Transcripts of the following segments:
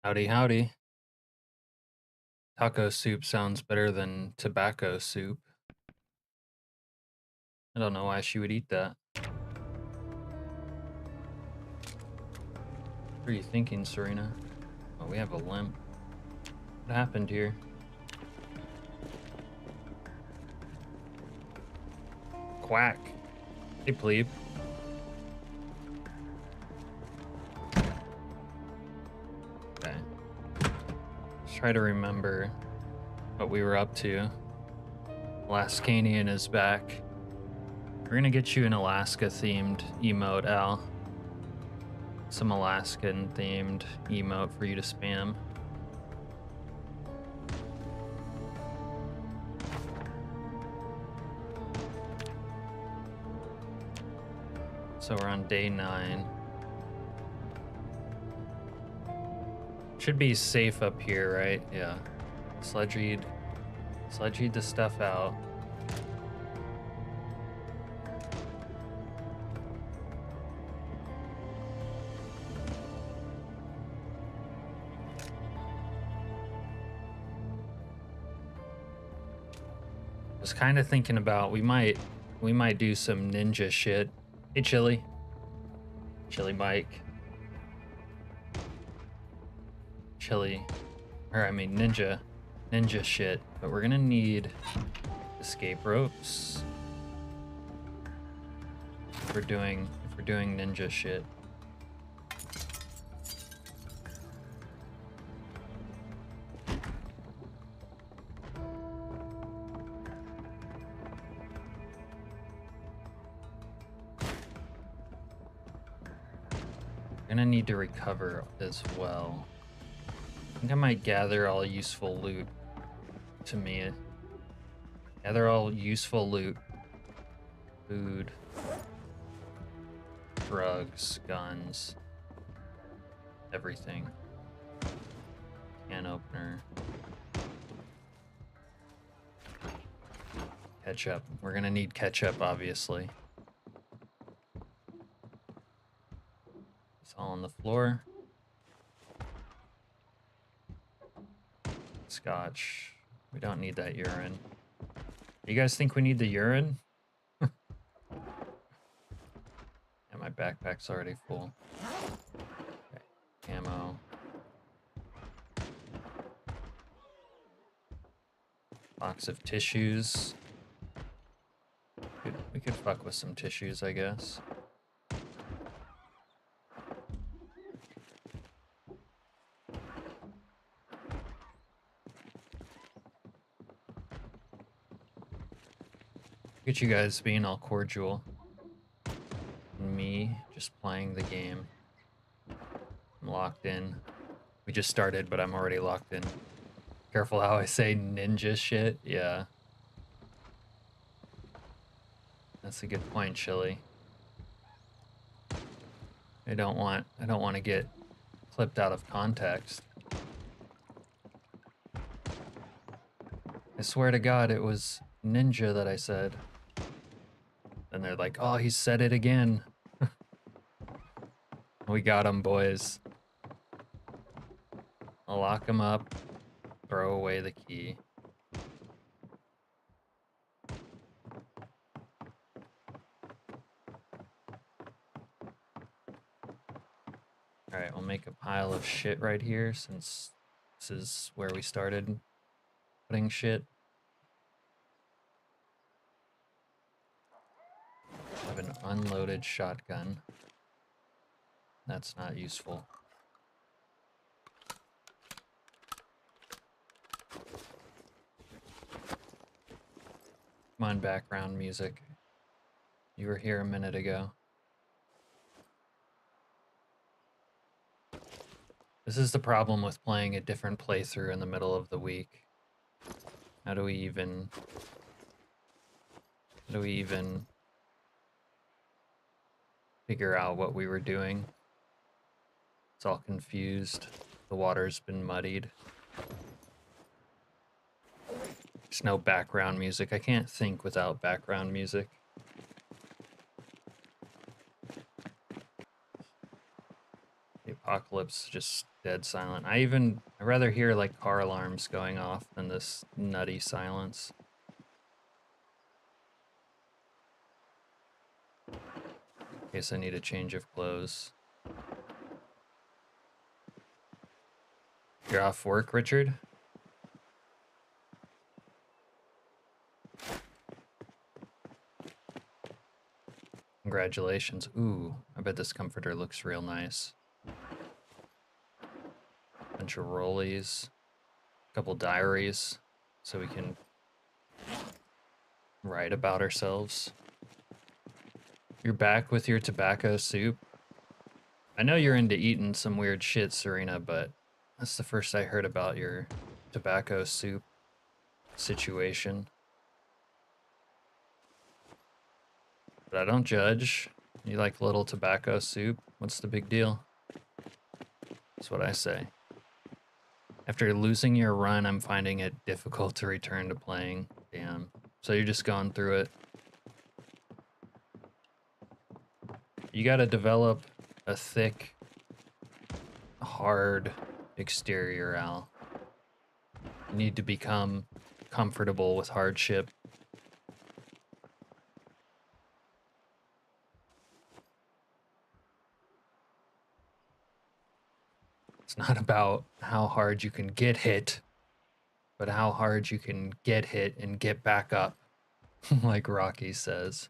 Howdy, howdy. Taco soup sounds better than tobacco soup. I don't know why she would eat that. What are you thinking, Serena? Oh, we have a limp. What happened here? Quack. Hey, plebe. Okay. Let's try to remember what we were up to. Alaskanian is back. We're gonna get you an Alaska-themed emote, Al. Some Alaskan-themed emote for you to spam. So we're on day 9. Should be safe up here, right? Yeah. Sledge read the stuff out. Was kind of thinking about we might do some ninja shit. Hey, Chili Mike. Ninja shit. But we're gonna need escape ropes if we're doing ninja shit. Gonna need to recover as well. I think I might gather all useful loot to me. Gather all useful loot. Food. Drugs. Guns. Everything. Can opener. Ketchup. We're gonna need ketchup, obviously. It's all on the floor. Scotch. We don't need that urine. You guys think we need the urine? Yeah, my backpack's already full. Okay. Ammo. Box of tissues. We could fuck with some tissues, I guess. Look at you guys being all cordial. And me just playing the game. I'm locked in. We just started, but I'm already locked in. Careful how I say ninja shit. Yeah. That's a good point, Chili. I don't want to get clipped out of context. I swear to God, it was ninja that I said. And they're like, oh, he said it again. We got him, boys. I'll lock him up. Throw away the key. Alright, we'll make a pile of shit right here since this is where we started putting shit. I have an unloaded shotgun. That's not useful. Come on, background music. You were here a minute ago. This is the problem with playing a different playthrough in the middle of the week. How do we even figure out what we were doing? It's all confused. The water's been muddied. There's no background music. I can't think without background music. Hey, Apocalypse just dead silent. I'd rather hear like car alarms going off than this nutty silence. In case I need a change of clothes. You're off work, Richard? Congratulations. Ooh, I bet this comforter looks real nice. Bunch of rollies, a couple diaries, so we can write about ourselves. You're back with your tobacco soup? I know you're into eating some weird shit, Serena, but that's the first I heard about your tobacco soup situation. But I don't judge. You like little tobacco soup? What's the big deal? That's what I say. After losing your run, I'm finding it difficult to return to playing. Damn. So you're just going through it. You gotta develop a thick, hard exterior, Al. You need to become comfortable with hardship. It's not about how hard you can get hit, but how hard you can get hit and get back up, like Rocky says.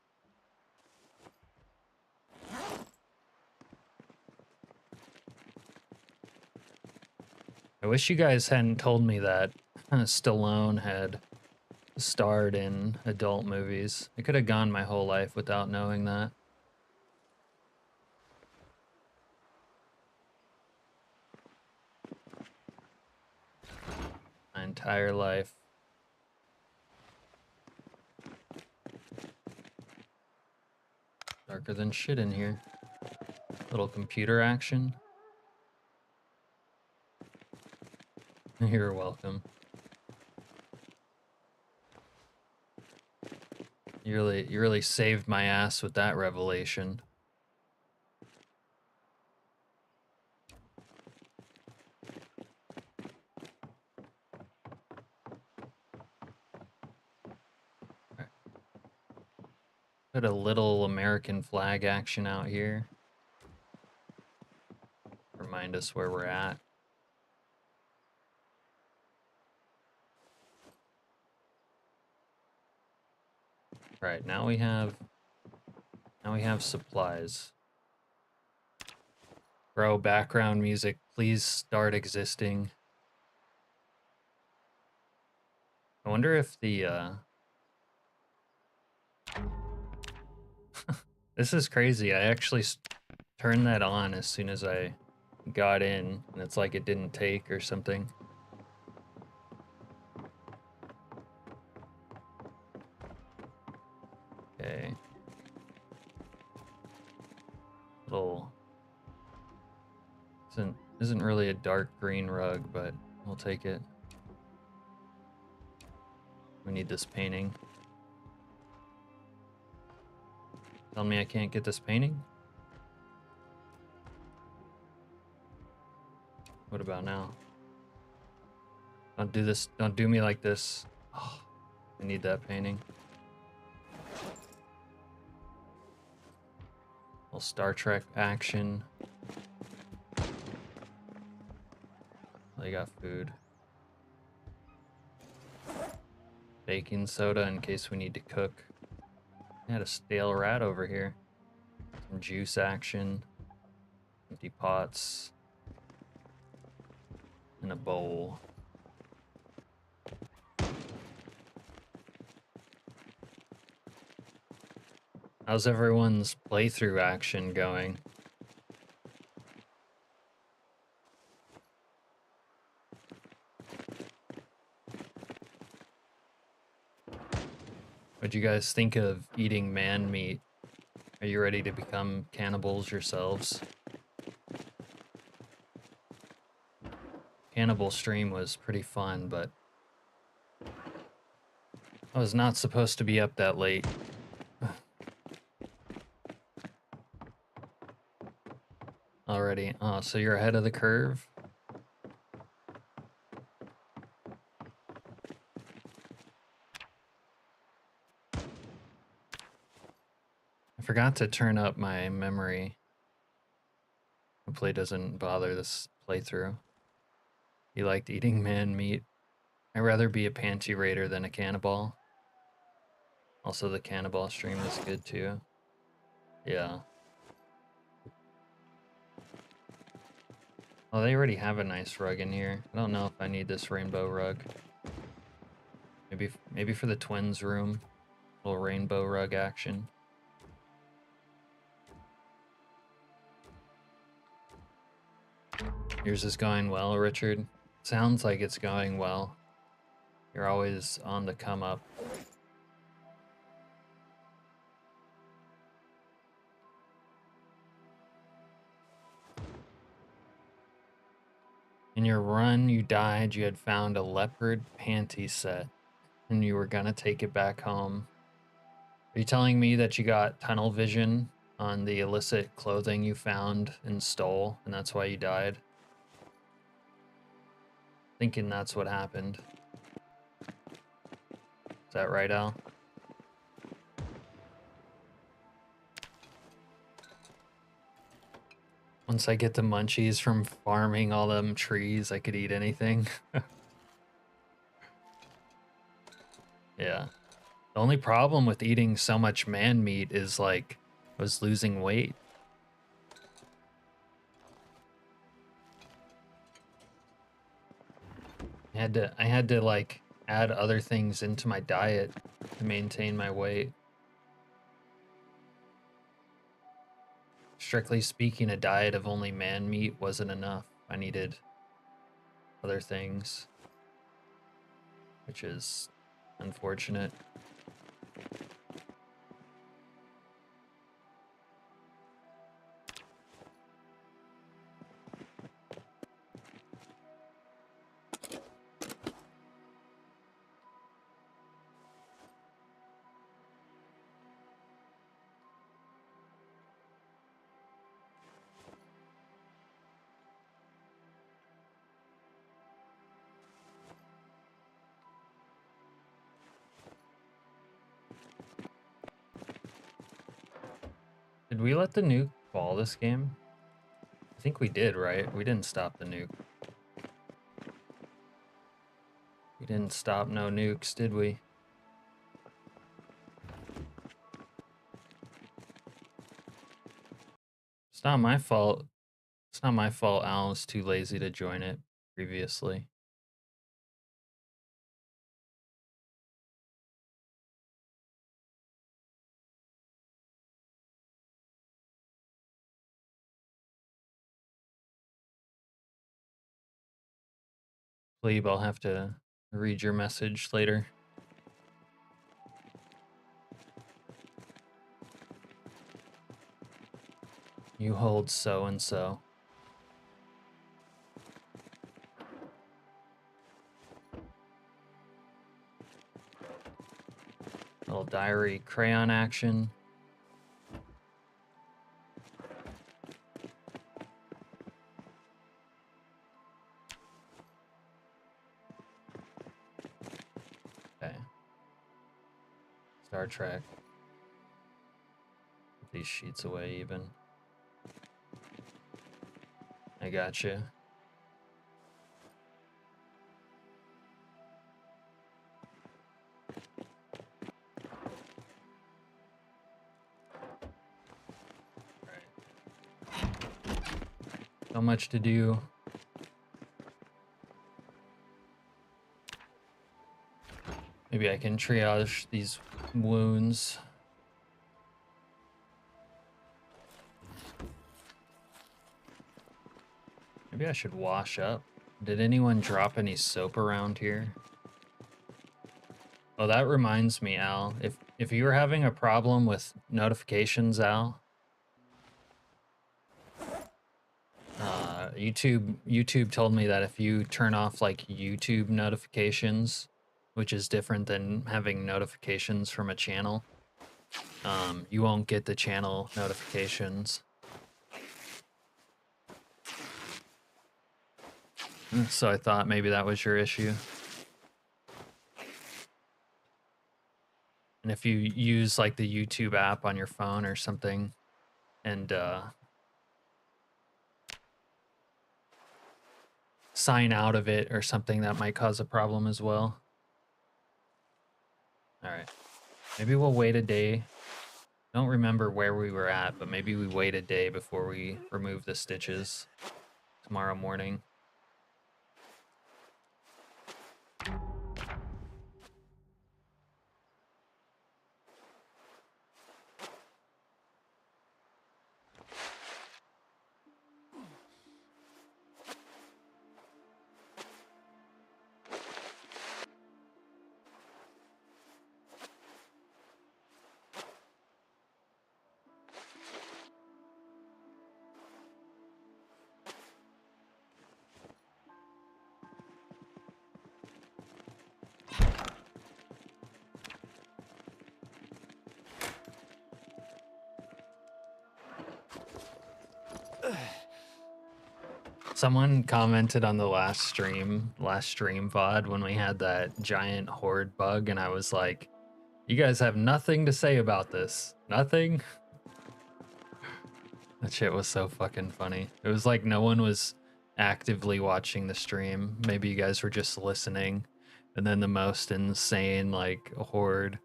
I wish you guys hadn't told me that Stallone had starred in adult movies. I could have gone my whole life without knowing that. My entire life. Darker than shit in here. Little computer action. You're welcome. You really saved my ass with that revelation. Put a little American flag action out here. Remind us where we're at. Right, now we have supplies. Bro, background music, please start existing. I wonder if the this is crazy. I actually turned that on as soon as I got in, and it's like it didn't take or something. Okay. Little isn't really a dark green rug, but we'll take it. We need this painting. Tell me I can't get this painting? What about now? Don't do this. Don't do me like this. Oh, I need that painting. Little Star Trek action. They got food. Baking soda in case we need to cook. I had a stale rat over here. Some juice action. Empty pots. And a bowl. How's everyone's playthrough action going? What'd you guys think of eating man meat? Are you ready to become cannibals yourselves? Cannibal stream was pretty fun, but I was not supposed to be up that late. already. Oh, so you're ahead of the curve? I forgot to turn up my memory. Hopefully it doesn't bother this playthrough. You liked eating man meat? I'd rather be a panty raider than a cannibal. Also, the cannibal stream is good too. Yeah. Oh, they already have a nice rug in here. I don't know if I need this rainbow rug. Maybe for the twins' room. Little rainbow rug action. Yours is going well, Richard. Sounds like it's going well. You're always on the come up. In your run, you died. You had found a leopard panty set, and you were gonna take it back home. Are you telling me that you got tunnel vision on the illicit clothing you found and stole, and that's why you died? Thinking that's what happened. Is that right, Al? Once I get the munchies from farming all them trees, I could eat anything. Yeah. The only problem with eating so much man meat is like I was losing weight. I had to like add other things into my diet to maintain my weight. Strictly speaking, a diet of only man meat wasn't enough. I needed other things, which is unfortunate. Did we let the nuke fall this game? I think we did, right? We didn't stop the nuke. We didn't stop no nukes, did we? It's not my fault. It's not my fault Al was too lazy to join it previously. Plebe, I'll have to read your message later. You hold so and so. Little diary crayon action. Okay. Star Trek. Put these sheets away even. I gotcha. So much to do. Maybe I can triage these wounds. Maybe I should wash up. Did anyone drop any soap around here? Oh, that reminds me, Al. If you were having a problem with notifications, Al, YouTube told me that if you turn off like YouTube notifications, which is different than having notifications from a channel, you won't get the channel notifications. So I thought maybe that was your issue. And if you use like the YouTube app on your phone or something and sign out of it or something, that might cause a problem as well. All right, maybe we'll wait a day. Don't remember where we were at, but maybe we wait a day before we remove the stitches tomorrow morning. Someone commented on the last stream VOD when we had that giant horde bug, and I was like, you guys have nothing to say about this. Nothing? That shit was so fucking funny. It was like no one was actively watching the stream. Maybe you guys were just listening. And then the most insane, like, horde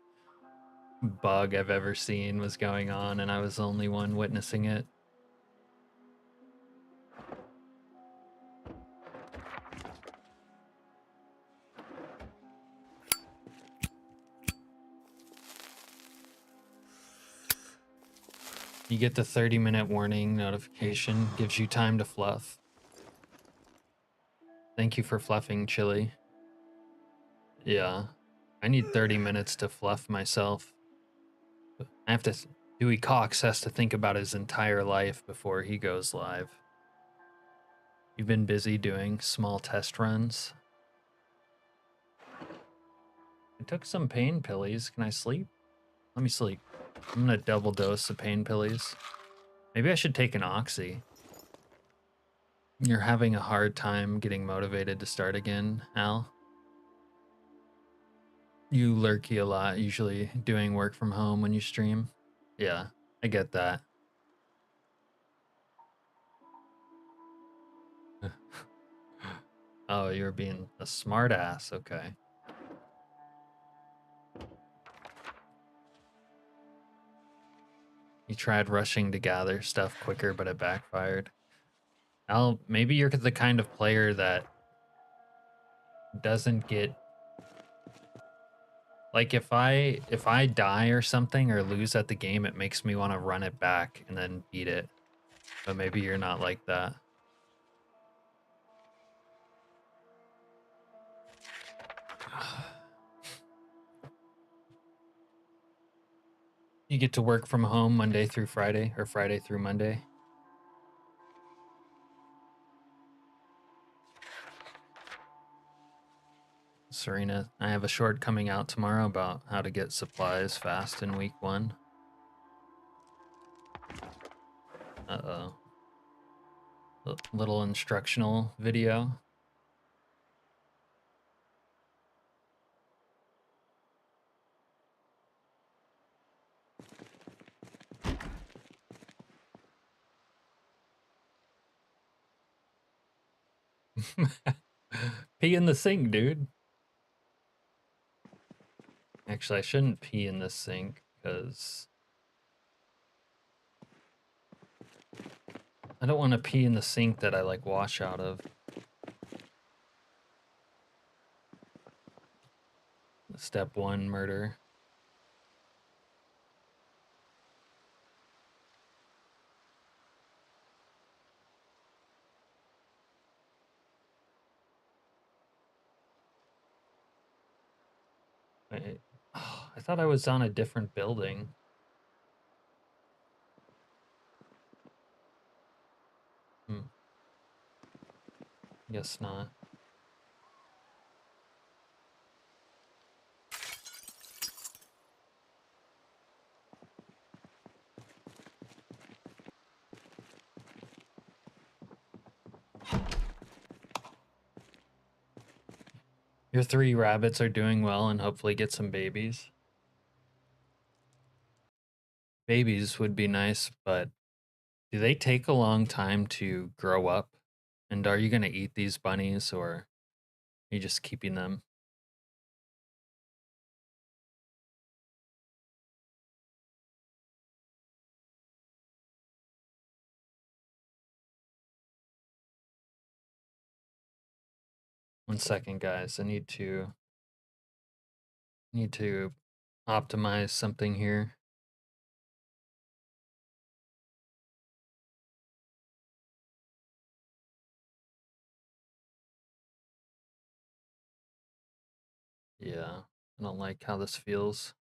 bug I've ever seen was going on, and I was the only one witnessing it. You get the 30-minute warning notification, gives you time to fluff. Thank you for fluffing, Chili. Yeah, I need 30 minutes to fluff myself. I have to. Dewey Cox has to think about his entire life before he goes live. You've been busy doing small test runs. I took some pain pillies. Can I sleep? Let me sleep. I'm gonna double dose of pain pillies. Maybe I should take an oxy. You're having a hard time getting motivated to start again, Al? You lurky a lot, usually doing work from home when you stream. Yeah, I get that. Oh, you're being a smart ass, okay. You tried rushing to gather stuff quicker, but it backfired. Al, maybe you're the kind of player that doesn't get... Like, if I die or something or lose at the game, it makes me want to run it back and then beat it. But maybe you're not like that. You get to work from home Monday through Friday, or Friday through Monday. Serena, I have a short coming out tomorrow about how to get supplies fast in week 1. Uh-oh. Little instructional video. Pee in the sink, dude. Actually, I shouldn't pee in the sink because I don't want to pee in the sink that I like wash out of. Step 1 murder. Wait, oh, I thought I was on a different building. Guess not. Your 3 rabbits are doing well and hopefully get some babies. Babies would be nice, but do they take a long time to grow up? And are you going to eat these bunnies or are you just keeping them? One second, guys. I need to optimize something here. Yeah, I don't like how this feels.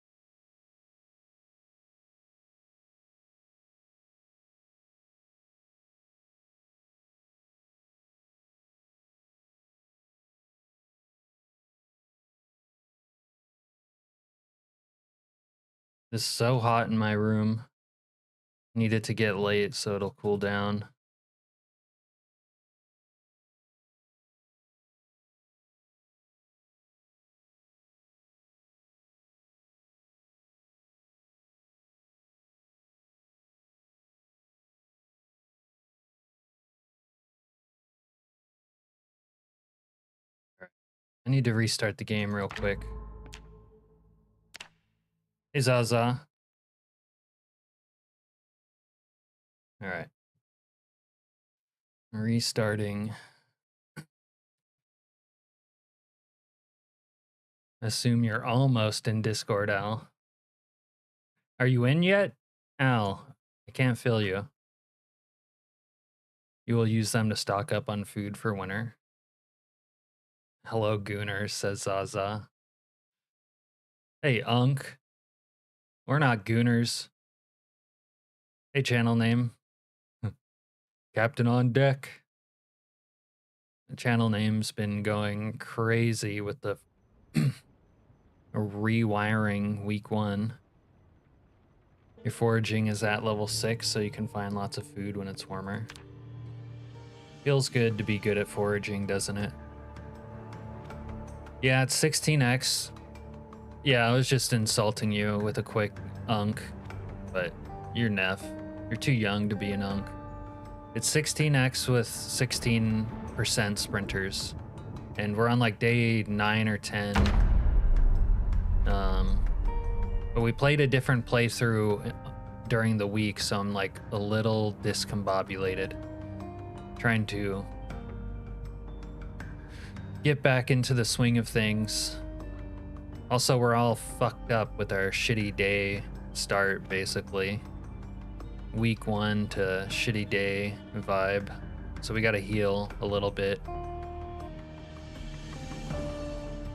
It's so hot in my room. Need it to get late so it'll cool down. I need to restart the game real quick. Hey, Zaza. All right. Restarting. Assume you're almost in Discord, Al. Are you in yet? Al, I can't feel you. You will use them to stock up on food for winter. Hello, Gooners, says Zaza. Hey, Unk. We're not Gooners. Hey, channel name. Captain on deck. The channel name's been going crazy with the rewiring week 1. Your foraging is at level 6, so you can find lots of food when it's warmer. Feels good to be good at foraging, doesn't it? Yeah, it's 16x. Yeah, I was just insulting you with a quick unk, but you're Neff. You're too young to be an unk. It's 16x with 16% sprinters, and we're on like day 9 or 10. But we played a different playthrough during the week, so I'm like a little discombobulated, trying to get back into the swing of things. Also, we're all fucked up with our shitty day start, basically. Week 1 to shitty day vibe. So we gotta heal a little bit.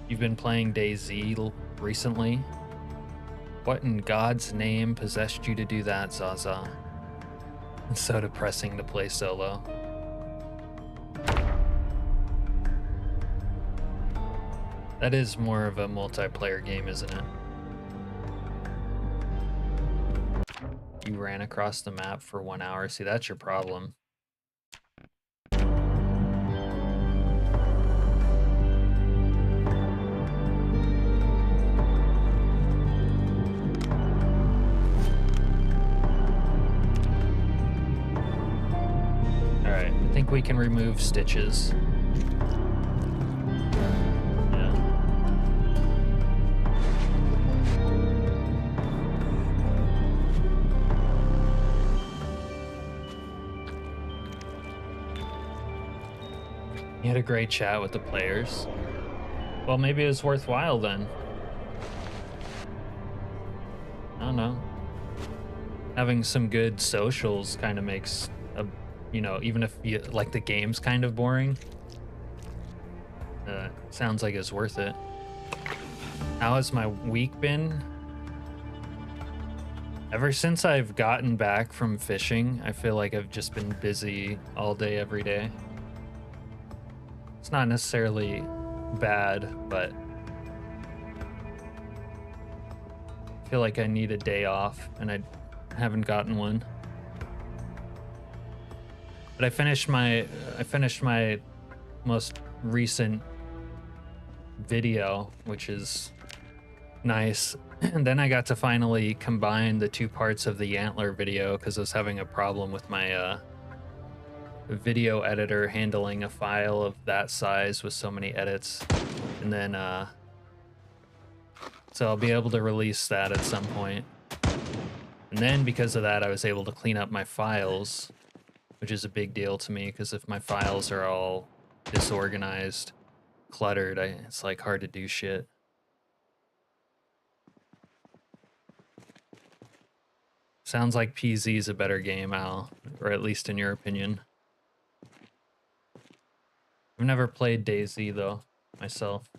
You've been playing DayZ recently? What in God's name possessed you to do that, Zaza? It's so depressing to play solo. That is more of a multiplayer game, isn't it? You ran across the map for 1 hour. See, that's your problem. Alright, I think we can remove stitches. You had a great chat with the players. Well, maybe it was worthwhile then. I don't know. Having some good socials kind of makes a, you know, even if you like the game's kind of boring, sounds like it's worth it. How has my week been? Ever since I've gotten back from fishing, I feel like I've just been busy all day, every day. It's not necessarily bad, but I feel like I need a day off, and I haven't gotten one. But I finished my most recent video, which is nice. And then I got to finally combine the two parts of the Antler video because I was having a problem with my video editor handling a file of that size with so many edits. And then so I'll be able to release that at some point. And then because of that, I was able to clean up my files, which is a big deal to me because if my files are all disorganized, cluttered, it's like hard to do shit. Sounds like PZ is a better game, Al, or at least in your opinion. I've never played DayZ though, myself.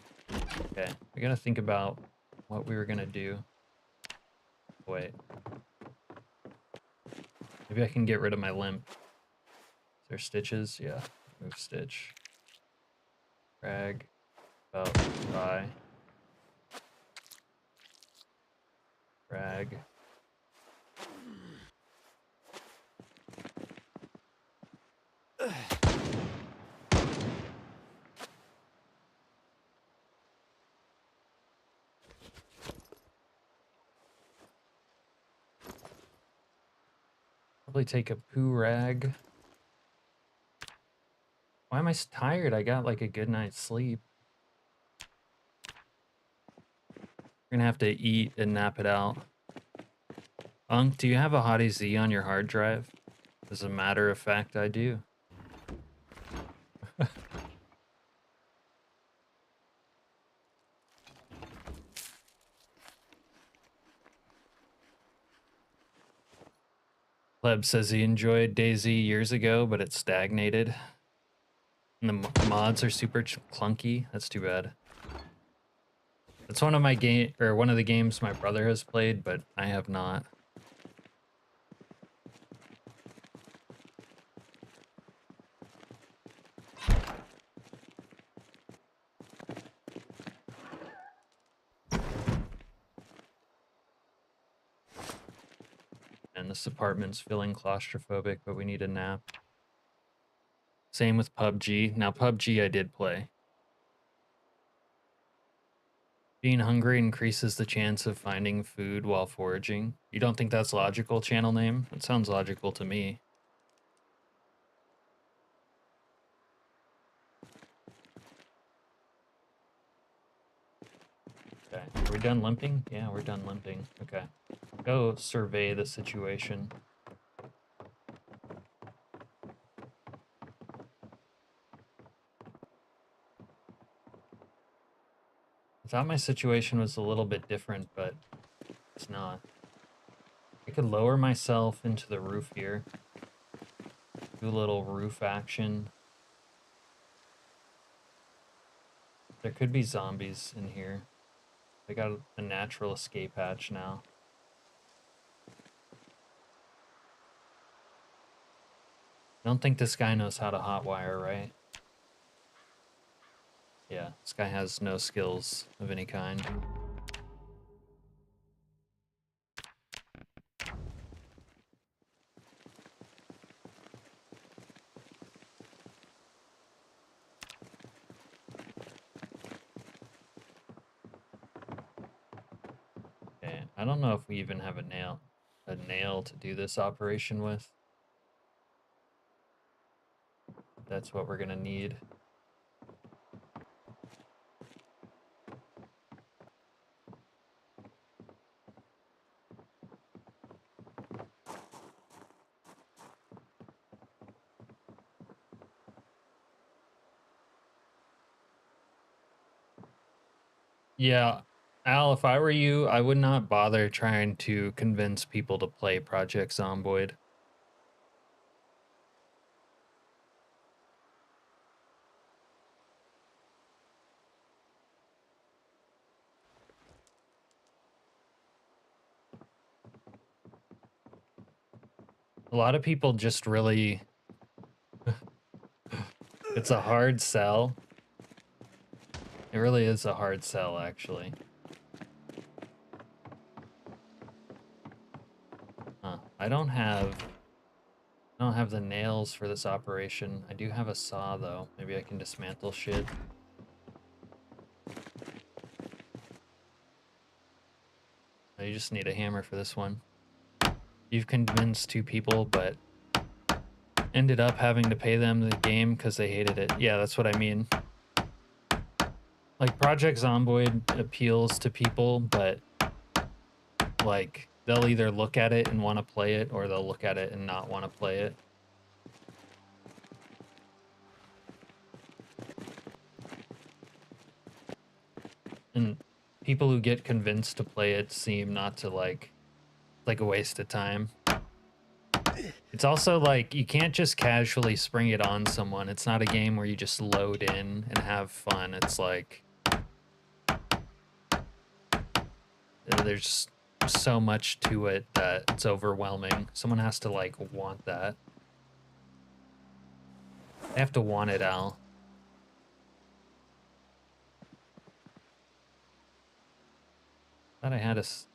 Okay, we gotta think about what we were gonna do. Wait. Maybe I can get rid of my limp. Is there stitches? Yeah, move stitch. Drag, about, buy. Drag. Probably take a poo rag. Why am I tired? I got like a good night's sleep. We're gonna have to eat and nap it out. Unk, do you have a Hottie Z on your hard drive? As a matter of fact, I do. Pleb says he enjoyed DayZ years ago, but it stagnated. And the mods are super clunky. That's too bad. It's one of my one of the games my brother has played, but I have not. And this apartment's feeling claustrophobic, but we need a nap. Same with PUBG. Now PUBG I did play. Being hungry increases the chance of finding food while foraging. You don't think that's logical, channel name? It sounds logical to me. Okay, are we done limping? Yeah, we're done limping. Okay, go survey the situation. I thought my situation was a little bit different, but it's not. I could lower myself into the roof here. Do a little roof action. There could be zombies in here. I got a natural escape hatch now. I don't think this guy knows how to hotwire, right? Yeah, this guy has no skills of any kind. Okay, I don't know if we even have a nail to do this operation with. That's what we're gonna need. Yeah, Al, if I were you, I would not bother trying to convince people to play Project Zomboid. A lot of people just really... It's a hard sell. It really is a hard sell, actually. Huh. I don't have the nails for this operation. I do have a saw, though. Maybe I can dismantle shit. you just need a hammer for this one. You've convinced 2 people, but ended up having to pay them the game because they hated it. Yeah, that's what I mean. Like, Project Zomboid appeals to people, but, like, they'll either look at it and want to play it, or they'll look at it and not want to play it. And people who get convinced to play it seem not to like a waste of time. It's also like you can't just casually spring it on someone. It's not a game where you just load in and have fun. It's like there's so much to it that it's overwhelming. Someone has to like want that. They have to want it, Al. Thought I had a what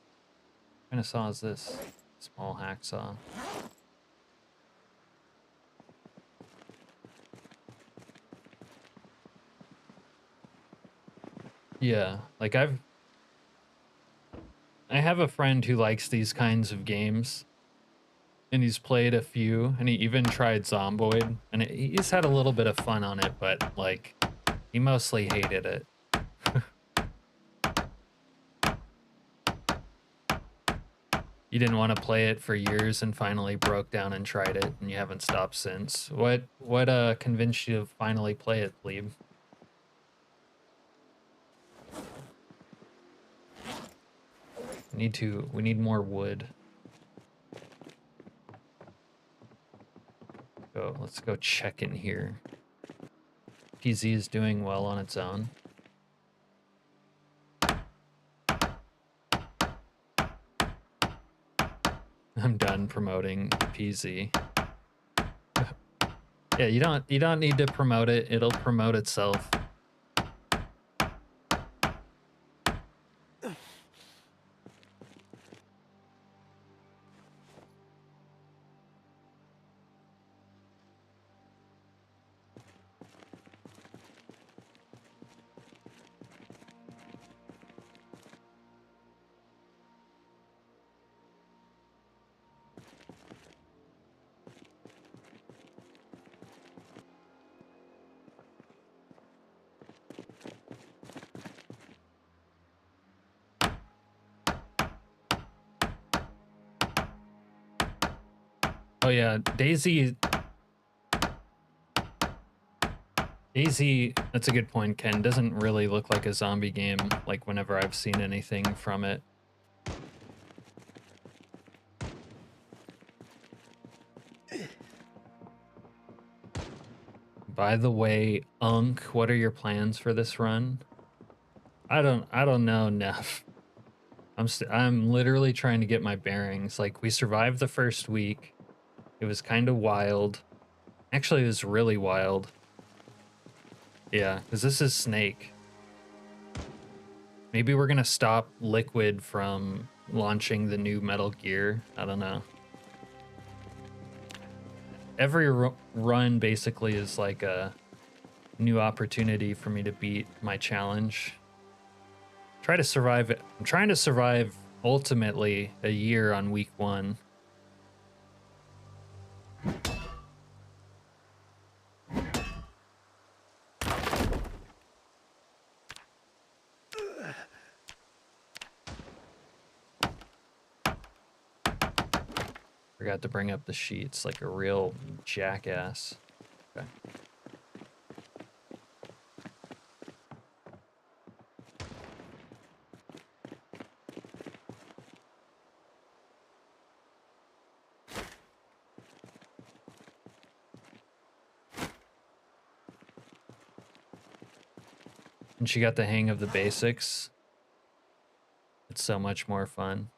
kind of saw is this? Small hacksaw. Yeah, like I have a friend who likes these kinds of games, and he's played a few, and he even tried Zomboid, and he's had a little bit of fun on it, but like he mostly hated it. You didn't want to play it for years and finally broke down and tried it, and you haven't stopped since. What convinced you to finally play it, Lieb? We need more wood. Let's go check in here. PZ is doing well on its own. I'm done promoting PZ. Yeah, you don't need to promote it. It'll promote itself. Oh yeah, Daisy, that's a good point, Ken. Doesn't really look like a zombie game, like whenever I've seen anything from it. By the way, Unk, what are your plans for this run? I don't know, Neff. I'm literally trying to get my bearings. Like, we survived the first week. It was kind of wild. Actually, it was really wild. Yeah, because this is Snake. Maybe we're gonna stop Liquid from launching the new Metal Gear. I don't know. Every run basically is like a new opportunity for me to beat my challenge. Try to survive it. I'm trying to survive ultimately a year on week 1. Forgot to bring up the sheets like a real jackass. Okay. And she got the hang of the basics. It's so much more fun.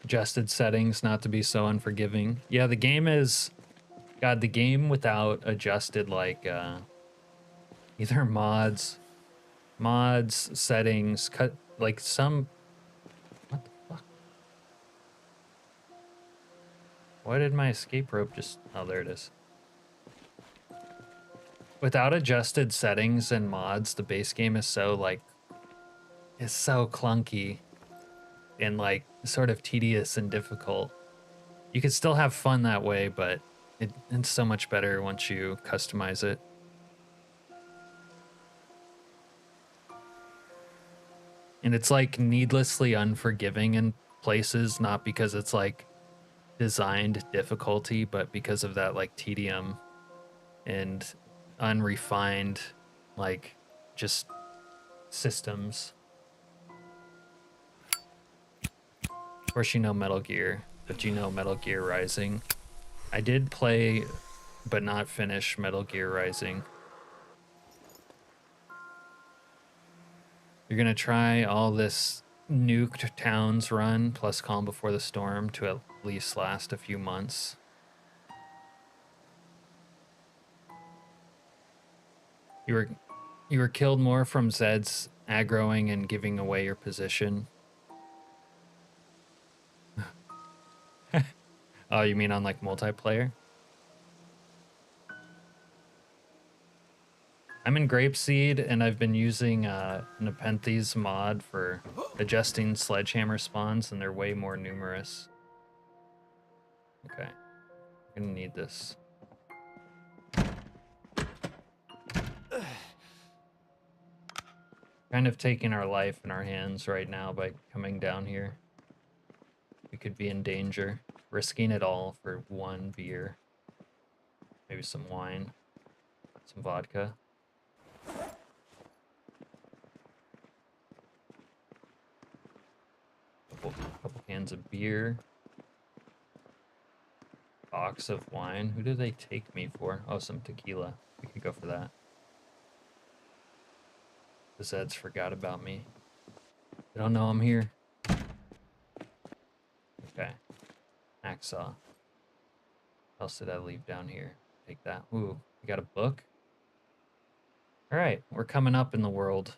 Adjusted settings not to be so unforgiving. Yeah, the game is... God, the game without adjusted, like, either mods, settings, cut, like, some... What the fuck? Why did my escape rope just... Oh, there it is. Without adjusted settings and mods, the base game is so, like... It's so clunky and, like, sort of tedious and difficult. You can still have fun that way, but it's so much better once you customize it. And it's, like, needlessly unforgiving in places, not because it's, like, designed difficulty, but because of that, like, tedium and unrefined, like, just systems. Of course, you know Metal Gear, but you know Metal Gear Rising. I did play, but not finish Metal Gear Rising. You're gonna try all this nuked towns run plus Calm Before the Storm to at least last a few months. You were killed more from Zeds aggroing and giving away your position. Oh, you mean on like multiplayer? I'm in Grapeseed and I've been using Nepenthes mod for adjusting sledgehammer spawns, and they're way more numerous. Okay, I'm gonna need this. Kind of taking our life in our hands right now by coming down here. We could be in danger, risking it all for one beer. Maybe some wine, some vodka. Couple cans of beer. Box of wine. Who do they take me for? Oh, some tequila. We could go for that. The Zeds forgot about me. They don't know I'm here. Okay. Hacksaw. What else did I leave down here? Take that. Ooh, we got a book. All right, we're coming up in the world.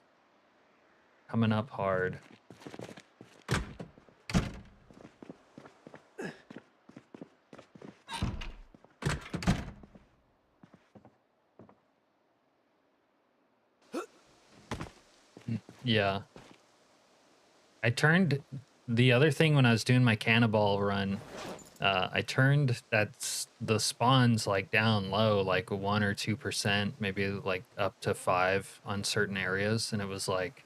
Coming up hard. Yeah. I turned the other thing when I was doing my cannonball run. I turned the spawns like down low, like 1 or 2%, maybe like up to 5 on certain areas, and it was like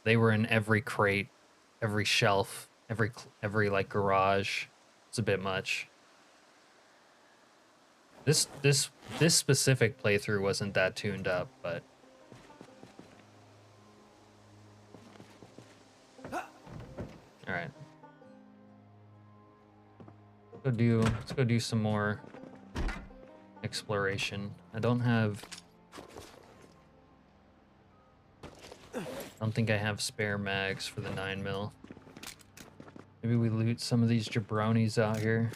they were in every crate, every shelf, every like garage. It's a bit much. This specific playthrough wasn't that tuned up, but all right. Let's go do some more exploration. I don't think I have spare mags for the 9mm. Maybe we loot some of these jabronis out here.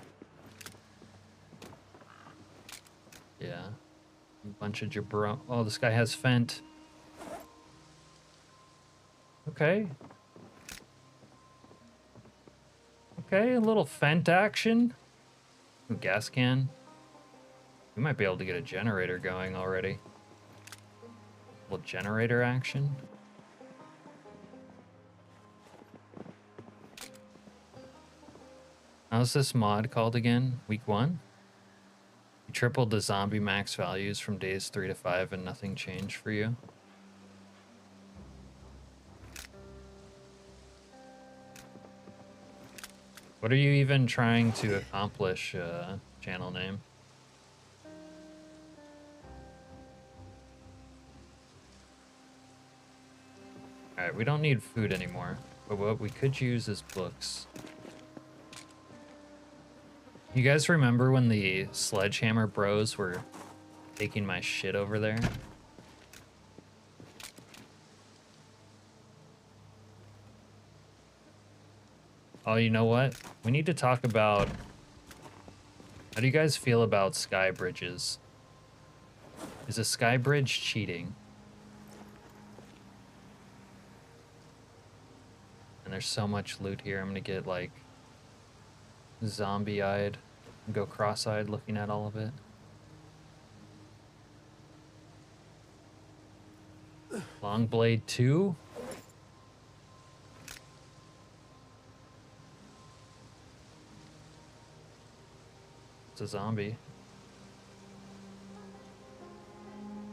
Yeah. A bunch of jabron. Oh, this guy has Fent. Okay. Okay, a little Fent action. Ooh, gas can. We might be able to get a generator going already. A little generator action. How's this mod called again? Week 1? You tripled the zombie max values from days 3 to 5 and nothing changed for you? What are you even trying to accomplish, channel name? Alright, we don't need food anymore, but what we could use is books. You guys remember when the sledgehammer bros were taking my shit over there? Oh, you know what? We need to talk about... How do you guys feel about sky bridges? Is a sky bridge cheating? And there's so much loot here, I'm gonna get, like, zombie-eyed. Go cross-eyed looking at all of it. Long Blade 2? It's a zombie.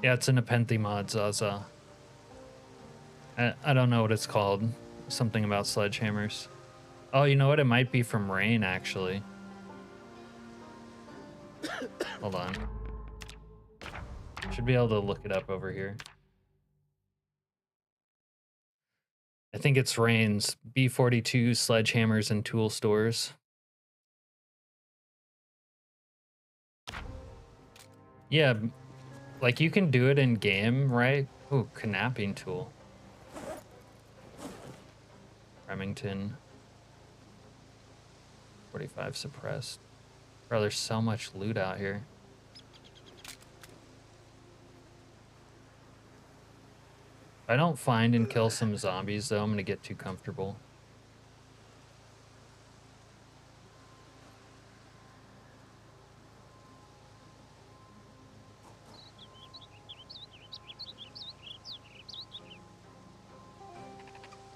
Yeah, it's a Nepenthe mod, Zaza. I don't know what it's called. Something about sledgehammers. Oh, you know what? It might be from Rain, actually. Hold on. Should be able to look it up over here. I think it's Rain's B42 sledgehammers and tool stores. Yeah, like you can do it in game, right? Ooh, kidnapping tool. Remington. 45 suppressed. Bro, there's so much loot out here. If I don't find and kill some zombies, though, I'm gonna get too comfortable.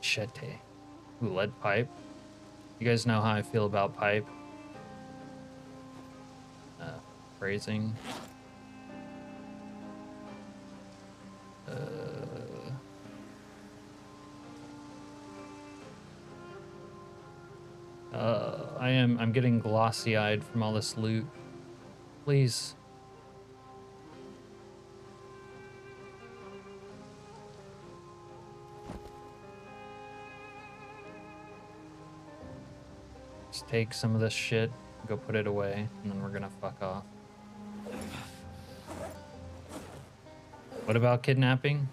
Shete. Ooh, lead pipe. You guys know how I feel about pipe. Phrasing. I'm getting glossy-eyed from all this loot. Please. Just take some of this shit, go put it away, and then we're gonna fuck off. What about kidnapping?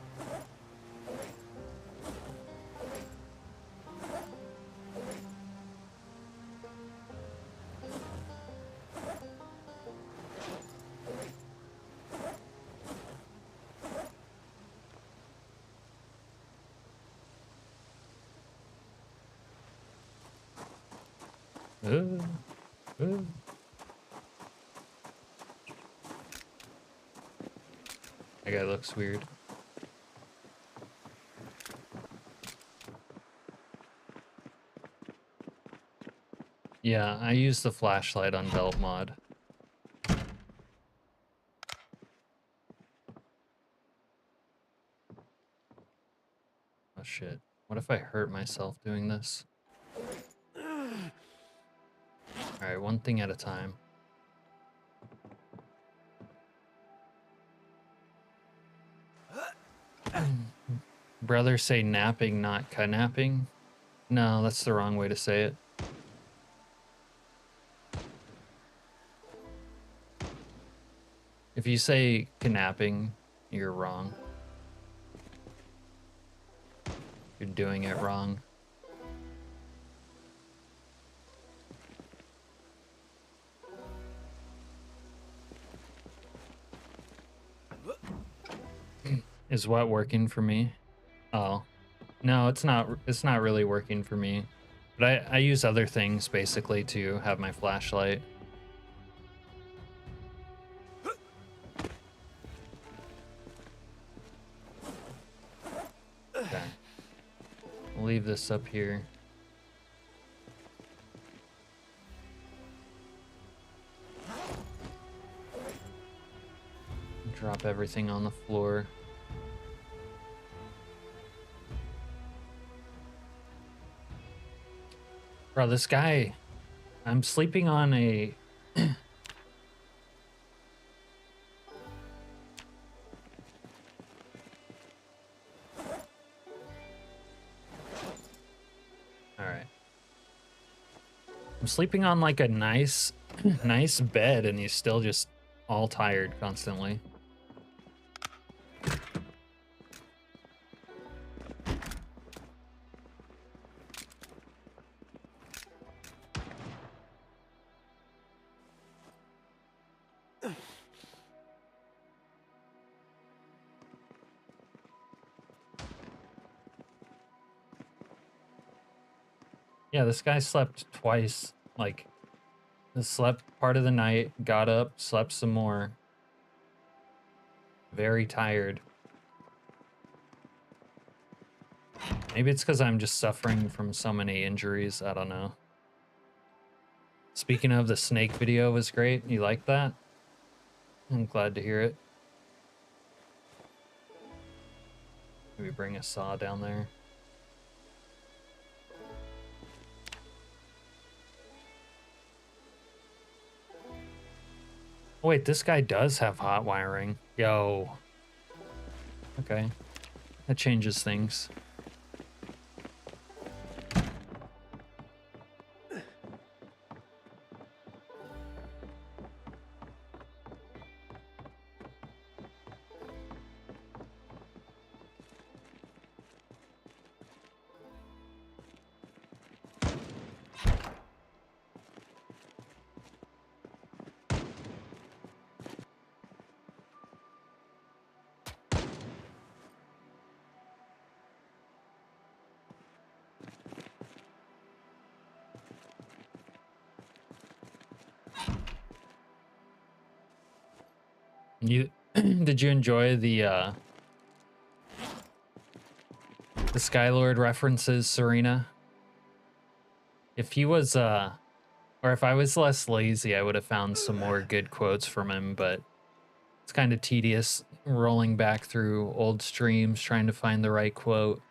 That guy looks weird. Yeah, I use the flashlight on belt mod. Oh shit. What if I hurt myself doing this? Alright, one thing at a time. Brothers say napping, not kidnapping. No, that's the wrong way to say it. If you say kidnapping, you're wrong. You're doing it wrong. Is what working for me? Oh. No, it's not really working for me. But I use other things basically to have my flashlight. Okay. I'll leave this up here. Drop everything on the floor. Bro, this guy, I'm sleeping on a... Alright. I'm sleeping on like a nice bed and he's still just all tired constantly. Yeah, this guy slept twice, like, Slept part of the night, got up, slept some more. Very tired. Maybe it's because I'm just suffering from so many injuries. I don't know. Speaking of, the snake video was great. You like that? I'm glad to hear it. Maybe bring a saw down there. Oh, wait, this guy does have hot wiring. Yo. Okay. That changes things. You did you enjoy the Skylord references, Serena? If he was or if I was less lazy, I would have found some more good quotes from him, but it's kind of tedious rolling back through old streams trying to find the right quote.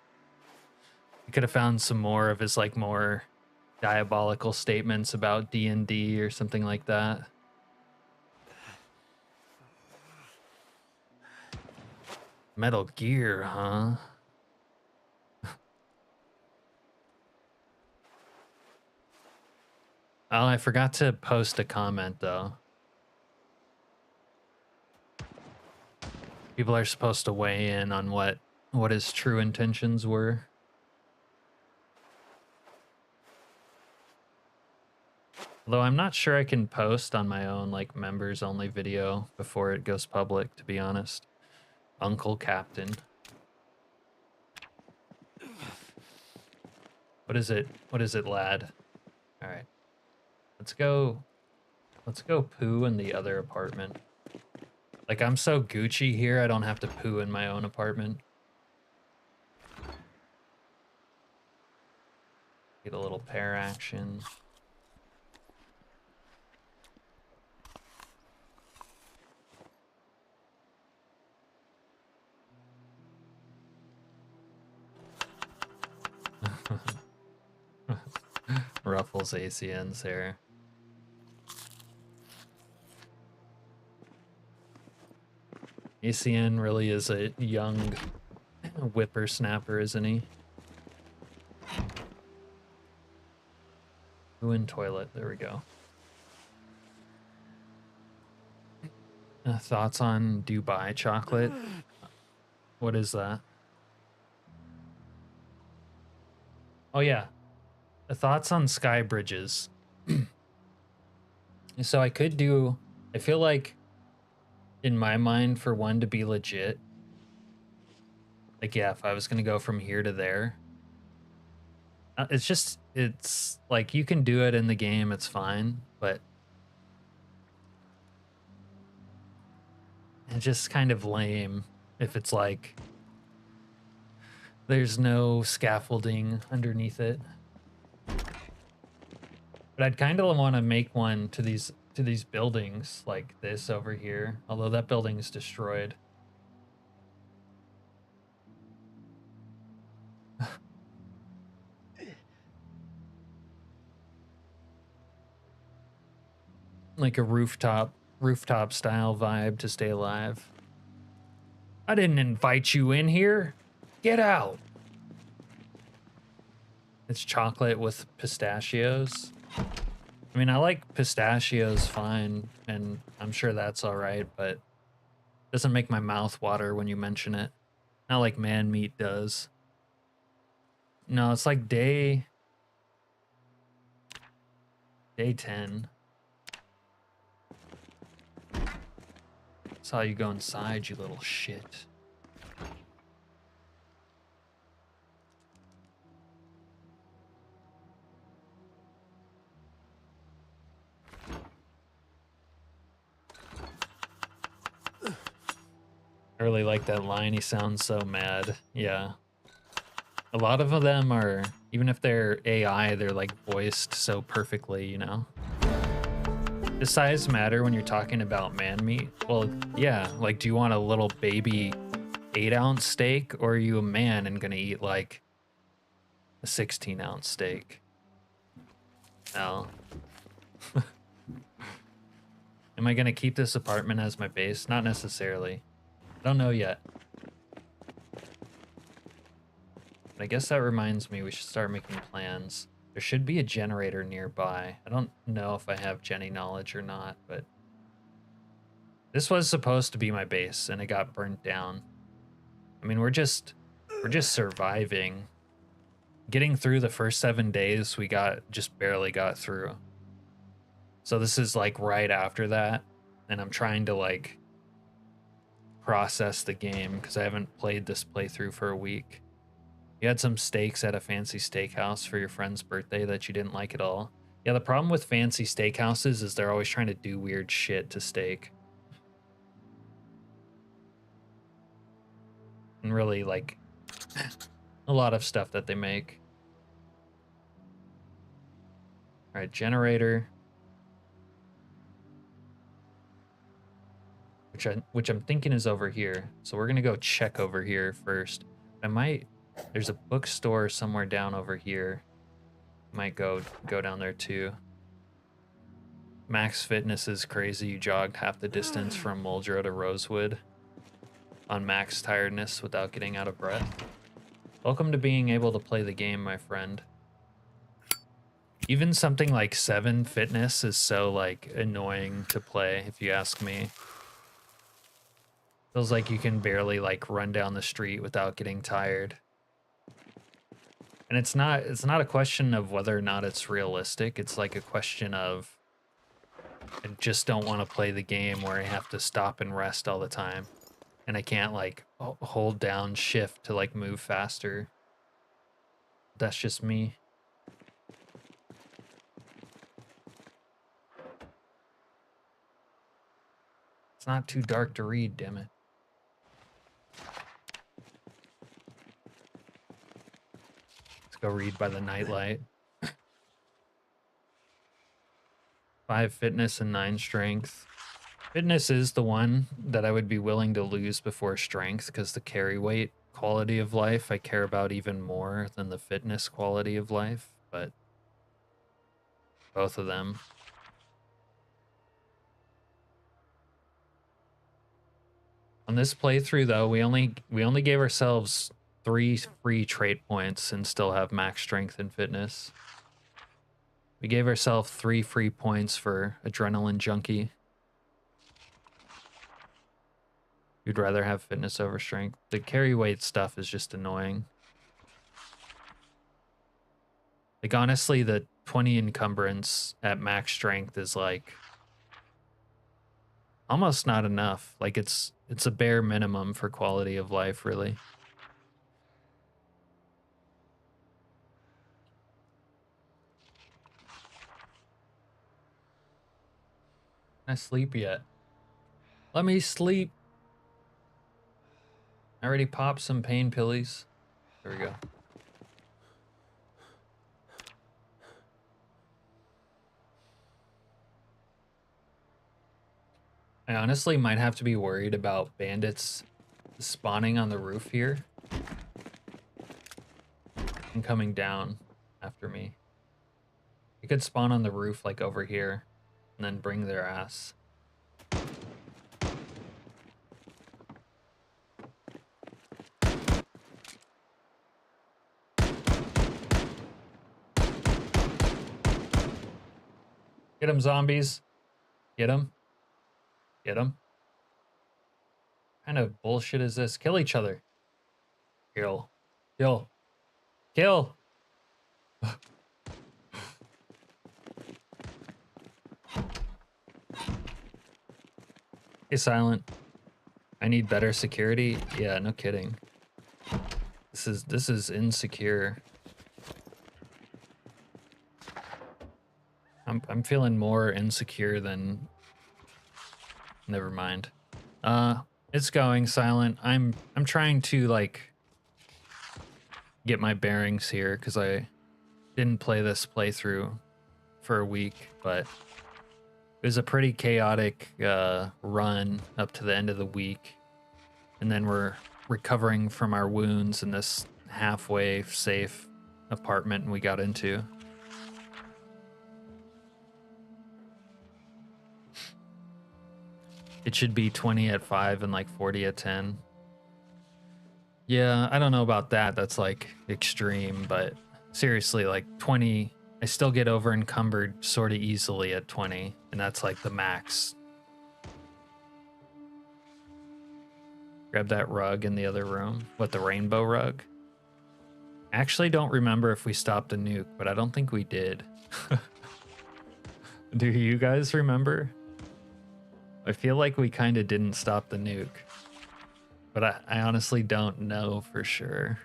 You could have found some more of his like more diabolical statements about D&D or something like that. Metal Gear, huh? Oh, I forgot to post a comment though. People are supposed to weigh in on what his true intentions were. Although I'm not sure I can post on my own like members only video before it goes public, to be honest. Uncle Captain. What is it? What is it, lad? All right. Let's go poo in the other apartment. Like, I'm so Gucci here, I don't have to poo in my own apartment. Get a little pair action. Ruffles ACNs here. ACN really is a young whippersnapper, isn't he? Who in toilet? There we go. Thoughts on Dubai chocolate? What is that? Oh yeah, thoughts on sky bridges. So I could do. I feel like, in my mind, for one to be legit, like yeah, if I was gonna go from here to there, it's like you can do it in the game, it's fine, but it's just kind of lame if it's like there's no scaffolding underneath it. But I'd kind of want to make one to these buildings like this over here, although that building is destroyed. Like a rooftop style vibe to stay alive. I didn't invite you in here. Get out. It's chocolate with pistachios. I mean, I like pistachios fine, and I'm sure that's all right, but it doesn't make my mouth water when you mention it. Not like man meat does. No, it's like day 10. Saw you go inside, you little shit. I really like that line. He sounds so mad. Yeah. A lot of them are, even if they're AI, they're like voiced so perfectly, you know? Does size matter when you're talking about man meat? Well, yeah. Like, do you want a little baby 8-ounce steak, or are you a man and gonna eat like a 16-ounce steak? No. Am I gonna keep this apartment as my base? Not necessarily. I don't know yet. But I guess that reminds me we should start making plans. There should be a generator nearby. I don't know if I have Jenny knowledge or not, but this was supposed to be my base and it got burnt down. I mean, we're just surviving. Getting through the first 7 days, we just barely got through. So this is like right after that, and I'm trying to like process the game because I haven't played this playthrough for a week. You had some steaks at a fancy steakhouse for your friend's birthday that you didn't like at all. Yeah, the problem with fancy steakhouses is they're always trying to do weird shit to steak. And really, like, a lot of stuff that they make. All right, generator. Which I'm thinking is over here. So we're gonna go check over here first. There's a bookstore somewhere down over here. Might go down there too. Max Fitness is crazy. You jogged half the distance from Muldrow to Rosewood on max tiredness without getting out of breath. Welcome to being able to play the game, my friend. Even something like 7 Fitness is so like annoying to play, if you ask me. Feels like you can barely like run down the street without getting tired. And it's not a question of whether or not it's realistic. It's like a question of I just don't want to play the game where I have to stop and rest all the time. And I can't like hold down shift to like move faster. That's just me. It's not too dark to read, damn it. Let's go read by the nightlight. 5 fitness and 9 strength. Fitness is the one that I would be willing to lose before strength because the carry weight quality of life I care about even more than the fitness quality of life, but both of them. On this playthrough though, we only gave ourselves 3 free trait points and still have max strength and fitness. We gave ourselves 3 free points for adrenaline junkie. You'd rather have fitness over strength. The carry weight stuff is just annoying. Like honestly, the 20 encumbrance at max strength is like almost not enough. Like it's a bare minimum for quality of life, really. Can I sleep yet? Let me sleep. I already popped some pain pillies. There we go. I honestly might have to be worried about bandits spawning on the roof here and coming down after me. They could spawn on the roof like over here and then bring their ass. Get him, zombies. Get him. Get him. What kind of bullshit is this? Kill each other. Kill. Kill. Kill. Hey, Silent. I need better security. Yeah, no kidding. This is insecure. I'm feeling more insecure than. Never mind. It's going silent. I'm trying to like get my bearings here because I didn't play this playthrough for a week, but it was a pretty chaotic run up to the end of the week, and then we're recovering from our wounds in this halfway safe apartment we got into. It should be 20 at 5 and like 40 at 10. Yeah, I don't know about that. That's like extreme, but seriously, like 20, I still get over encumbered sort of easily at 20, and that's like the max. Grab that rug in the other room. What, the rainbow rug? I actually don't remember if we stopped a nuke, but I don't think we did. Do you guys remember? I feel like we kind of didn't stop the nuke, but I honestly don't know for sure.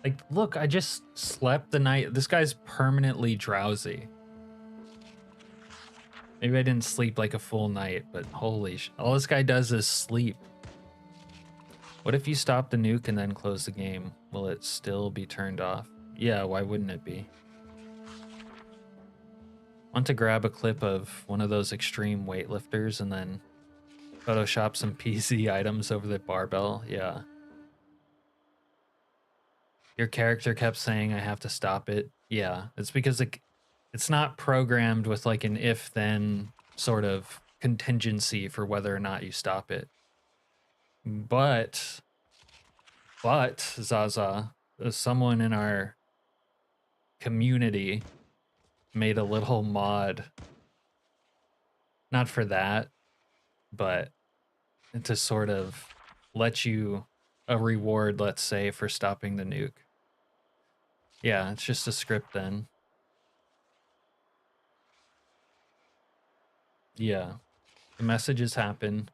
Like, look, I just slept the night. This guy's permanently drowsy. Maybe I didn't sleep like a full night, but holy all this guy does is sleep. What if you stop the nuke and then close the game? Will it still be turned off? Yeah, why wouldn't it be? Want to grab a clip of one of those extreme weightlifters and then Photoshop some PC items over the barbell? Yeah. Your character kept saying I have to stop it. Yeah, it's because it's not programmed with like an if-then sort of contingency for whether or not you stop it. But Zaza, someone in our community made a little mod, not for that, but to sort of let you a reward, let's say, for stopping the nuke. Yeah, it's just a script then. Yeah, the messages happen.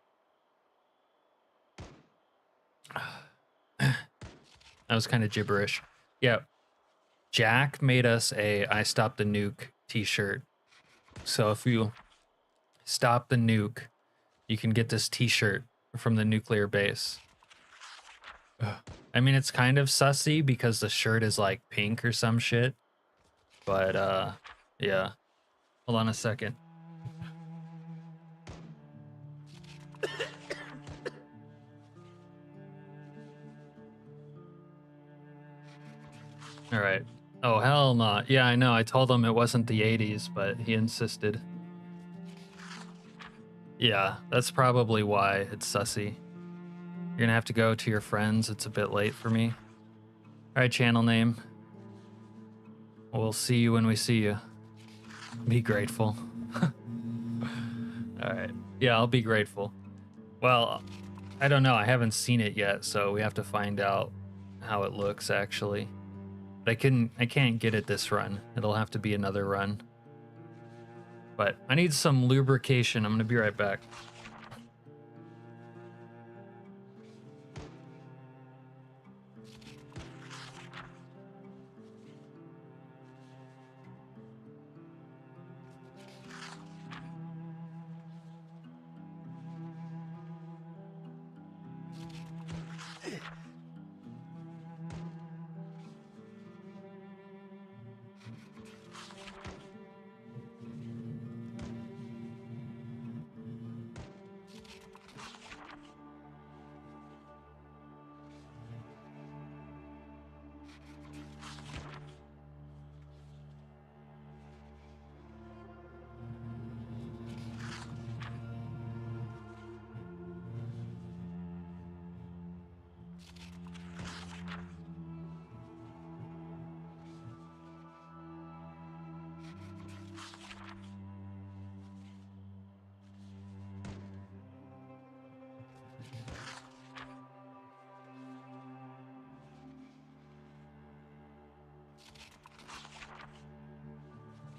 That was kind of gibberish. Yeah, Jack made us a I Stopped the Nuke t-shirt. So if you stop the nuke, you can get this t-shirt from the nuclear base. I mean, it's kind of sussy because the shirt is like pink or some shit. But yeah. Hold on a second. All right. Oh, hell no. Yeah, I know. I told him it wasn't the 80s, but he insisted. Yeah, that's probably why it's sussy. You're gonna have to go to your friends. It's a bit late for me. All right, channel name. We'll see you when we see you. Be grateful. All right. Yeah, I'll be grateful. Well, I don't know. I haven't seen it yet, so we have to find out how it looks actually. But I can't get it this run. It'll have to be another run. But I need some lubrication. I'm gonna be right back.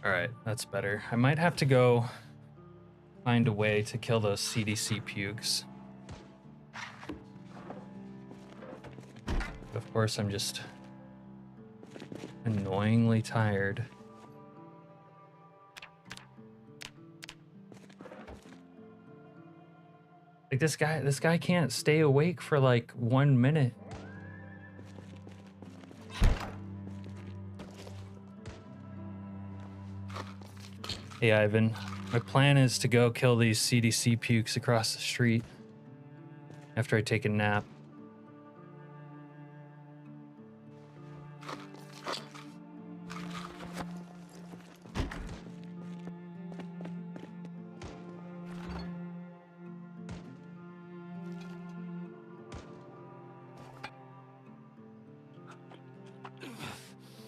All right, that's better. I might have to go find a way to kill those CDC pukes. Of course, I'm just Annoyingly tired. Like this guy can't stay awake for like 1 minute. Hey Ivan, my plan is to go kill these CDC pukes across the street after I take a nap.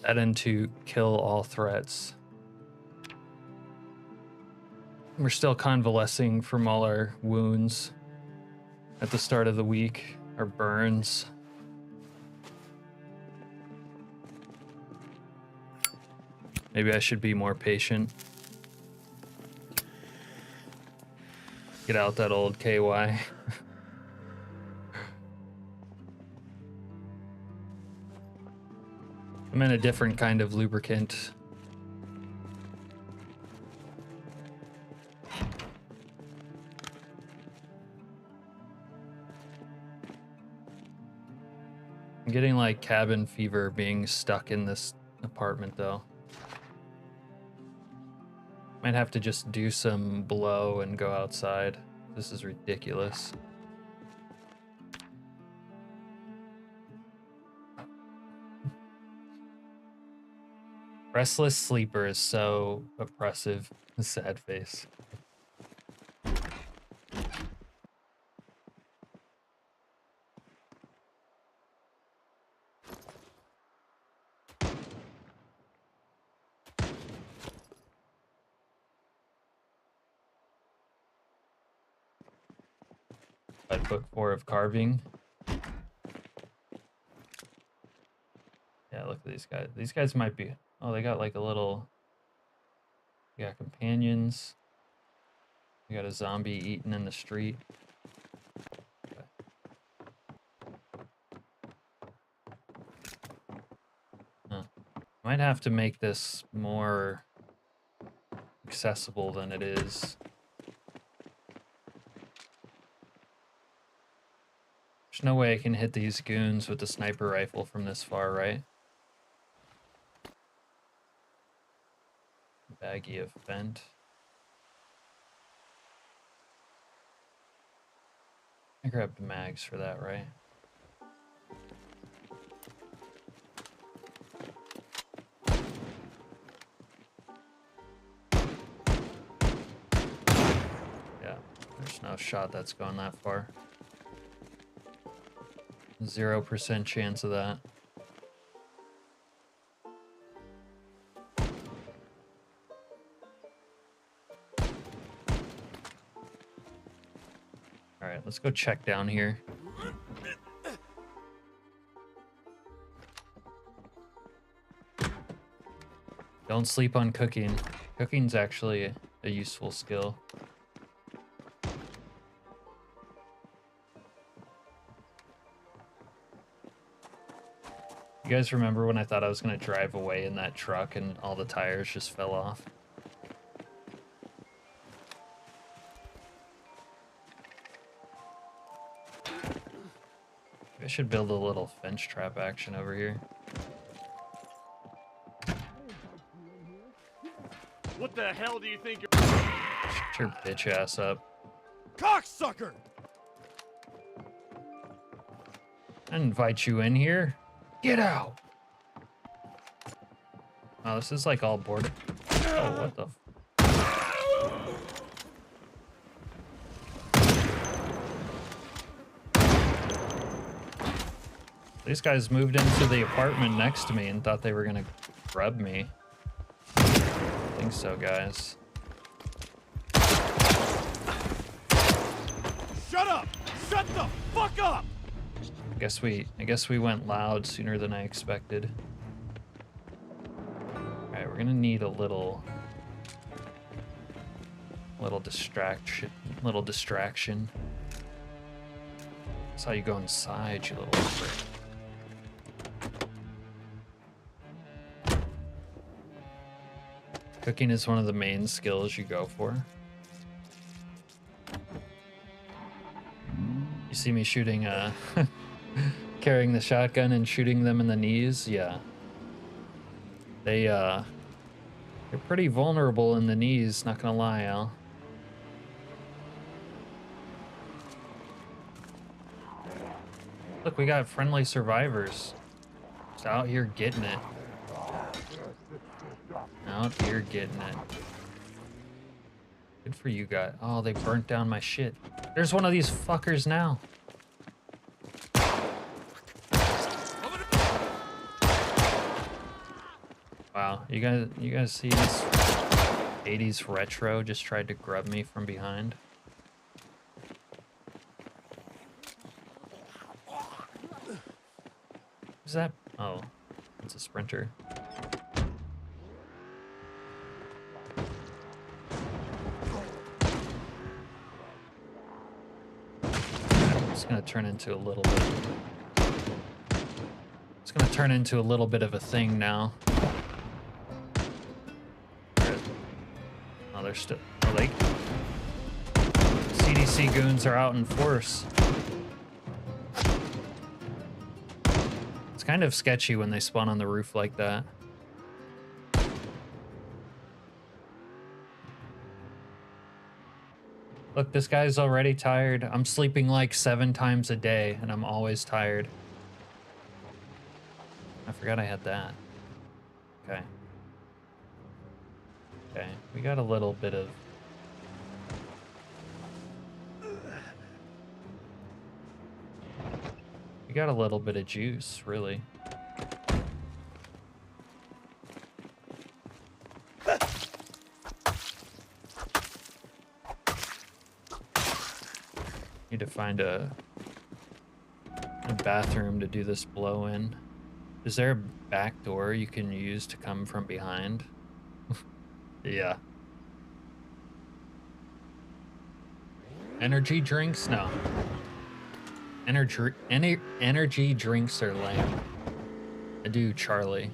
That into kill all threats. We're still convalescing from all our wounds at the start of the week, our burns. Maybe I should be more patient. Get out that old KY. I'm in a different kind of lubricant. I'm getting like cabin fever being stuck in this apartment though. Might have to just do some blow and go outside. This is ridiculous. Restless sleeper is so oppressive. A sad face. I'd put 4 of carving. Yeah, look at these guys. These guys might be... Oh, they got like a little... We got companions. We got a zombie eating in the street. Okay. Huh. Might have to make this more accessible than it is. There's no way I can hit these goons with the sniper rifle from this far, right? Baggie of vent. I grabbed mags for that, right? Yeah, there's no shot that's going that far. 0% chance of that. All right, let's go check down here. Don't sleep on cooking. Cooking's actually a useful skill. You guys remember when I thought I was gonna drive away in that truck and all the tires just fell off? I should build a little fence trap action over here. What the hell do you think you're... Shut your bitch ass up. Cocksucker! I invite you in here. Get out! Oh, this is like all boarded. Oh, what the... These guys moved into the apartment next to me and thought they were gonna grub me. I think so, guys. Shut up! Shut the fuck up! I guess we went loud sooner than I expected. All right, we're gonna need a little distraction. That's how you go inside, you little frick. Cooking is one of the main skills you go for. You see me shooting, carrying the shotgun and shooting them in the knees? Yeah. They're pretty vulnerable in the knees, not gonna lie, Al. Look, we got friendly survivors. Just out here getting it. Out here getting it. Good for you guys. Oh, they burnt down my shit. There's one of these fuckers now. Wow, you guys see this 80s retro just tried to grub me from behind? Who's that? Oh, it's a sprinter. It's gonna turn into a little bit. It's gonna turn into a little bit of a thing now. Oh, they're still. Oh, they. CDC goons are out in force. It's kind of sketchy when they spawn on the roof like that. Look, this guy's already tired. I'm sleeping like 7 times a day, and I'm always tired. I forgot I had that. Okay. Okay, we got a little bit of... We got a little bit of juice, really. Need to find a bathroom to do this blow in. Is there a back door you can use to come from behind? Yeah. Energy drinks? No. Energy drinks are lame. I do Charlie.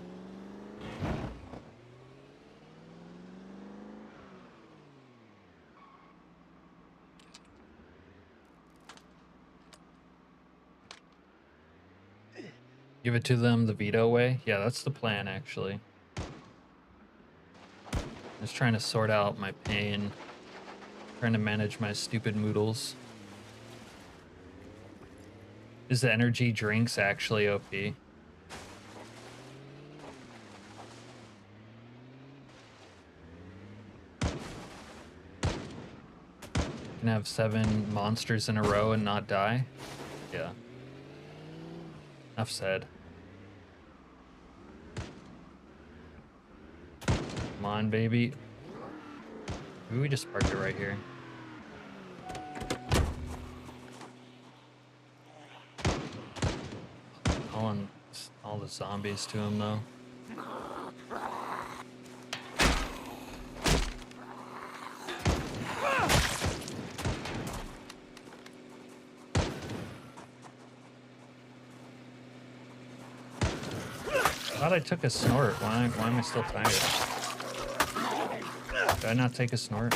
Give it to them the veto way? Yeah, that's the plan, actually. Just trying to sort out my pain. Trying to manage my stupid moodles. Is the energy drinks actually OP? You can have 7 monsters in a row and not die? Yeah. Enough said. Come on, baby. Maybe we just parked it right here. Calling all the zombies to him, though. I thought I took a snort. Why am I still tired? Did I not take a snort?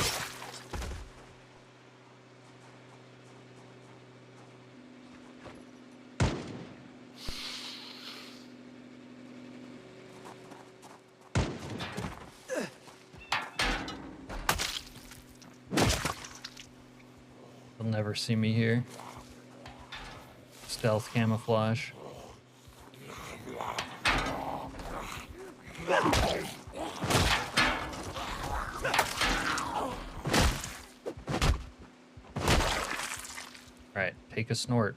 They'll never see me here. Stealth camouflage. Alright, take a snort.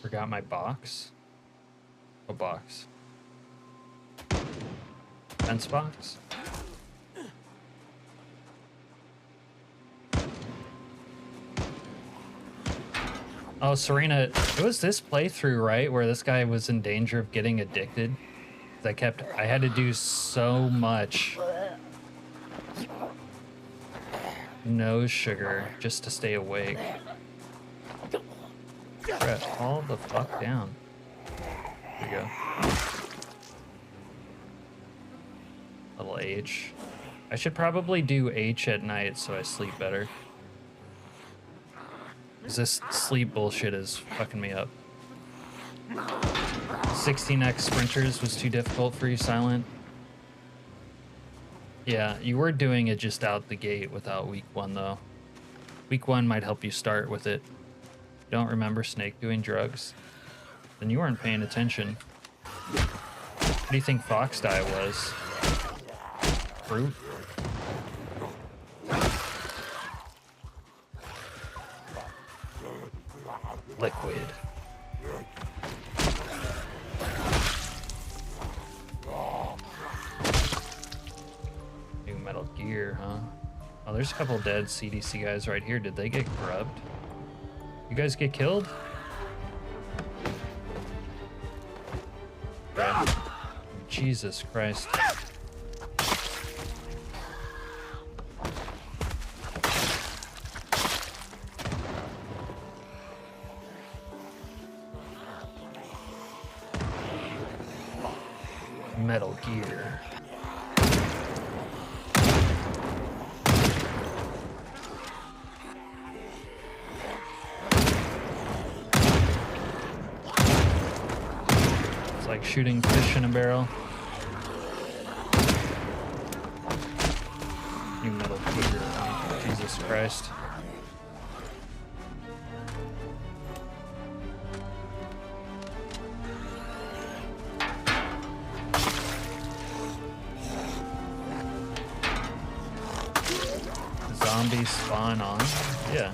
Forgot my box. What box? Fence box? Oh, Serena, it was this playthrough, right, where this guy was in danger of getting addicted? I had to do so much nose sugar just to stay awake. Brett, fall the fuck down. There you go. Little H. I should probably do H at night so I sleep better. Cause this sleep bullshit is fucking me up. 16x sprinters was too difficult for you, Silent? Yeah, you were doing it just out the gate without week 1 though. Week 1 might help you start with it. Don't remember Snake doing drugs? Then you weren't paying attention. What do you think Fox Dye was? Fruit? Liquid. New Metal Gear, huh? Oh, there's a couple dead CDC guys right here. Did they get grubbed? You guys get killed? Okay. Jesus Christ. Metal Gear. It's like shooting fish in a barrel. New Metal Gear. Oh, Jesus Christ. Zombies spawn on? Yeah.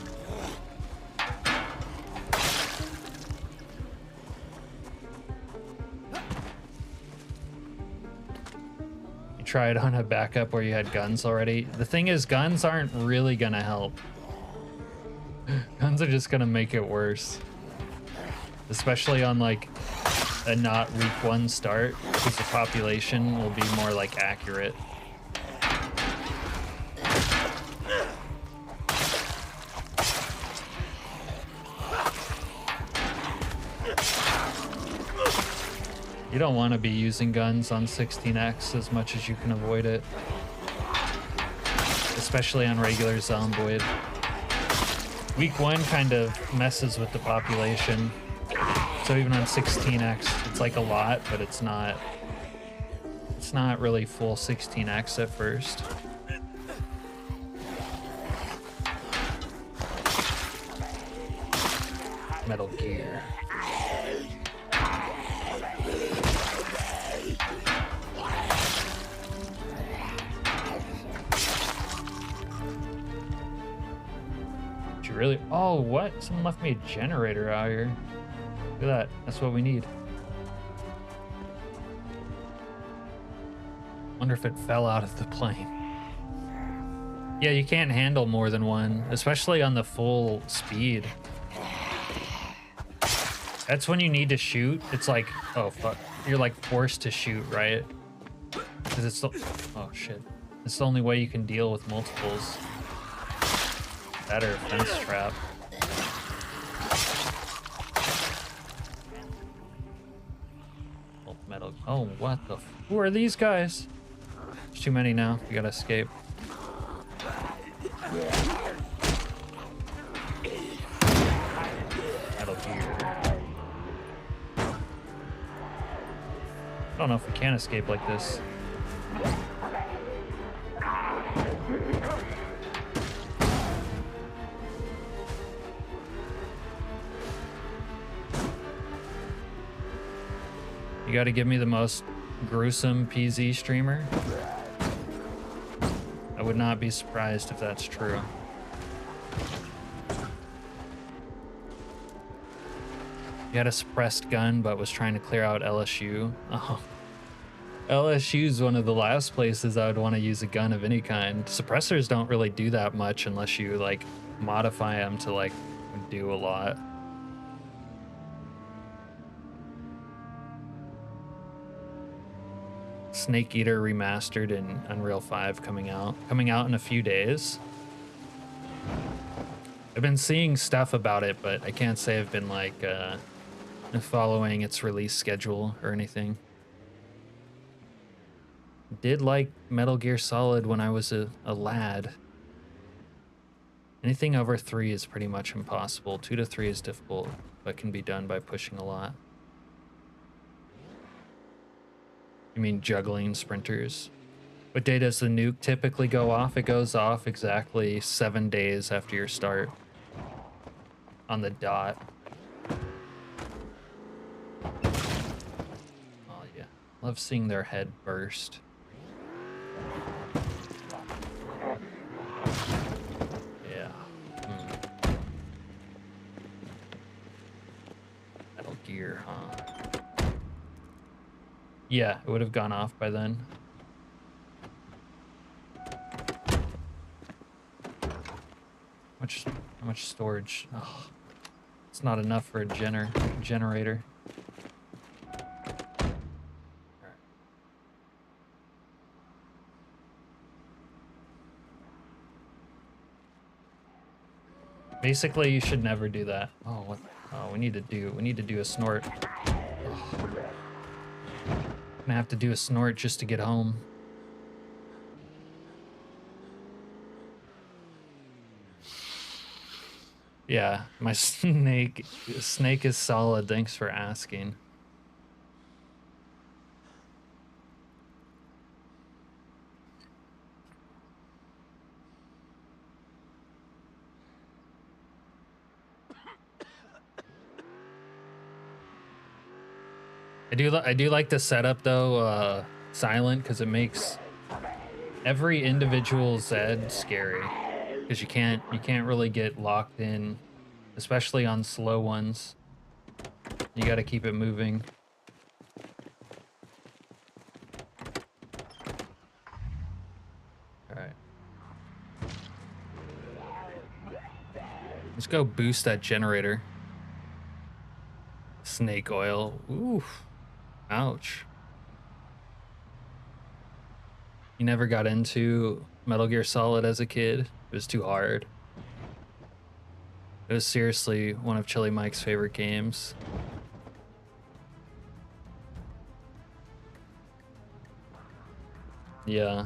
You tried on a backup where you had guns already. The thing is, guns aren't really gonna help. Guns are just gonna make it worse. Especially on like a not week 1 start, because the population will be more like accurate. You don't want to be using guns on 16x as much as you can avoid it. Especially on regular Zomboid. Week 1 kind of messes with the population. So even on 16x, it's like a lot, but it's not really full 16x at first. Metal Gear. Really? Oh, what? Someone left me a generator out here. Look at that. That's what we need. Wonder if it fell out of the plane. Yeah, you can't handle more than one, especially on the full speed. That's when you need to shoot. It's like, oh fuck. You're like forced to shoot, right? Because it's the, oh shit. It's the only way you can deal with multiples. Better fence trap. Oh, metal. Oh, what the? Who are these guys? There's too many now. We gotta escape. Metal Gear. I don't know if we can escape like this. You gotta give me the most gruesome PZ streamer. I would not be surprised if that's true. You had a suppressed gun, but was trying to clear out LSU. Oh. LSU's one of the last places I would want to use a gun of any kind. Suppressors don't really do that much unless you like modify them to like do a lot. Snake Eater Remastered in Unreal 5 coming out in a few days. I've been seeing stuff about it, but I can't say I've been like following its release schedule or anything. Did like Metal Gear Solid when I was a lad. Anything over 3 is pretty much impossible. 2 to 3 is difficult, but can be done by pushing a lot. You mean juggling sprinters? What day does the nuke typically go off? It goes off exactly 7 days after your start. On the dot. Oh yeah. Love seeing their head burst. Yeah. Metal Gear, huh? Yeah, it would have gone off by then. How much storage? Oh, it's not enough for a generator. Alright. Basically, you should never do that. Oh, what? Oh, we need to do a snort. Oh. Gonna have to do a snort just to get home. Yeah, my snake is solid. Thanks for asking. I do like the setup though, silent, because it makes every individual Zed scary. Because you can't really get locked in, especially on slow ones. You got to keep it moving. All right. Let's go boost that generator. Snake oil. Oof. Ouch. You never got into Metal Gear Solid as a kid? It was too hard. It was seriously one of Chili Mike's favorite games. Yeah.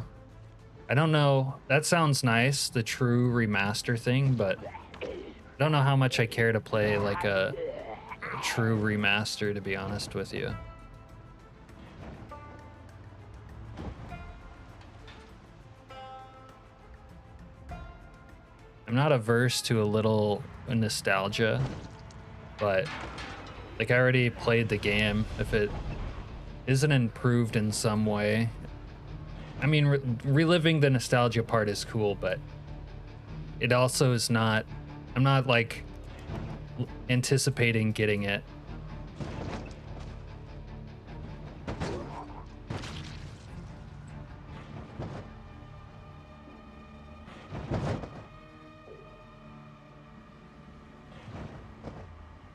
I don't know. That sounds nice, the true remaster thing, but I don't know how much I care to play like a true remaster, to be honest with you. I'm not averse to a little nostalgia, but like I already played the game. If it isn't improved in some way, I mean, reliving the nostalgia part is cool, but it also is not, I'm not like anticipating getting it.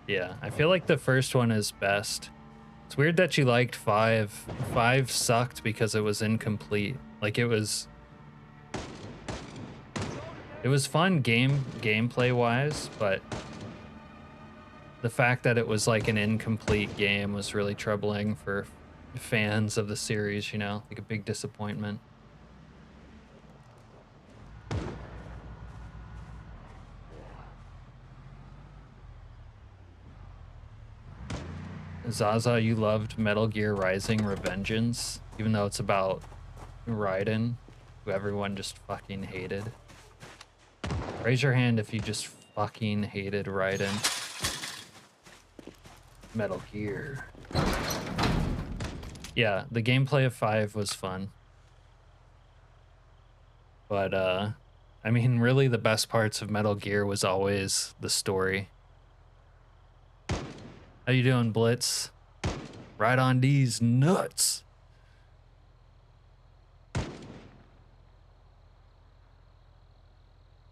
Yeah, I feel like the first one is best. It's weird that you liked 5. 5 sucked because it was incomplete. Like it was fun gameplay wise, but the fact that it was like an incomplete game was really troubling for fans of the series, you know, like a big disappointment. Zaza, you loved Metal Gear Rising Revengeance, even though it's about Raiden, who everyone just fucking hated. Raise your hand if you just fucking hated Raiden. Metal Gear. Yeah, the gameplay of 5 was fun. But, I mean, really the best parts of Metal Gear was always the story. How you doing, Blitz? Right on these nuts.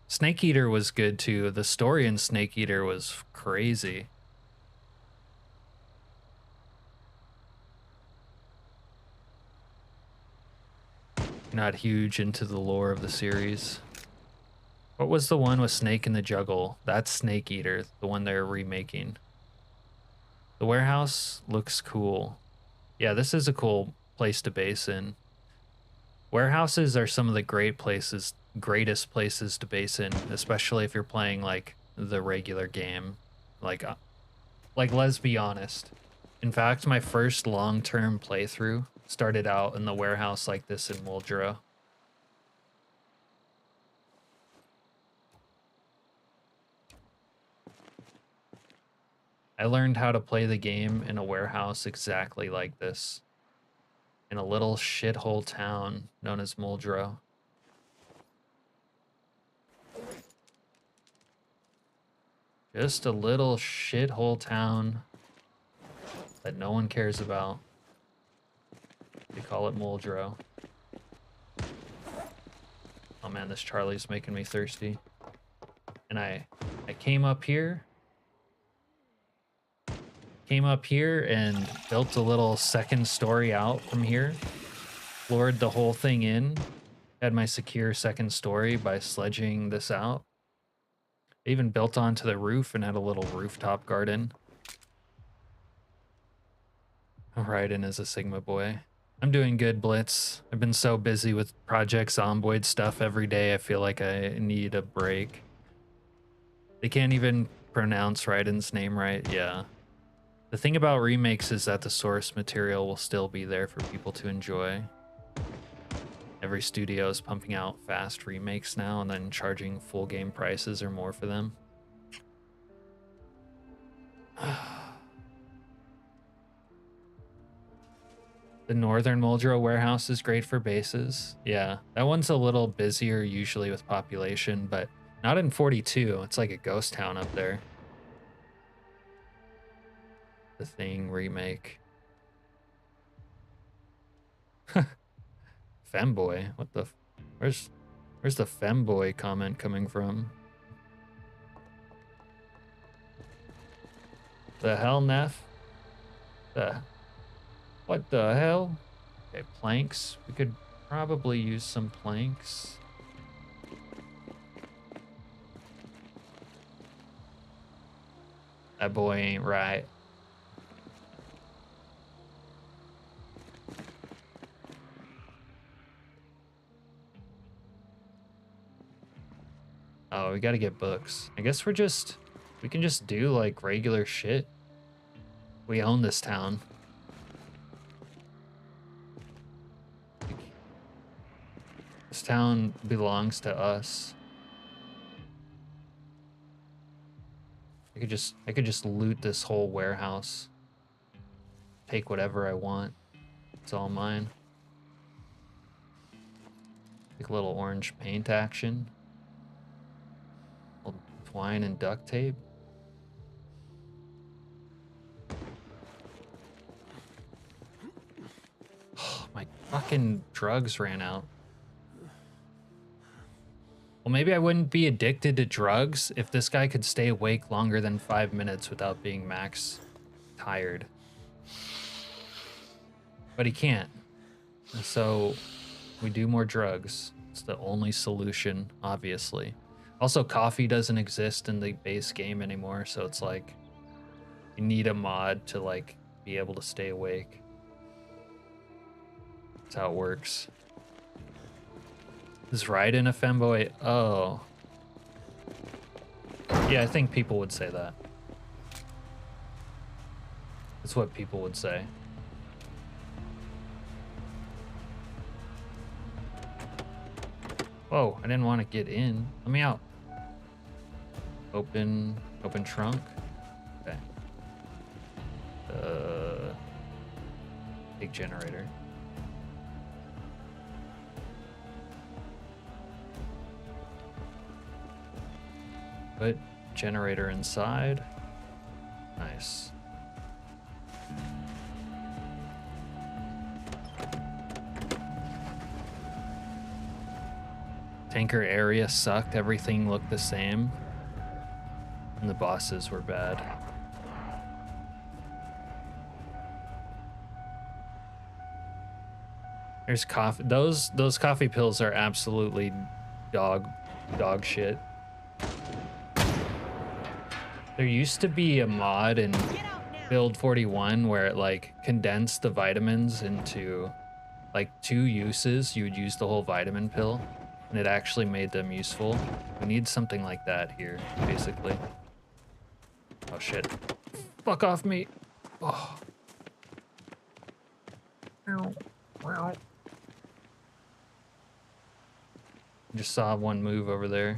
Snake Eater was good too. The story in Snake Eater was crazy. Not huge into the lore of the series. What was the one with Snake in the Juggle? That's Snake Eater, the one they're remaking. The warehouse looks cool. Yeah, this is a cool place to base in. Warehouses are some of the greatest places to base in, especially if you're playing like the regular game. Like let's be honest. In fact, my first long-term playthrough started out in the warehouse like this in Muldrow. I learned how to play the game in a warehouse exactly like this, in a little shithole town known as Muldrow. Just a little shithole town that no one cares about. They call it Muldrow. Oh man, this Charlie's making me thirsty. And I came up here and built a little second story out from here. Floored the whole thing in. Had my secure second story by sledging this out. Even built onto the roof and had a little rooftop garden. I'm riding as a Sigma boy. I'm doing good, Blitz. I've been so busy with Project Zomboid stuff every day, I feel like I need a break. They can't even pronounce Raiden's name right, yeah. The thing about remakes is that the source material will still be there for people to enjoy. Every studio is pumping out fast remakes now and then charging full game prices or more for them. The Northern Muldrow warehouse is great for bases. Yeah, that one's a little busier usually with population, but not in 42. It's like a ghost town up there. The Thing remake. Femboy? What the... Where's the femboy comment coming from? The hell, Neff? What the hell? Okay, planks. We could probably use some planks. That boy ain't right. Oh, we gotta get books. I guess we can just do like regular shit. We own this town. This town belongs to us. I could just loot this whole warehouse. Take whatever I want. It's all mine. Like a little orange paint action. Little twine and duct tape. Oh, my fucking drugs ran out. Well, maybe I wouldn't be addicted to drugs if this guy could stay awake longer than 5 minutes without being max tired. But he can't. And so we do more drugs. It's the only solution, obviously. Also, coffee doesn't exist in the base game anymore, so it's like you need a mod to like be able to stay awake. That's how it works. Is Raiden a femboy? Oh. Yeah, I think people would say that. That's what people would say. Whoa, I didn't want to get in. Let me out. Open trunk. Okay. Big generator. Put generator inside. Nice. Tanker area sucked. Everything looked the same. And the bosses were bad. There's coffee. Those coffee pills are absolutely dog shit. There used to be a mod in Build 41 where it like condensed the vitamins into like 2 uses, you would use the whole vitamin pill, and it actually made them useful. We need something like that here, basically. Oh shit. Fuck off me. Oh. Wow. Just saw one move over there.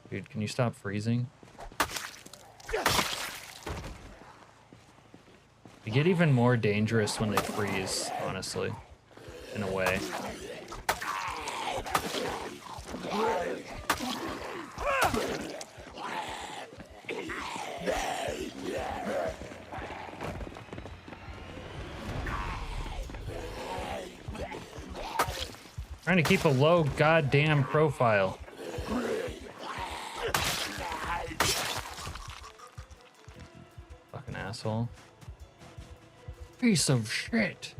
Dude, can you stop freezing? They get even more dangerous when they freeze, honestly, in a way. Trying to keep a low goddamn profile. Fucking asshole. Piece of shit.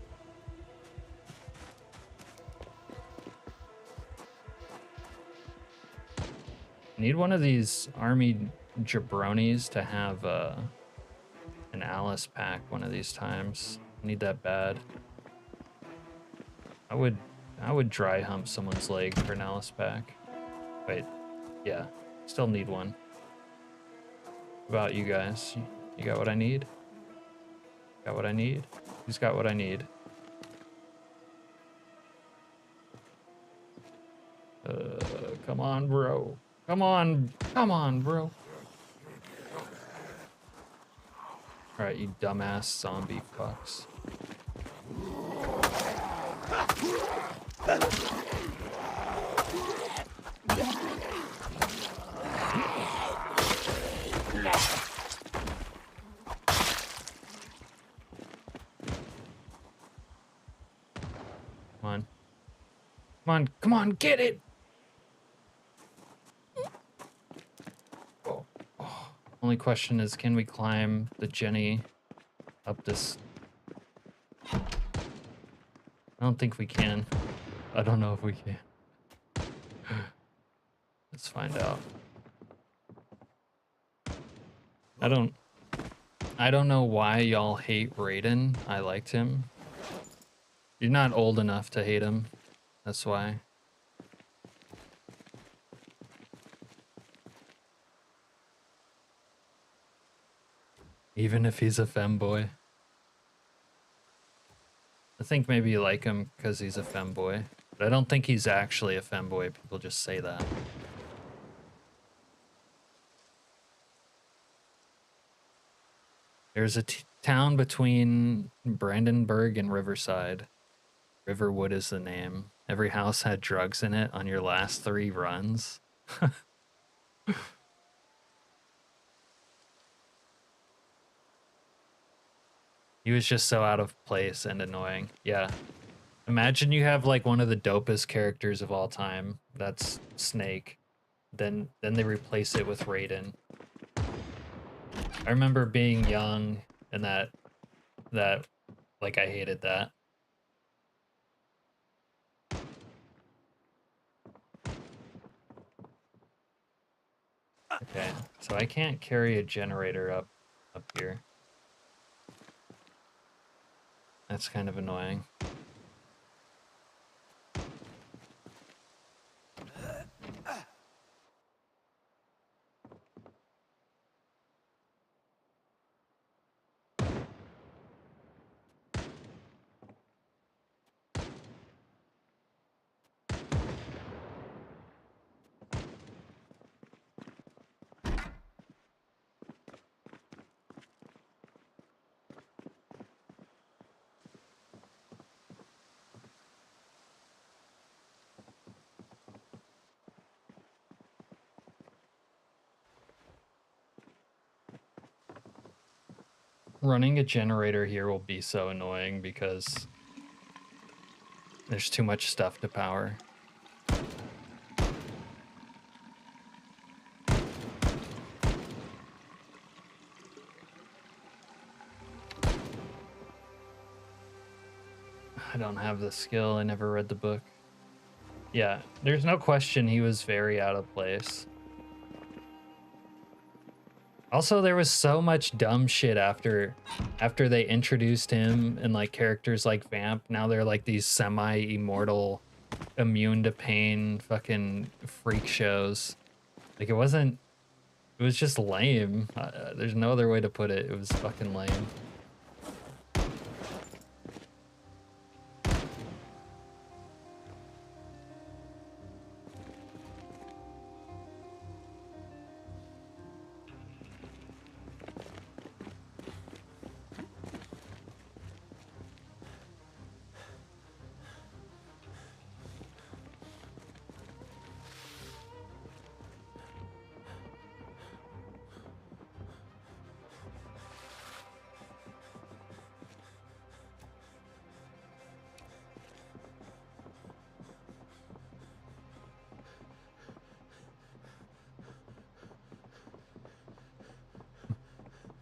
Need one of these army jabronis to have an Alice pack one of these times. Need that bad. I would dry hump someone's leg for an Alice pack. Wait, yeah, still need one. What about you guys? You got what I need? Got what I need? Who's got what I need? Come on, bro. Come on, bro. All right, you dumbass zombie fucks. Come on. Come on, come on, get it! Oh. Oh. Only question is, can we climb the Jenny up this? I don't think we can. I don't know if we can. Let's find out. I don't know why y'all hate Raiden. I liked him. You're not old enough to hate him. That's why. Even if he's a femboy. I think maybe you like him because he's a femboy. But I don't think he's actually a femboy. People just say that. There's a town between Brandenburg and Riverside. Riverwood is the name. Every house had drugs in it on your last 3 runs. He was just so out of place and annoying. Yeah. Imagine you have like one of the dopest characters of all time. That's Snake. Then they replace it with Raiden. I remember being young and that like I hated that. Okay, so I can't carry a generator up here. That's kind of annoying. Running a generator here will be so annoying because there's too much stuff to power. I don't have the skill. I never read the book. Yeah, there's no question he was very out of place. Also, there was so much dumb shit after they introduced him and like characters like Vamp. Now they're like these semi-immortal, immune to pain fucking freak shows. Like it wasn't. It was just lame. There's no other way to put it. It was fucking lame.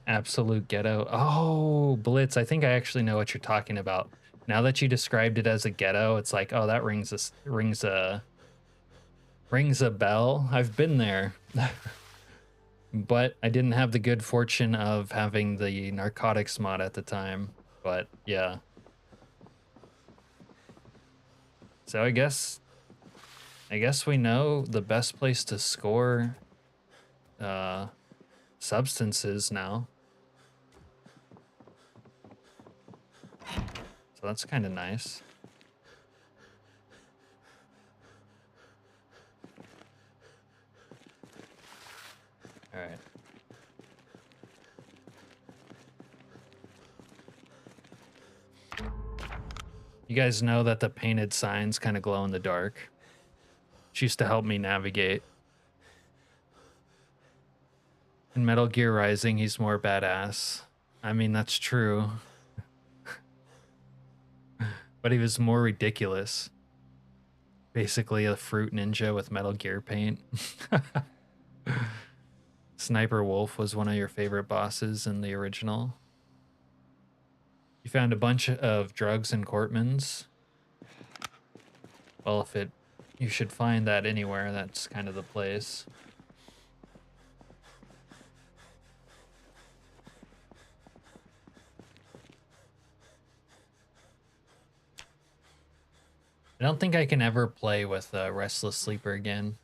Absolute ghetto. Oh, Blitz, I think I actually know what you're talking about. Now that you described it as a ghetto, it's like, oh, that rings a bell. I've been there. But I didn't have the good fortune of having the narcotics mod at the time. But yeah. So I guess we know the best place to score substances now. So that's kind of nice. All right. You guys know that the painted signs kind of glow in the dark. Which used to help me navigate. In Metal Gear Rising, he's more badass. I mean, that's true. But he was more ridiculous. Basically a fruit ninja with Metal Gear paint. Sniper Wolf was one of your favorite bosses in the original. You found a bunch of drugs in Cortman's. Well, you should find that anywhere, that's kind of the place. I don't think I can ever play with Restless Sleeper again.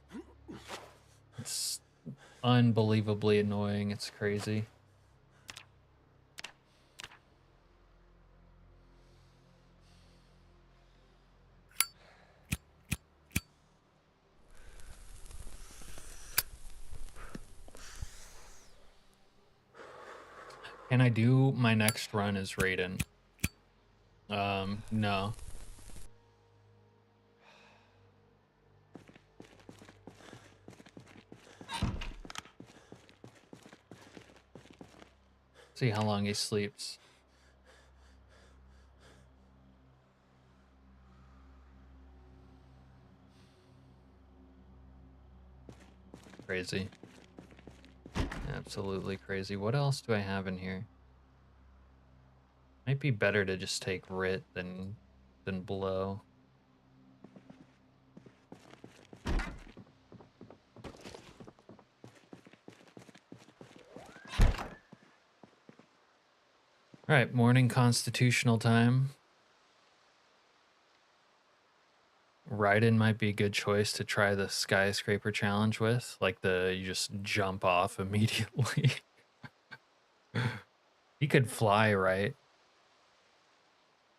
It's unbelievably annoying. It's crazy. Can I do my next run as Raiden? No. See how long he sleeps. Crazy. Absolutely crazy. What else do I have in here? Might be better to just take Rit than Blow. All right, morning constitutional time. Raiden might be a good choice to try the skyscraper challenge with, like you just jump off immediately. He could fly, right?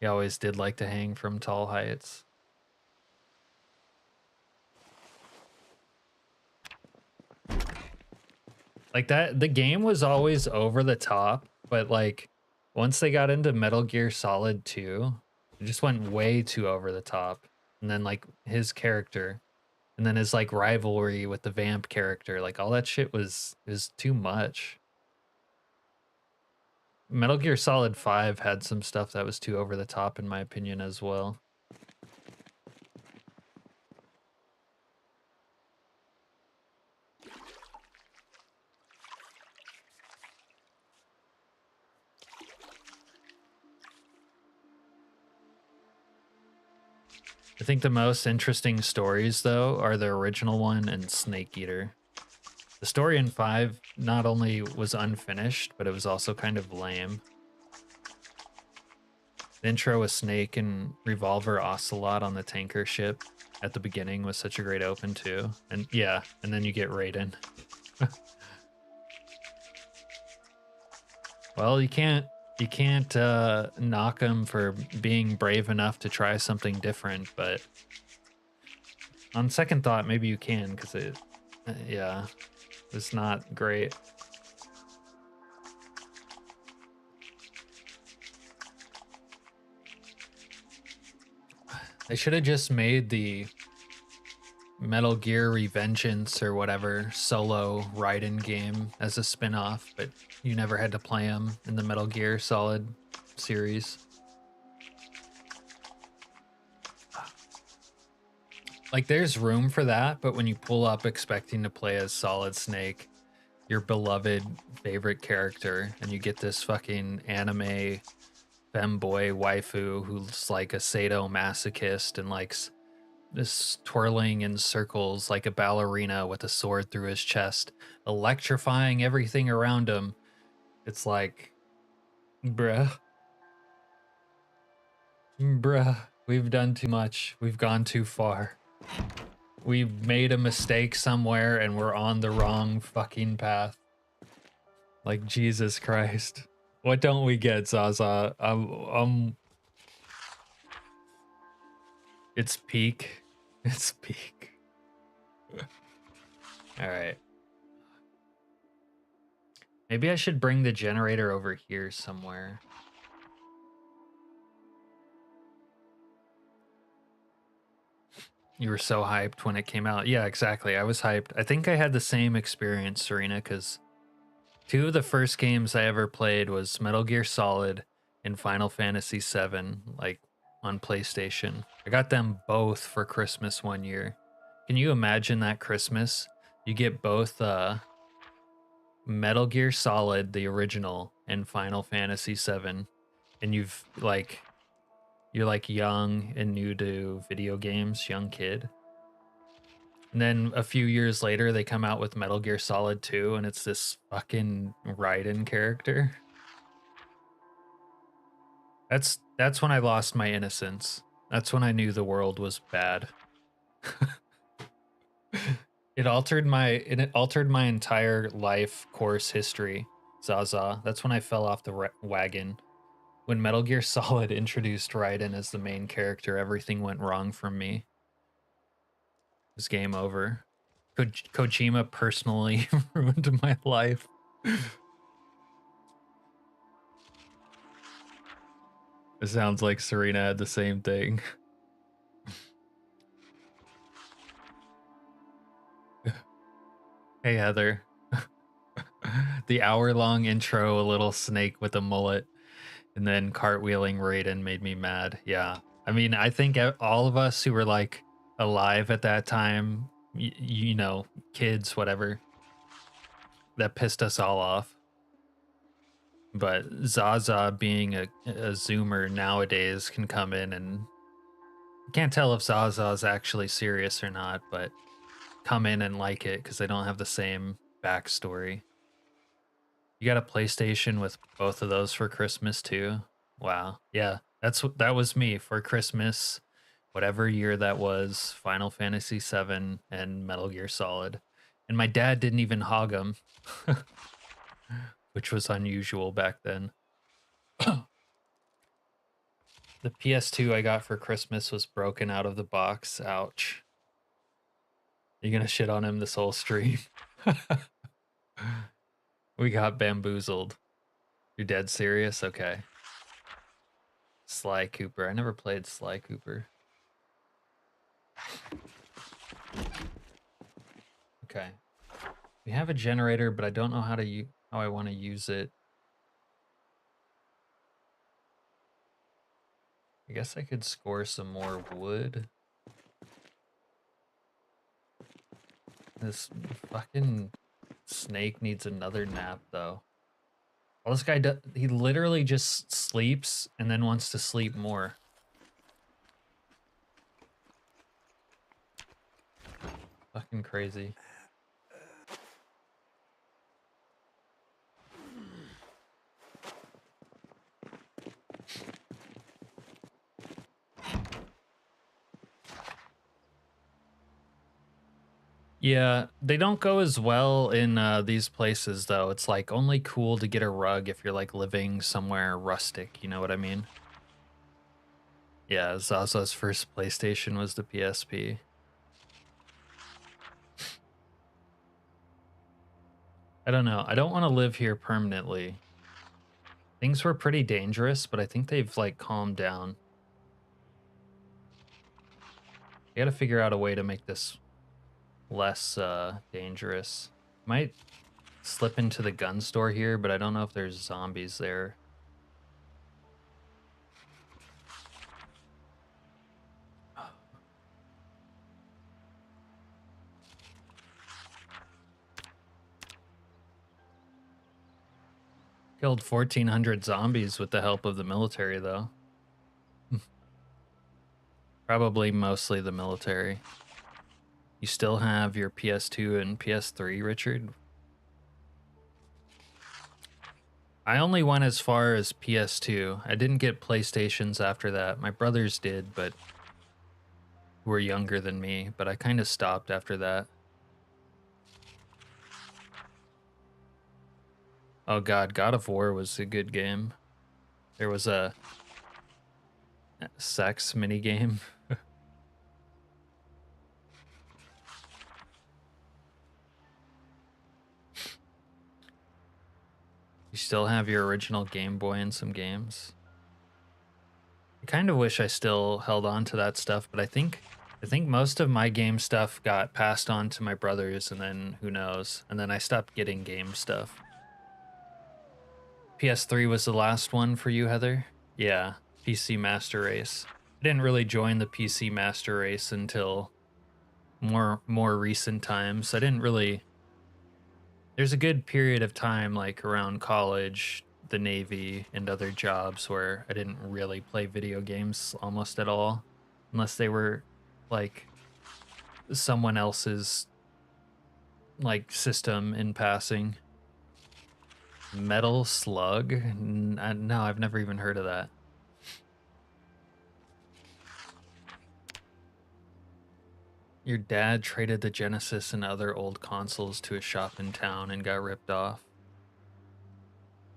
He always did like to hang from tall heights. Like that, the game was always over the top, but like once they got into Metal Gear Solid 2, it just went way too over the top. And then like his character, and then his like rivalry with the Vamp character, like all that shit was too much. Metal Gear Solid 5 had some stuff that was too over the top in my opinion as well. I think the most interesting stories, though, are the original one and Snake Eater. The story in 5 not only was unfinished, but it was also kind of lame. The intro with Snake and Revolver Ocelot on the tanker ship at the beginning was such a great open too. And yeah, and then you get Raiden. Well, you can't knock him for being brave enough to try something different, but on second thought, maybe you can, because yeah, it's not great. They should have just made the Metal Gear Revengeance or whatever solo Raiden game as a spin-off, but you never had to play him in the Metal Gear Solid series. Like, there's room for that, but when you pull up expecting to play as Solid Snake, your beloved favorite character, and you get this fucking anime femboy waifu who's like a sadomasochist and likes this twirling in circles like a ballerina with a sword through his chest, electrifying everything around him. It's like, bruh, we've done too much. We've gone too far. We've made a mistake somewhere and we're on the wrong fucking path. Like, Jesus Christ. What don't we get, Zaza? It's peak. It's peak. All right. Maybe I should bring the generator over here somewhere. You were so hyped when it came out. Yeah, exactly. I was hyped. I think I had the same experience, Serena, because 2 of the first games I ever played was Metal Gear Solid and Final Fantasy VII, like on PlayStation. I got them both for Christmas one year. Can you imagine that Christmas? You get both Metal Gear Solid, the original, and Final Fantasy VII, and you're like young and new to video games, young kid. And then a few years later, they come out with Metal Gear Solid 2, and it's this fucking Raiden character. That's when I lost my innocence. That's when I knew the world was bad. It altered my entire life course history, Zaza. That's when I fell off the wagon. When Metal Gear Solid introduced Raiden as the main character, everything went wrong for me. It was game over. Kojima personally ruined my life. It sounds like Serena had the same thing. Hey, Heather. The hour-long intro, a little snake with a mullet, and then cartwheeling Raiden made me mad. Yeah. I mean, I think all of us who were like alive at that time, you know, kids, whatever, that pissed us all off. But Zaza being a Zoomer nowadays can come in and you can't tell if Zaza is actually serious or not, but come in and like it because they don't have the same backstory. You got a PlayStation with both of those for Christmas too? Wow. Yeah, that was me for Christmas, whatever year that was, Final Fantasy VII and Metal Gear Solid. And my dad didn't even hog them, which was unusual back then. The PS2 I got for Christmas was broken out of the box. Ouch. You're gonna shit on him this whole stream. We got bamboozled. You're dead serious? Okay. Sly Cooper. I never played Sly Cooper. Okay. We have a generator, but I don't know how I want to use it. I guess I could score some more wood. This fucking snake needs another nap, though. Well, this guy, he literally just sleeps and then wants to sleep more. Fucking crazy. Yeah, they don't go as well in these places though. It's like only cool to get a rug if you're like living somewhere rustic, you know what I mean? Yeah, Zaza's first PlayStation was the PSP. I don't know. I don't want to live here permanently. Things were pretty dangerous, but I think they've like calmed down. I gotta figure out a way to make this less dangerous. Might slip into the gun store here, but I don't know if there's zombies there. Killed 1,400 zombies with the help of the military, though. Probably mostly the military. You still have your PS2 and PS3, Richard? I only went as far as PS2. I didn't get PlayStations after that. My brothers did, but were younger than me, but I kind of stopped after that. Oh god, God of War was a good game. There was a sex minigame. You still have your original Game Boy and some games. I kind of wish I still held on to that stuff, but I think most of my game stuff got passed on to my brothers, and then who knows? And then I stopped getting game stuff. PS3 was the last one for you, Heather? Yeah, PC Master Race. I didn't really join the PC Master Race until more recent times. I didn't really. There's a good period of time, like around college, the Navy, and other jobs where I didn't really play video games almost at all, unless they were like someone else's like system in passing. Metal Slug? No, I've never even heard of that. Your dad traded the Genesis and other old consoles to a shop in town and got ripped off.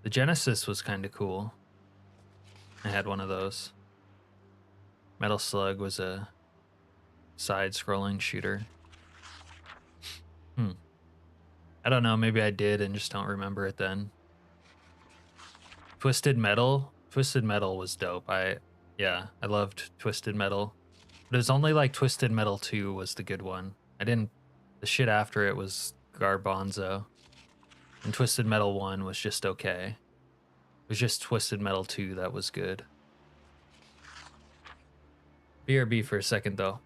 The Genesis was kind of cool. I had one of those. Metal Slug was a side-scrolling shooter. I don't know, maybe I did and just don't remember it then. Twisted Metal was dope. Yeah, I loved Twisted Metal. But it was only like Twisted Metal 2 was the good one. The shit after it was garbanzo. And Twisted Metal 1 was just okay. It was just Twisted Metal 2 that was good. BRB for a second though.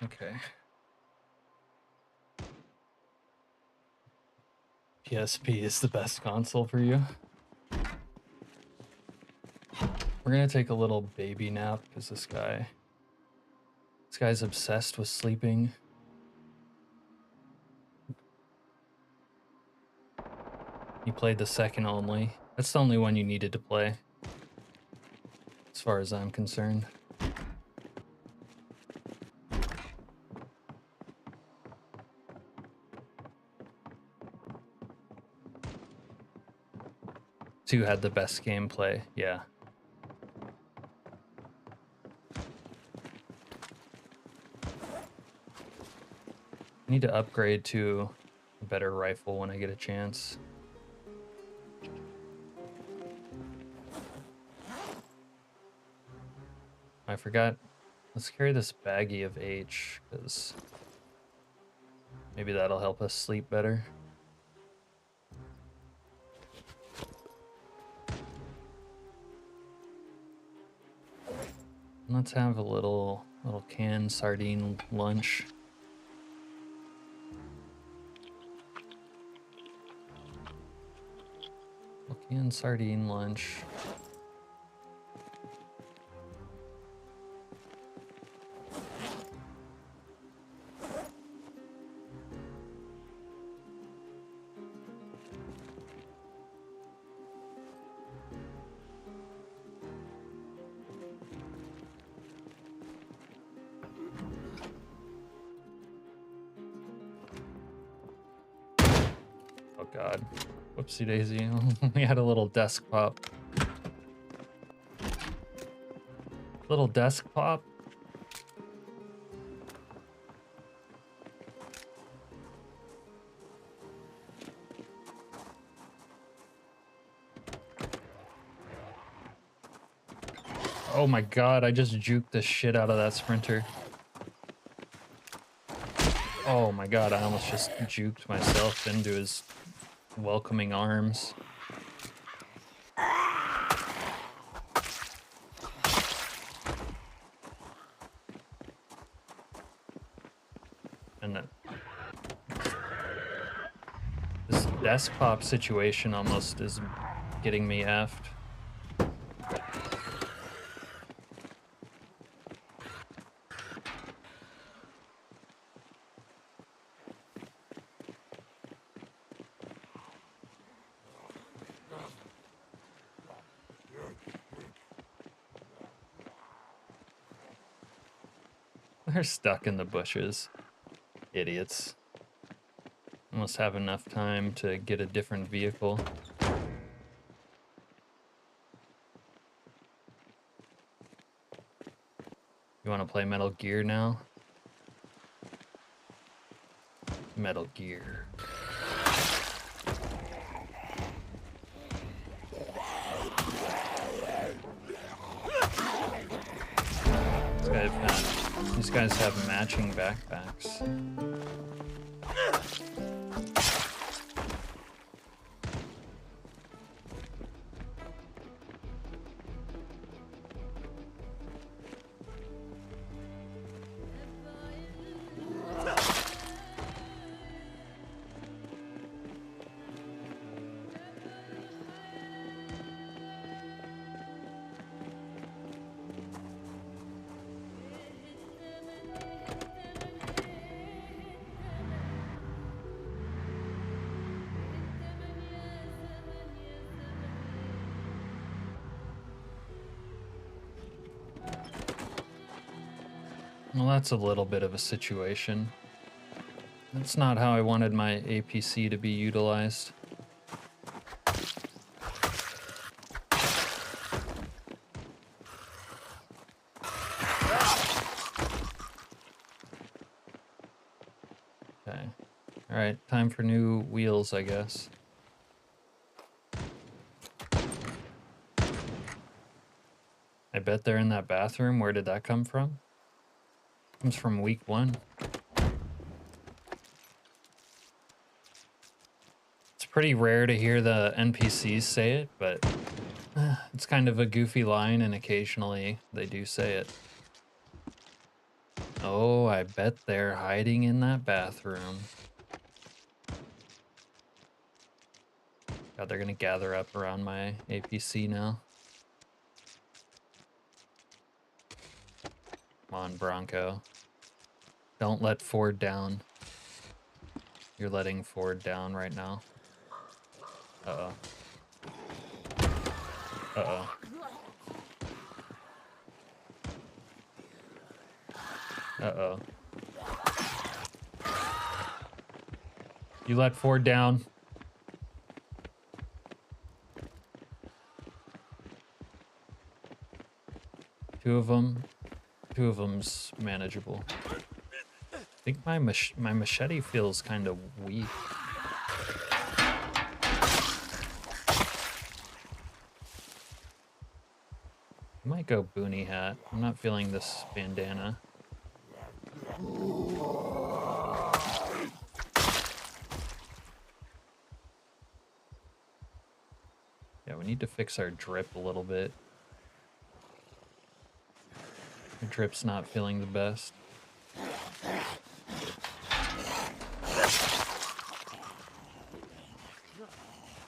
Okay. PSP is the best console for you. We're gonna take a little baby nap because this guy's obsessed with sleeping. You played the second only. That's the only one you needed to play, as far as I'm concerned. Two had the best gameplay, yeah. I need to upgrade to a better rifle when I get a chance. I forgot. Let's carry this baggie of H, because maybe that'll help us sleep better. Let's have a little canned sardine lunch. Canned sardine lunch. Oh god. Whoopsie daisy. We had a little desk pop. Little desk pop. Oh my god, I just juked the shit out of that sprinter. Oh my god, I almost just juked myself into his welcoming arms. And this desk pop situation almost is getting me effed. They're stuck in the bushes. Idiots. Almost have enough time to get a different vehicle. You want to play Metal Gear now? Metal Gear. These guys have matching backpacks. Well, that's a little bit of a situation. That's not how I wanted my APC to be utilized. Okay. Alright, time for new wheels, I guess. I bet they're in that bathroom. Where did that come from? Comes from week 1. It's pretty rare to hear the NPCs say it, but it's kind of a goofy line, and occasionally they do say it. Oh, I bet they're hiding in that bathroom. God, they're gonna gather up around my APC now. Come on, Bronco. Don't let Ford down. You're letting Ford down right now. Uh-oh. Uh-oh. Uh-oh. You let Ford down. Two of them's manageable. I think my machete feels kind of weak. I might go boonie hat. I'm not feeling this bandana. Yeah, we need to fix our drip a little bit. Our drip's not feeling the best.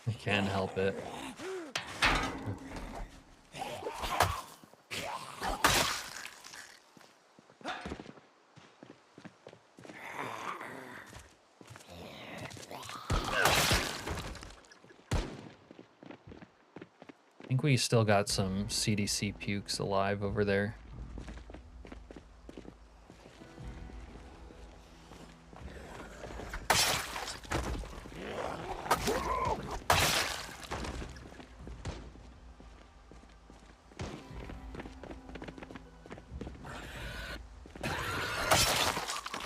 I can't help it. I think we still got some CDC pukes alive over there.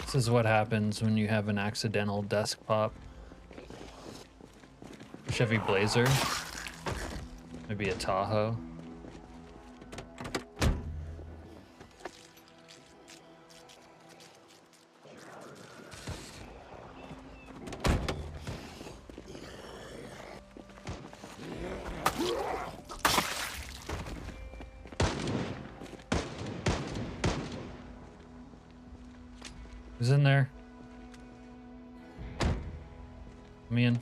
This is what happens when you have an accidental desk pop. Chevy Blazer. Maybe a Tahoe. Who's in there? Me in.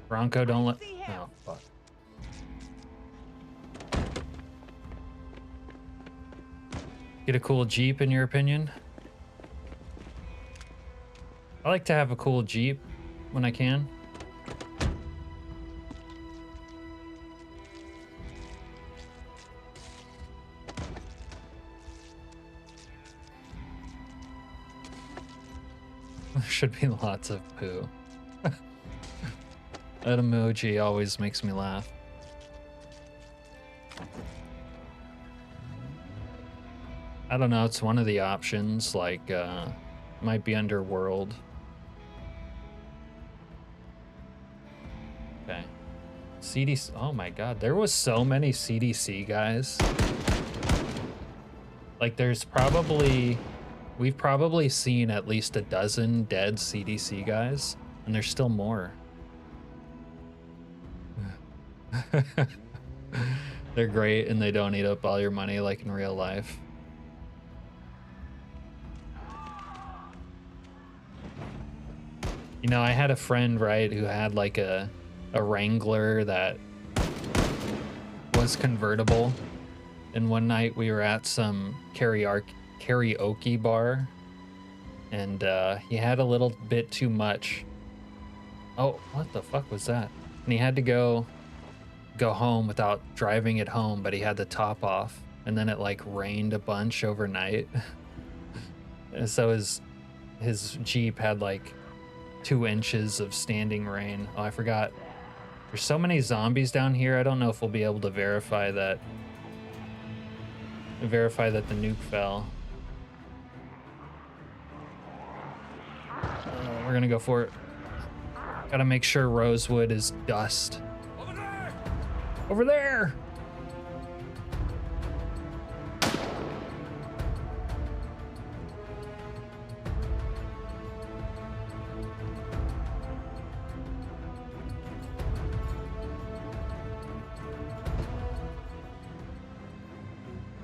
Bronco, don't let. Oh, fuck. Get a cool Jeep, in your opinion? I like to have a cool Jeep when I can. There should be lots of poo. That emoji always makes me laugh. I don't know, it's one of the options, like, might be under world. Okay. CDC, oh my god, there was so many CDC guys. Like, we've probably seen at least a dozen dead CDC guys, and there's still more. They're great, and they don't eat up all your money like in real life. You know, I had a friend, right, who had like a Wrangler that was convertible. And one night we were at some karaoke bar, and he had a little bit too much. Oh, what the fuck was that? And he had to go home without driving it home, but he had the top off, and then it like rained a bunch overnight. And so his Jeep had like 2 inches of standing rain. Oh, I forgot. There's so many zombies down here. I don't know if we'll be able to verify that the nuke fell. We're gonna go for it. Gotta make sure Rosewood is dust. Over there! Over there!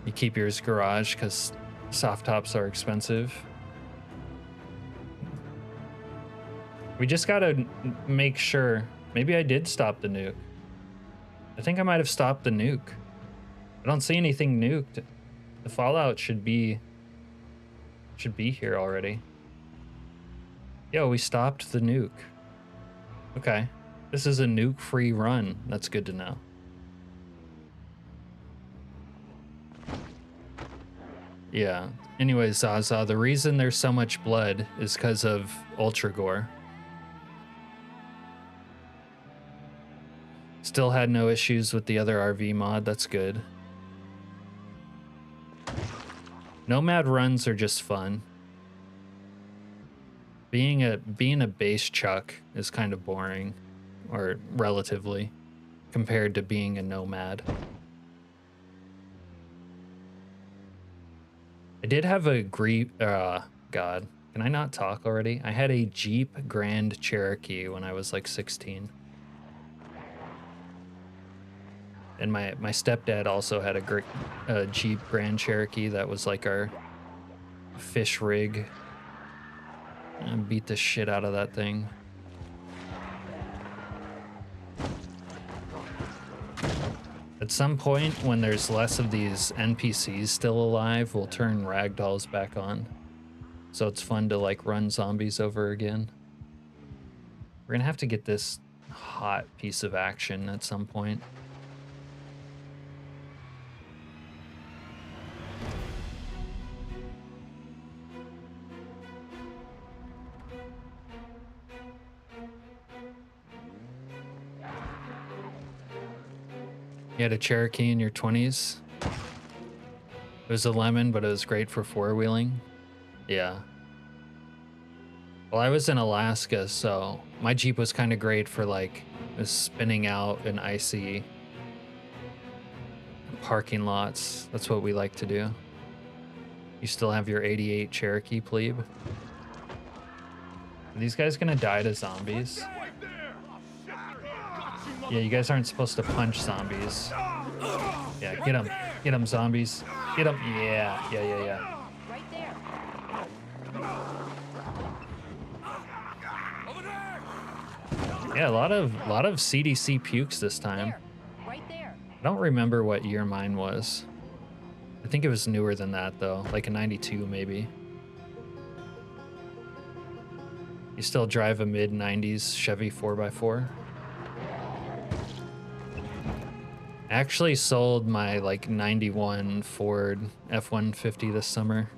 You keep yours garage because Soft tops are expensive. We just gotta make sure. Maybe I did stop the nuke. I think I might have stopped the nuke. I don't see anything nuked. The fallout should be here already. Yo, we stopped the nuke. Okay. This is a nuke-free run. That's good to know. Yeah. Anyways, Zaza, the reason there's so much blood is because of Ultra Gore. Still had no issues with the other RV mod. That's good. Nomad runs are just fun. Being a base chuck is kind of boring, or relatively, compared to being a nomad. I did have a God, can I not talk already? I had a Jeep Grand Cherokee when I was like 16. And my stepdad also had a Jeep Grand Cherokee that was like our fish rig. I beat the shit out of that thing. At some point, when there's less of these NPCs still alive, we'll turn ragdolls back on. So it's fun to like run zombies over again. We're gonna have to get this hot piece of action at some point. You had a Cherokee in your 20s? It was a lemon, but it was great for four-wheeling? Yeah. Well, I was in Alaska, so my Jeep was kind of great for like spinning out in icy parking lots. That's what we like to do. You still have your 88 Cherokee, plebe? Are these guys gonna die to zombies? Yeah, you guys aren't supposed to punch zombies. Yeah, get them. Get them, zombies. Get them. Yeah. Right there. Yeah, a lot of CDC pukes this time. There. Right there. I don't remember what year mine was. I think it was newer than that though, like a 92 maybe. You still drive a mid-90s Chevy 4x4? I actually sold my like 91 Ford F-150 this summer.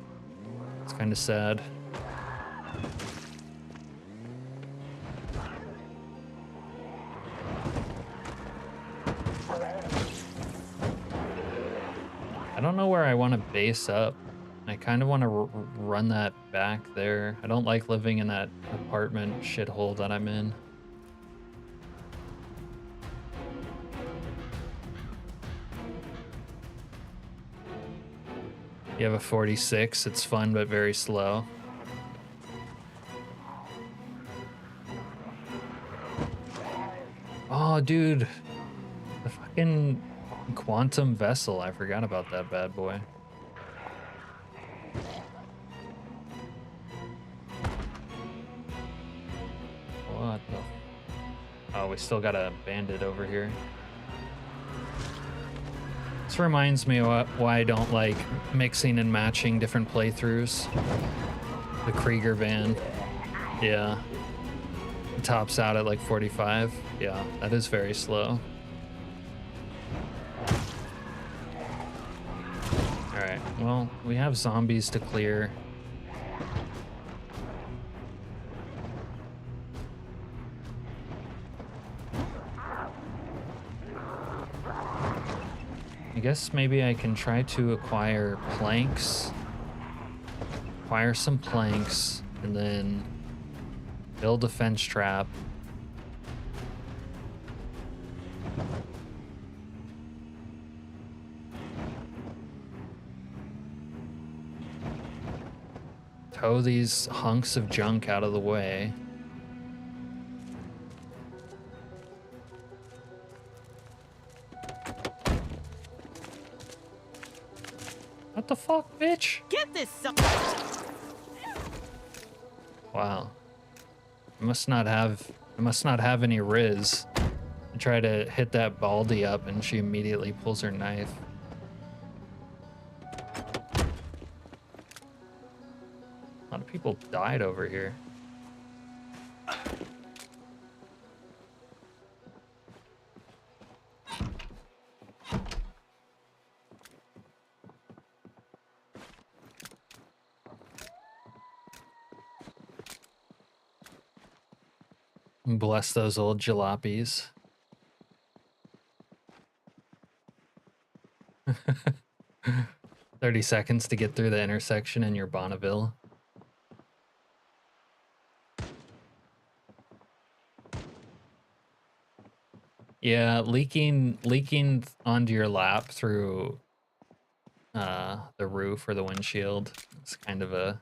It's kind of sad. I don't know where I want to base up. I kind of want to run that back there. I don't like living in that apartment shithole that I'm in. You have a 46, it's fun but very slow. Oh, dude. The fucking quantum vessel, I forgot about that bad boy. What the? Oh, we still got a bandit over here. This reminds me of why I don't like mixing and matching different playthroughs. The Krieger van. Yeah. It tops out at like 45. Yeah, that is very slow. Alright, well, we have zombies to clear. I guess maybe I can try to acquire planks. Acquire some planks, and then build a fence trap. Tow these hunks of junk out of the way. What the fuck, bitch? Get this Wow. I must not have any riz. I try to hit that Baldy up and she immediately pulls her knife. A lot of people died over here. Bless those old jalopies. 30 seconds to get through the intersection in your Bonneville. Yeah, leaking onto your lap through the roof or the windshield. It's kind of a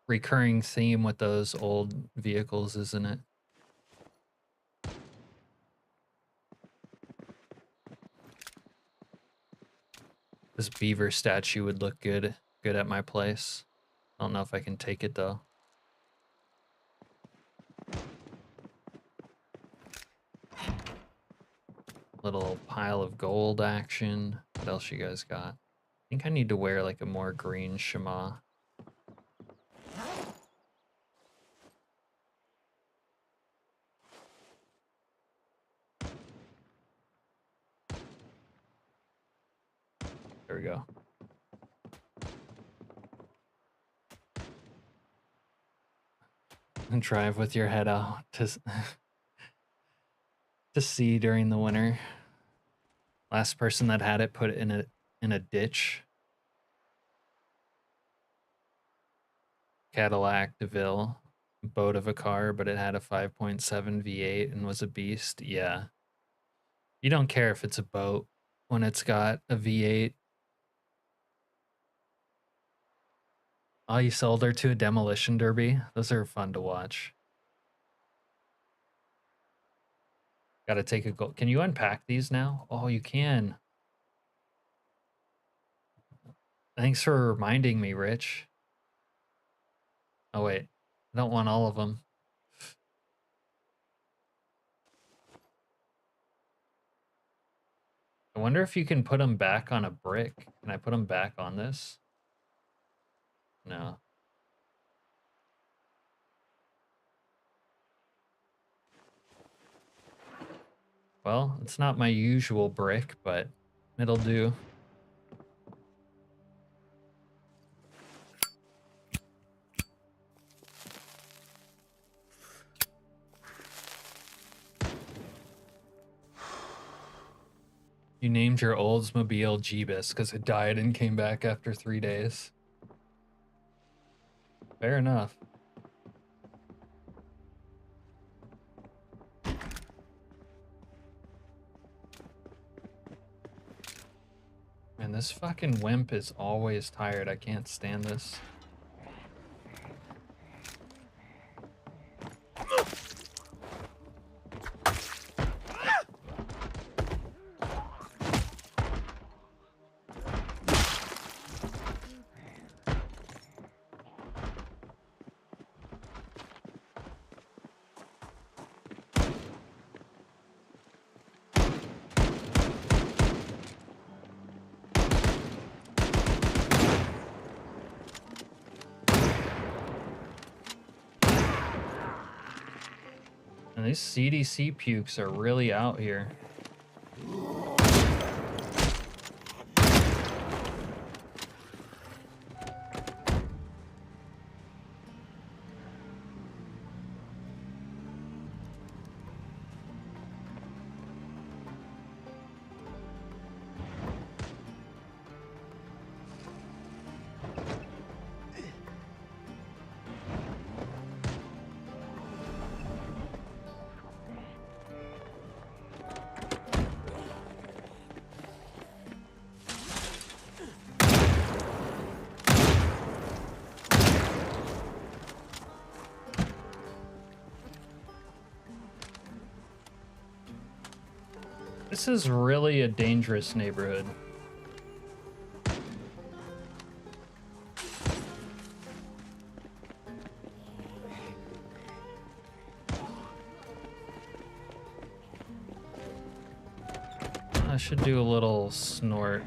recurring theme with those old vehicles, isn't it? This beaver statue would look good at my place. I don't know if I can take it though. Little pile of gold action. What else you guys got? I think I need to wear like a more green shema. There we go. And drive with your head out to see during the winter. Last person that had it put it in a ditch. Cadillac DeVille, boat of a car, but it had a 5.7 V8 and was a beast. Yeah. You don't care if it's a boat when it's got a V8. Oh, you sold her to a demolition derby? Those are fun to watch. Gotta take a go. Can you unpack these now? Oh, you can. Thanks for reminding me, Rich. Oh, wait. I don't want all of them. I wonder if you can put them back on a brick. Can I put them back on this? No. Well, it's not my usual brick, but it'll do. You named your Oldsmobile Jeebus because it died and came back after 3 days. Fair enough. Man, this fucking wimp is always tired. I can't stand this. And these CDC pukes are really out here. This is really a dangerous neighborhood. I should do a little snort.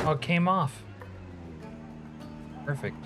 Oh, it came off. Perfect.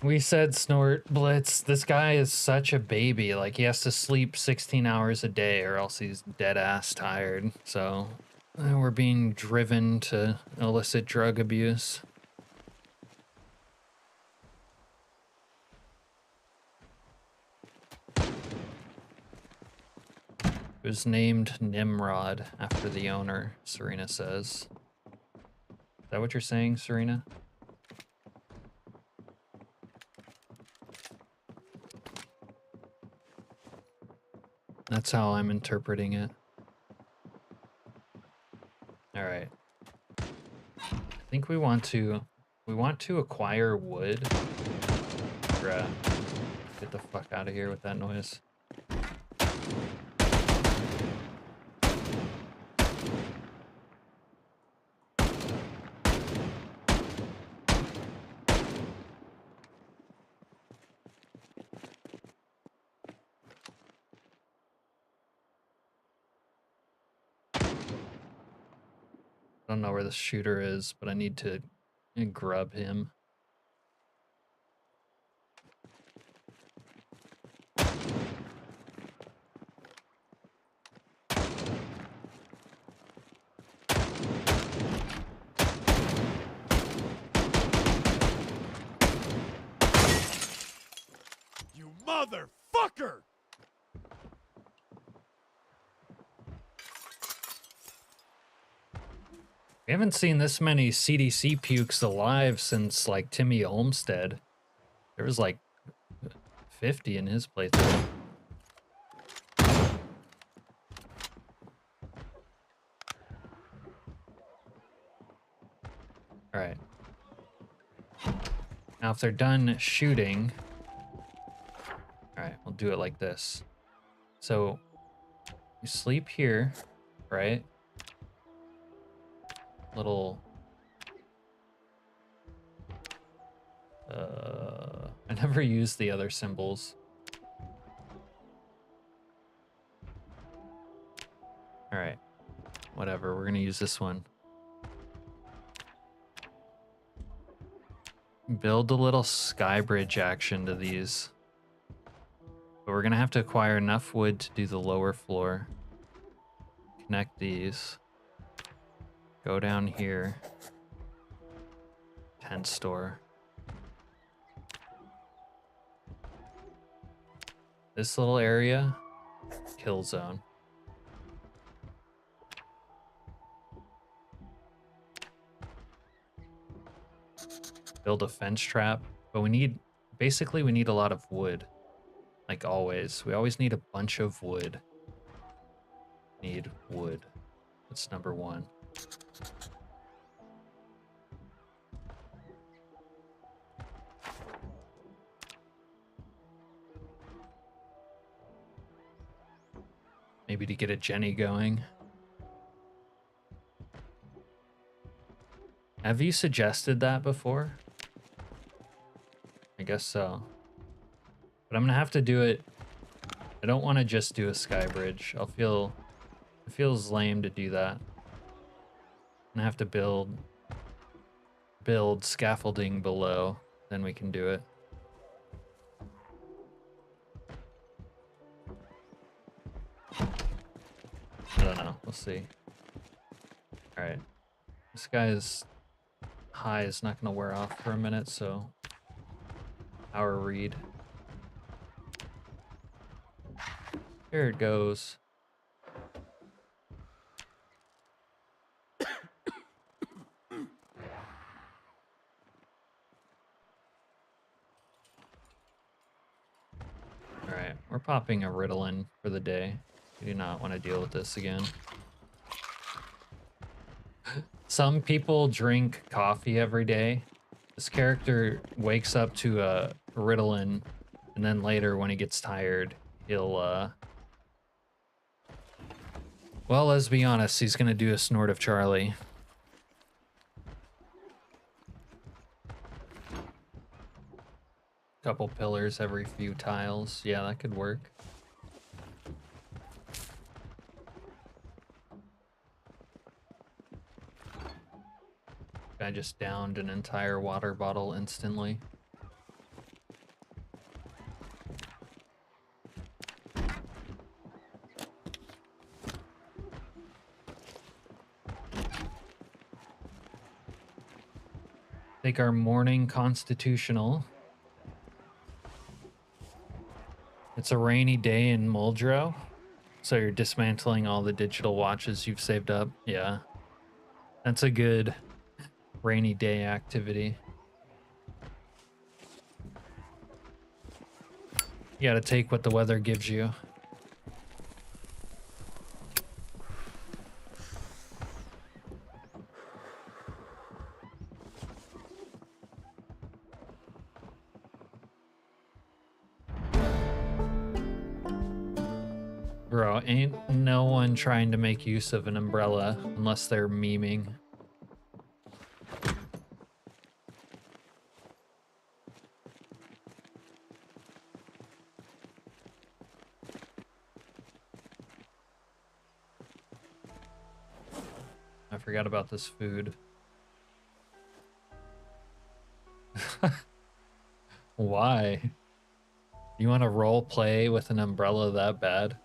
We said snort, Blitz. This guy is such a baby. Like, he has to sleep 16 hours a day or else he's dead ass tired. So, we're being driven to illicit drug abuse. It was named Nimrod after the owner, Serena says. Is that what you're saying, Serena? That's how I'm interpreting it. All right. I think we want to acquire wood. Get the fuck out of here with that noise. I don't know where the shooter is, but I need to grub him. You motherfucker! We haven't seen this many CDC pukes alive since, like, Timmy Olmstead. There was, like, 50 in his playthrough. All right. Now, if they're done shooting... All right, we'll do it like this. So, you sleep here, right? Little... I never used the other symbols. All right, whatever, we're gonna use this one. Build a little sky bridge action to these. But we're gonna have to acquire enough wood to do the lower floor. Connect these. Go down here. Tent store. This little area, kill zone. Build a fence trap, but basically we need a lot of wood. Like always, we always need a bunch of wood. Need wood. That's number one. Maybe to get a Jenny going. Have you suggested that before? Like, guess so. But I'm gonna have to do it. I don't want to just do a sky bridge. It feels lame to do that. I'm gonna have to build scaffolding below, then we can do it. I don't know, we'll see. All right, this guy's high is not gonna wear off for a minute, so power read. Here it goes. All right, we're popping a Ritalin for the day. We do not want to deal with this again. Some people drink coffee every day. This character wakes up to a Ritalin, and then later when he gets tired, he'll, well, let's be honest, he's gonna do a snort of Charlie. Couple pillars every few tiles. Yeah, that could work. I just downed an entire water bottle instantly. Take our morning constitutional. It's a rainy day in Muldrow, so you're dismantling all the digital watches you've saved up. Yeah, that's a good rainy day activity. You gotta take what the weather gives you. Bro, ain't no one trying to make use of an umbrella unless they're memeing. I forgot about this food. Why? You want to role play with an umbrella that bad?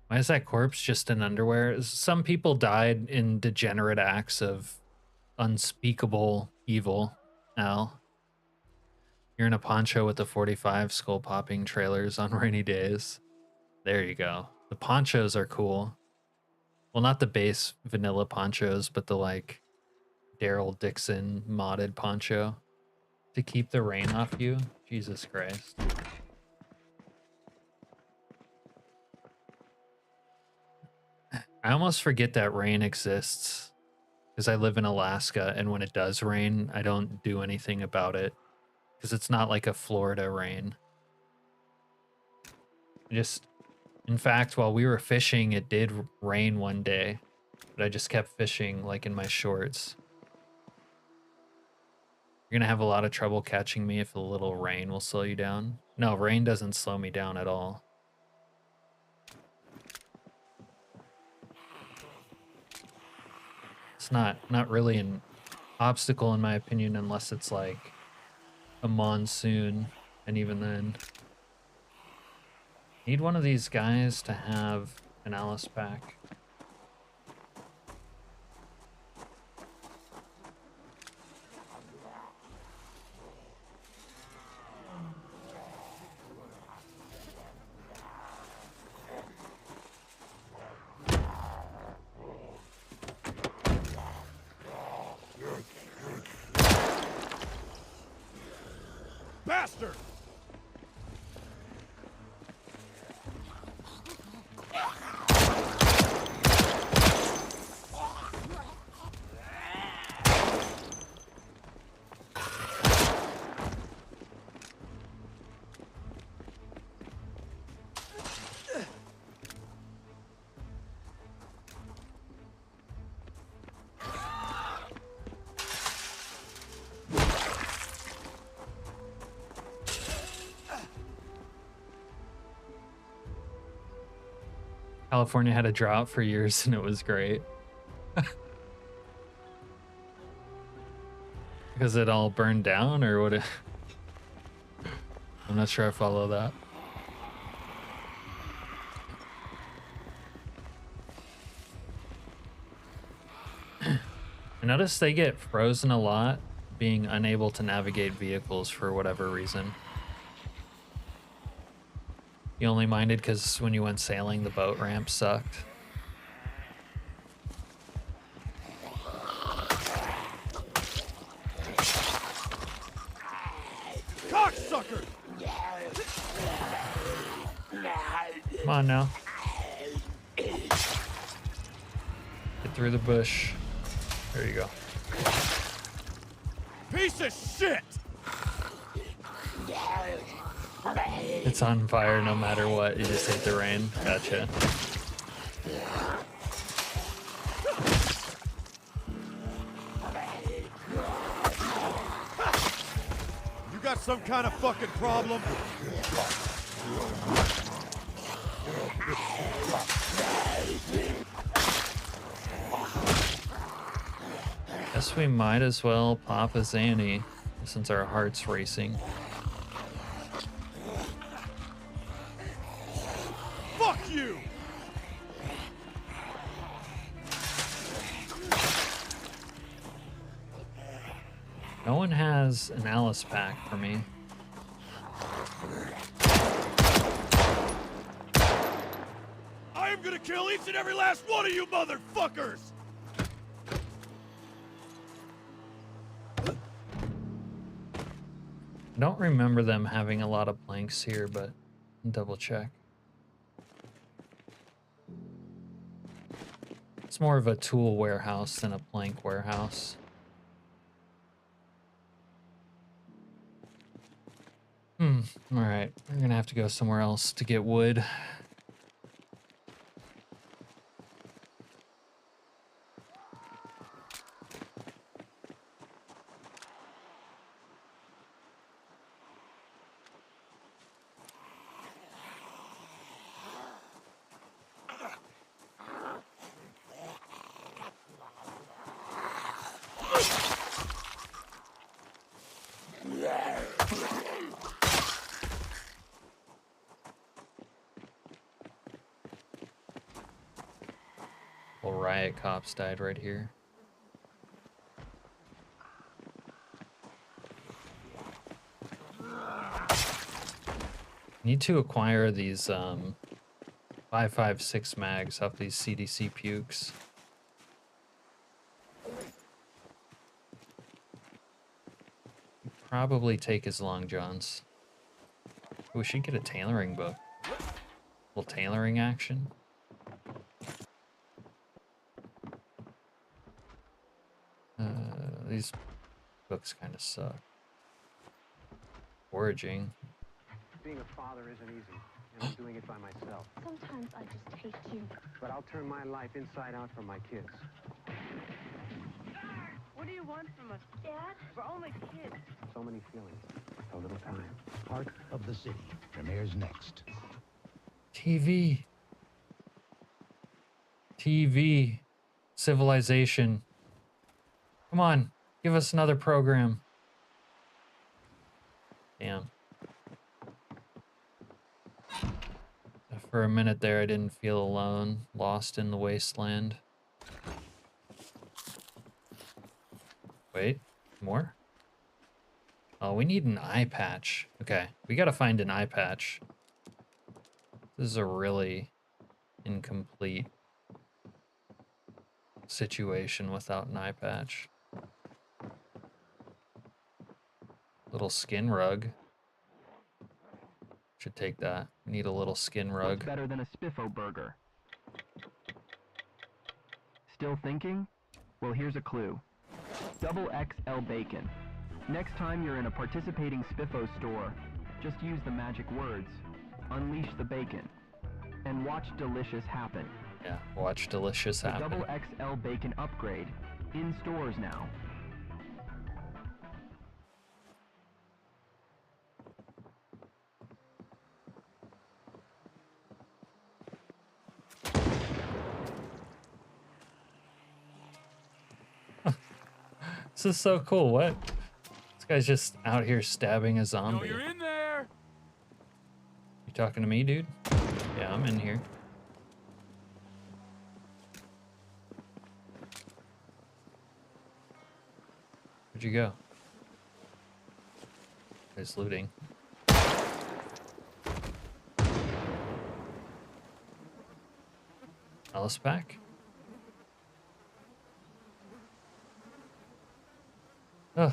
Why is that corpse just in underwear? Some people died in degenerate acts of unspeakable evil. Al, you're in a poncho with the 45 skull popping trailers on rainy days. There you go. The ponchos are cool. Well, not the base vanilla ponchos, but the like Daryl Dixon modded poncho to keep the rain off you. Jesus Christ. I almost forget that rain exists because I live in Alaska, and when it does rain, I don't do anything about it because it's not like a Florida rain. In fact, while we were fishing, it did rain one day, but I just kept fishing like in my shorts. You're gonna have a lot of trouble catching me if a little rain will slow you down. No, rain doesn't slow me down at all. It's not really an obstacle in my opinion unless it's like a monsoon, and even then. Need one of these guys to have an Alice pack. Bastard! California had a drought for years and it was great. Because it all burned down, or what? I'm not sure I follow that. I noticed they get frozen a lot, being unable to navigate vehicles for whatever reason. You only minded because when you went sailing, the boat ramp sucked. Cocksucker! Come on now. Get through the bush. There you go. Piece of shit! It's on fire no matter what. You just hate the rain. Gotcha. You got some kind of fucking problem? Guess we might as well pop a Zanny since our heart's racing. Fuck you! No one has an Alice pack for me. I am gonna kill each and every last one of you motherfuckers! I don't remember them having a lot of planks here, but double check. It's more of a tool warehouse than a plank warehouse. Alright, we're gonna have to go somewhere else to get wood. Well, riot cops died right here. Need to acquire these 5.56 mags off these CDC pukes. Probably take his long johns. We should get a tailoring book. A little tailoring action. These books kind of suck. Foraging. Being a father isn't easy, and I'm doing it by myself. Sometimes I just hate you. But I'll turn my life inside out for my kids. What do you want from us, Dad? We're only kids. So many feelings, so little time. Part of the City premieres next. TV. TV. Civilization. Come on, give us another program. Damn. For a minute there, I didn't feel alone, lost in the wasteland. Wait, more? Oh, we need an eye patch. Okay, we gotta find an eye patch. This is a really incomplete situation without an eye patch. Little skin rug. Should take that. We need a little skin rug. Better than a Spiffo burger. Still thinking? Well, here's a clue. Double XL bacon. Next time you're in a participating Spiffo store, just use the magic words, unleash the bacon, and watch delicious happen. Yeah, watch delicious The happen. Double XL bacon upgrade, in stores now. This is so cool. What? This guy's just out here stabbing a No, zombie. you're in there. You talking to me, dude? Yeah, I'm in here. Where'd you go? He's looting. Alice pack? Ugh.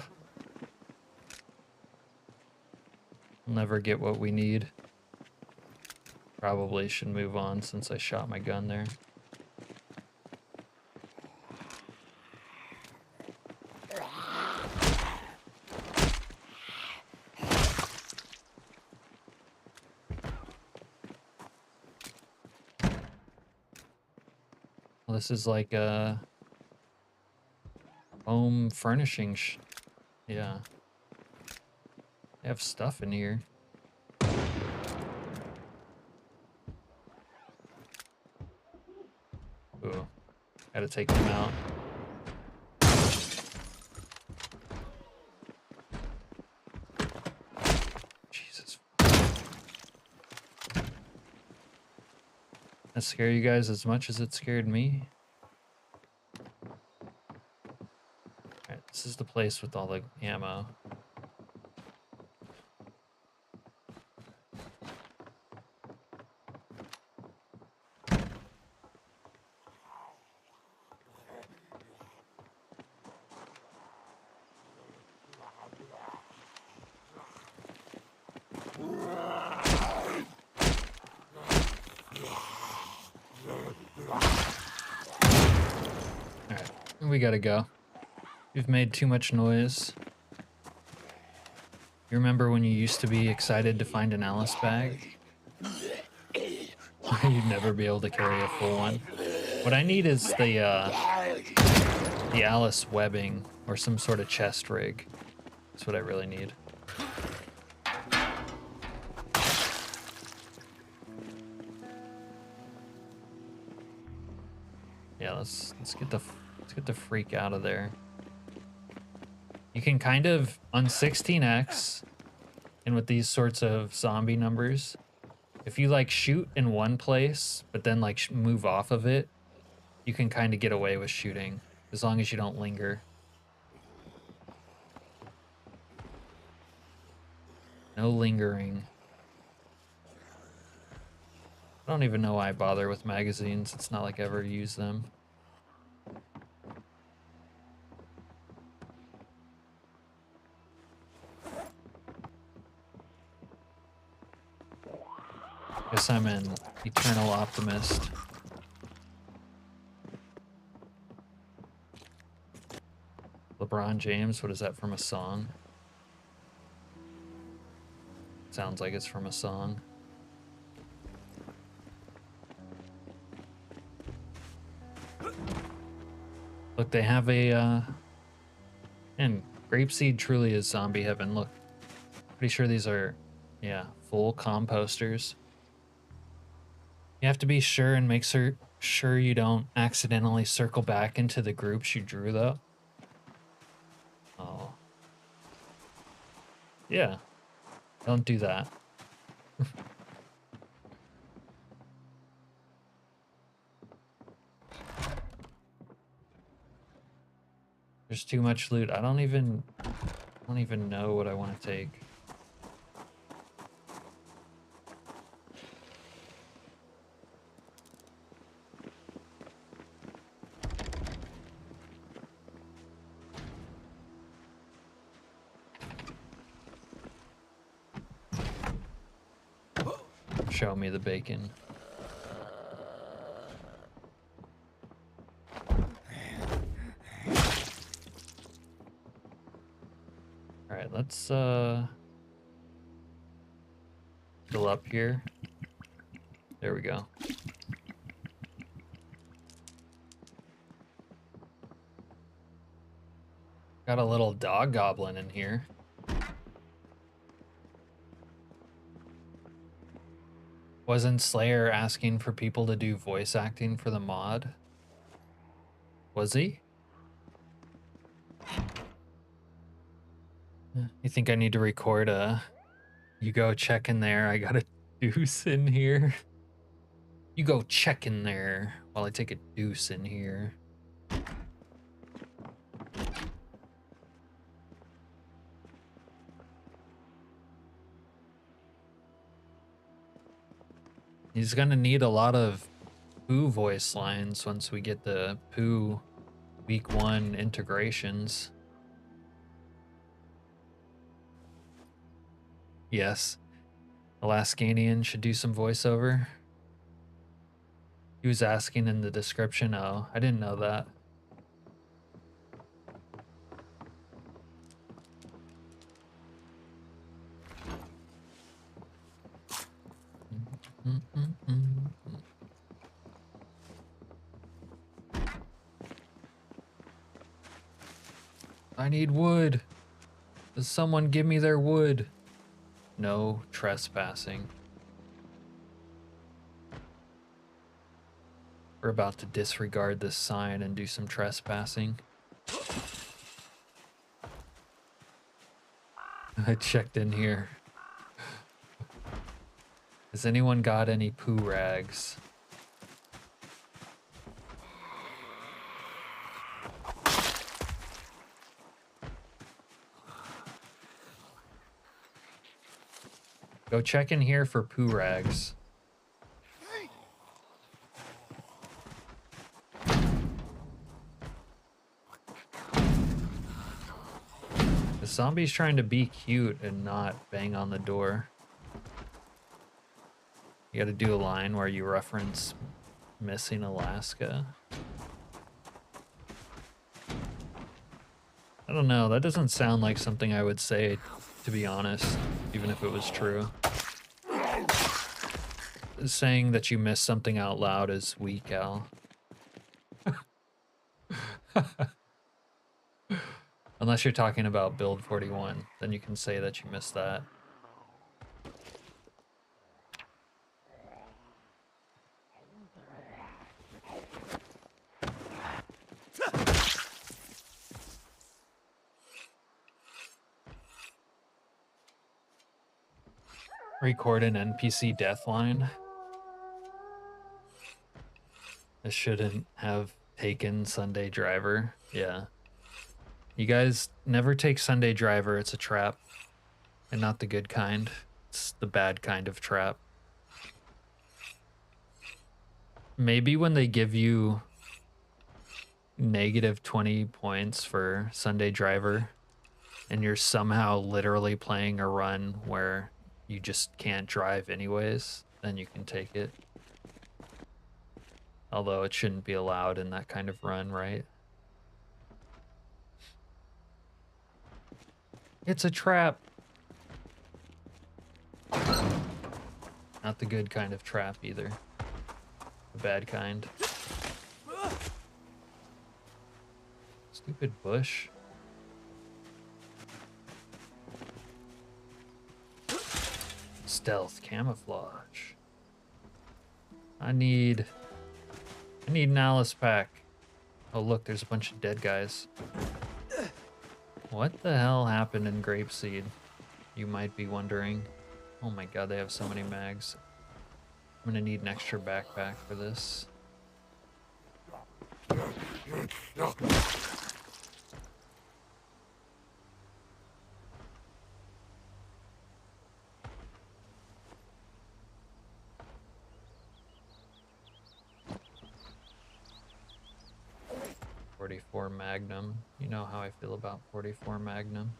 We'll never get what we need. Probably should move on since I shot my gun there. Well, this is like a home furnishing yeah. They have stuff in here. Ooh. Gotta take them out. Jesus. That scare you guys as much as it scared me? Alright, this is the place with all the ammo. Alright, we gotta go. You've made too much noise. You remember when you used to be excited to find an Alice bag? You'd never be able to carry a full one. What I need is the Alice webbing or some sort of chest rig. That's what I really need. Yeah, let's get the freak out of there. You can kind of on 16x and with these sorts of zombie numbers, if you like shoot in one place but then like move off of it, you can kind of get away with shooting as long as you don't linger. No lingering. I don't even know why I bother with magazines. It's not like I ever use them. Guess I'm an eternal optimist. LeBron James, what is that from a song? Sounds like it's from a song. Look, they have a, and Grapeseed truly is zombie heaven. Look, pretty sure these are, yeah, full composters. You have to be sure and make sure you don't accidentally circle back into the groups you drew, though. Oh. Yeah. Don't do that. There's too much loot. I don't even know what I want to take. Show me the bacon. All right, let's fill up here. There we go. Got a little dog goblin in here. Wasn't Slayer asking for people to do voice acting for the mod? Was he? You think I need to record a... You go check in there, I got a deuce in here. You go check in there while I take a deuce in here. He's gonna need a lot of Pooh voice lines once we get the Pooh week 1 integrations. Yes, Alaskanian should do some voiceover. He was asking in the description. Oh, I didn't know that. I need wood. Does someone give me their wood? No trespassing. We're about to disregard this sign and do some trespassing. I checked in here. Has anyone got any poo rags? Go check in here for poo rags. The zombie's trying to be cute and not bang on the door. You gotta do a line where you reference missing Alaska. I don't know, that doesn't sound like something I would say, to be honest, even if it was true. Saying that you miss something out loud is weak, Al. Unless you're talking about Build 41, then you can say that you missed that. Record an NPC death line. This shouldn't have taken Sunday Driver. Yeah. You guys never take Sunday Driver. It's a trap. And not the good kind. It's the bad kind of trap. Maybe when they give you negative 20 points for Sunday Driver and you're somehow literally playing a run where you just can't drive anyways, then you can take it. Although it shouldn't be allowed in that kind of run, right? It's a trap. Not the good kind of trap either. The bad kind. Stupid bush. Stealth camouflage. I need an Alice pack. Oh look, there's a bunch of dead guys. What the hell happened in Grapeseed? You might be wondering. Oh my god, they have so many mags. I'm gonna need an extra backpack for this. .44 Magnum. You know how I feel about .44 Magnum.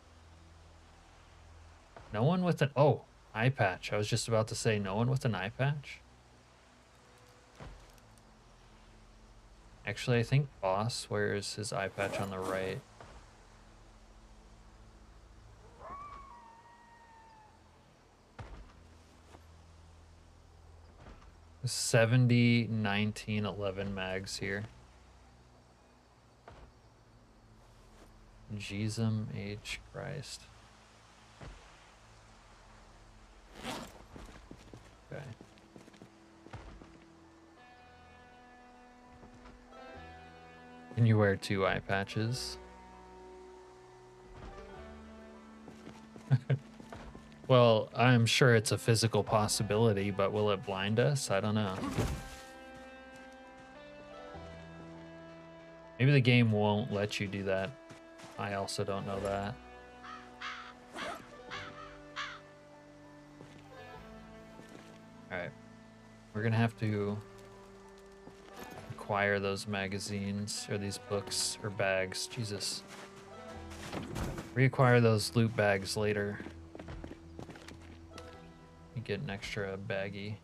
No one with an... Oh, eye patch. I was just about to say, no one with an eye patch? Actually, I think Boss wears his eye patch on the right. $70, $19, $11 mags here. Jesus H. Christ. Okay. Can you wear 2 eye patches? Well, I'm sure it's a physical possibility, but will it blind us? I don't know. Maybe the game won't let you do that. I also don't know that. Alright. We're gonna have to acquire those magazines, or these books, or bags. Jesus. Reacquire those loot bags later. You get an extra baggie.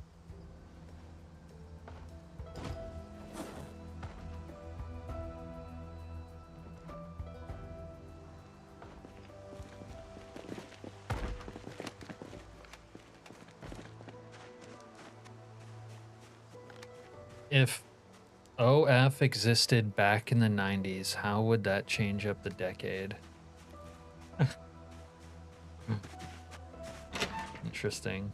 If OF existed back in the 90s, how would that change up the decade? Interesting.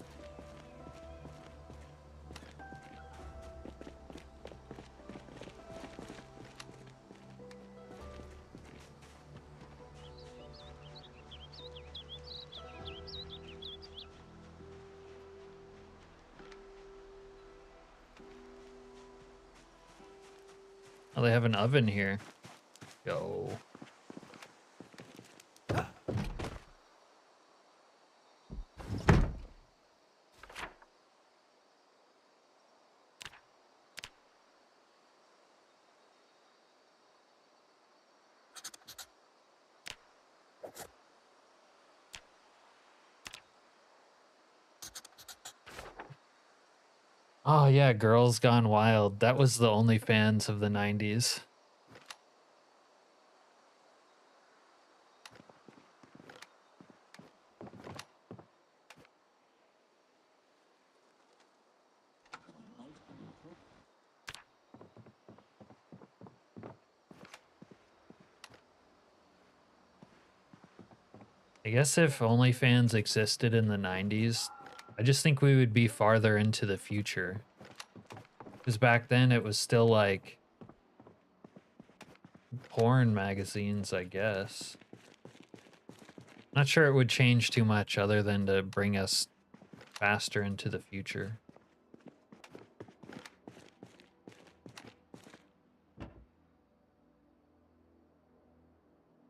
Oh, they have an oven here. Yo. Oh yeah, Girls Gone Wild. That was the OnlyFans of the 90s. I guess if OnlyFans existed in the 90s, I just think we would be farther into the future. Because back then it was still like porn magazines, I guess. Not sure it would change too much other than to bring us faster into the future.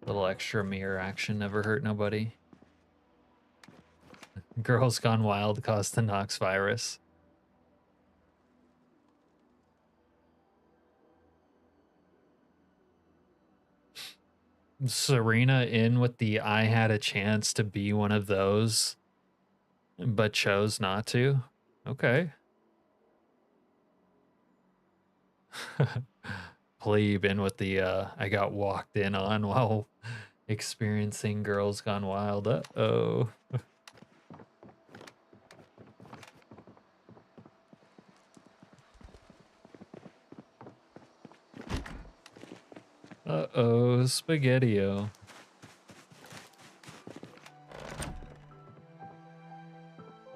Little extra mirror action never hurt nobody. Girls Gone Wild caused the Nox virus. Serena in with the I had a chance to be one of those, but chose not to. Okay. Plebe in with the I got walked in on while experiencing Girls Gone Wild. Uh-oh. Uh-oh, Spaghetti-O.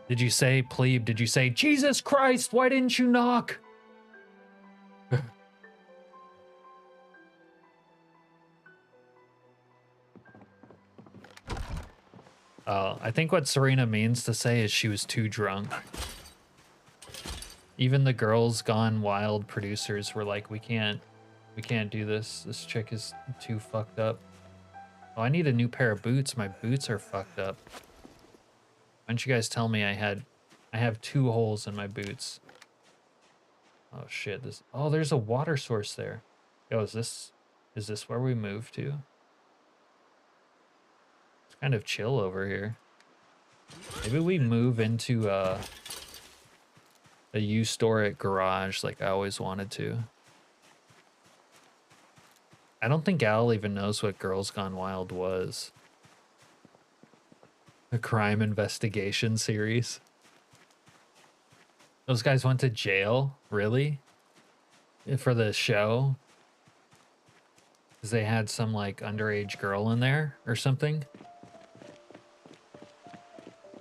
Did you say, plebe, did you say, Jesus Christ, why didn't you knock? I think what Serena means to say is she was too drunk. Even the Girls Gone Wild producers were like, we can't do this. This chick is too fucked up. Oh, I need a new pair of boots. My boots are fucked up. Why don't you guys tell me I have 2 holes in my boots? Oh shit, oh, there's a water source there. Yo, is this where we moved to? It's kind of chill over here. Maybe we move into a U-Store garage like I always wanted to. I don't think Al even knows what Girls Gone Wild was. A crime investigation series. Those guys went to jail? Really? For the show? Because they had some like underage girl in there or something?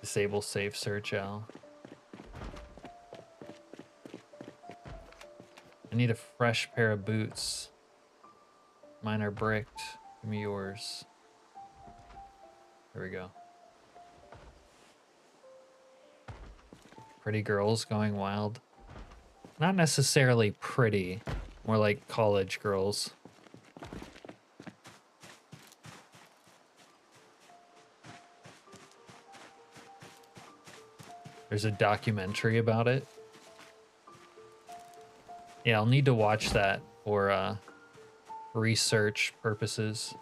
Disable safe search, Al. I need a fresh pair of boots. Mine are bricked. Give me yours. There we go. pretty girls going wild. Not necessarily pretty, more like college girls. There's a documentary about it. Yeah, I'll need to watch that for research purposes.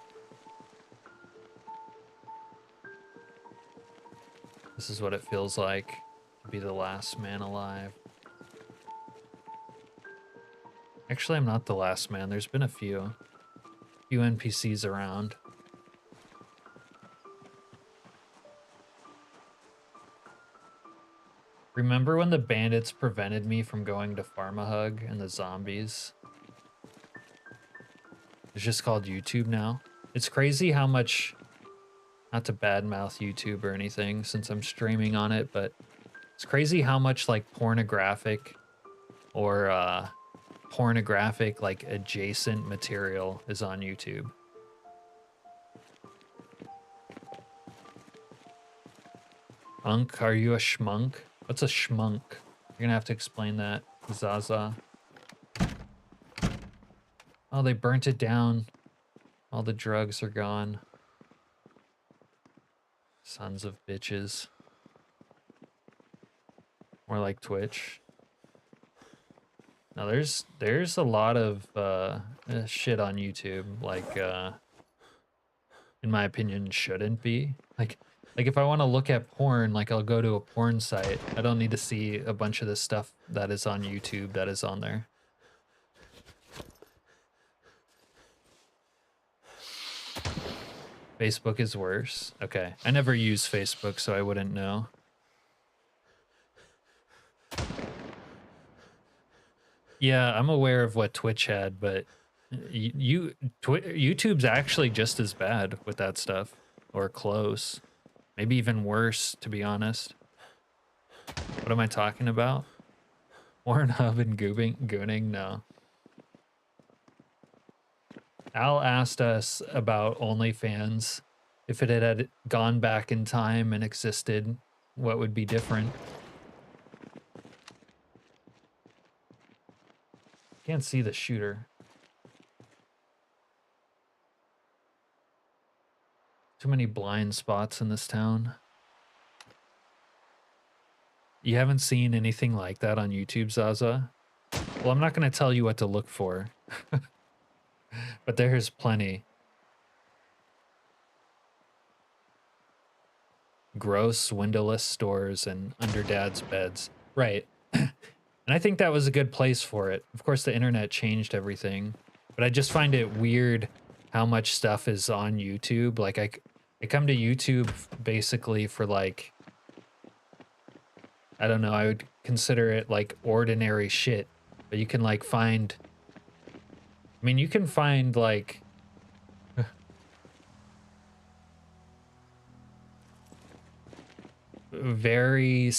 This is what it feels like to be the last man alive. Actually, I'm not the last man. There's been a few NPCs around. Remember when the bandits prevented me from going to Pharmahug and the zombies? It's just called YouTube now. It's crazy how much, not to badmouth YouTube or anything since I'm streaming on it, but it's crazy how much like pornographic or pornographic like adjacent material is on YouTube. Unk, are you a schmunk? What's a schmunk? You're gonna have to explain that, Zaza. Oh, they burnt it down. All the drugs are gone. Sons of bitches. More like Twitch. Now there's a lot of shit on YouTube, like in my opinion shouldn't be. Like if I want to look at porn, like I'll go to a porn site. I don't need to see a bunch of the stuff that is on YouTube that is on there. Facebook is worse. Okay, I never use Facebook, so I wouldn't know. Yeah, I'm aware of what Twitch had, but YouTube's actually just as bad with that stuff, or close. Maybe even worse, to be honest. What am I talking about? Pornhub and gooning? No. Al asked us about OnlyFans. If it had gone back in time and existed, what would be different? Can't see the shooter. Too many blind spots in this town. You haven't seen anything like that on YouTube, Zaza? Well, I'm not going to tell you what to look for. But there's plenty. Gross windowless stores and under dad's beds. Right. And I think that was a good place for it. Of course, the internet changed everything. But I just find it weird how much stuff is on YouTube. Like, I come to YouTube basically for, like, I don't know, I would consider it, like, ordinary shit. But you can, like, find... I mean, you can find, like... very,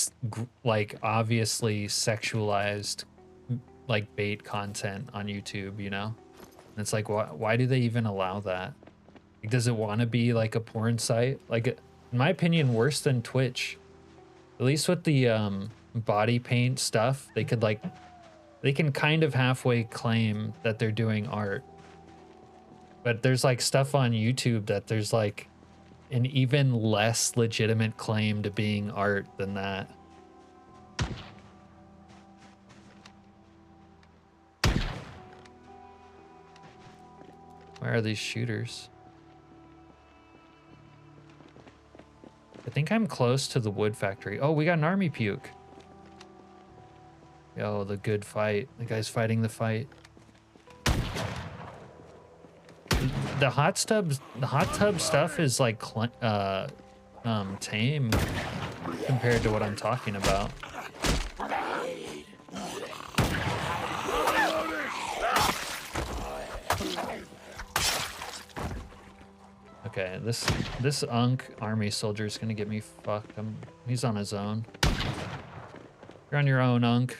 like, obviously sexualized, like, bait content on YouTube, you know? And it's like, why do they even allow that? Like, does it want to be, like, a porn site? Like, in my opinion, worse than Twitch. At least with the body paint stuff, they could, like... They can kind of halfway claim that they're doing art. But there's like stuff on YouTube that there's like an even less legitimate claim to being art than that. Where are these shooters? I think I'm close to the wood factory. Oh, we got an army puke. Yo, the good fight. The guy's fighting the fight. The hot tub stuff is like tame compared to what I'm talking about. Okay, this Unk army soldier is gonna get me fucked. He's on his own. You're on your own, Unk.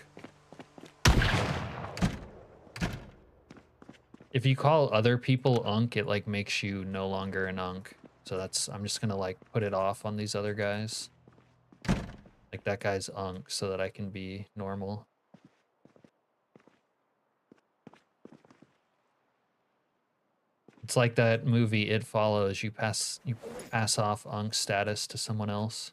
If you call other people Unk, it like makes you no longer an Unk. So I'm just gonna like put it off on these other guys. Like that guy's unk so that I can be normal. It's like that movie It Follows. You pass off unk status to someone else,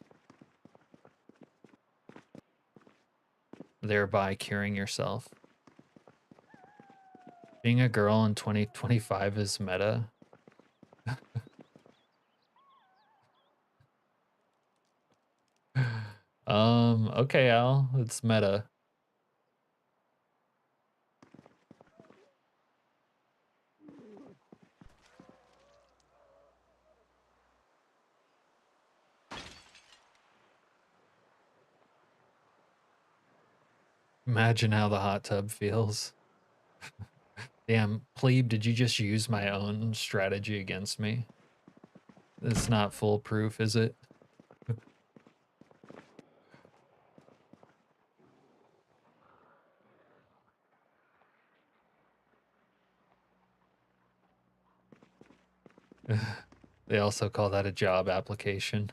thereby curing yourself. Being a girl in 2025 is meta. Okay, Al, it's meta. Imagine how the hot tub feels. Damn, plebe, did you just use my own strategy against me? It's not foolproof, is it? They also call that a job application.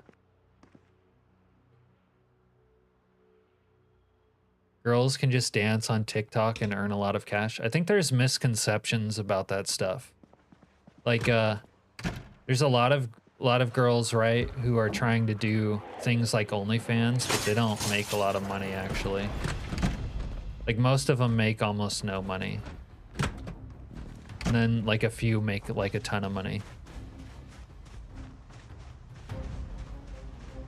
Girls can just dance on TikTok and earn a lot of cash. I think there's misconceptions about that stuff. Like, there's a lot of girls, right, who are trying to do things like OnlyFans, but they don't make a lot of money, actually. Like, most of them make almost no money. And then, like, a few make, like, a ton of money.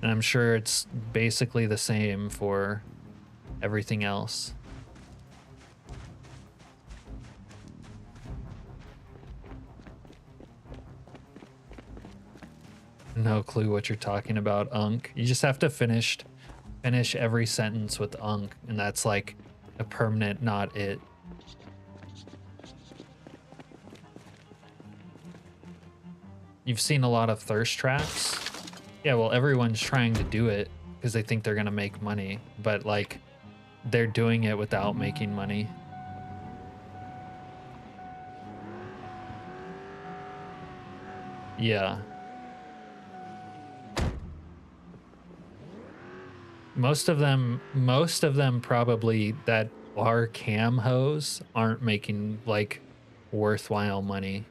And I'm sure it's basically the same for everything else. No clue what you're talking about, unk. You just have to finish every sentence with unk, and that's like a permanent not it. You've seen a lot of thirst traps? Yeah, well, everyone's trying to do it because they think they're gonna make money, but like they're doing it without making money. Yeah. Most of them probably that are cam hoes aren't making like worthwhile money.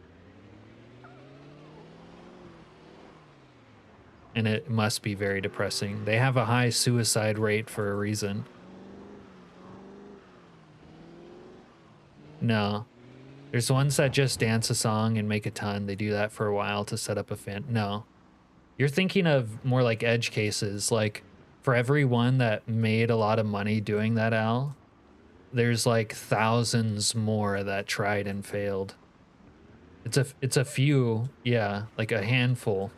And it must be very depressing. They have a high suicide rate for a reason. No. There's ones that just dance a song and make a ton. They do that for a while to set up a fan. No. You're thinking of more like edge cases. Like, for every one that made a lot of money doing that, Al, there's like thousands more that tried and failed. It's a few, yeah, like a handful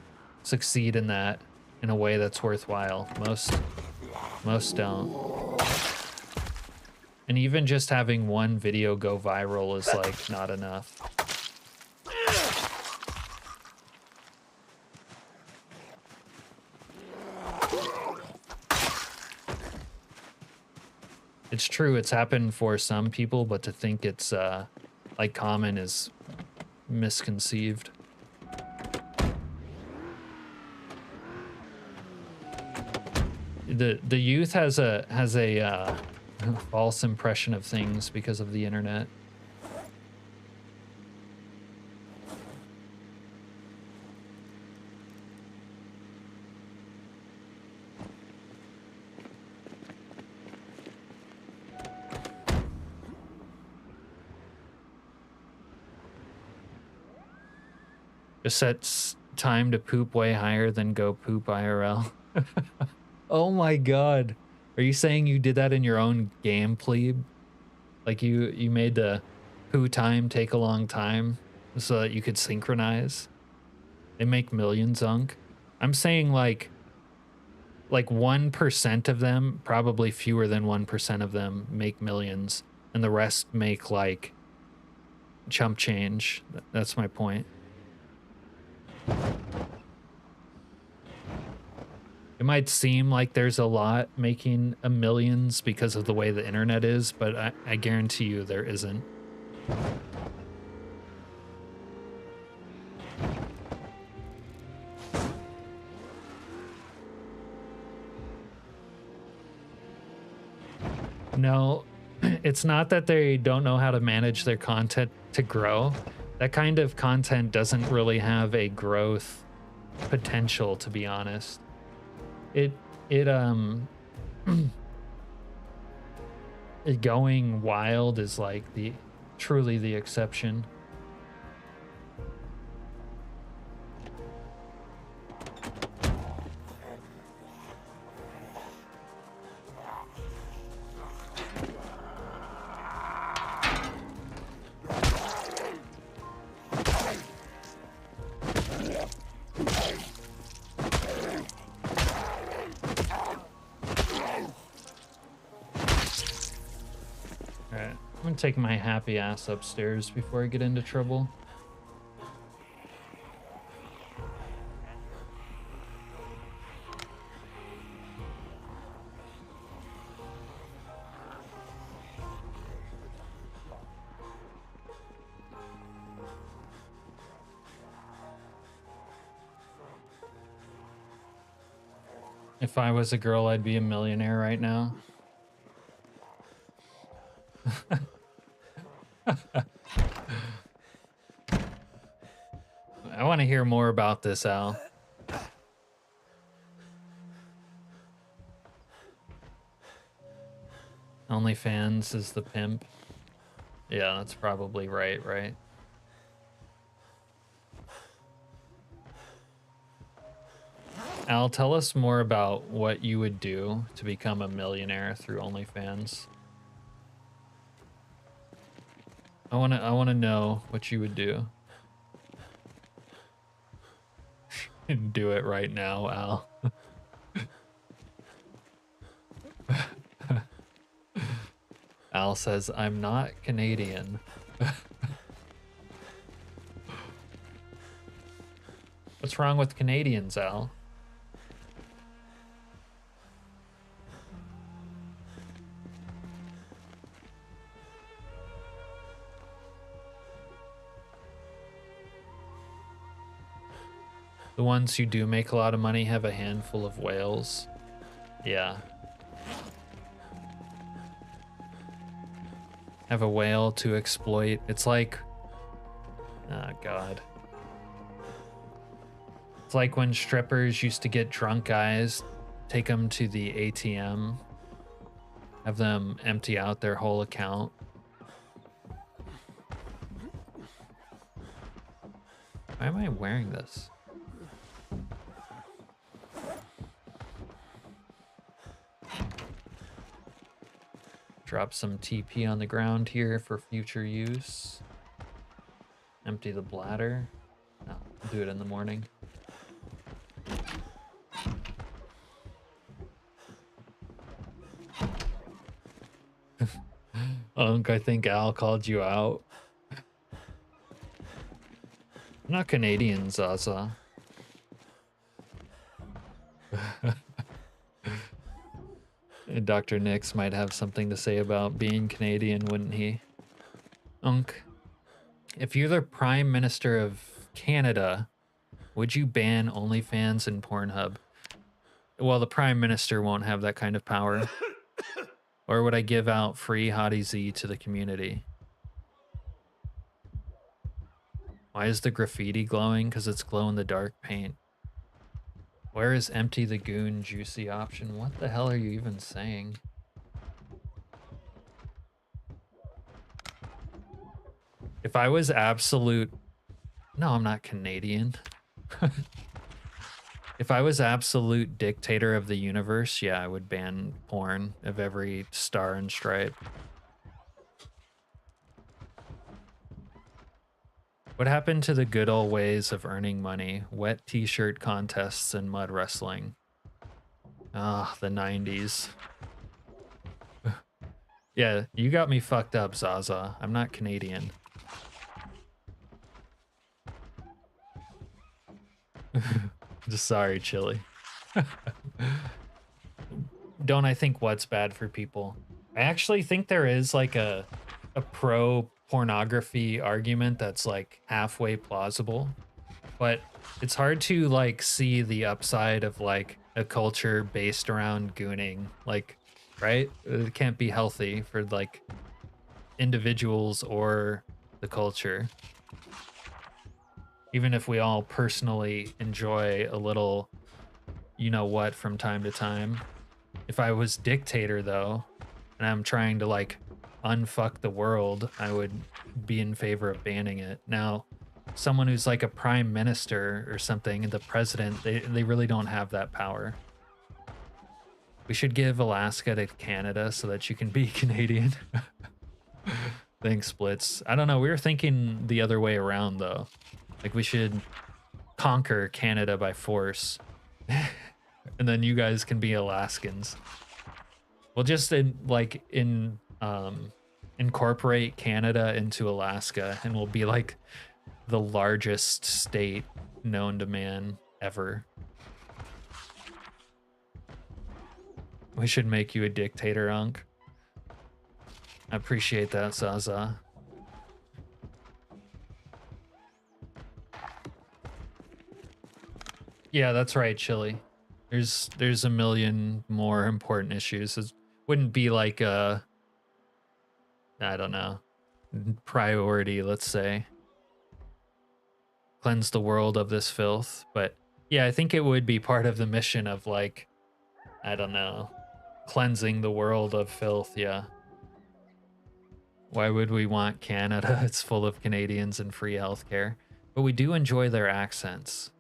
succeed in that in a way that's worthwhile. Most don't. And even just having one video go viral is like not enough. It's true, it's happened for some people, but to think it's like common is misconceived. The youth has a false impression of things because of the internet. Just sets time to poop way higher than go poop IRL. Oh my god. Are you saying you did that in your own game, plebe? Like you made the poo time take a long time so that you could synchronize? They make millions, unk. I'm saying like 1% of them, probably fewer than 1% of them make millions, and the rest make like chump change. That's my point. It might seem like there's a lot making millions because of the way the internet is, but I guarantee you there isn't. No, it's not that they don't know how to manage their content to grow. That kind of content doesn't really have a growth potential, to be honest. Going wild is like truly the exception. I'm gonna take my happy ass upstairs before I get into trouble. If I was a girl, I'd be a millionaire right now. I want to hear more about this, Al. OnlyFans is the pimp. Yeah, that's probably right? Al, tell us more about what you would do to become a millionaire through OnlyFans. I wanna know what you would do. Do it right now, Al. Al says, I'm not Canadian. What's wrong with Canadians, Al? The ones who do make a lot of money have a handful of whales. Yeah. Have a whale to exploit. It's like... Oh, God. It's like when strippers used to get drunk guys, take them to the ATM, have them empty out their whole account. Why am I wearing this? Drop some TP on the ground here for future use. Empty the bladder. No, I'll do it in the morning. Unk, I think Al called you out. I'm not Canadian, Zaza. Dr. Nix might have something to say about being Canadian, wouldn't he? Unk, if you're the Prime Minister of Canada, would you ban OnlyFans and Pornhub? Well, the Prime Minister won't have that kind of power. Or would I give out free Hottie Z to the community? Why is the graffiti glowing? Because it's glow-in-the-dark paint. Where is empty the goon juicy option? What the hell are you even saying? If I was absolute... No, I'm not Canadian. If I was absolute dictator of the universe, yeah, I would ban porn of every star and stripe. What happened to the good old ways of earning money? Wet t-shirt contests and mud wrestling. Ah, the 90s. Yeah, you got me fucked up, Zaza. I'm not Canadian. Just sorry, Chili. Don't I think what's bad for people? I actually think there is like a pro pornography argument that's like halfway plausible, but it's hard to like see the upside of like a culture based around gooning. Like right? It can't be healthy for like individuals or the culture. Even if we all personally enjoy a little, you know what, from time to time. If I was dictator though, and I'm trying to like unfuck the world, I would be in favor of banning it. Now, someone who's like a prime minister or something, the president, they really don't have that power. We should give Alaska to Canada so that you can be Canadian. Thanks, Splits. I don't know, we were thinking the other way around though. Like we should conquer Canada by force. And then you guys can be Alaskans. We'll just incorporate Canada into Alaska, and we'll be like the largest state known to man ever. We should make you a dictator, Unk. I appreciate that, Zaza. Yeah, that's right, Chili. There's a million more important issues. It wouldn't be like a, I don't know, priority, let's say. Cleanse the world of this filth. But yeah, I think it would be part of the mission of like, I don't know, cleansing the world of filth, yeah. Why would we want Canada? It's full of Canadians and free healthcare. But we do enjoy their accents.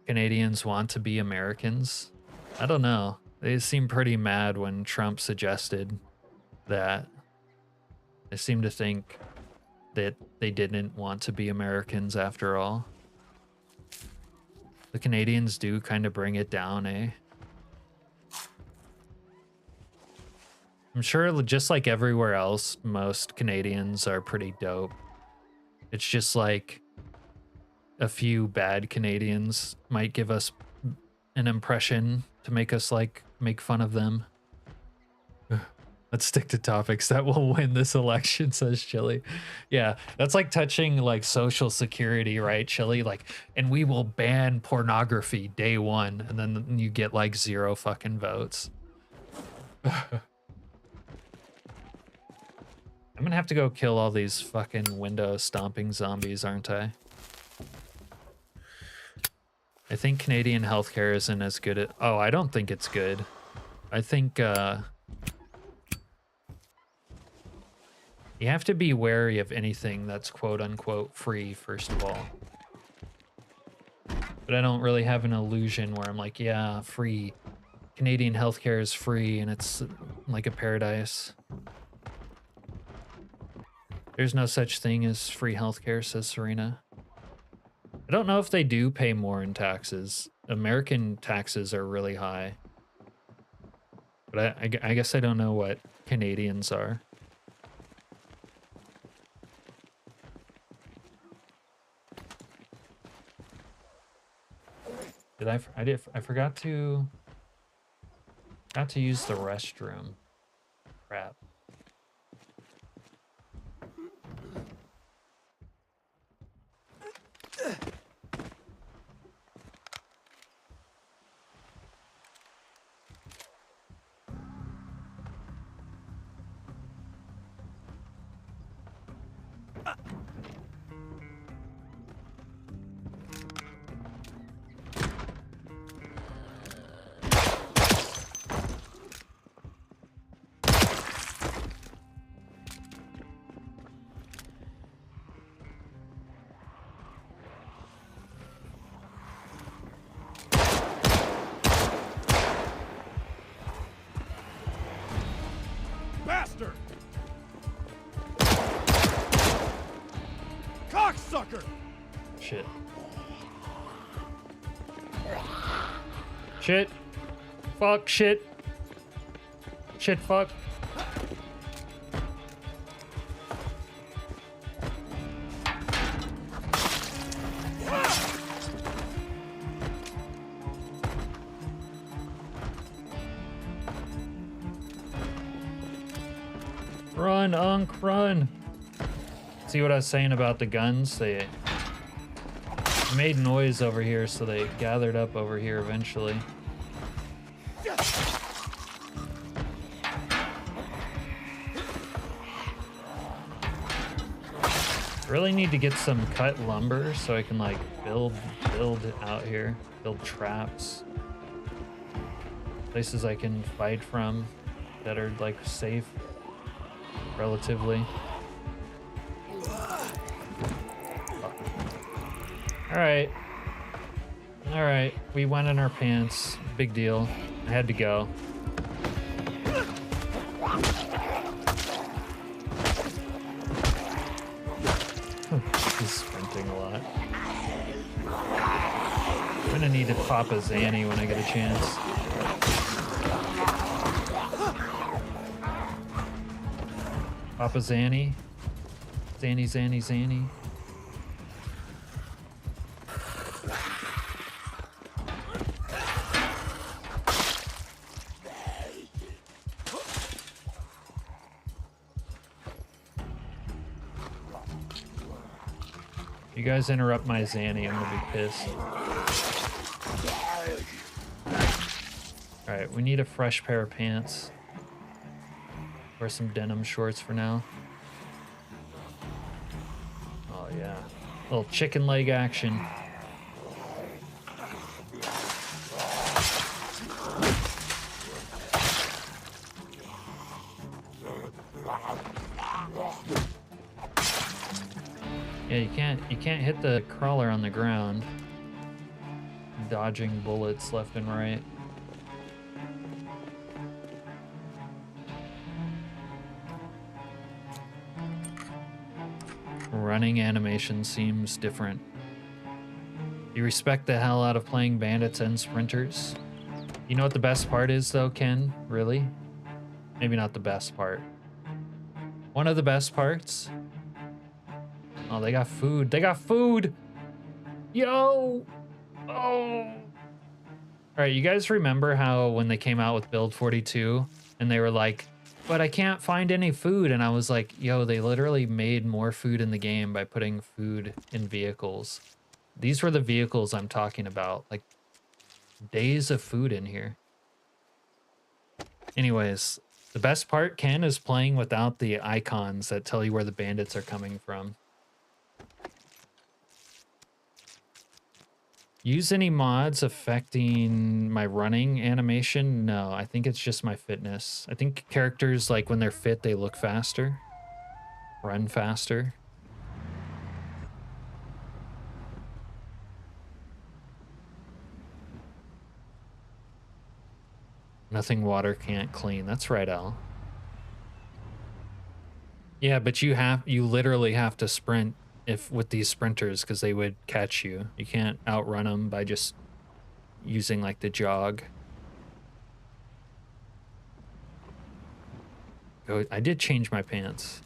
Canadians want to be Americans? I don't know. They seem pretty mad when Trump suggested that. They seem to think that they didn't want to be Americans after all. The Canadians do kind of bring it down, eh? I'm sure just like everywhere else, most Canadians are pretty dope. It's just like a few bad Canadians might give us an impression to make us like make fun of them. Let's stick to topics that will win this election, says Chili. Yeah, that's like touching like social security, right, Chili? Like, and we will ban pornography day one, and then you get like 0 fucking votes. I'm gonna have to go kill all these fucking window stomping zombies, aren't I? I think Canadian healthcare isn't as good at... Oh, I don't think it's good. I think, you have to be wary of anything that's quote-unquote free, first of all. But I don't really have an illusion where I'm like, yeah, free. Canadian healthcare is free, and it's like a paradise. There's no such thing as free healthcare, says Serena. I don't know if they do pay more in taxes. American taxes are really high. But I guess I don't know what Canadians are. I forgot to use the restroom. Crap. Bastard! Cocksucker! Shit. Shit. Fuck, shit. Shit, fuck. Run, Unk, run. See what I was saying about the guns? They made noise over here, so they gathered up over here eventually. Really need to get some cut lumber so I can like build out here, build traps, places I can fight from that are like safe, relatively. All right, we went in our pants, big deal. I had to go. He's sprinting a lot. I'm gonna need to pop a Zanny when I get a chance. Pop a Zanny. Zanny, Zanny, Zanny. You guys interrupt my Zanny, I'm gonna be pissed. Alright, we need a fresh pair of pants. Wear some denim shorts for now. Oh yeah. Little chicken leg action. Yeah, you can't hit the crawler on the ground. Dodging bullets left and right. Running animation seems different. You respect the hell out of playing bandits and sprinters. You know what the best part is though, Ken? Really? Maybe not the best part. One of the best parts? Oh, they got food. They got food! Yo! Oh! Alright, you guys remember how when they came out with Build 42 and they were like, but I can't find any food, and I was like, yo, they literally made more food in the game by putting food in vehicles. These were the vehicles I'm talking about, like days of food in here. Anyways, the best part, Ken, is playing without the icons that tell you where the bandits are coming from. Use any mods affecting my running animation? No, I think it's just my fitness. I think characters, like when they're fit, they look faster, run faster. Nothing water can't clean. That's right, Al. Yeah, but you literally have to sprint with these sprinters because they would catch you. You can't outrun them by just using like the jog. Oh, I did change my pants.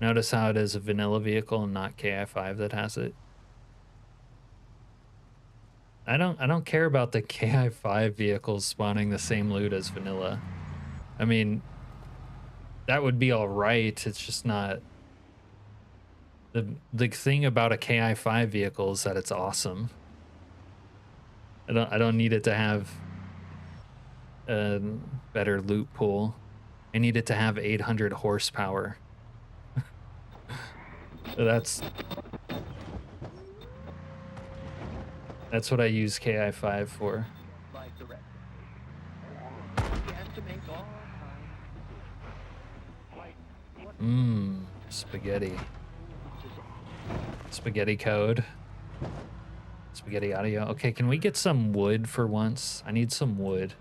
Notice how it is a vanilla vehicle and not KI5 that has it. I don't care about the KI5 vehicles spawning the same loot as vanilla. I mean, that would be all right. It's just not the thing about a KI5 vehicle is that it's awesome. I don't need it to have a better loot pool. I need it to have 800 horsepower. That's what I use KI5 for. Spaghetti. Spaghetti code. Spaghetti audio. Okay, can we get some wood for once? I need some wood.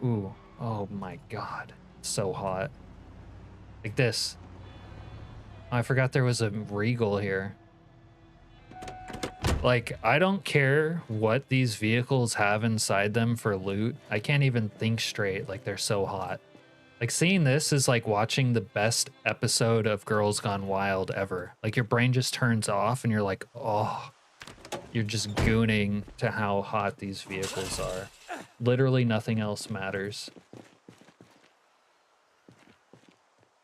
Ooh, oh my god. It's so hot. Like this. Oh, I forgot there was a Regal here. Like, I don't care what these vehicles have inside them for loot. I can't even think straight, like they're so hot. Like, seeing this is like watching the best episode of Girls Gone Wild ever. Like, your brain just turns off and you're like, oh, you're just gooning to how hot these vehicles are. Literally nothing else matters.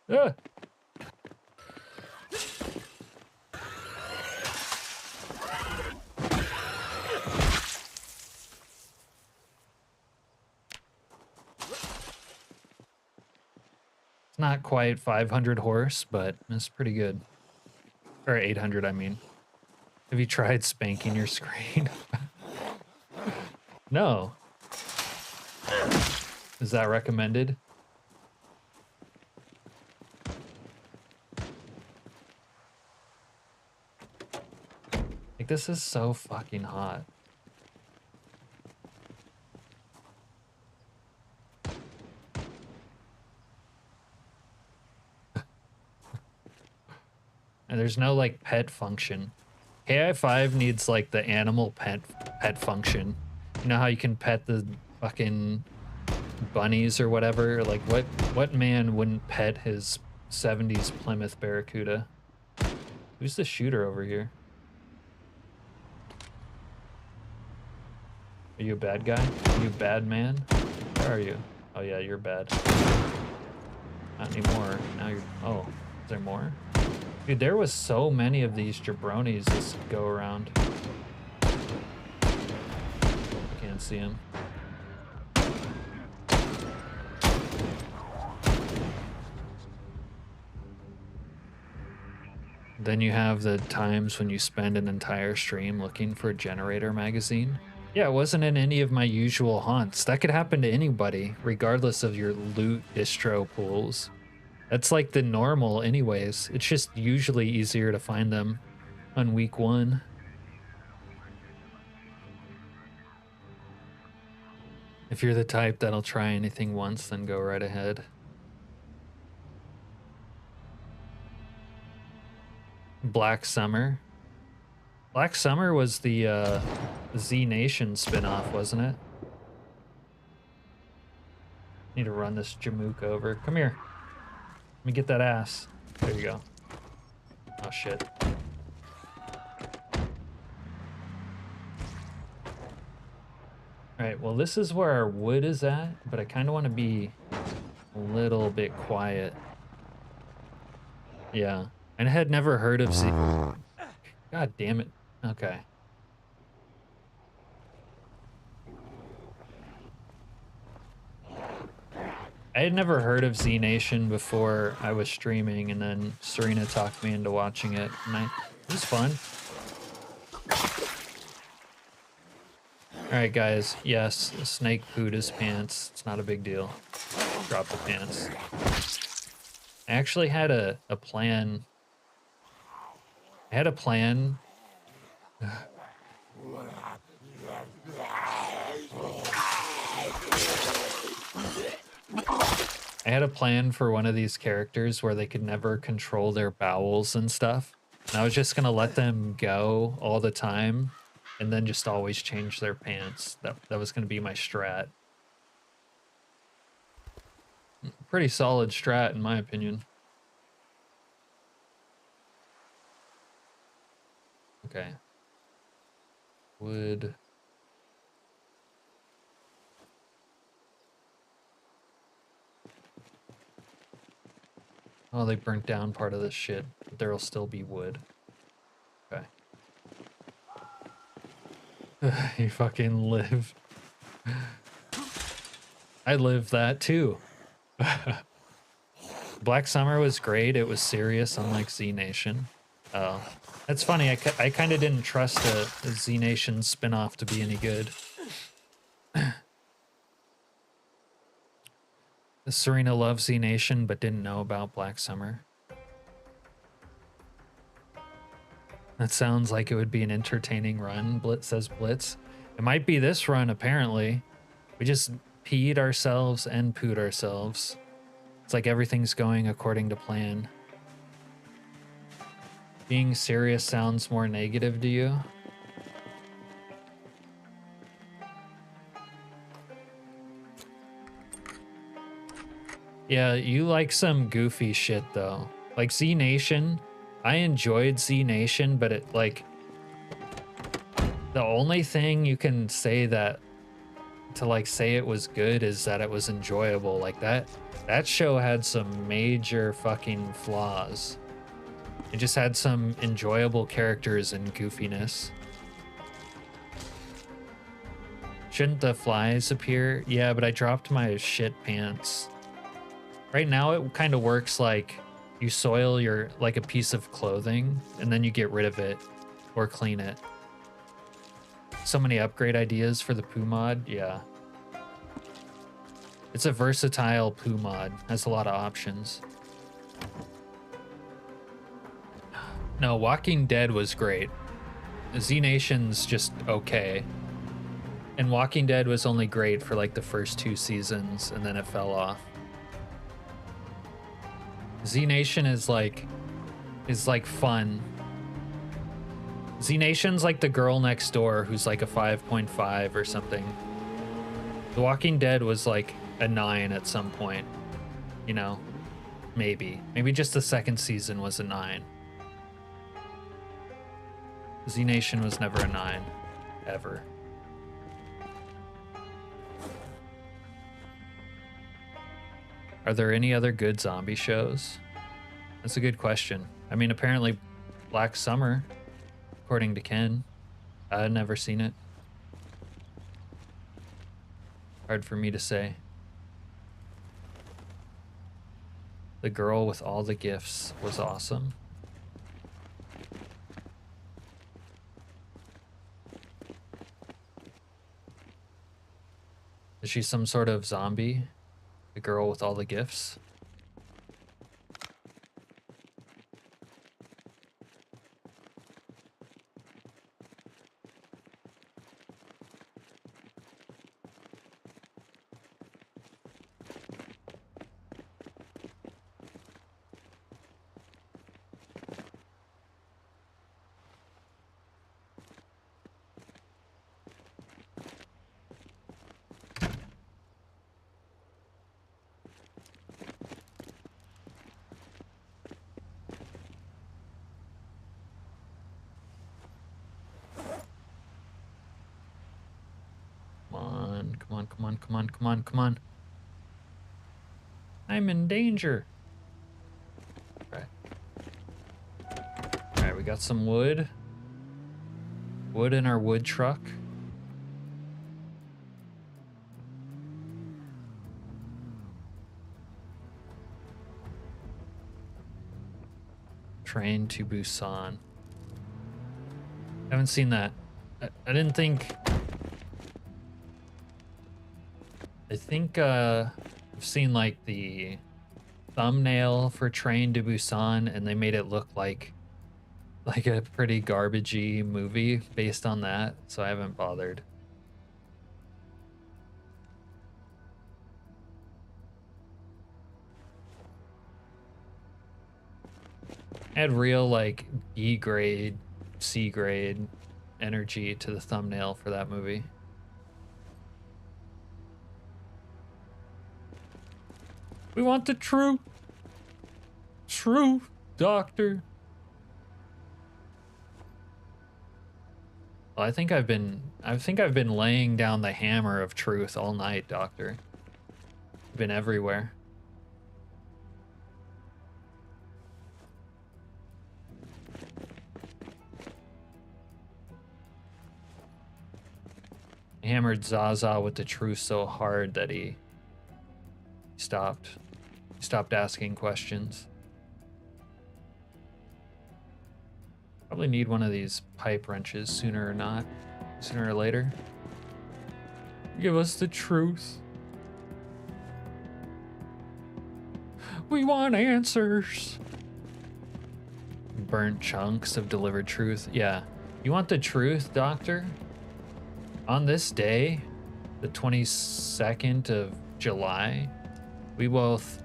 Ah! It's not quite 500 horse, but it's pretty good. Or 800, I mean. Have you tried spanking your screen? No. Is that recommended? Like, this is so fucking hot. And there's no, like, pet function. KI5 needs, like, the animal pet function. You know how you can pet the fucking bunnies or whatever? Like, what man wouldn't pet his 70s Plymouth Barracuda? Who's the shooter over here? Are you a bad guy? Are you a bad man? Where are you? Oh yeah, you're bad. Not anymore. Now you're... Oh, is there more? Dude, there was so many of these jabronis this go around. Can't see him. Then you have the times when you spend an entire stream looking for a generator magazine. Yeah, it wasn't in any of my usual haunts. That could happen to anybody, regardless of your loot distro pools. That's like the normal anyways. It's just usually easier to find them on week 1. If you're the type that'll try anything once, then go right ahead. Black Summer. Black Summer was the Z Nation spinoff, wasn't it? Need to run this Jamook over. Come here. Let me get that ass. There you go. Oh shit. Alright, well this is where our wood is at, but I kind of want to be a little bit quiet. Yeah. And I had never heard of Z... God damn it. Okay. I had never heard of Z Nation before I was streaming, and then Serena talked me into watching it, and it was fun. Alright guys, yes, the snake pooed his pants. It's not a big deal. Drop the pants. I actually had a plan. I had a plan. I had a plan for one of these characters where they could never control their bowels and stuff. And I was just gonna let them go all the time and then just always change their pants. That was gonna be my strat. Pretty solid strat in my opinion. Okay. Wood. Oh, they burnt down part of this shit, but there'll still be wood. Okay. You fucking live. I lived that too. Black Summer was great. It was serious, unlike Z Nation. Oh, that's funny. I kind of didn't trust a Z Nation spinoff to be any good. Serena loves Z Nation, but didn't know about Black Summer. That sounds like it would be an entertaining run, Blitz says Blitz. It might be this run, apparently. We just peed ourselves and pooed ourselves. It's like everything's going according to plan. Being serious sounds more negative to you? Yeah, you like some goofy shit though. Like Z Nation, I enjoyed Z Nation, but it like the only thing you can say that to like say it was good is that it was enjoyable. Like that show had some major fucking flaws. It just had some enjoyable characters and goofiness. Shouldn't the flies appear? Yeah, but I dropped my shit pants. Right now it kind of works like you soil your like a piece of clothing and then you get rid of it or clean it. So many upgrade ideas for the poo mod. Yeah. It's a versatile poo mod. Has a lot of options. No, Walking Dead was great. Z Nation's just okay. And Walking Dead was only great for like the first 2 seasons and then it fell off. Z Nation is like fun. Z Nation's like the girl next door who's like a 5.5 or something. The Walking Dead was like a 9 at some point, you know, maybe just the second season was a 9. Z Nation was never a 9, ever. Are there any other good zombie shows? That's a good question. I mean, apparently Black Summer, according to Ken. I've never seen it. Hard for me to say. The Girl with All the Gifts was awesome. Is she some sort of zombie? The girl with all the gifts? Come on. I'm in danger. Alright, we got some wood. Wood in our wood truck. Train to Busan. Haven't seen that. I didn't think... I think I've seen like the thumbnail for Train to Busan and they made it look like a pretty garbagey movie based on that, so I haven't bothered. Add real like B grade, C grade energy to the thumbnail for that movie. We want the truth, doctor. Well, I think I've been laying down the hammer of truth all night, doctor. I've been everywhere. I hammered Zaza with the truth so hard that he stopped asking questions. Probably need one of these pipe wrenches sooner or later. Give us the truth. We want answers. Burnt chunks of delivered truth. Yeah. You want the truth, doctor? On this day, the 22nd of July, we both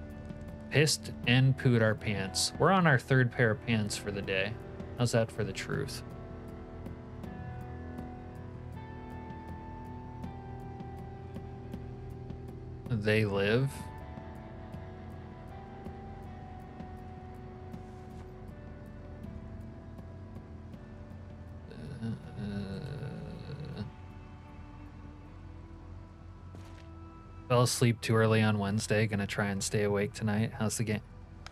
pissed and pooed our pants. We're on our 3rd pair of pants for the day. How's that for the truth? They live. Fell asleep too early on Wednesday. Gonna try and stay awake tonight. How's the game?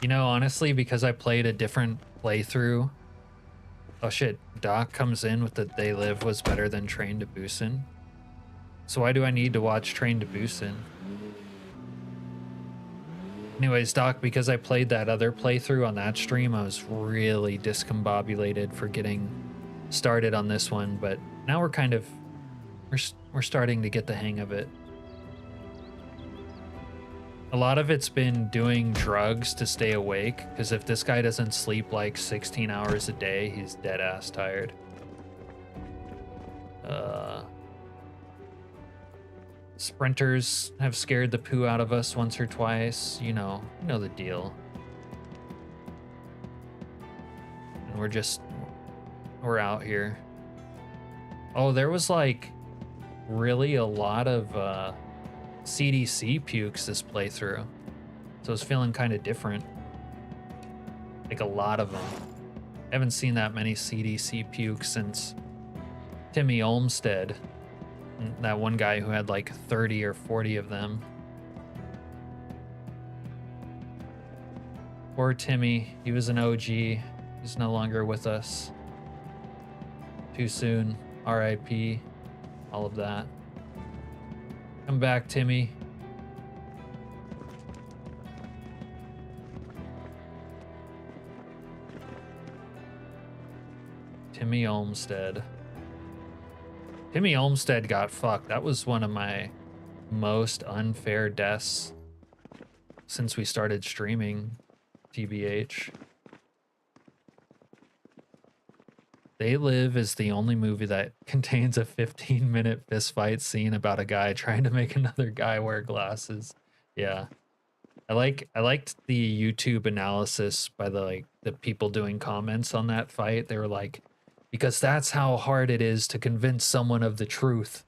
You know, honestly, because I played a different playthrough. Oh shit, Doc comes in with the They Live was better than Train to Busan. So why do I need to watch Train to Busan? Anyways, Doc, because I played that other playthrough on that stream, I was really discombobulated for getting started on this one, but now we're kind of, we're starting to get the hang of it. A lot of it's been doing drugs to stay awake, because if this guy doesn't sleep like 16 hours a day, he's dead ass tired. Sprinters have scared the poo out of us once or twice. You know the deal. And we're out here. Oh, there was like really a lot of CDC pukes this playthrough. So I was feeling kind of different. Like a lot of them. I haven't seen that many CDC pukes since Timmy Olmstead. That one guy who had like 30 or 40 of them. Poor Timmy. He was an OG. He's no longer with us. Too soon. RIP. All of that. Come back, Timmy. Timmy Olmstead. Timmy Olmstead got fucked. That was one of my most unfair deaths since we started streaming, TBH. They Live is the only movie that contains a 15-minute fistfight scene about a guy trying to make another guy wear glasses. Yeah. I liked the YouTube analysis by the people doing comments on that fight. They were like, because that's how hard it is to convince someone of the truth.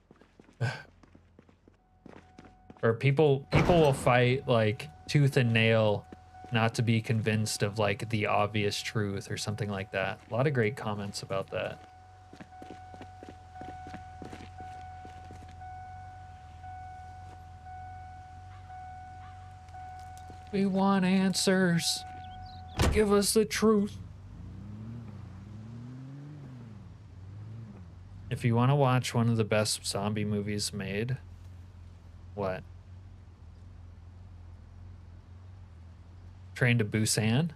Or people will fight like tooth and nail not to be convinced of like the obvious truth or something like that. A lot of great comments about that. We want answers. Give us the truth. If you want to watch one of the best zombie movies made, what? Train to Busan?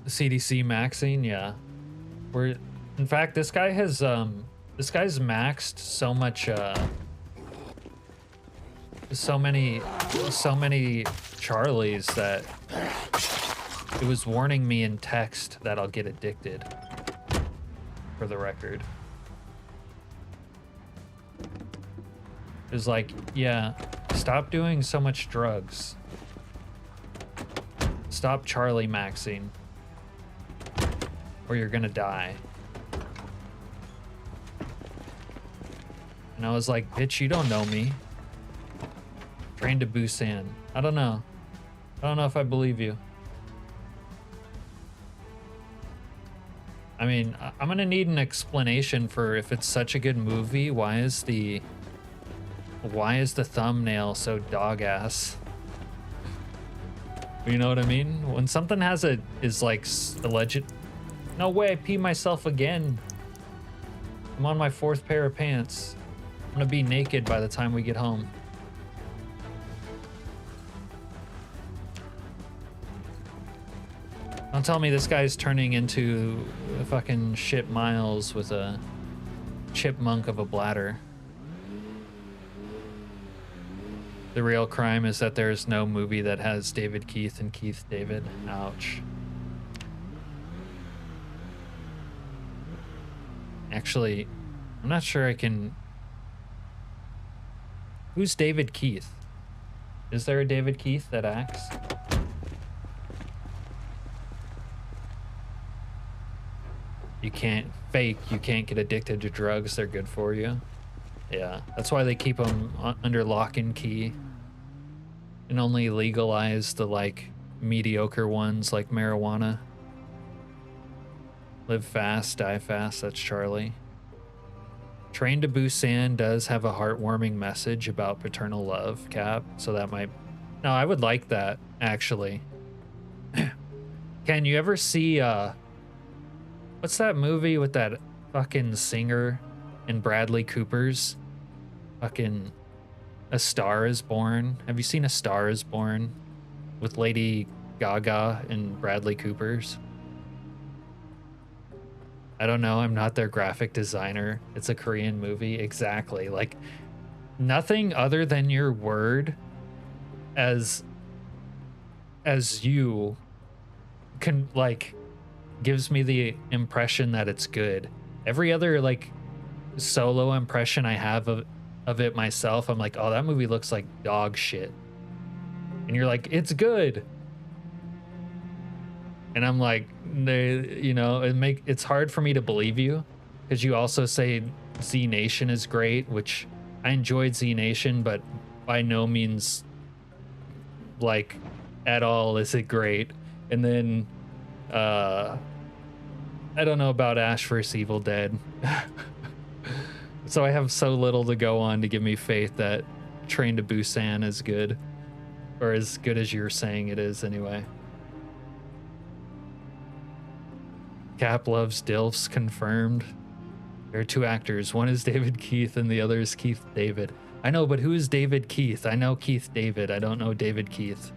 The CDC maxing, yeah. In fact, this guy has this guy's maxed so much so many Charlies that it was warning me in text that I'll get addicted, for the record. It was like, yeah, stop doing so much drugs. Stop Charlie maxing, or you're gonna die. And I was like, bitch, you don't know me. Train to Busan. I don't know. I don't know if I believe you. I mean, I'm gonna need an explanation for if it's such a good movie. Why is the thumbnail so dog ass? You know what I mean? When something is like alleged. No way, I pee myself again. I'm on my 4th pair of pants. I'm gonna be naked by the time we get home. Don't tell me this guy's turning into a fucking shit Miles with a chipmunk of a bladder. The real crime is that there's no movie that has David Keith and Keith David. Ouch. Actually, I'm not sure I can... Who's David Keith? Is there a David Keith that acts? You can't fake, you can't get addicted to drugs, they're good for you. Yeah, that's why they keep them under lock and key. And only legalize the like mediocre ones like marijuana. Live fast, die fast, that's Charlie. Train to Busan does have a heartwarming message about paternal love, Cap, so that might... No, I would like that, actually. Can you ever see, what's that movie with that fucking singer and Bradley Cooper's? Fucking... A Star is Born. Have you seen A Star is Born with Lady Gaga and Bradley Cooper's? I don't know. I'm not their graphic designer. It's a Korean movie. Exactly. Like nothing other than your word as you can like gives me the impression that it's good. Every other like solo impression I have of it myself, I'm like, oh, that movie looks like dog shit. And you're like, it's good. And I'm like, you know, it's hard for me to believe you because you also say Z Nation is great, which I enjoyed Z Nation, but by no means like at all is it great. And then I don't know about Ash vs Evil Dead. So I have so little to go on to give me faith that Train to Busan is good, or as good as you're saying it is anyway. Cap loves DILFs, confirmed. There are two actors. One is David Keith and the other is Keith David. I know, but who is David Keith? I know Keith David. I don't know David Keith.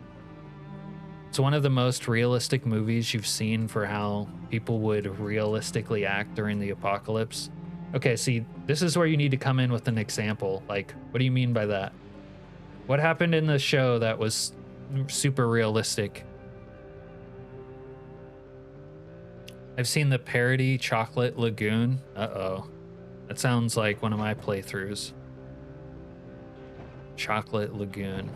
It's one of the most realistic movies you've seen for how people would realistically act during the apocalypse. Okay, see, this is where you need to come in with an example. Like, what do you mean by that? What happened in the show that was super realistic? I've seen the parody Chocolate Lagoon. Uh-oh. That sounds like one of my playthroughs. Chocolate Lagoon.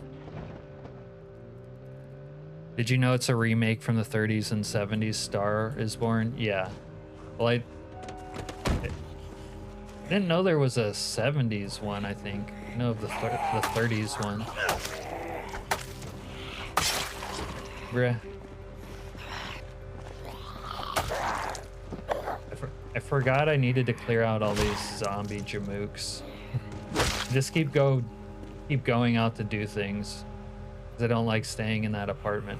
Did you know it's a remake from the 30s and 70s? Star is Born? Yeah. Well, I didn't know there was a 70s one, I think. I know of the 30s one. Bruh. I forgot I needed to clear out all these zombie jamooks. Just keep going out to do things. Because I don't like staying in that apartment.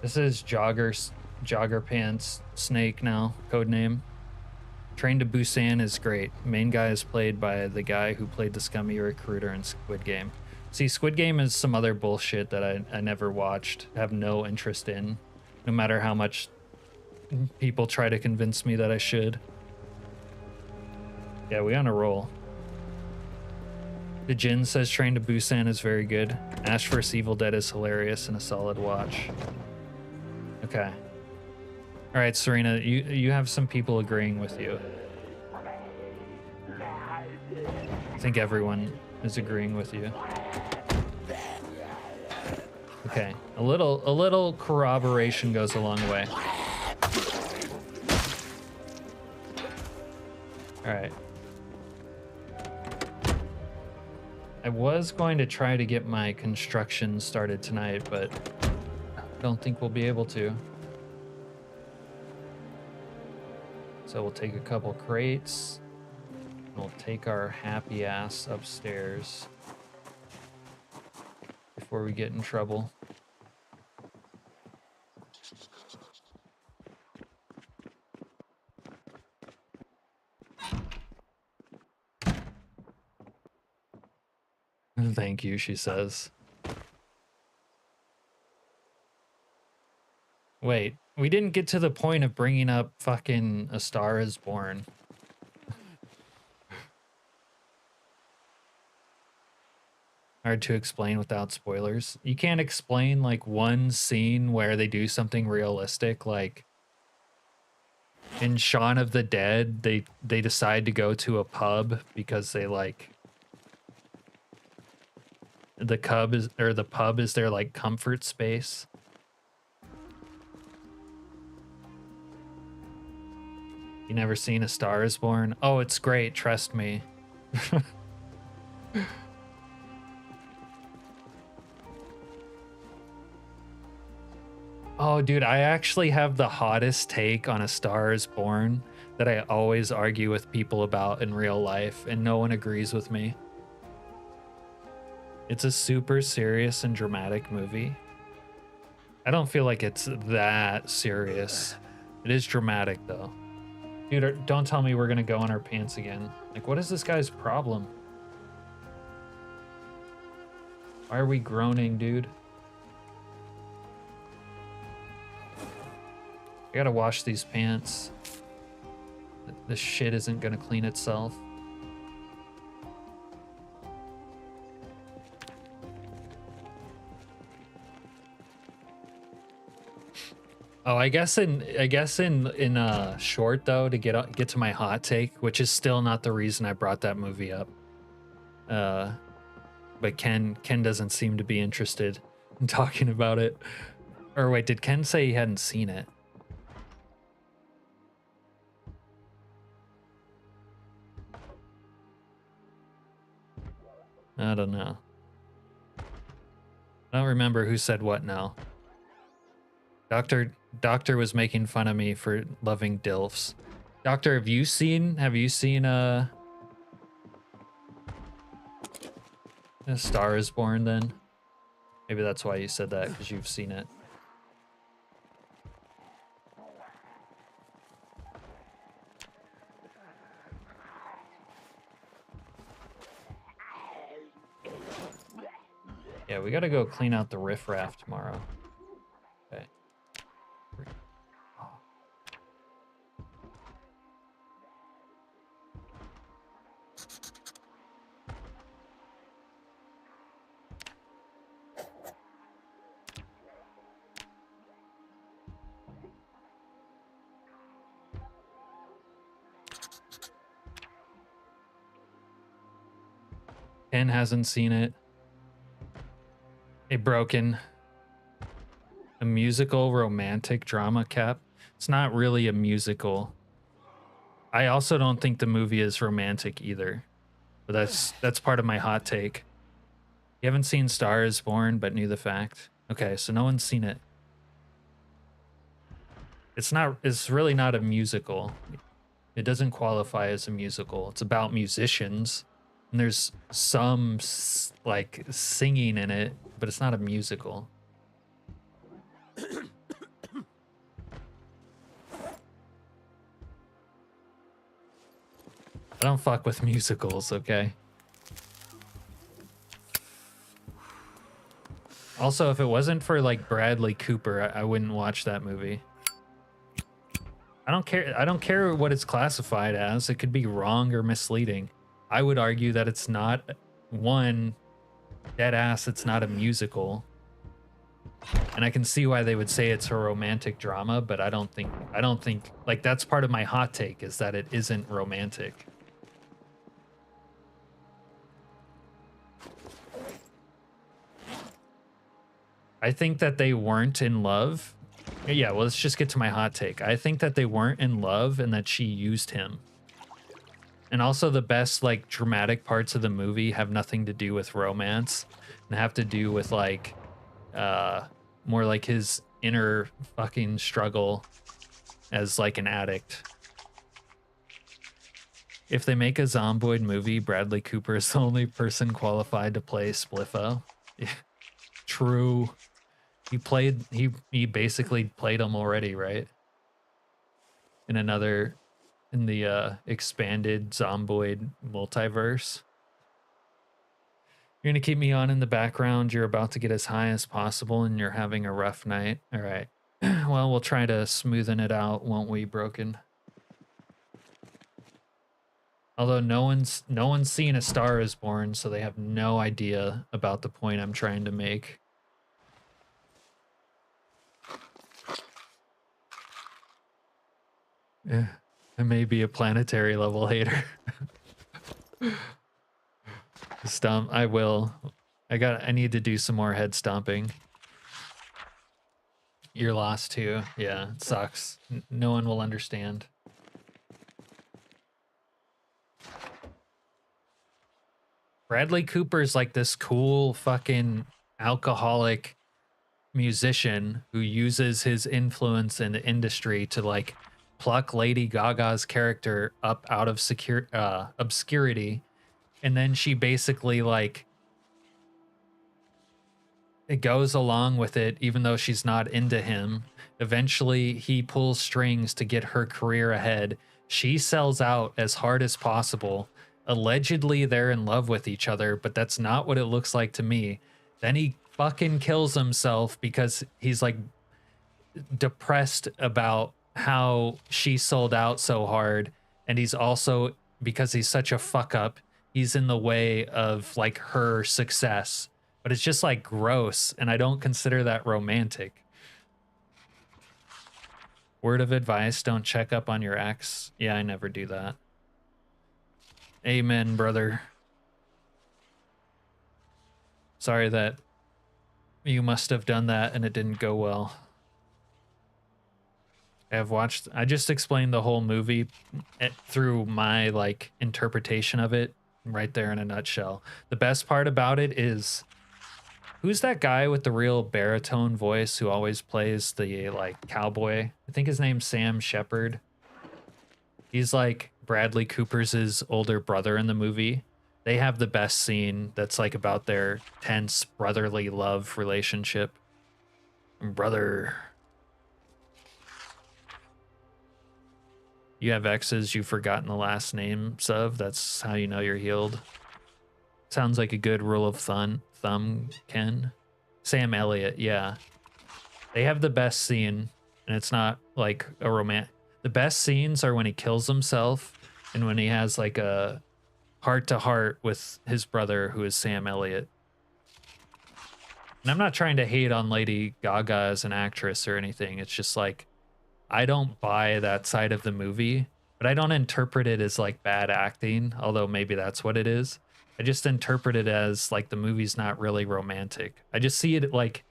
This is Jogger Pants Snake now, codename. Train to Busan is great. Main guy is played by the guy who played the scummy recruiter in Squid Game. See, Squid Game is some other bullshit that I never watched, have no interest in, no matter how much people try to convince me that I should. Yeah, we on a roll. The Jin says Train to Busan is very good. Ash vs Evil Dead is hilarious and a solid watch. Okay. All right, Serena, you have some people agreeing with you. I think everyone is agreeing with you. Okay, a little corroboration goes a long way. All right. I was going to try to get my construction started tonight, but I don't think we'll be able to. So we'll take a couple crates. And we'll take our happy ass upstairs before we get in trouble. Thank you, she says. Wait, we didn't get to the point of bringing up fucking A Star is Born. Hard to explain without spoilers. You can't explain like one scene where they do something realistic, like in Shaun of the Dead, they decide to go to a pub because they like the pub is their like comfort space. You never seen A Star is Born? Oh, it's great, trust me. Oh, dude, I actually have the hottest take on A Star is Born that I always argue with people about in real life, and no one agrees with me. It's a super serious and dramatic movie. I don't feel like it's that serious. It is dramatic though. Dude, don't tell me we're gonna go on our pants again. Like, what is this guy's problem? Why are we groaning, dude? I gotta wash these pants. This shit isn't gonna clean itself. Oh, I guess in short though, to get to my hot take, which is still not the reason I brought that movie up. But Ken doesn't seem to be interested in talking about it. Or wait, did Ken say he hadn't seen it? I don't know. I don't remember who said what now. Doctor was making fun of me for loving DILFs. Doctor, have you seen A Star is Born then? Maybe that's why you said that, because you've seen it. Yeah, we gotta go clean out the riffraff tomorrow. Okay. Ken hasn't seen it. A musical romantic drama, Cap. It's not really a musical. I also don't think the movie is romantic either. But that's part of my hot take. You haven't seen Star is Born, but knew the fact. Okay, so no one's seen it. It's really not a musical. It doesn't qualify as a musical. It's about musicians. And there's some like singing in it, but it's not a musical. I don't fuck with musicals, okay? Also, if it wasn't for like Bradley Cooper, I wouldn't watch that movie. I don't care what it's classified as. It could be wrong or misleading. I would argue that it's not, one, dead ass, it's not a musical. And I can see why they would say it's a romantic drama, but I don't think like that's part of my hot take, is that it isn't romantic. I think that they weren't in love. Yeah, well, let's just get to my hot take. I think that they weren't in love and that she used him. And also the best like dramatic parts of the movie have nothing to do with romance and have to do with like more like his inner fucking struggle as like an addict. If they make a Zomboid movie, Bradley Cooper is the only person qualified to play Spliffo. Yeah, true. He basically played him already, right? In the expanded Zomboid multiverse. You're gonna keep me on in the background. You're about to get as high as possible and you're having a rough night. All right. Well, we'll try to smoothen it out, won't we, Broken? Although no one's seen A Star is Born, so they have no idea about the point I'm trying to make. Yeah, I may be a planetary level hater. Stomp, I will. I need to do some more head stomping. You're lost too. Yeah, it sucks. No one will understand. Bradley Cooper's like this cool fucking alcoholic musician who uses his influence in the industry to like pluck Lady Gaga's character up out of obscurity, and then she basically like it goes along with it, even though she's not into him. Eventually, he pulls strings to get her career ahead. She sells out as hard as possible. Allegedly, they're in love with each other, but that's not what it looks like to me. Then he fucking kills himself because he's like depressed about how she sold out so hard. And he's also, because he's such a fuck up, he's in the way of like her success. But it's just like gross, and I don't consider that romantic. Word of advice, don't check up on your ex. Yeah, I never do that. Amen, brother. Sorry that you must have done that and it didn't go well. I just explained the whole movie through my like interpretation of it right there in a nutshell. The best part about it is, who's that guy with the real baritone voice who always plays the like cowboy? I think his name's Sam Shepard. He's like Bradley Cooper's older brother in the movie. They have the best scene that's like about their tense brotherly love relationship. Brother. You have exes you've forgotten the last names of. That's how you know you're healed. Sounds like a good rule of thumb, Ken. Sam Elliott, yeah. They have the best scene, and it's not like a romance. The best scenes are when he kills himself and when he has like a heart-to-heart with his brother, who is Sam Elliott. And I'm not trying to hate on Lady Gaga as an actress or anything. It's just like, I don't buy that side of the movie, but I don't interpret it as like bad acting, although maybe that's what it is. I just interpret it as like the movie's not really romantic. I just see it like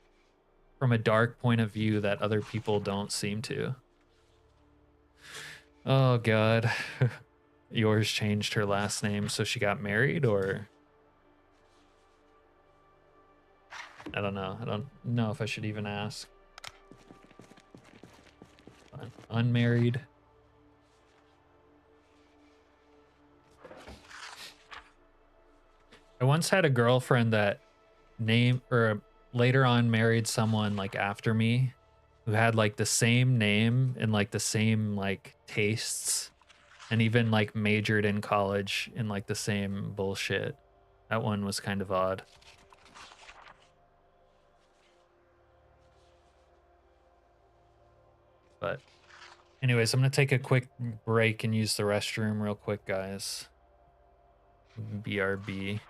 from a dark point of view that other people don't seem to. Oh God. Yours changed her last name so she got married, or? I don't know. I don't know if I should even ask. Unmarried. I once had a girlfriend that later on married someone like after me who had like the same name and like the same like tastes, and even like majored in college in like the same bullshit. That one was kind of odd. But anyways, I'm gonna take a quick break and use the restroom real quick, guys. BRB.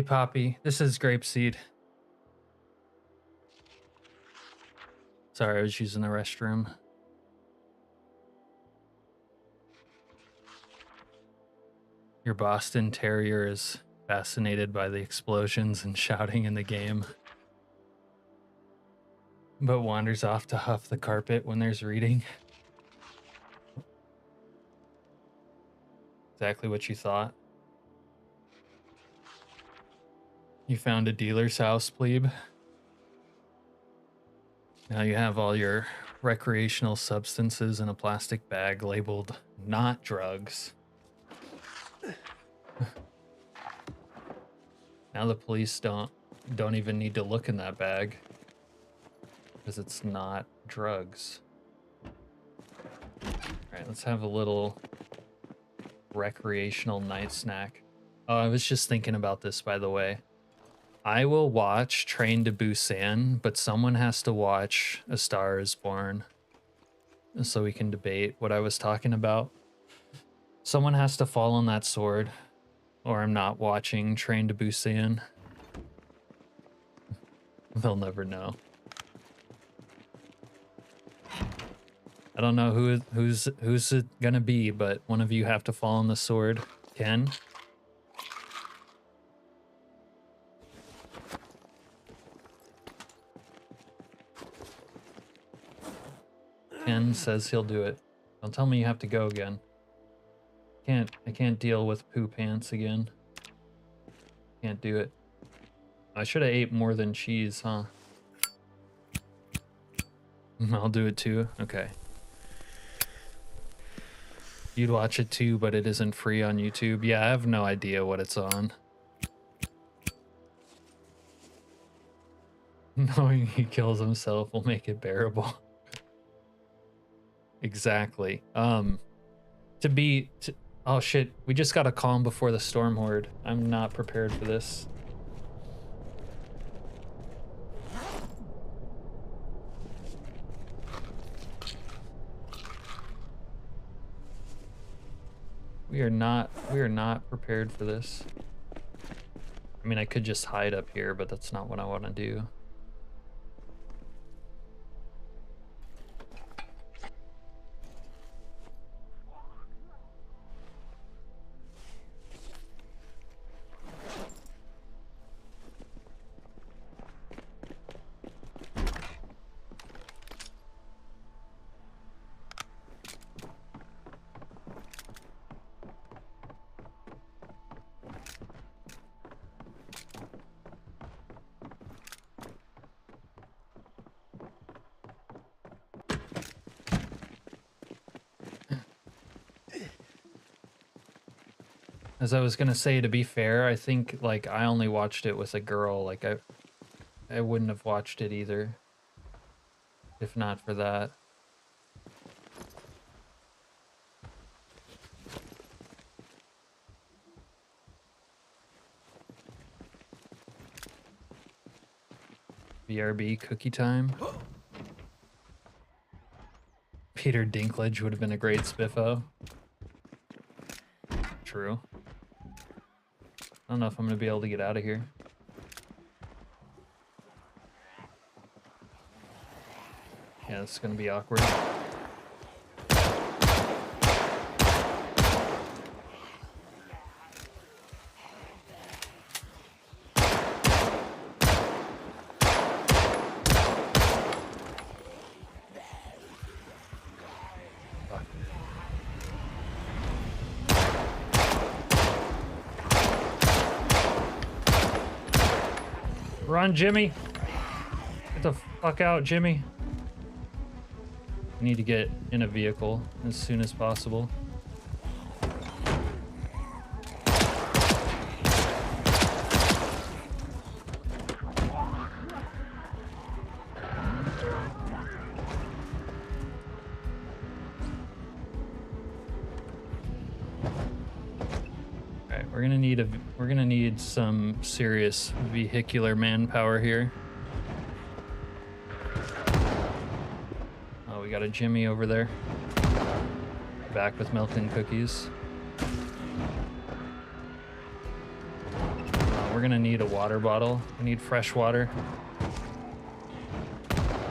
Hey, Poppy. This is Grapeseed. Sorry, I was using the restroom. Your Boston Terrier is fascinated by the explosions and shouting in the game, but wanders off to huff the carpet when there's reading. Exactly what you thought. You found a dealer's house, plebe. Now you have all your recreational substances in a plastic bag labeled not drugs. Now the police don't even need to look in that bag because it's not drugs. All right, let's have a little recreational night snack. Oh, I was just thinking about this, by the way. I will watch Train to Busan, but someone has to watch A Star is Born so we can debate what I was talking about. Someone has to fall on that sword, or I'm not watching Train to Busan. They'll never know. I don't know who's it gonna be, but one of you have to fall on the sword. Ken? Ken says he'll do it. Don't tell me you have to go again. I can't deal with poo pants again. Can't do it. I should have ate more than cheese, huh? I'll do it too. Okay. You'd watch it too, but it isn't free on YouTube. Yeah, I have no idea what it's on. Knowing he kills himself will make it bearable. Exactly. Oh shit, we just got a calm before the storm horde. I'm not prepared for this. We are not prepared for this. I mean, I could just hide up here, but that's not what I want to do. As I was gonna say, to be fair, I think like I only watched it with a girl. Like I wouldn't have watched it either if not for that. BRB cookie time. Peter Dinklage would have been a great spiffo. True. I don't know if I'm gonna be able to get out of here. Yeah, this is gonna be awkward. Run, Jimmy! Get the fuck out, Jimmy. I need to get in a vehicle as soon as possible. We're gonna need some serious vehicular manpower here. Oh, we got a Jimmy over there. Back with milk and cookies. Oh, we're gonna need a water bottle. We need fresh water.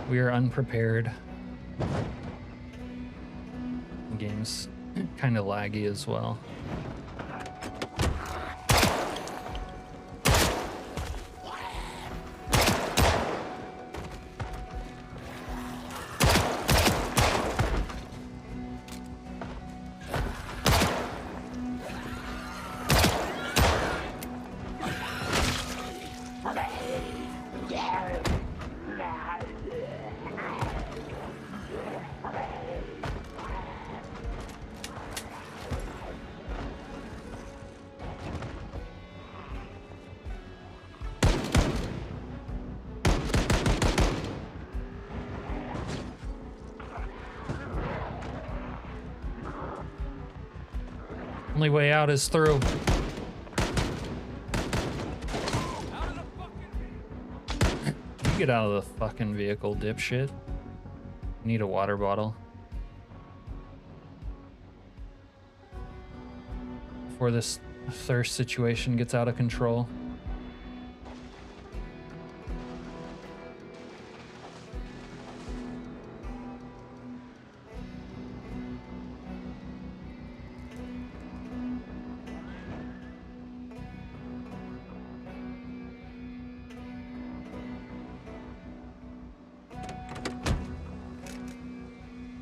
We are unprepared. The game's kind of laggy as well. Only way out is through. Get out of the fucking vehicle, dipshit. Need a water bottle. Before this thirst situation gets out of control.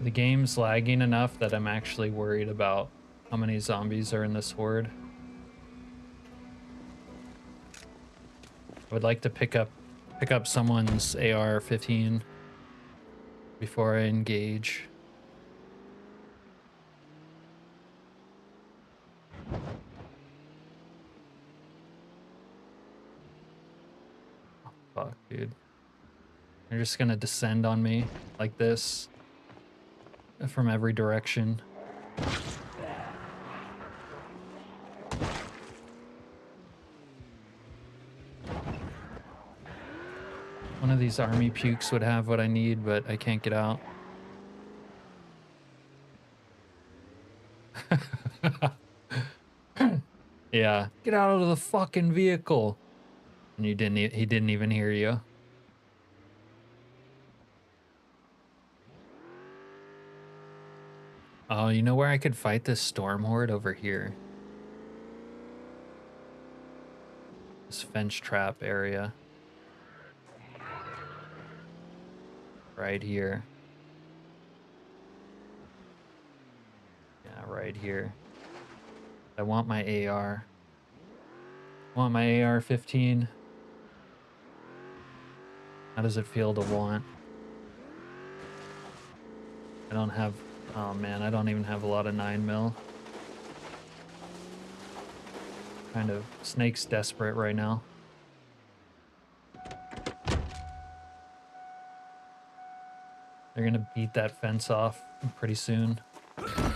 The game's lagging enough that I'm actually worried about how many zombies are in this horde. I would like to pick up someone's AR-15 before I engage. Oh, fuck, dude. They're just gonna descend on me like this. From every direction. One of these army pukes would have what I need, but I can't get out. Yeah, get out of the fucking vehicle. And he didn't even hear you. Oh, you know where I could fight this storm horde? Over here. This fence trap area. Right here. Yeah, right here. I want my AR. I want my AR-15. How does it feel to want? I don't have... Oh man, I don't even have a lot of 9mm. Kind of Snake's desperate right now. They're gonna beat that fence off pretty soon. I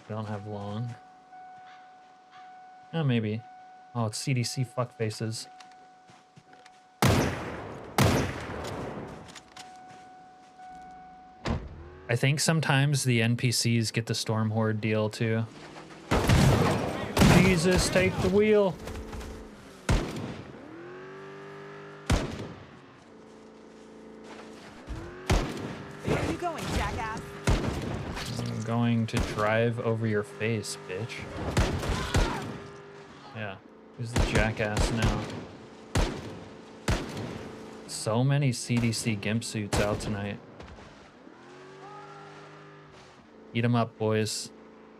don't have long. Oh, maybe. Oh, it's CDC fuckfaces. I think sometimes the NPCs get the Storm Horde deal too. Jesus, take the wheel. Where are you going, jackass? I'm going to drive over your face, bitch. Yeah. Who's the jackass now? So many CDC gimp suits out tonight. Eat 'em up, boys.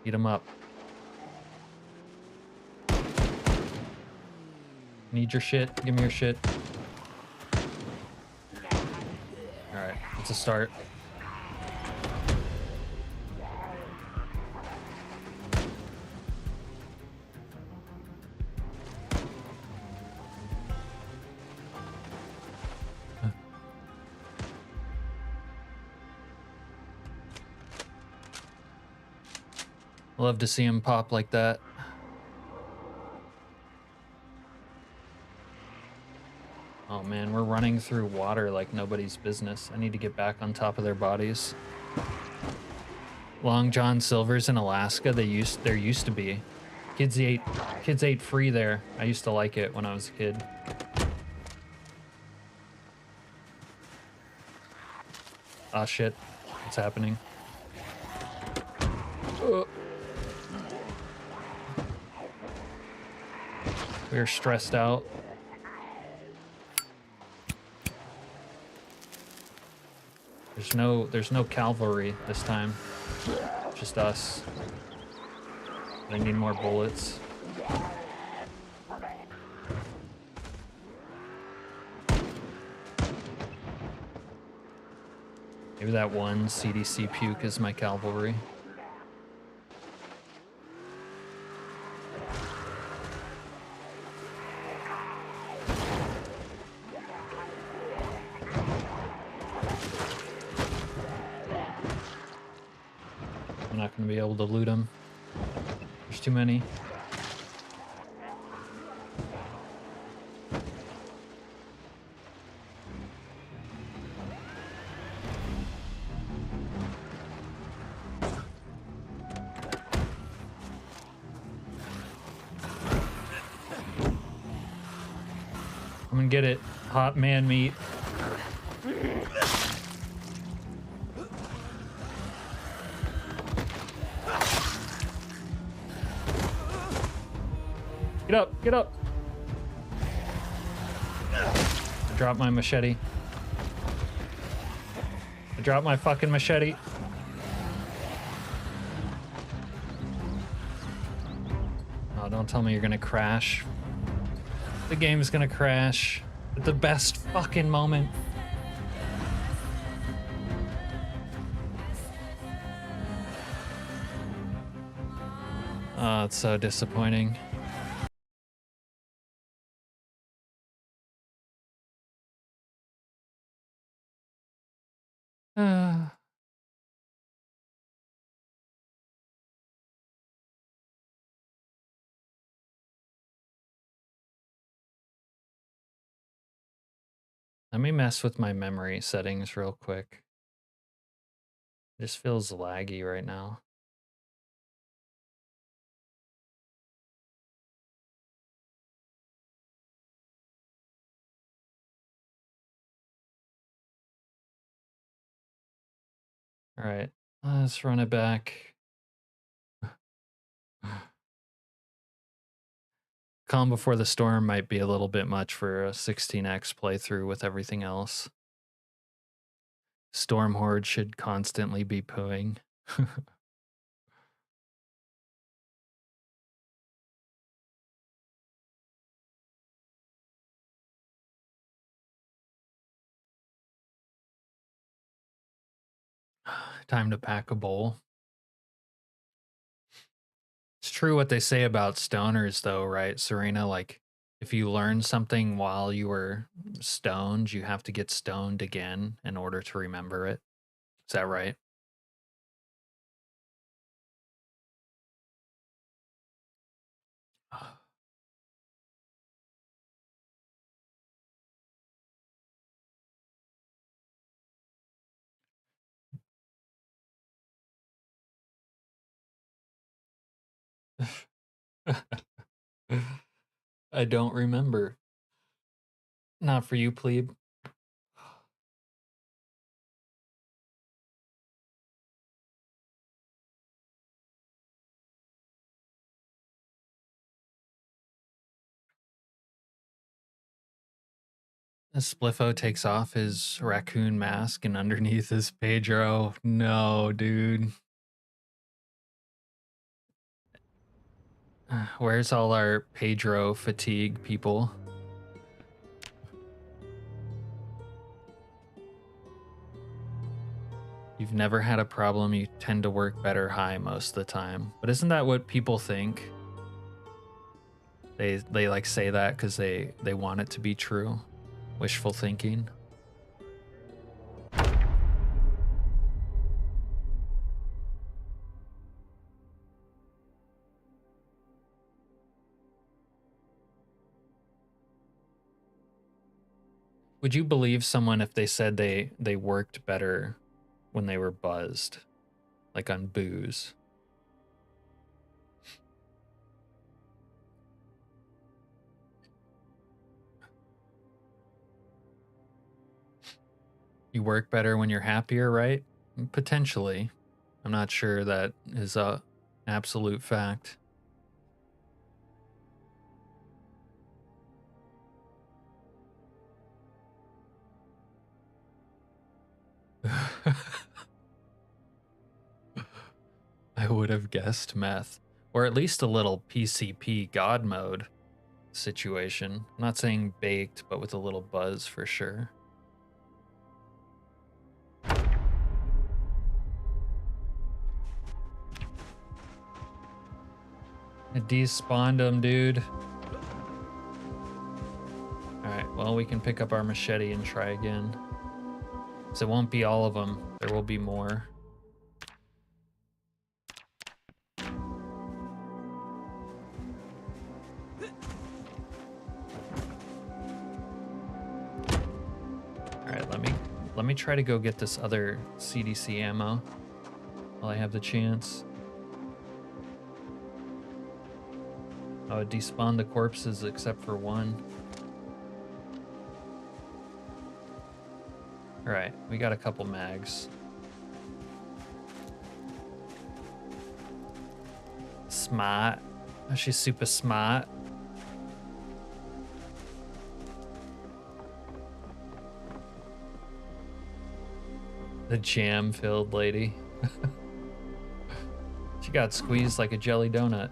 Eat 'em up. Need your shit? Give me your shit. Alright, it's a start. Love to see him pop like that. Oh man, we're running through water like nobody's business. I need to get back on top of their bodies. Long John Silver's in Alaska. There used to be. Kids ate free there. I used to like it when I was a kid. Ah, shit. What's happening? We're stressed out. There's no cavalry this time. Just us. I need more bullets. Maybe that one CDC puke is my cavalry. I'm not going to be able to loot them. There's too many. I'm gonna get it. Hot man meat. Get up, get up. I dropped my machete. I dropped my fucking machete. Oh, don't tell me you're gonna crash. The game's gonna crash at the best fucking moment. Oh, it's so disappointing. Let me mess with my memory settings real quick. This feels laggy right now. All right, let's run it back. Calm Before the Storm might be a little bit much for a 16x playthrough with everything else. Storm Horde should constantly be pooing. Time to pack a bowl. It's true what they say about stoners though, right, Serena? Like, if you learn something while you were stoned, you have to get stoned again in order to remember it. Is that right? I don't remember. Not for you, plebe. Spliffo takes off his raccoon mask and underneath is Pedro. No, dude. Where's all our Pedro fatigue people? You've never had a problem, you tend to work better high most of the time. But isn't that what people think? They like say that because they want it to be true. Wishful thinking. Would you believe someone if they said they worked better when they were buzzed? like on booze. You work better when you're happier, right? Potentially. I'm not sure that is a absolute fact. I would have guessed meth, or at least a little PCP God mode situation. I'm not saying baked, but with a little buzz for sure. I despawned him, dude. Alright, well, we can pick up our machete and try again. So it won't be all of them. There will be more. Alright, let me try to go get this other CDC ammo while I have the chance. Oh, it despawned the corpses except for one. Alright, we got a couple mags. Smart. Oh, she's super smart. The jam-filled lady. She got squeezed like a jelly donut.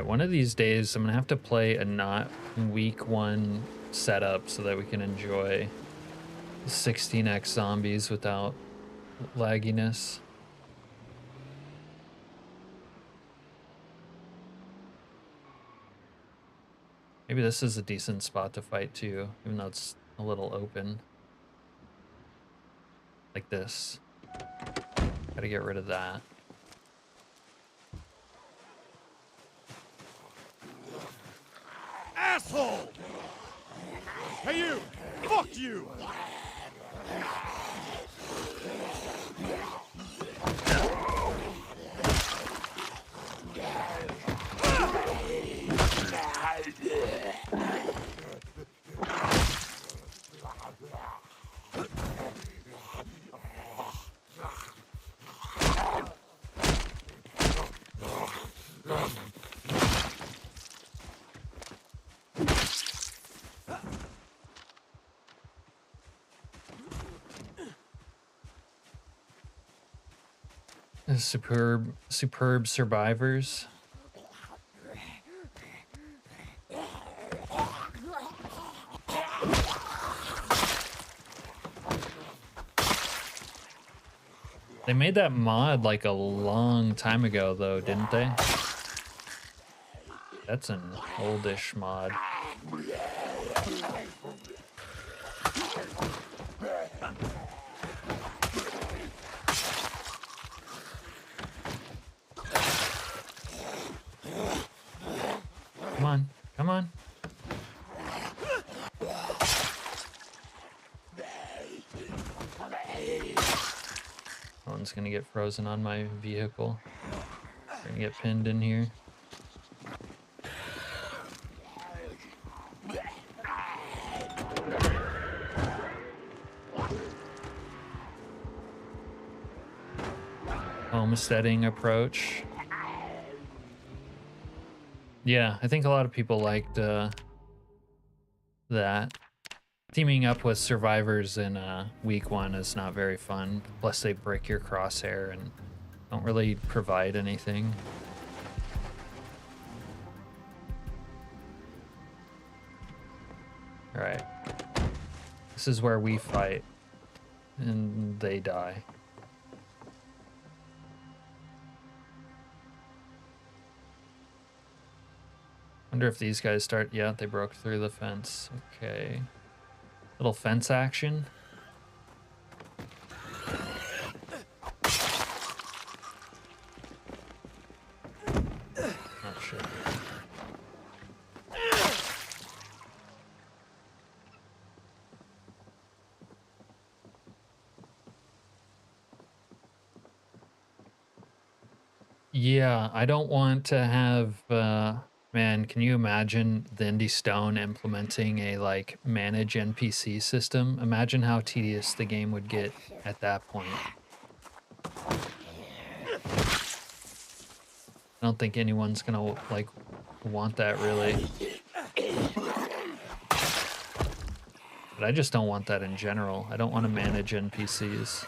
One of these days, I'm gonna have to play a not week 1 setup so that we can enjoy 16x zombies without lagginess. Maybe this is a decent spot to fight too, even though it's a little open. Like this. Gotta get rid of that. Asshole! Hey you! Fuck you! Superb survivors. They made that mod like a long time ago though, didn't they? That's an oldish mod. Come on, come on. One's gonna get frozen on my vehicle. We're gonna get pinned in here. Homesteading approach. Yeah, I think a lot of people liked that. Teaming up with survivors in week 1 is not very fun. Plus they break your crosshair and don't really provide anything. All right. This is where we fight and they die. Wonder if these guys start. Yeah, they broke through the fence. Okay. Little fence action. Oh shit. Yeah, I don't want to have, man, can you imagine the Indie Stone implementing a, like, manage NPC system? Imagine how tedious the game would get at that point. I don't think anyone's gonna, like, want that, really. But I just don't want that in general. I don't want to manage NPCs.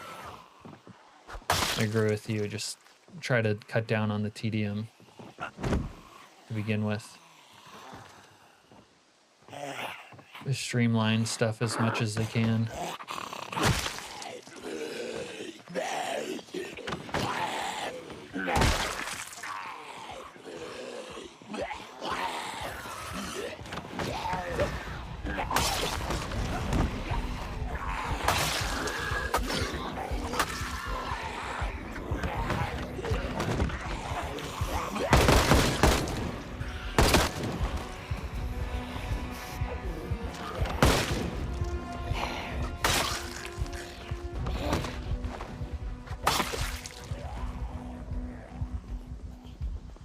I agree with you, just try to cut down on the tedium to begin with. Streamline stuff as much as they can.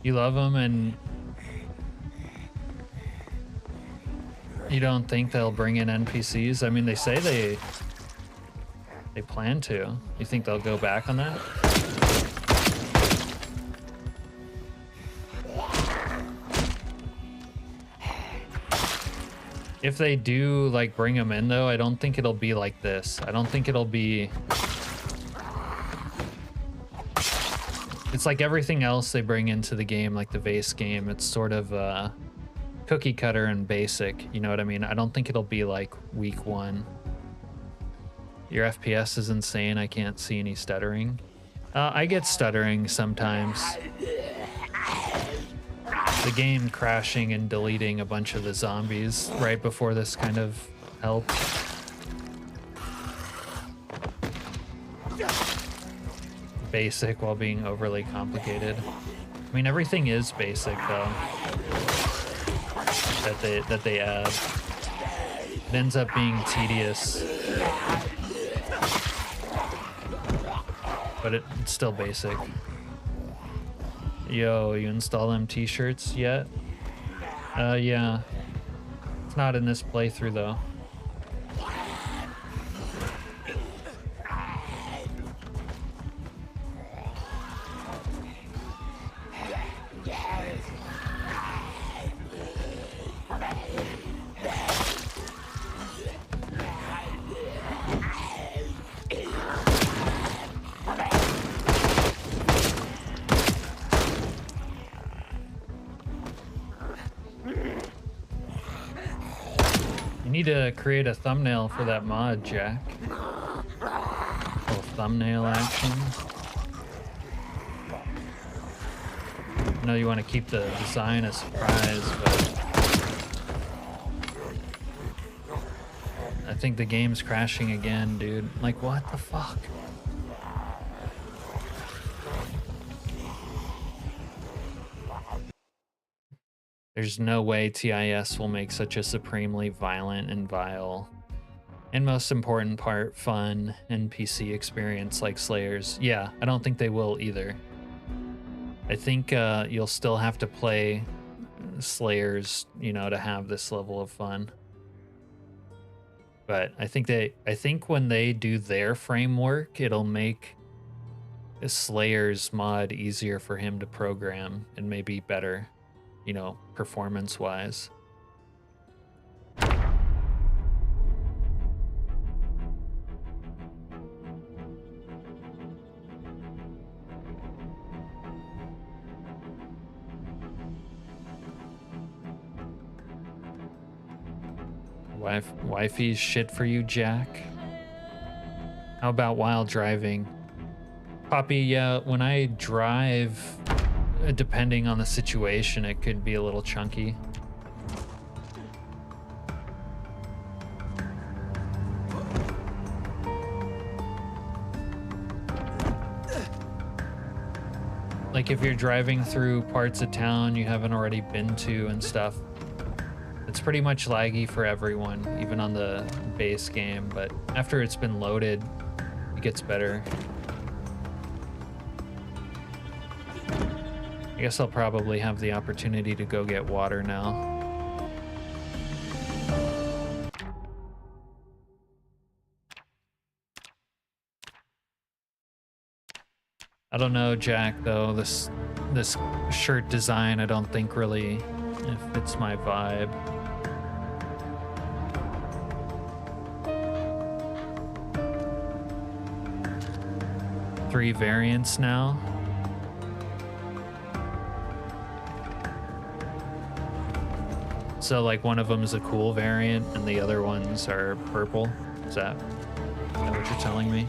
You love them and you don't think they'll bring in NPCs? I mean, they say they plan to. You think they'll go back on that? If they do, like, bring them in, though, I don't think it'll be like this. I don't think it'll be... It's like everything else they bring into the game, like the base game. It's sort of cookie cutter and basic, you know what I mean? I don't think it'll be like week 1. Your FPS is insane. I can't see any stuttering. I get stuttering sometimes. The game crashing and deleting a bunch of the zombies right before this kind of helped. Basic while being overly complicated. I mean, everything is basic though that they add. It ends up being tedious, but it's still basic. Yo, you install them t-shirts yet? Yeah. It's not in this playthrough though. Need to create a thumbnail for that mod, Jack. Little thumbnail action. I know you want to keep the design a surprise, but I think the game's crashing again, dude. Like, what the fuck? There's no way TIS will make such a supremely violent and vile, and most important part, fun NPC experience like Slayers. Yeah, I don't think they will either. I think you'll still have to play Slayers, you know, to have this level of fun. But I think when they do their framework, it'll make the Slayers mod easier for him to program and maybe better, you know, performance-wise. Wifey's shit for you, Jack? How about while driving? Poppy, yeah, when I drive, depending on the situation, it could be a little chunky. Like if you're driving through parts of town you haven't already been to and stuff, it's pretty much laggy for everyone, even on the base game, but after it's been loaded, it gets better. I guess I'll probably have the opportunity to go get water now. I don't know, Jack, though. This shirt design, I don't think really fits my vibe. Three variants now. So like one of them is a cool variant and the other ones are purple. Is that what you're telling me?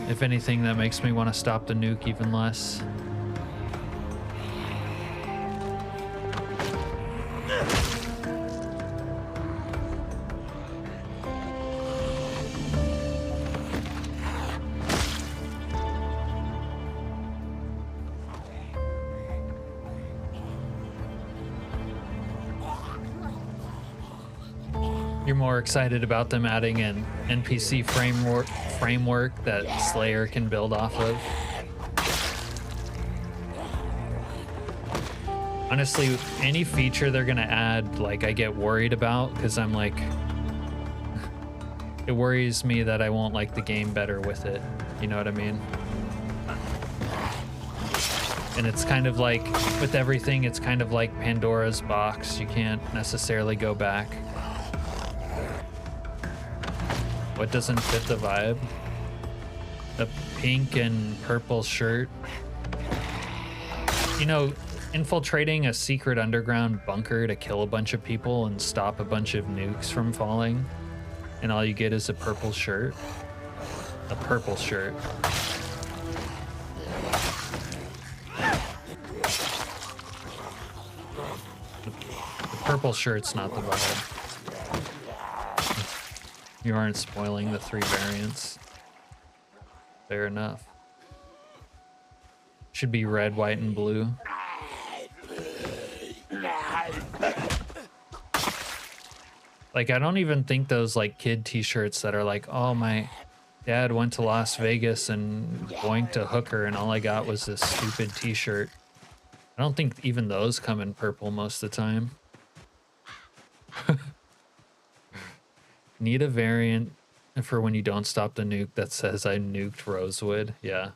If anything, that makes me want to stop the nuke even less. You're more excited about them adding an NPC framework that Slayer can build off of. Honestly, any feature they're gonna add, like, I get worried about, because I'm like, it worries me that I won't like the game better with it. You know what I mean? And it's kind of like, with everything, it's kind of like Pandora's box. You can't necessarily go back. What doesn't fit the vibe? The pink and purple shirt. You know, infiltrating a secret underground bunker to kill a bunch of people and stop a bunch of nukes from falling, and all you get is a purple shirt. A purple shirt. The purple shirt's not the vibe. You aren't spoiling the three variants. Fair enough. Should be red, white, and blue. Like, I don't even think those, like, kid t-shirts that are like, oh, my dad went to Las Vegas and boinked a hooker and all I got was this stupid t-shirt. I don't think even those come in purple most of the time. Need a variant for when you don't stop the nuke that says I nuked Rosewood. Yeah.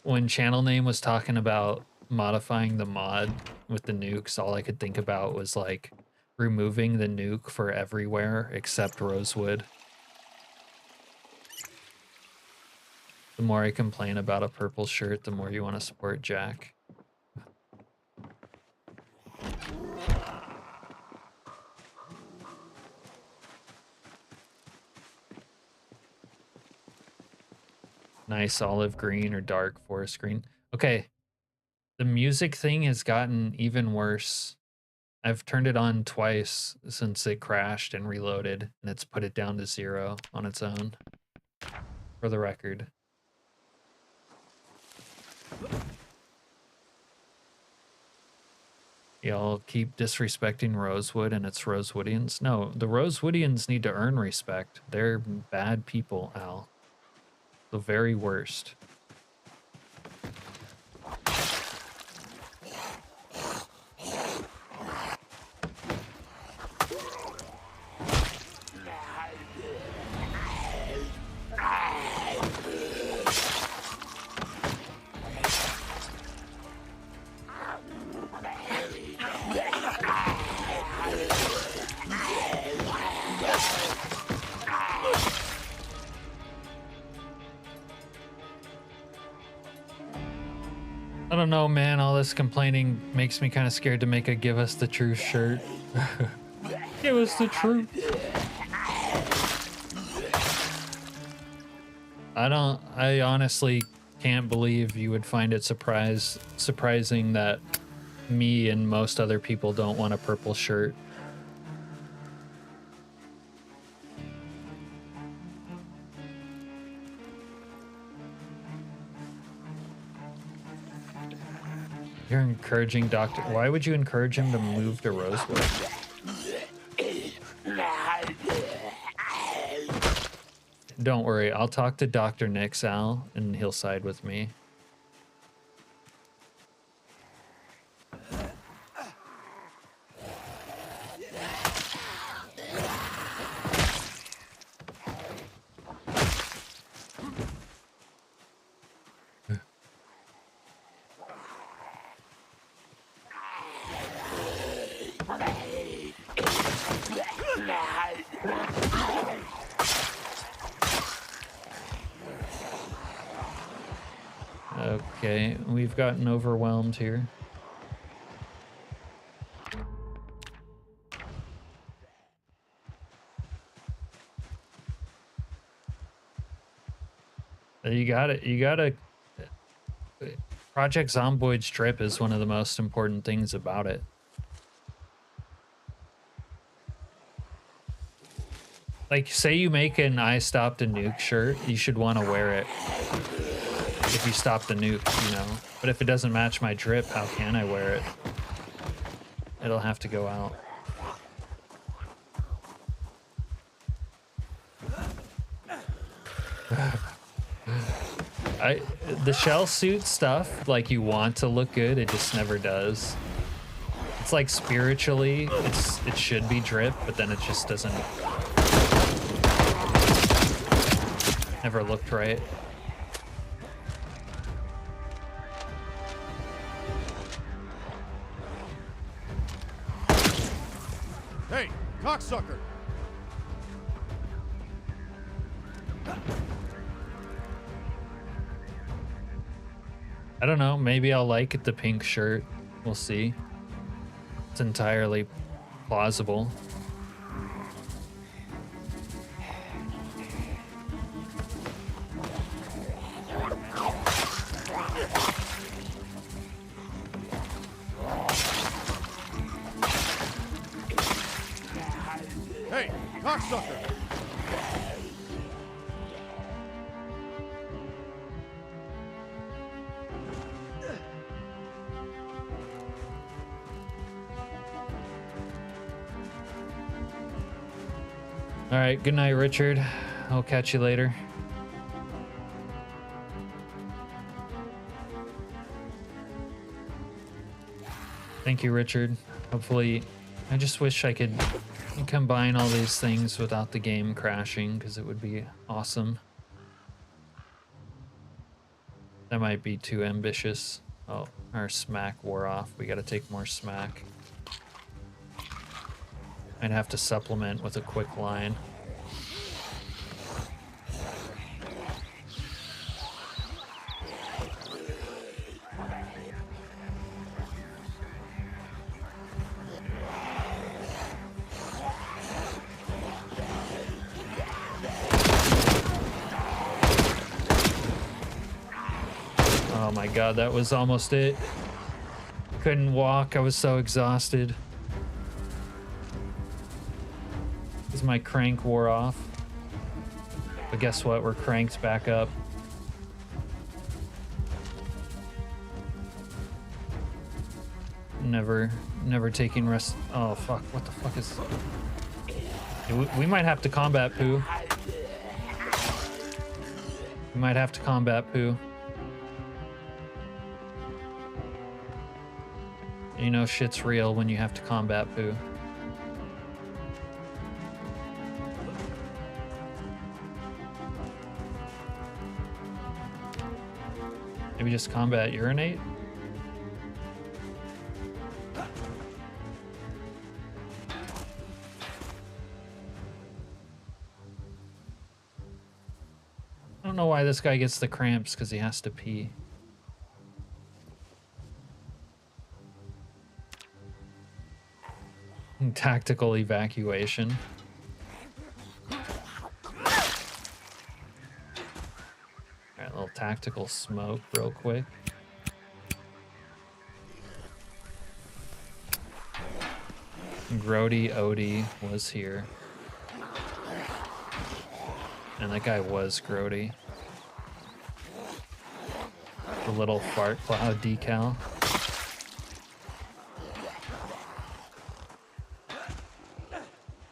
When Channel Name was talking about modifying the mod with the nukes, all I could think about was like removing the nuke for everywhere except Rosewood. The more I complain about a purple shirt, the more you want to support Jack. Nice olive green or dark forest green. Okay, the music thing has gotten even worse. I've turned it on twice since it crashed and reloaded, and it's put it down to 0 on its own. For the record. Y'all keep disrespecting Rosewood and its Rosewoodians. No, the Rosewoodians need to earn respect. They're bad people, Al. The very worst. I don't know, man. All this complaining makes me kind of scared to make a Give Us the Truth shirt. Give us the truth. I honestly can't believe you would find it surprising that me and most other people don't want a purple shirt. You're encouraging Dr. Why would you encourage him to move to Rosewood? don't worry. I'll talk to Dr. Nick's Al, and he'll side with me. Okay, we've gotten overwhelmed here. You got it. You gotta. Project Zomboid strip is one of the most important things about it. Like, say you make an I stopped a nuke shirt, you should want to wear it if you stop the nuke, you know. But if it doesn't match my drip, how can I wear it? It'll have to go out. The shell suit stuff, like, you want to look good, it just never does. It's like spiritually, it should be drip, but then it just doesn't. Never looked right. Hey, cocksucker! I don't know, maybe I'll like the pink shirt. We'll see. It's entirely plausible. Hey, cocksucker! All right, good night, Richard. I'll catch you later. Thank you, Richard. Hopefully, I just wish I could combine all these things without the game crashing, because it would be awesome. That might be too ambitious. Oh, our smack wore off. We got to take more smack. I'd have to supplement with a quick line. Oh my god, that was almost it. Couldn't walk, I was so exhausted. Because my crank wore off. But guess what? We're cranked back up. Never taking rest. Oh fuck, what the fuck is... We might have to combat poo. We might have to combat poo. You know shit's real when you have to combat poo. Maybe just combat urinate? I don't know why this guy gets the cramps, because he has to pee. Tactical evacuation. Alright, a little tactical smoke real quick. Grody Odie was here. And that guy was Grody. The little fart cloud decal.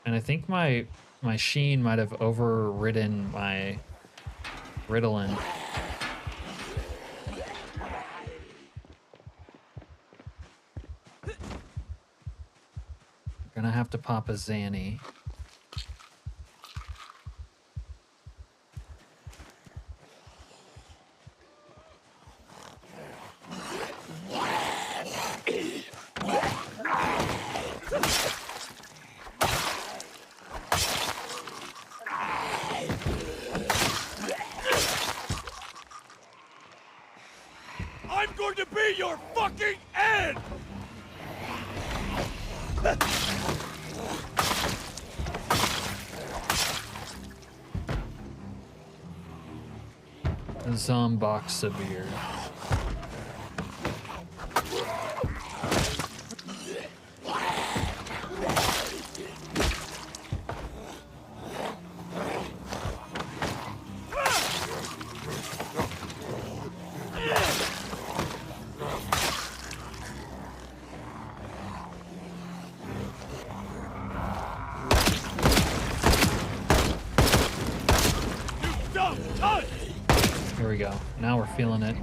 And I think my my sheen might have overridden my Ritalin. Gonna have to pop a Zanny. I'm going to be your fucking end! Zombox severe. Here we go. Now we're feeling it.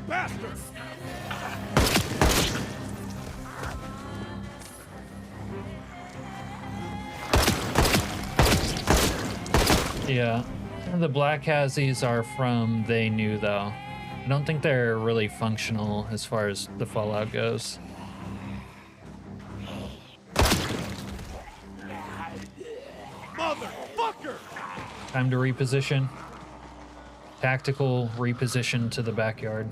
Bastard! Yeah. The black hazies are from They Knew, though. I don't think they're really functional as far as the Fallout goes. Motherfucker! Time to reposition. Tactical reposition to the backyard.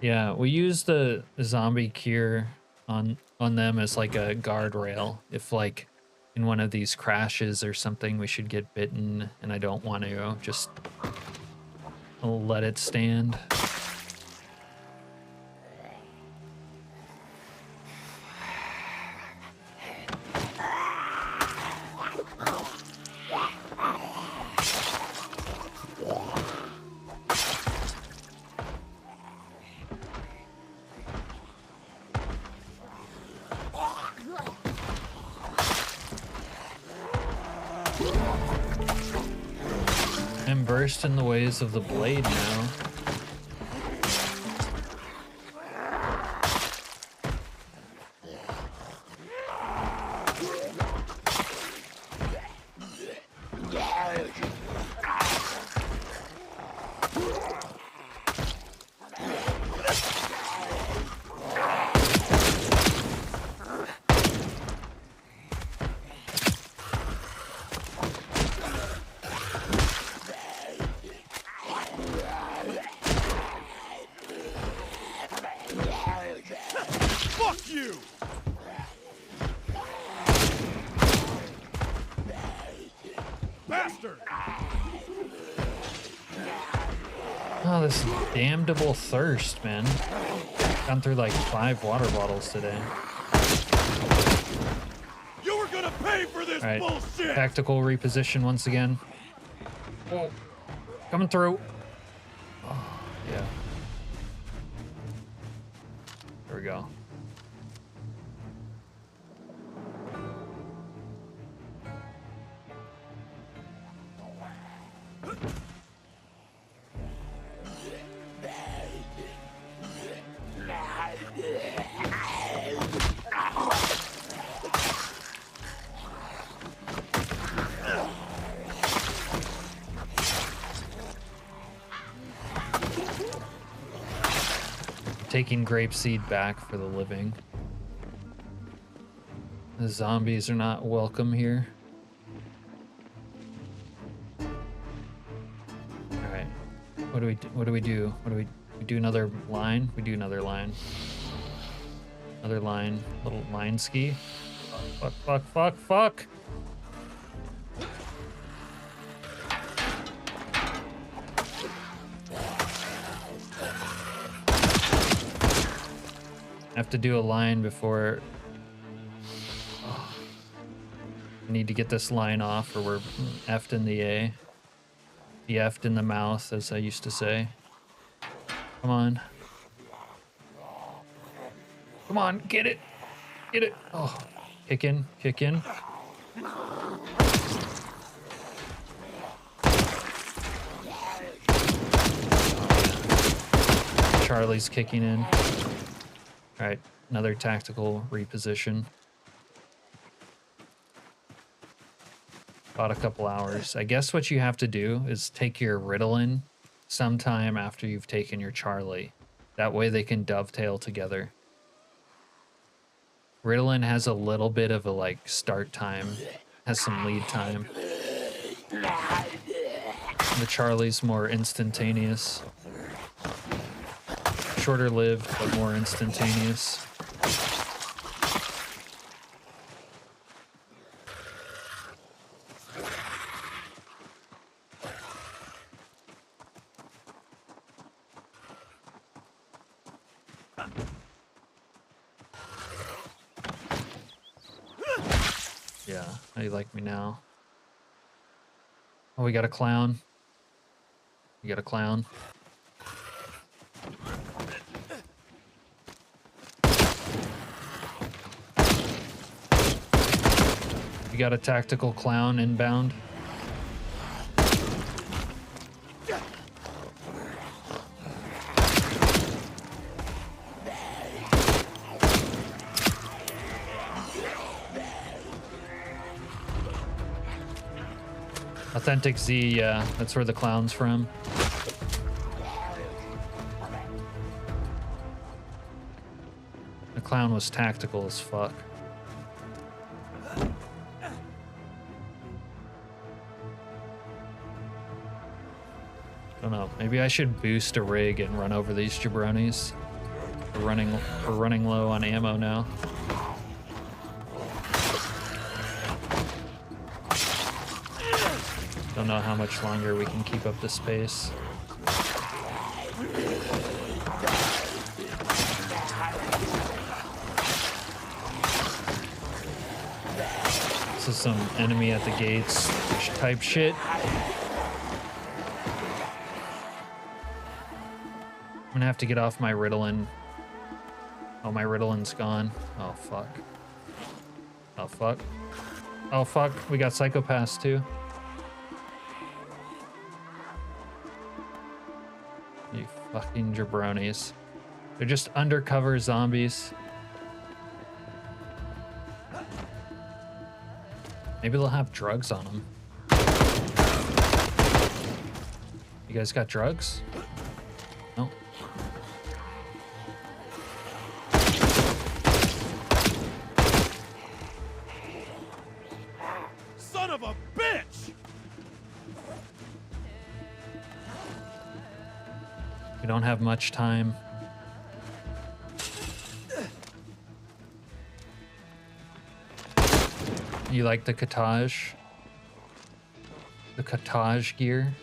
Yeah, we use the zombie cure on them as like a guardrail. If like in one of these crashes or something we should get bitten and I don't want to just let it stand. I'm versed in the ways of the blade now. Fuck you! Bastard! Oh, this damnable thirst, man. Gone through like 5 water bottles today. You were gonna pay for this All right, bullshit! tactical reposition once again. Oh, coming through. Oh, yeah. There we go. Taking grapeseed back for the living. The zombies are not welcome here. All right, what do we do? What do we do? We do another line? We do another line. Another line. Little line ski. Fuck! Fuck! Fuck! Fuck! I have to do a line before Need to get this line off or we're effed in the A. The effed in the mouth, as I used to say. Come on. Come on, get it. Get it. Oh, kick in, kick in. Charlie's kicking in. All right, another tactical reposition. About a couple hours. I guess what you have to do is take your Ritalin sometime after you've taken your Charlie. That way they can dovetail together. Ritalin has a little bit of a like start time, has some lead time. The Charlie's more instantaneous. Shorter lived, but more instantaneous. Yeah, how you like me now? Oh, we got a clown. We got a clown. We got a tactical clown inbound. Authentic Z, yeah, that's where the clown's from. The clown was tactical as fuck. Don't know, maybe I should boost a rig and run over these jabronis. We're running low on ammo now. Don't know how much longer we can keep up this pace. This is some enemy at the gates type shit. I'm gonna have to get off my Ritalin. Oh, my Ritalin's gone. Oh, fuck. Oh, fuck. Oh, fuck. We got psychopaths, too. You fucking jabronis. They're just undercover zombies. Maybe they'll have drugs on them. You guys got drugs? No. Son of a bitch! We don't have much time. You like the cottage? The cottage gear?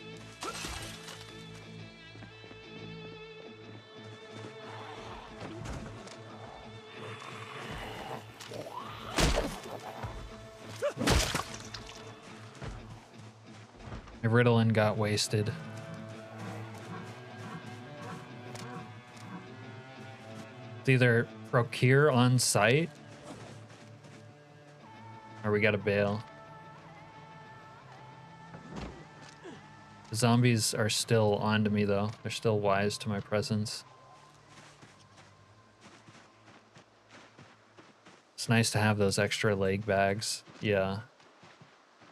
My Ritalin got wasted. It's either procure on site or we gotta bail. The zombies are still onto me though. They're still wise to my presence. It's nice to have those extra leg bags. Yeah.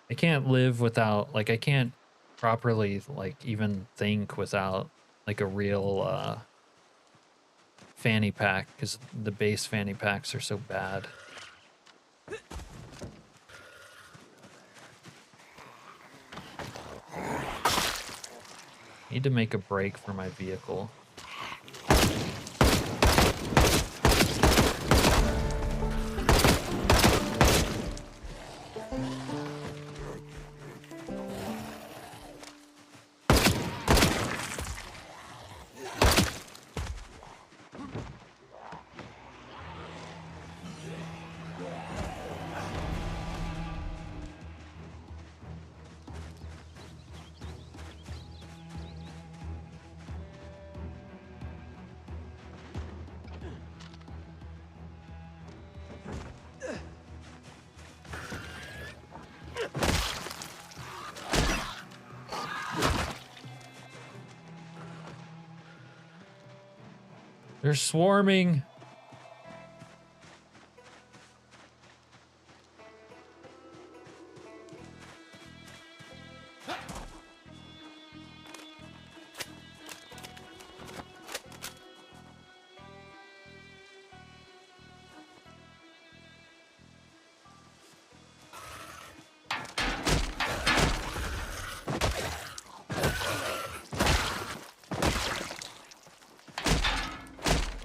I can't live without, like, I can't properly, like, even think without, like, a real, fanny pack, because the base fanny packs are so bad. Need to make a break for my vehicle. They're swarming.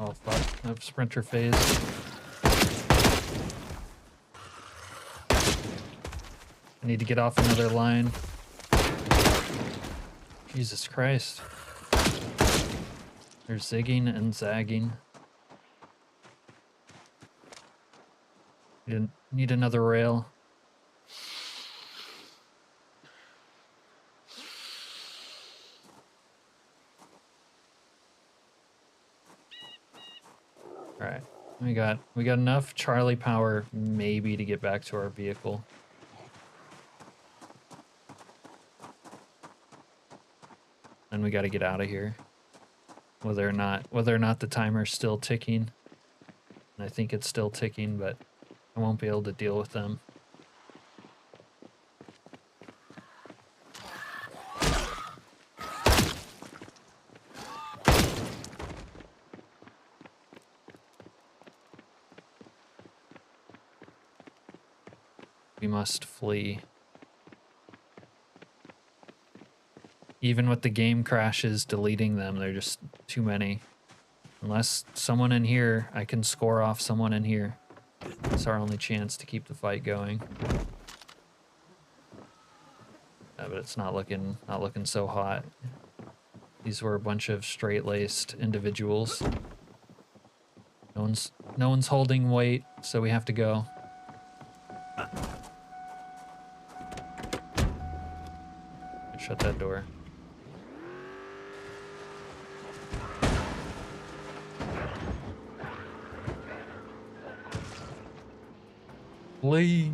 Oh fuck, I have sprinter phase. I need to get off another line. Jesus Christ. They're zigging and zagging. Need another rail. All right, we got enough Charlie power maybe to get back to our vehicle. Then we got to get out of here. Whether or not the timer's still ticking. And I think it's still ticking, but I won't be able to deal with them. We must flee. Even with the game crashes deleting them, they're just too many. Unless someone in here, I can score off someone in here. It's our only chance to keep the fight going. But it's not looking so hot. These were a bunch of straight-laced individuals. No one's holding weight, so we have to go. Shut that door. Flee.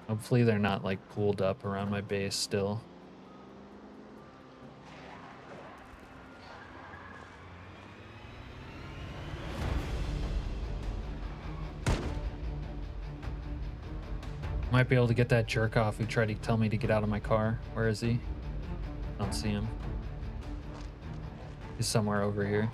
Hopefully they're not like pooled up around my base still. Might be able to get that jerk off who tried to tell me to get out of my car. Where is he? Don't see him. He's somewhere over here.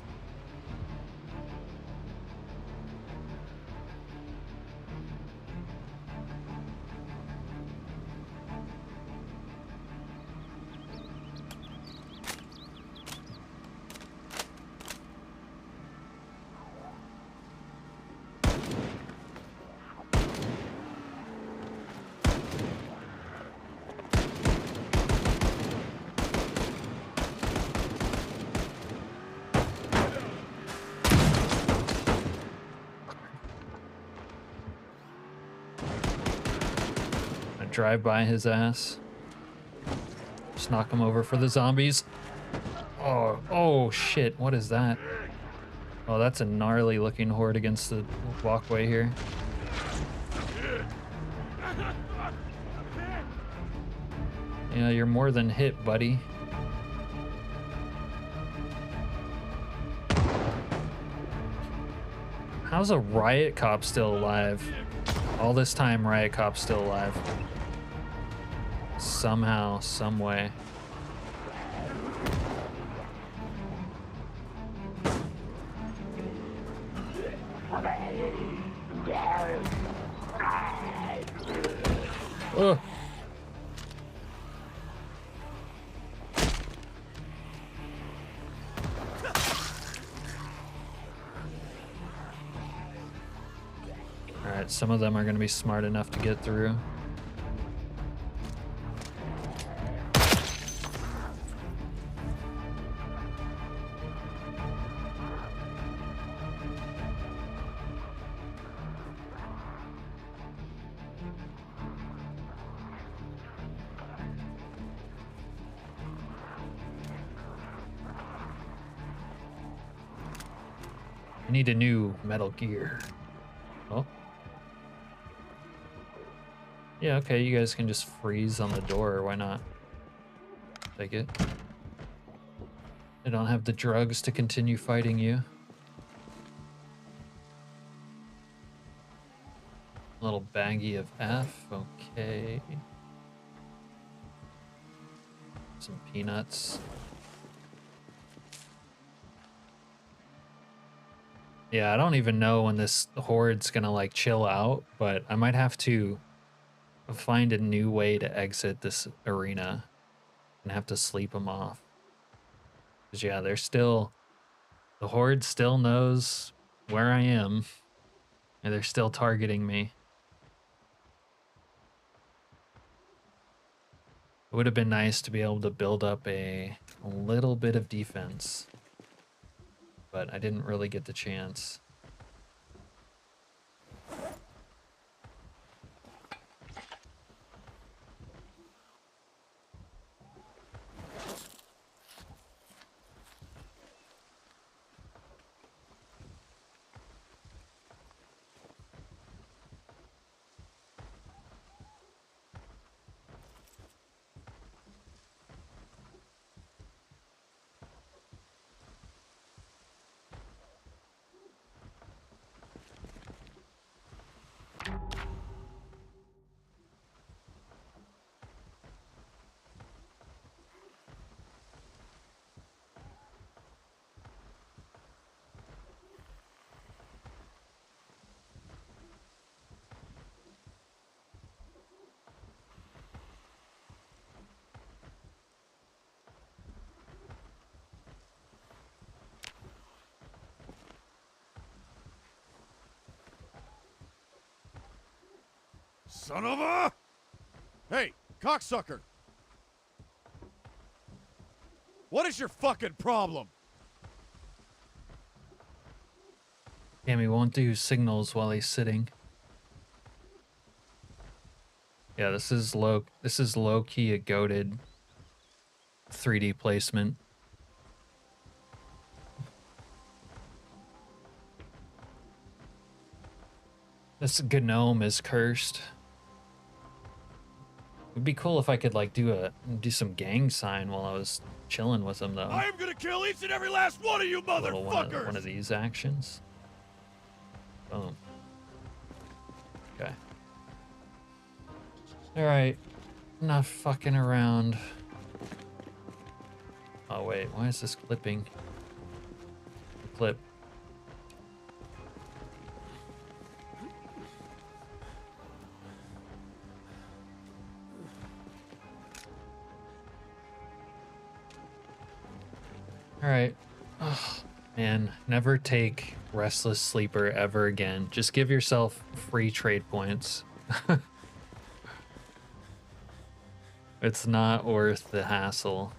Drive by his ass. Just knock him over for the zombies. Oh shit, what is that? Oh, that's a gnarly looking horde against the walkway here. Yeah, you're more than hit, buddy. How's a riot cop still alive? All this time, riot cop's still alive. Somehow, some way. Ugh. Alright, some of them are going to be smart enough to get through. I need a new Metal Gear. Oh. Yeah, okay, you guys can just freeze on the door. Why not? Take it. I don't have the drugs to continue fighting you. Little baggie of F. Okay. Some peanuts. Yeah, I don't even know when this horde's gonna like chill out, but I might have to find a new way to exit this arena and have to sleep them off. Cause yeah, they're still, the horde still knows where I am and they're still targeting me. It would have been nice to be able to build up a little bit of defense, but I didn't really get the chance. Son of a... Hey, cocksucker! What is your fucking problem? Damn, he won't do signals while he's sitting. Yeah, this is low key a goated 3D placement. This gnome is cursed. It'd be cool if I could like do some gang sign while I was chilling with him though. I am gonna kill each and every last one of you Little motherfuckers! one of these actions. Boom. Okay. Alright. Not fucking around. Oh wait, why is this clipping? Clip. Alright. Oh, man, never take Restless Sleeper ever again. Just give yourself free trade points. It's not worth the hassle.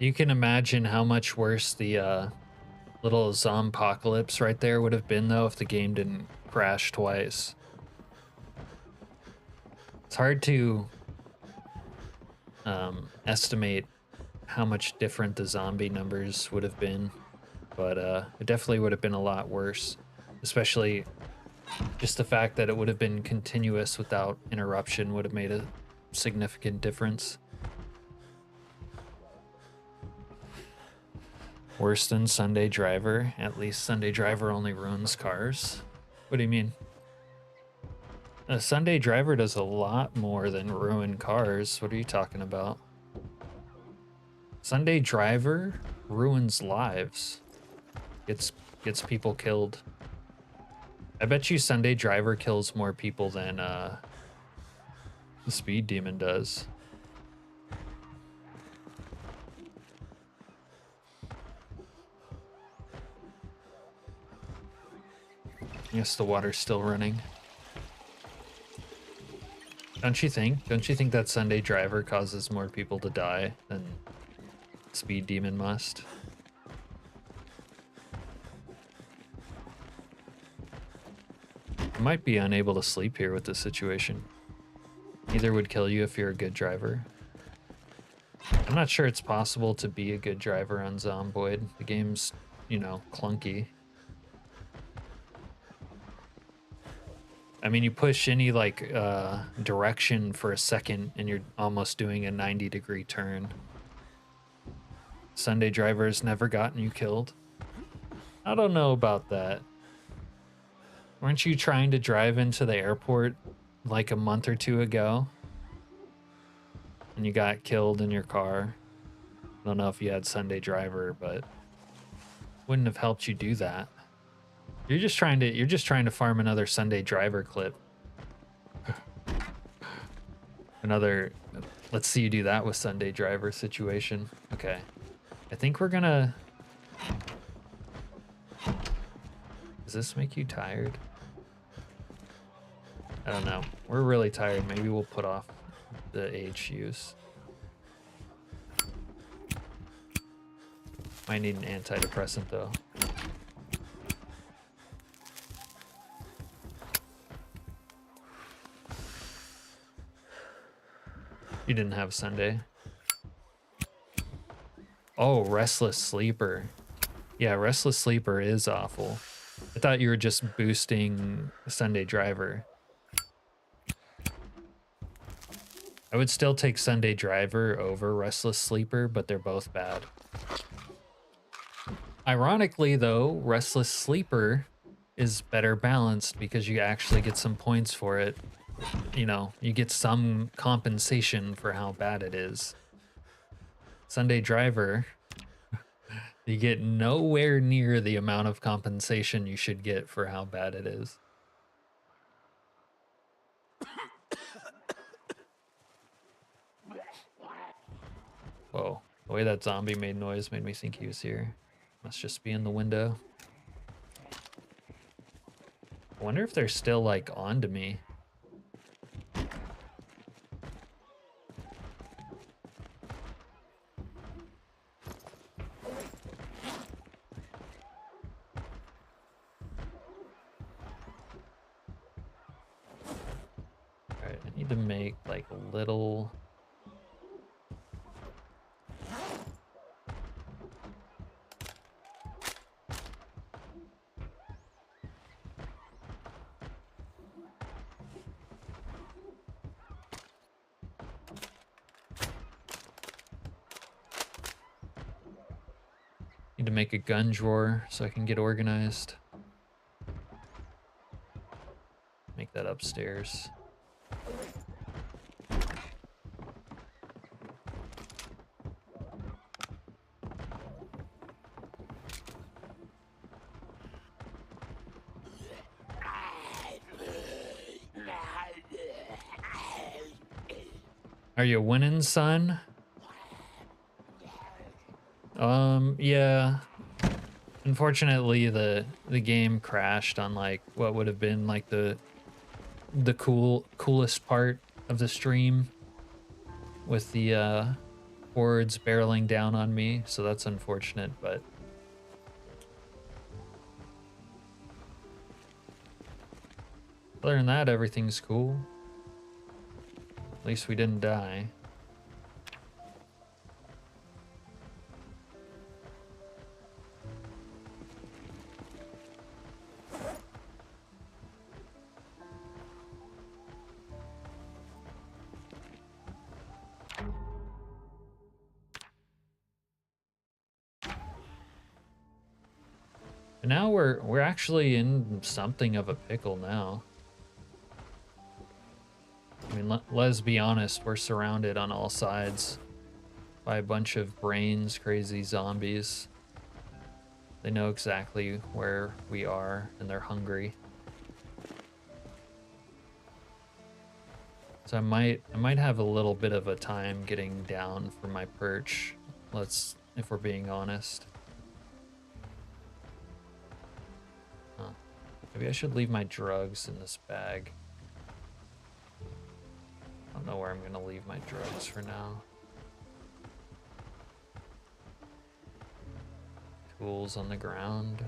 You can imagine how much worse the little zompocalypse right there would have been though if the game didn't crash twice. It's hard to estimate how much different the zombie numbers would have been, but it definitely would have been a lot worse, especially just the fact that it would have been continuous without interruption would have made a significant difference. Worse than Sunday Driver? At least Sunday Driver only ruins cars. What do you mean? Sunday Driver does a lot more than ruin cars. What are you talking about? Sunday Driver ruins lives. Gets people killed. I bet you Sunday Driver kills more people than the Speed Demon does. I guess the water's still running. Don't you think? Don't you think that Sunday Driver causes more people to die than Speed Demon must? I might be unable to sleep here with this situation. Either would kill you if you're a good driver. I'm not sure it's possible to be a good driver on Zomboid. The game's, you know, clunky. I mean, you push any like direction for a second and you're almost doing a 90-degree turn. Sunday drivers never gotten you killed. I don't know about that. Weren't you trying to drive into the airport like a month or two ago? And you got killed in your car. I don't know if you had Sunday driver, but wouldn't have helped you do that. You're just trying to farm another Sunday driver clip. Another, let's see you do that with Sunday driver situation. Okay. I think we're gonna... Does this make you tired? I don't know. We're really tired. Maybe we'll put off the H use. Might need an antidepressant though. You didn't have Sunday. Oh, Restless Sleeper. Yeah, Restless Sleeper is awful. I thought you were just boosting Sunday Driver. I would still take Sunday Driver over Restless Sleeper, but they're both bad. Ironically, though, Restless Sleeper is better balanced because you actually get some points for it. You know, you get some compensation for how bad it is. Sunday Driver, you get nowhere near the amount of compensation you should get for how bad it is. Whoa, the way that zombie made noise made me think he was here. Must just be in the window. I wonder if they're still like on to me. Alright, I need to make like a little... Need to make a gun drawer so I can get organized. Make that upstairs. Are you winning, son? Yeah. Unfortunately, the game crashed on like what would have been like the coolest part of the stream with the hordes barreling down on me, so that's unfortunate, but other than that, everything's cool. At least we didn't die. And now we're actually in something of a pickle now. I mean, let's be honest, we're surrounded on all sides by a bunch of brains, crazy zombies. They know exactly where we are and they're hungry. So I might have a little bit of a time getting down from my perch. If we're being honest. Huh. Maybe I should leave my drugs in this bag. I don't know where I'm gonna leave my drugs for now. Tools on the ground.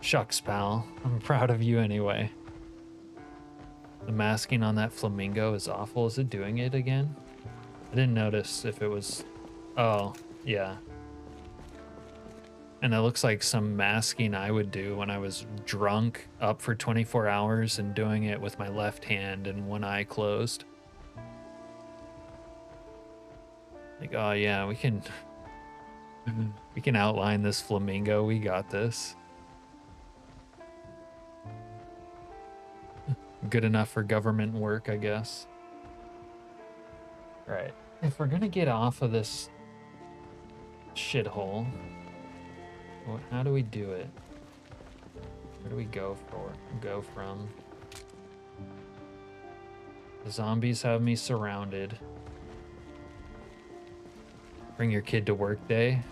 Shucks, pal. I'm proud of you anyway. The masking on that flamingo is awful. Is it doing it again? I didn't notice if it was... Oh, yeah. And it looks like some masking I would do when I was drunk, up for 24 hours and doing it with my left hand and one eye closed. Like, oh yeah, we can outline this flamingo. We got this. Good enough for government work, I guess. All right. If we're gonna get off of this shithole, well, how do we do it? Where do we go from? The zombies have me surrounded. Bring your kid to work day.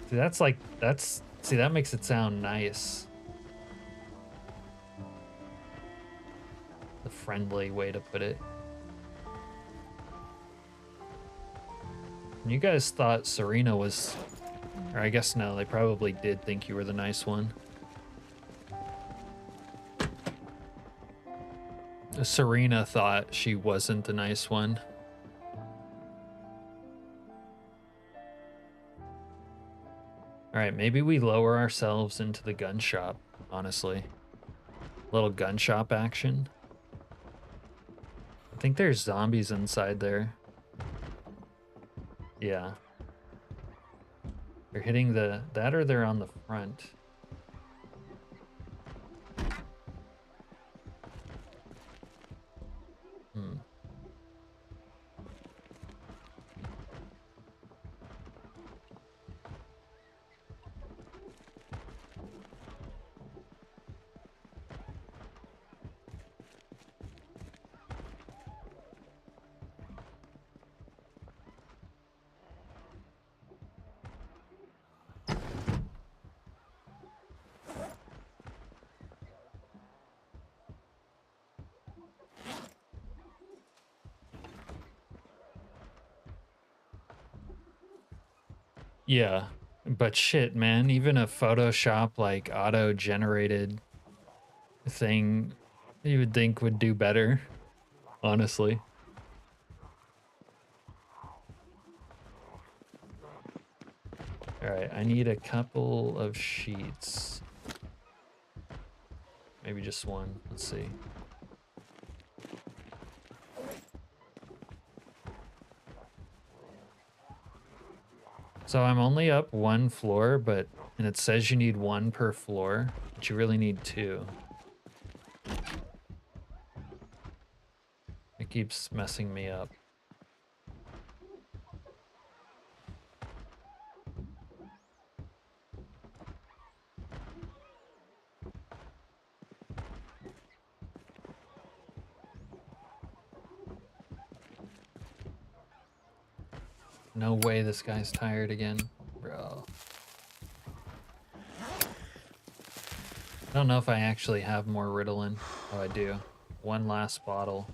See, that makes it sound nice. The friendly way to put it. And you guys thought Serena was, or I guess no, they probably did think you were the nice one. Serena thought she wasn't the nice one. All right, maybe we lower ourselves into the gun shop, honestly. Little gun shop action. I think there's zombies inside there. Yeah. They're hitting that or they're on the front. Yeah, but shit, man, even a Photoshop like auto-generated thing you would think would do better, honestly. All right, I need a couple of sheets. Maybe just one, let's see. So I'm only up one floor, and it says you need one per floor, but you really need two. It keeps messing me up. No way this guy's tired again, bro. I don't know if I actually have more Ritalin. Oh, I do. One last bottle.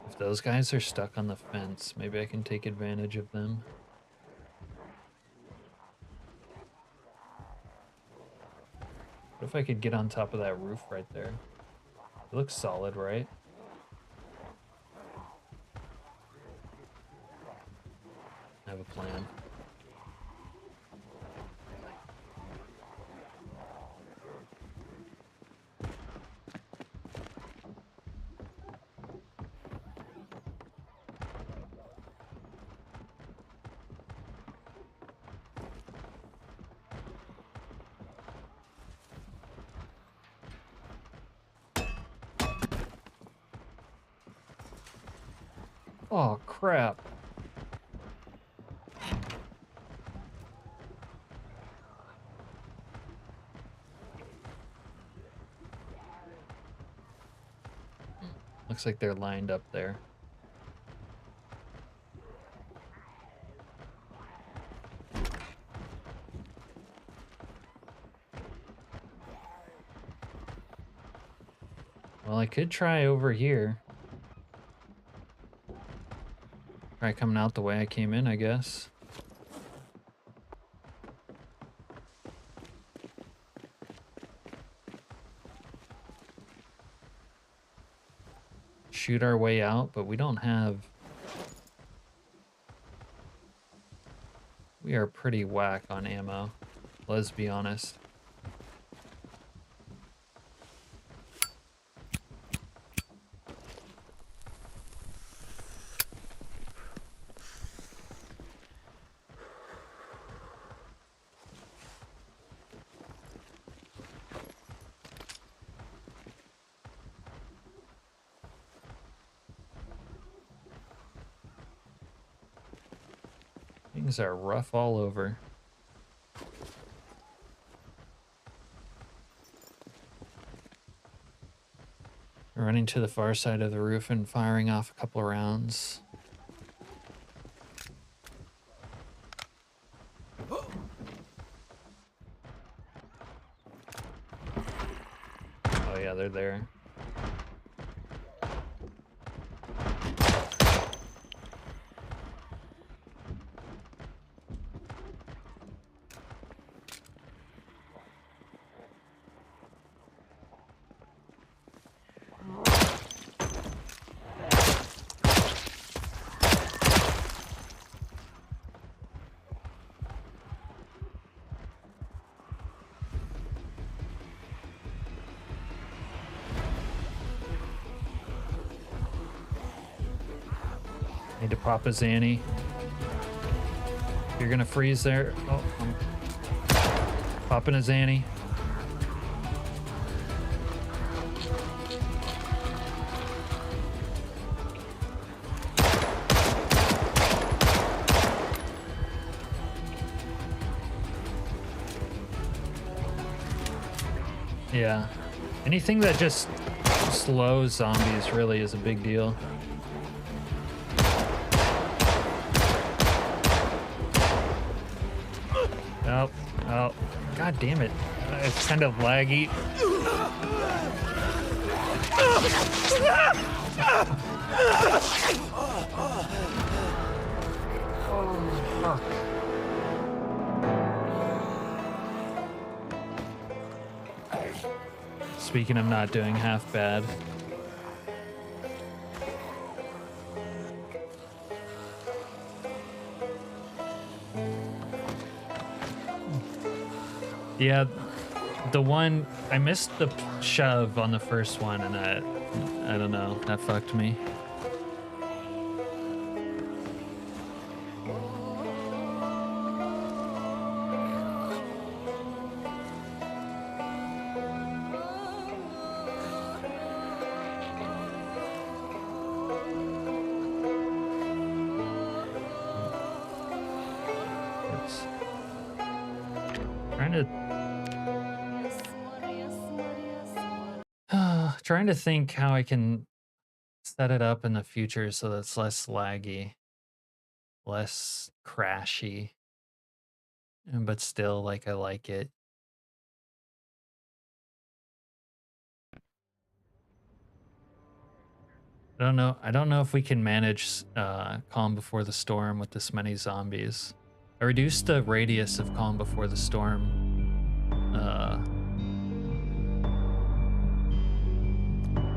If those guys are stuck on the fence, maybe I can take advantage of them. What if I could get on top of that roof right there? It looks solid, right? I have a plan. Oh, crap. Looks like they're lined up there. Well, I could try over here. Try coming out the way I came in, I guess. Shoot our way out, but we don't have... We are pretty whack on ammo, let's be honest. Things are rough all over. Running to the far side of the roof and firing off a couple of rounds. Oh yeah, they're there. Need to pop a Zanny. You're gonna freeze there. Oh, I'm popping a Zanny. Yeah. Anything that just slows zombies really is a big deal. Oh, oh, god damn it. It's kind of laggy. Oh, fuck. Speaking of not doing half bad. Yeah, the one, I missed the shove on the first one, and I don't know, that fucked me. Trying to think how I can set it up in the future so that it's less laggy, less crashy, but still like I like it. I don't know if we can manage Calm Before the Storm with this many zombies. I reduced the radius of Calm Before the Storm.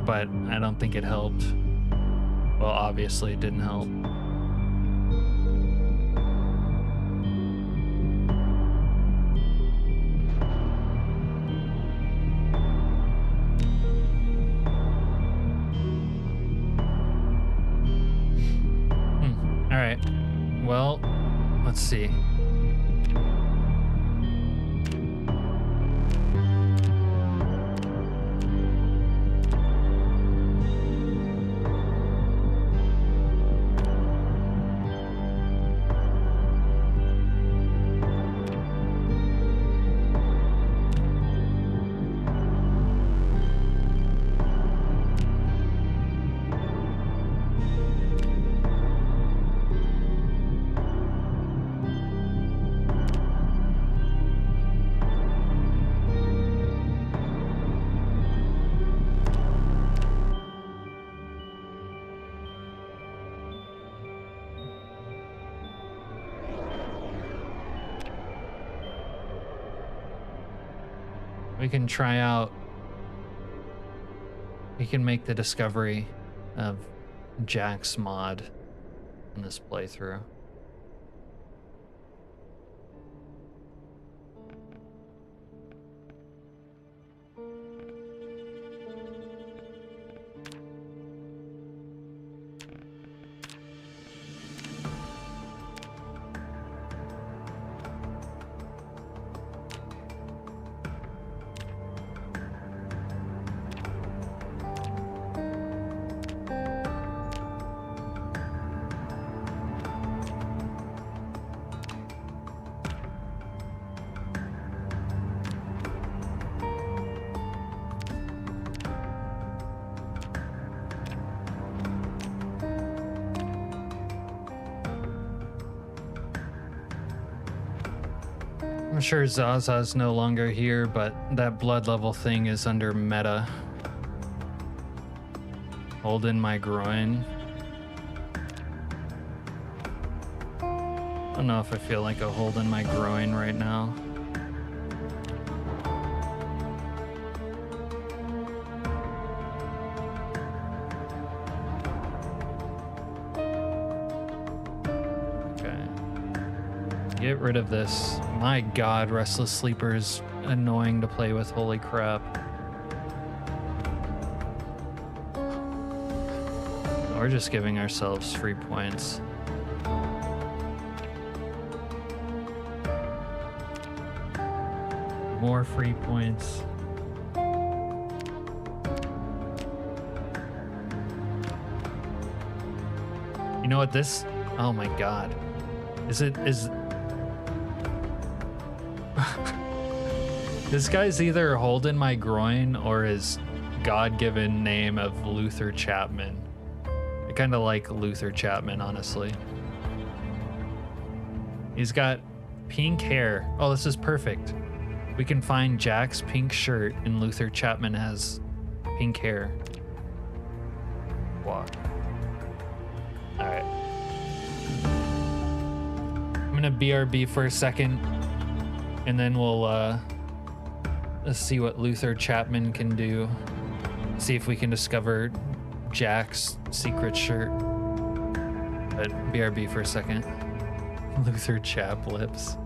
But I don't think it helped. Well, obviously it didn't help. All right. Well, let's see. We can try out. We can make the discovery of Jack's mod in this playthrough. I'm sure Zaza's no longer here, but that blood level thing is under meta. Hold in my groin. I don't know if I feel like a hold in my groin right now. Get rid of this. My god, Restless Sleeper is annoying to play with, holy crap. We're just giving ourselves free points. More free points. You know what this, oh my god. Is this guy's either holding my groin or his God-given name of Luther Chapman. I kind of like Luther Chapman, honestly. He's got pink hair. Oh, this is perfect. We can find Jack's pink shirt and Luther Chapman has pink hair. Walk. All right. I'm gonna BRB for a second and then we'll let's see what Luther Chapman can do. See if we can discover Jack's secret shirt. But BRB for a second. Luther Chap lips.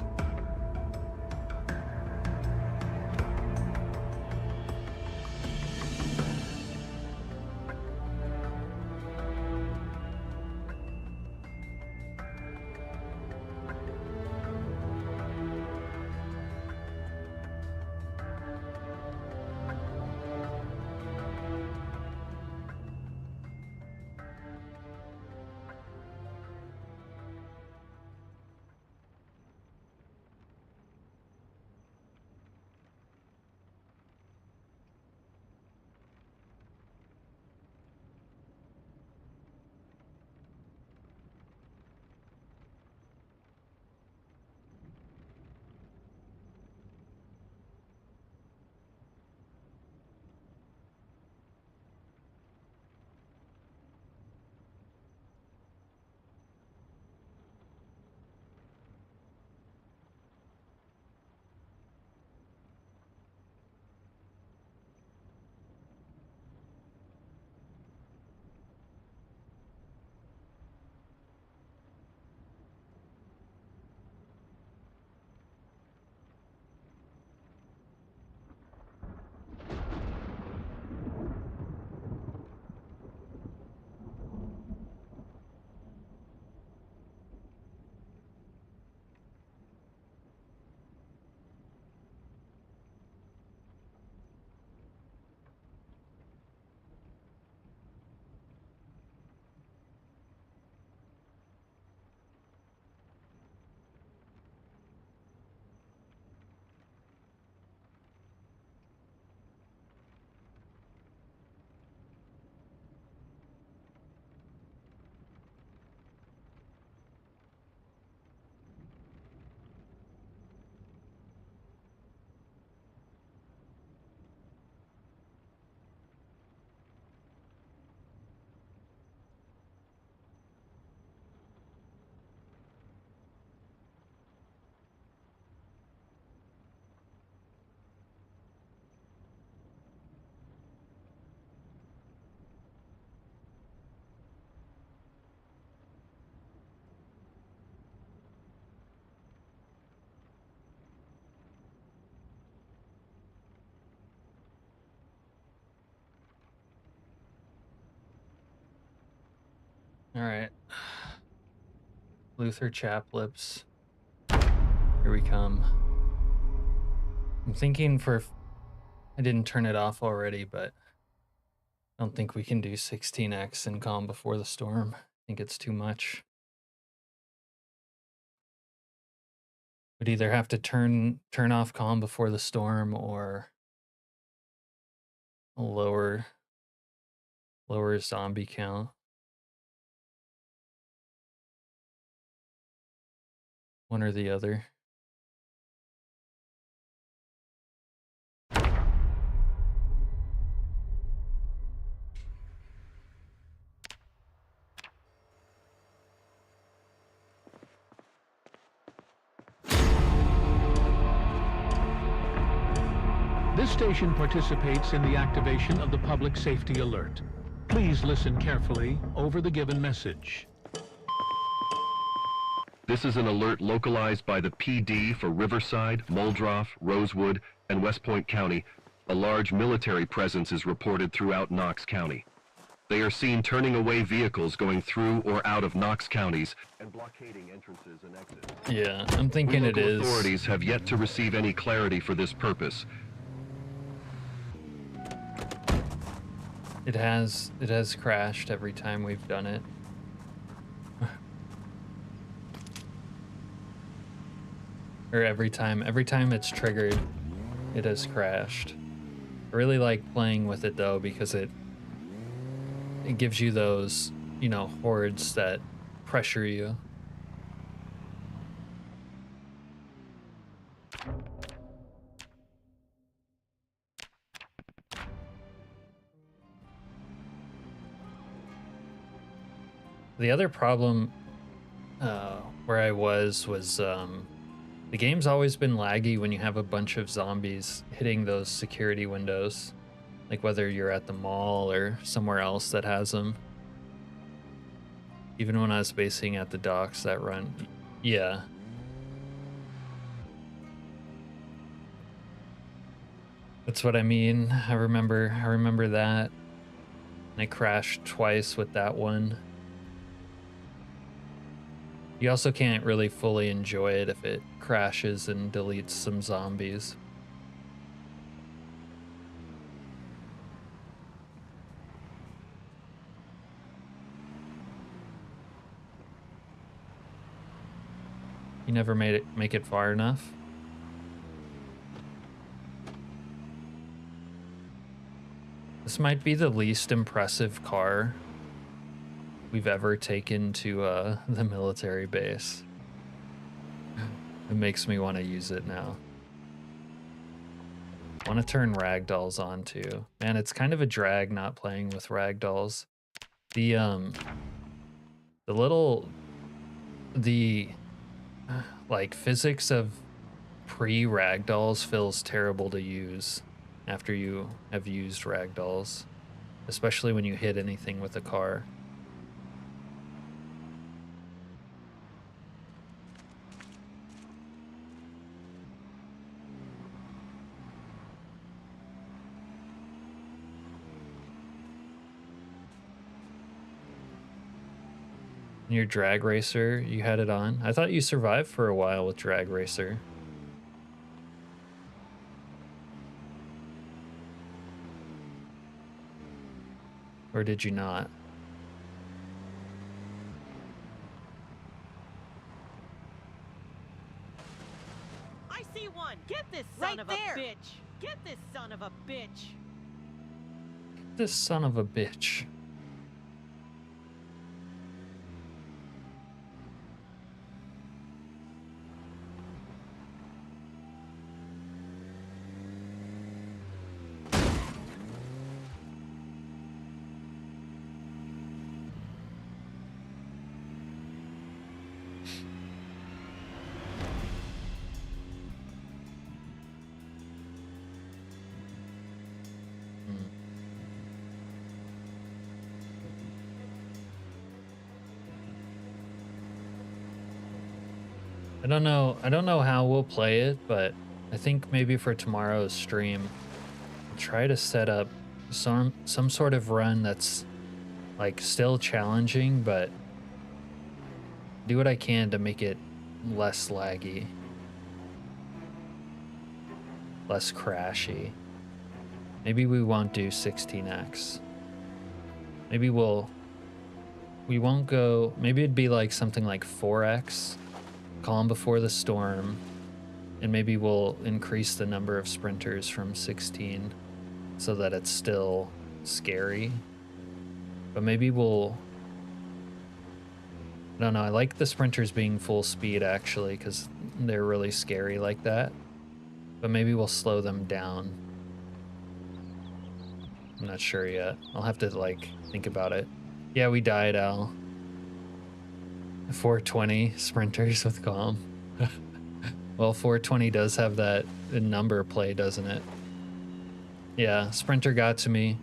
All right. Luther Chaplips. Here we come. I'm thinking I didn't turn it off already, but I don't think we can do 16x in Calm Before the Storm. I think it's too much. We'd either have to turn off Calm Before the Storm or a lower zombie count. One or the other. This station participates in the activation of the public safety alert. Please listen carefully over the given message. This is an alert localized by the PD for Riverside, Muldroff, Rosewood, and West Point County. A large military presence is reported throughout Knox County. They are seen turning away vehicles going through or out of Knox counties and blockading entrances and exits. Yeah, I'm thinking it is. Authorities have yet to receive any clarity for this purpose. It has crashed every time we've done it. Or every time it's triggered, it has crashed. I really like playing with it though, because it gives you those, you know, hordes that pressure you. The other problem where I was the game's always been laggy when you have a bunch of zombies hitting those security windows, like whether you're at the mall or somewhere else that has them. Even when I was basing at the docks that run, yeah. That's what I mean. I remember that. And I crashed twice with that one. You also can't really fully enjoy it if it crashes and deletes some zombies. You never make it far enough? This might be the least impressive car we've ever taken to the military base. It makes me want to use it now. I want to turn ragdolls on too. Man, it's kind of a drag not playing with ragdolls. The like physics of pre-ragdolls feels terrible to use after you have used ragdolls, especially when you hit anything with a car. Your drag racer, you had it on? I thought you survived for a while with drag racer. Or did you not? I see one. Get this son of a bitch. Get this son of a bitch. This son of a bitch. I don't know how we'll play it, but I think maybe for tomorrow's stream, I'll try to set up some sort of run that's like still challenging, but do what I can to make it less laggy, less crashy. Maybe we won't do 16x. Maybe we won't go, maybe it'd be like something like 4x, calm before the storm, and maybe we'll increase the number of sprinters from 16 so that it's still scary. But maybe we'll, I don't know, I like the sprinters being full speed actually, because they're really scary like that. But maybe we'll slow them down. I'm not sure yet. I'll have to like think about it. Yeah, we died, Al. 420 sprinters with calm. Well, 420 does have that number play, doesn't it? Yeah, sprinter got to me.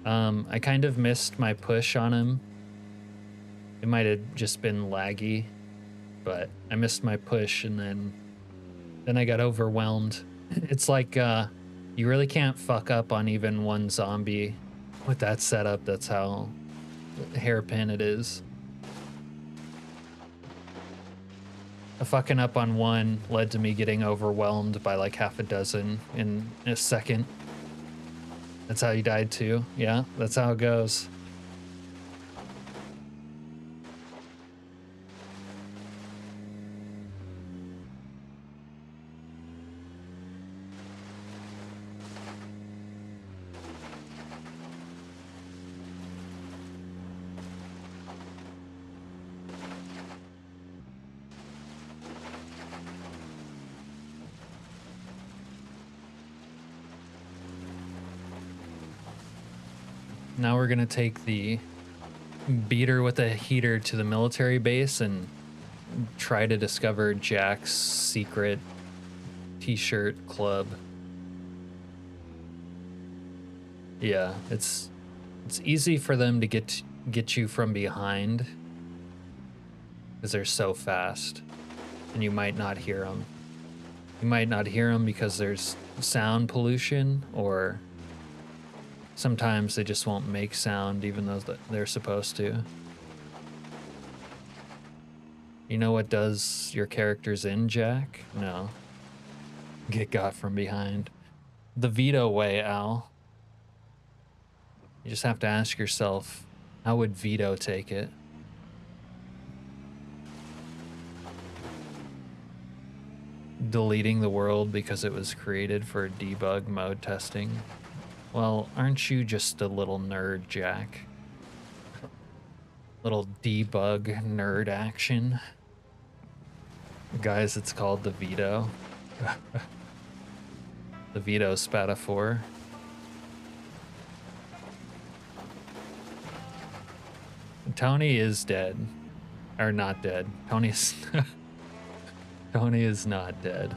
I kind of missed my push on him. It might have just been laggy, but I missed my push and then I got overwhelmed. It's like you really can't fuck up on even one zombie with that setup. That's how hairpin it is. A fucking up on one led to me getting overwhelmed by like half a dozen in a second. That's how you died too. Yeah, that's how it goes. Now we're gonna take the beater with a heater to the military base and try to discover Jack's secret t-shirt club. Yeah, it's easy for them to get you from behind because they're so fast, and you might not hear them. You might not hear them because there's sound pollution, or sometimes they just won't make sound even though they're supposed to. You know what does your characters in, Jack? No. Get got from behind. The veto way, Al. You just have to ask yourself, how would Vito take it? Deleting the world because it was created for debug mode testing. Well, aren't you just a little nerd, Jack? Little debug nerd action. Guys, it's called the veto. The veto spataphore. Tony is dead. Or not dead. Tony's Tony is not dead.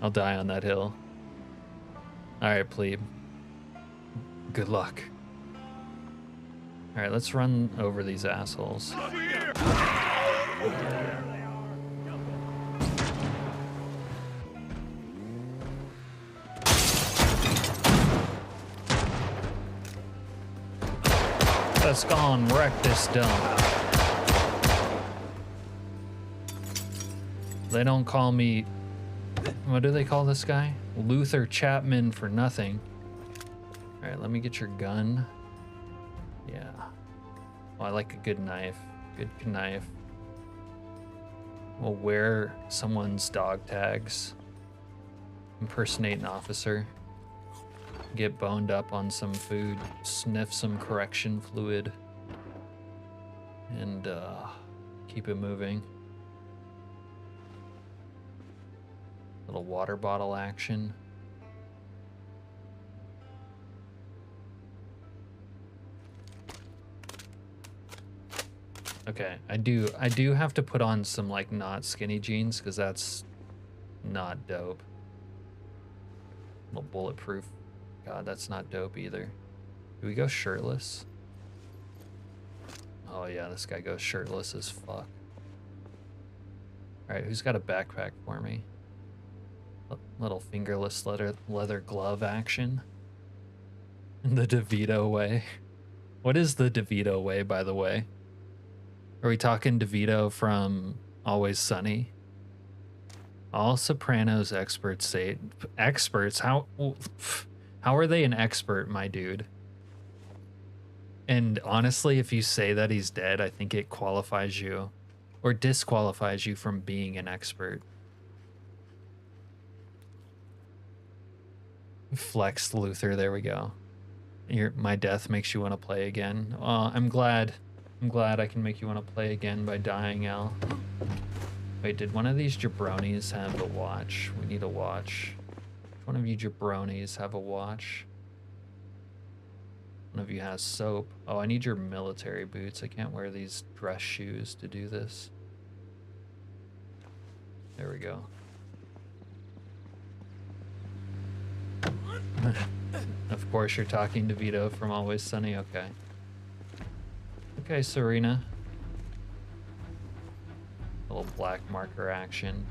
I'll die on that hill. Alright, plebe. Good luck. Alright, let's run over these assholes. Let's go and wreck this dump. They don't call me... What do they call this guy? Luther Chapman for nothing. Alright, let me get your gun. Yeah. Oh, I like a good knife. Good knife. We'll wear someone's dog tags. Impersonate an officer. Get boned up on some food. Sniff some correction fluid. And keep it moving. Little water bottle action. Okay, I do have to put on some like not skinny jeans because that's not dope. Little bulletproof. God, that's not dope either. Do we go shirtless? Oh yeah, this guy goes shirtless as fuck. Alright, who's got a backpack for me? Little fingerless leather glove action. The DeVito way. What is the DeVito way, by the way? Are we talking DeVito from Always Sunny? All Sopranos experts say experts. How are they an expert, my dude? And honestly, if you say that he's dead, I think it qualifies you or disqualifies you from being an expert. Flex Luther, there we go. My death makes you want to play again. I'm glad I can make you want to play again by dying, Al. Wait, did one of these jabronis have a watch? We need a watch. Which one of you jabronis have a watch? One of you has soap. Oh, I need your military boots. I can't wear these dress shoes to do this. There we go. Of course, you're talking to Vito from Always Sunny. Okay. Okay, Serena. A little black marker action.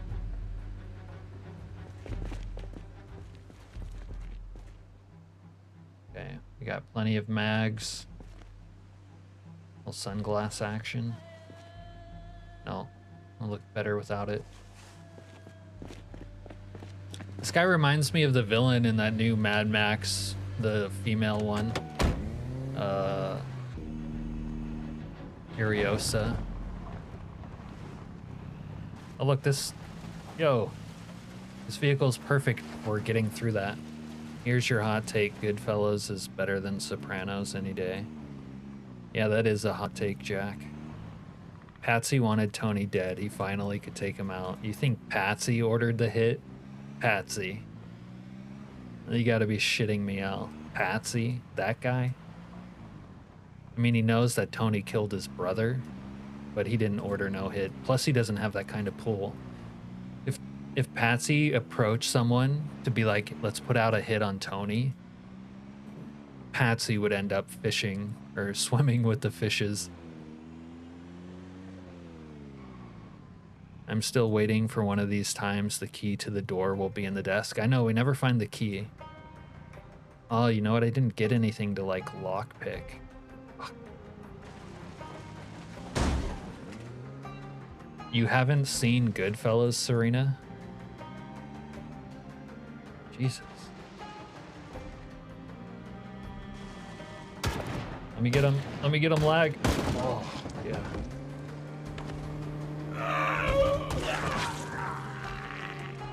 Okay, we got plenty of mags. A little sunglass action. No, it'll look better without it. This guy reminds me of the villain in that new Mad Max, the female one. Furiosa. Oh look, this vehicle's perfect for getting through that. Here's your hot take, Goodfellas is better than Sopranos any day. Yeah, that is a hot take, Jack. Patsy wanted Tony dead, he finally could take him out. You think Patsy ordered the hit? Patsy. You gotta be shitting me, Al. Patsy? That guy? I mean, he knows that Tony killed his brother, but he didn't order no hit. Plus, he doesn't have that kind of pull. If Patsy approached someone to be like, let's put out a hit on Tony, Patsy would end up fishing or swimming with the fishes. I'm still waiting for one of these times the key to the door will be in the desk. I know, we never find the key. Oh, you know what? I didn't get anything to, like, lockpick. You haven't seen Goodfellas, Serena? Jesus. Let me get him. Let me get him, lag. Oh, yeah.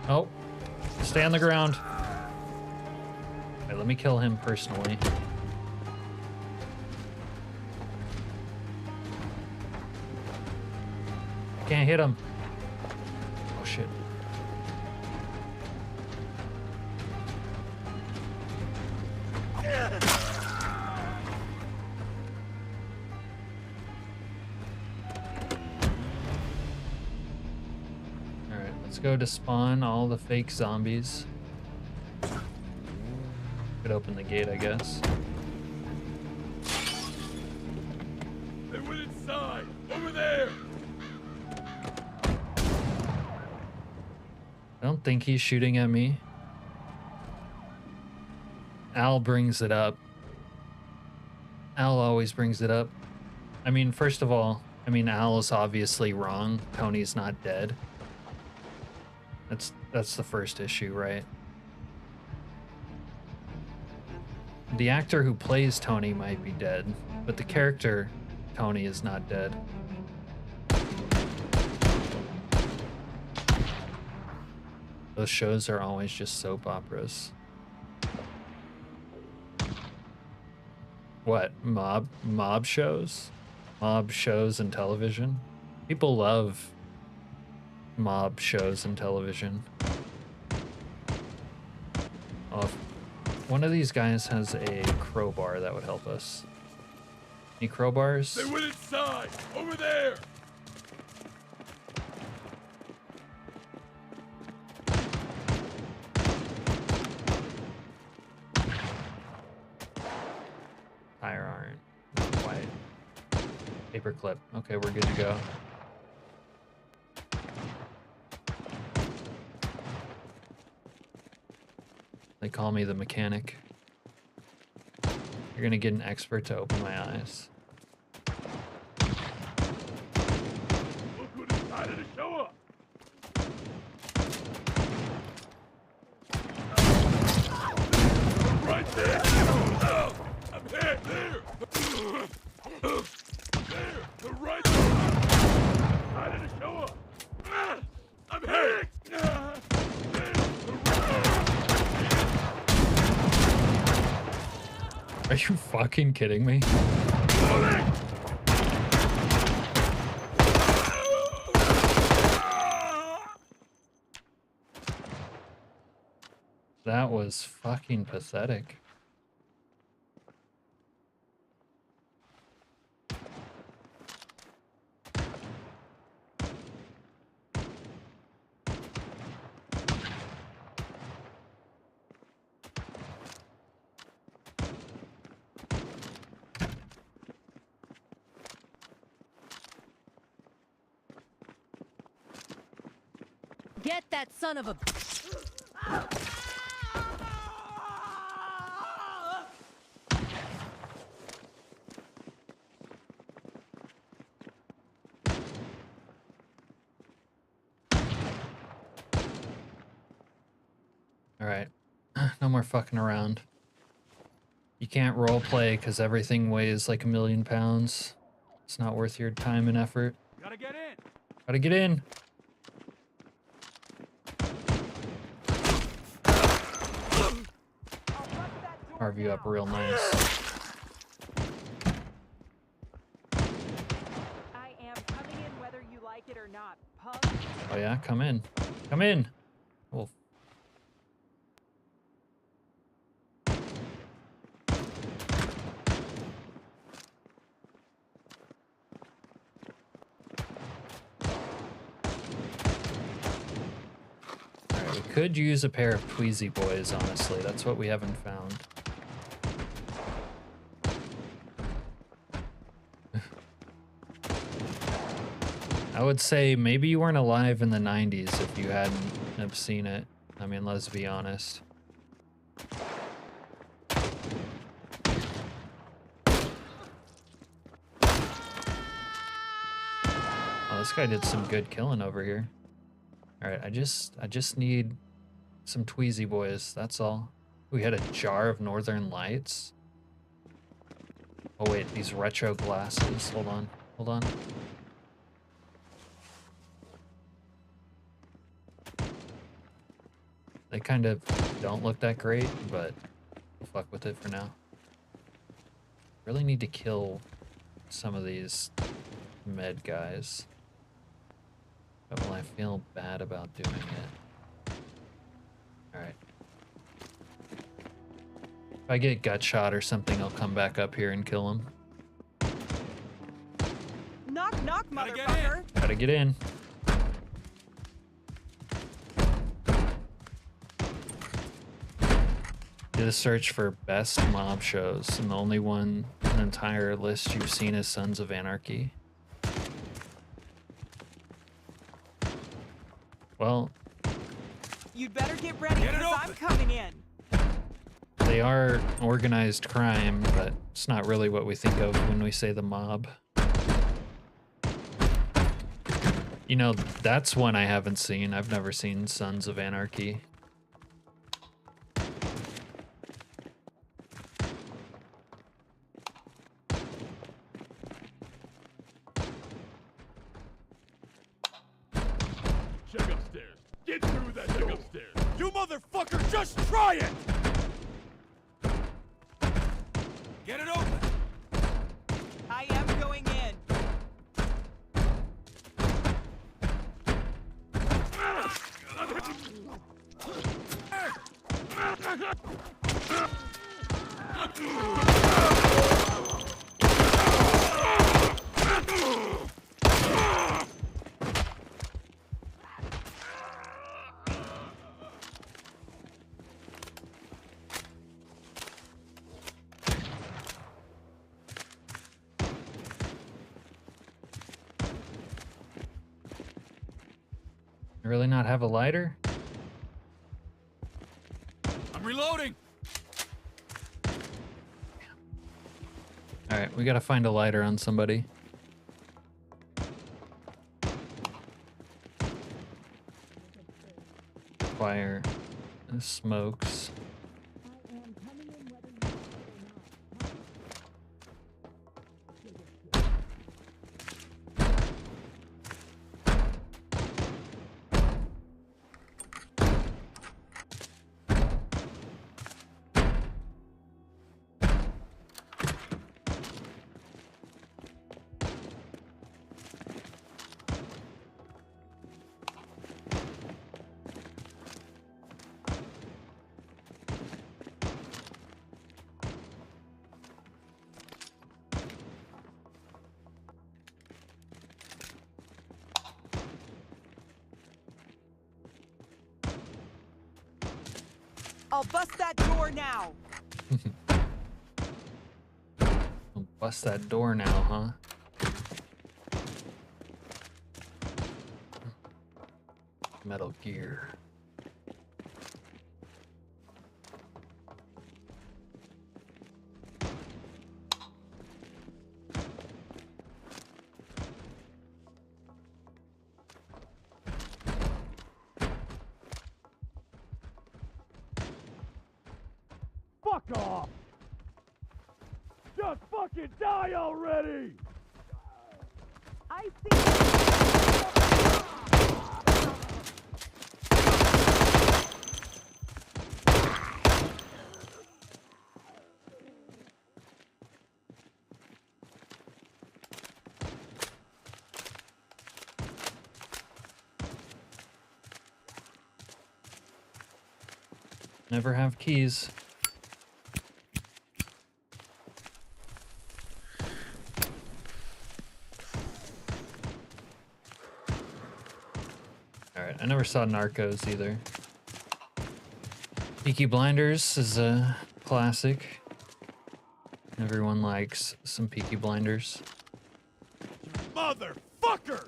Oh, stay on the ground. Wait, let me kill him personally. I can't hit him. Oh shit. Let's go to spawn all the fake zombies. Could open the gate, I guess. They went inside! Over there! I don't think he's shooting at me. Al brings it up. Al always brings it up. I mean, first of all, Al is obviously wrong. Tony's not dead. That's the first issue, right? The actor who plays Tony might be dead, but the character Tony is not dead. Those shows are always just soap operas. What? Mob shows? Mob shows and television? People love mob shows and television. Oh, if one of these guys has a crowbar, that would help us. Any crowbars? They went inside! Over there! Tire iron. White. Paperclip. Okay, we're good to go. They call me the mechanic. You're gonna get an expert to open my eyes. Are you fucking kidding me? That was fucking pathetic. Get that son of a... Alright. No more fucking around. You can't roleplay because everything weighs like 1,000,000 pounds. It's not worth your time and effort. Gotta get in. Gotta get in. Carve you up real nice. I am coming in whether you like it or not, punk. Oh yeah, come in. Come in. Well, alright, we could use a pair of Tweezy boys, honestly. That's what we haven't found. I would say maybe you weren't alive in the 90s if you hadn't have seen it. I mean, let's be honest. Oh, this guy did some good killing over here. All right, I just need some Tweezy boys. That's all. We had a jar of Northern Lights. Oh wait, these retro glasses. Hold on, hold on. They kind of don't look that great, but we'll fuck with it for now. Really need to kill some of these med guys. But will I feel bad about doing it? Alright. If I get gut shot or something, I'll come back up here and kill him. Knock, knock, motherfucker. Gotta get in. Did a search for best mob shows, and the only one in the entire list you've seen is Sons of Anarchy. Well, You'd better get ready because I'm coming in. they are organized crime, but it's not really what we think of when we say the mob. You know, that's one I haven't seen. I've never seen Sons of Anarchy. Check upstairs. Get through that door. Check upstairs. You motherfucker, just try it! Get it open! I am going in. Really not have a lighter? I'm reloading! Alright, we gotta find a lighter on somebody. Fire. And smokes. I'll bust that door now. I'll bust that door now, huh? Metal Gear. Fuck off! Just fucking die already! I see. Never have keys. Alright, I never saw Narcos either. Peaky Blinders is a classic. Everyone likes some Peaky Blinders. Motherfucker!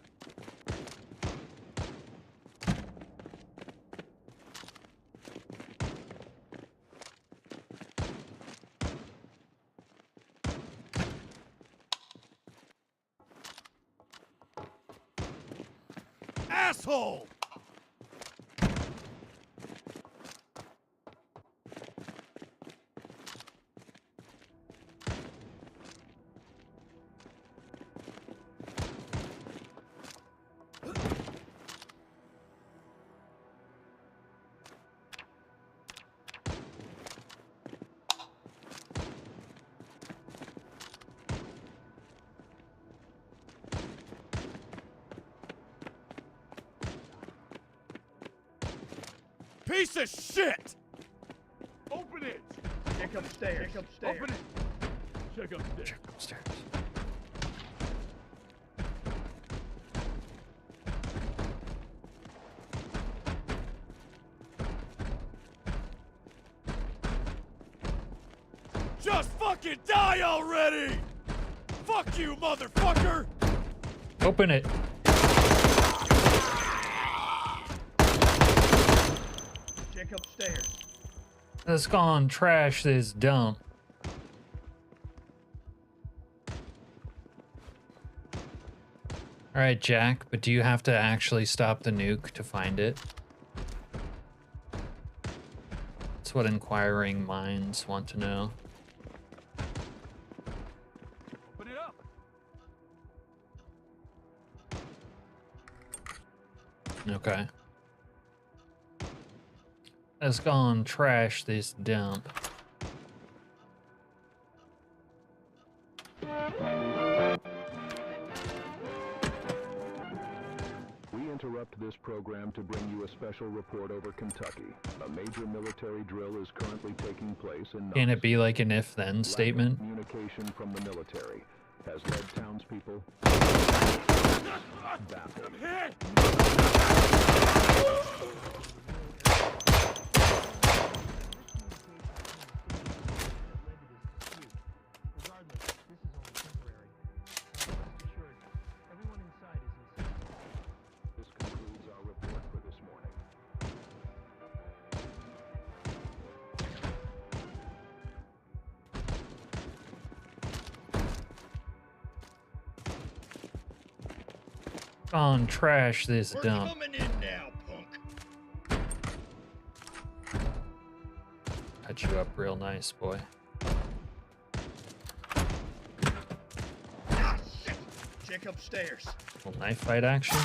Asshole! Piece of shit! Open it! Check upstairs. Check upstairs. Open it! Check upstairs. Check upstairs. Just fucking die already! Fuck you, motherfucker! Open it! Check upstairs. Let's go and trash this dump. Alright, Jack, but do you have to actually stop the nuke to find it? That's what inquiring minds want to know. Open it up! Okay. Let's go and trash this dump. We interrupt this program to bring you a special report over Kentucky. A major military drill is currently taking place in Can it be like an if-then statement? Communication from the military has led townspeople baffled. This concludes our report for this morning. On trash this We're dump. coming in now, punk. Cut you up real nice, boy. Ah, shit! Check upstairs. Little knife fight action.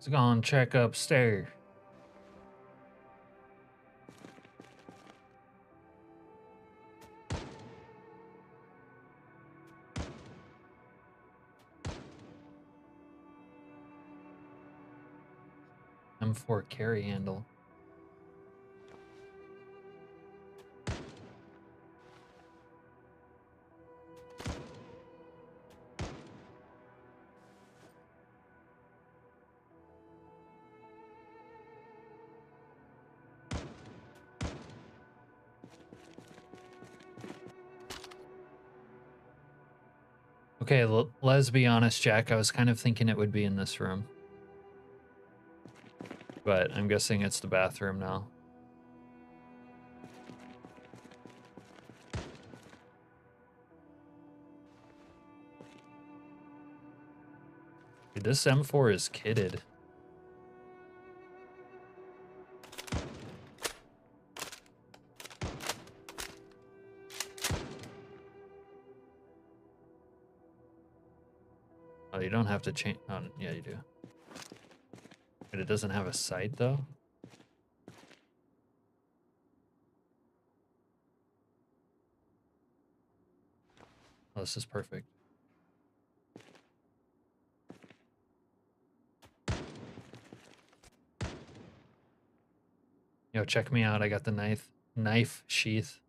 Let's go and check upstairs. M4 carry handle. Okay, let's be honest, Jack. I was kind of thinking it would be in this room. But I'm guessing it's the bathroom now. Dude, this M4 is kitted. Oh, you don't have to change. Oh, yeah, you do. But it doesn't have a sight, though? Oh, this is perfect. Yo, check me out. I got the knife sheath.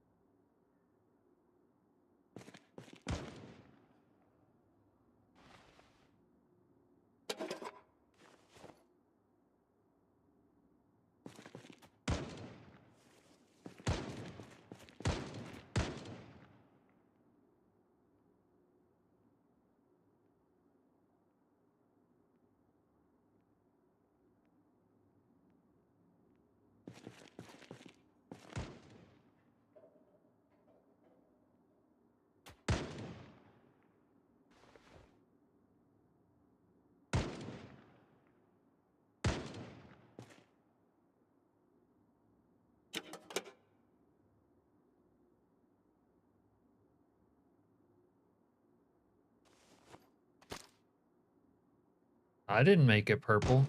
I didn't make it purple.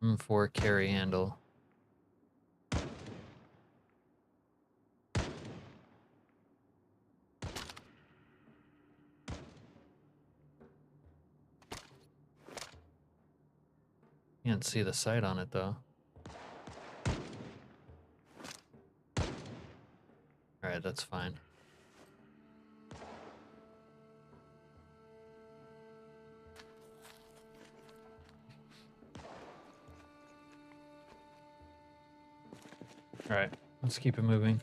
M4 carry handle. Can't see the sight on it though. Alright, that's fine. Alright, let's keep it moving.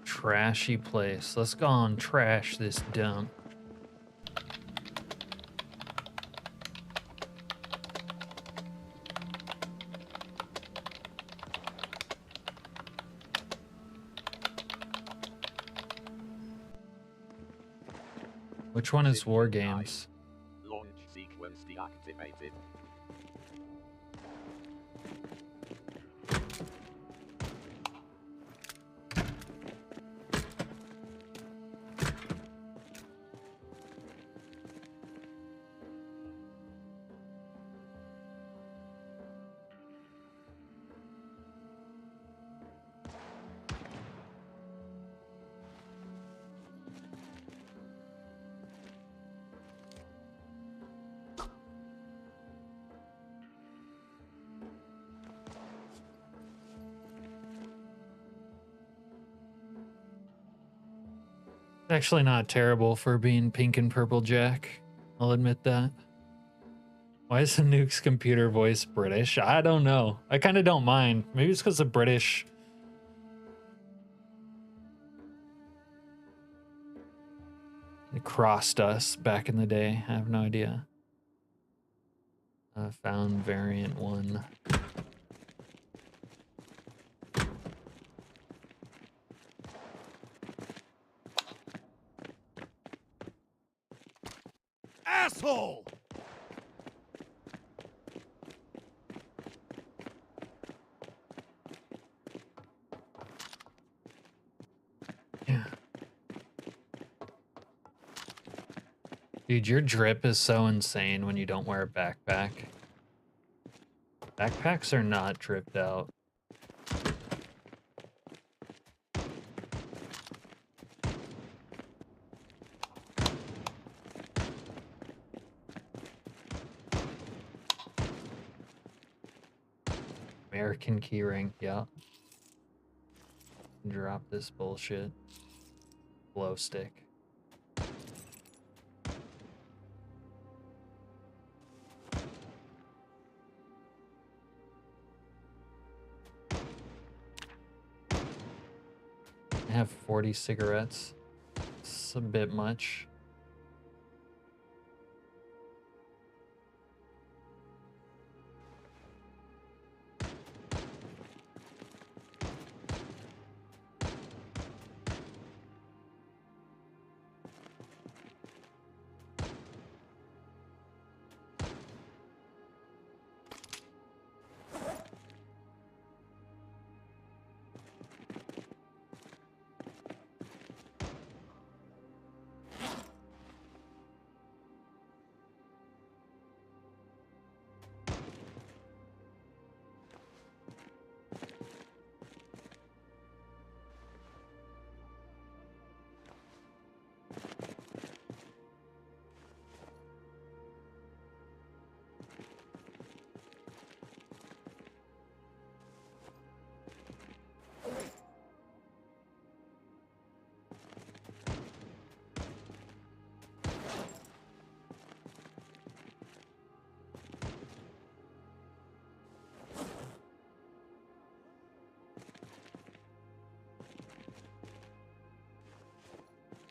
Trashy place. Let's go and trash this dump. Which one is War Games? Launch sequence deactivated. Actually not terrible for being pink and purple, Jack. I'll admit that. Why is the Nuke's computer voice British? I don't know. I kind of don't mind. Maybe it's because the British... It crossed us back in the day. I have no idea. Found variant 1. Asshole! Yeah. Dude, your drip is so insane when you don't wear a backpack. Backpacks are not dripped out. American keyring, yeah. Drop this bullshit. Glow stick. I have 40 cigarettes. It's a bit much.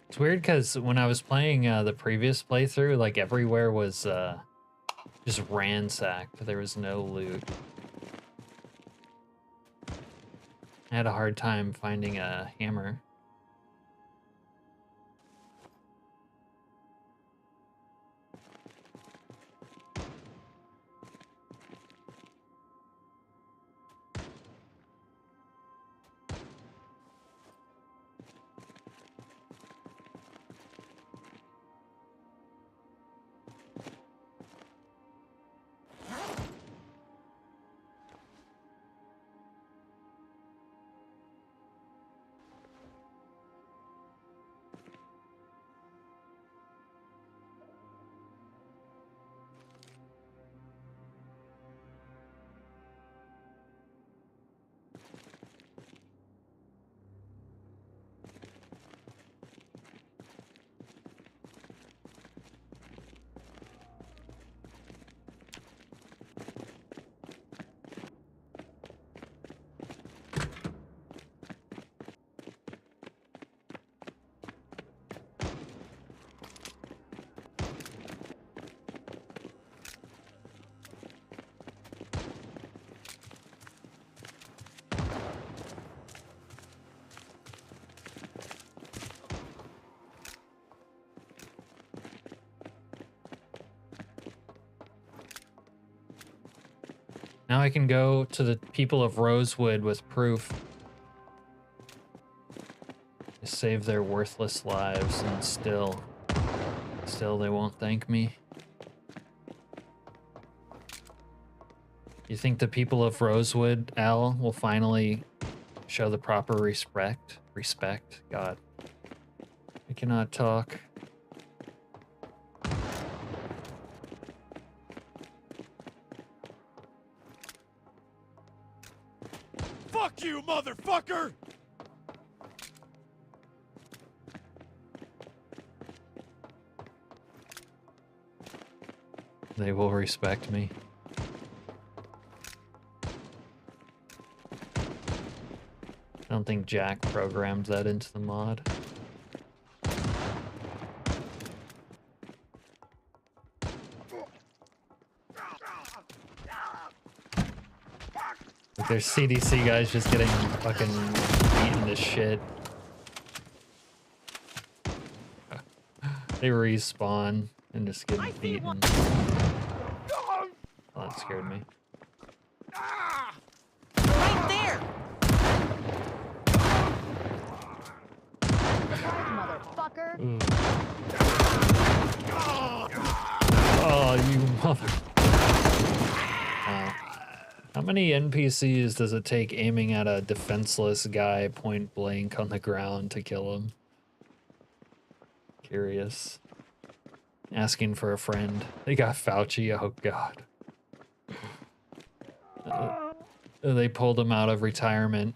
It's weird because when I was playing the previous playthrough, like everywhere was just ransacked. There was no loot. I had a hard time finding a hammer. Now I can go to the people of Rosewood with proof. Save their worthless lives, and still they won't thank me. You think the people of Rosewood, Al, will finally show the proper respect? God. I cannot talk. Fuck you, motherfucker! They will respect me. I don't think Jack programmed that into the mod. Like there's CDC guys just getting fucking beaten to shit. They respawn and just get beaten. Oh, that scared me. Right there! Motherfucker! Oh, you mother... Wow. How many NPCs does it take aiming at a defenseless guy point blank on the ground to kill him? Curious. Asking for a friend. They got Fauci, oh god. They pulled him out of retirement.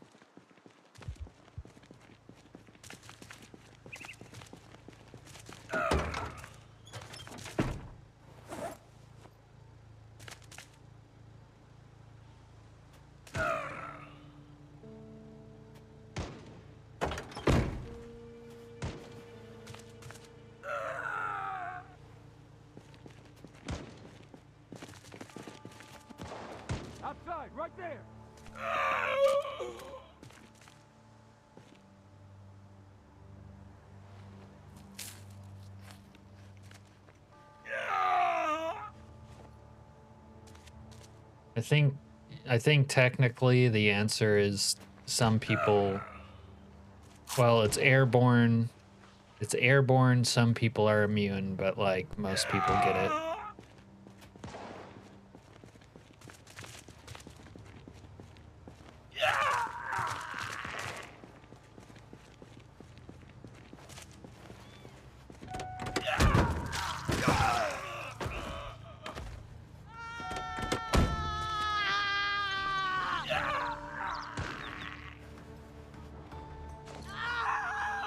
Outside, right there. I think technically the answer is some people, well, it's airborne. It's airborne, some people are immune, but like most people get it.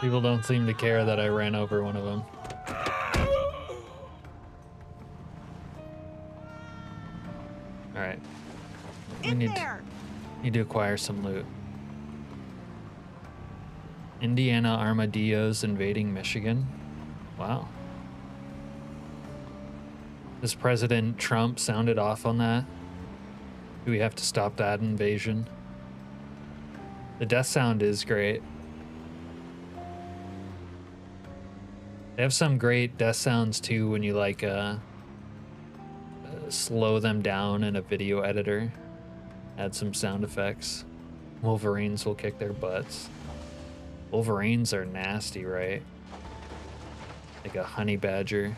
People don't seem to care that I ran over one of them. All right. We need to acquire some loot. Indiana armadillos invading Michigan. Wow. Does President Trump sounded off on that? Do we have to stop that invasion? The death sound is great. They have some great death sounds too when you like slow them down in a video editor. Add some sound effects. Wolverines will kick their butts. Wolverines are nasty, right? Like a honey badger.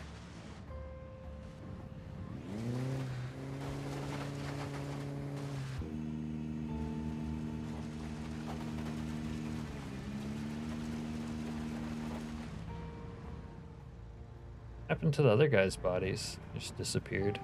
What happened to the other guys' bodies? Just disappeared.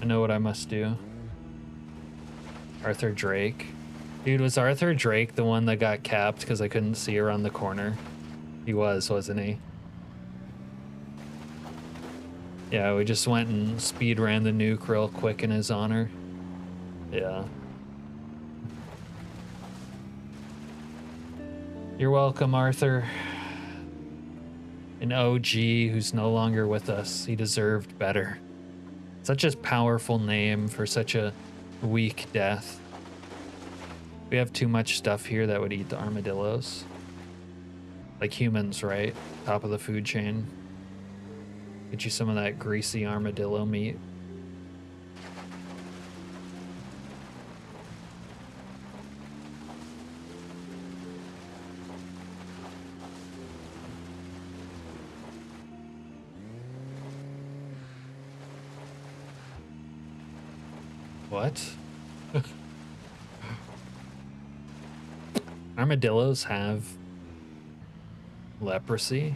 I know what I must do. Arthur Drake. Dude, was Arthur Drake the one that got capped because I couldn't see around the corner? He was, wasn't he? Yeah, we just went and speed ran the nuke real quick in his honor. Yeah. You're welcome, Arthur. An OG who's no longer with us. He deserved better. Such a powerful name for such a weak death. We have too much stuff here that would eat the armadillos. Like humans, right? Top of the food chain. Get you some of that greasy armadillo meat. What? Armadillos have leprosy?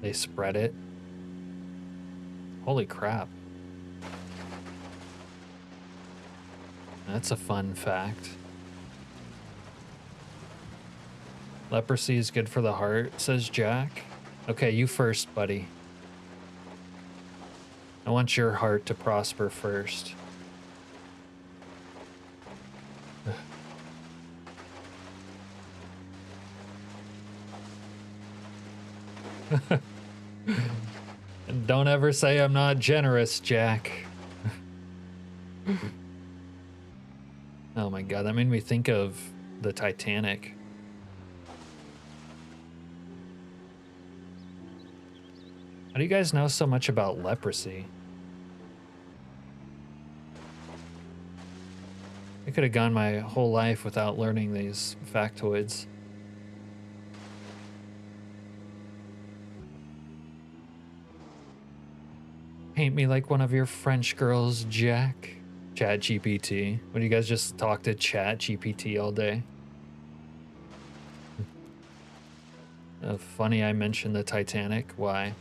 They spread it? Holy crap. That's a fun fact. Leprosy is good for the heart, says Jack. Okay, you first, buddy. I want your heart to prosper first. And don't ever say I'm not generous, Jack. Oh my god, that made me think of the Titanic. How do you guys know so much about leprosy? I could have gone my whole life without learning these factoids. Paint me like one of your French girls, Jack. Chat GPT. What do you guys just talk to Chat GPT all day? Funny I mentioned the Titanic. Why?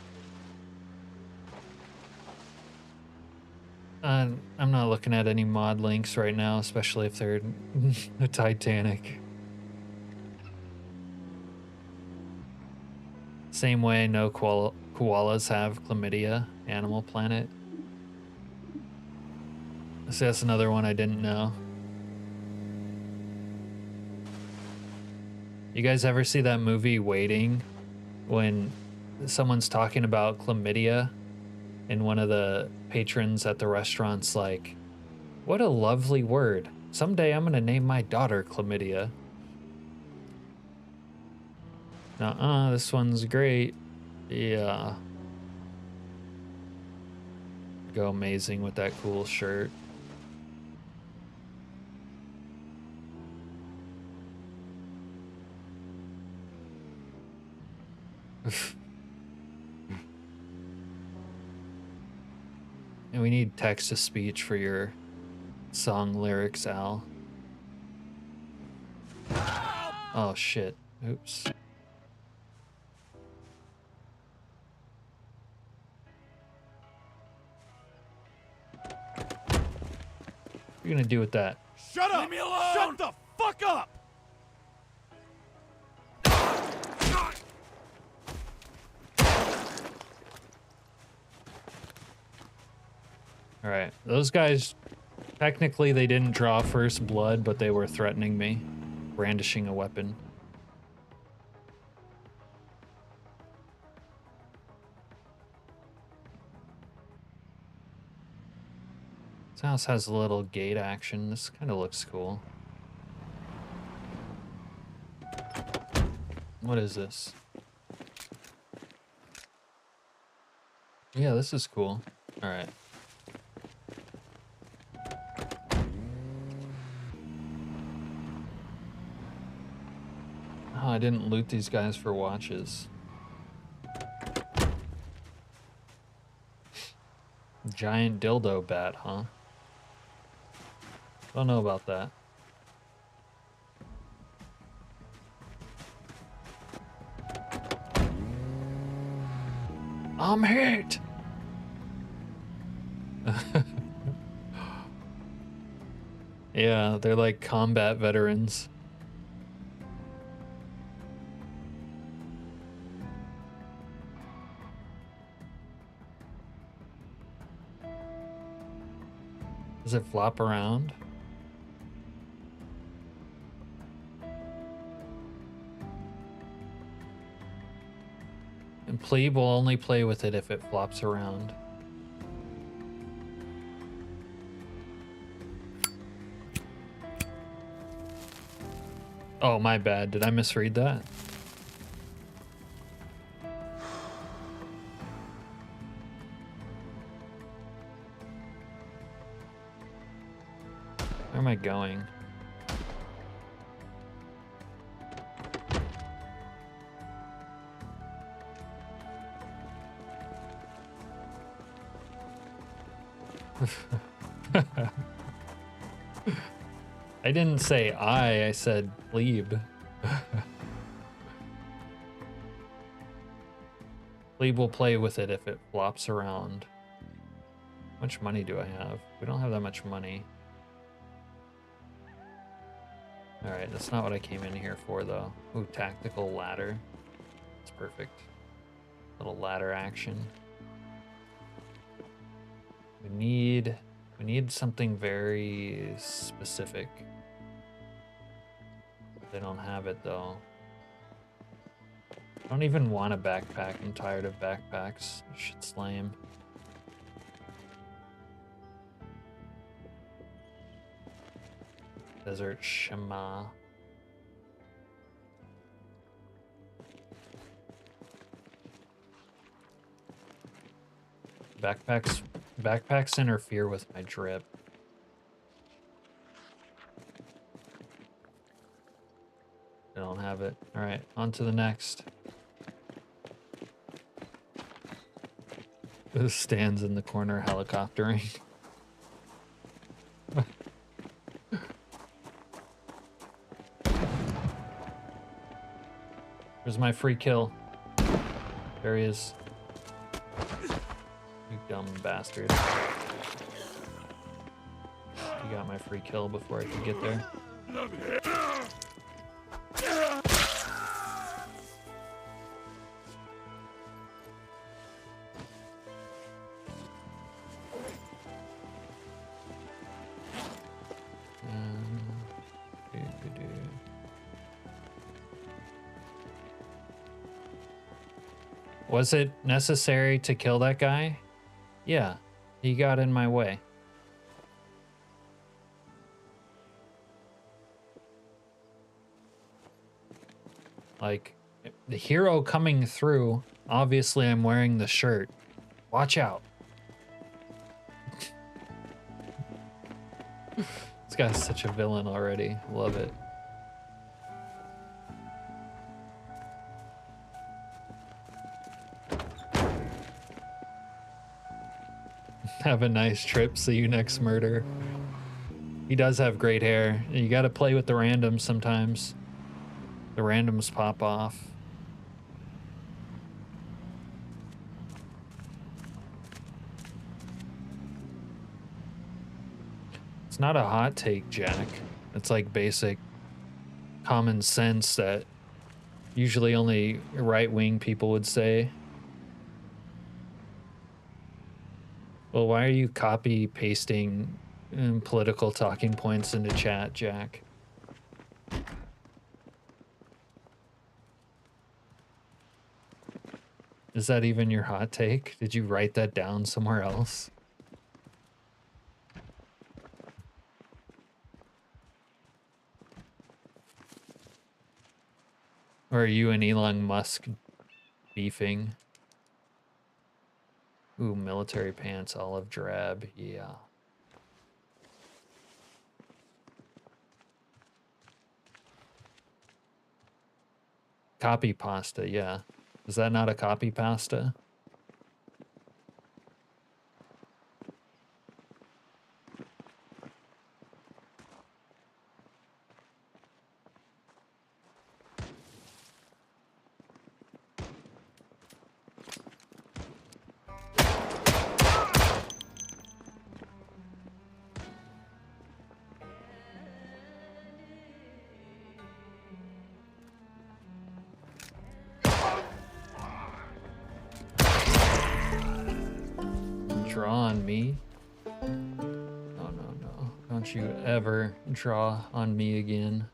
I'm not looking at any mod links right now, especially if they're the Titanic. Same way no koalas have chlamydia, Animal Planet. So that's another one I didn't know. You guys ever see that movie Waiting, when someone's talking about chlamydia and one of the patrons at the restaurant's like, what a lovely word. Someday I'm gonna name my daughter Chlamydia. This one's great. Yeah. Go amazing with that cool shirt. And we need text-to-speech for your song lyrics, Al. Oh shit. Oops. What are you gonna do with that? Shut up! Leave me alone! Shut the fuck up! Alright, those guys, technically they didn't draw first blood, but they were threatening me, brandishing a weapon. This house has a little gate action. This kind of looks cool. What is this? Yeah, this is cool. Alright. Oh, I didn't loot these guys for watches. Giant dildo bat, huh? Don't know about that. I'm hit! Yeah, they're like combat veterans. Does it flop around? And Plebe will only play with it if it flops around. Oh, my bad. Did I misread that? Where am I going? I didn't say I said plebe. Plebe will play with it if it flops around. How much money do I have? We don't have that much money. Alright, that's not what I came in here for, though. Ooh, tactical ladder. That's perfect. Little ladder action. We need something very specific. They don't have it, though. I don't even want a backpack. I'm tired of backpacks. Shit's lame. Desert Shema. Backpacks interfere with my drip. I don't have it. All right, on to the next. This stands in the corner helicoptering. Where's my free kill? There he is. You dumb bastard. You got my free kill before I could get there. Was it necessary to kill that guy? Yeah, he got in my way. Like, the hero coming through, obviously I'm wearing the shirt. Watch out. This guy's such a villain already. Love it. Have a nice trip. See you next murder. He does have great hair. You gotta play with the randoms sometimes. The randoms pop off. It's not a hot take, Jack. It's like basic common sense that usually only right-wing people would say. Well, why are you copy pasting political talking points into chat, Jack? Is that even your hot take? Did you write that down somewhere else? Or are you and Elon Musk beefing? Ooh, military pants, olive drab, yeah. Copy pasta, yeah. Is that not a copy pasta? Draw on me? No, no, no. Don't you ever draw on me again.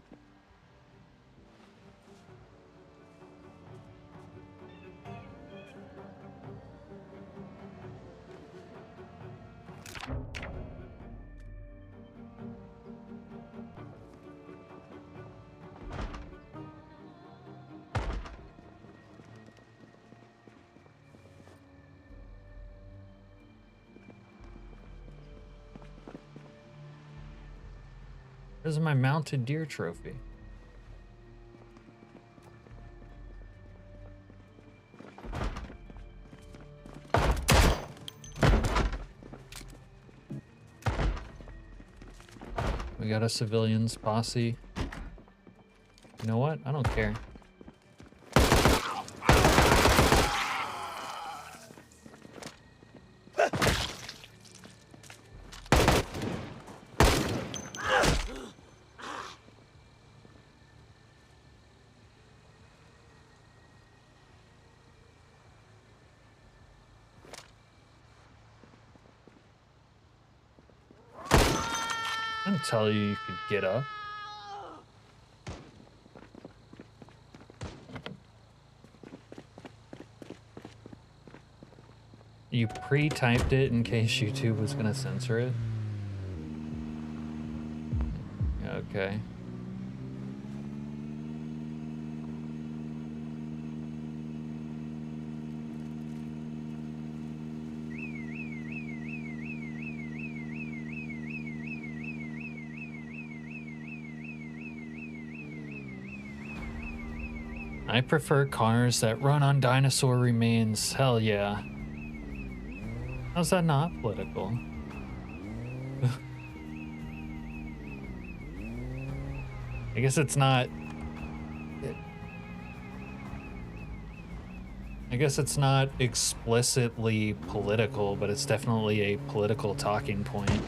This is my mounted deer trophy. We got a civilians posse. You know what? I don't care. I didn't tell you could get up. You pre-typed it in case YouTube was gonna censor it? Okay. I prefer cars that run on dinosaur remains. Hell yeah. How's that not political? I guess it's not. I guess it's not explicitly political, but it's definitely a political talking point.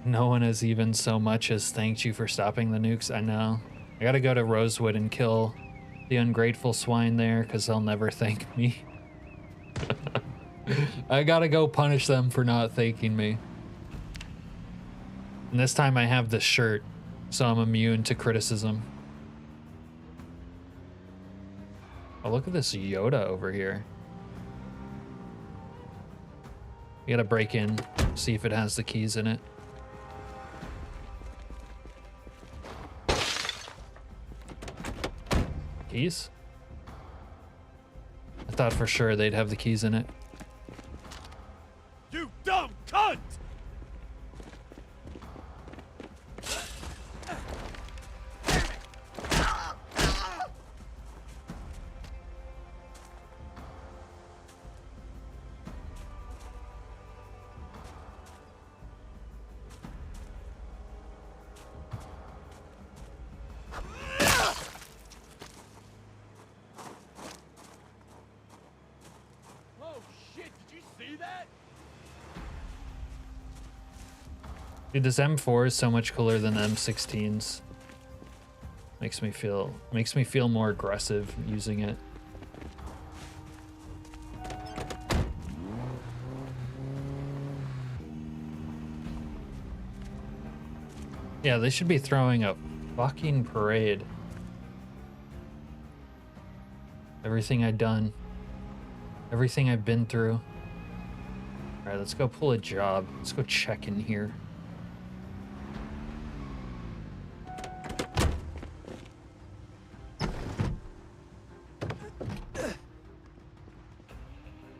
No one has even so much as thanked you for stopping the nukes. I know. I gotta go to Rosewood and kill the ungrateful swine there, because they'll never thank me. I gotta go punish them for not thanking me. And this time I have the shirt, so I'm immune to criticism. Oh, look at this Yoda over here. You gotta break in, see if it has the keys in it. Keys? I thought for sure they'd have the keys in it. You dumb cunt! Dude, this M4 is so much cooler than the M16s. Makes me feel more aggressive using it. Yeah, they should be throwing a fucking parade. Everything I've done. Everything I've been through. Alright, let's go pull a job. Let's go check in here.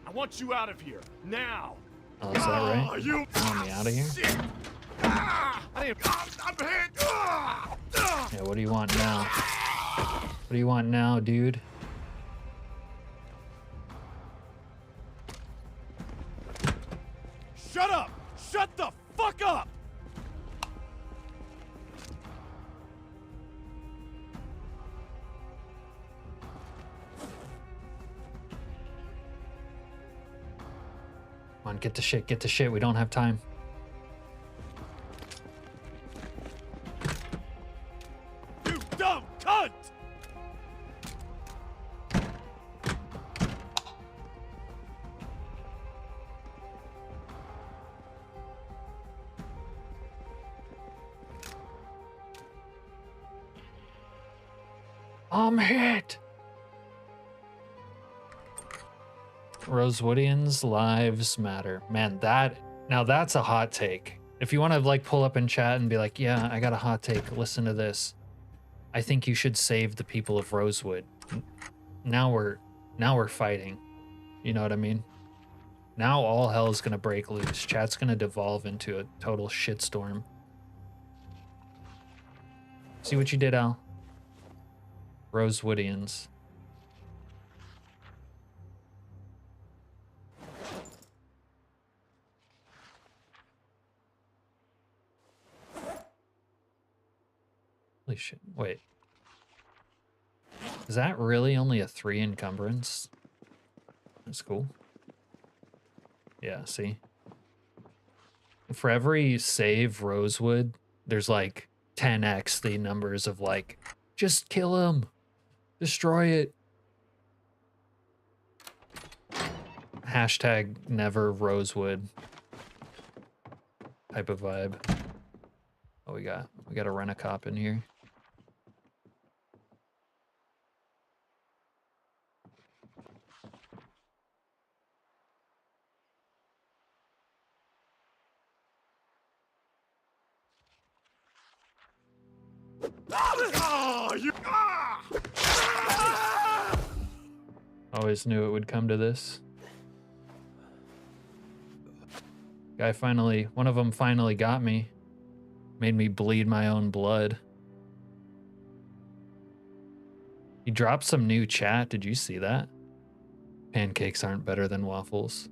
I want you out of here now. Oh, is that right? You want me out of here? I'm hit. Yeah, what do you want now? What do you want now, dude? Shut up! Shut the fuck up! Come on, get to shit, get to shit. We don't have time. You dumb cunt! I'm hit. Rosewoodians lives matter. Man, now that's a hot take. If you want to like pull up in chat and be like, yeah, I got a hot take. Listen to this. I think you should save the people of Rosewood. Now we're fighting. You know what I mean? Now all hell is going to break loose. Chat's going to devolve into a total shitstorm. See what you did, Al? Rosewoodians. Holy shit. Wait. Is that really only a 3 encumbrance? That's cool. Yeah, see? For every save Rosewood, there's like 10x the numbers of like, just kill him. Destroy it. Hashtag never Rosewood type of vibe. Oh, we got a rent-a-cop in here. Always knew it would come to this. One of them finally got me. Made me bleed my own blood. He dropped some new chat. Did you see that? Pancakes aren't better than waffles.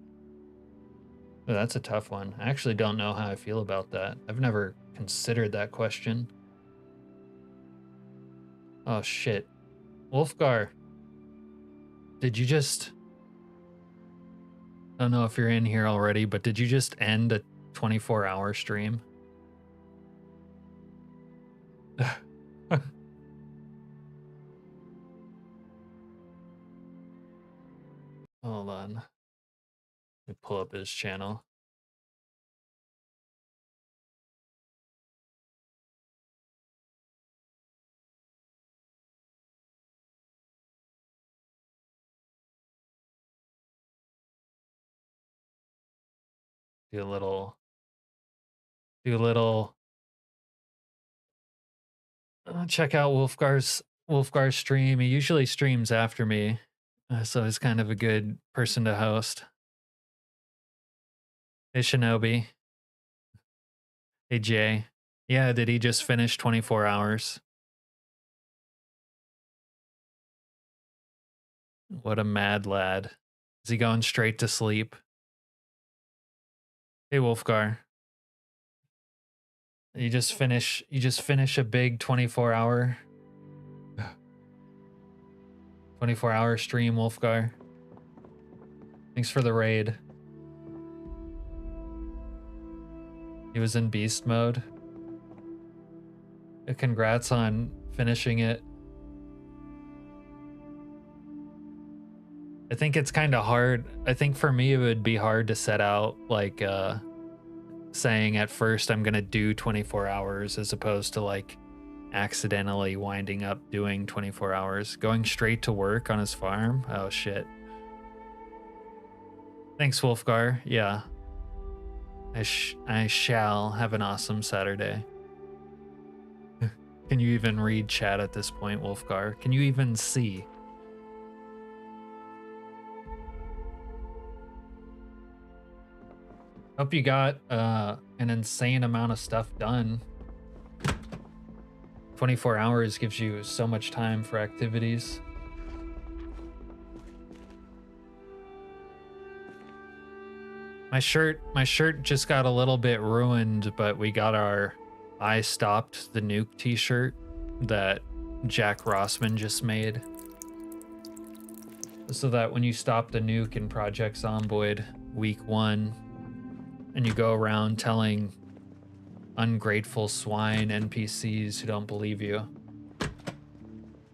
Oh, that's a tough one. I actually don't know how I feel about that. I've never considered that question. Oh shit. Wolfgar, did you just... I don't know if you're in here already, but did you just end a 24-hour stream? Hold on. Let me pull up his channel. Do a little check out Wolfgar's stream. He usually streams after me, so he's kind of a good person to host. Hey Shinobi. Hey Jay. Yeah, did he just finish 24 hours? What a mad lad. Is he going straight to sleep? Hey Wolfgar. You just finish a big 24-hour 24-hour stream, Wolfgar. Thanks for the raid. He was in beast mode. Congrats on finishing it. I think it's kind of hard. I think for me it would be hard to set out like saying at first I'm gonna do 24 hours as opposed to like accidentally winding up doing 24 hours. Going straight to work on his farm? Oh shit. Thanks, Wolfgar. Yeah. I shall have an awesome Saturday. Can you even read chat at this point, Wolfgar? Can you even see? Hope you got an insane amount of stuff done. 24 hours gives you so much time for activities. My shirt just got a little bit ruined, but we got our I Stopped the Nuke t-shirt that Jack Rossman just made. So that when you stop the nuke in Project Zomboid week 1 and you go around telling ungrateful swine NPCs who don't believe you,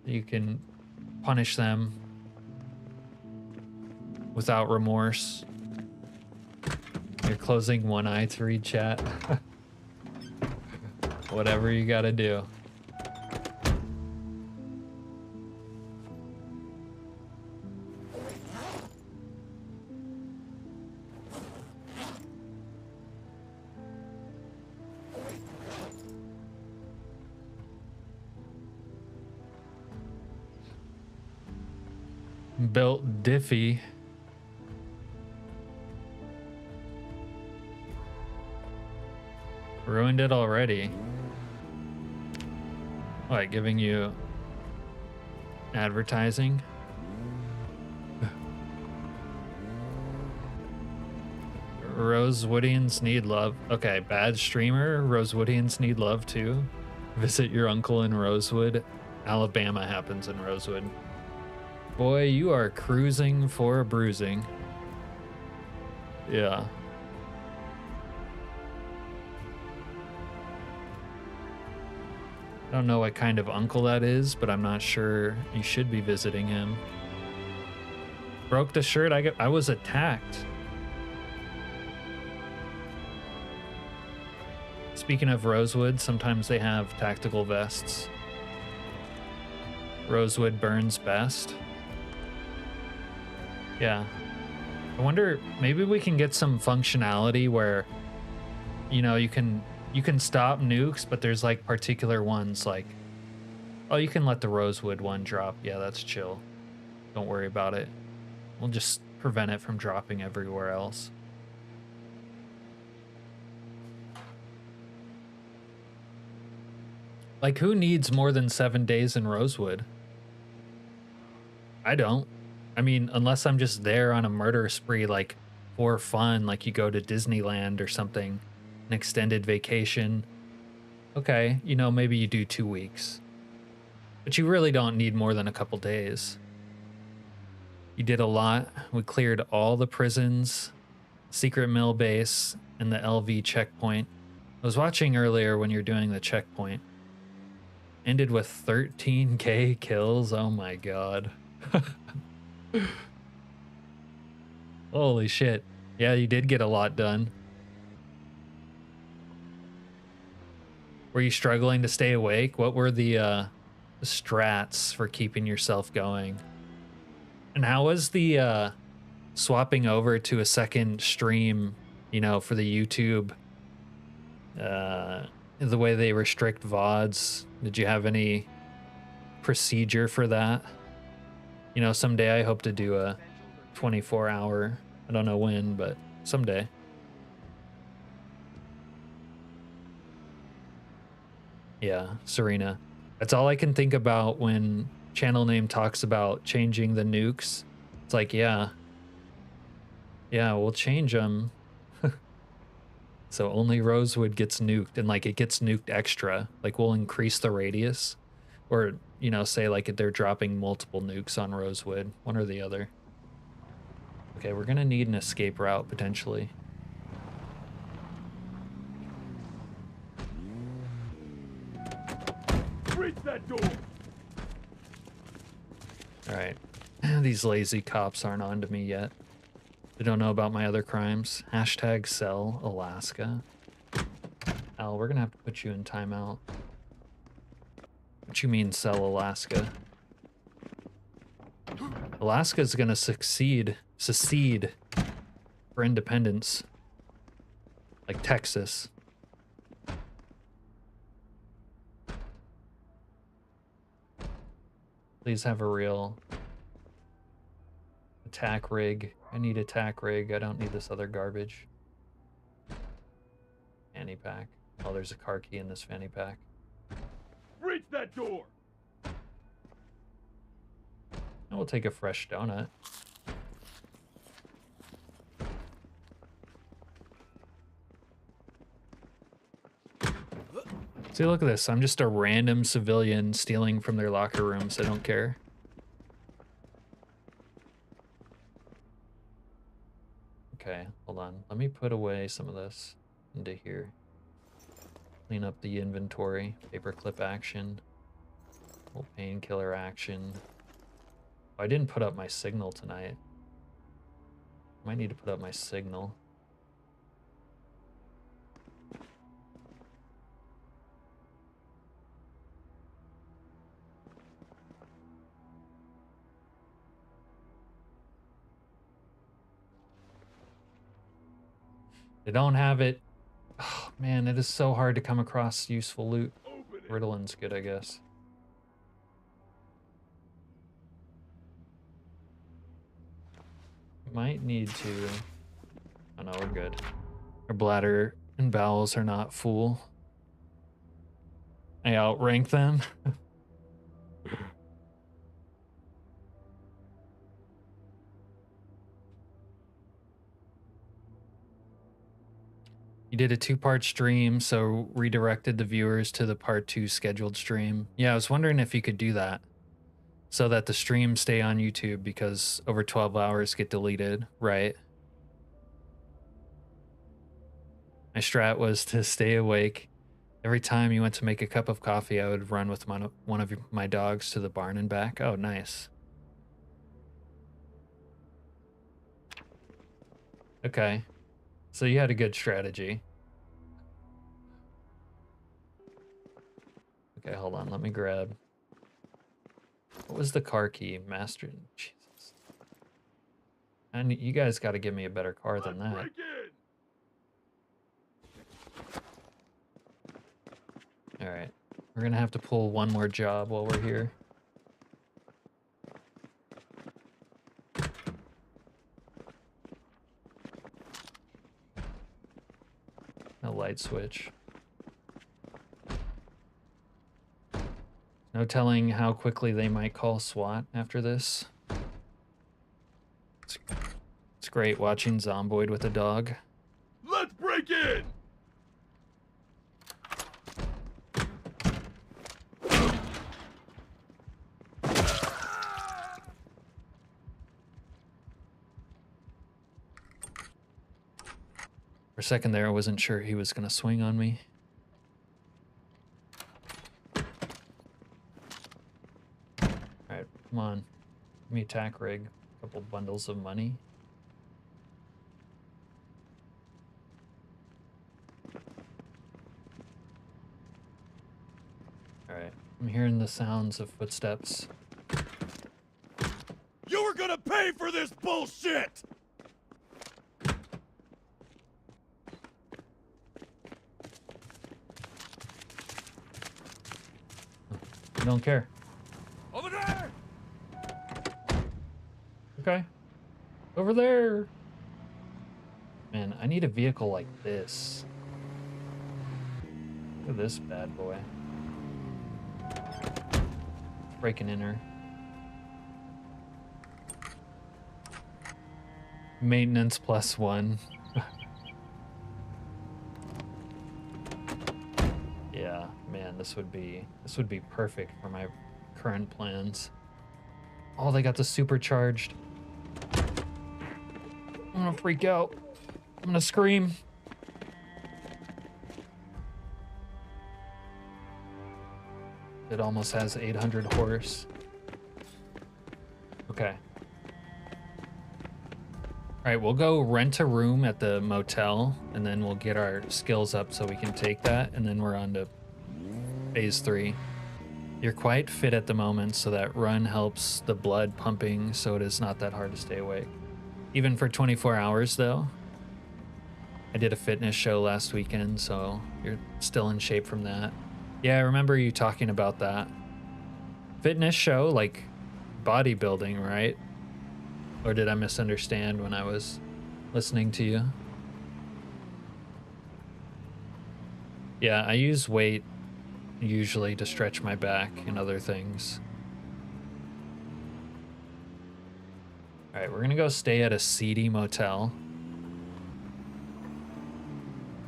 you can punish them without remorse. You're closing one eye to read chat. Whatever you gotta do. Built Diffie. Ruined it already. What, giving you advertising? Rosewoodians need love. Okay, bad streamer. Rosewoodians need love too. Visit your uncle in Rosewood. Alabama happens in Rosewood. Boy, you are cruising for a bruising. Yeah. I don't know what kind of uncle that is, but I'm not sure you should be visiting him. Broke the shirt. I was attacked. Speaking of Rosewood, sometimes they have tactical vests. Rosewood burns best. Yeah. I wonder, maybe we can get some functionality where, you know, you can stop nukes, but there's like particular ones like, oh, you can let the Rosewood one drop. Yeah, that's chill. Don't worry about it. We'll just prevent it from dropping everywhere else. Like, who needs more than 7 days in Rosewood? I don't. I mean, unless I'm just there on a murder spree, like, for fun, like you go to Disneyland or something, an extended vacation. Okay, you know, maybe you do 2 weeks. But you really don't need more than a couple days. You did a lot. We cleared all the prisons, secret mill base, and the LV checkpoint. I was watching earlier when you're doing the checkpoint. Ended with 13k kills. Oh my god. Holy shit. Yeah, you did get a lot done. Were you struggling to stay awake? What were the strats for keeping yourself going? And how was the swapping over to a second stream, you know, for the YouTube, the way they restrict VODs? Did you have any procedure for that? You know, someday I hope to do a 24-hour, I don't know when, but someday. Yeah, Serena. That's all I can think about when channel name talks about changing the nukes. It's like, yeah, we'll change them. So only Rosewood gets nuked, and like it gets nuked extra. Like we'll increase the radius, or you know, say like they're dropping multiple nukes on Rosewood, one or the other. Okay, we're gonna need an escape route potentially. Reach that door. All right, these lazy cops aren't on to me yet. They don't know about my other crimes. Hashtag sell Alaska. Al, we're gonna have to put you in timeout. What you mean sell Alaska? Alaska's gonna secede for independence. Like Texas. Please have a real attack rig. I need attack rig. I don't need this other garbage. Fanny pack. Oh, there's a car key in this fanny pack. Reach that door. And we'll take a fresh donut. See, look at this. I'm just a random civilian stealing from their locker rooms. I don't care. Okay, hold on. Let me put away some of this into here. Clean up the inventory. Paperclip action. Little painkiller action. Oh, I didn't put up my signal tonight. Might need to put up my signal. They don't have it. Oh, man, it is so hard to come across useful loot. Ritalin's good, I guess. Might need to... Oh no, we're good. Our bladder and bowels are not full. I outrank them. You did a 2-part stream, so redirected the viewers to the part 2 scheduled stream. Yeah, I was wondering if you could do that so that the streams stay on YouTube, because over 12 hours get deleted, right? My strat was to stay awake. Every time you went to make a cup of coffee, I would run with one of my dogs to the barn and back. Oh, nice. Okay. So you had a good strategy. Okay, hold on. Let me grab... What was the car key? Master... Jesus. And you guys got to give me a better car than that. Alright. We're going to have to pull one more job while we're here. A light switch. No telling how quickly they might call SWAT after this. It's great watching Zomboid with a dog. Let's break in! a second there, I wasn't sure he was going to swing on me. Alright, come on. Give me a tack rig. A couple bundles of money. Alright, I'm hearing the sounds of footsteps. You were gonna pay for this bullshit! I don't care. Over there! Okay. Over there! Man, I need a vehicle like this. Look at this bad boy. Break and enter. Maintenance +1. Yeah, man, this would be perfect for my current plans. Oh, they got the supercharged. I'm gonna freak out. I'm gonna scream. It almost has 800 horse. Okay. Alright, we'll go rent a room at the motel, and then we'll get our skills up so we can take that, and then we're on to phase 3. You're quite fit at the moment, so that run helps the blood pumping, so it is not that hard to stay awake. Even for 24 hours, though. I did a fitness show last weekend, so you're still in shape from that. Yeah, I remember you talking about that. Fitness show, like bodybuilding, right? Or did I misunderstand when I was listening to you? Yeah, I use weight usually to stretch my back and other things. Alright, we're gonna go stay at a seedy motel.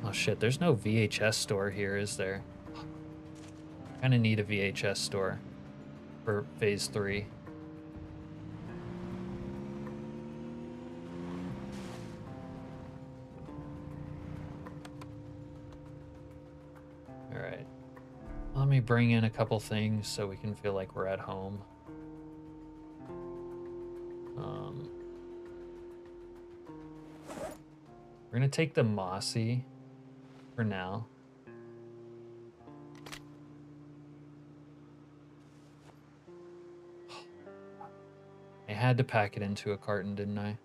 Oh shit, there's no VHS store here, is there? Kinda need a VHS store for phase 3. Alright. Let me bring in a couple things so we can feel like we're at home. We're gonna take the Mossy for now. I had to pack it into a carton, didn't I?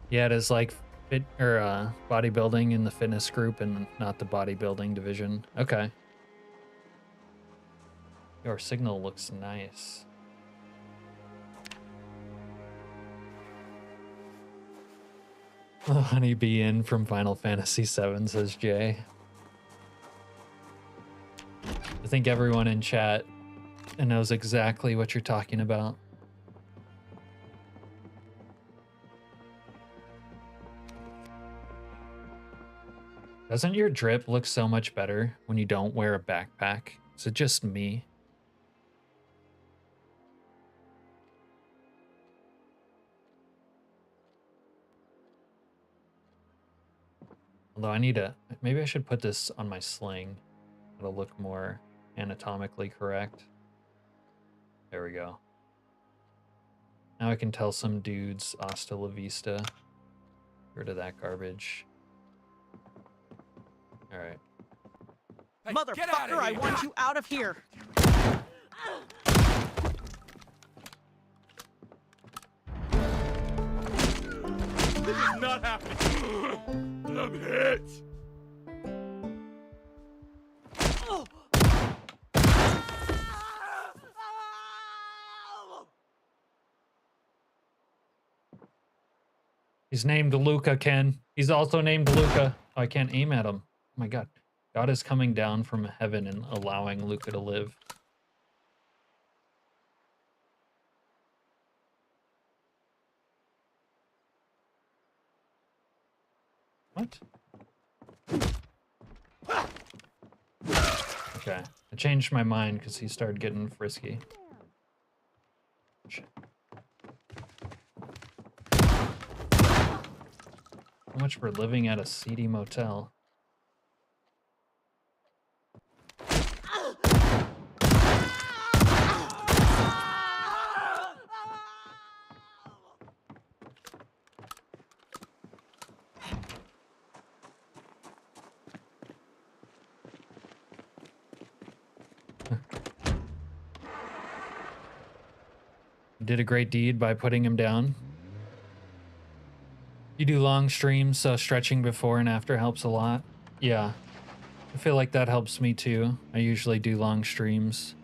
Yeah, it is like fit or bodybuilding in the fitness group and not the bodybuilding division. Okay. Your signal looks nice. Oh, honeybee in from Final Fantasy VII, says Jay. I think everyone in chat knows exactly what you're talking about. Doesn't your drip look so much better when you don't wear a backpack? Is it just me? Although I need to, maybe I should put this on my sling. It'll look more anatomically correct. There we go. Now I can tell some dudes hasta la vista. Get rid of that garbage. All right. Hey, Motherfucker, I want you out of here. This is not happening. I'm hit. He's named Luca, Ken. He's also named Luca. Oh, I can't aim at him. Oh my god. God is coming down from heaven and allowing Luca to live. What? Okay. I changed my mind because he started getting frisky. Shit. How much for living at a seedy motel? Did a great deed by putting him down. You do long streams, so stretching before and after helps a lot. Yeah. I feel like that helps me too. I usually do long streams.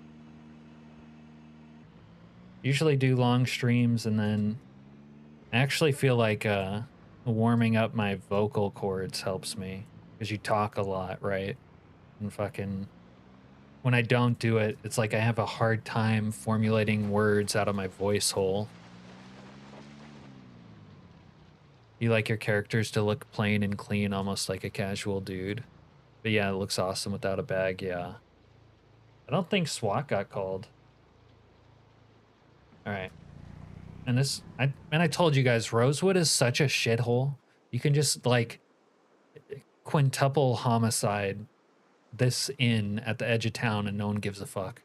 Usually do long streams and then I actually feel like warming up my vocal cords helps me. Because you talk a lot, right? And fucking... When I don't do it, it's like I have a hard time formulating words out of my voice hole. You like your characters to look plain and clean, almost like a casual dude. But yeah, it looks awesome without a bag, yeah. I don't think SWAT got called. Alright. And this, I told you guys, Rosewood is such a shithole. You can just, like, quintuple homicide this inn at the edge of town and no one gives a fuck.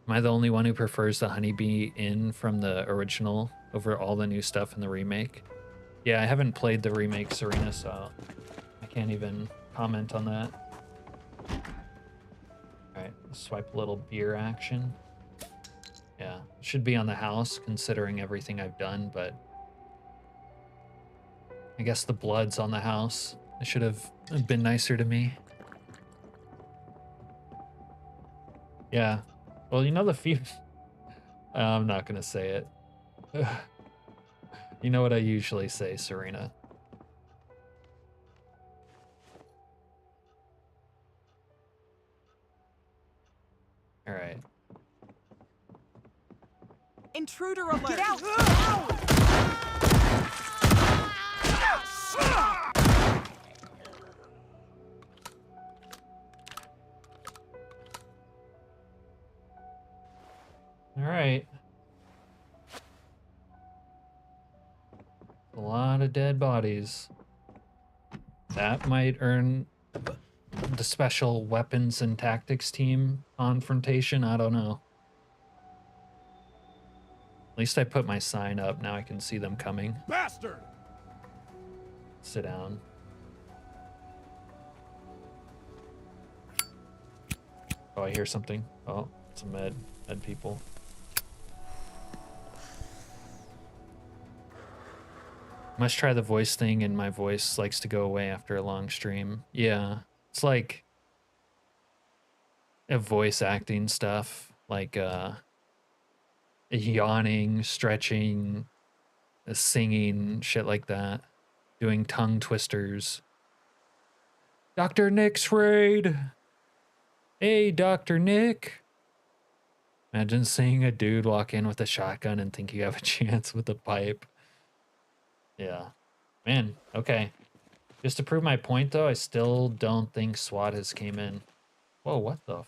Am I the only one who prefers the Honeybee Inn from the original over all the new stuff in the remake? Yeah, I haven't played the remake, Serena, so I can't even comment on that. Alright, swipe a little beer action. Yeah, should be on the house considering everything I've done, but I guess the blood's on the house. It should have been nicer to me. Yeah. Well, you know the few... I'm not gonna say it. You know what I usually say, Serena. All right. Intruder alert! Get out! All right. A lot of dead bodies. That might earn the special weapons and tactics team confrontation. I don't know. At least I put my sign up. Now I can see them coming. Bastard! Sit down. Oh, I hear something. Oh, it's a med people. Must try the voice thing, and my voice likes to go away after a long stream. Yeah, it's like a voice acting stuff, like yawning, stretching, singing, shit like that, doing tongue twisters. Dr. Nick's raid. Hey, Dr. Nick. Imagine seeing a dude walk in with a shotgun and think you have a chance with a pipe. Yeah. Man, okay. Just to prove my point, though, I still don't think SWAT has came in. Whoa, what the...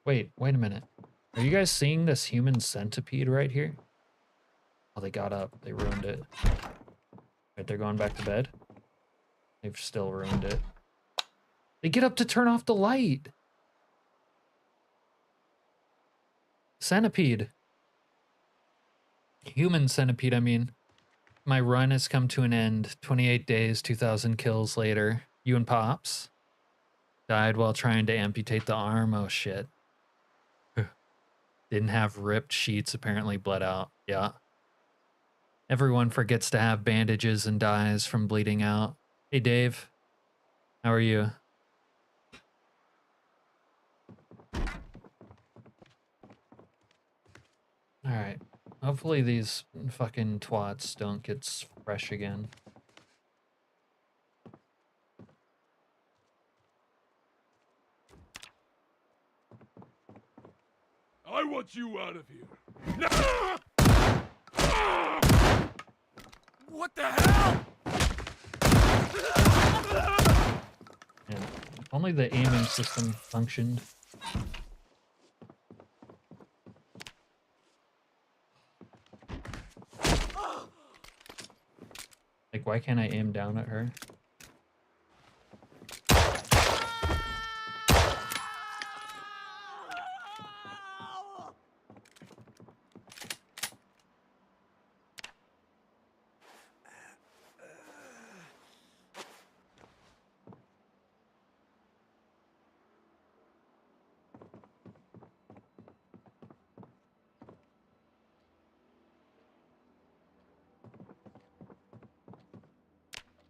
Wait a minute. Are you guys seeing this human centipede right here? Oh, they got up. They ruined it. Right, they're going back to bed. They've still ruined it. They get up to turn off the light. Centipede. Human centipede, I mean. My run has come to an end. 28 days, 2,000 kills later. You and Pops? Died while trying to amputate the arm. Oh, shit. Didn't have ripped sheets, apparently bled out. Yeah. Everyone forgets to have bandages and dies from bleeding out. Hey, Dave. How are you? Alright. Hopefully these fucking twats don't get fresh again. I want you out of here. What the hell? Yeah. If only the aiming system functioned. Like, why can't I aim down at her?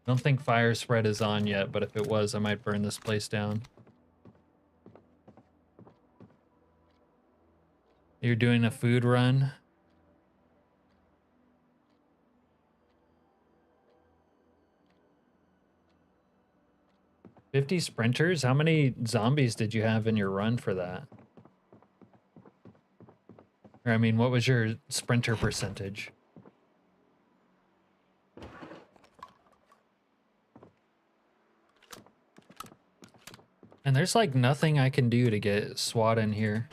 I don't think fire spread is on yet, but if it was, I might burn this place down. You're doing a food run? "50 sprinters? How many zombies did you have in your run for that? Or, I mean, what was your sprinter percentage? And there's like nothing I can do to get SWAT in here.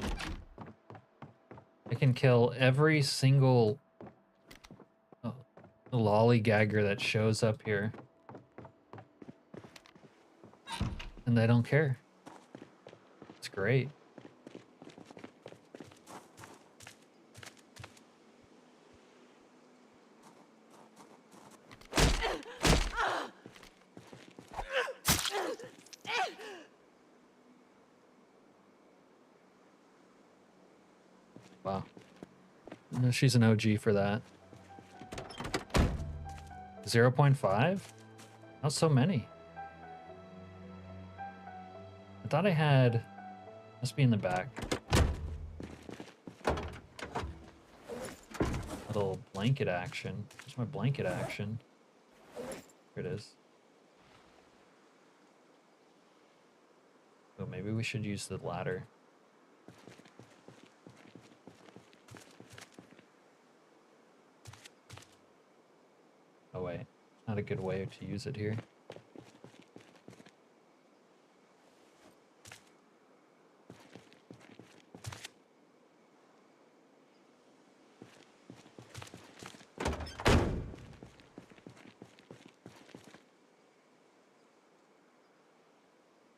I can kill every single lollygagger that shows up here. And they don't care. It's great. Wow. No, she's an OG for that. 0.5? Not so many. I thought I had... Must be in the back. Little blanket action. Where's my blanket action? Here it is. Oh, maybe we should use the ladder. Oh wait, not a good way to use it here.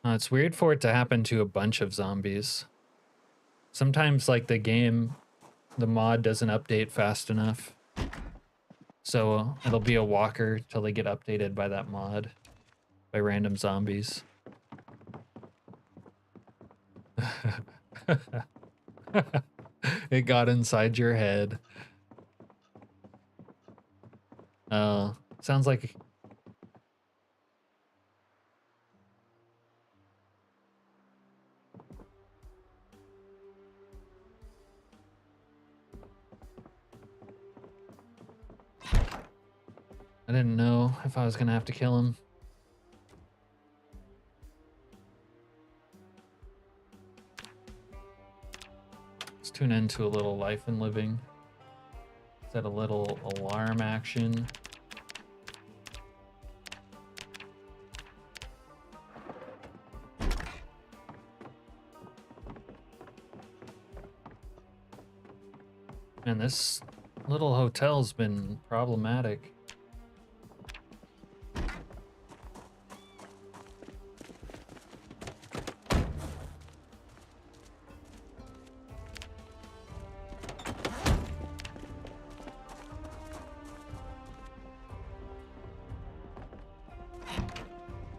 It's weird for it to happen to a bunch of zombies. Sometimes, like, the mod doesn't update fast enough. So it'll be a walker till they get updated by that mod, by random zombies. It got inside your head. Oh, sounds like... I didn't know if I was gonna have to kill him. Let's tune into a little life and living. Set a little alarm action. And this little hotel's been problematic.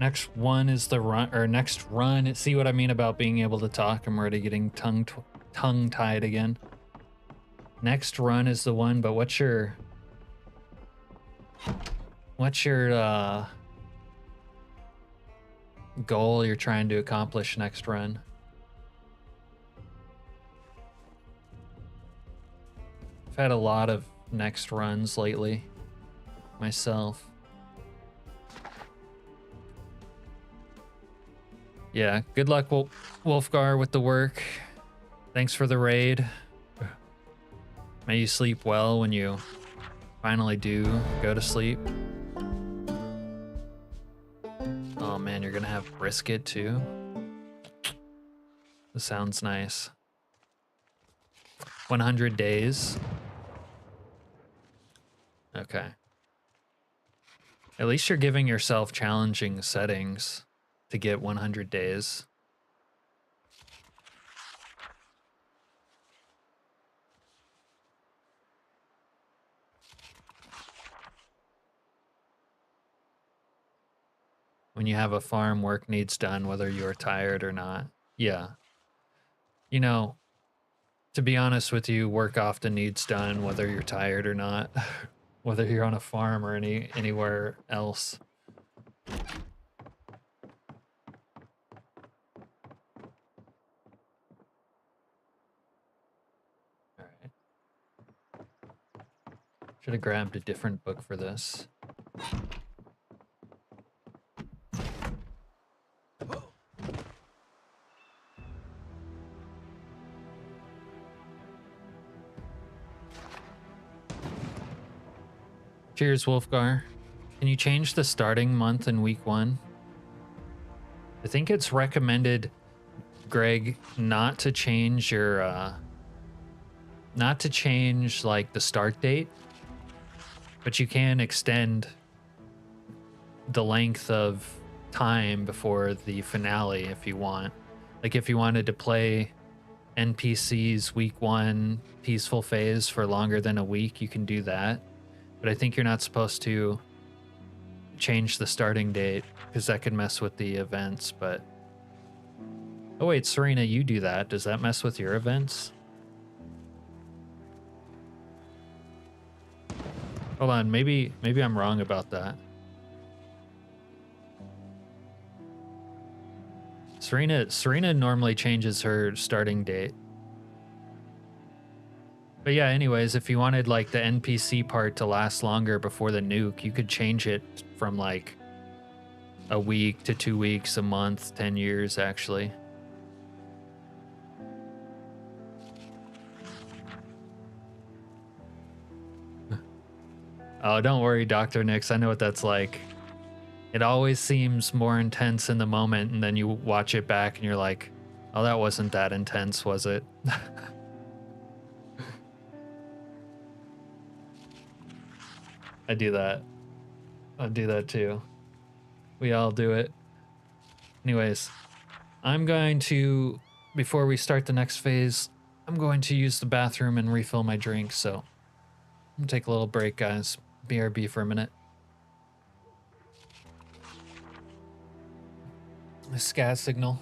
Next one is the run, or next run. See what I mean about being able to talk? I'm already getting tongue-tied again. Next run is the one, but what's your goal you're trying to accomplish next run. I've had a lot of next runs lately myself. Yeah, good luck, Wolfgar, with the work. Thanks for the raid. May you sleep well when you finally do go to sleep. Oh man, you're gonna have brisket too? This sounds nice. 100 days. Okay. At least you're giving yourself challenging settings to get 100 days. When you have a farm, work needs done whether you are tired or not. Yeah. You know, to be honest with you, work often needs done whether you're tired or not. Whether you're on a farm or anywhere else. Alright. Should have grabbed a different book for this. Cheers, Wolfgar. Can you change the starting month in week 1? I think it's recommended, Greg, not to change your, not to change, like, the start date, but you can extend the length of time before the finale if you want. Like, if you wanted to play NPC's week 1 peaceful phase for longer than a week, you can do that. But I think you're not supposed to change the starting date because that could mess with the events, but... Oh wait, Serena, you do that. Does that mess with your events? Hold on, maybe I'm wrong about that. Serena normally changes her starting date. But yeah, anyways, if you wanted like the NPC part to last longer before the nuke, you could change it from like a week to 2 weeks, a month, 10 years actually. Oh, don't worry, Dr. Nix, I know what that's like. It always seems more intense in the moment, and then you watch it back and you're like, oh, that wasn't that intense, was it? I do that. I do that too. We all do it. Anyways, I'm going to, before we start the next phase, I'm going to use the bathroom and refill my drink, so I'm gonna take a little break, guys. BRB for a minute. A scat signal.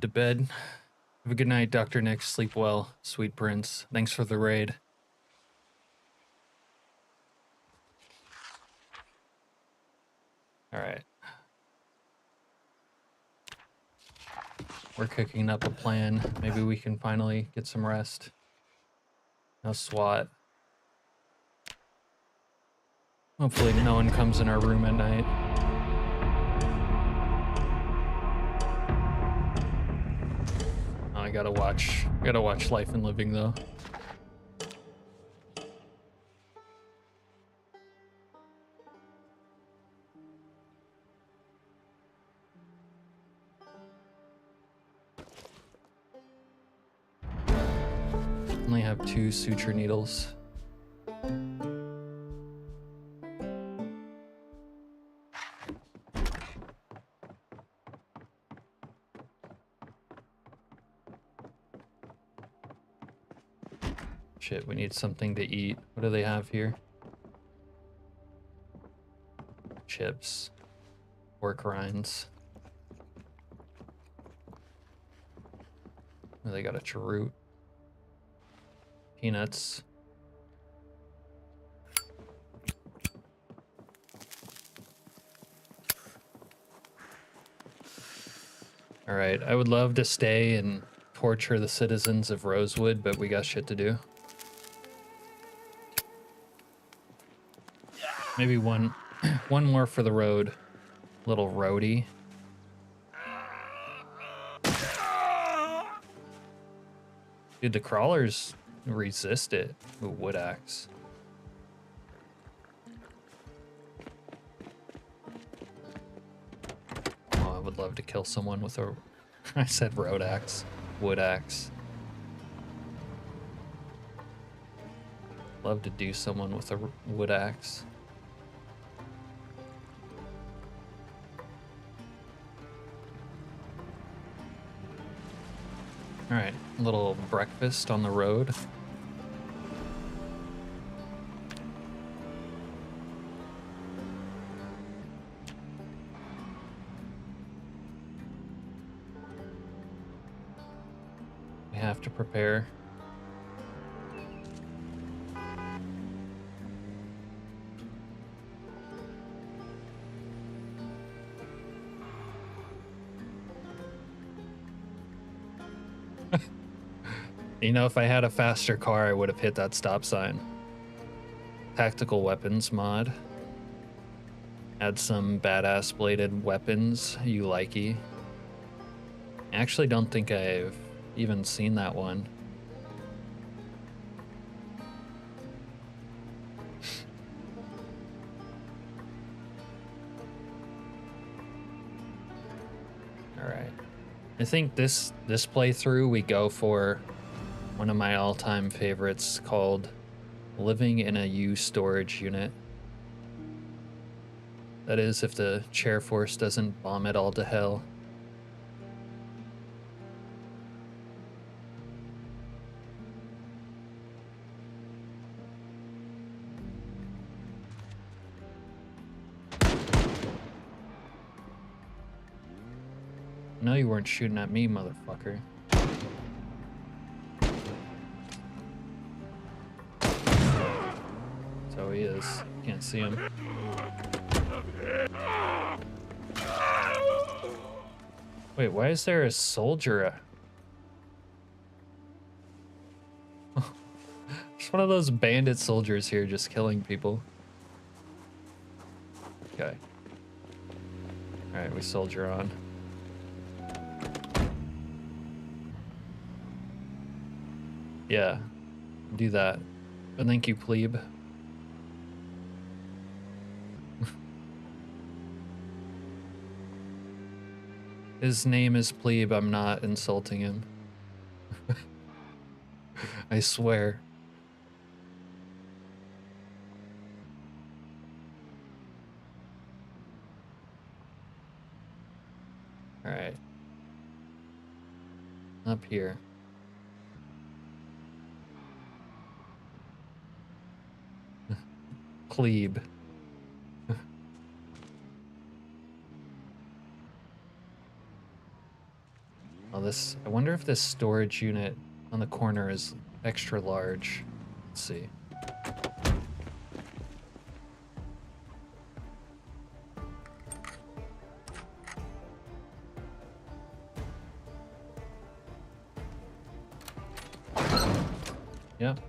head to bed. Have a good night, Dr. Nick. Sleep well, sweet prince. Thanks for the raid. All right. We're cooking up a plan. Maybe we can finally get some rest. No SWAT. Hopefully no one comes in our room at night. Oh, I gotta watch Life and Living though. Only have 2 suture needles. Shit, we need something to eat. What do they have here? Chips. Pork rinds. Oh, they got a cheroot. Peanuts. All right, I would love to stay and torture the citizens of Rosewood, but we got shit to do. Maybe one more for the road. Little roadie. Dude, the crawlers resist it with wood axe. Oh, I would love to kill someone with a... I said road axe. Wood axe. Love to do someone with a wood axe. All right, a little breakfast on the road. We have to prepare. You know, if I had a faster car, I would have hit that stop sign. Tactical weapons mod. Add some badass bladed weapons you likey. I actually don't think I've even seen that one. All right. I think this playthrough we go for one of my all-time favorites called Living in a U storage unit. That is, if the chair force doesn't bomb it all to hell. No, you weren't shooting at me, motherfucker. So he is. Can't see him. Wait, why is there a soldier? There's one of those bandit soldiers here just killing people. Okay. Alright, we soldier on. Yeah, do that. But thank you, plebe. His name is plebe, I'm not insulting him. I swear. All right. Up here. Plebe. Oh, Oh, this. I wonder if this storage unit on the corner is extra large. Let's see. Yep.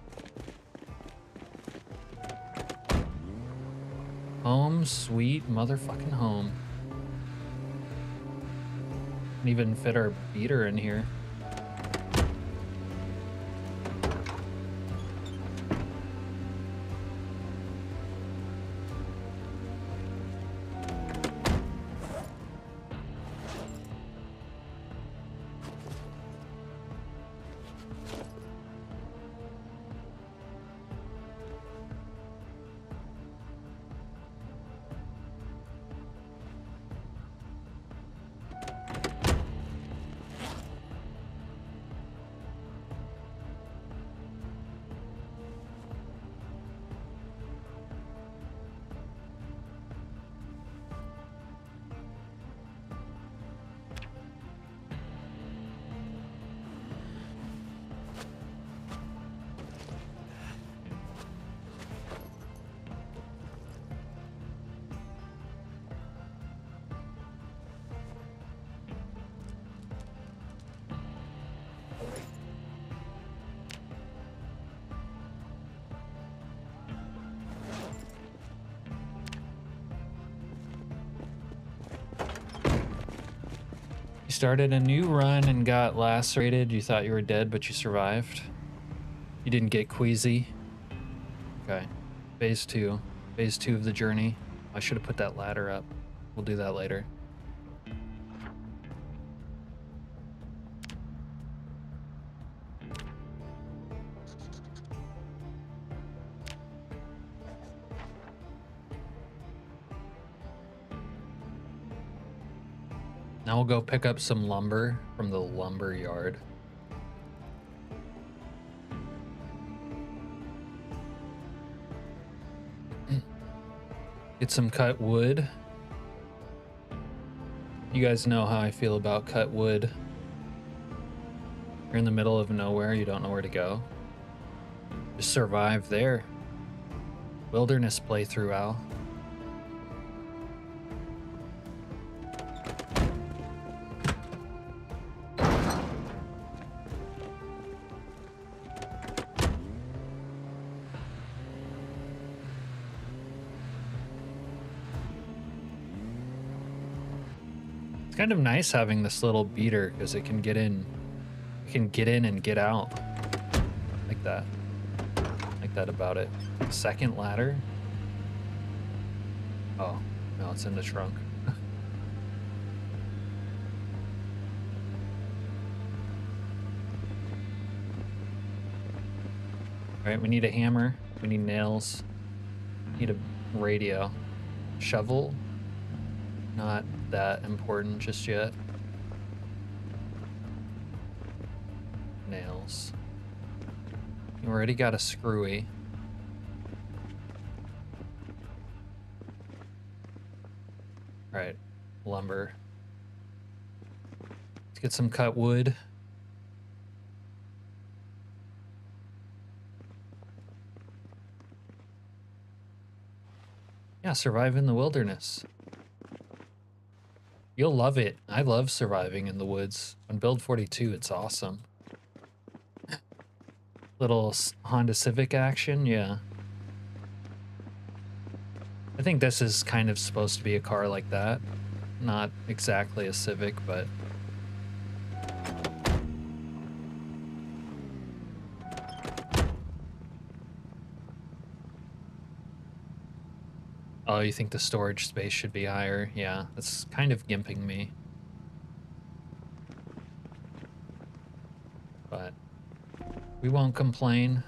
Home, sweet motherfucking home. Can even fit our beater in here. You started a new run and got lacerated. You thought you were dead, but you survived. You didn't get queasy. Okay. Phase 2. Phase 2 of the journey. I should have put that ladder up. We'll do that later. Now we'll go pick up some lumber from the lumber yard. Get some cut wood. You guys know how I feel about cut wood. You're in the middle of nowhere, you don't know where to go. Just survive there. Wilderness playthrough, Al. It's kind of nice having this little beater because it can get in. It can get in and get out. Like that. Like that about it. Second ladder. Oh, no, it's in the trunk. Alright, we need a hammer. We need nails. Need a radio. Shovel. Not that important just yet. Nails. You already got a screwy. Alright, lumber. Let's get some cut wood. Yeah, survive in the wilderness. You'll love it. I love surviving in the woods. On Build 42, it's awesome. Little Honda Civic action, yeah. I think this is kind of supposed to be a car like that. Not exactly a Civic, but... Oh, you think the storage space should be higher? Yeah, that's kind of gimping me. But we won't complain.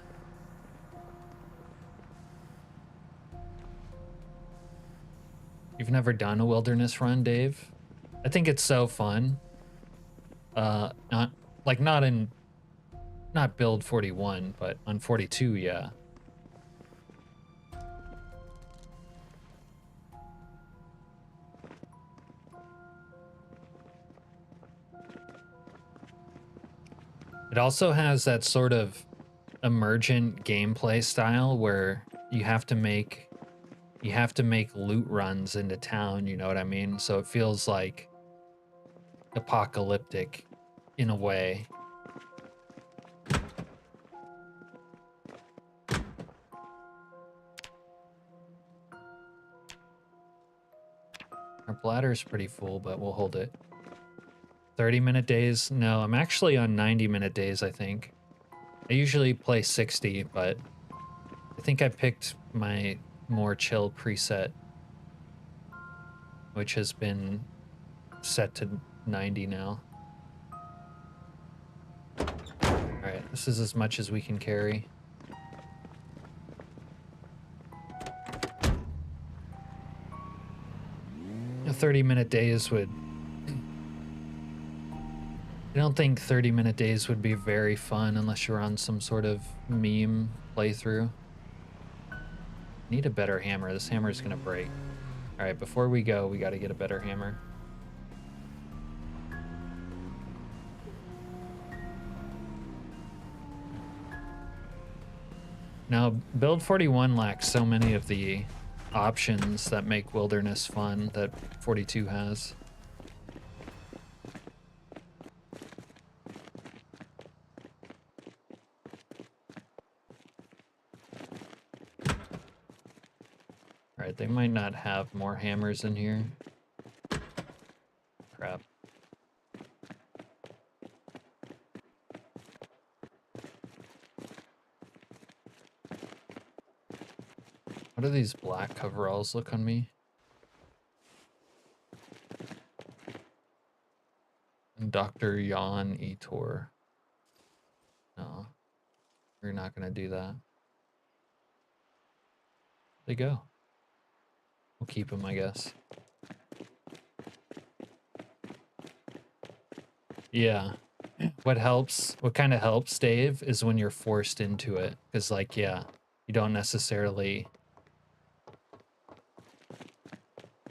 You've never done a wilderness run, Dave? I think it's so fun. Not Build 41, but on 42, yeah. It also has that sort of emergent gameplay style where you have to make loot runs into town, you know what I mean? So it feels like apocalyptic in a way. Our bladder's pretty full, but we'll hold it. 30-minute days? No, I'm actually on 90-minute days, I think. I usually play 60, but I think I picked my more chill preset, which has been set to 90 now. Alright, this is as much as we can carry. 30-minute days would... I don't think 30-minute days would be very fun unless you're on some sort of meme playthrough. Need a better hammer. This hammer is gonna break. Alright, before we go, we gotta get a better hammer. Now, Build 41 lacks so many of the options that make Wilderness fun that 42 has. Alright, they might not have more hammers in here. Crap. What do these black coveralls look on me? And Dr. Jan Etor. No, we're not gonna do that. They go. We'll keep them, I guess. Yeah. What kind of helps, Dave, is when you're forced into it. Because, like, yeah, you don't necessarily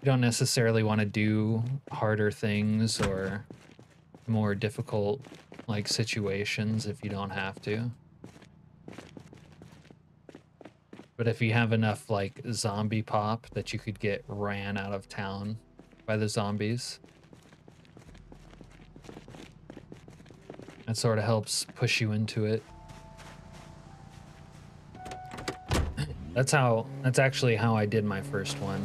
want to do harder things or more difficult, like, situations if you don't have to. But if you have enough, like, zombie pop that you could get ran out of town by the zombies, that sort of helps push you into it. That's actually how I did my first one.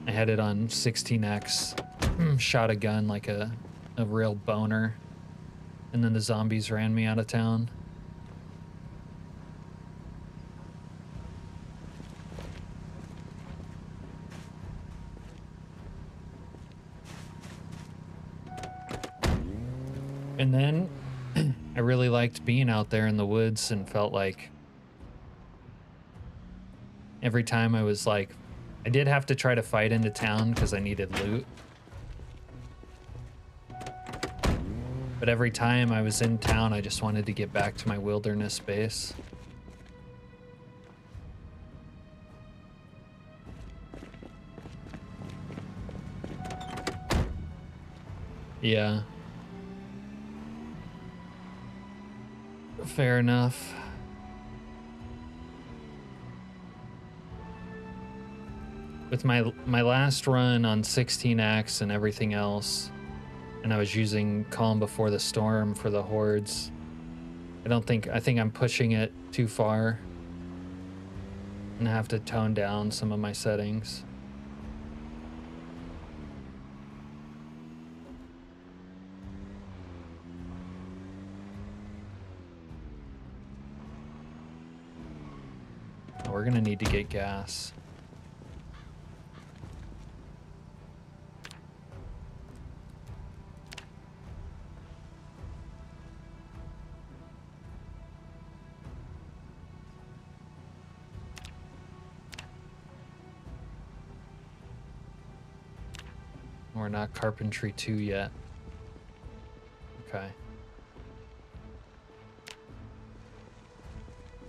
I had it on 16x, shot a gun like a real boner, and then the zombies ran me out of town. And then I really liked being out there in the woods and felt like every time I was like, I did have to try to fight into town because I needed loot. But every time I was in town, I just wanted to get back to my wilderness base. Yeah. Fair enough. With my last run on 16x and everything else, and I was using Calm Before the Storm for the hordes, I think I'm pushing it too far and I have to tone down some of my settings. We're gonna need to get gas. We're not Carpentry 2 yet. Okay.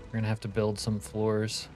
We're gonna have to build some floors.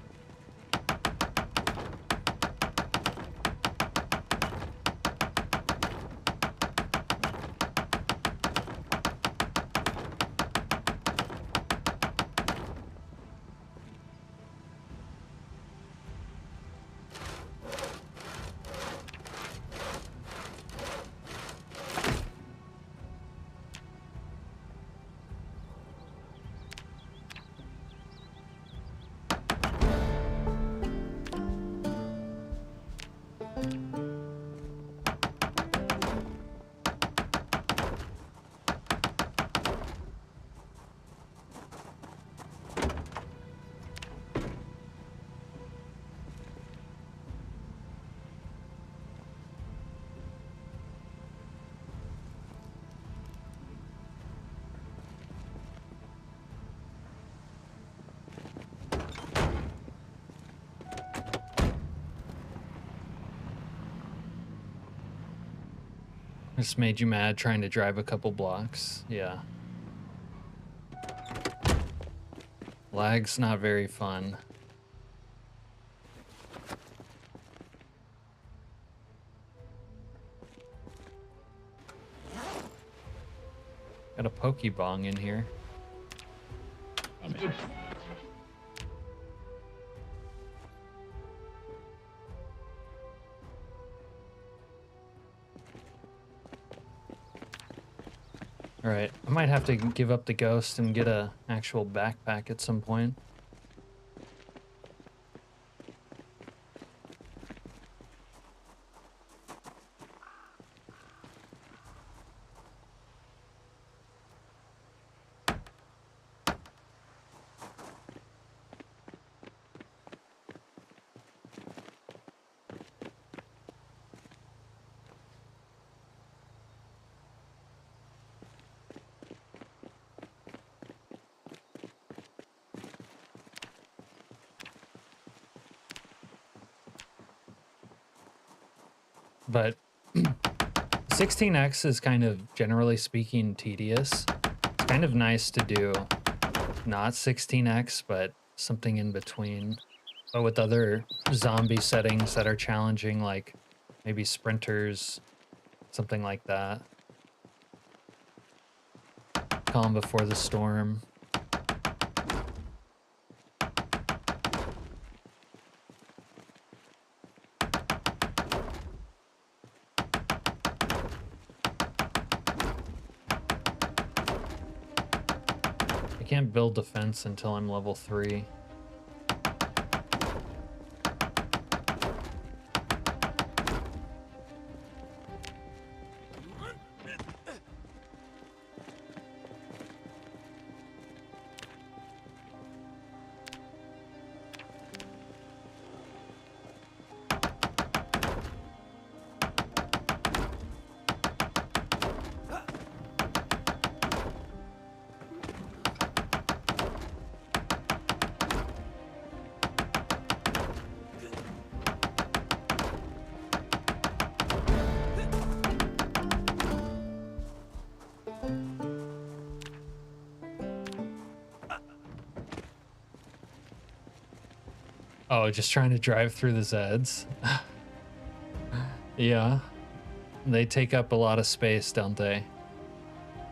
This made you mad trying to drive a couple blocks. Yeah. Lag's not very fun. Got a Pokebong in here. Alright, I might have to give up the ghost and get a actual backpack at some point. But 16x is kind of, generally speaking, tedious. It's kind of nice to do not 16x, but something in between. But with other zombie settings that are challenging, like maybe sprinters, something like that. Calm before the storm. I can't build defense until I'm level 3. Oh, just trying to drive through the Zeds. Yeah. They take up a lot of space, don't they?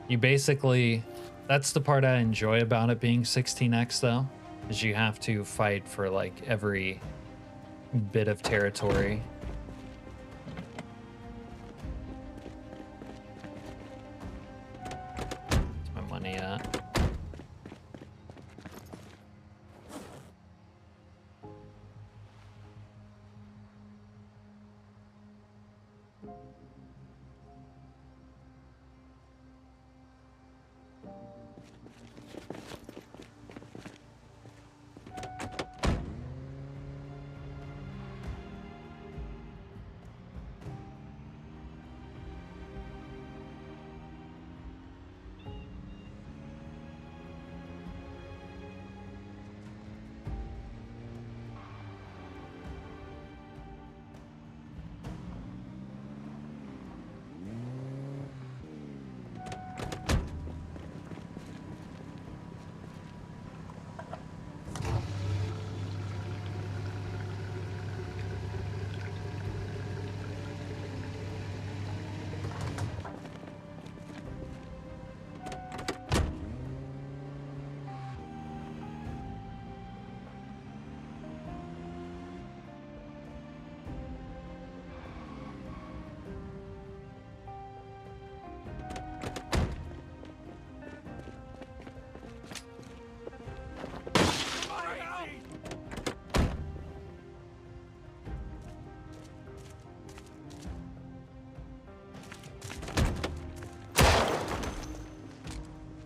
You basically... That's the part I enjoy about it being 16x, though, is you have to fight for, like, every bit of territory. Where's my money at?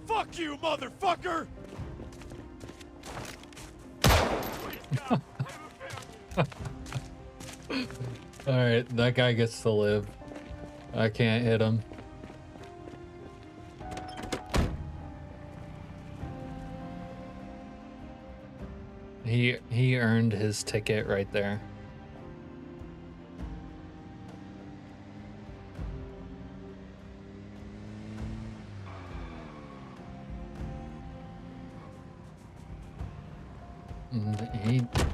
Fuck you, motherfucker! Alright, that guy gets to live. I can't hit him. He earned his ticket right there. And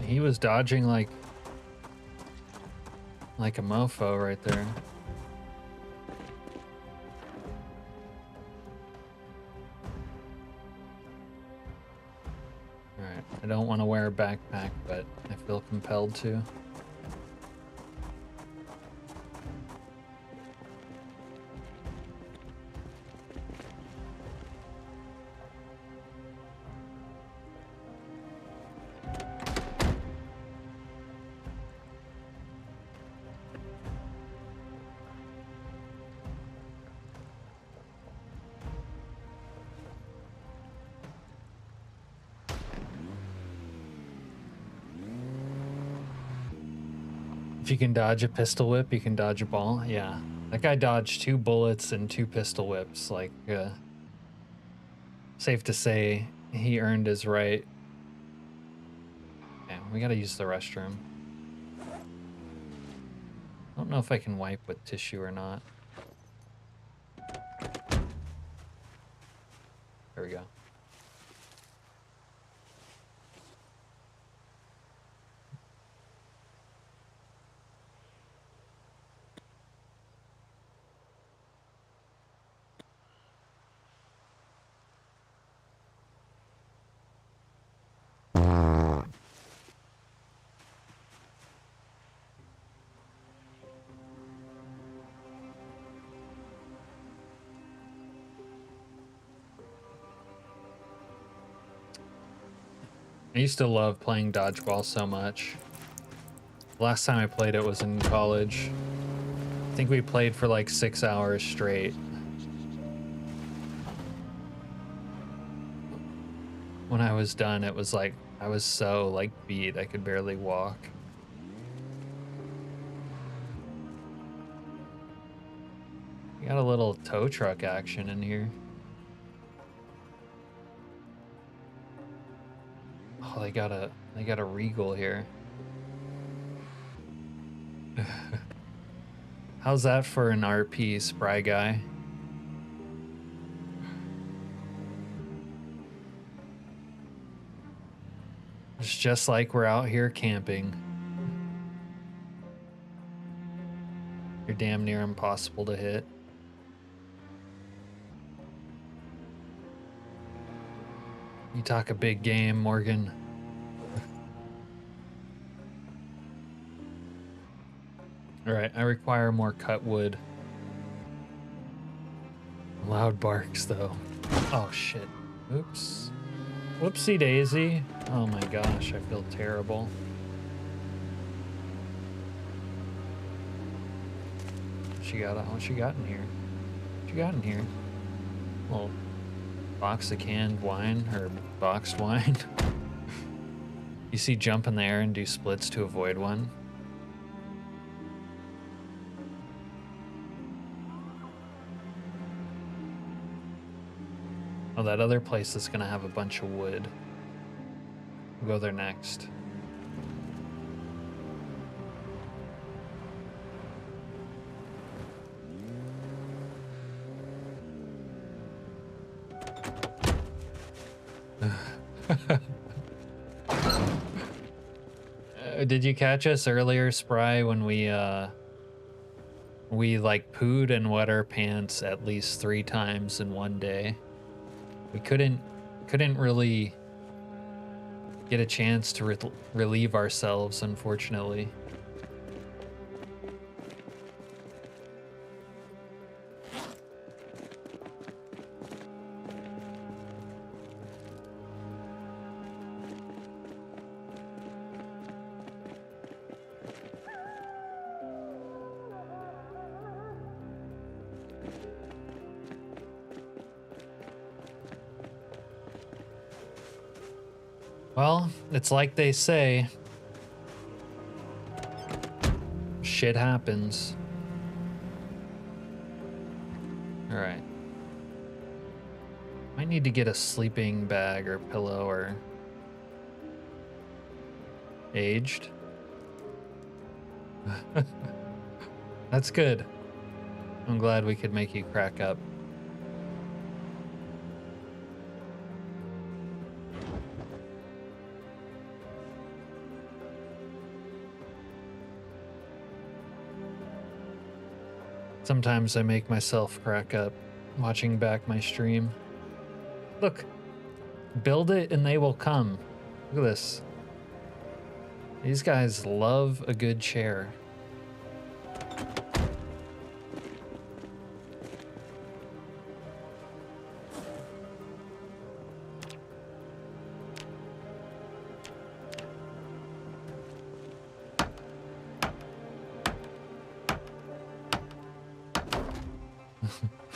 he was dodging like a mofo right there. Alright, I don't want to wear a backpack, but I feel compelled to. If you can dodge a pistol whip, you can dodge a ball. Yeah, that guy dodged 2 bullets and 2 pistol whips. Like, safe to say, he earned his right. Okay, we gotta use the restroom. I don't know if I can wipe with tissue or not. There we go. I used to love playing dodgeball so much. Last time I played it was in college. I think we played for like 6 hours straight. When I was done, it was like, I was so like beat, I could barely walk. We got a little tow truck action in here. Oh, they got a Regal here. How's that for an RP, Spry Guy? It's just like we're out here camping. You're damn near impossible to hit. You talk a big game, Morgan. Alright, I require more cut wood. Loud barks, though. Oh, shit. Oops. Whoopsie daisy. Oh my gosh, I feel terrible. What you got in here? What you got in here? Well, box of canned wine, or boxed wine. You see jump in the air and do splits to avoid one? Oh, that other place is gonna have a bunch of wood. We'll go there next. Did you catch us earlier, Spry, when we like pooed and wet our pants at least 3 times in one day? We couldn't really get a chance to relieve ourselves, unfortunately. Well, it's like they say, shit happens. All right. Might need to get a sleeping bag or pillow or aged. That's good. I'm glad we could make you crack up. Sometimes I make myself crack up watching back my stream. Look, build it and they will come. Look at this. These guys love a good chair.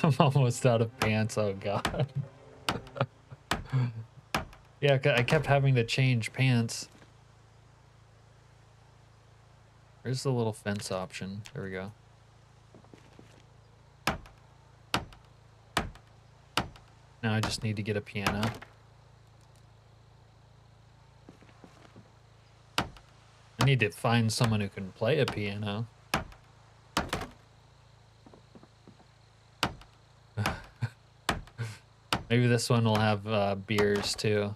I'm almost out of pants, oh god. Yeah, I kept having to change pants. Where's the little fence option? There we go. Now I just need to get a piano. I need to find someone who can play a piano. Maybe this one will have beers too.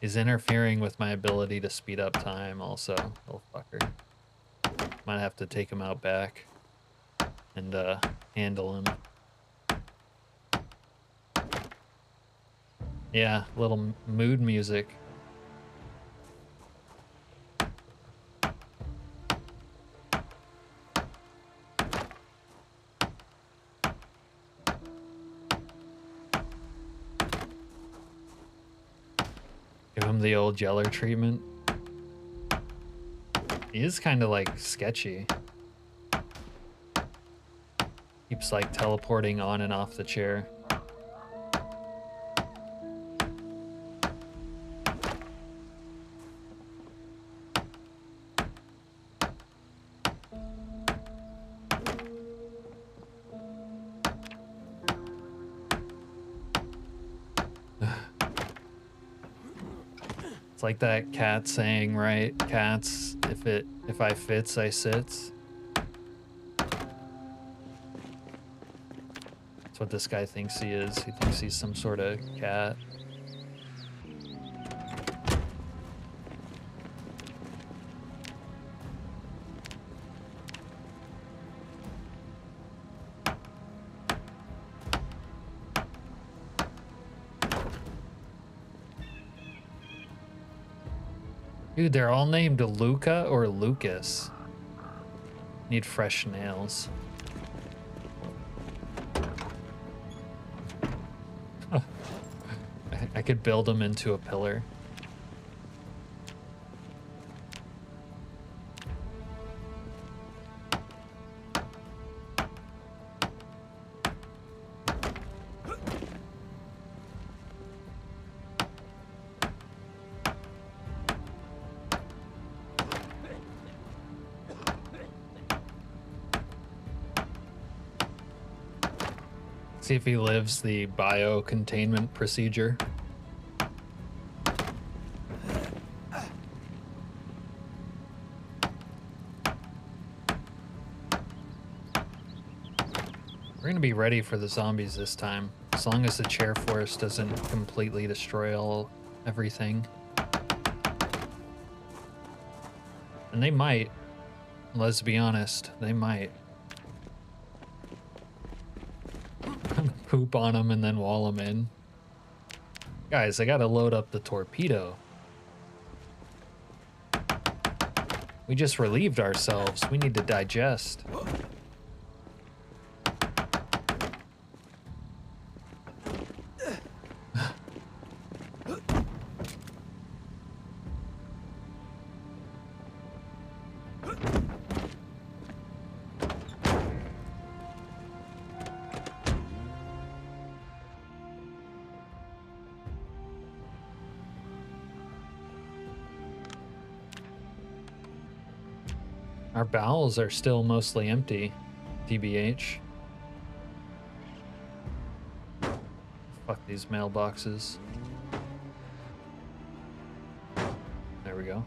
He's interfering with my ability to speed up time also, little fucker. Might have to take him out back and handle him. Yeah, little mood music. Give him the old Yeller treatment. He is kind of like sketchy. Keeps like teleporting on and off the chair. It's like that cat saying, right? Cats, if I fits, I sits. That's what this guy thinks he is. He thinks he's some sort of cat. Dude, they're all named Luca or Lucas. Need fresh nails. I could build them into a pillar. See if he lives the bio-containment procedure. We're gonna be ready for the zombies this time, as long as the chair force doesn't completely destroy everything. And they might. Let's be honest, they might. Poop on them and then wall them in. Guys, I gotta load up the torpedo. We just relieved ourselves. We need to digest. Our bowels are still mostly empty, TBH. Fuck these mailboxes. There we go.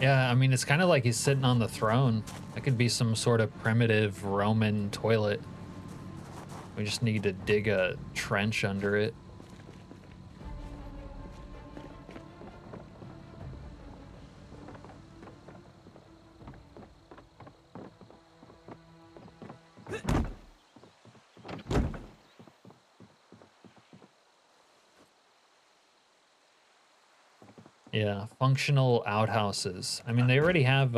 Yeah, I mean, it's kind of like he's sitting on the throne. That could be some sort of primitive Roman toilet. We just need to dig a trench under it. Yeah, functional outhouses. I mean, they already have,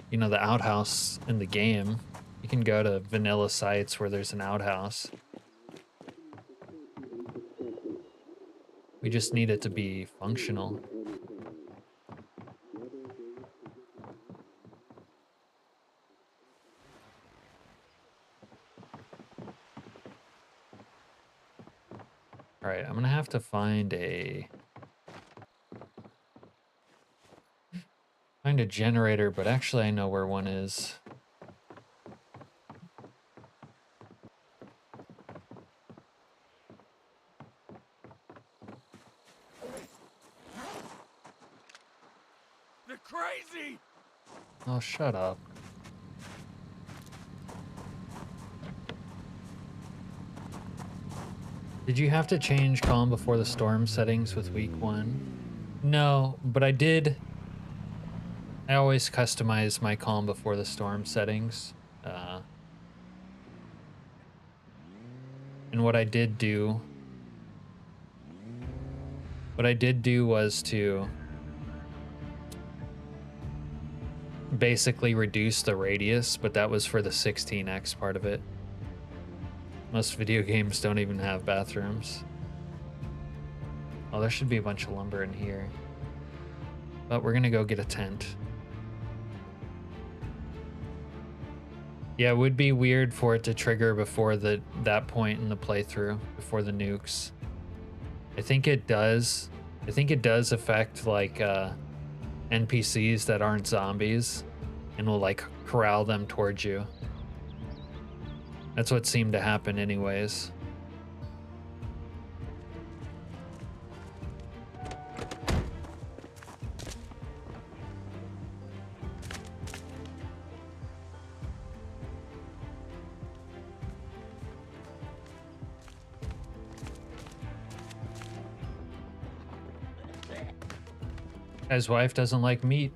you know, the outhouse in the game. You can go to vanilla sites where there's an outhouse. We just need it to be functional. All right, I'm gonna have to find a generator, but actually I know where one is. They're crazy! Oh, shut up. Did you have to change calm before the storm settings with week 1? No, but I did. I always customize my calm before the storm settings. And what I did do was to basically reduce the radius, but that was for the 16x part of it. Most video games don't even have bathrooms. Oh, there should be a bunch of lumber in here. But we're gonna go get a tent. Yeah, it would be weird for it to trigger before that point in the playthrough, before the nukes. I think it does. I think it does affect like NPCs that aren't zombies and will like corral them towards you. That's what seemed to happen anyways. His wife doesn't like meat.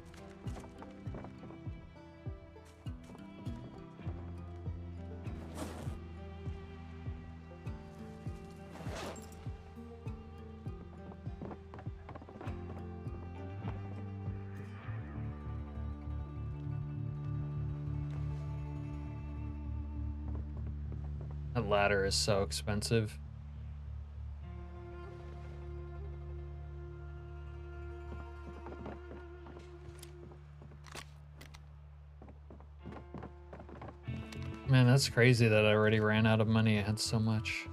That ladder is so expensive. Man, that's crazy that I already ran out of money. I had so much.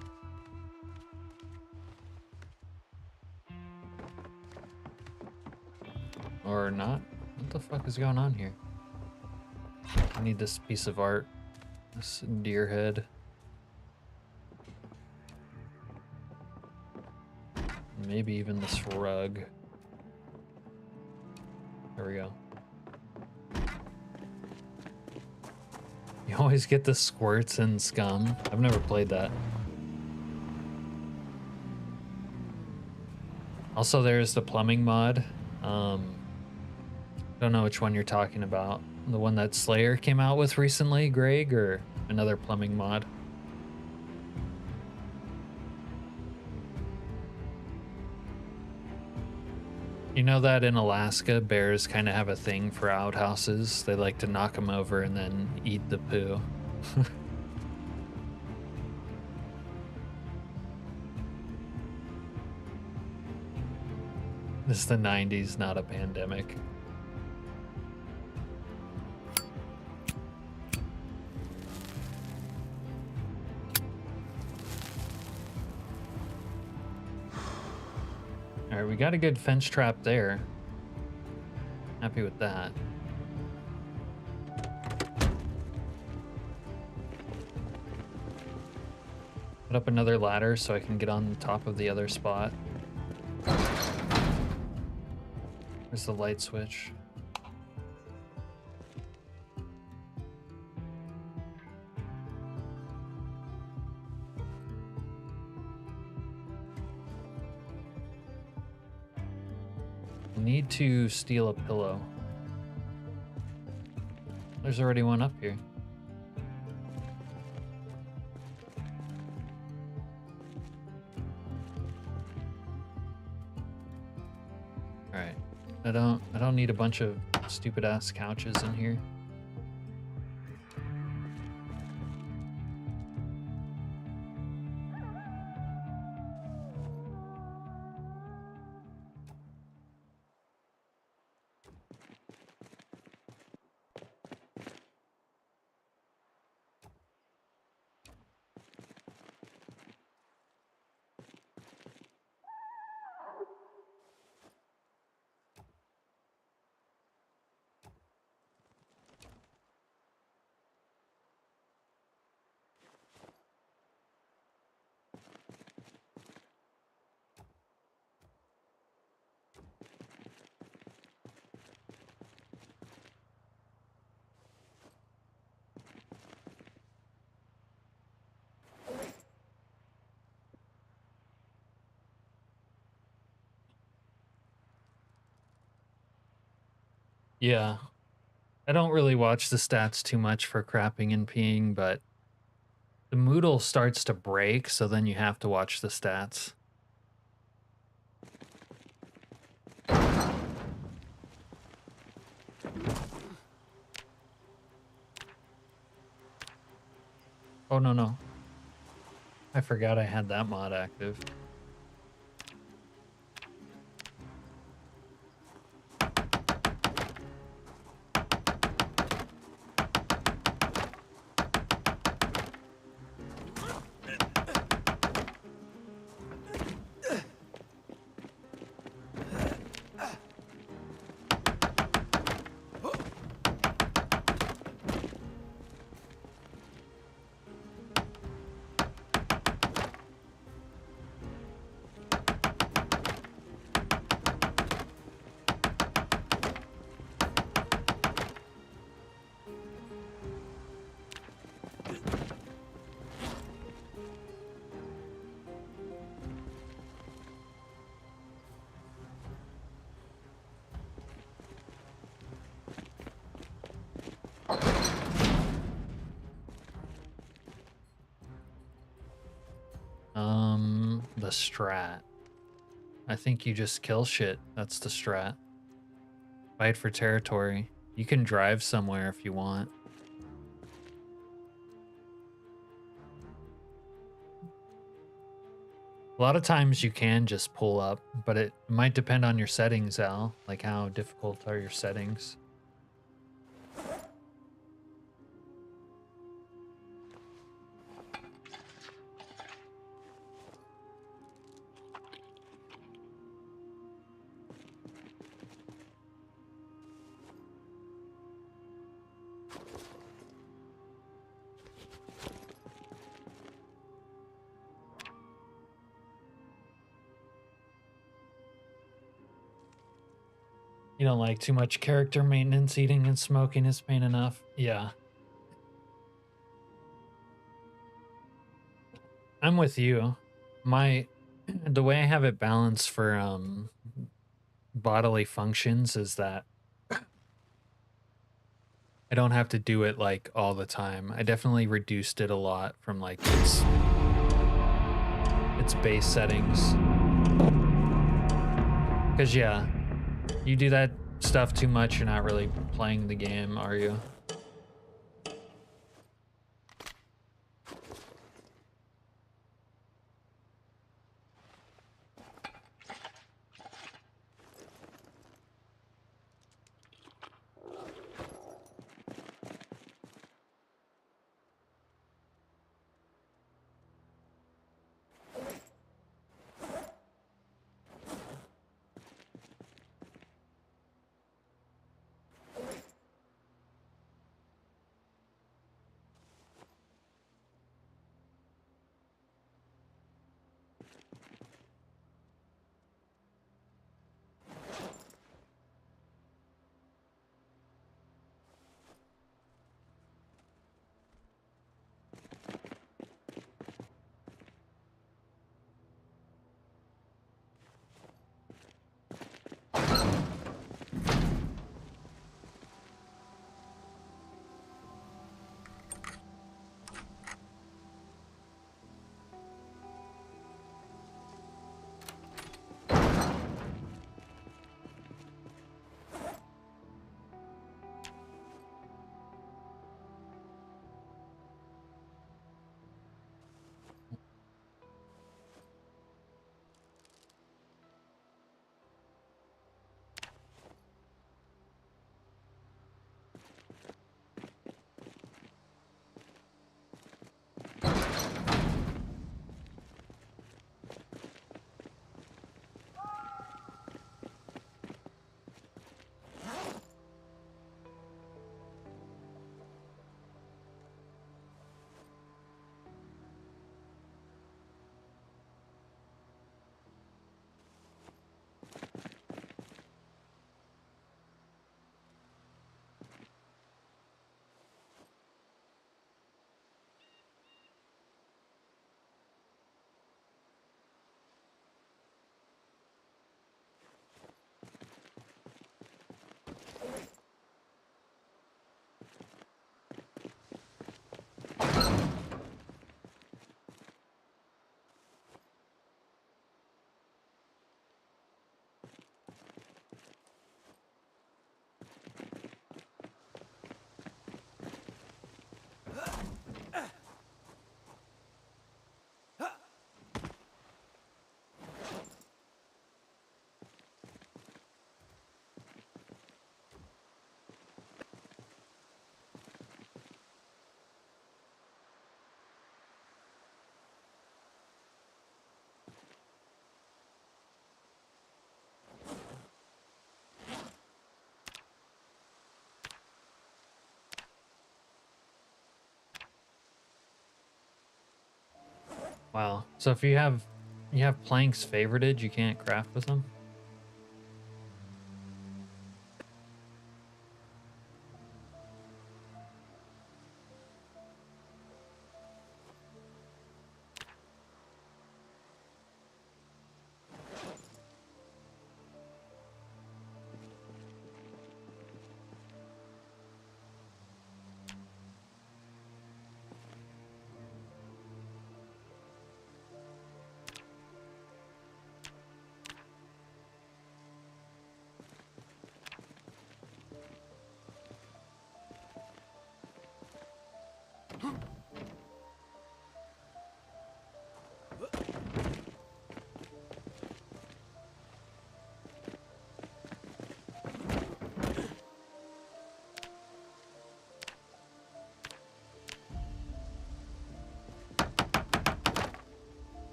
Or not? What the fuck is going on here? I need this piece of art. This deer head. Maybe even this rug. There we go. You always get the squirts and scum. I've never played that. Also, there's the plumbing mod. Don't know which one you're talking about. The one that Slayer came out with recently, Greg, or another plumbing mod? You know that in Alaska, bears kind of have a thing for outhouses. They like to knock them over and then eat the poo. This is the 90s, not a pandemic. All right, we got a good fence trap there. Happy with that. Put up another ladder so I can get on the top of the other spot. There's the light switch. need to steal a pillow. There's already one up here. All right. I don't need a bunch of stupid ass couches in here. Yeah. I don't really watch the stats too much for crapping and peeing, but the Moodle starts to break, so then you have to watch the stats. Oh, no. I forgot I had that mod active. The strat. I think you just kill shit. That's the strat. Fight for territory. You can drive somewhere if you want. A lot of times you can just pull up, but it might depend on your settings, Al. Like how difficult are your settings? You don't like too much character maintenance, eating and smoking is pain enough. Yeah. I'm with you. The way I have it balanced for bodily functions is that I don't have to do it like all the time. I definitely reduced it a lot from like its base settings. Cause yeah, you do that stuff too much, you're not really playing the game, are you? Wow. So if you have planks favorited, you can't craft with them?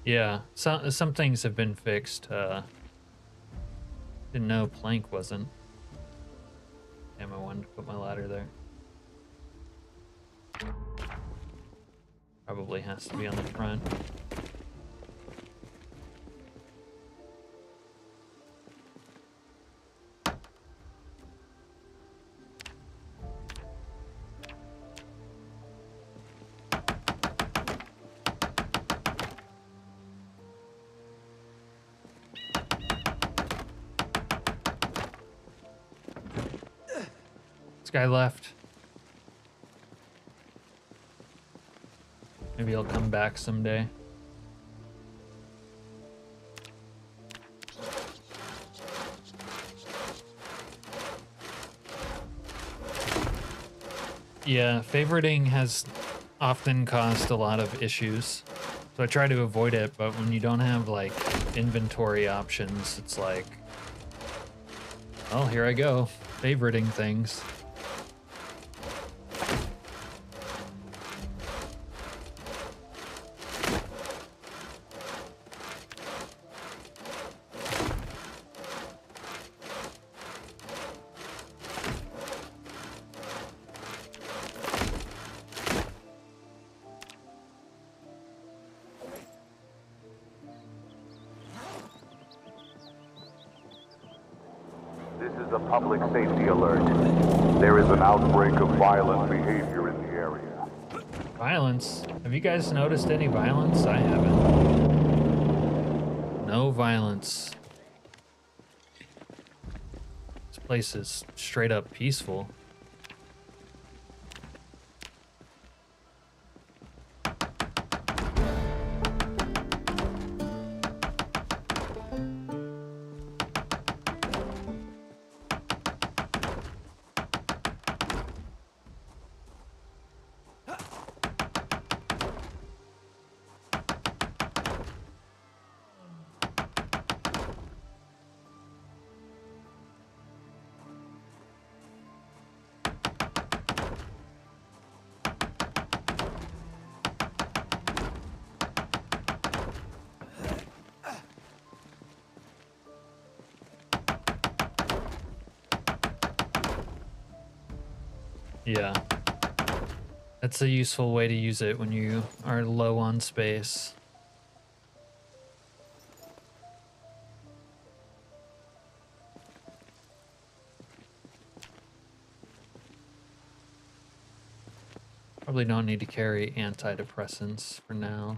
Yeah, some things have been fixed. Didn't know plank wasn't. Damn, I wanted to put my ladder there. Probably has to be on the front. This guy left. Maybe he'll come back someday. Yeah, favoriting has often caused a lot of issues. So I try to avoid it, but when you don't have like inventory options, it's like, well, here I go, favoriting things. This is a public safety alert. There is an outbreak of violent behavior in the area. Violence? Have you guys noticed any violence? I haven't. No violence. This place is straight up peaceful. Yeah. That's a useful way to use it when you are low on space. Probably don't need to carry antidepressants for now.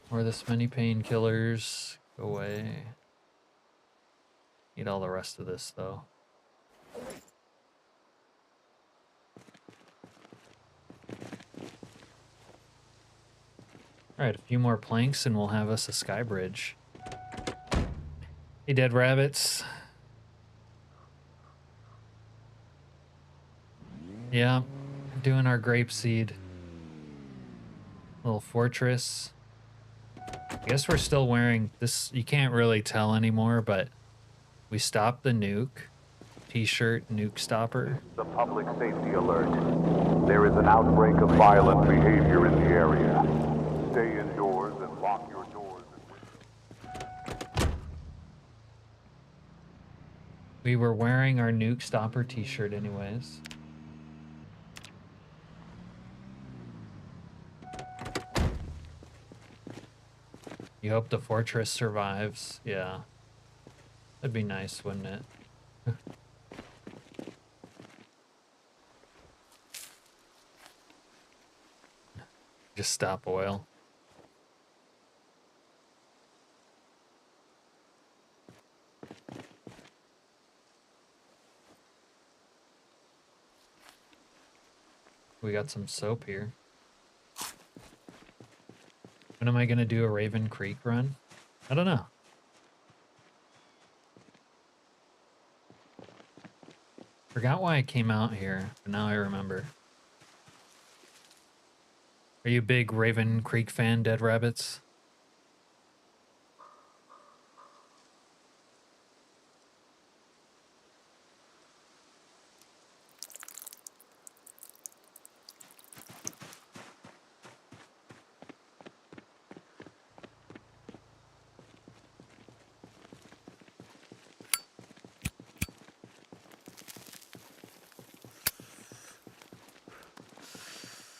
Or this many painkillers. Go away. Need all the rest of this though. Alright, a few more planks and we'll have us a sky bridge. Hey, dead rabbits. Yeah, doing our grapeseed. Little fortress. I guess we're still wearing this. You can't really tell anymore, but we stopped the nuke. T-shirt, nuke stopper. The public safety alert. There is an outbreak of violent behavior in the area. Stay indoors and lock your doors. We were wearing our Nuke Stopper t-shirt anyways. You hope the fortress survives. Yeah. That'd be nice, wouldn't it? Just stop oil. We got some soap here. When am I gonna do a Raven Creek run? I don't know. Forgot why I came out here, but now I remember. Are you a big Raven Creek fan, Dead Rabbits?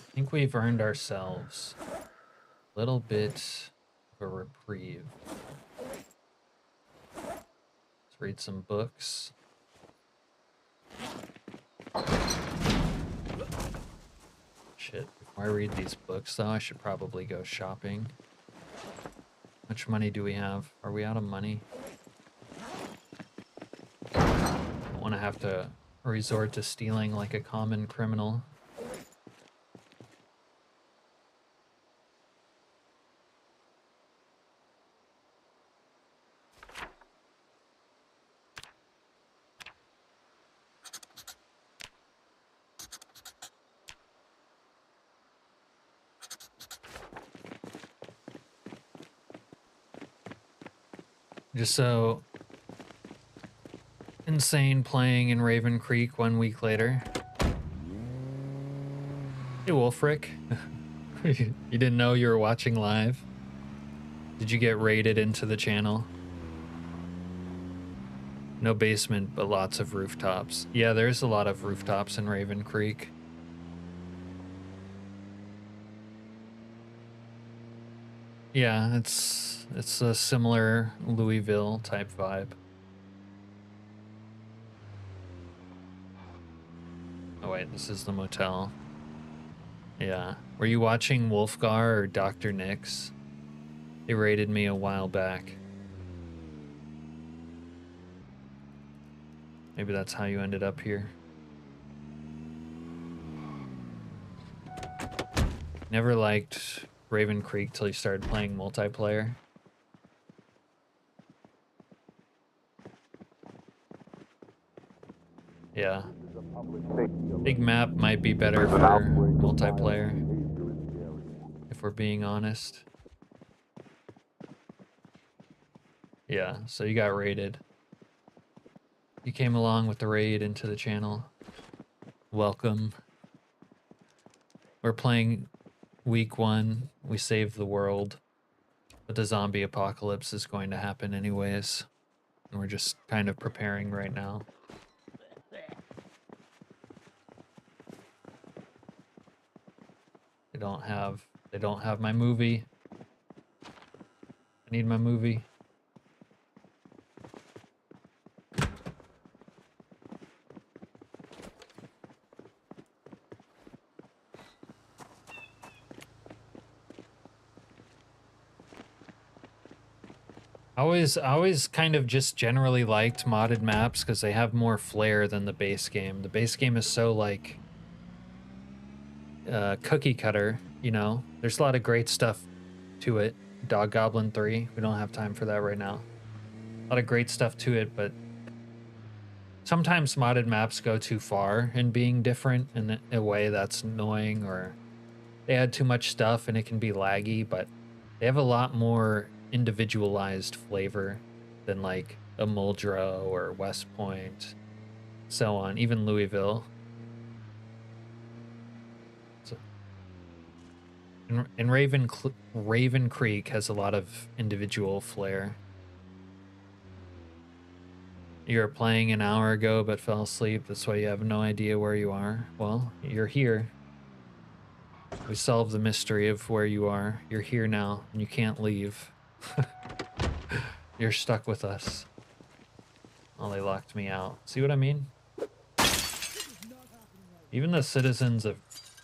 I think we've earned ourselves a little bit of a reprieve. Let's read some books. Shit, before I read these books though, I should probably go shopping. How much money do we have? Are we out of money? I don't want to have to resort to stealing like a common criminal. Just so insane playing in Raven Creek 1 week later. Hey Wolfric. You didn't know you were watching live? Did you get raided into the channel? No basement, but lots of rooftops. Yeah, there's a lot of rooftops in Raven Creek. Yeah, it's a similar Louisville type vibe. Oh wait, this is the motel. Yeah. Were you watching Wolfgar or Dr. Nix? They raided me a while back. Maybe that's how you ended up here. Never liked Raven Creek till you started playing multiplayer. Yeah. Big map might be better for multiplayer, if we're being honest. Yeah, so you got raided. You came along with the raid into the channel. Welcome. We're playing week 1. We saved the world. But the zombie apocalypse is going to happen anyways. And we're just kind of preparing right now. They don't have my movie. I need my movie. I always kind of just generally liked modded maps because they have more flair than the base game. The base game is so like cookie cutter, you know. There's a lot of great stuff to it. Dog Goblin 3, we don't have time for that right now. A lot of great stuff to it, but sometimes modded maps go too far in being different in a way that's annoying, or they add too much stuff and it can be laggy, but they have a lot more individualized flavor than like a Muldrow or West Point, so on, even Louisville. So, and Raven Creek has a lot of individual flair. You were playing an hour ago but fell asleep. That's why you have no idea where you are. Well, you're here. We solved the mystery of where you are. You're here now, and you can't leave. You're stuck with us. Oh, they locked me out. See what I mean? Even the citizens of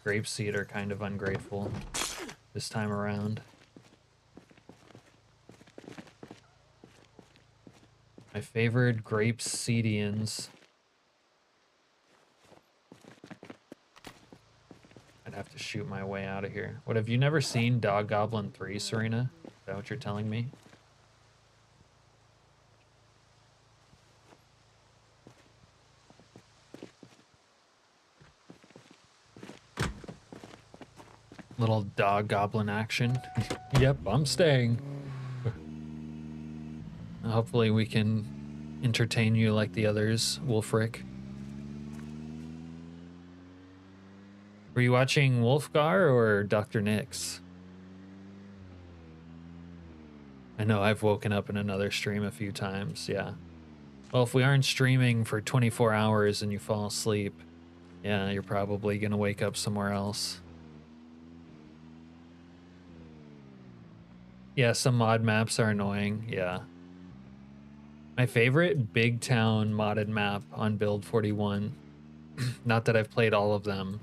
Grapeseed are kind of ungrateful this time around. My favorite Grapeseedians. I'd have to shoot my way out of here. What, have you never seen Dog Goblin 3, Serena? Is that what you're telling me? Little Dog Goblin action. Yep, I'm staying. Hopefully we can entertain you like the others, Wolfric. Were you watching Wolfgar or Dr. Nix? I know I've woken up in another stream a few times, yeah. Well, if we aren't streaming for 24 hours and you fall asleep, yeah, you're probably gonna wake up somewhere else. Yeah, some mod maps are annoying, yeah. My favorite big town modded map on Build 41, not that I've played all of them,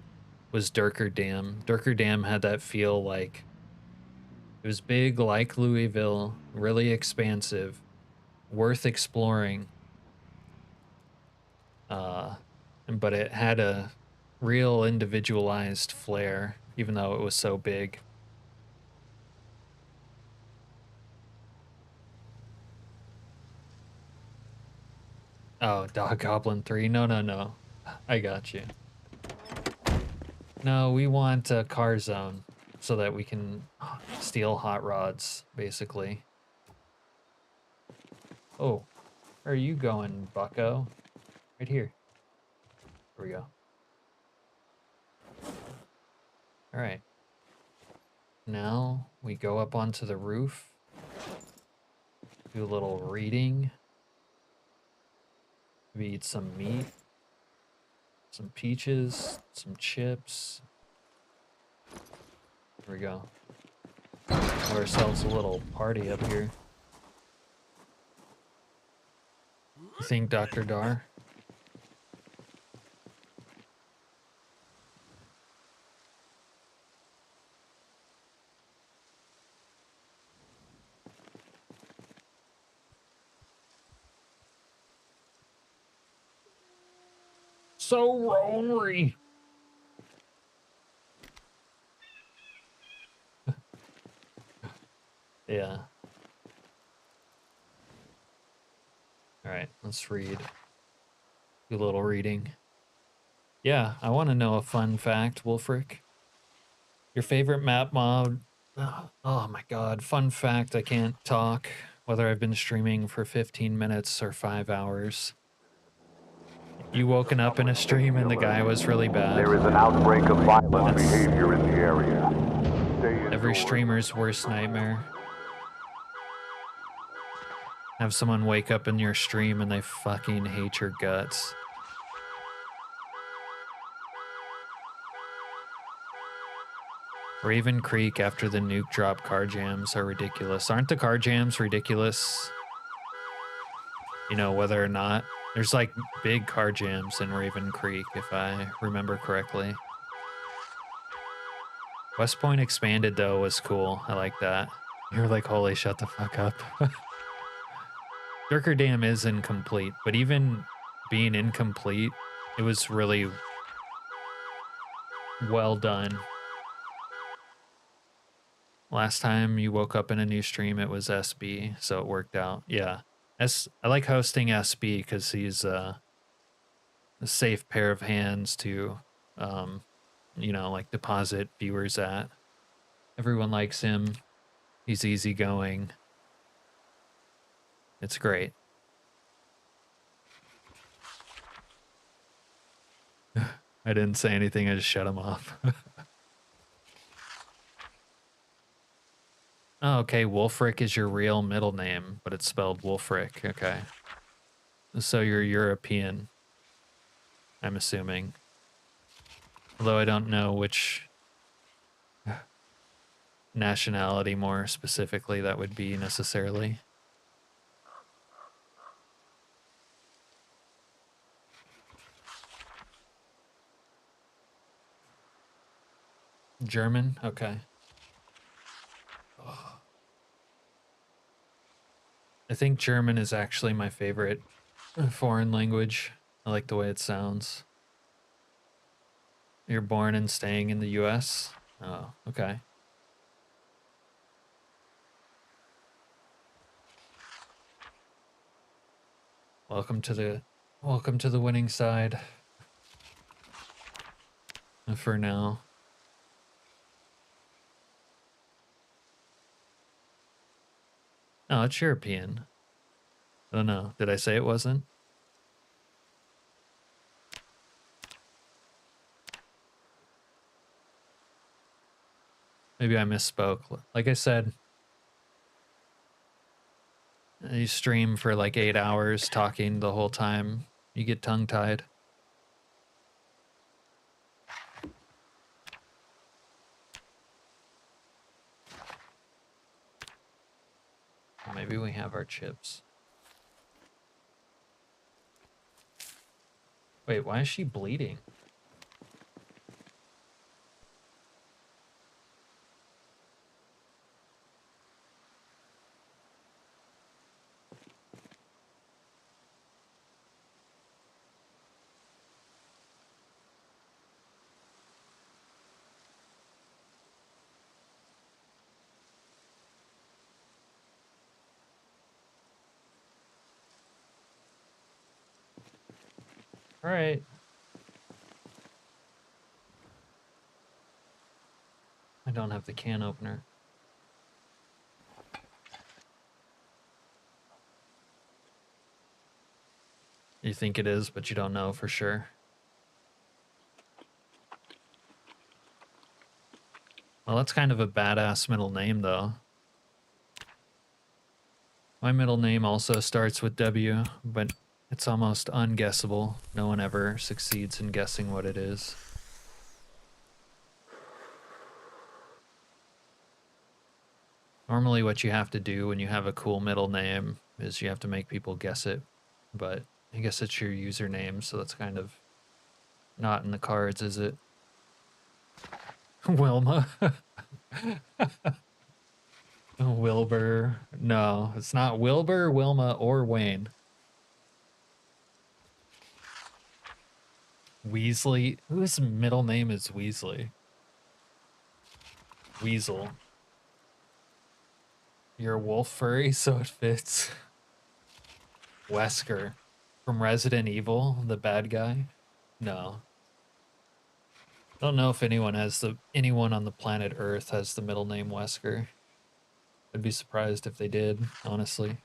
was Durker Dam. Durker Dam had that feel like it was big like Louisville, really expansive, worth exploring. But it had a real individualized flair, even though it was so big. Oh, Dog Goblin 3. No. I got you. No, we want a car zone so that we can steal hot rods, basically. Oh, where are you going, bucko? Right here. Here we go. All right. Now we go up onto the roof. Do a little reading. Maybe eat some meat. Some peaches, some chips. Here we go. Have ourselves a little party up here. You think, Dr. Dar? So ornery. Yeah. All right, let's read. Do a little reading. Yeah, I want to know a fun fact, Wolfric. Your favorite map mod? Oh my god, fun fact, I can't talk. Whether I've been streaming for 15 minutes or 5 hours. You woken up in a stream and the guy was really bad. There is an outbreak of violent behavior in the area. Every streamer's worst nightmare. Have someone wake up in your stream and they fucking hate your guts. Raven Creek after the nuke drop car jams are ridiculous. Aren't the car jams ridiculous? You know, whether or not. There's like big car jams in Raven Creek, if I remember correctly. West Point Expanded, though, was cool. I like that. You're like, holy, shut the fuck up. Durker Dam is incomplete, but even being incomplete, it was really well done. Last time you woke up in a new stream, it was SB, so it worked out. Yeah. I like hosting SB because he's a safe pair of hands to, you know, like deposit viewers at. Everyone likes him. He's easygoing. It's great. I didn't say anything, I just shut him off. Oh, okay, Wolfric is your real middle name, but it's spelled Wolfric, okay. So you're European, I'm assuming. Although I don't know which nationality more specifically that would be necessarily. German? Okay. I think German is actually my favorite foreign language. I like the way it sounds. You're born and staying in the US? Oh, okay. Welcome to the winning side. For now. Oh, it's European. I don't know. Did I say it wasn't? Maybe I misspoke. Like I said, you stream for like 8 hours talking the whole time. You get tongue-tied. Maybe we have our chips. Wait, why is she bleeding? All right. I don't have the can opener. You think it is, but you don't know for sure. Well, that's kind of a badass middle name, though. My middle name also starts with W, but it's almost unguessable. No one ever succeeds in guessing what it is. Normally what you have to do when you have a cool middle name is you have to make people guess it, but I guess it's your username, so that's kind of not in the cards, is it? Wilma? Wilbur. No, it's not Wilbur, Wilma, or Wayne. Weasley? Whose middle name is Weasley? Weasel. You're a wolf furry, so it fits. Wesker. From Resident Evil, the bad guy? No. I don't know if anyone on the planet Earth has the middle name Wesker. I'd be surprised if they did, honestly.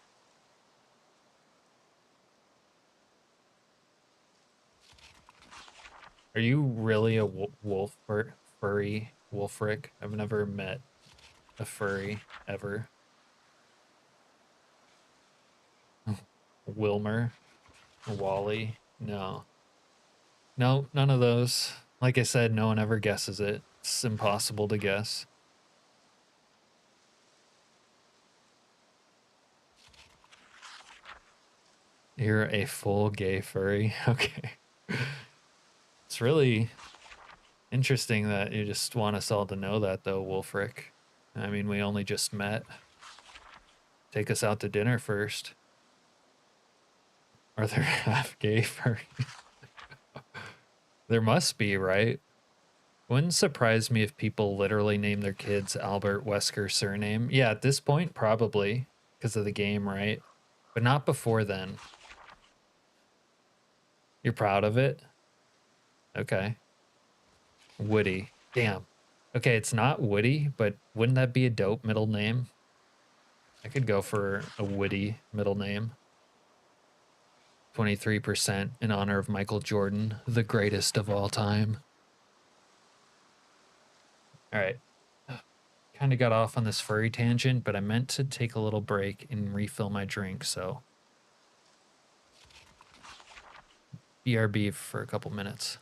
Are you really a furry Wolfric? I've never met a furry ever. Wilmer? Wally? No. No, none of those. Like I said, no one ever guesses it. It's impossible to guess. You're a full gay furry? Okay. It's really interesting that you just want us all to know that, though, Wolfric. I mean, we only just met. Take us out to dinner first. Are there half gay furries? There must be, right? Wouldn't surprise me if people literally name their kids Albert Wesker surname. Yeah, at this point, probably, because of the game, right? But not before then. You're proud of it? Okay. Woody. Damn. Okay, it's not Woody, but wouldn't that be a dope middle name? I could go for a Woody middle name. 23% in honor of Michael Jordan, the greatest of all time. All right. Kind of got off on this furry tangent, but I meant to take a little break and refill my drink, so BRB for a couple minutes.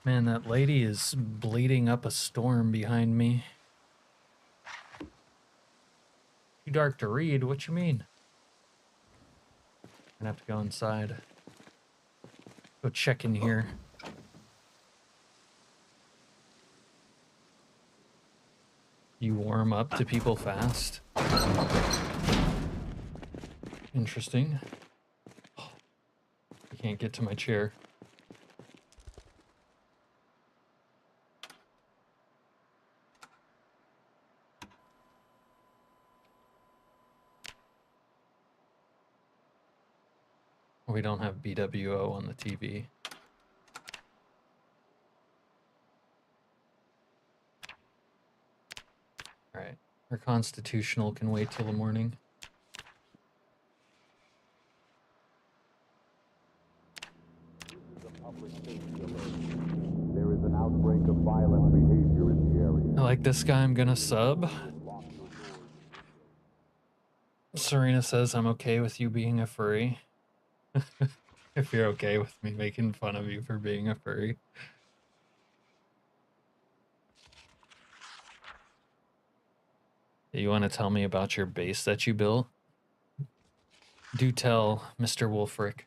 Man, that lady is bleeding up a storm behind me. Too dark to read? What you mean? I'm gonna have to go inside. Go check in here. You warm up to people fast? Interesting. I can't get to my chair. We don't have BWO on the TV. All right, our constitutional can wait till the morning. There is an outbreak of violent behavior in the area. I like this guy. I'm gonna sub. Serena says I'm okay with you being a furry. If you're okay with me making fun of you for being a furry. You want to tell me about your base that you built? Do tell, Mr. Wolfric.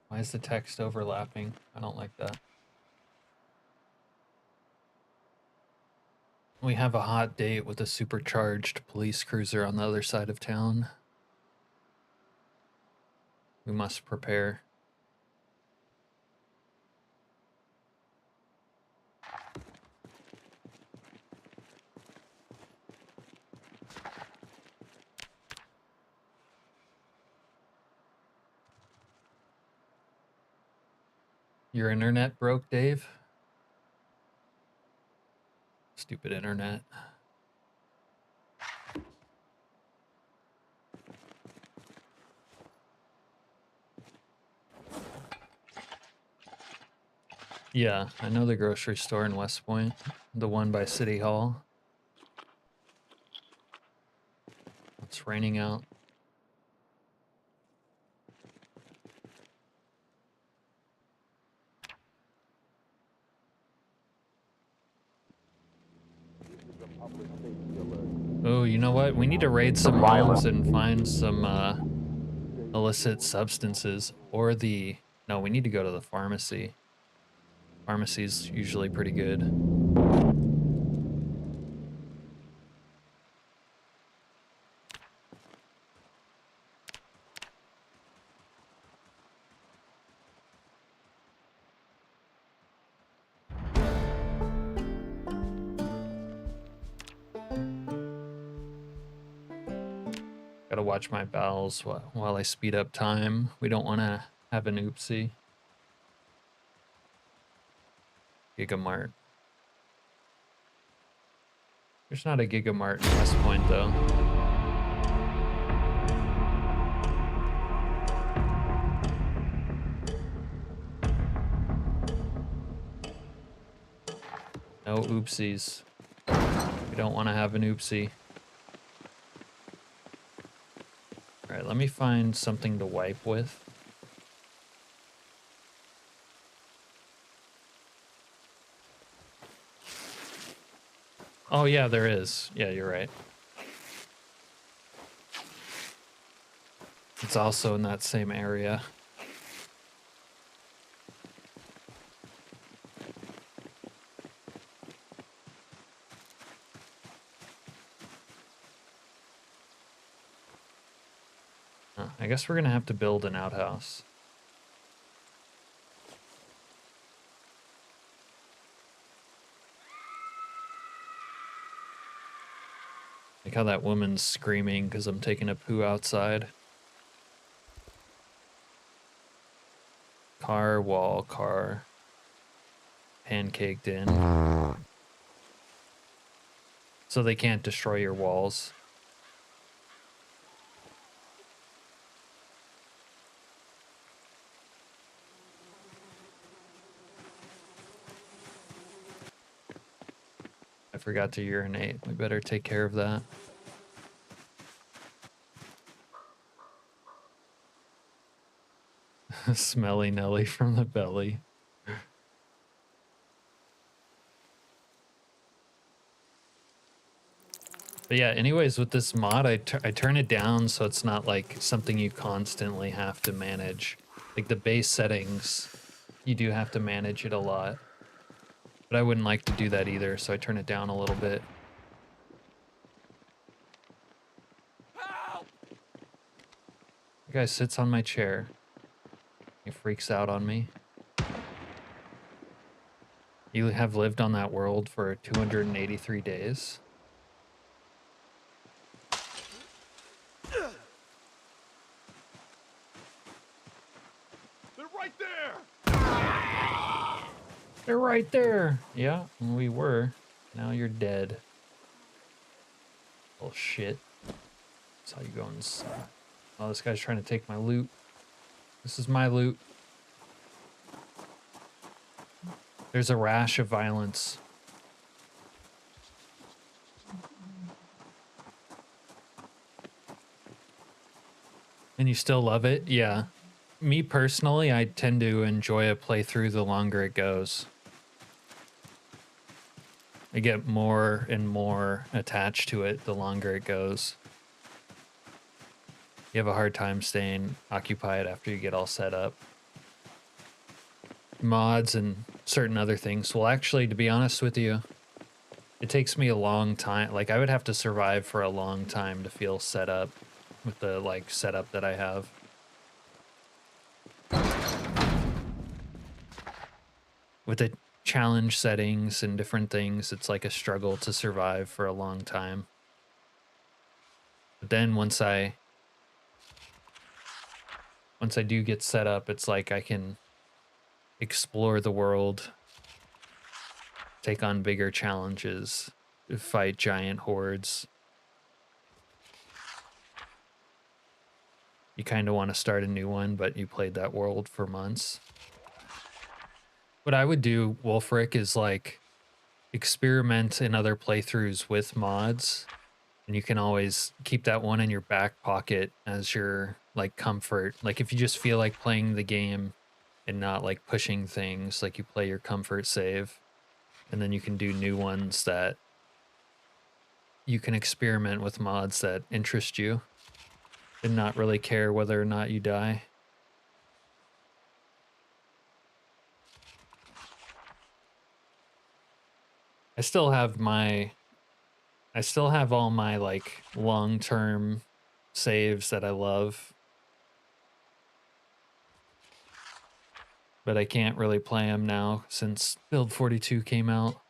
Why is the text overlapping? I don't like that. We have a hot date with a supercharged police cruiser on the other side of town. We must prepare. Your internet broke, Dave? Stupid internet. Yeah, I know the grocery store in West Point, the one by City Hall. It's raining out. Oh, you know what? We need to raid some homes and find some illicit substances. Or the... No, we need to go to the pharmacy. Pharmacy's usually pretty good. Gotta watch my bowels while I speed up time. We don't want to have an oopsie. Gigamart. There's not a Gigamart in West Point, though. No oopsies. We don't want to have an oopsie. Alright, let me find something to wipe with. Oh yeah, there is. Yeah, you're right. It's also in that same area. I guess we're gonna have to build an outhouse. Like how that woman's screaming because I'm taking a poo outside. Car, wall, car. Pancaked in. So they can't destroy your walls. I forgot to urinate. We better take care of that. Smelly Nelly from the belly. But yeah, anyways, with this mod, I turn it down so it's not like something you constantly have to manage. Like the base settings, you do have to manage it a lot. But I wouldn't like to do that either, so I turn it down a little bit. The guy sits on my chair. He freaks out on me. You have lived on that world for 283 days. They're right there! They're right there! Yeah, we were. Now you're dead. Oh shit. That's how you go inside. Oh, this guy's trying to take my loot. This is my loot. There's a rash of violence. And you still love it? Yeah. Me personally, I tend to enjoy a playthrough the longer it goes. I get more and more attached to it the longer it goes. You have a hard time staying occupied after you get all set up. Mods and certain other things. Well, actually, to be honest with you, it takes me a long time. Like, I would have to survive for a long time to feel set up with the, like, setup that I have. With the challenge settings and different things, it's like a struggle to survive for a long time. But then once I do get set up, it's like I can explore the world, take on bigger challenges, fight giant hordes. You kind of want to start a new one, but you played that world for months. What I would do, Wolfric, is like experiment in other playthroughs with mods, and you can always keep that one in your back pocket as your like comfort. Like if you just feel like playing the game and not like pushing things, like you play your comfort save, and then you can do new ones that you can experiment with mods that interest you and not really care whether or not you die. I still have all my like long-term saves that I love, but I can't really play them now since Build 42 came out.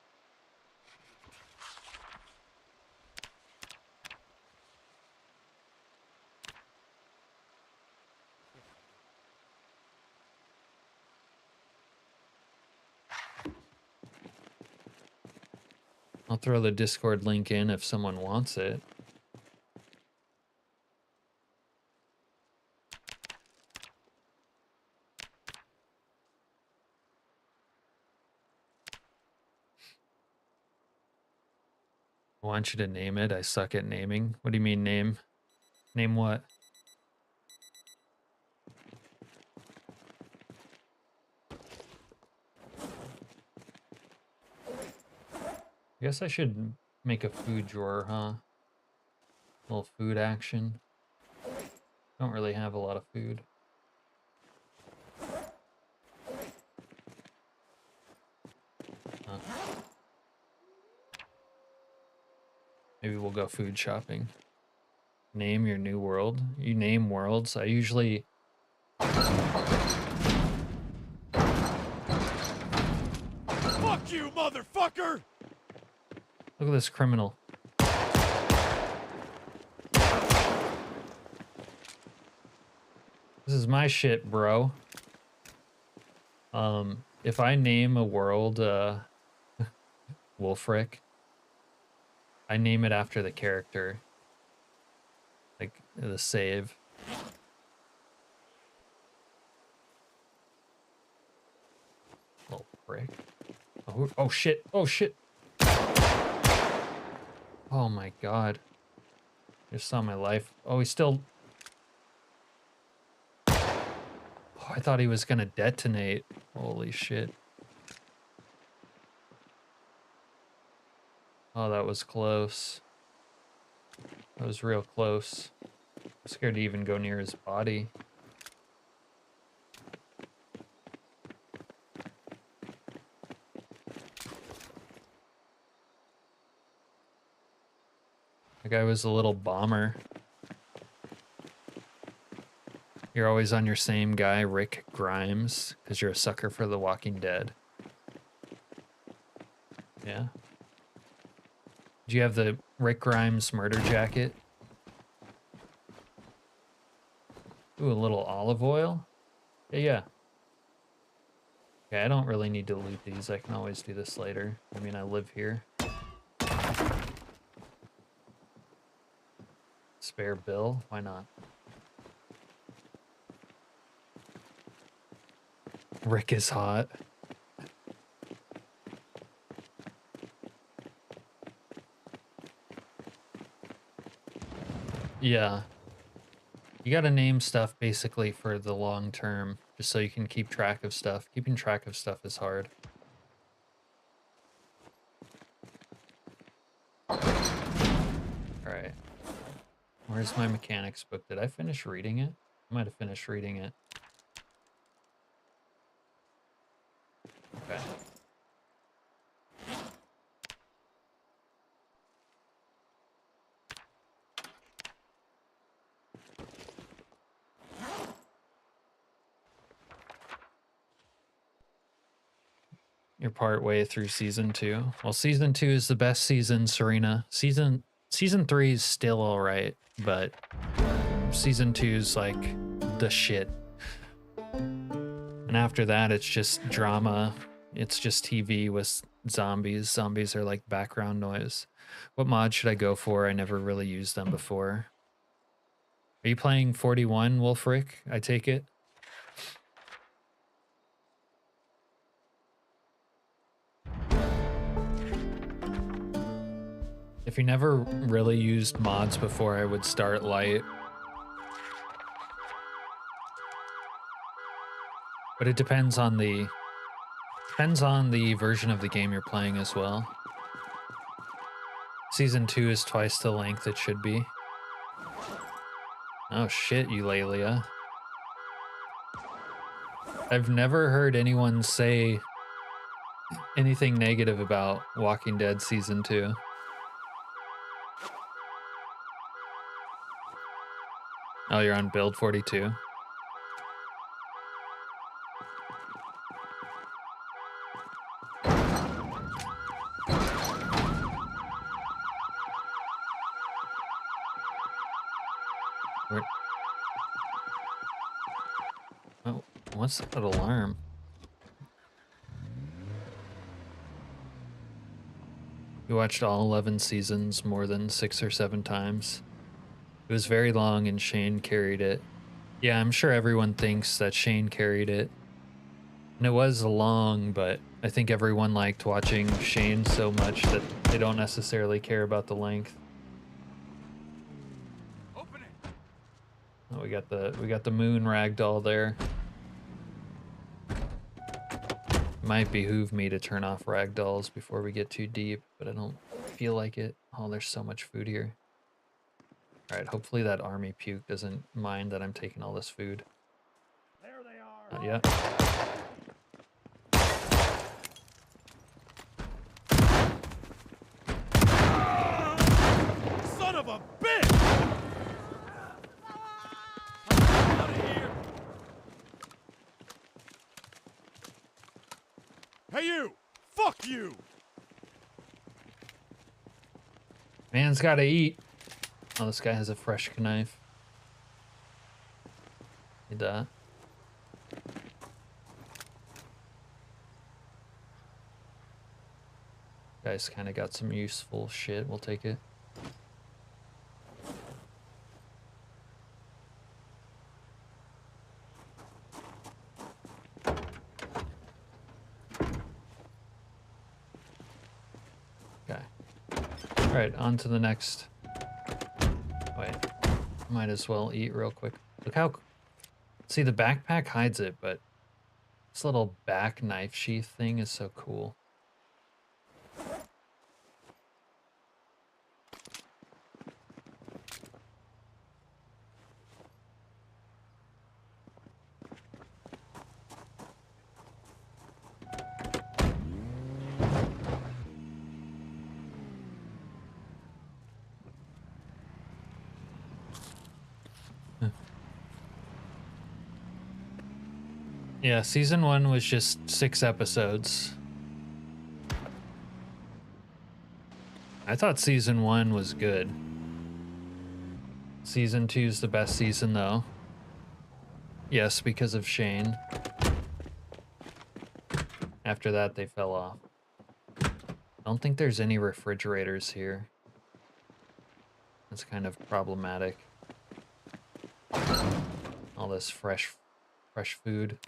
I'll throw the Discord link in if someone wants it. I want you to name it. I suck at naming. What do you mean name? Name what? I guess I should make a food drawer, huh? A little food action. Don't really have a lot of food. Huh. Maybe we'll go food shopping. Name your new world. You name worlds. I usually... Fuck you, motherfucker! Look at this criminal. This is my shit, bro. If I name a world, Wolfric, I name it after the character. Like, the save. Little prick. Oh shit, oh shit! Oh my god. Just saw my life. Oh, he's still... Oh, I thought he was gonna detonate. Holy shit. Oh, that was close. That was real close. I'm scared to even go near his body. That guy was a little bomber. You're always on your same guy, Rick Grimes, because you're a sucker for The Walking Dead. Yeah. Do you have the Rick Grimes murder jacket? Ooh, a little olive oil? Yeah. Okay, I don't really need to loot these. I can always do this later. I mean, I live here. Spare bill? Why not? Rick is hot. Yeah. You gotta name stuff basically for the long term, just so you can keep track of stuff. Keeping track of stuff is hard. Alright. Where's my mechanics book? Did I finish reading it? I might have finished reading it. Okay. You're part way through season 2. Well, season 2 is the best season, Serena. Season 3 is still all right, but season 2 is like the shit. And after that, it's just drama. It's just TV with zombies. Zombies are like background noise. What mod should I go for? I never really used them before. Are you playing 41, Wolfric? I take it. If you never really used mods before, I would start light. But it depends on the version of the game you're playing as well. Season 2 is twice the length it should be. Oh shit, Eulalia. I've never heard anyone say anything negative about Walking Dead Season 2. Oh, you're on build 42? Oh, what's that alarm? You watched all 11 seasons more than 6 or 7 times. It was very long and Shane carried it. Yeah, I'm sure everyone thinks that Shane carried it. And it was long, but I think everyone liked watching Shane so much that they don't necessarily care about the length. Open it. Oh, we got the moon ragdoll there. Might behoove me to turn off ragdolls before we get too deep, but I don't feel like it. Oh, there's so much food here. Alright, hopefully that army puke doesn't mind that I'm taking all this food. There they are. Not yet. Son of a bitch! Out of here! Hey you! Fuck you! Man's gotta eat. Oh, this guy has a fresh knife. Need that. Guy's kind of got some useful shit. We'll take it. Okay. All right, on to the next. Wait, might as well eat real quick. Look how, see the backpack hides it, but this little back knife sheath thing is so cool. Yeah, season 1 was just 6 episodes. I thought season 1 was good. Season 2 is the best season though. Yes, because of Shane. After that, they fell off. I don't think there's any refrigerators here. That's kind of problematic. All this fresh food.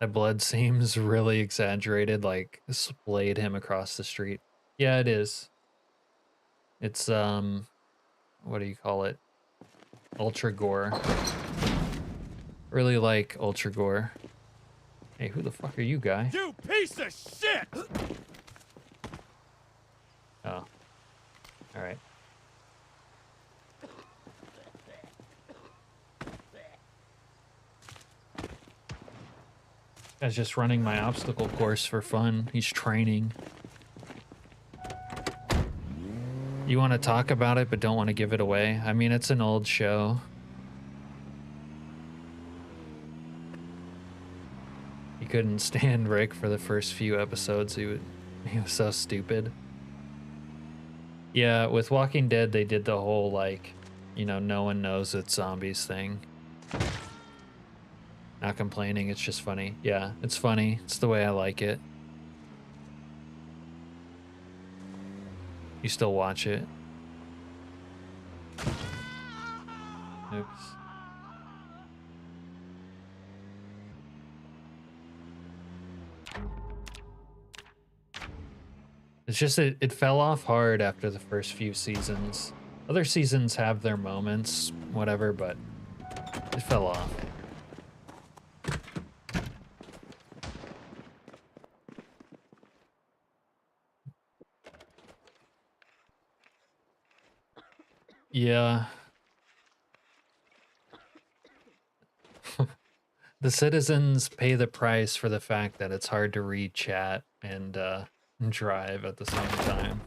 That blood seems really exaggerated, like splayed him across the street. Yeah, it is. It's, what do you call it? Ultra gore. Really like ultra gore. Hey, who the fuck are you, guy? You piece of shit! Oh. Alright. Guy's just running my obstacle course for fun. He's training. You want to talk about it, but don't want to give it away? I mean, it's an old show. You couldn't stand Rick for the first few episodes. He was so stupid. Yeah, with Walking Dead, they did the whole, like, you know, no one knows it's zombies thing. Not complaining, it's just funny. Yeah, it's funny. It's the way I like it. You still watch it. Oops. It's just it fell off hard after the first few seasons. Other seasons have their moments, whatever, but it fell off. Yeah. The citizens pay the price for the fact that it's hard to read chat and drive at the same time.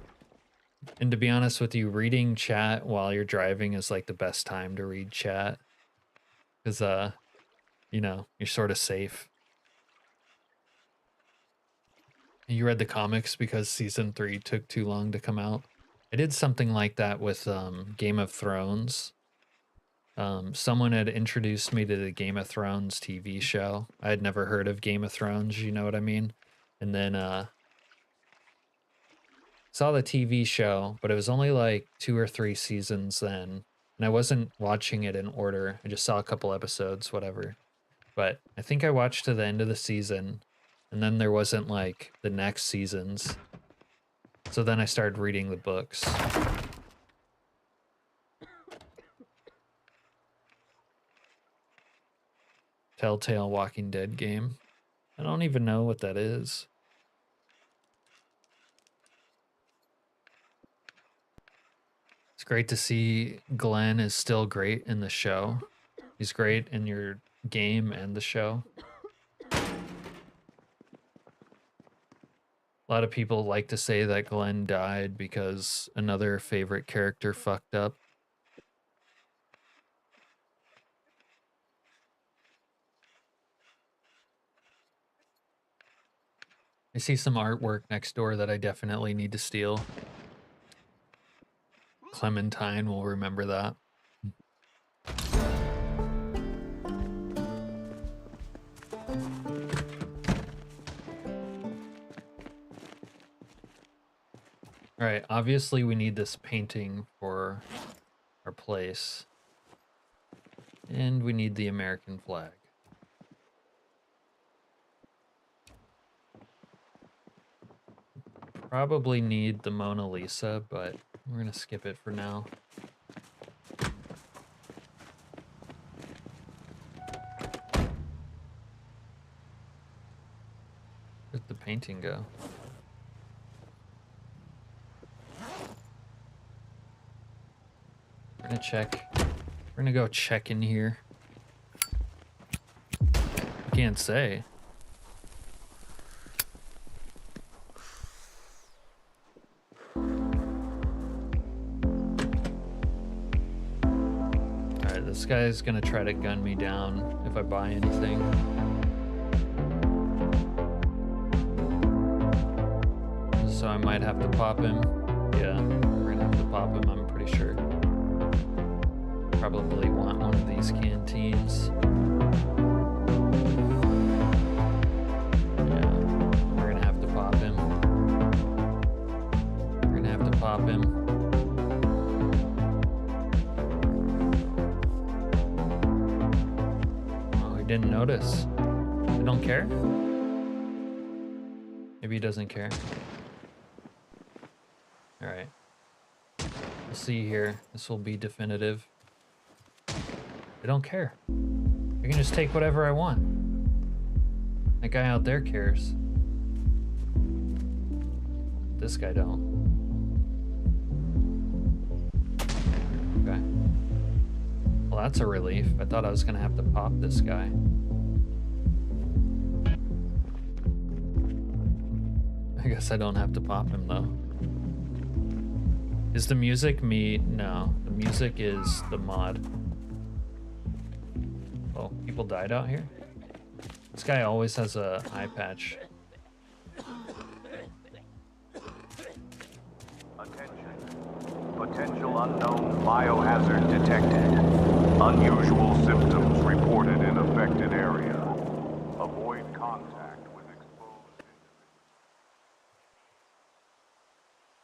And to be honest with you, reading chat while you're driving is like the best time to read chat. Because, you know, you're sort of safe. You read the comics because season 3 took too long to come out. I did something like that with Game of Thrones. Someone had introduced me to the Game of Thrones TV show. I had never heard of Game of Thrones, you know what I mean? And then saw the TV show, but it was only like 2 or 3 seasons then. And I wasn't watching it in order. I just saw a couple episodes, whatever. But I think I watched to the end of the season, and then there wasn't like the next seasons. So then I started reading the books. Telltale Walking Dead game. I don't even know what that is. It's great to see Glenn is still great in the show. He's great in your game and the show. A lot of people like to say that Glenn died because another favorite character fucked up. I see some artwork next door that I definitely need to steal. Clementine will remember that. All right, obviously we need this painting for our place. And we need the American flag. Probably need the Mona Lisa, but we're gonna skip it for now. Where'd the painting go? We're gonna check. We're gonna go check in here. I can't say. Alright, this guy's gonna try to gun me down if I buy anything. So I might have to pop him. Yeah, we're gonna have to pop him, I'm pretty sure. Probably want one of these canteens. Yeah, we're gonna have to pop him. We're gonna have to pop him. Oh, he didn't notice. I don't care? Maybe he doesn't care. Alright. We'll see here. This will be definitive. I don't care. I can just take whatever I want. That guy out there cares. This guy don't. Okay. Well, that's a relief. I thought I was gonna have to pop this guy. I guess I don't have to pop him though. Is the music me? No. The music is the mod. Oh, people died out here? This guy always has a eye patch. Attention. Potential unknown biohazard detected. Unusual symptoms reported in affected area. Avoid contact with exposed individuals.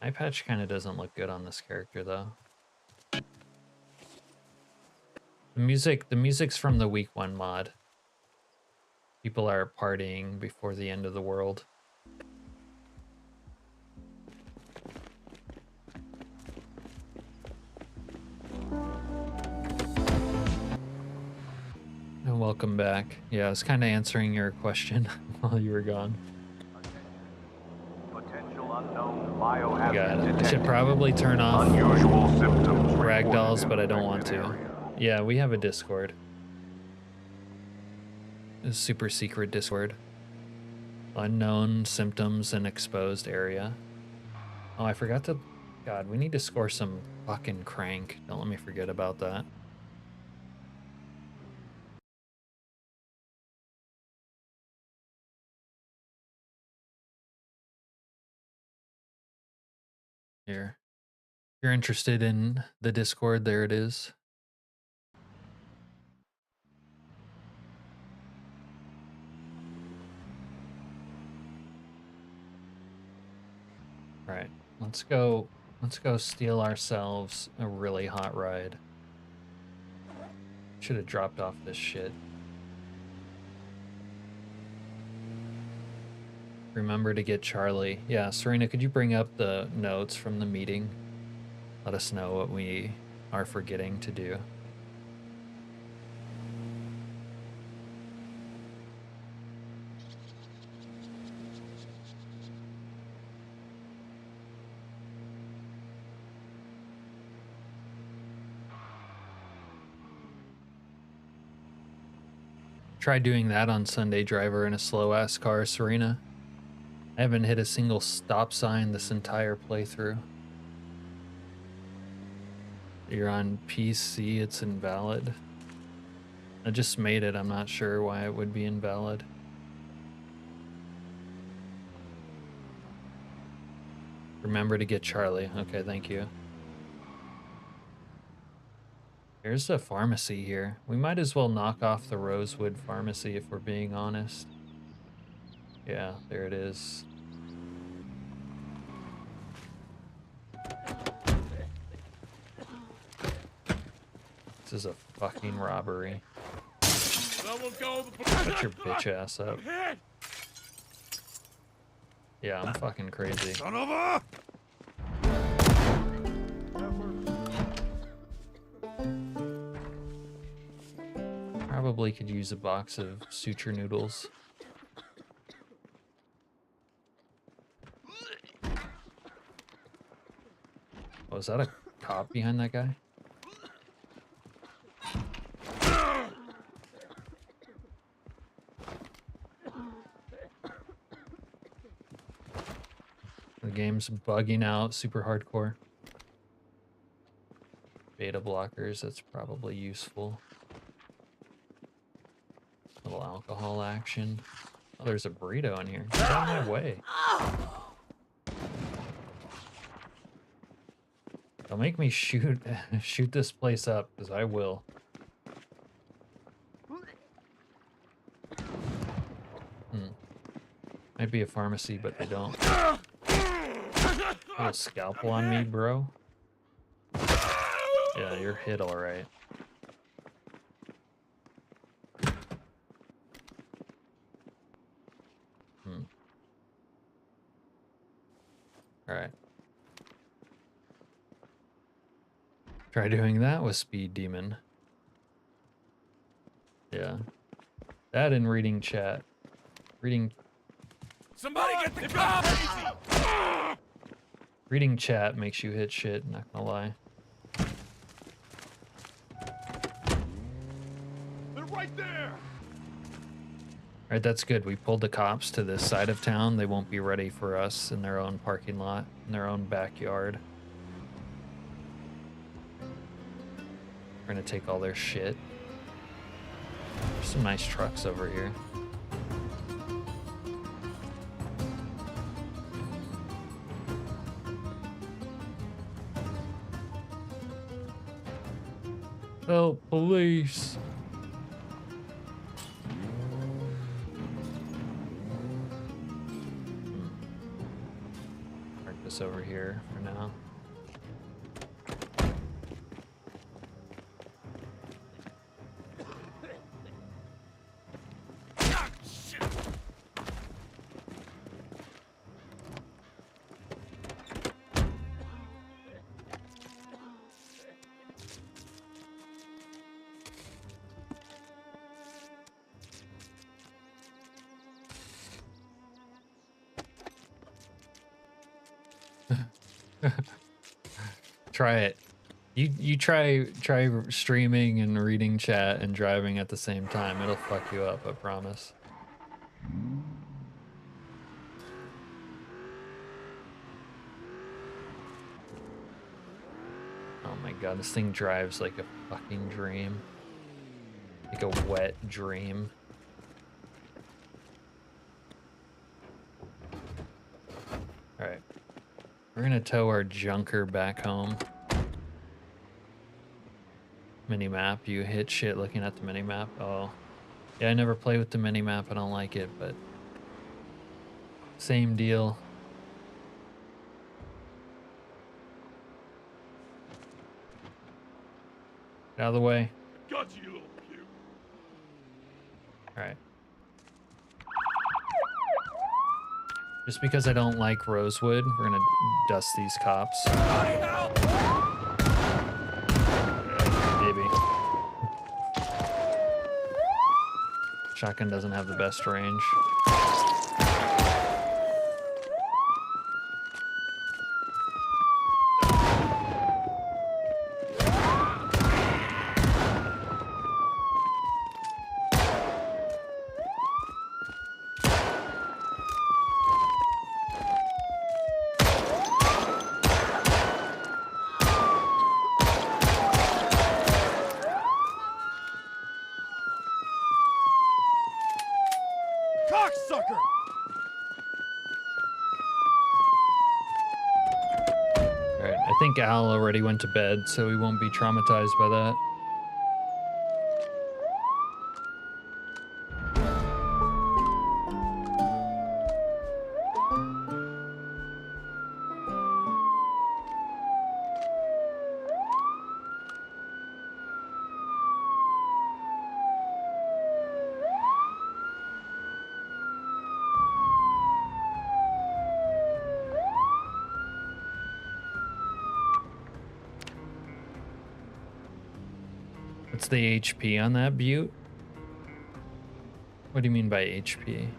Eye patch kind of doesn't look good on this character though. The music's from the week 1 mod. People are partying before the end of the world. And welcome back. Yeah, I was kind of answering your question while you were gone. Potential unknown biohazard Got it. detected. I should probably turn off Unusual symptoms ragdolls, reported in but I don't want affected to. area. Yeah, we have a Discord. A super secret Discord. Unknown symptoms and exposed area. Oh, I forgot to... God, we need to score some fucking crank. Don't let me forget about that. Here. If you're interested in the Discord, there it is. Right. Let's go steal ourselves a really hot ride. Should have dropped off this shit. Remember to get Charlie. Yeah, Serena, could you bring up the notes from the meeting? Let us know what we are forgetting to do. Try doing that on Sunday Driver in a slow-ass car, Serena. I haven't hit a single stop sign this entire playthrough. You're on PC, it's invalid. I just made it, I'm not sure why it would be invalid. Remember to get Charlie. Okay, thank you. There's a pharmacy here. We might as well knock off the Rosewood Pharmacy if we're being honest. Yeah, there it is. This is a fucking robbery. Shut your bitch ass up. Yeah, I'm fucking crazy. Son of a! Probably could use a box of suture noodles. Oh, is that a cop behind that guy? The game's bugging out super hardcore. Beta blockers, that's probably useful. Little alcohol action. Oh, there's a burrito in here. Get out of my way. Don't make me shoot this place up, because I will. Might be a pharmacy, but they don't. Little scalpel on me, bro. Yeah, you're hit alright. Alright. Try doing that with Speed Demon. Yeah. That and reading chat. Somebody get the cops! Reading chat makes you hit shit, not gonna lie. They're right there! Alright, that's good. We pulled the cops to this side of town. They won't be ready for us in their own parking lot, in their own backyard. We're gonna take all their shit. There's some nice trucks over here. Help, police. Park this over here for now. Try it. You try streaming and reading chat and driving at the same time. It'll fuck you up, I promise. Oh my god, this thing drives like a fucking dream. Like a wet dream. Alright. We're gonna tow our junker back home. Minimap, you hit shit looking at the minimap. Oh. Yeah, I never play with the minimap, I don't like it, but same deal. Get out of the way. Got you, little puke. Alright. Just because I don't like Rosewood, we're gonna dust these cops. Maybe. Shotgun doesn't have the best range. Cocksucker! Alright, I think Al already went to bed, so we won't be traumatized by that. What's the HP on that butte? What do you mean by HP?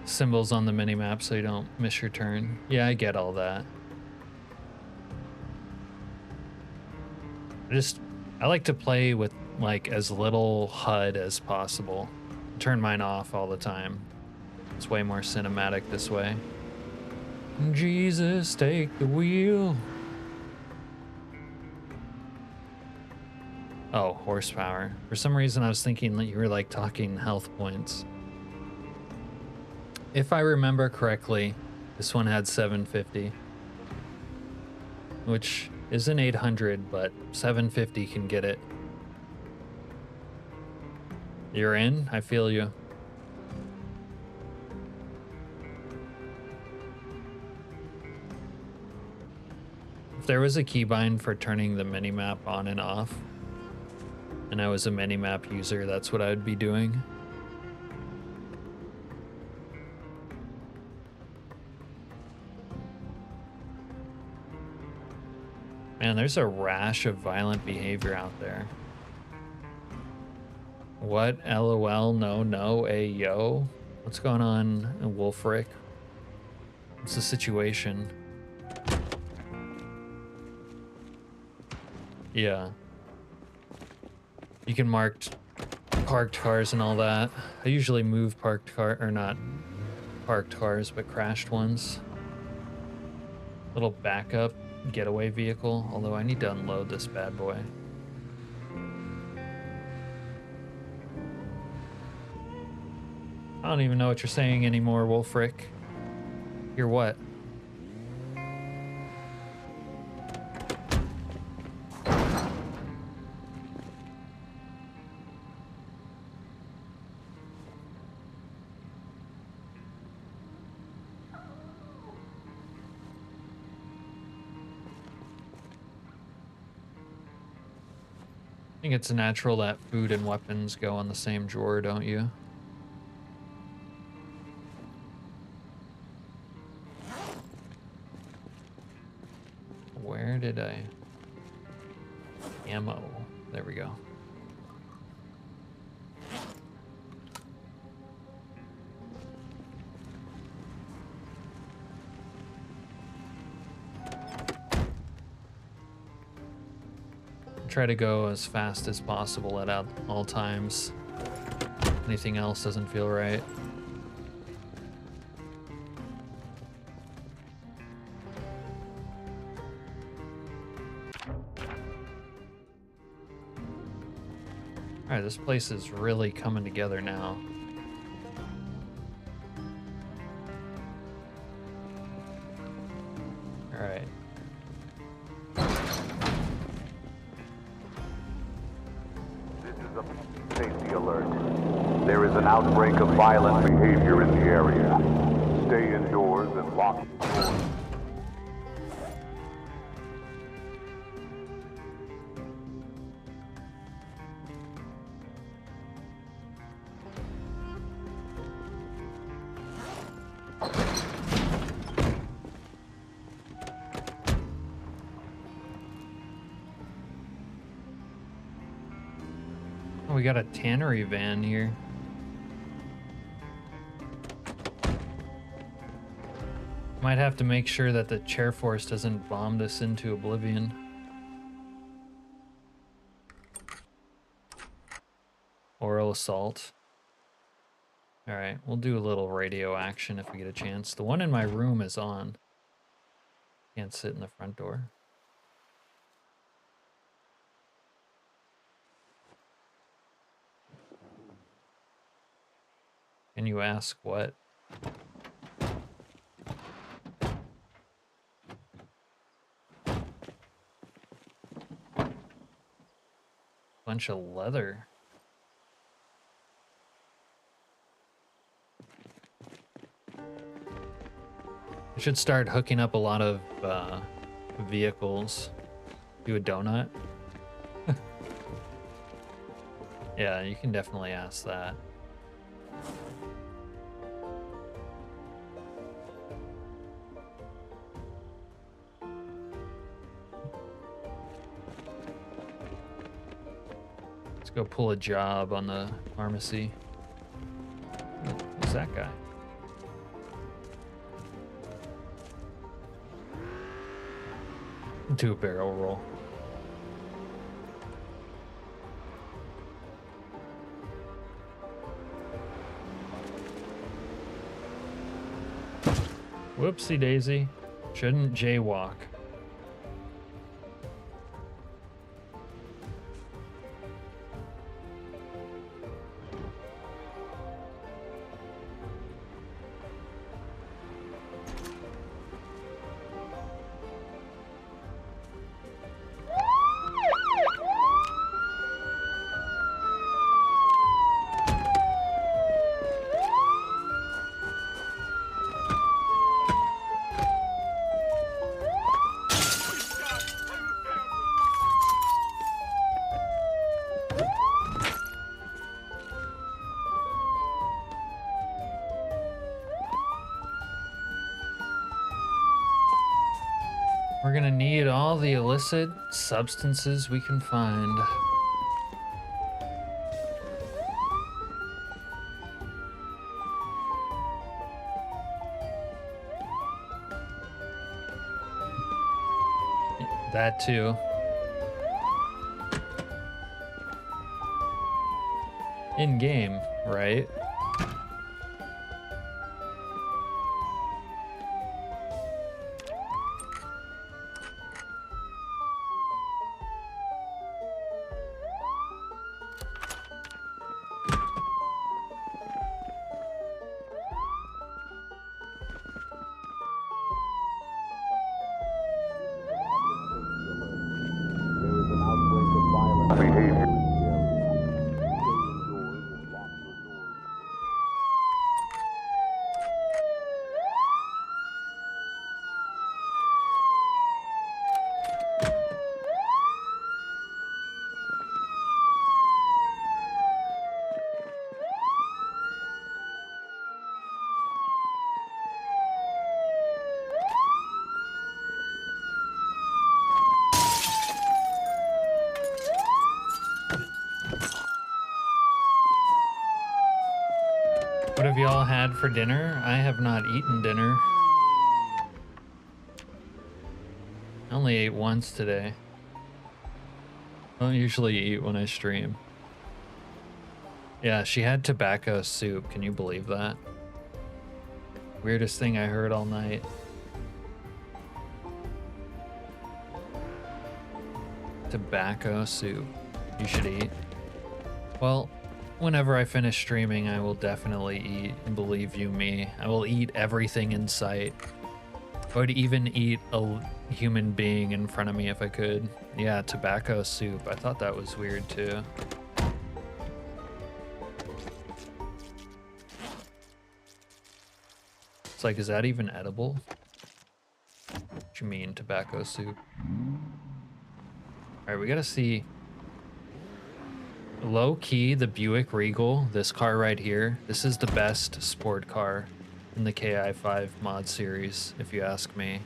Symbols on the minimap so you don't miss your turn. Yeah, I get all that. I like to play with like as little HUD as possible. Turn mine off all the time. It's way more cinematic this way. Jesus, take the wheel. Oh, horsepower. For some reason I was thinking that you were like talking health points. If I remember correctly, this one had 750. Which isn't 800, but 750 can get it. You're in? I feel you. If there was a keybind for turning the minimap on and off, and I was a minimap user, that's what I'd be doing. Man, there's a rash of violent behavior out there. What? LOL? No, no, ayo? What's going on, Wolfric? What's the situation? Yeah. You can mark parked cars and all that. I usually move parked car, or not parked cars, but crashed ones. Little backup getaway vehicle, although I need to unload this bad boy. I don't even know what you're saying anymore, Wolfric. You're what? think it's natural that food and weapons go on the same drawer, don't you? Where did I... Ammo. There we go. Try to go as fast as possible at all times. Anything else doesn't feel right. Alright, this place is really coming together now. Alright. Safety alert. There is an outbreak of violent behavior in the area. Stay indoors and lock the doors. We got a tannery van here. Might have to make sure that the chair force doesn't bomb this into oblivion. Oral assault. Alright, we'll do a little radio action if we get a chance. The one in my room is on. Can't sit in the front door. Can you ask what? Bunch of leather. I should start hooking up a lot of vehicles. Do a donut. Yeah, you can definitely ask that. Go pull a job on the pharmacy. Who's that guy? Do a barrel roll. Whoopsie daisy. Shouldn't jaywalk. We're gonna need all the illicit substances we can find. That too. In game, right? What have y'all had for dinner? I have not eaten dinner. I only ate once today. I don't usually eat when I stream. Yeah, she had tobacco soup. Can you believe that? Weirdest thing I heard all night. Tobacco soup. You should eat. Well, whenever I finish streaming, I will definitely eat. And believe you me, I will eat everything in sight. I would even eat a human being in front of me if I could. Yeah, tobacco soup. I thought that was weird too. It's like, is that even edible? What you mean, tobacco soup? Alright, we gotta see. Low key, the Buick Regal, this car right here, this is the best sport car in the KI5 mod series, if you ask me.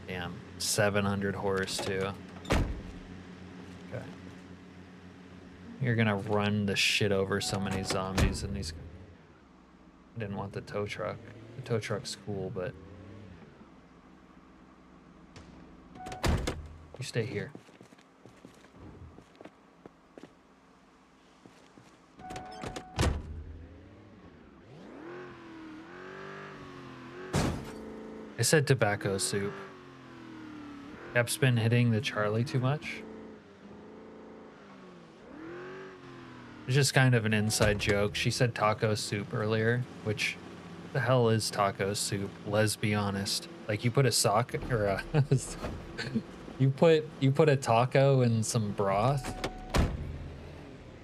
Damn, 700 horse too. Okay. You're gonna run the shit over so many zombies in these. I didn't want the tow truck. The tow truck's cool, but you stay here. I said tobacco soup. Cap's been hitting the Charlie too much. It's just kind of an inside joke. She said taco soup earlier, which the hell is taco soup? Let's be honest. Like, you put a sock or a you put a taco in some broth.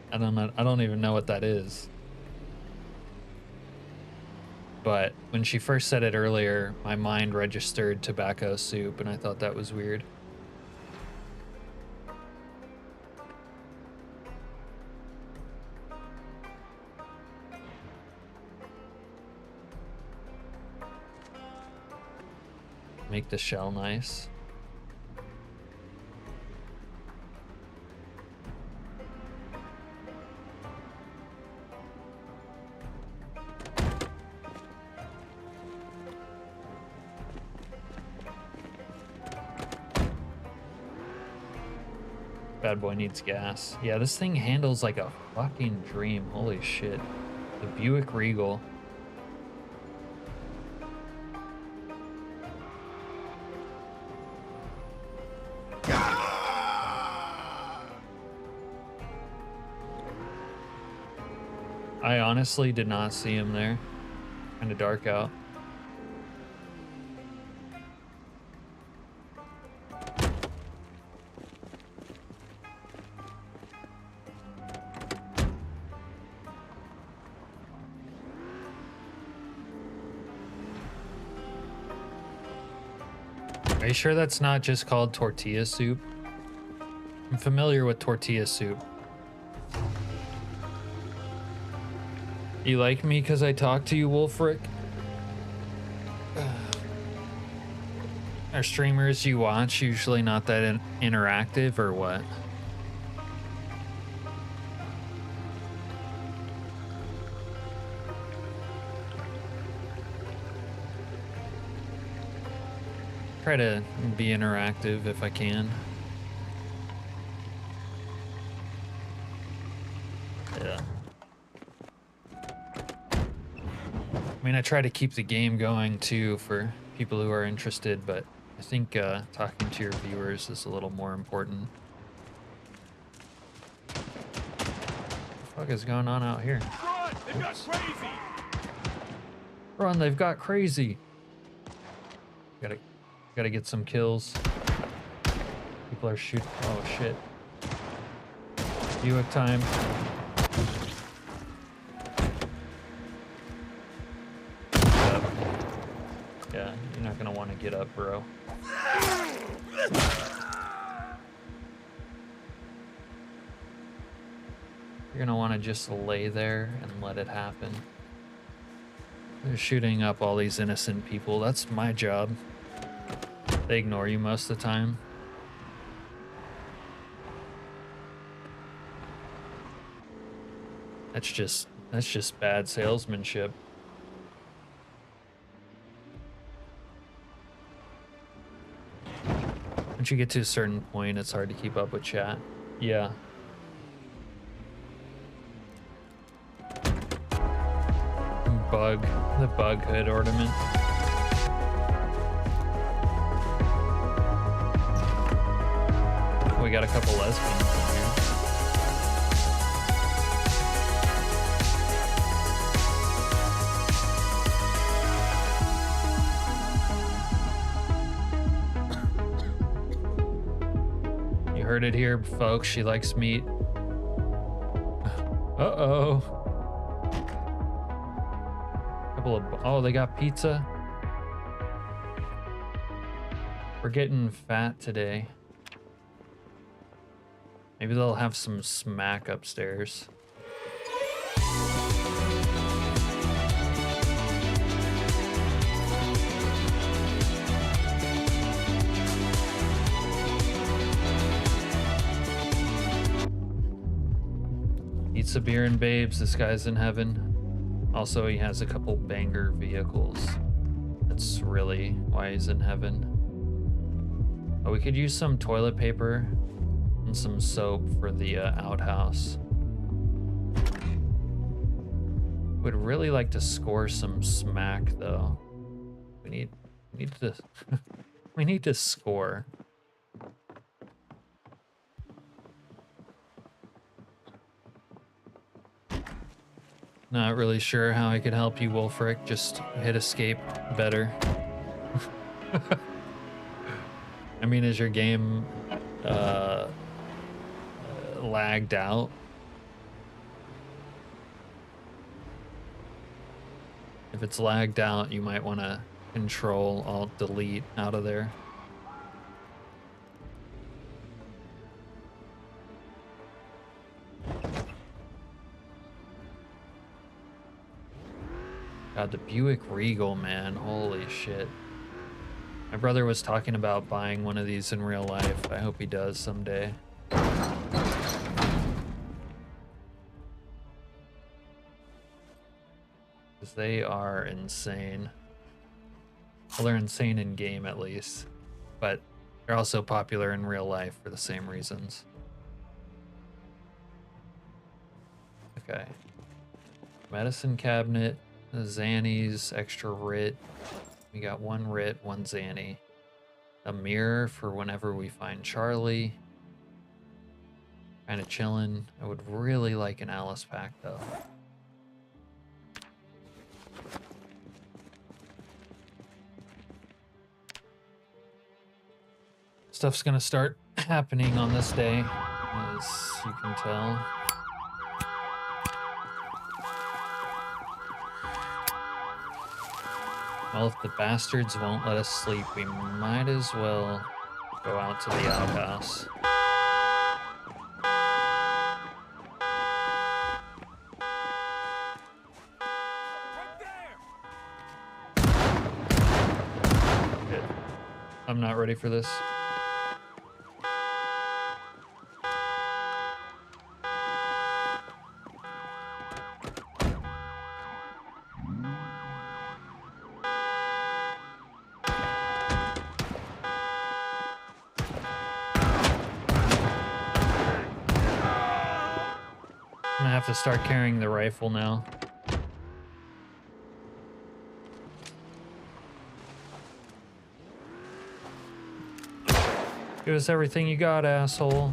I don't know. I don't even know what that is. But when she first said it earlier, my mind registered tobacco soup, and I thought that was weird. Make the shell nice. Bad boy needs gas. Yeah, this thing handles like a fucking dream. Holy shit. The Buick Regal. I honestly did not see him there. Kind of dark out. Are you sure that's not just called tortilla soup? I'm familiar with tortilla soup. You like me because I talk to you, Wolfric? Are streamers you watch usually not that interactive or what? Try to be interactive if I can. Yeah. I mean, I try to keep the game going too for people who are interested, but I think talking to your viewers is a little more important. What the fuck is going on out here? Run! They've got crazy! Run, they've got crazy! Gotta get some kills. People are shooting. Oh shit. Buick time. Get up. Yeah, you're not gonna want to get up, bro. You're gonna want to just lay there and let it happen. They're shooting up all these innocent people. That's my job. They ignore you most of the time. That's just That's just bad salesmanship. Once you get to a certain point, it's hard to keep up with chat. Yeah. The bug hood ornament. We got a couple lesbians in here. You heard it here, folks. She likes meat. Uh-oh. Oh, they got pizza. We're getting fat today. Maybe they'll have some smack upstairs. Pizza, beer, and babes. This guy's in heaven. Also, he has a couple banger vehicles. That's really why he's in heaven. Oh, we could use some toilet paper and some soap for the outhouse. Would really like to score some smack though. We need to we need to score. Not really sure how I could help you, Wolfric. Just hit escape better. I mean, is your game lagged out? If it's lagged out, you might want to Control Alt Delete out of there. God, the Buick Regal, man. Holy shit. My brother was talking about buying one of these in real life. I hope he does someday. Because they are insane. Well, they're insane in game at least. But they're also popular in real life for the same reasons. Okay. Medicine cabinet. Zannies, extra writ. We got one writ, one Zanny. A mirror for whenever we find Charlie. Kind of chilling. I would really like an Alice pack though. Stuff's gonna start happening on this day, as you can tell. Well, if the bastards won't let us sleep, we might as well go out to the outhouse. Shit. I'm not ready for this. To start carrying the rifle now. Give us everything you got, asshole.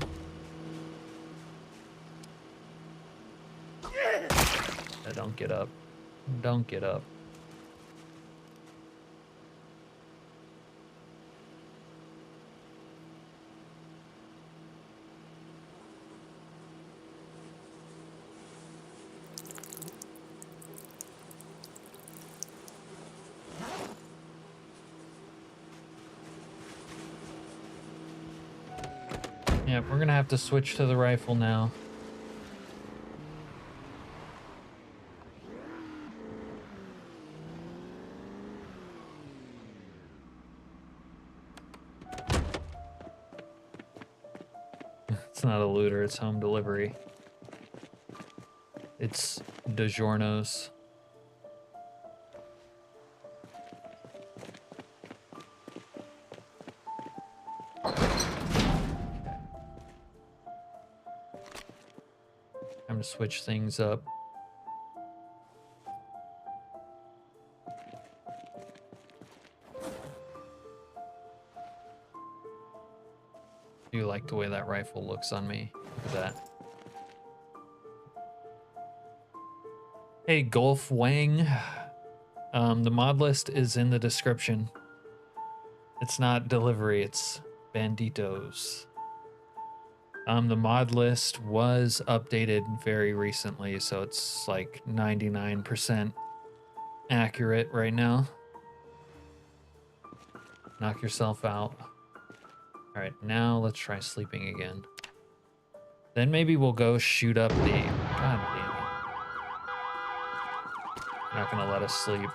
Don't get up. Don't get up. Yep, we're gonna have to switch to the rifle now. It's not a looter, it's home delivery. It's DiGiorno's. Time to switch things up. I do like the way that rifle looks on me. Look at that. Hey, Golf Wang. The mod list is in the description. It's not delivery, it's Banditos. The mod list was updated very recently, so it's like 99% accurate right now. Knock yourself out. All right, now let's try sleeping again. Then maybe we'll go shoot up the... God damn it. Not gonna let us sleep.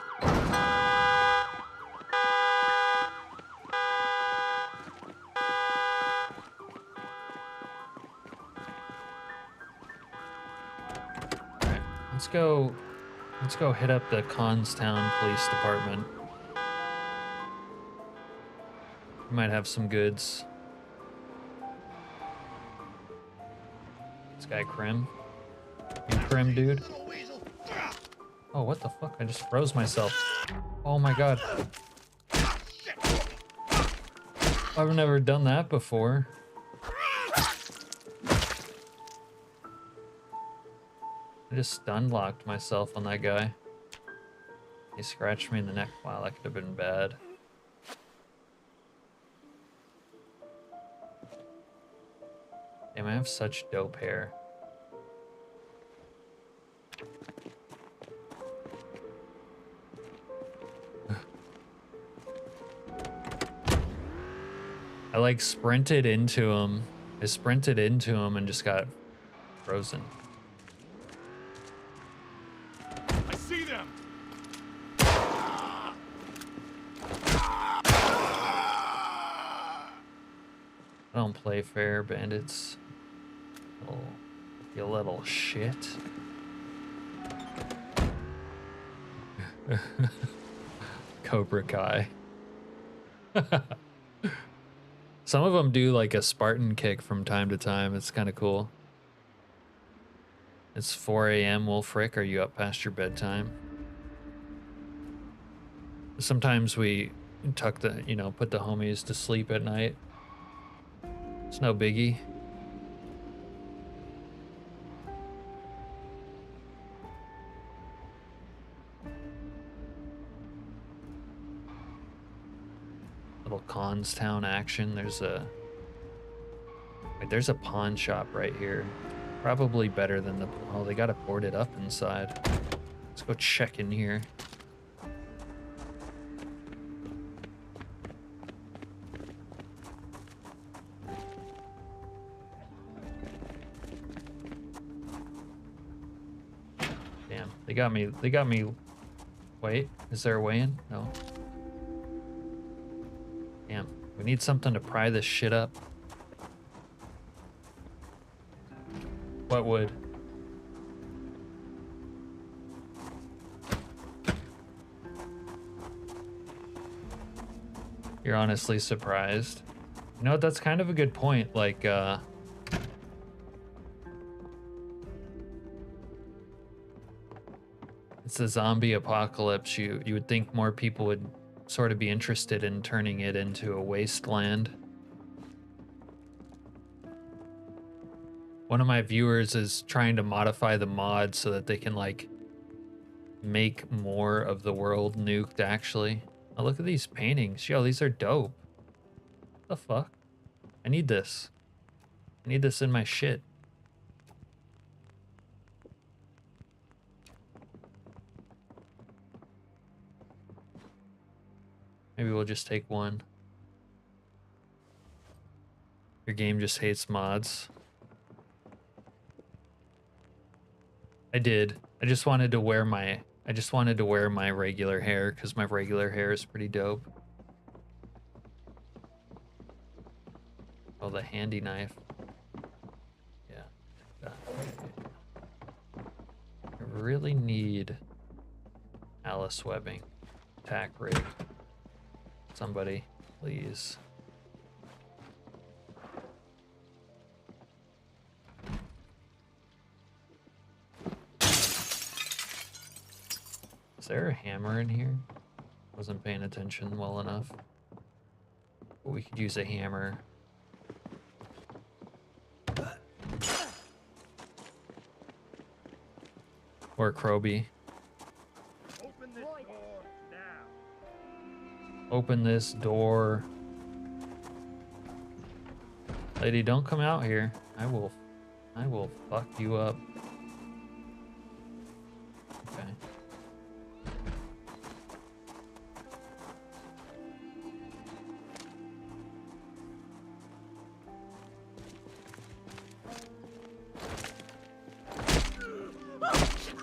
Alright, let's go hit up the Constown Police Department. We might have some goods. This guy Krim. You Krim, dude? Oh, what the fuck? I just froze myself. Oh my god. I've never done that before. I just stun locked myself on that guy. He scratched me in the neck. Wow, that could have been bad. Damn, I have such dope hair. I like sprinted into him. I sprinted into him and just got frozen. I see them. I don't play fair, bandits. Oh, you little shit. Cobra Kai. Some of them do like a Spartan kick from time to time. It's kind of cool. It's 4 a.m. Wolfric. Are you up past your bedtime? Sometimes we tuck the, put the homies to sleep at night. It's no biggie. Little Constown action. There's a pawn shop right here. Probably better than the... Oh, they got it boarded up inside. Let's go check in here. Damn, they got me. Wait, is there a way in? No. Damn, we need something to pry this shit up. What would? You're honestly surprised. You know what, that's kind of a good point. Like, it's a zombie apocalypse. You would think more people would sort of be interested in turning it into a wasteland. One of my viewers is trying to modify the mod so that they can like make more of the world nuked actually. Oh, look at these paintings. Yo, these are dope. What the fuck? I need this. I need this in my shit. Maybe we'll just take one. Your game just hates mods. I did. I just wanted to wear my regular hair because my regular hair is pretty dope. Oh, the handy knife. Yeah. Take that. really need Alice webbing. Tack rig. Somebody, please. Is there a hammer in here? Wasn't paying attention well enough. But we could use a hammer. Or Kroby. Open this door now. Open this door. Lady, don't come out here. I will fuck you up. Okay.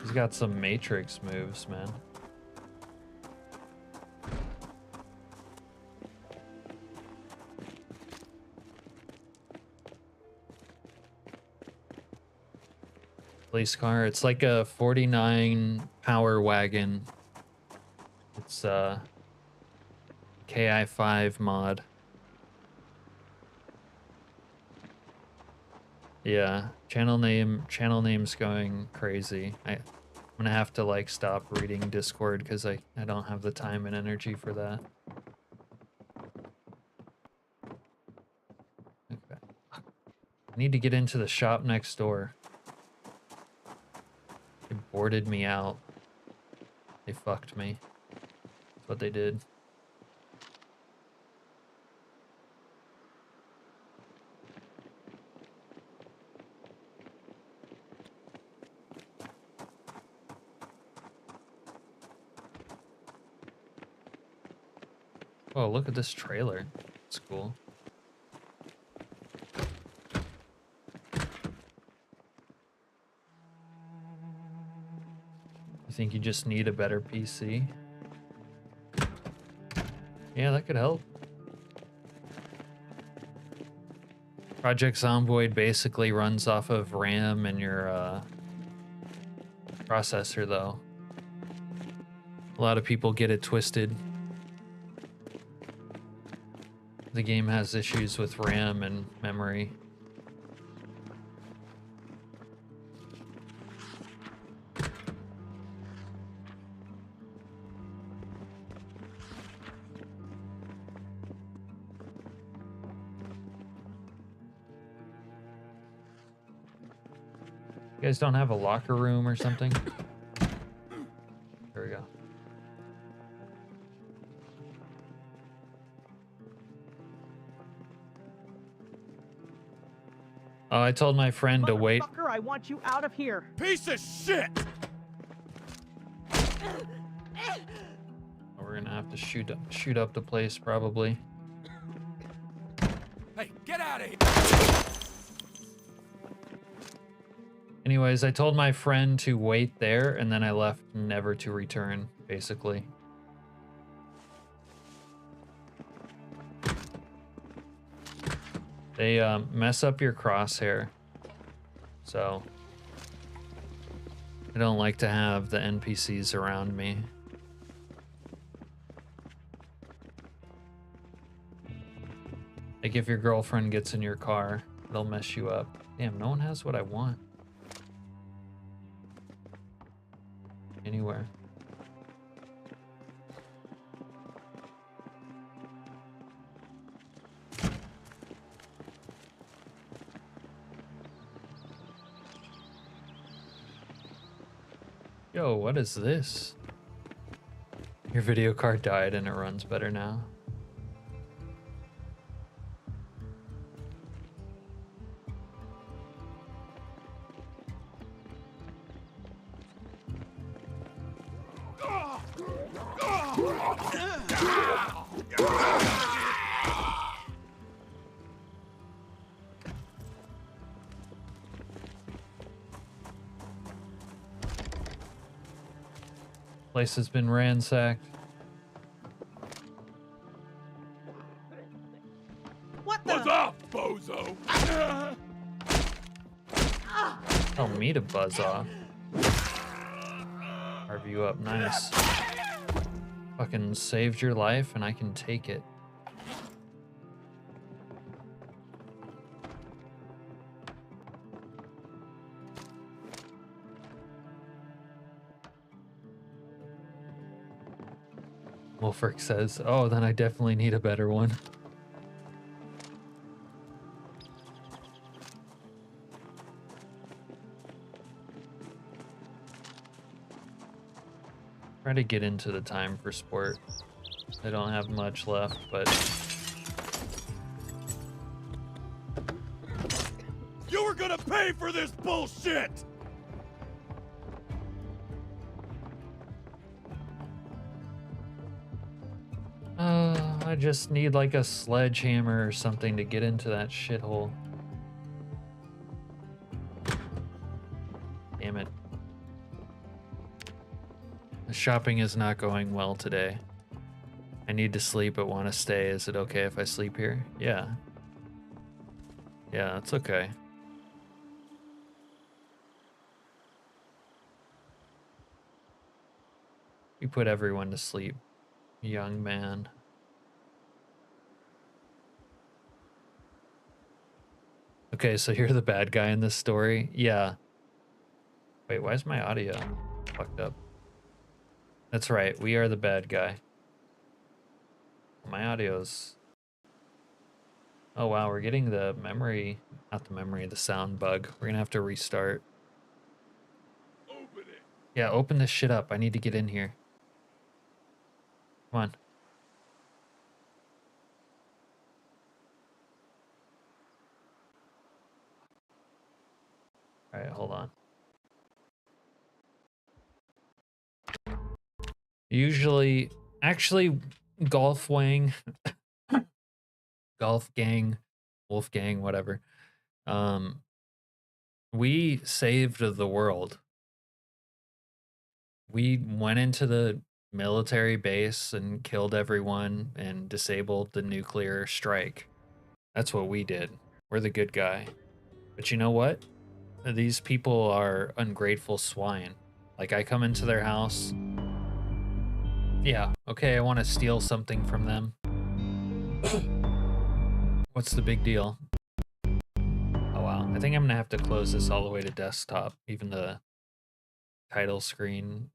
He's got some Matrix moves, man. Police car. It's like a 49 power wagon. It's KI5 mod. Yeah, channel name's going crazy. I'm gonna have to like stop reading Discord because I don't have the time and energy for that. Okay. I need to get into the shop next door. They boarded me out. They fucked me. That's what they did. Oh, look at this trailer. It's cool. You think you just need a better PC? Yeah, that could help. Project Zomboid basically runs off of RAM and your processor, though. A lot of people get it twisted. The game has issues with RAM and memory. You guys don't have a locker room or something? There we go. Oh, I told my friend to wait. Motherfucker, I want you out of here. Piece of shit! We're gonna have to shoot up the place probably. Hey, get out of here! Anyways, I told my friend to wait there and then I left never to return, basically. They mess up your crosshair. So I don't like to have the NPCs around me. Like if your girlfriend gets in your car, it'll mess you up. Damn, no one has what I want. Anywhere. Yo, what is this? Your video card died and it runs better now. Place has been ransacked. What the? Buzz off, bozo! Tell me to buzz off. Have you up, nice. Fucking saved your life and I can take it. Wolfric says, oh, then I definitely need a better one. Try to get into the time for sport. I don't have much left, but... You were gonna pay for this bullshit! I just need like a sledgehammer or something to get into that shithole. Damn it. The shopping is not going well today. I need to sleep but want to stay. Is it okay if I sleep here? Yeah. Yeah, it's okay. We put everyone to sleep, young man. Okay, so you're the bad guy in this story? Yeah. Wait, why is my audio fucked up? That's right, we are the bad guy. My audio's... Oh wow, we're getting the memory... Not the memory, the sound bug. We're gonna have to restart. Open it. Yeah, open this shit up. I need to get in here. Come on. Alright, hold on. Usually, actually, Golf Wang, Golf Gang, Wolf Gang, whatever. We saved the world. We went into the military base and killed everyone and disabled the nuclear strike. That's what we did. We're the good guy. But you know what? These people are ungrateful swine. Like, I come into their house. Yeah, okay, I want to steal something from them. What's the big deal? Oh wow, I think I'm gonna have to close this all the way to desktop. Even the title screen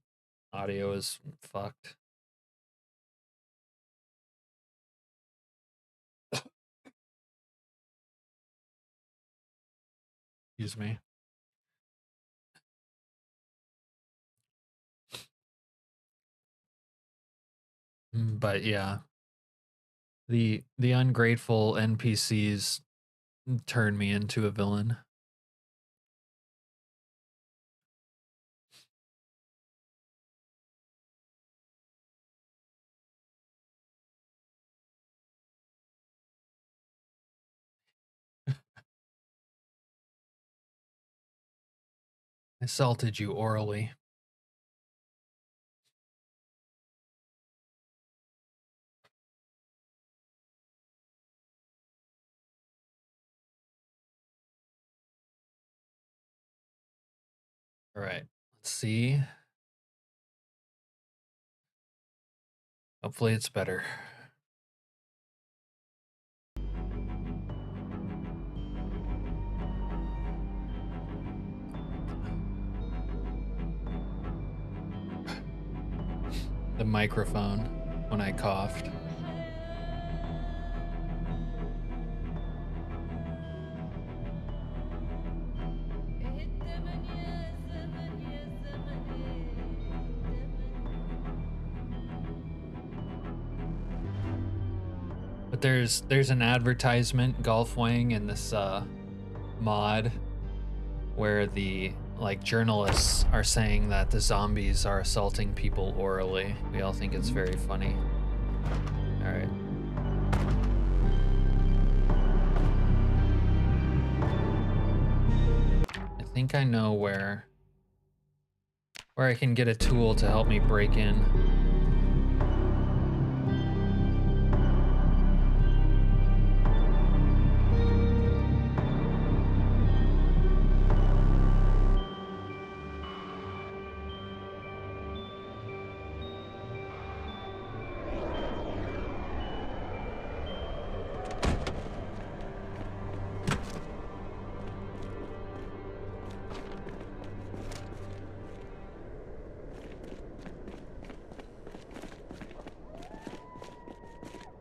audio is fucked. Excuse me. But yeah, the ungrateful NPCs turn me into a villain. I assaulted you orally. All right, let's see. Hopefully it's better. The microphone when I coughed. But there's an advertisement, Golf Wang, in this mod where the journalists are saying that the zombies are assaulting people orally. We all think it's very funny. All right. I think I know where I can get a tool to help me break in.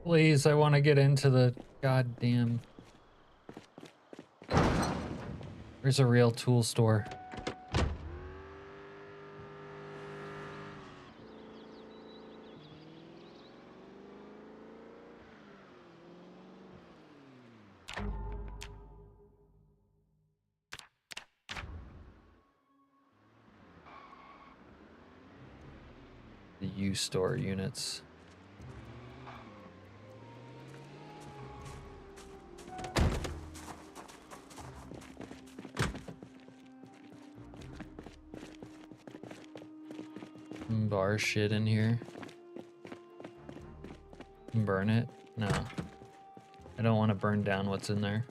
Please, I want to get into the goddamn... There's a real tool store. The U-store units. Bar shit in here. Burn it? No. I don't want to burn down what's in there.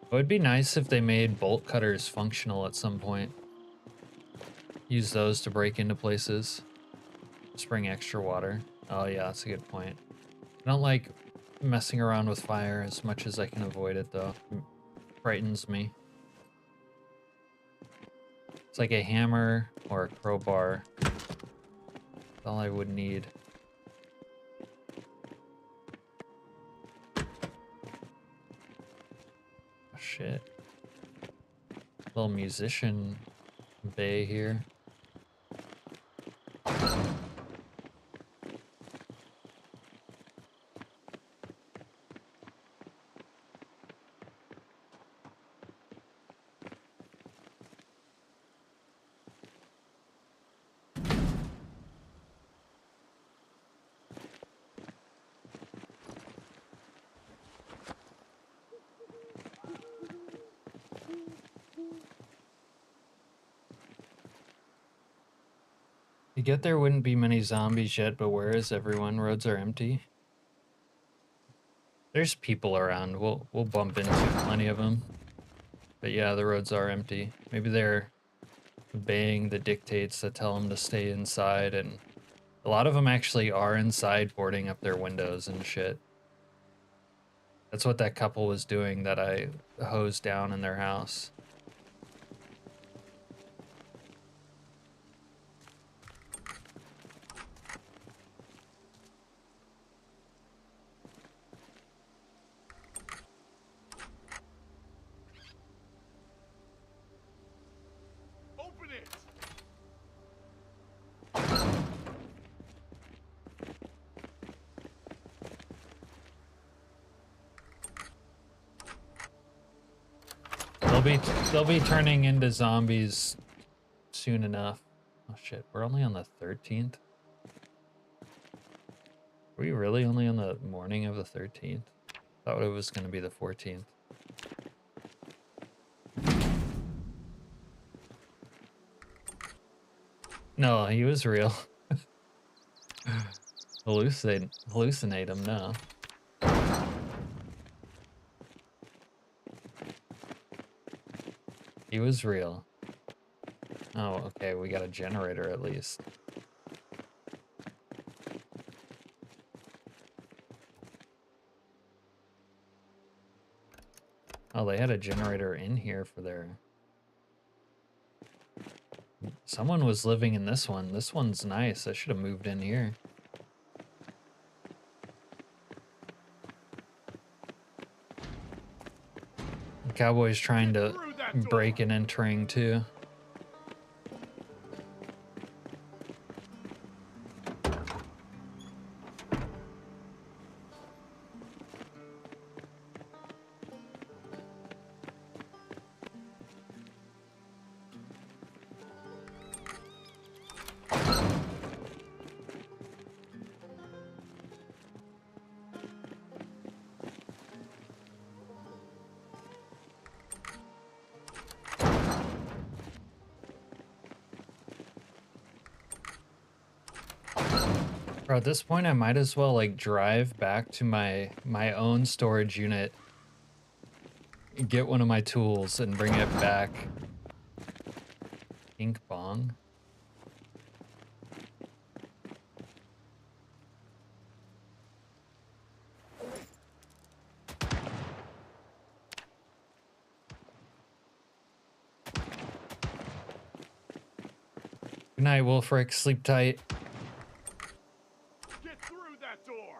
It would be nice if they made bolt cutters functional at some point. Use those to break into places. Spring extra water. Oh yeah, that's a good point. I don't like messing around with fire as much as I can avoid it though. It frightens me. It's like a hammer or a crowbar. That's all I would need. Oh, shit. Little musician bay here. You get there wouldn't be many zombies yet, but where is everyone? Roads are empty. There's people around. We'll bump into plenty of them. But yeah, the roads are empty. Maybe they're obeying the dictates that tell them to stay inside, and a lot of them actually are inside boarding up their windows and shit. That's what that couple was doing that I hosed down in their house. They'll be turning into zombies soon enough. Oh shit, we're only on the 13th? Are we really only on the morning of the 13th? Thought it was gonna be the 14th. No, he was real. Hallucinate him, no. He was real. Oh, okay, we got a generator at least. Oh, they had a generator in here for their... Someone was living in this one. This one's nice. I should have moved in here. The cowboy's trying to break and entering too. Bro, at this point, I might as well like drive back to my own storage unit, get one of my tools, and bring it back. Ink bong. Good night, Wolfric. Sleep tight. Get through that door.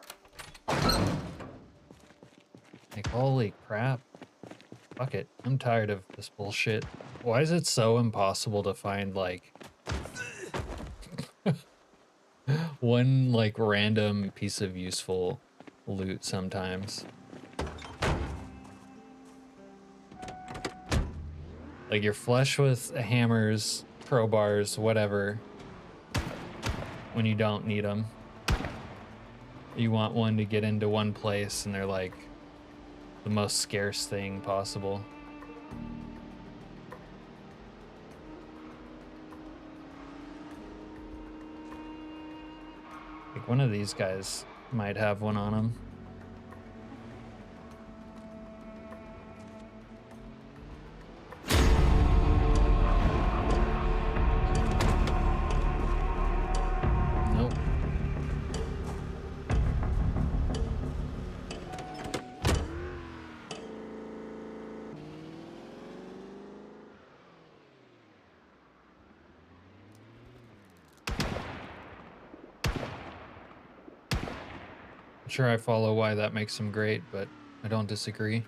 Like, holy crap. Fuck it. I'm tired of this bullshit. Why is it so impossible to find, like, one, like, random piece of useful loot sometimes? Like, you're flush with hammers, crowbars, whatever, when you don't need them. You want one to get into one place, and they're, like, the most scarce thing possible. Like, one of these guys might have one on him. Nope. Sure, I follow why that makes him great, but I don't disagree.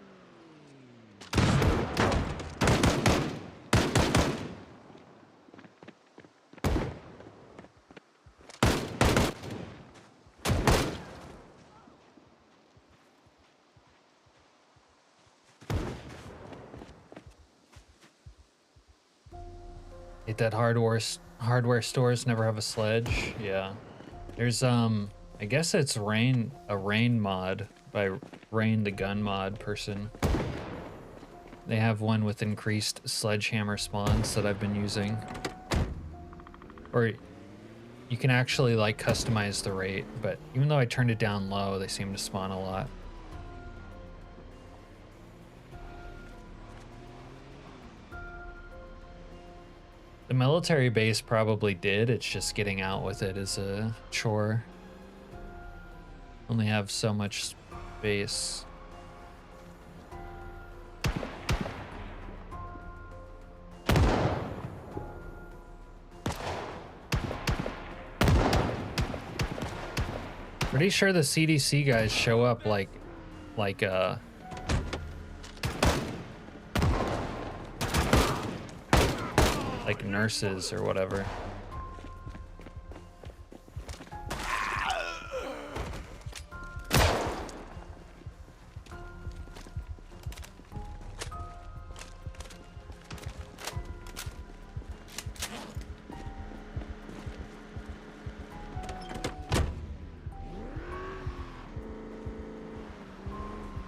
Hate that hardware stores never have a sledge. Yeah. There's I guess it's a rain mod by Rain the Gun mod person. They have one with increased sledgehammer spawns that I've been using. Or you can actually like customize the rate, but even though I turned it down low, they seem to spawn a lot. The military base probably did, it's just getting out with it is a chore. Only have so much space. Pretty sure the CDC guys show up like nurses or whatever.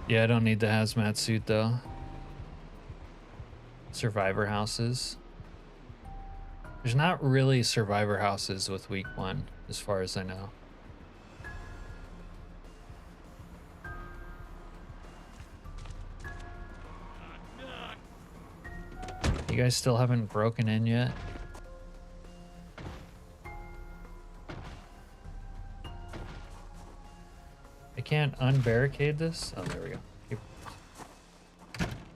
Yeah, I don't need the hazmat suit though. Survivor houses. There's not really survivor houses with week 1, as far as I know. You guys still haven't broken in yet? I can't unbarricade this? Oh, there we go.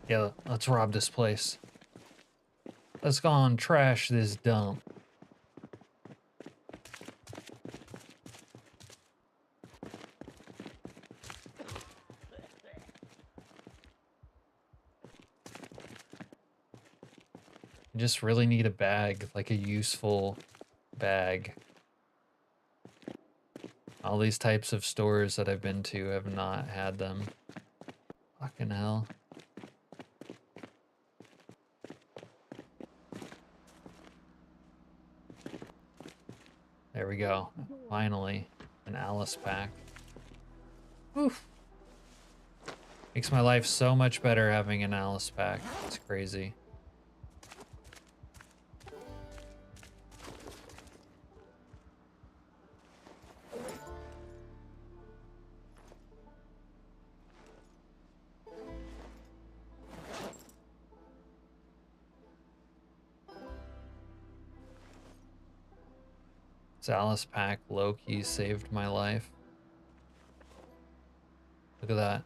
Yeah, let's rob this place. Let's go and trash this dump. I just really need a bag, like a useful bag. All these types of stores that I've been to have not had them. Fucking hell. There we go. Finally, an Alice pack. Oof. Makes my life so much better having an Alice pack. It's crazy. Alice pack low-key saved my life. Look at that.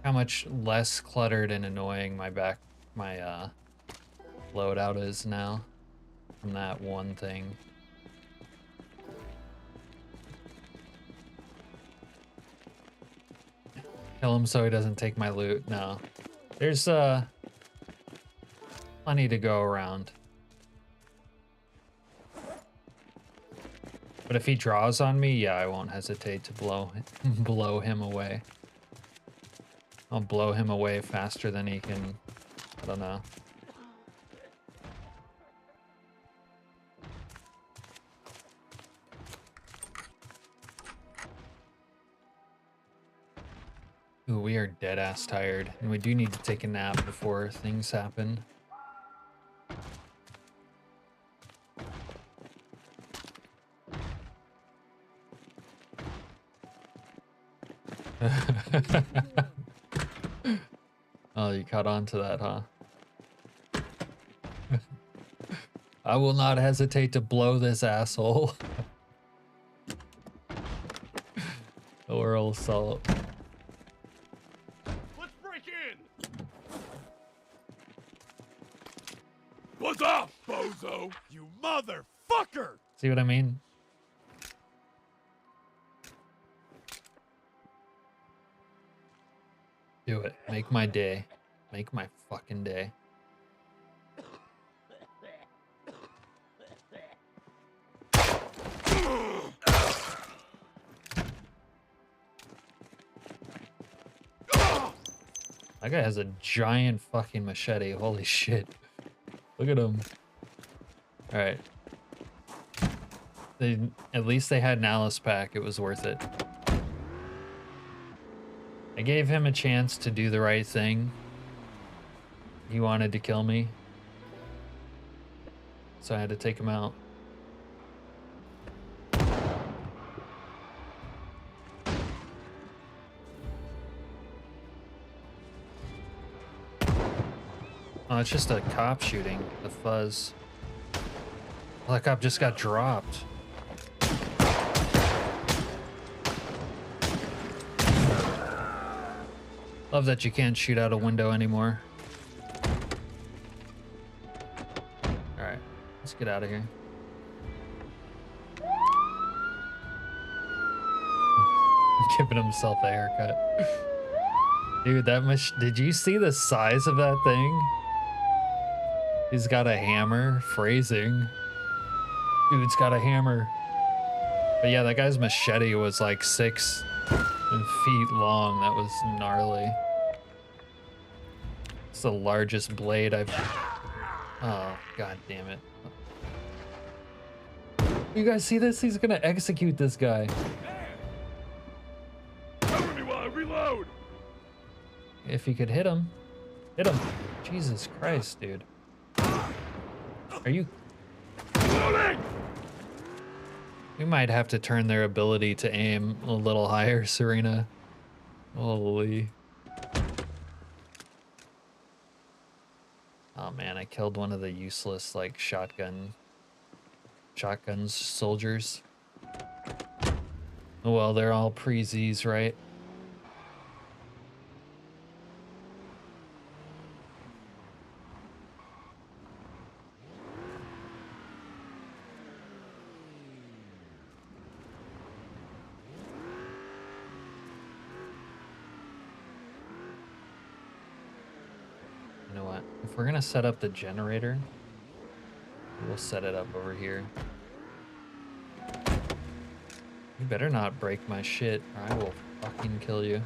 How much less cluttered and annoying my loadout is now. from that one thing. Kill him so he doesn't take my loot. No. There's plenty to go around. But if he draws on me, yeah, I won't hesitate to blow him away. I'll blow him away faster than he can, I don't know. Ooh, we are dead ass tired, and we do need to take a nap before things happen. Oh, you caught on to that, huh? I will not hesitate to blow this asshole. Oral assault. Let's break in! What's up, bozo? You motherfucker! See what I mean? Do it. Make my day. Make my fucking day. That guy has a giant fucking machete. Holy shit. Look at him. Alright. At least they had an Alice pack. It was worth it. I gave him a chance to do the right thing. He wanted to kill me. So I had to take him out. Oh, it's just a cop shooting. The fuzz. Oh, that cop just got dropped. Love that you can't shoot out a window anymore. Alright, let's get out of here. Giving himself a haircut. Dude, that much. Did you see the size of that thing? He's got a hammer. Phrasing. Dude's got a hammer. But yeah, that guy's machete was like 6 feet long. That was gnarly. It's the largest blade I've... Oh, god damn it. You guys see this? He's gonna execute this guy. Cover me while I reload! If he could hit him. Hit him. Jesus Christ, dude. Are you... Loading! We might have to turn their ability to aim a little higher, Serena. Holy. Oh man, I killed one of the useless, like, shotguns soldiers. Oh well, they're all pre-Zees, right? If we're gonna set up the generator, we'll set it up over here. You better not break my shit, or I will fucking kill you.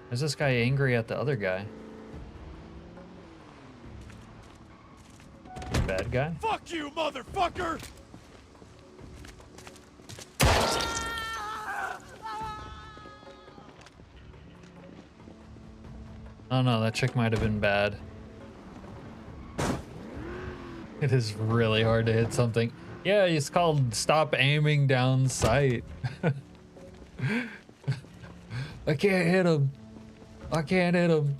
Is this guy angry at the other guy? Bad guy? Fuck you, motherfucker! Oh no, that chick might have been bad. It is really hard to hit something. Yeah, it's called stop aiming down sight. I can't hit him. I can't hit him.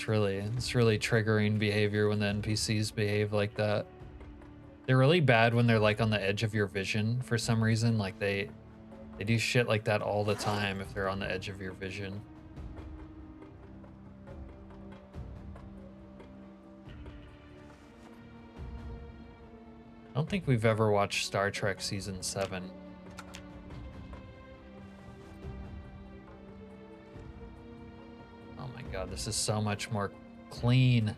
it's really triggering behavior when the NPCs behave like that. They're really bad when they're like on the edge of your vision for some reason. Like they do shit like that all the time if they're on the edge of your vision. I don't think we've ever watched Star Trek Season 7. Oh my god, this is so much more clean.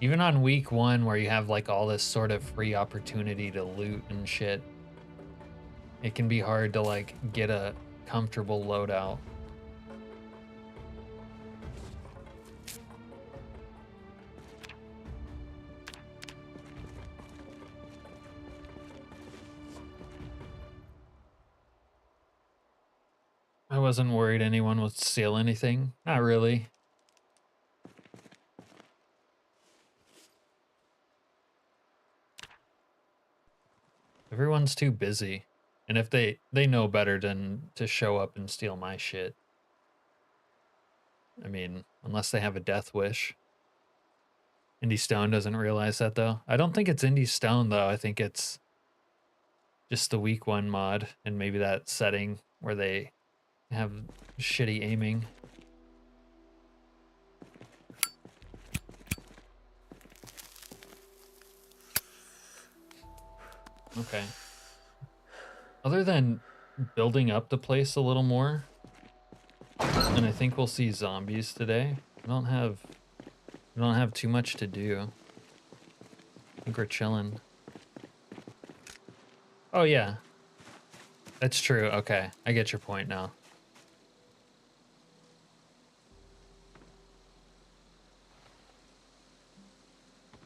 Even on week 1 where you have like all this sort of free opportunity to loot and shit, it can be hard to like get a comfortable loadout. I wasn't worried anyone would steal anything. Not really. Everyone's too busy. And if they know better than to show up and steal my shit. I mean, unless they have a death wish. Indy Stone doesn't realize that though. I don't think it's Indy Stone though. I think it's just the week 1 mod and maybe that setting where they have shitty aiming. Okay. Other than building up the place a little more, and I think we'll see zombies today. We don't have too much to do. I think we're chilling. Oh yeah. That's true. Okay. I get your point now.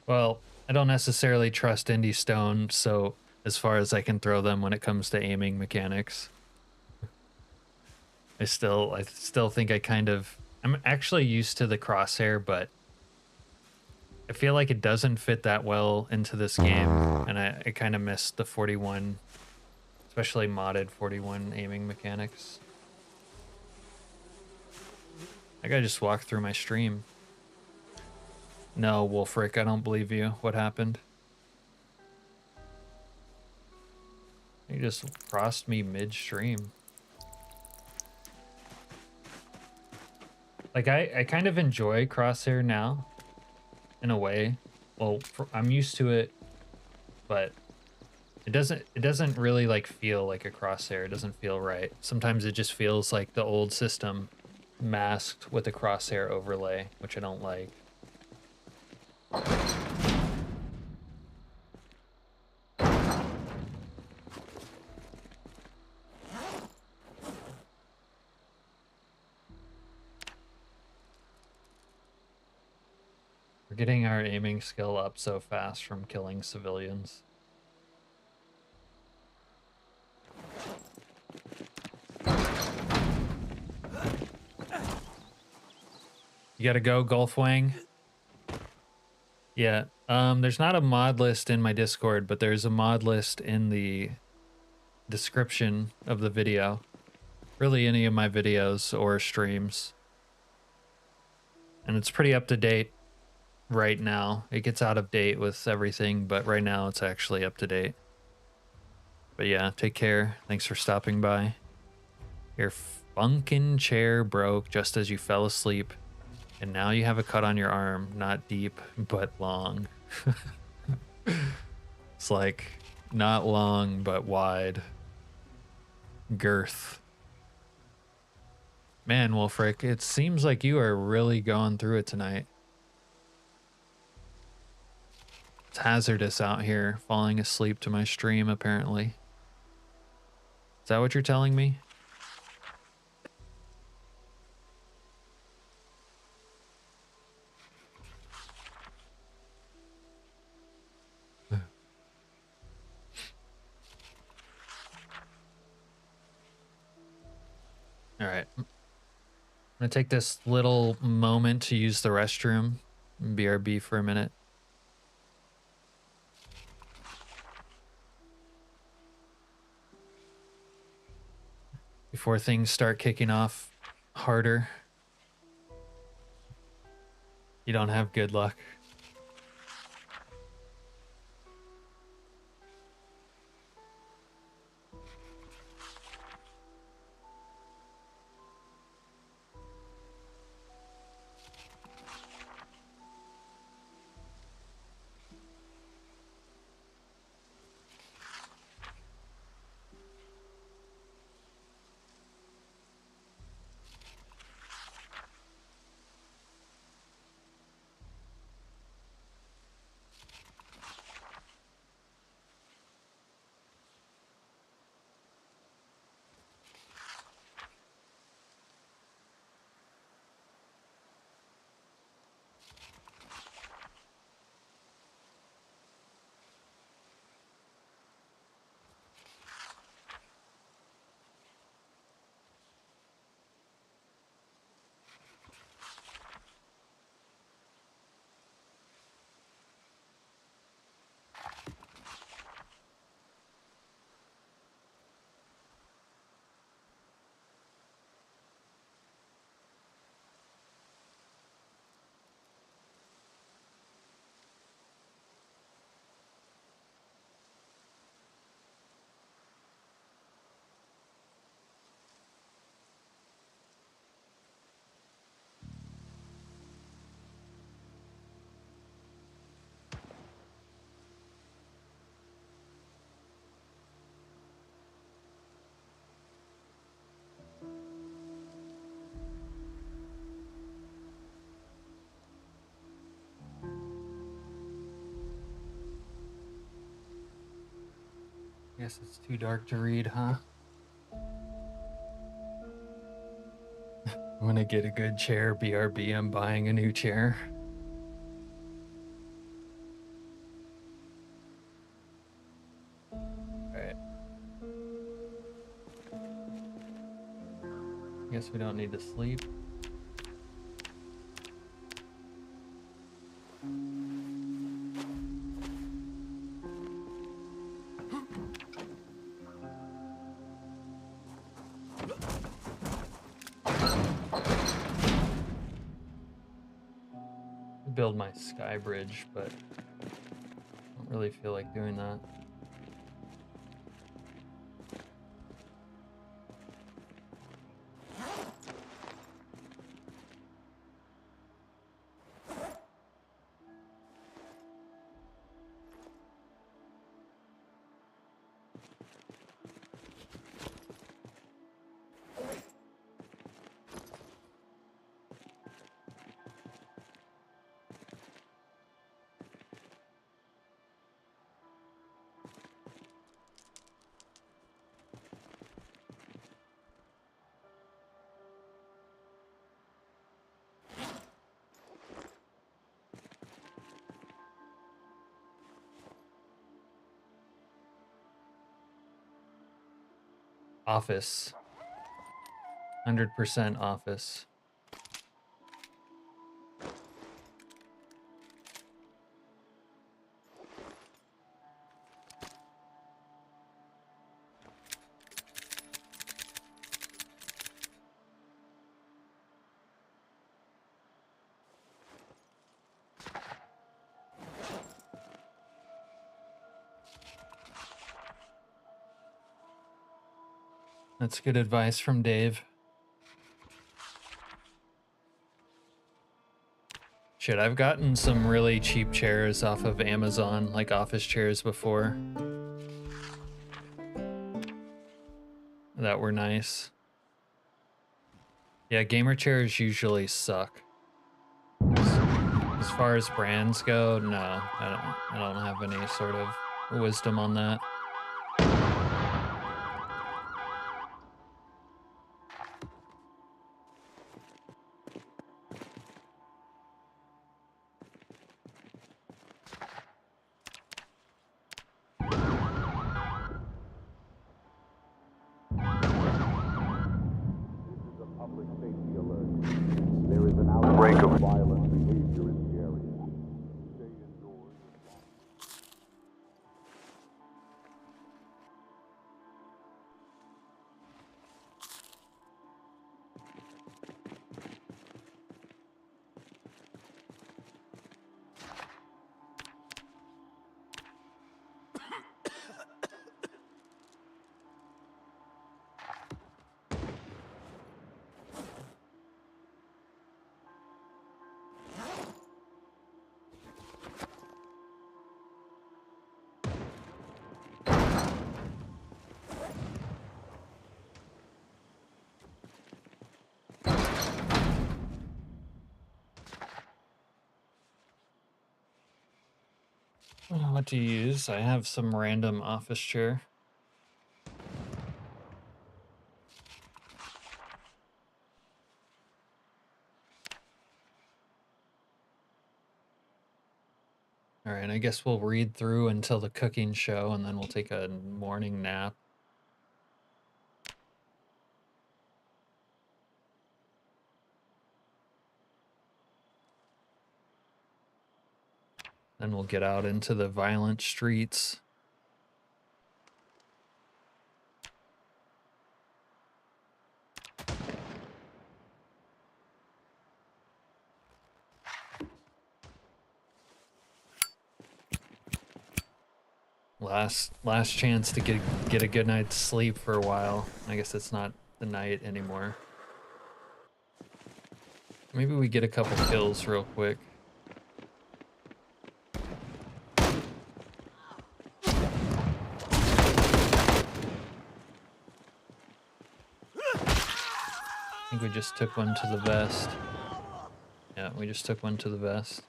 Well, I don't necessarily trust Indy Stone, so as far as I can throw them when it comes to aiming mechanics. I still think I'm actually used to the crosshair, but I feel like it doesn't fit that well into this game, and I kind of miss the 41, especially modded 41 aiming mechanics. I gotta just walk through my stream. No, Wolfric, I don't believe you. What happened? You just crossed me mid-stream. Like, I kind of enjoy Crosshair now, in a way. Well, I'm used to it, but it doesn't really, like, feel like a Crosshair. It doesn't feel right. Sometimes it just feels like the old system masked with a Crosshair overlay, which I don't like. We're getting our aiming skill up so fast from killing civilians. You gotta go, Golfwang. Yeah, there's not a mod list in my Discord, but there's a mod list in the description of the video. Really any of my videos or streams. And it's pretty up to date right now. It gets out of date with everything, but right now it's actually up to date. But yeah, take care. Thanks for stopping by. Your funkin' chair broke just as you fell asleep. And now you have a cut on your arm, not deep, but long. It's like, not long, but wide. Girth. Man, Wolfric, it seems like you are really going through it tonight. It's hazardous out here, falling asleep to my stream, apparently. Is that what you're telling me? All right. I'm gonna take this little moment to use the restroom. BRB for a minute. before things start kicking off harder. You don't have good luck. Guess it's too dark to read, huh? I'm gonna get a good chair. BRB, I'm buying a new chair. Alright. Guess we don't need to sleep. Build my sky bridge, but I don't really feel like doing that. Office. 100% office. That's good advice from Dave. Shit, I've gotten some really cheap chairs off of Amazon, like office chairs before. That were nice. Yeah, gamer chairs usually suck. As far as brands go, no, I don't have any sort of wisdom on that. Outbreak of violent behavior in the area. Stay indoors. What to use? I have some random office chair. All right, I guess we'll read through until the cooking show, and then we'll take a morning nap. Then we'll get out into the violent streets. Last chance to get a good night's sleep for a while. I guess it's not the night anymore. Maybe we get a couple kills real quick. I think we just took one to the vest. Yeah, we just took one to the vest.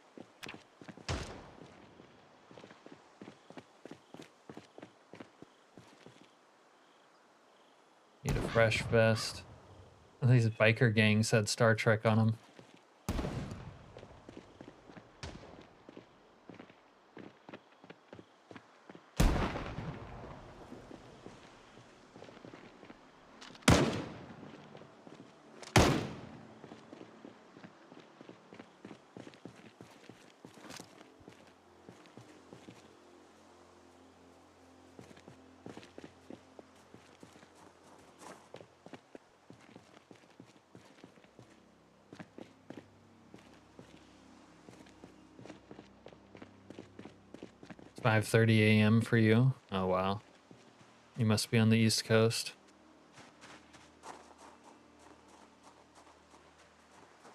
Need a fresh vest. These biker gangs had Star Trek on them. It's 5:30 a.m. for you. Oh wow. You must be on the East Coast.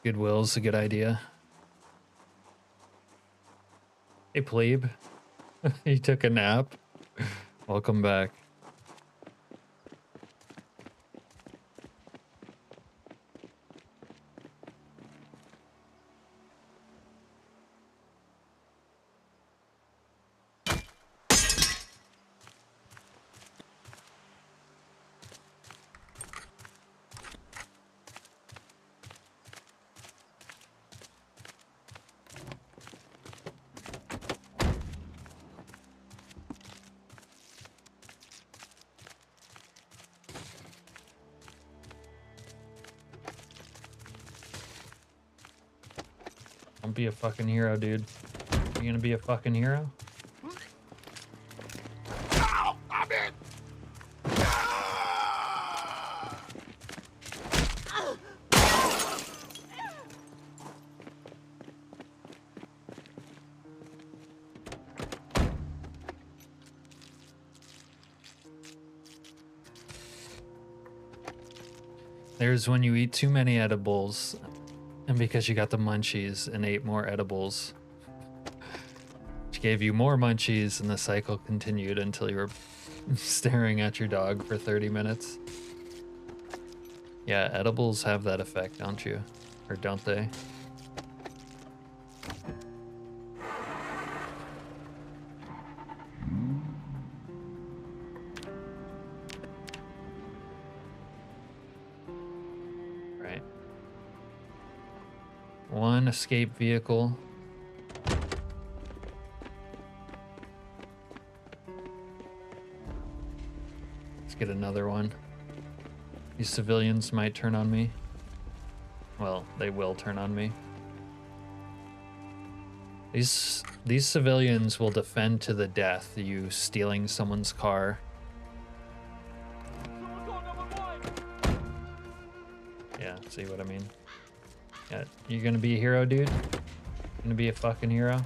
Goodwill's a good idea. Hey plebe. You took a nap? Welcome back. Don't be a fucking hero, dude. You gonna be a fucking hero? Ow! I'm in! There's when you eat too many edibles, and because you got the munchies and ate more edibles, which gave you more munchies, and the cycle continued until you were staring at your dog for 30 minutes. Yeah, edibles have that effect, don't you? Or don't they? Right. One escape vehicle. Let's get another one. These civilians might turn on me. Well, they will turn on me. These civilians will defend to the death you stealing someone's car. Yeah, see what I mean? Yeah, you gonna be a hero, dude? Gonna be a fucking hero?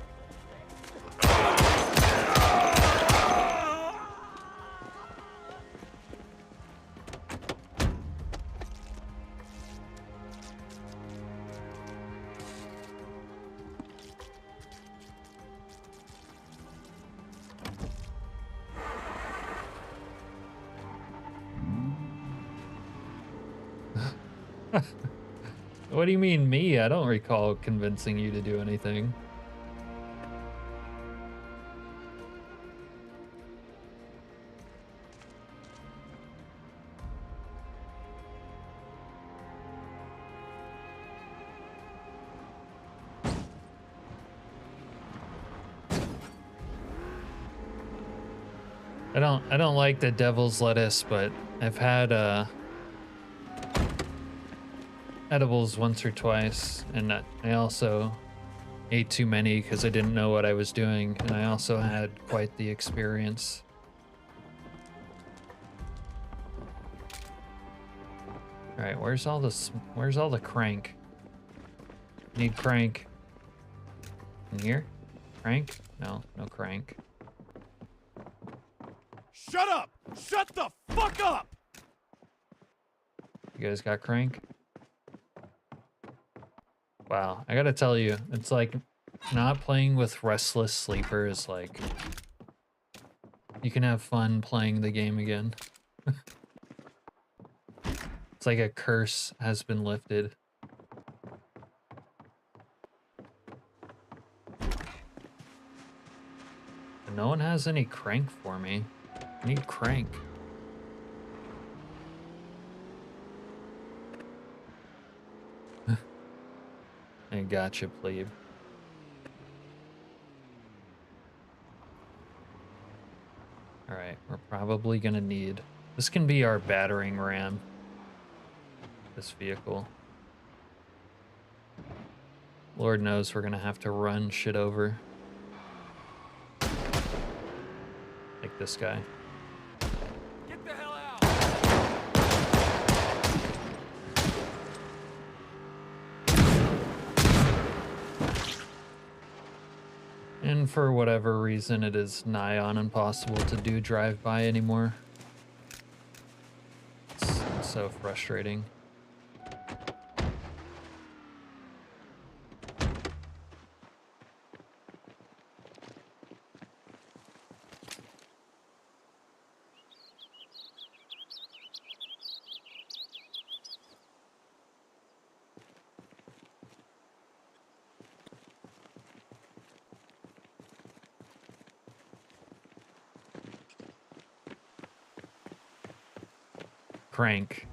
What do you mean me? I don't recall convincing you to do anything. I don't like the devil's lettuce, but I've had edibles once or twice, and I also ate too many because I didn't know what I was doing, and I also had quite the experience. All right, where's all the crank? Need crank. In here? Crank? No, no crank. Shut up! Shut the fuck up! You guys got crank? Wow, I gotta tell you, it's like not playing with Restless Sleeper is like you can have fun playing the game again. It's like a curse has been lifted. And no one has any crank for me. I need crank. I gotcha, plebe. Alright, we're probably gonna need... This can be our battering ram. This vehicle. Lord knows we're gonna have to run shit over. Like this guy. Get the hell out! And for whatever reason, it is nigh on impossible to do drive-by anymore. It's so frustrating. Crank.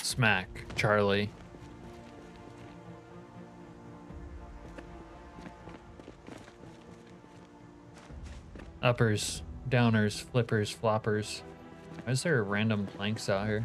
Smack, Charlie. Uppers, downers, flippers, floppers. Why is there random planks out here?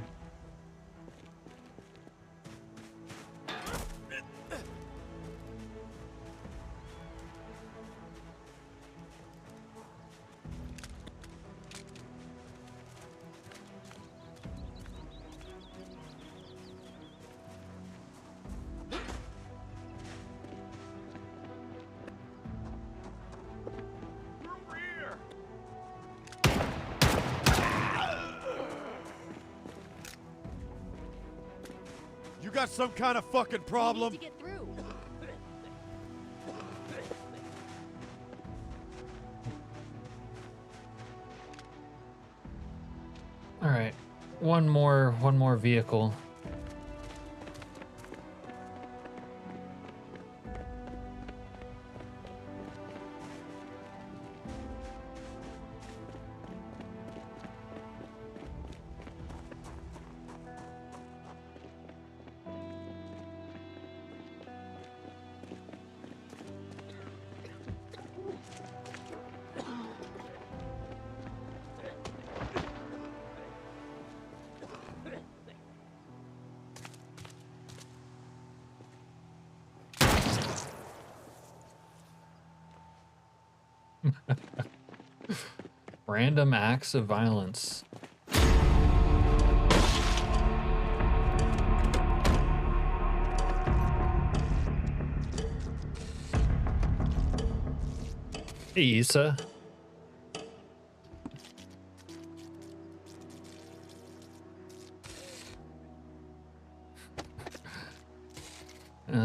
You got some kind of fucking problem? To get through. All right, one more vehicle. Random acts of violence. Hey, Issa.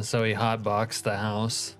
So he hotboxed the house.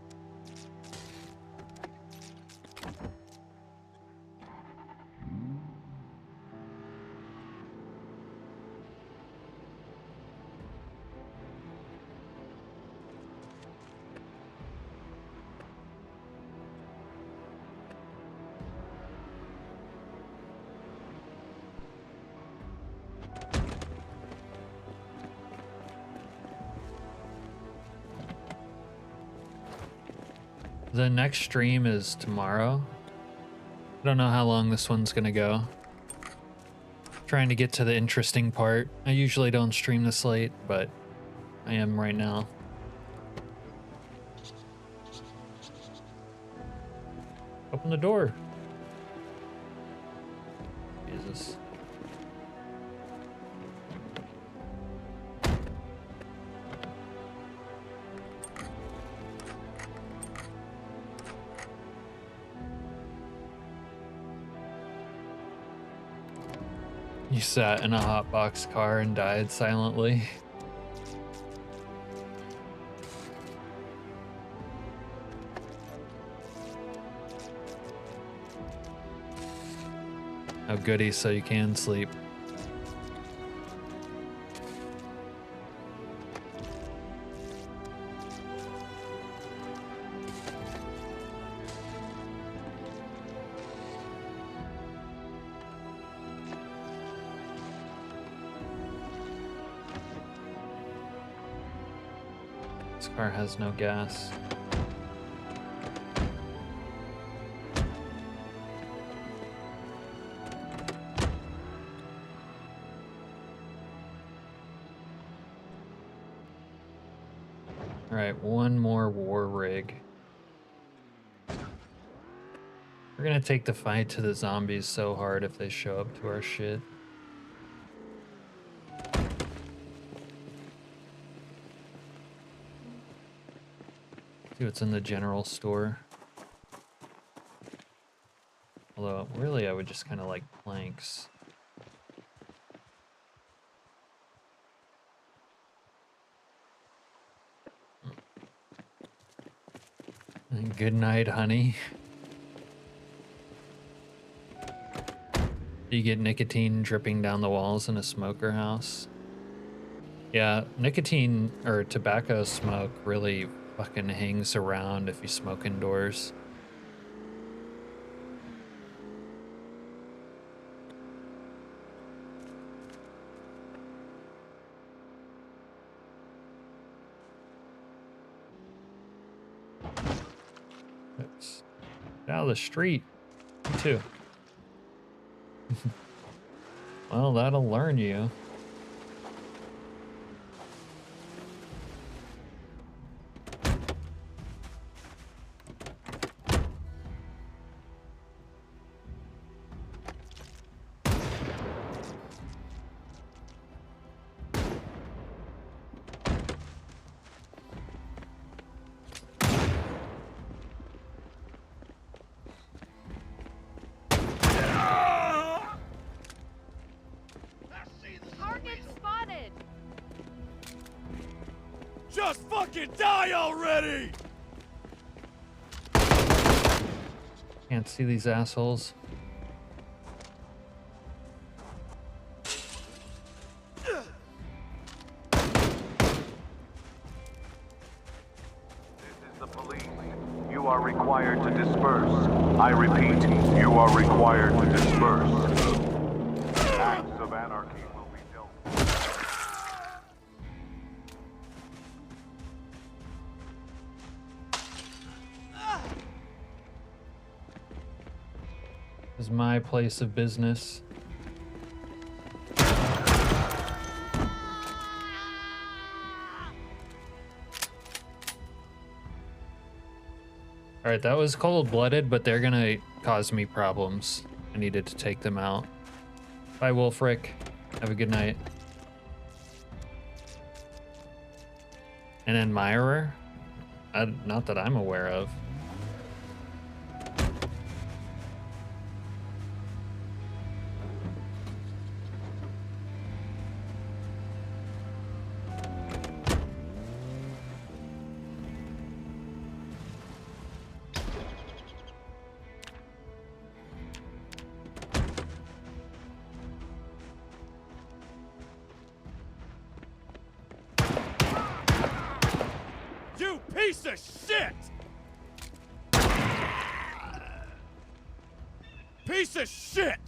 The next stream is tomorrow. I don't know how long this one's gonna go. Trying to get to the interesting part. I usually don't stream this late, but I am right now. Open the door. Jesus. You sat in a hotbox car and died silently. Oh goody, so you can sleep. This car has no gas. All right, one more war rig. We're gonna take the fight to the zombies so hard if they show up to our shit. See what's in the general store. Although, really, I would just kind of like planks. And good night, honey. Do you get nicotine dripping down the walls in a smoker house? Yeah, nicotine or tobacco smoke really fucking hangs around if you smoke indoors. Oops. Get out of the street. Me too. Well, that'll learn you. Just fucking die already! Can't see these assholes. The police. You are required to disperse. I repeat, you are required to disperse. Acts of anarchy will be dealt with. This is my place of business. Alright, that was cold-blooded, but they're gonna cause me problems. I needed to take them out. Bye, Wolfric. Have a good night. An admirer? Not that I'm aware of. You piece of shit! Piece of shit!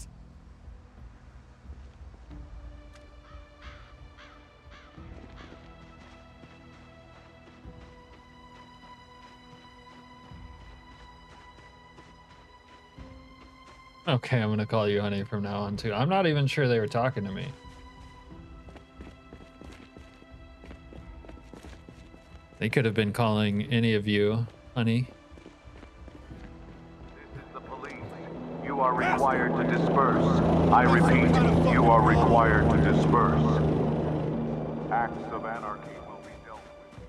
Okay, I'm gonna call you honey from now on too. I'm not even sure they were talking to me. They could have been calling any of you honey. This is the police. You are required to disperse. I repeat, you are required to disperse. Acts of anarchy will be dealt with.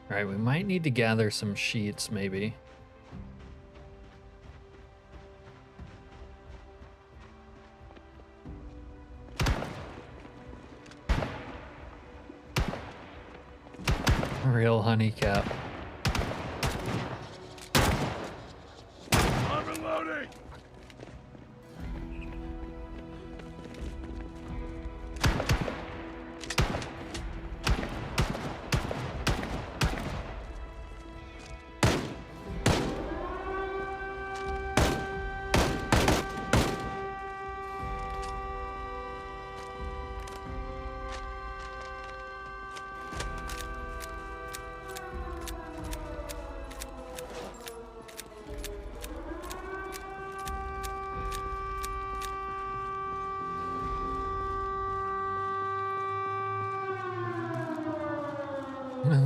All right, we might need to gather some sheets, maybe. Real honey cap. I'm reloading!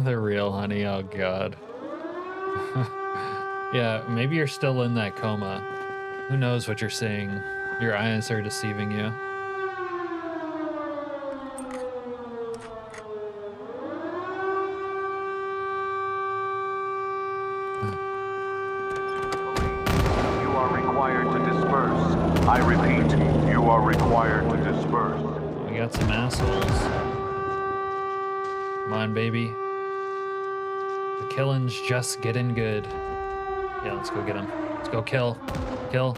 The real honey, oh god. Yeah, maybe you're still in that coma. Who knows what you're seeing? Your eyes are deceiving you. You are required to disperse. I repeat, you are required to disperse. We got some assholes. Come on, baby. The killing's just getting good. Yeah, let's go get him. Let's go kill. Kill.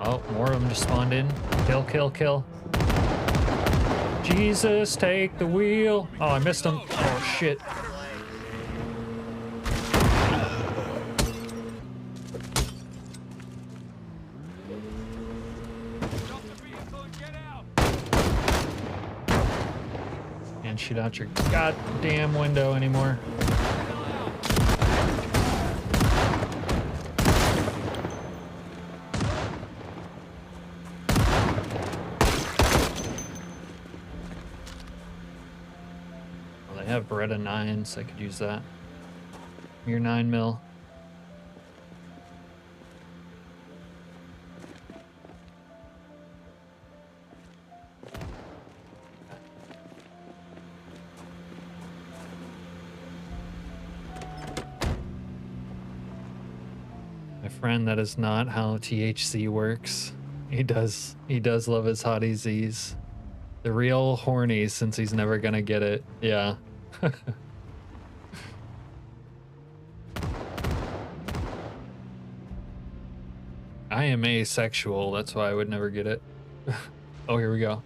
Oh, more of them just spawned in. Kill, kill, kill. Jesus, take the wheel. Oh, I missed him. Oh, shit. Can't shoot out your goddamn window anymore. Well, they have Beretta 9s. I could use that. Your 9mm. Friend, that is not how THC works. He does love his hottie Zees. The real horny, since he's never gonna get it. Yeah. I am asexual, that's why I would never get it. Oh, here we go.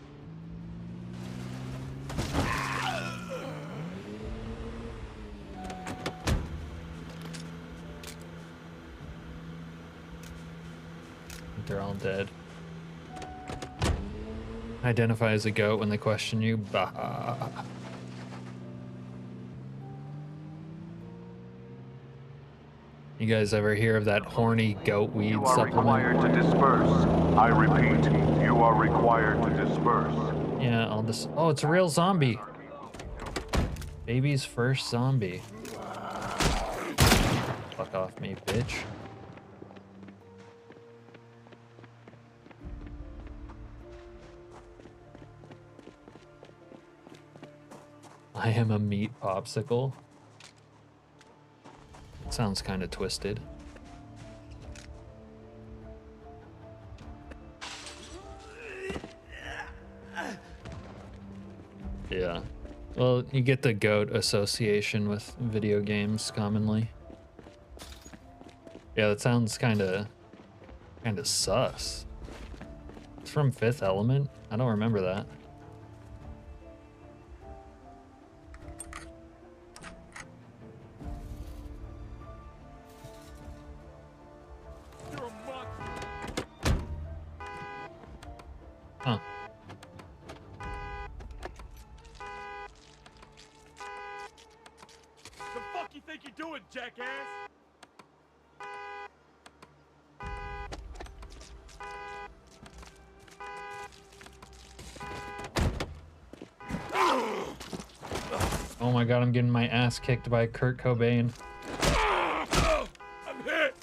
They're all dead. Identify as a goat when they question you. Bah. You guys ever hear of that horny goat weed You are supplement? required to disperse. I repeat, you are required to disperse. Yeah, I'll just. Oh, it's a real zombie. Baby's first zombie. Fuck off me, bitch. I am a meat popsicle. It sounds kind of twisted. Yeah. Well, you get the goat association with video games commonly. Yeah, that sounds kind of sus. It's from Fifth Element? I don't remember that. jackass! Oh my god, I'm getting my ass kicked by Kurt Cobain. I'm hit!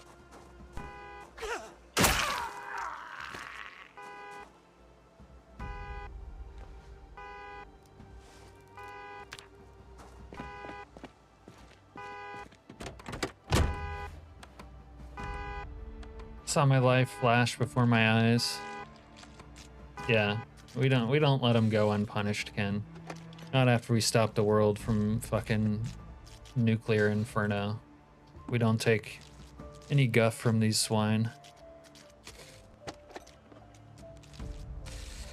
Saw my life flash before my eyes. Yeah, we don't let him go unpunished, Ken. Not after we stop the world from fucking nuclear inferno. We don't take any guff from these swine.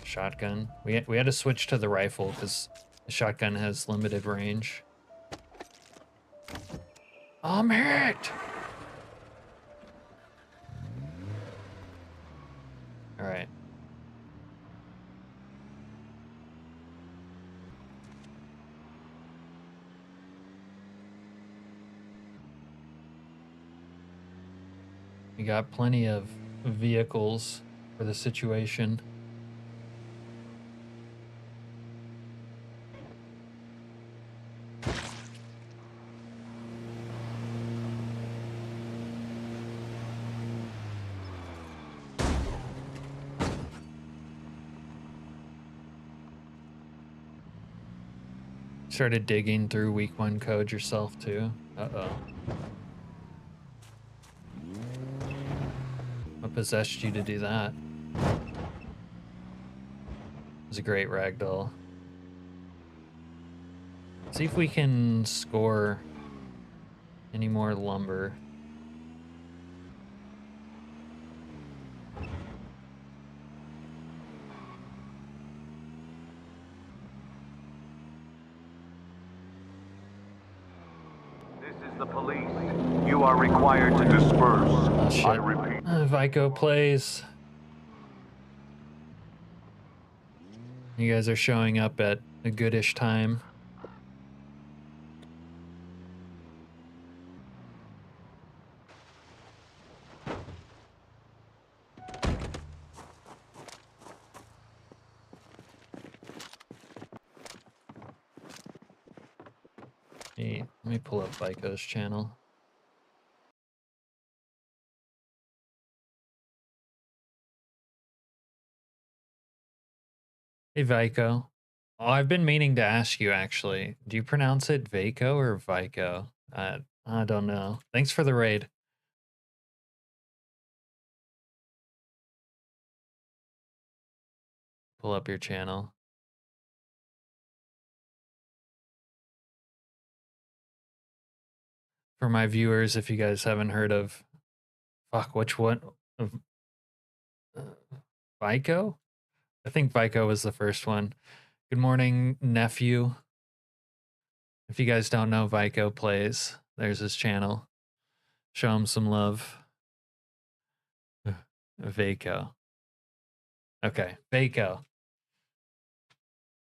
Shotgun. We had to switch to the rifle because the shotgun has limited range. I'm hit! Alright. We got plenty of vehicles for the situation. Started digging through week 1 code yourself too. Uh-oh. What possessed you to do that? It was a great ragdoll. See if we can score any more lumber. This is the police. You are required to disperse. Oh, shit. I repeat. Vico plays. You guys are showing up at a goodish time. Hey, let me pull up Vico's channel. Hey, Vico. Oh, I've been meaning to ask you, actually. Do you pronounce it Vaco or Vico? I don't know. Thanks for the raid. Pull up your channel. For my viewers, if you guys haven't heard of... Fuck, which one? Vico? I think Vico was the first one. Good morning, nephew. If you guys don't know, Vico plays. There's his channel. Show him some love. Vaco. Okay, Vaco.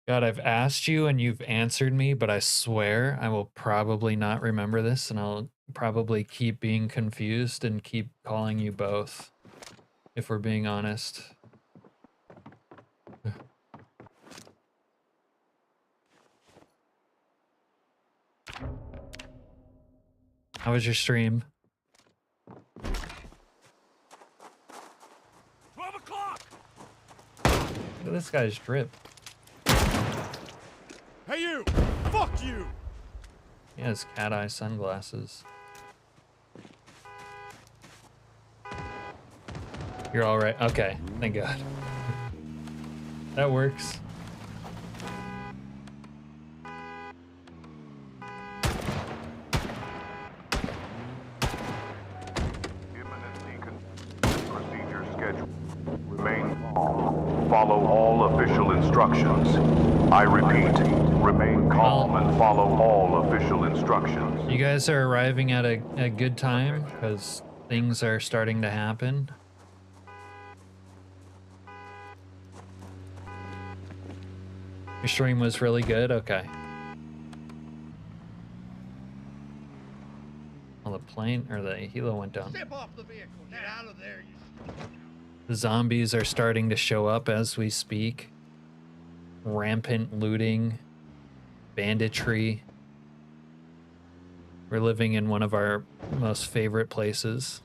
God, I've asked you and you've answered me, but I swear I will probably not remember this, and I'll probably keep being confused and keep calling you both, if we're being honest. How was your stream? 12 o'clock! Look at this guy's drip. Hey you! Fuck you! He has cat eye sunglasses. You're all right. Okay, thank God. That works. Procedure schedule. Remain calm. Follow all official instructions. I repeat, remain calm and follow all official instructions. You guys are arriving at a good time because things are starting to happen. Your stream was really good? Okay. All the plane or the helo went down. Step off the vehicle. Get out of there, you. The zombies are starting to show up as we speak. Rampant looting, banditry. We're living in one of our most favorite places.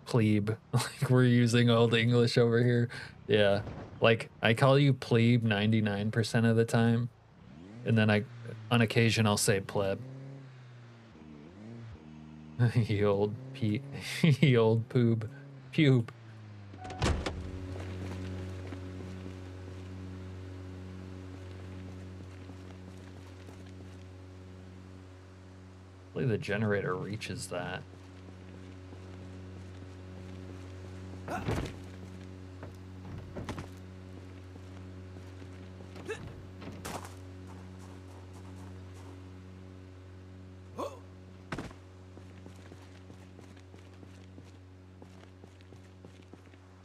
Plebe. Like, we're using old English over here. Yeah. Like, I call you plebe 99% of the time. And then on occasion, I'll say pleb. Ye old Pete. Ye old poob. Pube. Hopefully the generator reaches that.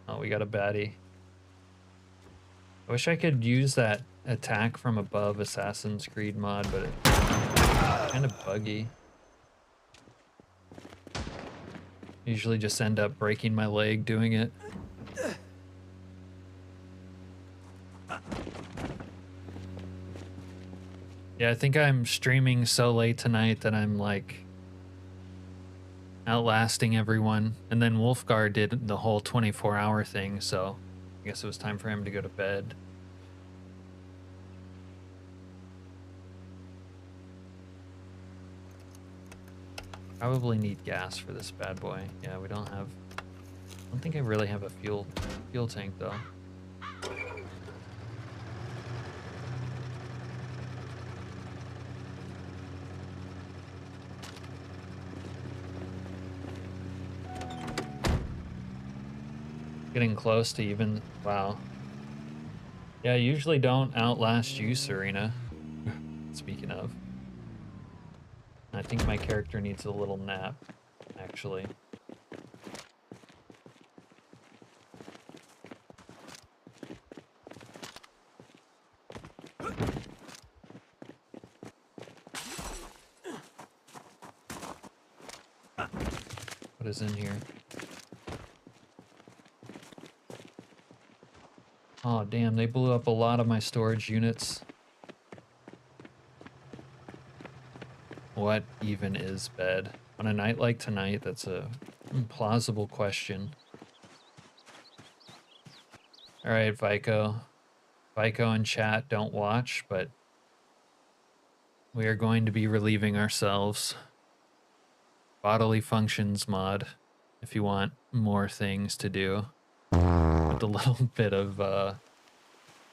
Oh, we got a baddie. I wish I could use that attack from above Assassin's Creed mod, but it's kind of buggy. Usually just end up breaking my leg doing it. Yeah, I think I'm streaming so late tonight that I'm like outlasting everyone. And then Wolfgar did the whole 24-hour thing, so I guess it was time for him to go to bed. Probably need gas for this bad boy. Yeah, we don't have... I don't think I really have a fuel tank, though. Getting close to even... Wow. Yeah, I usually don't outlast you, Serena. Speaking of. I think my character needs a little nap, actually. What is in here? Oh, damn, they blew up a lot of my storage units. What even is bed? On a night like tonight, that's a plausible question. Alright, Vico. Vico and chat don't watch, but we are going to be relieving ourselves. Bodily functions mod, if you want more things to do. With a little bit of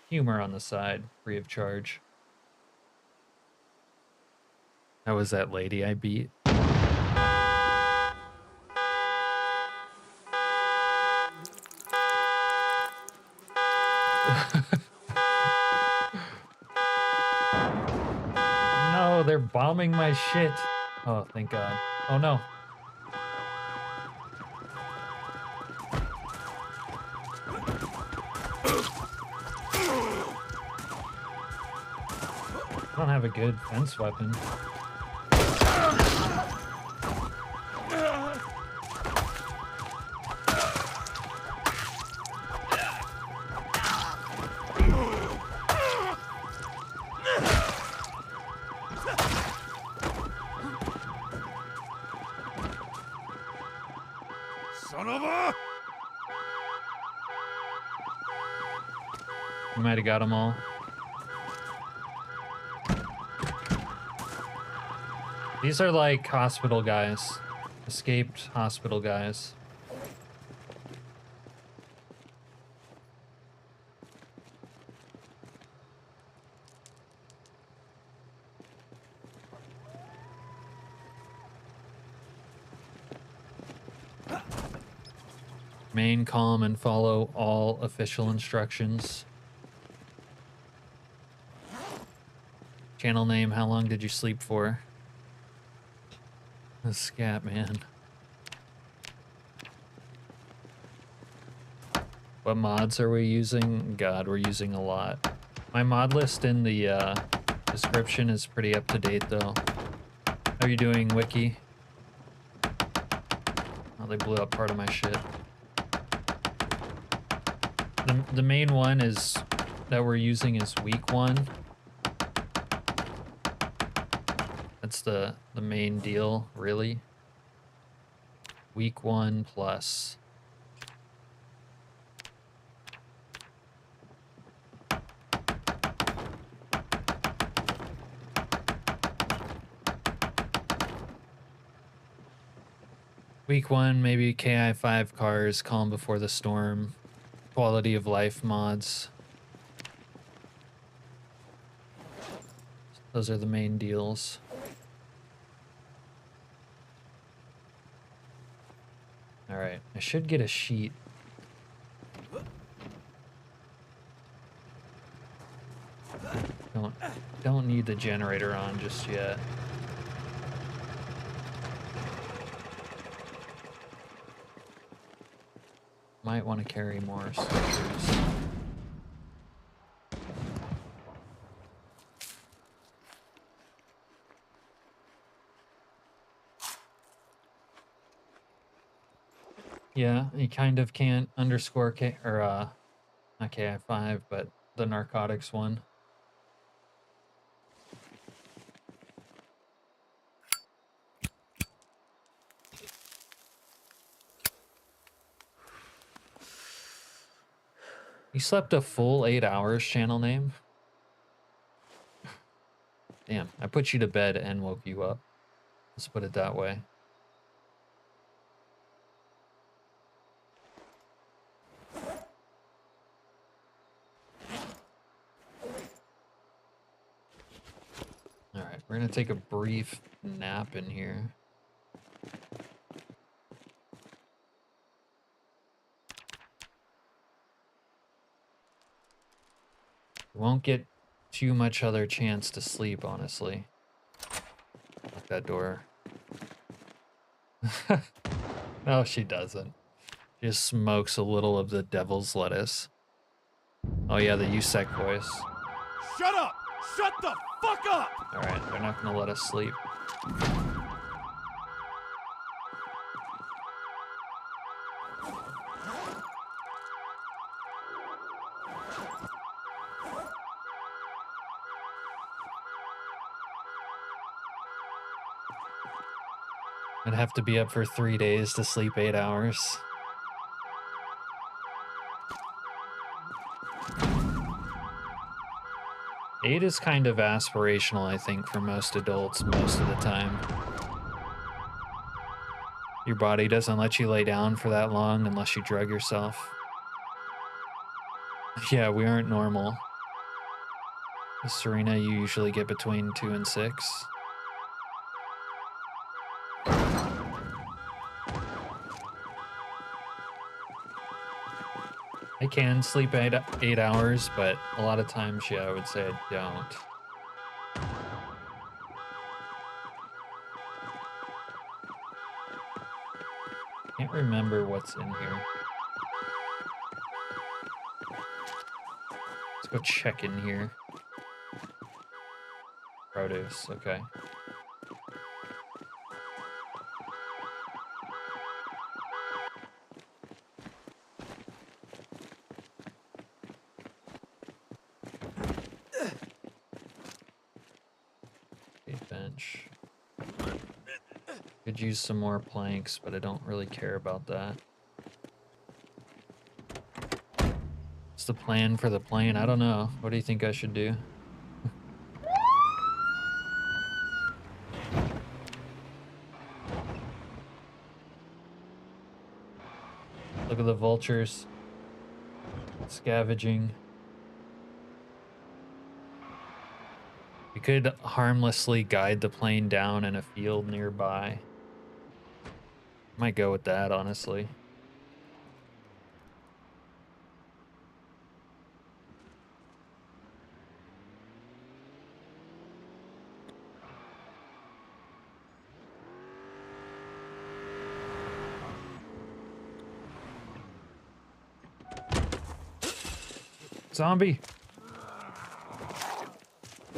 humor on the side, free of charge. How was that lady I beat? No, they're bombing my shit. Oh, thank God. Oh no. I don't have a good fence weapon. Son of a... You might have got them all. These are like hospital guys. Escaped hospital guys. Remain calm and follow all official instructions. Channel name, how long did you sleep for? The scat man. What mods are we using? God, we're using a lot. My mod list in the description is pretty up to date though. How are you doing, Wiki? Oh, they blew up part of my shit. The main one is that we're using is weak one. That's the main deal, really. Weak one plus. Week 1, maybe KI5 cars, Calm Before the Storm, quality of life mods. Those are the main deals. Alright, I should get a sheet. Don't need the generator on just yet. Might want to carry more soldiers. Yeah, you kind of can't underscore K or not KI5, but the narcotics one. You slept a full 8 hours, channel name? Damn, I put you to bed and woke you up. Let's put it that way. Alright, we're gonna take a brief nap in here. Won't get too much other chance to sleep, honestly. Lock that door. No, she doesn't. She just smokes a little of the devil's lettuce. Oh yeah, the USEC voice. Shut up! Shut the fuck up! Alright, they're not gonna let us sleep. I'd have to be up for 3 days to sleep 8 hours. Eight is kind of aspirational, I think, for most adults most of the time. Your body doesn't let you lay down for that long unless you drug yourself. Yeah, we aren't normal. Serena, you usually get between 2 and 6. I can sleep 8 hours, but a lot of times, yeah, I would say I don't. Can't remember what's in here. Let's go check in here. Produce, okay. Bench. Could use some more planks, but I don't really care about that. What's the plan for the plane? I don't know. What do you think I should do? Look at the vultures scavenging. You could harmlessly guide the plane down in a field nearby. Might go with that, honestly. Zombie!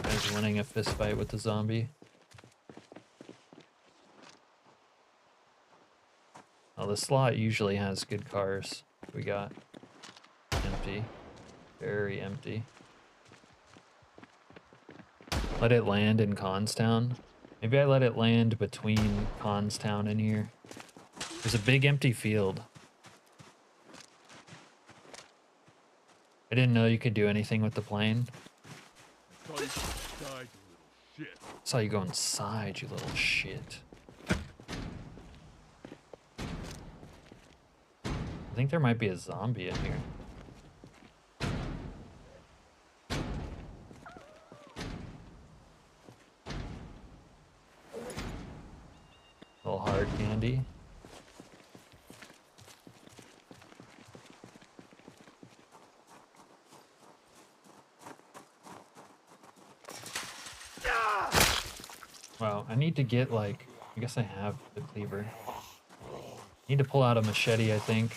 Guy's winning a fist fight with the zombie. Oh, the slot usually has good cars. We got empty. Very empty. Let it land in Constown. Maybe I let it land between Constown and here. There's a big empty field. I didn't know you could do anything with the plane. Saw you go inside, you little shit. I think there might be a zombie in here. Little hard candy. Wow, I need to get like, I guess I have the cleaver. Need to pull out a machete, I think.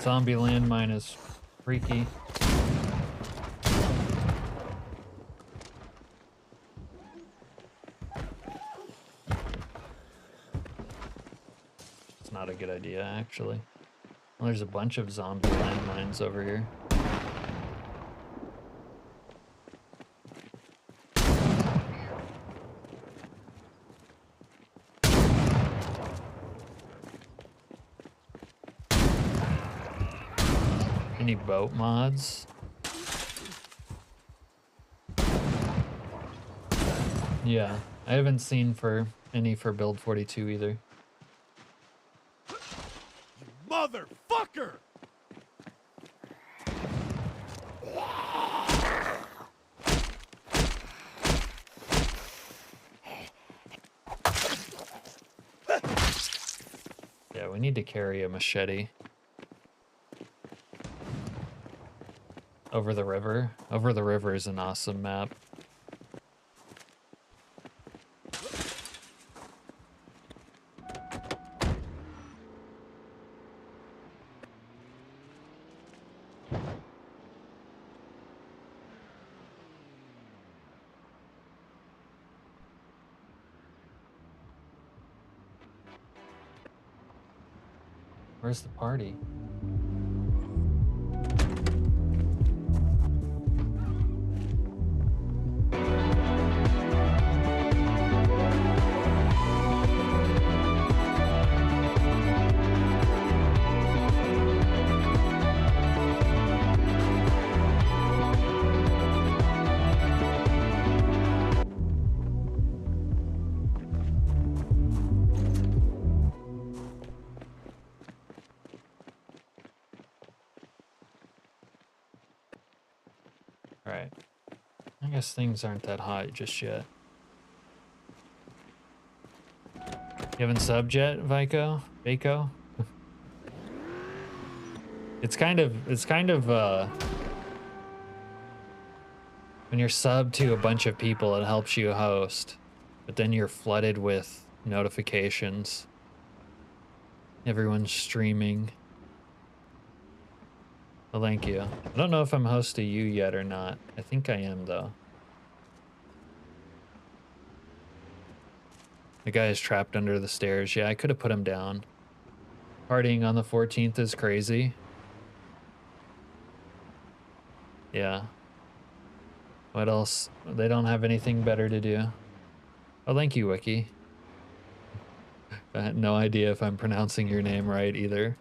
Zombie landmine is freaky. It's not a good idea, actually. Well, there's a bunch of zombie landmines over here. Any boat mods? Yeah, I haven't seen for any for build 42 either. You motherfucker! Yeah, we need to carry a machete. Over the River. Over the River is an awesome map. Where's the party? Alright. I guess things aren't that hot just yet. You haven't subbed yet, Vaiko? It's kind of when you're subbed to a bunch of people, it helps you host, but then you're flooded with notifications. Everyone's streaming. Well, thank you. I don't know if I'm host to you yet or not. I think I am, though. The guy is trapped under the stairs. Yeah, I could have put him down. Partying on the 14th is crazy. Yeah. What else? They don't have anything better to do. Oh, thank you, Wiki. I had no idea if I'm pronouncing your name right either.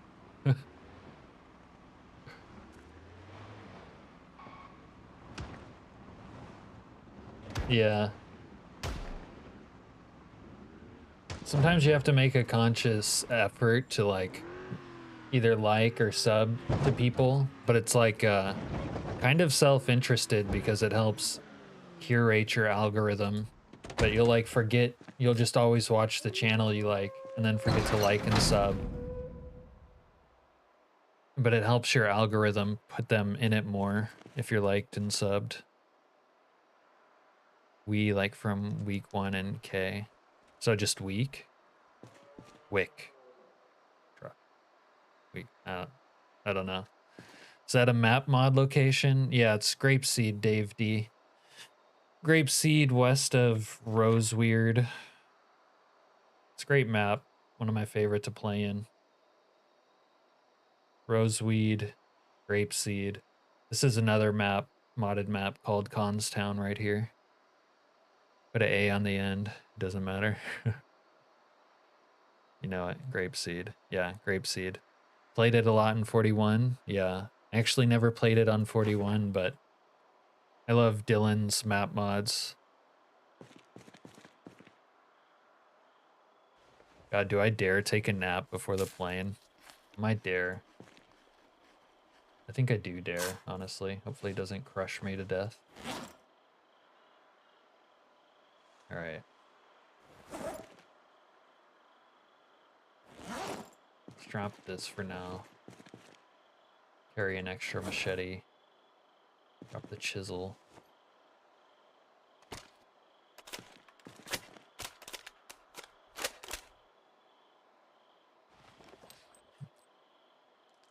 Yeah. Sometimes you have to make a conscious effort to like either like or sub to people, but it's like kind of self-interested because it helps curate your algorithm. But you'll like forget, you'll just always watch the channel you like and then forget to like and sub. but it helps your algorithm put them in it more if you're liked and subbed. We like from week 1 and K. So just week? Wick. Week. I don't know. Is that a map mod location? Yeah, it's Grapeseed, Dave D. Grapeseed west of Roseweird. It's a great map. One of my favorite to play in. Roseweed, Grapeseed. This is another map, modded map called Constown right here. Put an A on the end. It doesn't matter. You know it. Grapeseed. Yeah, Grapeseed. Played it a lot in 41. Yeah. I actually never played it on 41, but I love Dylan's map mods. God, do I dare take a nap before the plane? I might dare. I think I do dare, honestly. Hopefully it doesn't crush me to death. Alright. Let's drop this for now. Carry an extra machete. Drop the chisel.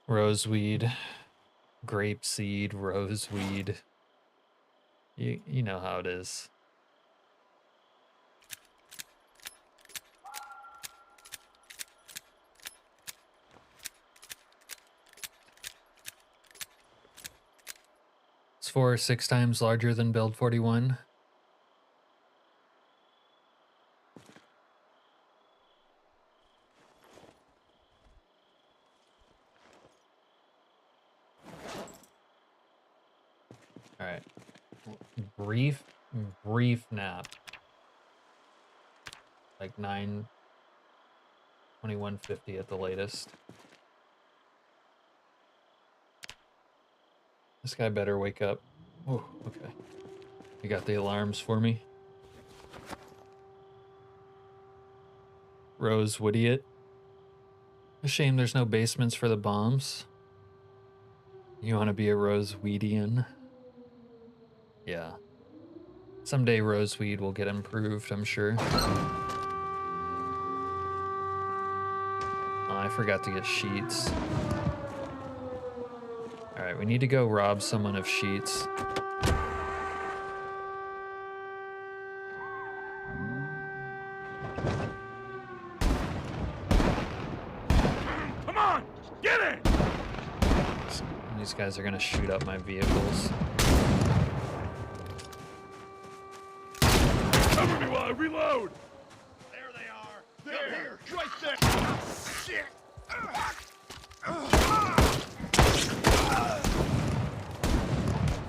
Roseweed. Grapeseed, roseweed. You know how it is. It's 4 or 6 times larger than build 41. All right. Brief nap. Like 9:21:50 at the latest. This guy better wake up. Oh, okay. You got the alarms for me? Rose Woodiot. A shame there's no basements for the bombs. You want to be a Roseweedian? Yeah. Someday Roseweed will get improved, I'm sure. Oh, I forgot to get sheets. Alright, we need to go rob someone of sheets. Come on! Get it! These guys are gonna shoot up my vehicles. Cover me while I reload! There they are! There! Right there! Shit!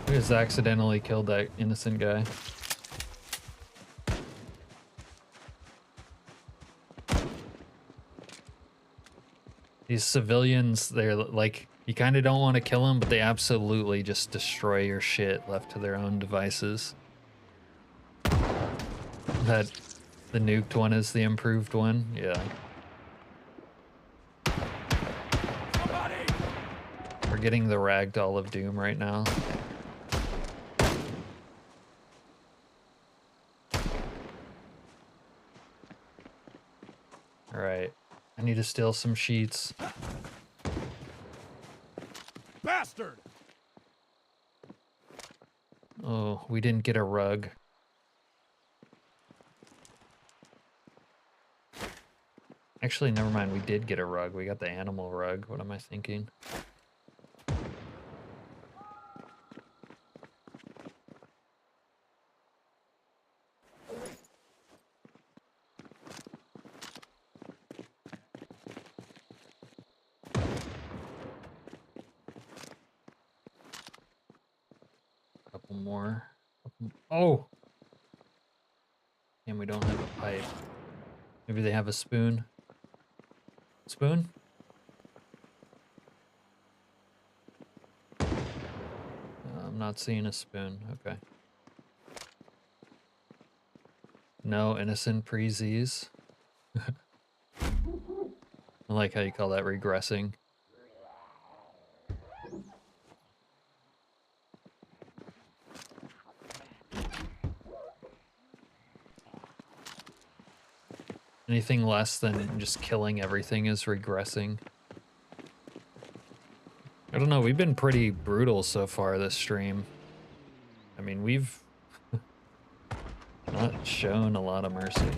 Who just accidentally killed that innocent guy? These civilians, they're like, you kind of don't want to kill them, but they absolutely just destroy your shit left to their own devices. That the nuked one is the improved one? Yeah. Somebody! We're getting the ragdoll of doom right now. Alright. I need to steal some sheets. Bastard! Oh, we didn't get a rug. Actually, never mind. We did get a rug. We got the animal rug. What am I thinking? Couple more. Oh! And we don't have a pipe. Maybe they have a spoon. Spoon? I'm not seeing a spoon. Okay. No innocent pre-Zees. I like how you call that regressing. Anything less than just killing everything is regressing. I don't know, we've been pretty brutal so far this stream. I mean, we've not shown a lot of mercy.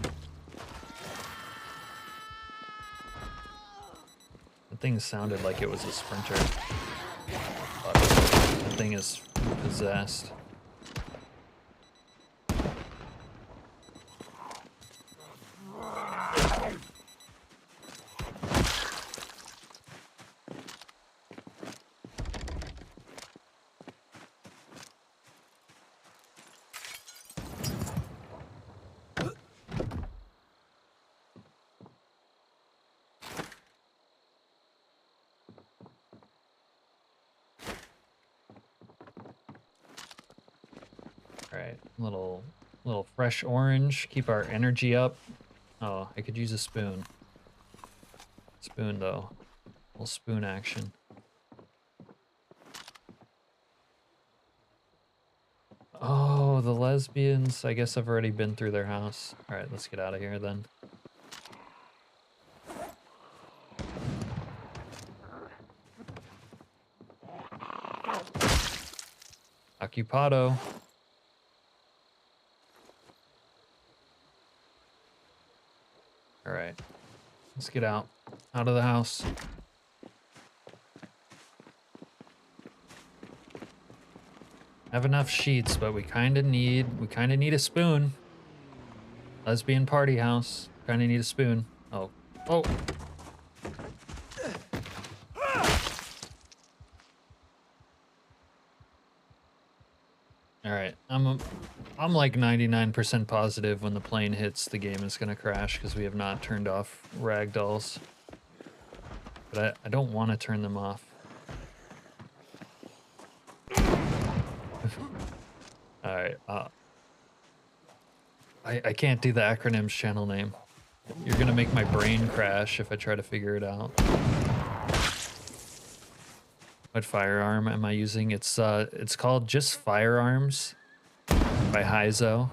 That thing sounded like it was a sprinter. But that thing is possessed. Alright, little fresh orange, keep our energy up. Oh, I could use a spoon. Spoon though. Little spoon action. Oh, the lesbians. I guess I've already been through their house. Alright, let's get out of here then. Occupado. Alright. Let's get out of the house. Have enough sheets, but we kinda need a spoon. Lesbian party house. Kinda need a spoon. Oh. Oh. Alright, I'm like 99% positive when the plane hits, the game is gonna crash because we have not turned off ragdolls. But I don't want to turn them off. Alright, I can't do the acronyms channel name. You're gonna make my brain crash if I try to figure it out. What firearm am I using? It's called Just Firearms by Heizo.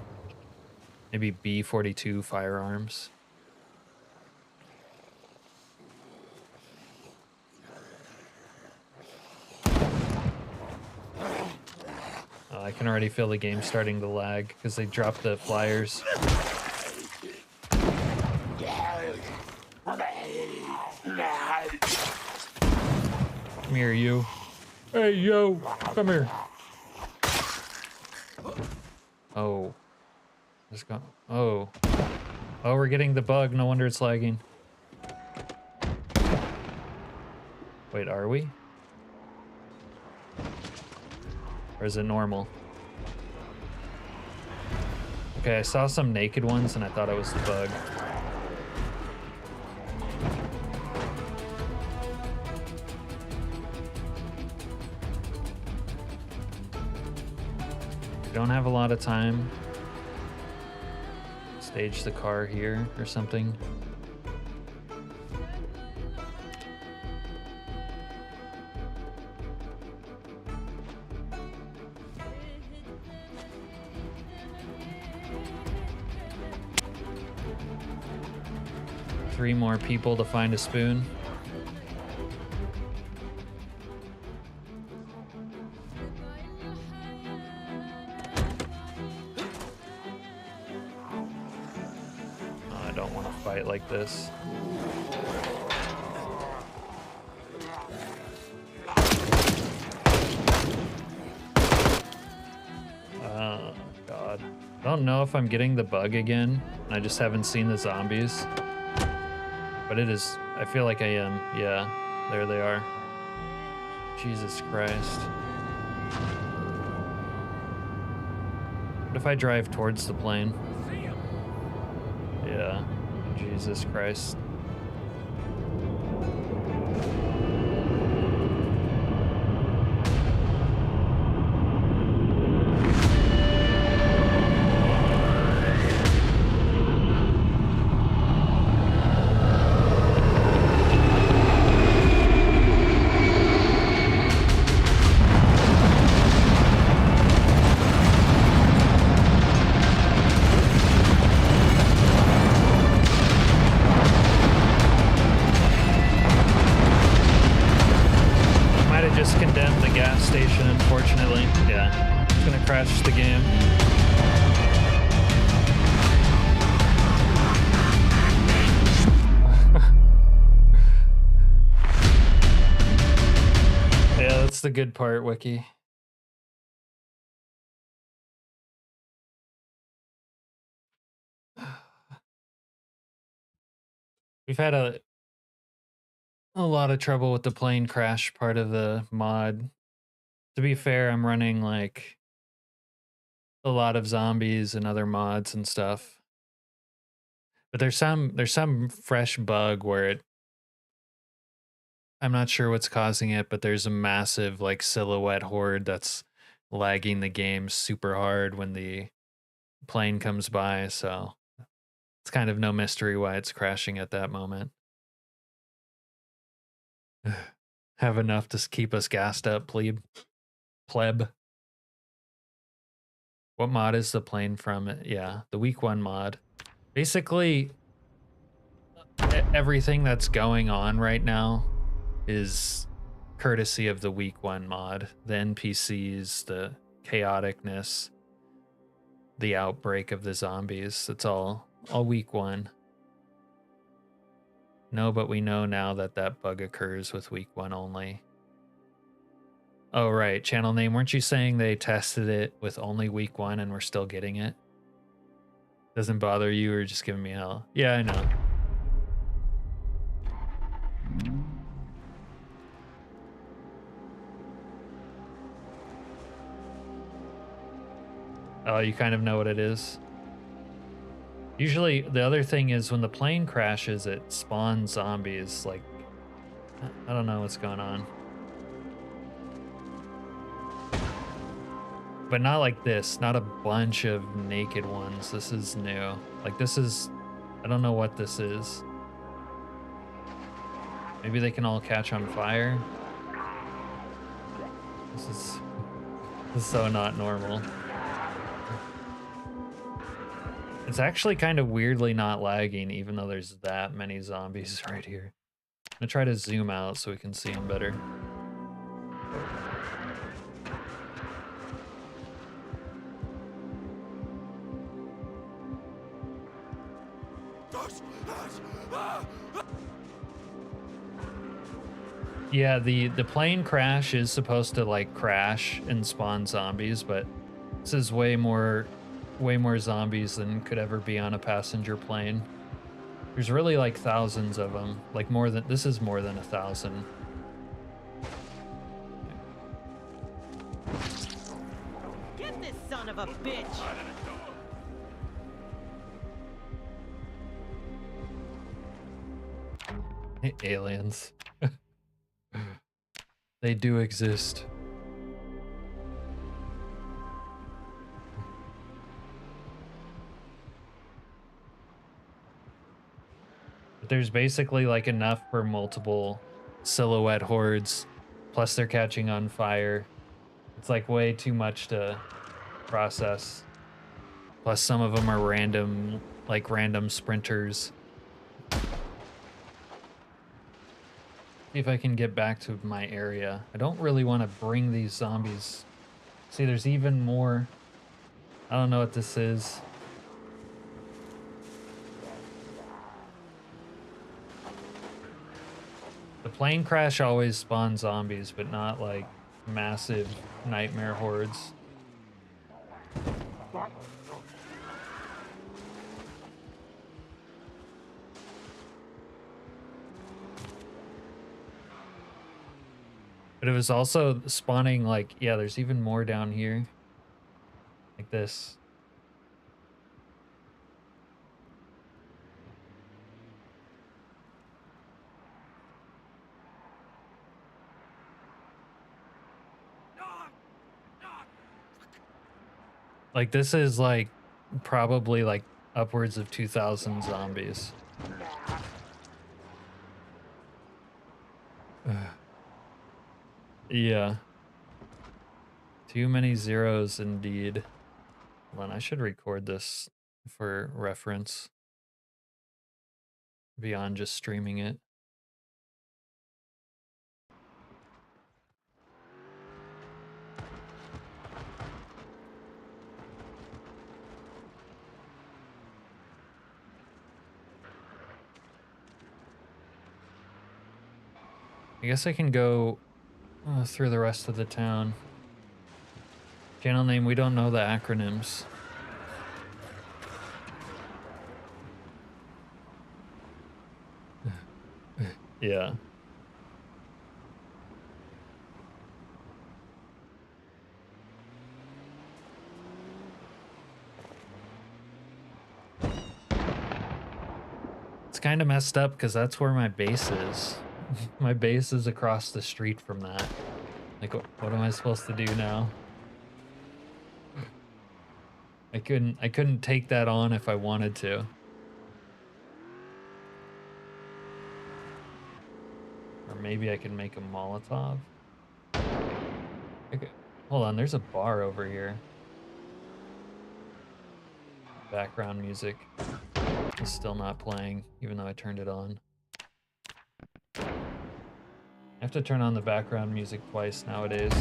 Maybe B42 Firearms. I can already feel the game starting to lag because they dropped the flyers. Come here, you. Hey, yo, come here. Oh. Let's go. Oh. Oh, we're getting the bug. No wonder it's lagging. Wait, are we? Or is it normal? Okay, I saw some naked ones and I thought it was the bug. We don't have a lot of time. Stage the car here or something. Three more people to find a spoon. Oh, I don't want to fight like this. Oh, God. I don't know if I'm getting the bug again. I just haven't seen the zombies. But it is, I feel like I am. Yeah, there they are. Jesus Christ. What if I drive towards the plane? Yeah, Jesus Christ. crashed the game. Yeah, that's the good part, Wiki. We've had a lot of trouble with the plane crash part of the mod. To be fair, I'm running like a lot of zombies and other mods and stuff. But there's some fresh bug where it, I'm not sure what's causing it, but there's a massive like silhouette horde that's lagging the game super hard when the plane comes by, so it's kind of no mystery why it's crashing at that moment. Have enough to keep us gassed up, pleb. What mod is the plane from? Yeah, the week 1 mod. Basically, everything that's going on right now is courtesy of the week 1 mod. The NPCs, the chaoticness, the outbreak of the zombies. It's all week 1. No, but we know now that that bug occurs with week 1 only. Oh, right. Channel name. Weren't you saying they tested it with only week 1 and we're still getting it? Doesn't bother you or just giving me hell? Yeah, I know. Oh, you kind of know what it is. Usually, the other thing is when the plane crashes, it spawns zombies. Like, I don't know what's going on. But not like this. Not a bunch of naked ones. This is new. Like, this is... I don't know what this is. Maybe they can all catch on fire? This is so not normal. It's actually kind of weirdly not lagging, even though there's that many zombies right here. I'm gonna try to zoom out so we can see them better. Yeah, the plane crash is supposed to like crash and spawn zombies, but this is way more zombies than could ever be on a passenger plane. There's really like thousands of them, like more than, this is more than 1,000. Get this son of a bitch! Aliens. They do exist. But there's basically like enough for multiple silhouette hordes, plus they're catching on fire. It's like way too much to process. Plus some of them are random, like random sprinters. See if I can get back to my area. I don't really want to bring these zombies. See, there's even more. I don't know what this is. The plane crash always spawns zombies, but not like massive nightmare hordes. But it was also spawning like, yeah, there's even more down here. Like this. Like this is like probably like upwards of 2,000 zombies. Yeah. Too many zeros indeed. Hold on, I should record this for reference. Beyond just streaming it. I guess I can go through the rest of the town. Channel name, we don't know the acronyms. Yeah. It's kind of messed up because that's where my base is. My base is across the street from that. Like, what am I supposed to do now? I couldn't take that on if I wanted to. Or maybe I can make a Molotov. Okay. Hold on, there's a bar over here. Background music is still not playing, even though I turned it on. I have to turn on the background music twice nowadays.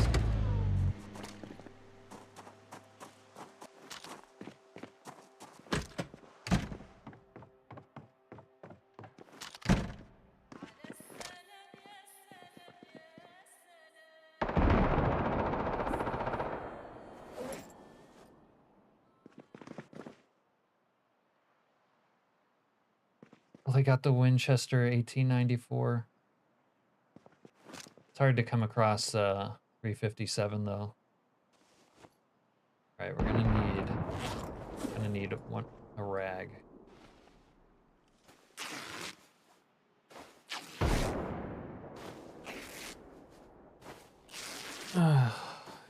Well, they got the Winchester 1894. It's hard to come across 357 though. All right, we're gonna need a rag.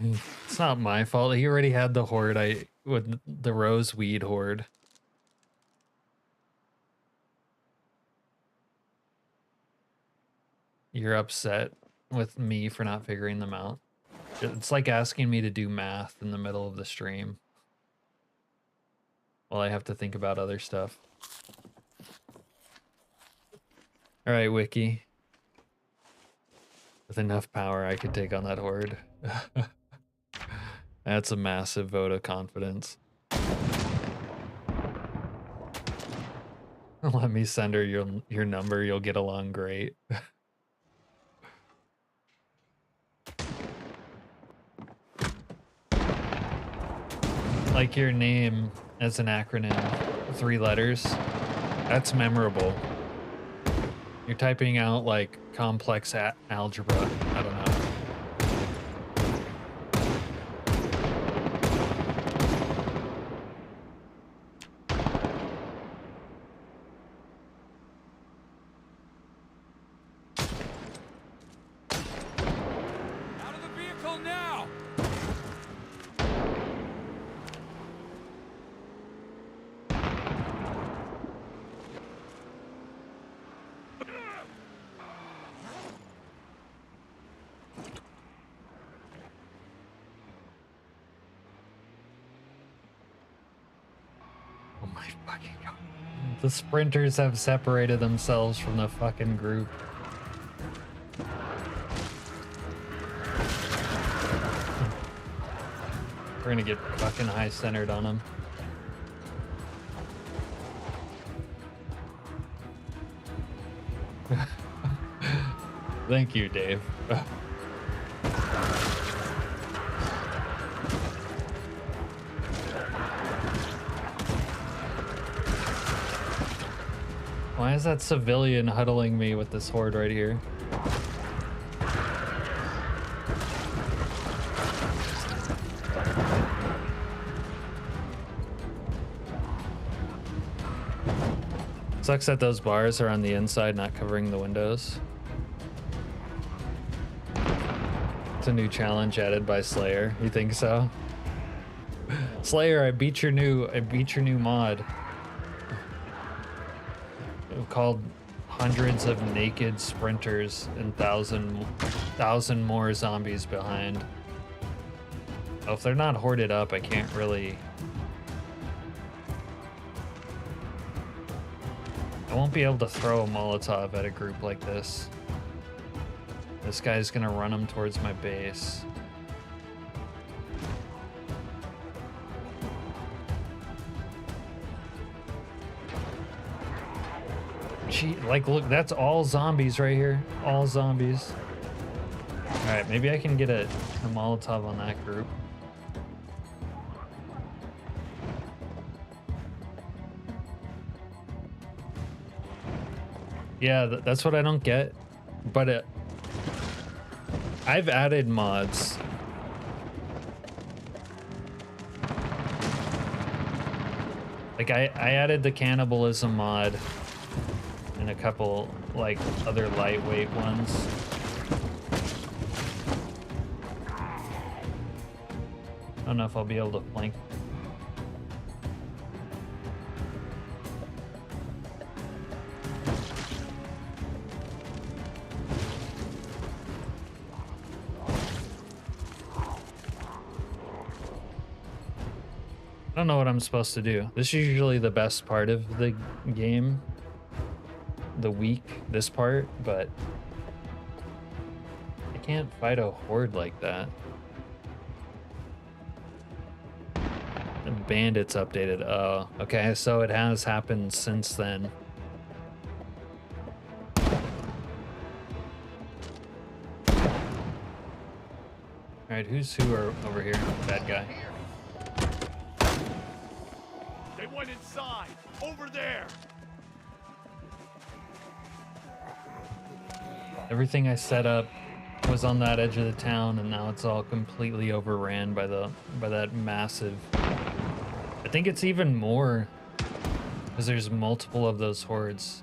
It's not my fault. He already had the horde. With the roseweed horde. You're upset with me for not figuring them out. It's like asking me to do math in the middle of the stream. While I have to think about other stuff. All right, Wiki. With enough power, I could take on that horde. That's a massive vote of confidence. Let me send her your number. You'll get along great. Like your name as an acronym, 3 letters. That's memorable. You're typing out like complex algebra. I don't know. Out of the vehicle now! Oh my fucking god. The sprinters have separated themselves from the fucking group. We're gonna get fucking high-centered on them. Thank you, Dave. Why is that civilian huddling me with this horde right here? Sucks that those bars are on the inside, not covering the windows. It's a new challenge added by Slayer. You think so? Slayer, I beat your new mod. Called hundreds of naked sprinters and thousand more zombies behind. Oh, if they're not hoarded up, I can't really. I won't be able to throw a Molotov at a group like this. This guy's gonna run them towards my base. Gee, like, look, that's all zombies right here. All zombies. All right, maybe I can get a Molotov on that group. Yeah, that's what I don't get. But I've added mods. Like, I added the cannibalism mod and a couple, like, other lightweight ones. I don't know if I'll be able to flank. I don't know what I'm supposed to do. This is usually the best part of the game. The week, this part, but I can't fight a horde like that. The bandits updated. Oh, okay, so it has happened since then. Alright, who's who are over here? Bad guy. They went inside. Over there. Everything I set up was on that edge of the town, and now it's all completely overran by that massive. I think it's even more because there's multiple of those hordes,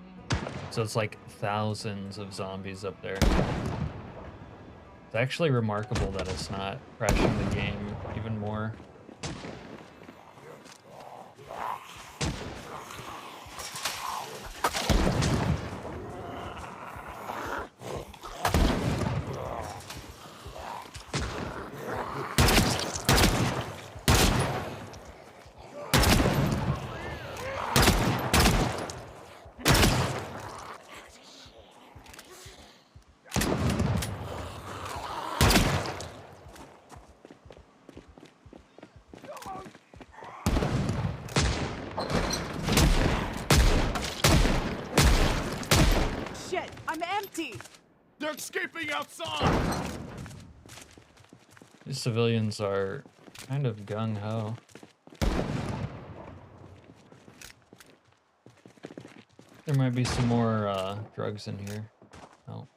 so it's like thousands of zombies up there. It's actually remarkable that it's not crashing the game even more. They're escaping outside! These civilians are kind of gung-ho. There might be some more drugs in here. Oh.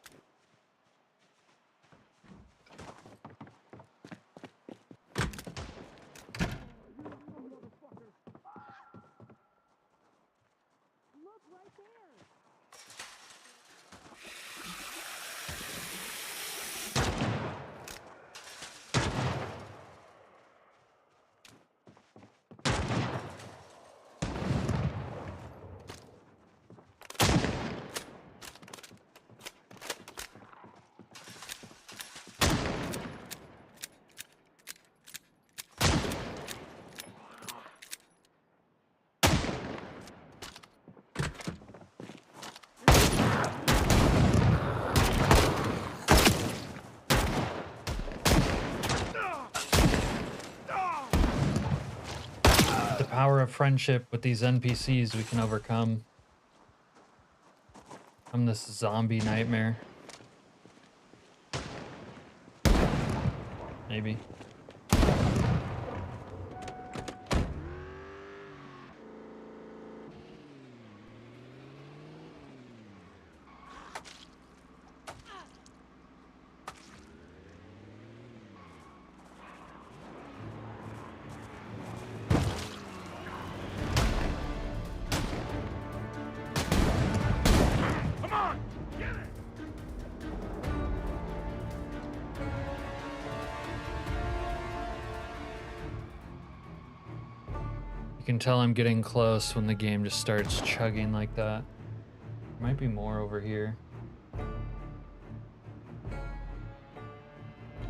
Power of friendship with these NPCs we can overcome from this zombie nightmare. Maybe. You can tell I'm getting close when the game just starts chugging like that. There might be more over here.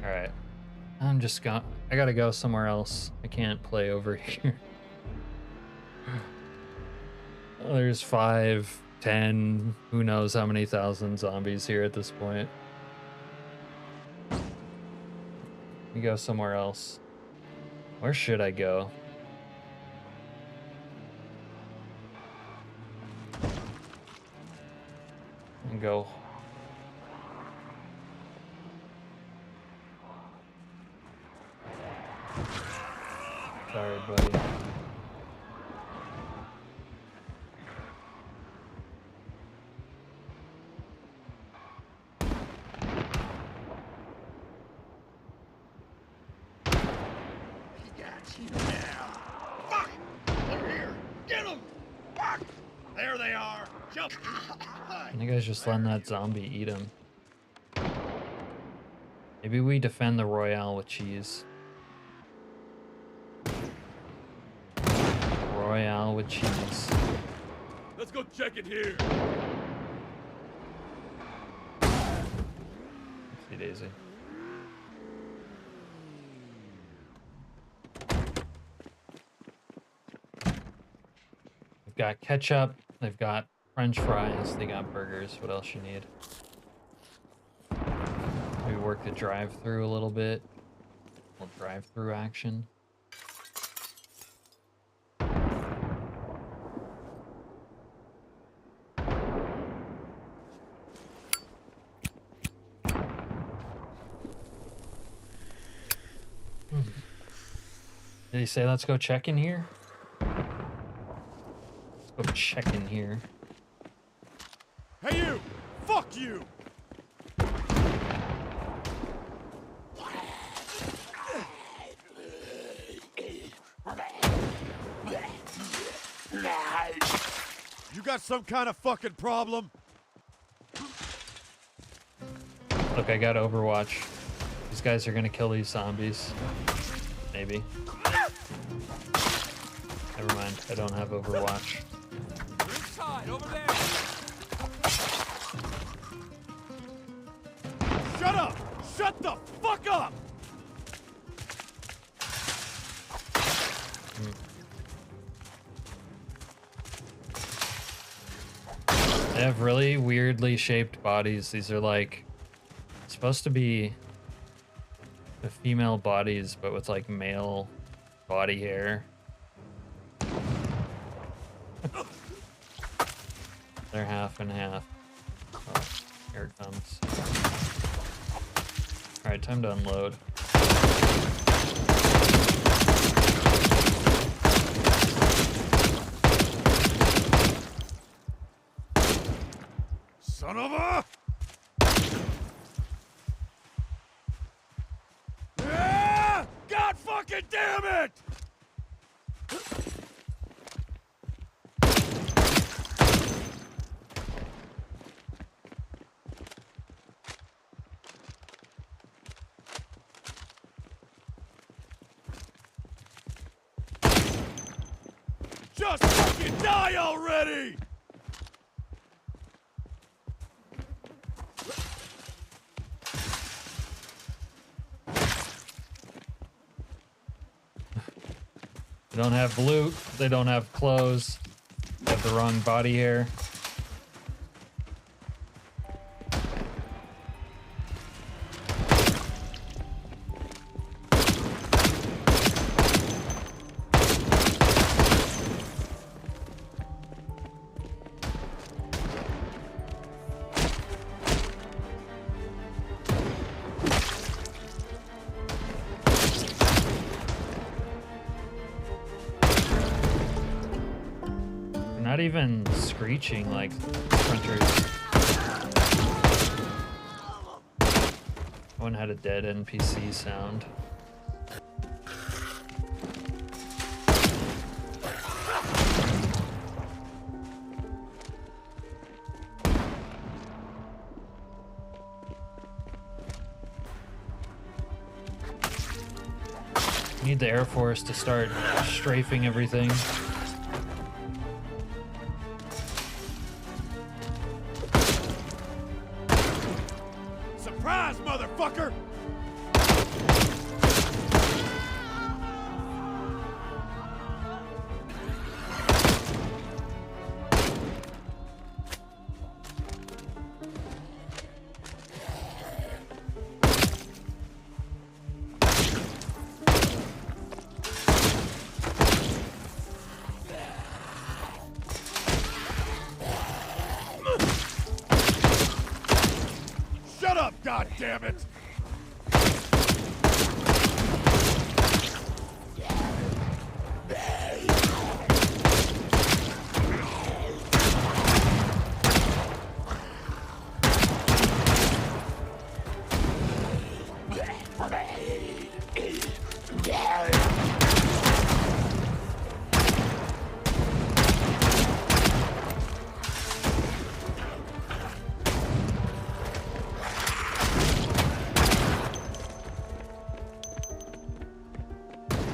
Alright. I'm just I gotta go somewhere else. I can't play over here. Well, there's 5, 10, who knows how many thousand zombies here at this point. We go somewhere else. Where should I go? and go. Sorry, buddy. There they are. Jump. I think I was just letting that zombie eat him. Maybe we defend the Royale with cheese. Royale with cheese. Let's go check it here. See Daisy. They've got ketchup, they've got French fries, they got burgers. What else you need? Maybe work the drive-through a little bit. A little drive-through action. Did he say let's go check in here? Let's go check in here. Hey you! Fuck you! You got some kind of fucking problem? Look, I got Overwatch. These guys are gonna kill these zombies. Maybe. Never mind, I don't have Overwatch. Inside, over there! Shut up! Shut the fuck up! They have really weirdly shaped bodies. These are like supposed to be the female bodies, but with like male body hair. They're half and half. Oh, here it comes. Alright, time to unload. Son of a... Ah! God fucking damn it! Just fucking die already! They don't have loot, they don't have clothes, they have the wrong body hair. Not even screeching like printers. One had a dead NPC sound. Need the Air Force to start strafing everything. Surprise, motherfucker! damn it!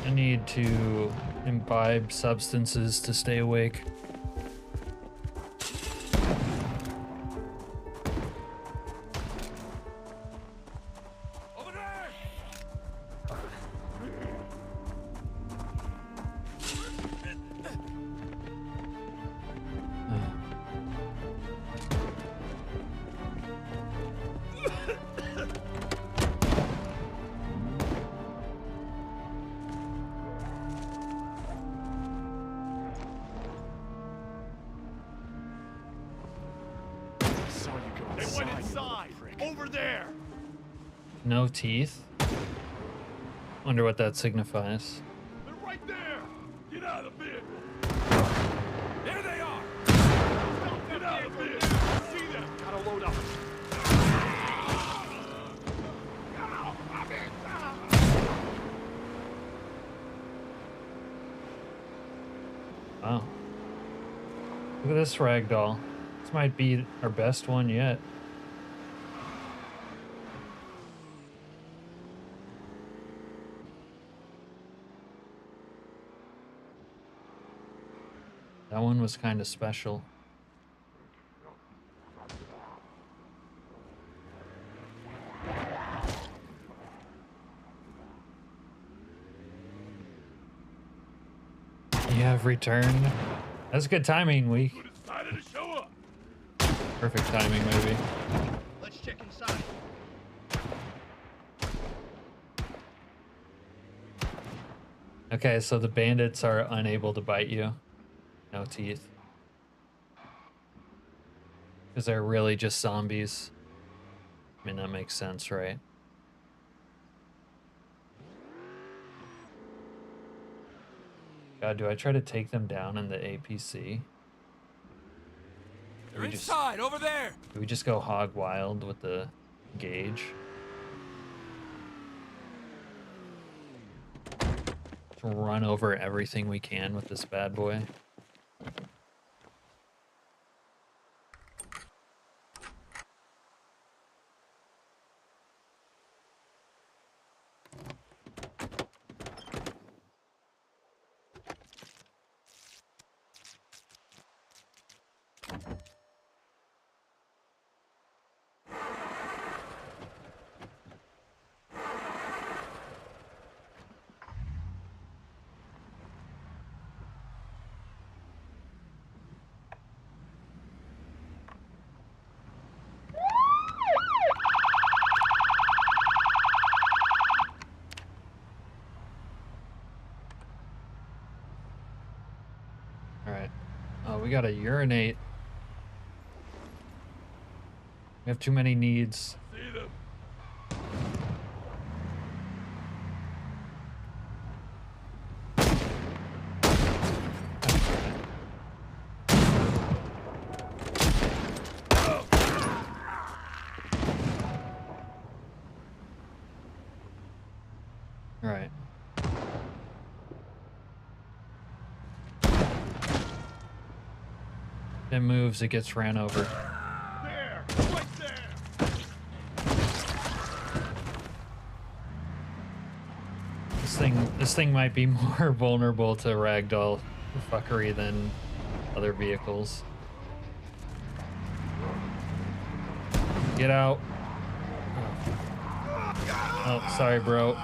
I need to imbibe substances to stay awake. Over there! They went inside! Over there! No teeth? Wonder what that signifies. They're right there! Get out of the vehicle! There they are! Get out of the vehicle! See them! Gotta load up! Wow. Look at this ragdoll. This might be our best one yet. That one was kind of special. You have returned. That's good timing, we. Decided to show up! Perfect timing, maybe. Let's check inside. Okay, so the bandits are unable to bite you. No teeth. Because they're really just zombies. I mean, that makes sense, right? God, do I try to take them down in the APC? They're inside, over there! Do we just go hog wild with the gauge? Just run over everything we can with this bad boy. We gotta urinate. We have too many needs. See them. All right. It moves, it gets ran over. There, right there. This thing might be more vulnerable to ragdoll fuckery than other vehicles. Get out. Oh, sorry, bro.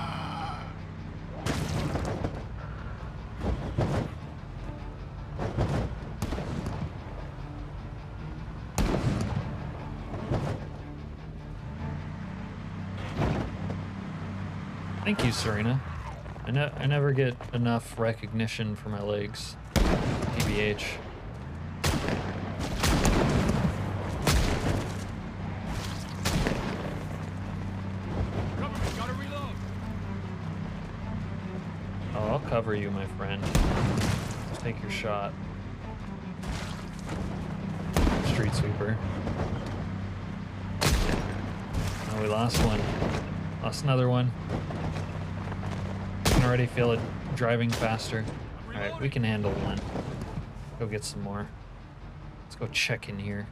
Thank you, Serena. I never get enough recognition for my legs. TBH. cover you, my friend. Just take your shot. Street sweeper. Oh, we lost one. Lost another one. I can already feel it driving faster. Alright, we can handle one. Go get some more. Let's go check in here.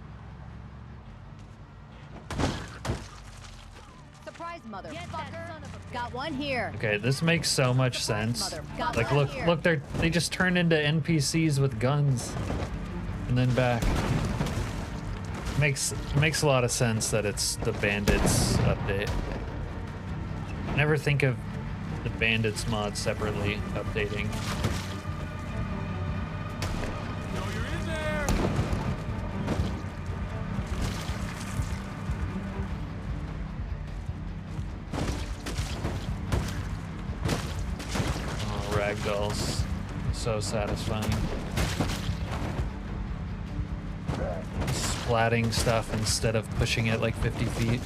Surprise, motherfucker. Got one here. Okay, this makes so much sense. Like, look, they just turn into NPCs with guns, and then back. Makes a lot of sense that it's the Bandits update. Never think of the Bandits mod separately updating. Ragdolls, so satisfying. Splatting stuff instead of pushing it like 50 feet.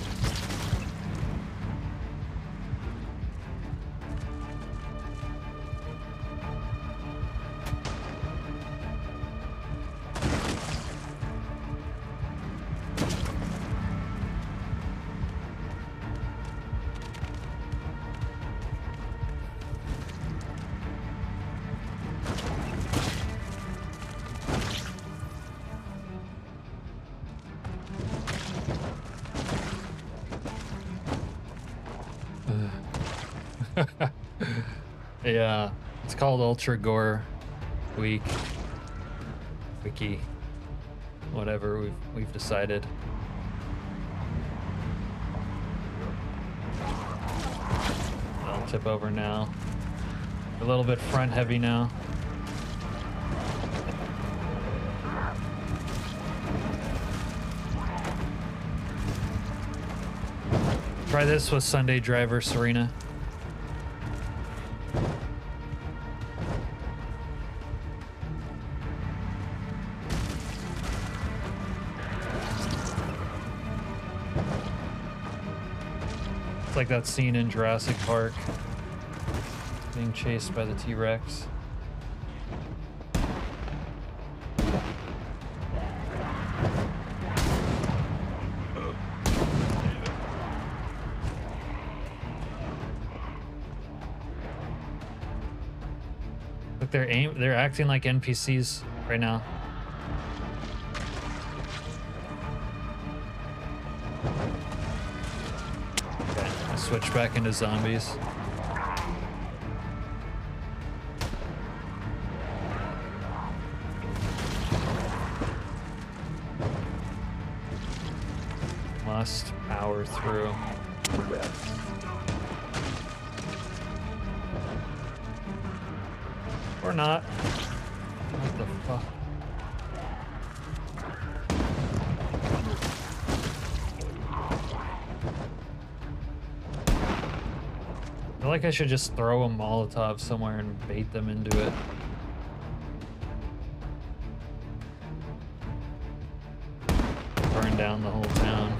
Yeah, it's called Ultra Gore Week. Wiki. Whatever we've decided. I'll tip over now. A little bit front heavy now. Try this with Sunday Driver Serena. It's like that scene in Jurassic Park, being chased by the T-Rex. Look, they're acting like NPCs right now. Switch back into zombies. Must power through. Or not. What the fuck? I feel like I should just throw a Molotov somewhere and bait them into it. Burn down the whole town.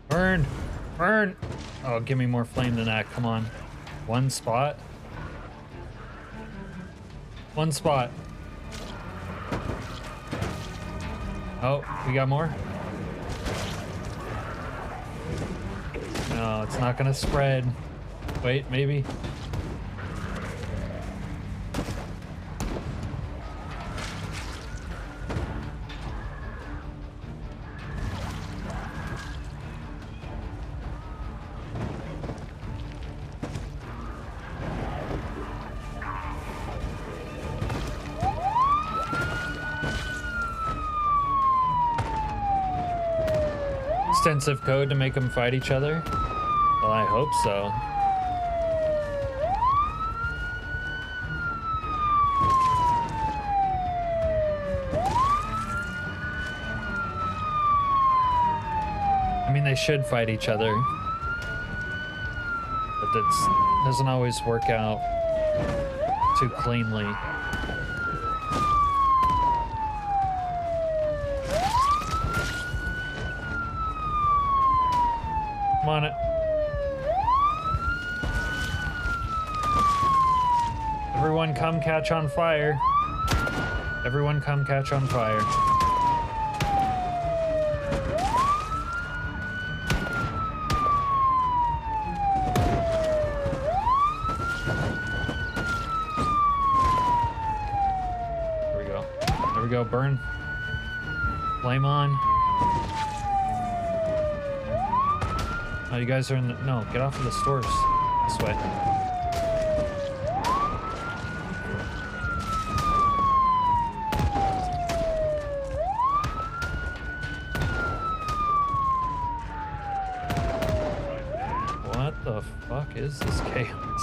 Burn! Burn! Oh, give me more flame than that. Come on. One spot. One spot. Oh, we got more? No, it's not gonna spread. Wait, maybe. extensive code to make them fight each other? Well, I hope so. I mean, they should fight each other, but that doesn't always work out too cleanly. Come on it. Everyone come catch on fire. Everyone come catch on fire. There we go. There we go, burn. Flame on. Oh, you guys are in the... No, get off of the stores. This way. What the fuck is this chaos?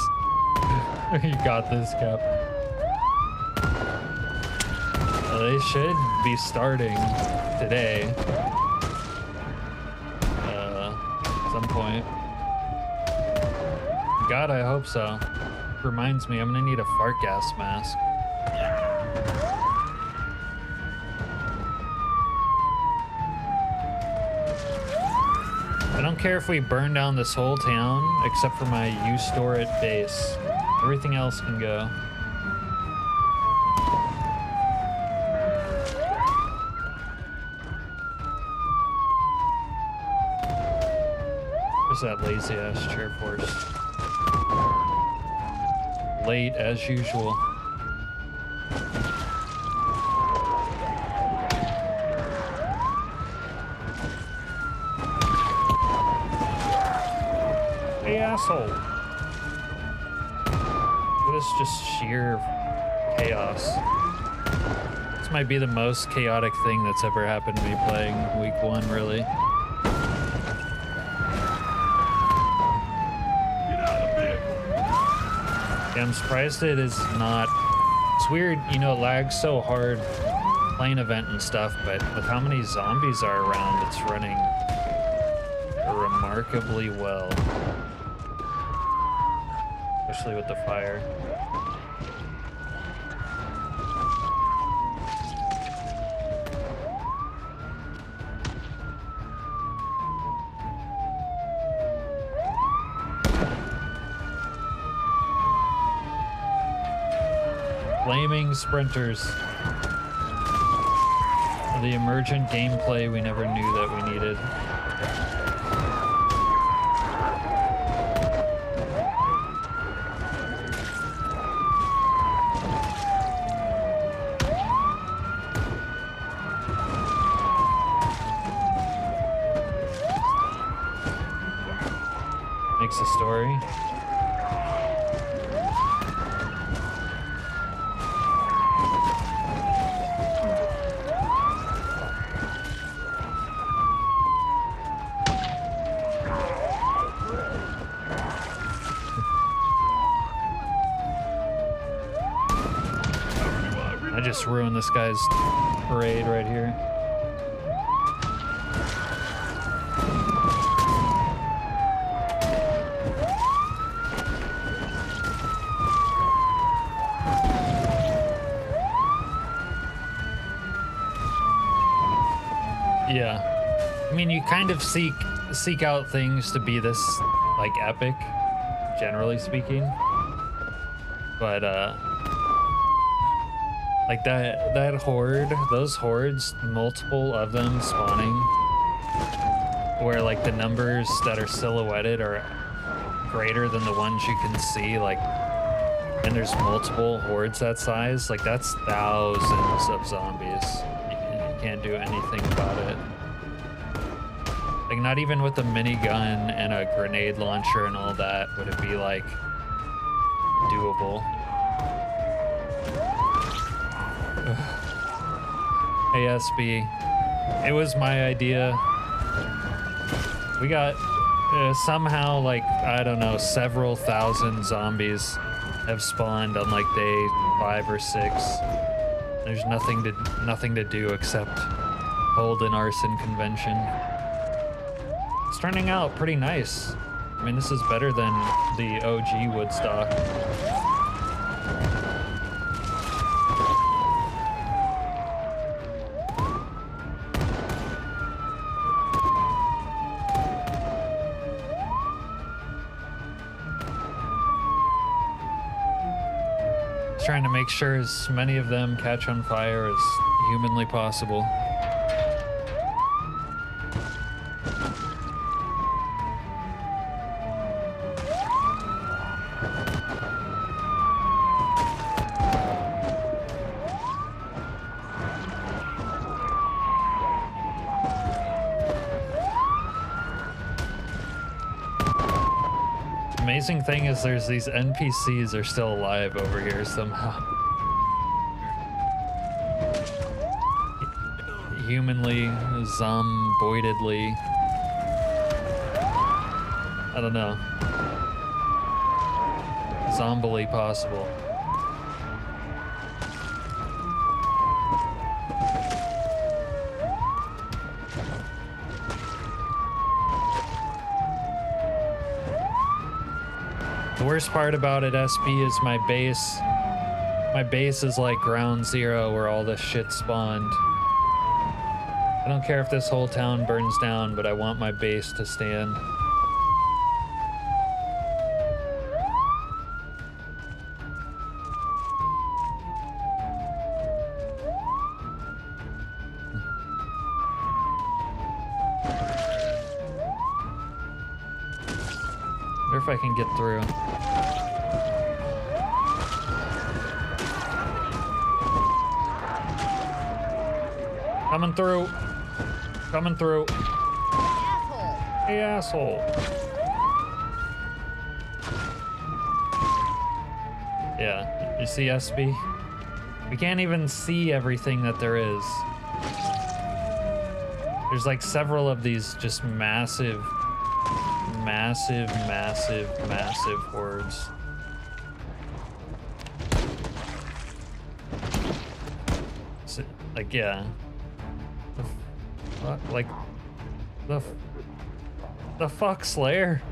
You got this, Cap. They should be starting today. Some point. God, I hope so. Reminds me, I'm gonna need a fart gas mask. I don't care if we burn down this whole town, except for my U-store at base. Everything else can go. That lazy ass chair force. Late as usual. Hey asshole. This is just sheer chaos. This might be the most chaotic thing that's ever happened to me playing week 1, really. I'm surprised it is not. It's weird, you know, it lags so hard playing event and stuff, but with how many zombies are around, it's running remarkably well. Especially with the fire. Flaming sprinters. The emergent gameplay we never knew that we needed. Makes a story. Just ruin this guy's parade right here. Yeah. I mean, you kind of seek out things to be this, like, epic, generally speaking. But, like that horde, those hordes, multiple of them spawning, where like the numbers that are silhouetted are greater than the ones you can see, like, and there's multiple hordes that size, like that's thousands of zombies. You can't do anything about it. Like not even with a minigun and a grenade launcher and all that would it be like doable. ASB. It was my idea. We got somehow, like, I don't know, several thousand zombies have spawned on like day 5 or 6. There's nothing to do except hold an arson convention. It's turning out pretty nice. I mean, this is better than the OG Woodstock. Trying to make sure as many of them catch on fire as humanly possible. Amazing thing is there's these NPCs are still alive over here somehow. Humanly, zomboidedly. I don't know. Zombily possible. The worst part about it, SB, is my base. My base is like ground zero where all this shit spawned. I don't care if this whole town burns down, but I want my base to stand. Wonder if I can get through. Coming through. Coming through. Asshole. Hey, asshole. Yeah, you see SB? We can't even see everything that there is. There's like several of these just massive hordes. So, like, yeah. Like, the fuck, Slayer?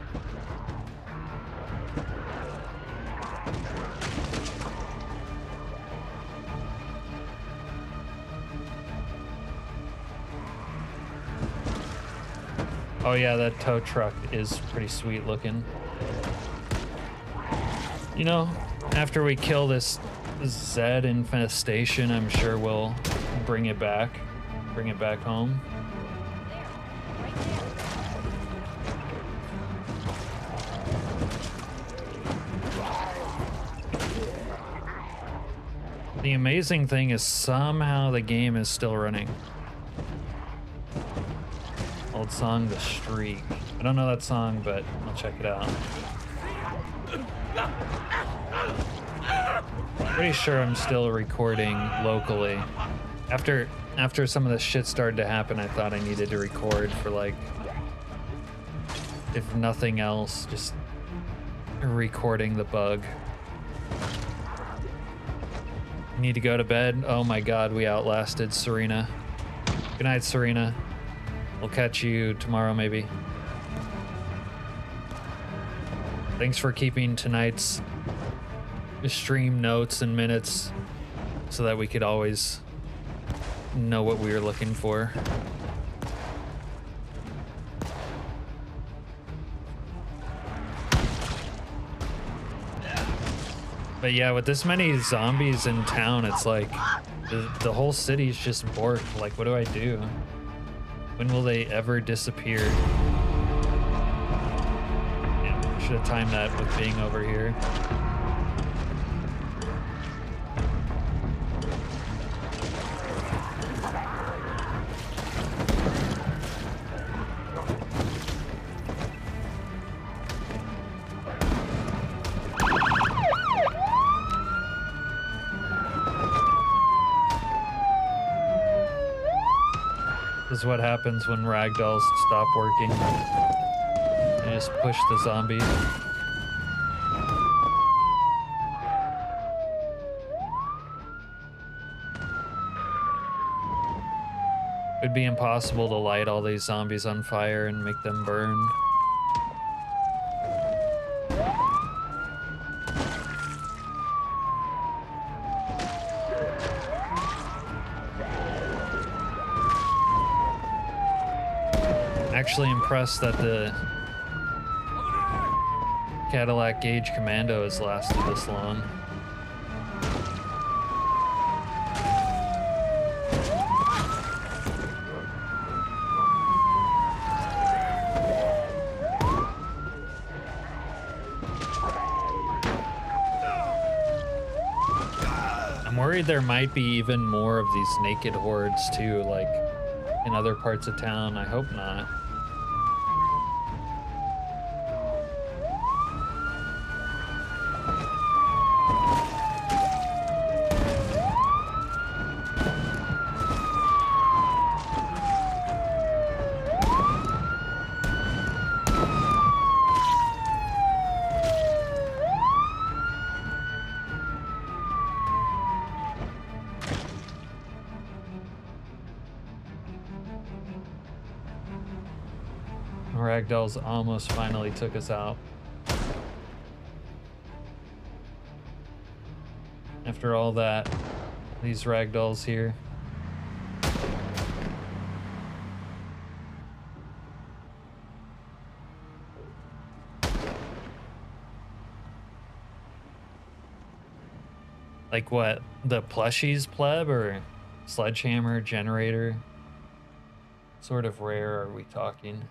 Oh yeah, that tow truck is pretty sweet looking. You know, after we kill this Zed infestation, I'm sure we'll bring it back home. The amazing thing is somehow the game is still running. Old song, The Streak. I don't know that song, but I'll check it out. Pretty sure I'm still recording locally. After some of the shit started to happen, I thought I needed to record for, like, if nothing else, just recording the bug. Need to go to bed. Oh my god, we outlasted Serena. Good night, Serena. We'll catch you tomorrow, maybe. Thanks for keeping tonight's stream notes and minutes so that we could always know what we were looking for. But yeah, with this many zombies in town, it's like the whole city's just borked. Like, what do I do? When will they ever disappear? Yeah, should have timed that with being over here. This is what happens when ragdolls stop working. just push the zombies. It'd be impossible to light all these zombies on fire and make them burn. Actually impressed that the Cadillac Gauge Commando has lasted this long. I'm worried there might be even more of these naked hordes too, like in other parts of town. I hope not. Ragdolls almost finally took us out. After all that, these ragdolls here. Like what? The plushies pleb or sledgehammer generator? What sort of rare are we talking?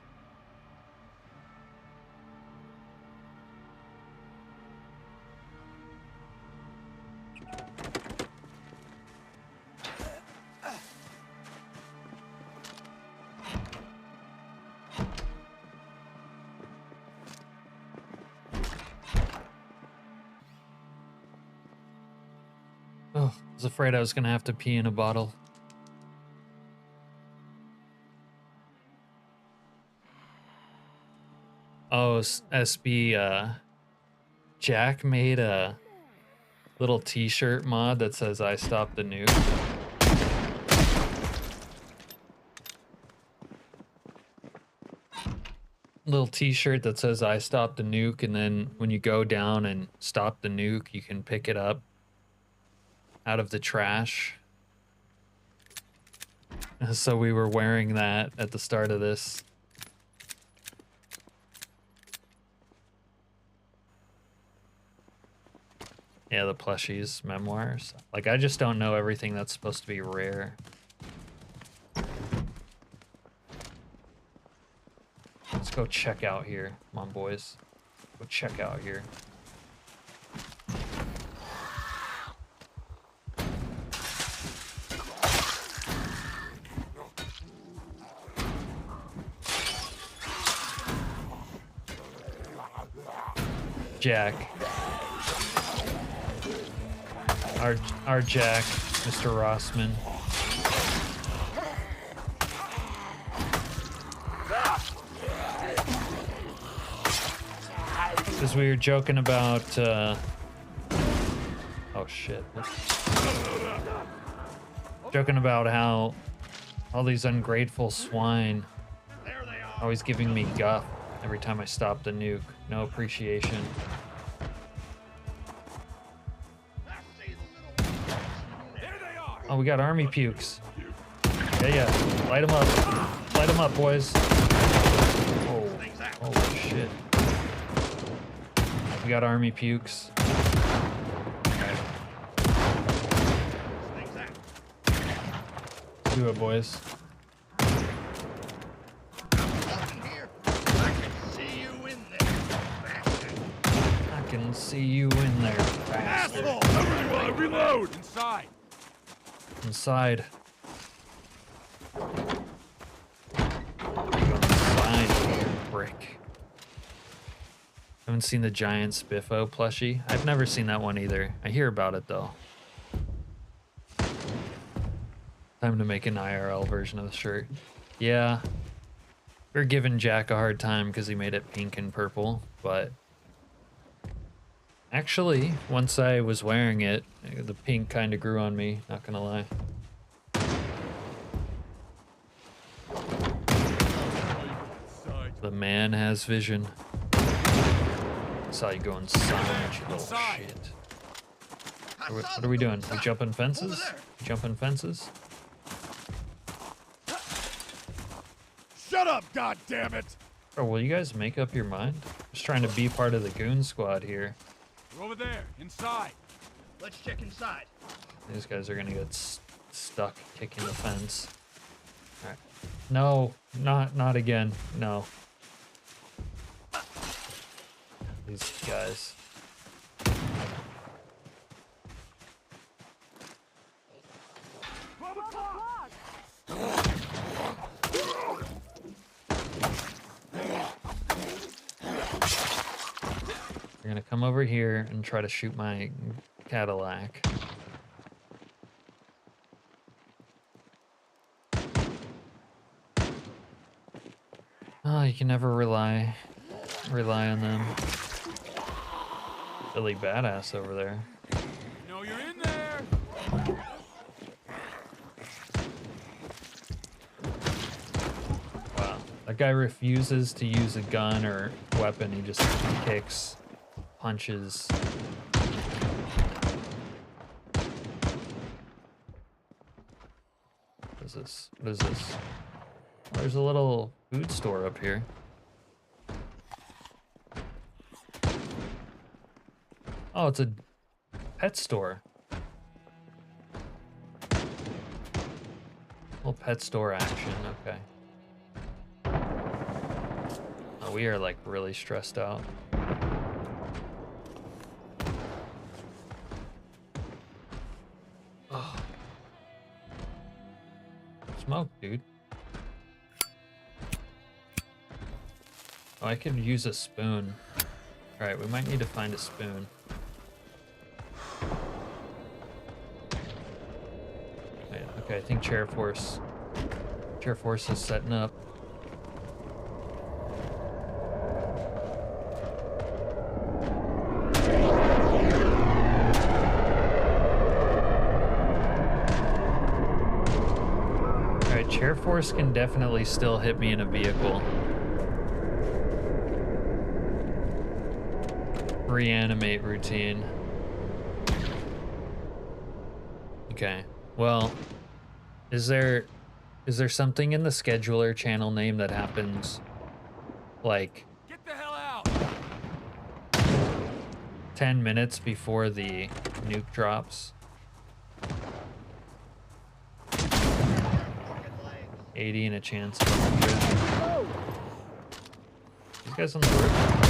Oh, I was afraid I was gonna have to pee in a bottle. Oh, SB, Jack made a little t-shirt mod that says I stopped the nuke. Little t-shirt that says I stopped the nuke, and then when you go down and stop the nuke, you can pick it up out of the trash. So we were wearing that at the start of this. Yeah, the plushies, memoirs. Like, I just don't know everything that's supposed to be rare. Let's go check out here. Come on, boys. Go check out here. Jack. Our Jack, Mr. Rossman. Because we were joking about, oh shit. Joking about how all these ungrateful swine always giving me guff every time I stop the nuke. No appreciation. Oh, we got army pukes. Yeah. Light them up. Light them up, boys. Oh, holy shit. We got army pukes. Do it, boys. I can see you in there, bastard. Everyone, reload! Inside! Inside. Brick. Haven't seen the giant Spiffo plushie. I've never seen that one either. I hear about it though. Time to make an IRL version of the shirt. Yeah. We're giving Jack a hard time because he made it pink and purple, but actually, once I was wearing it, the pink kind of grew on me, not gonna lie. The man has vision. I saw you go inside, you little shit. What are we doing? We jumping fences? Jumping fences? Shut up, goddammit! Oh, will you guys make up your mind? Just trying to be part of the goon squad here. We're over there, inside. Let's check inside. These guys are gonna get stuck kicking the fence. All right. No, not again. No. These guys. They're gonna come over here and try to shoot my Cadillac. Oh, you can never rely on them. Really badass over there. You know you're in there. Wow, that guy refuses to use a gun or weapon. He just kicks, punches. What is this? What is this? There's a little food store up here. Oh, it's a pet store. Little pet store action, okay. Oh, we are like really stressed out. Oh. Smoke, dude. Oh, I could use a spoon. Alright, we might need to find a spoon. Wait, okay, I think Chair Force is setting up. Alright, Chair Force can definitely still hit me in a vehicle. Reanimate routine. Okay. Well, is there something in the scheduler channel name that happens like Get the hell out! 10 minutes before the nuke drops? 80 and a chance of 100. These guys on the roof.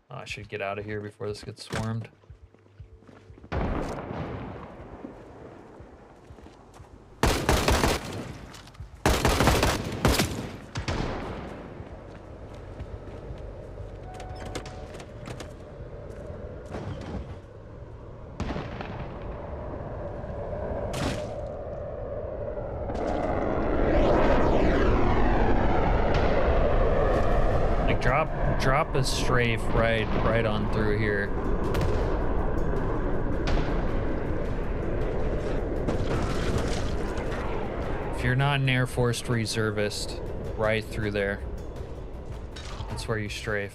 I should get out of here before this gets swarmed. Drop a strafe right on through here. If you're not an Air Force reservist, right through there. That's where you strafe.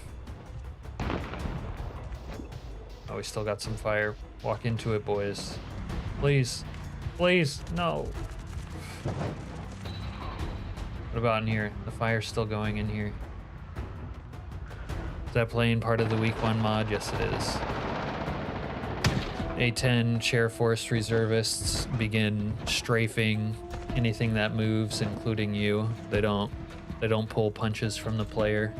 Oh, we still got some fire. Walk into it, boys. Please. Please, no. What about in here? The fire's still going in here. Is that playing part of the week 1 mod? Yes, it is. A10 Chair Force reservists begin strafing anything that moves, including you. They don't pull punches from the player.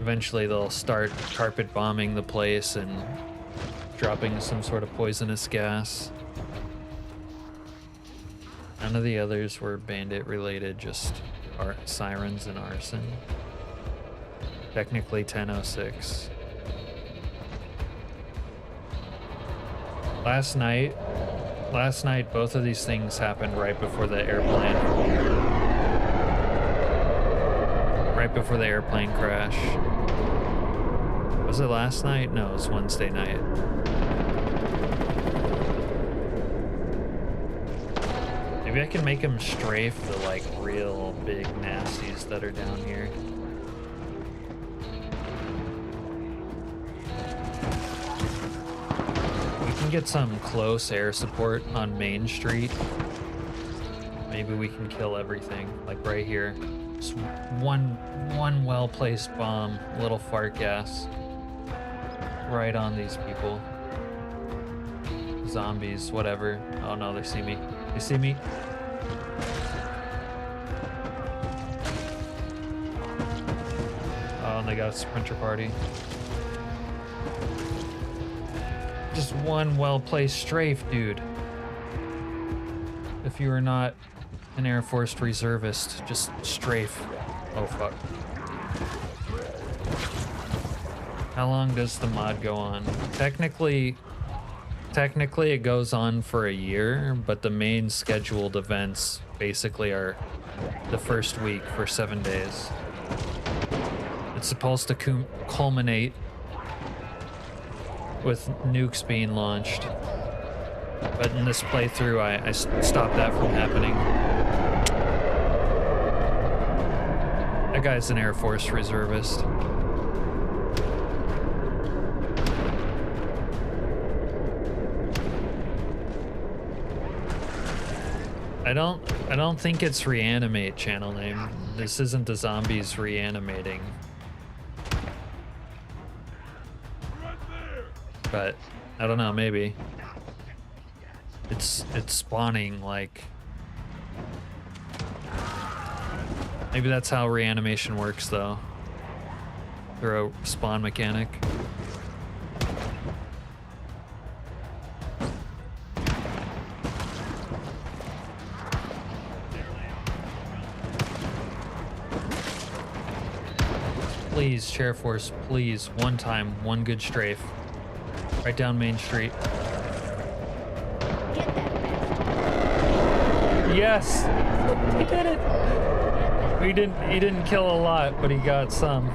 Eventually they'll start carpet bombing the place and dropping some sort of poisonous gas. None of the others were bandit related, just sirens and arson. Technically 10:06. Last night, both of these things happened right before the airplane. Right before the airplane crash. Was it last night? No, it was Wednesday night. Maybe I can make him strafe the like real big nasties that are down here. We can get some close air support on Main Street. Maybe we can kill everything, like right here. Just one well-placed bomb, little fart gas, right on these people. Zombies, whatever. Oh no, they see me. They see me. Oh, and they got a sprinter party. Just one well-placed strafe, dude. If you are not an Air Force reservist, just strafe. Oh, fuck. How long does the mod go on? Technically it goes on for a year, but the main scheduled events basically are the first week for 7 days. It's supposed to culminate with nukes being launched. But in this playthrough, I stopped that from happening. That guy's an Air Force reservist. I don't think it's reanimate channel name. This isn't the zombies reanimating. But I don't know, maybe. It's spawning like, maybe that's how reanimation works though. Through a spawn mechanic. Please, Chair Force, please, one time, one good strafe. Right down Main Street. Yes! He did it! He didn't kill a lot, but he got some.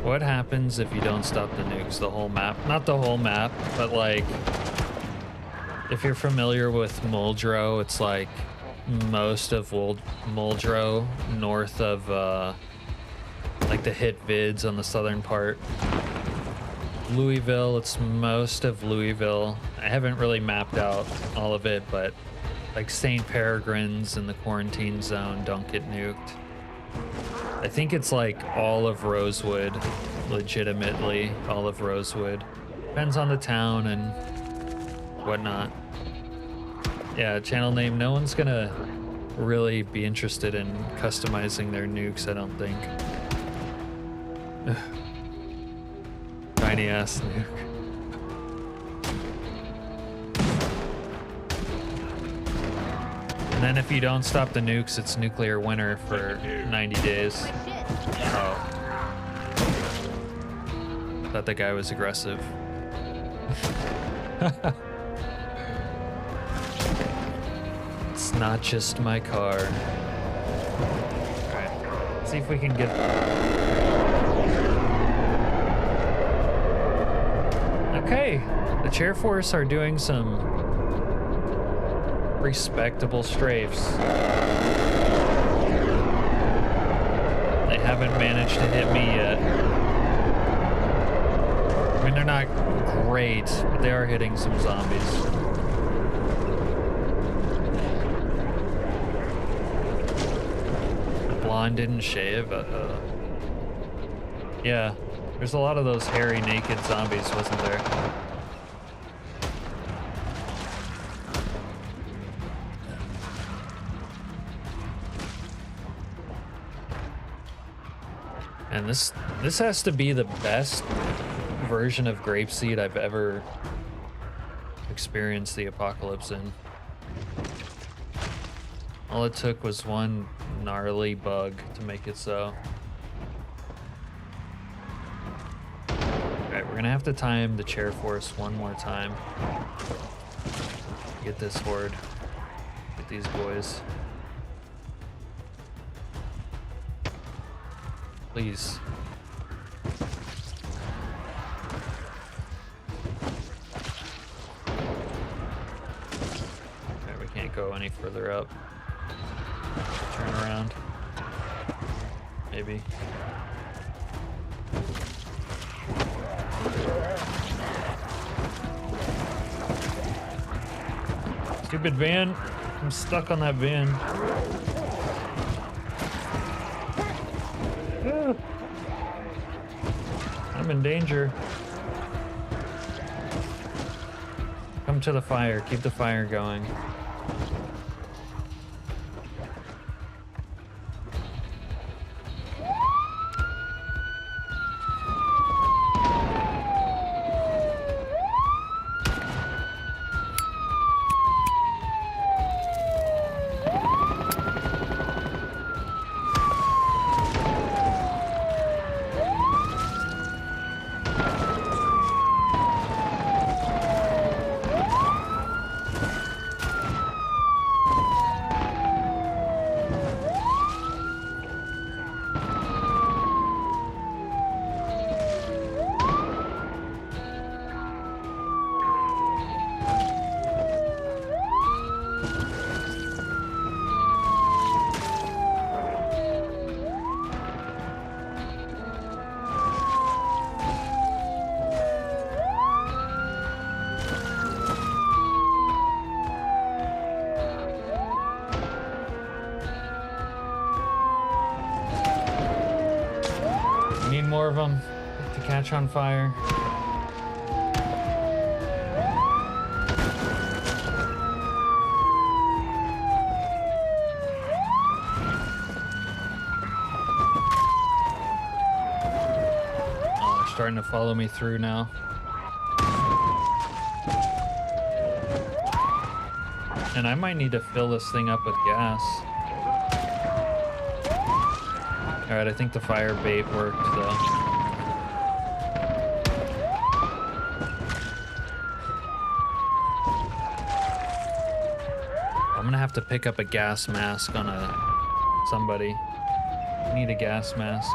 What happens if you don't stop the nukes? The whole map? Not the whole map, but like, if you're familiar with Muldrow, it's like most of Muldrow north of like the hit vids on the southern part. Louisville, it's most of Louisville. I haven't really mapped out all of it, but like St. Peregrine's in the quarantine zone don't get nuked. I think it's like all of Rosewood, legitimately all of Rosewood. Depends on the town and whatnot. Yeah, channel name, no one's gonna really be interested in customizing their nukes, I don't think. Tiny ass nuke. And then if you don't stop the nukes, it's nuclear winter for 90 days. Oh. Thought the guy was aggressive. It's not just my car. Alright, see if we can get... Okay, the Chair Force are doing some respectable strafes. They haven't managed to hit me yet. I mean, they're not great, but they are hitting some zombies. The blonde didn't shave. Yeah, there's a lot of those hairy, naked zombies, wasn't there? And this has to be the best version of Grapeseed I've ever experienced the apocalypse in. All it took was one gnarly bug to make it so. Alright, we're gonna have to time the chair force one more time. Get this horde. Get these boys. Please. Okay, we can't go any further up. Turn around. Maybe. Stupid van. I'm stuck on that van. I'm in danger. Come to the fire. Keep the fire going. More of them to catch on fire. Oh, they're starting to follow me through now. And I might need to fill this thing up with gas. Alright, I think the fire bait worked though. I'm gonna have to pick up a gas mask on somebody. I need a gas mask.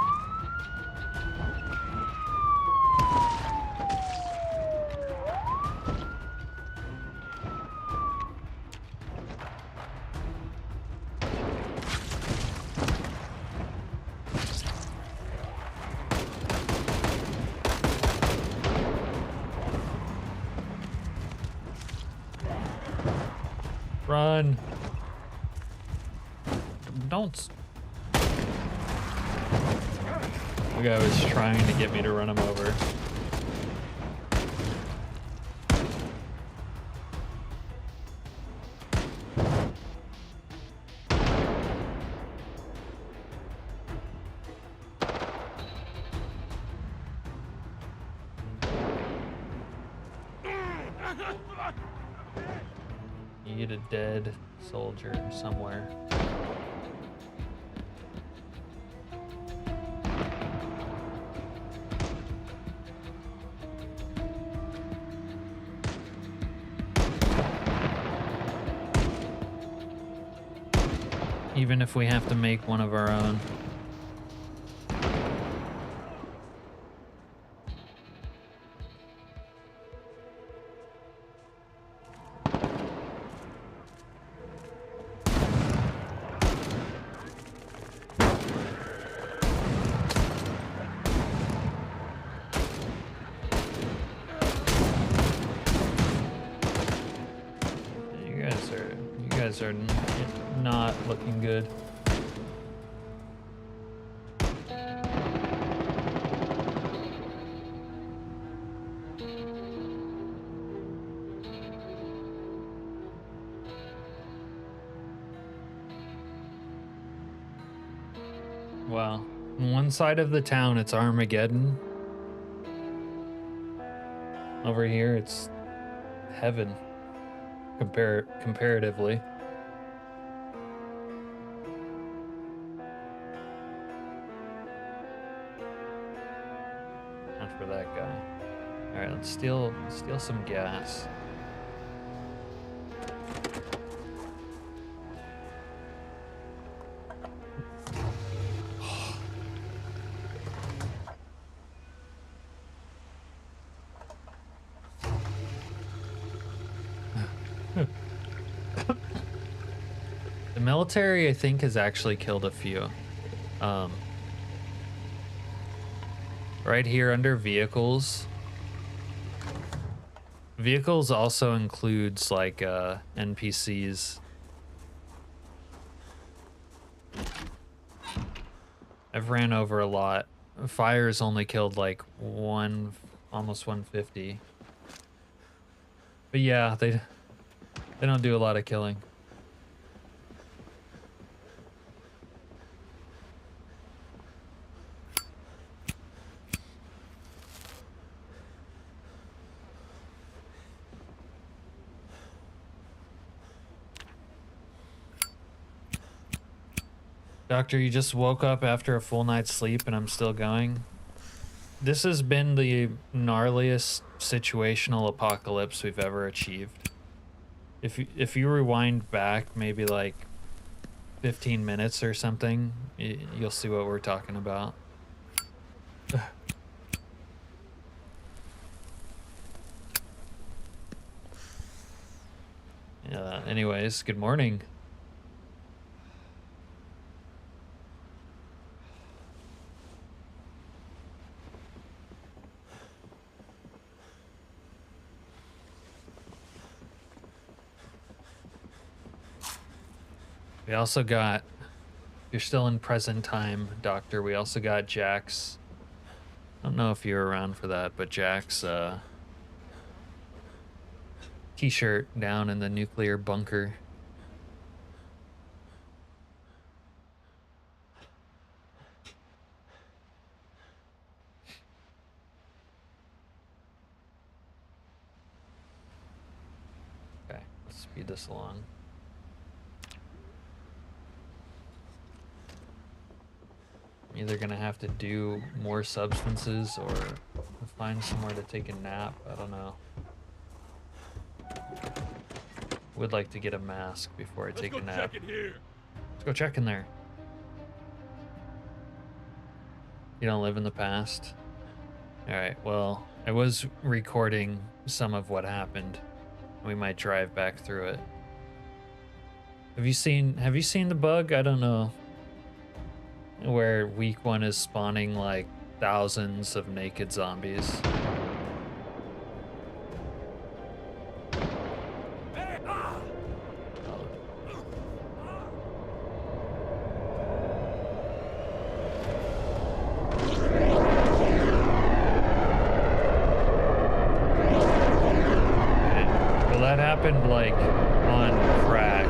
Run. Don't. The guy was trying to get me to run him over. Need a dead soldier somewhere. Even if we have to make one of our own. You guys are not looking good. Wow. On one side of the town, it's Armageddon. Over here, it's heaven. Comparatively. Steal some gas. The military, I think, has actually killed a few. Right here under vehicles. Vehicles also includes like NPCs. I've ran over a lot. Fire's only killed like almost 150. But yeah, they don't do a lot of killing. Doctor, you just woke up after a full night's sleep and I'm still going. This has been the gnarliest situational apocalypse we've ever achieved. If you rewind back maybe like 15 minutes or something, you'll see what we're talking about. Anyways, good morning. We also got, if you're still in present time, Doctor, we also got Jack's, I don't know if you were around for that, but Jack's t-shirt down in the nuclear bunker. Okay, let's speed this along. I'm either gonna have to do more substances or find somewhere to take a nap. I don't know. Would like to get a mask before I take a nap. Let's go check in there. You don't live in the past? Alright, well, I was recording some of what happened. We might drive back through it. Have you seen the bug? I don't know. Where week 1 is spawning like thousands of naked zombies. Well, that happened like on crack.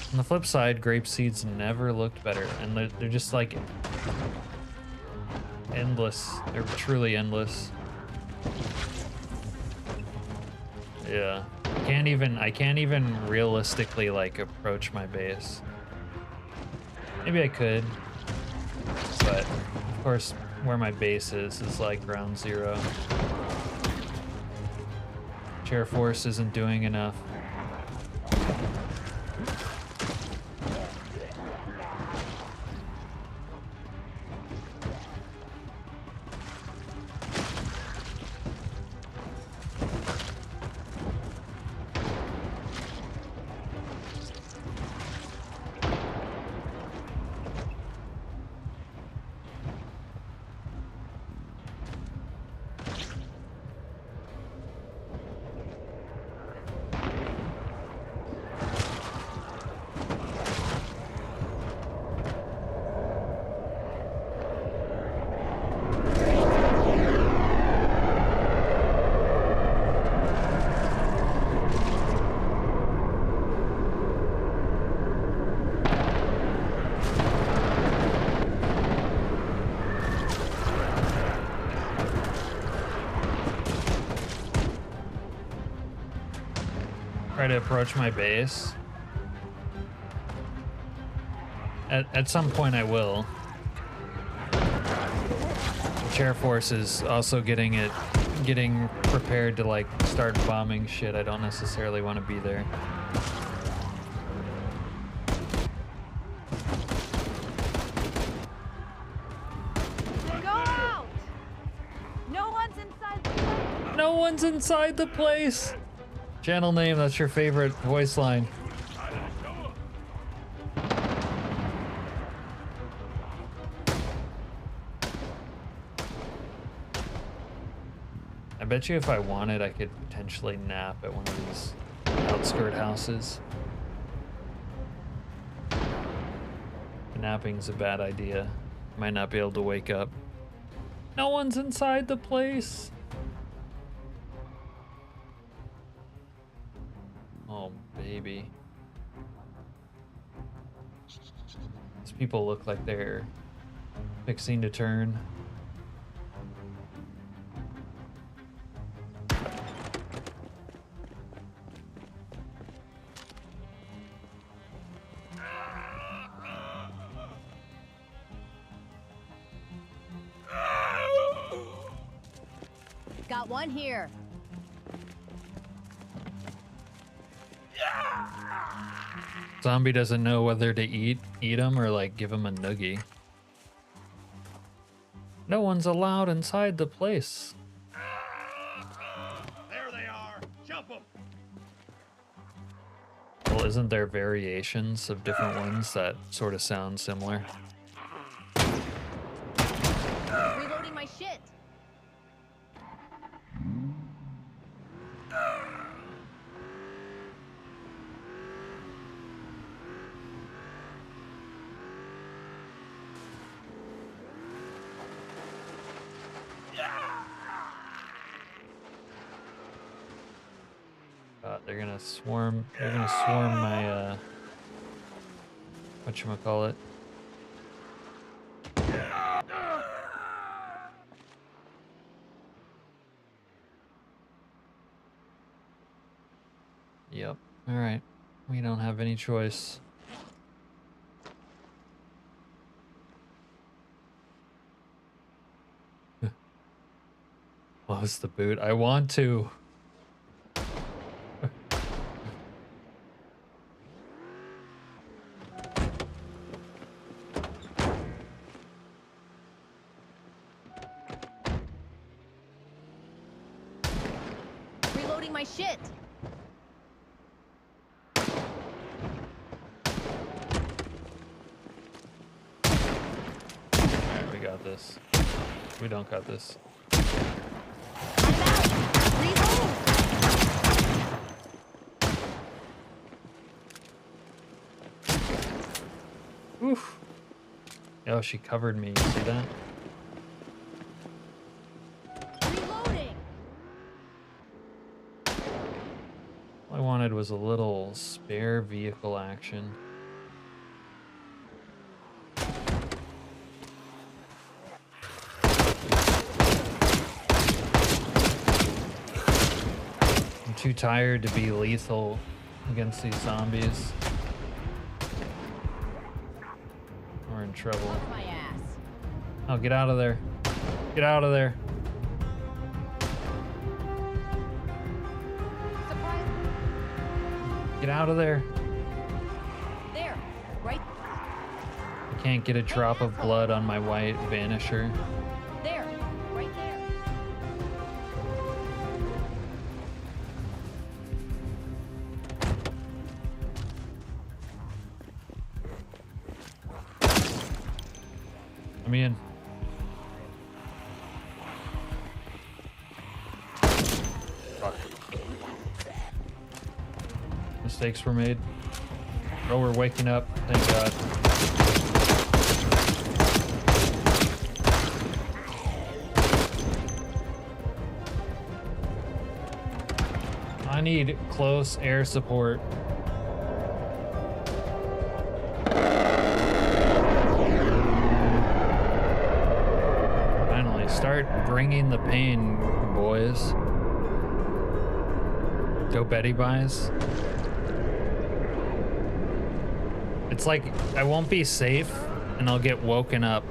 On the flip side, grape seeds never looked better, and they're just like endless. They're truly endless. Yeah, I can't even realistically like approach my base. Maybe I could, but of course where my base is like ground zero. Chair force isn't doing enough. try to approach my base. At some point I will. The Chair Force is also getting prepared to like start bombing shit. I don't necessarily want to be there. Go out! No one's inside the place. No one's inside the place. Channel name, that's your favorite voice line. I bet you if I wanted, I could potentially nap at one of these outskirt houses. Napping's a bad idea. Might not be able to wake up. No one's inside the place. Oh, baby. These people look like they're fixing to turn. Got one here. Zombie doesn't know whether to eat him or like give him a noogie. No one's allowed inside the place. There they are. Jump them. Well, isn't there variations of different ones that sort of sound similar? Reloading my shit. They're gonna swarm. They're gonna swarm my whatchamacallit. Yep. All right. We don't have any choice. Close the boot. I want to. Reloading my shit. Alright, we got this. We don't got this. Oof. Oh, she covered me. You see that? Reloading. All I wanted was a little spare vehicle action. I'm too tired to be lethal against these zombies. We're in trouble. My ass. Oh, get out of there. Get out of there. Surprise. Get out of there. There. Right. I can't get a drop of blood on my white vanisher. There. Right there. Let me in. Fuck. Mistakes were made. Oh, we're waking up. Thank God. I need close air support. Finally, start bringing the pain, boys. Go Betty buys. It's like I won't be safe and I'll get woken up.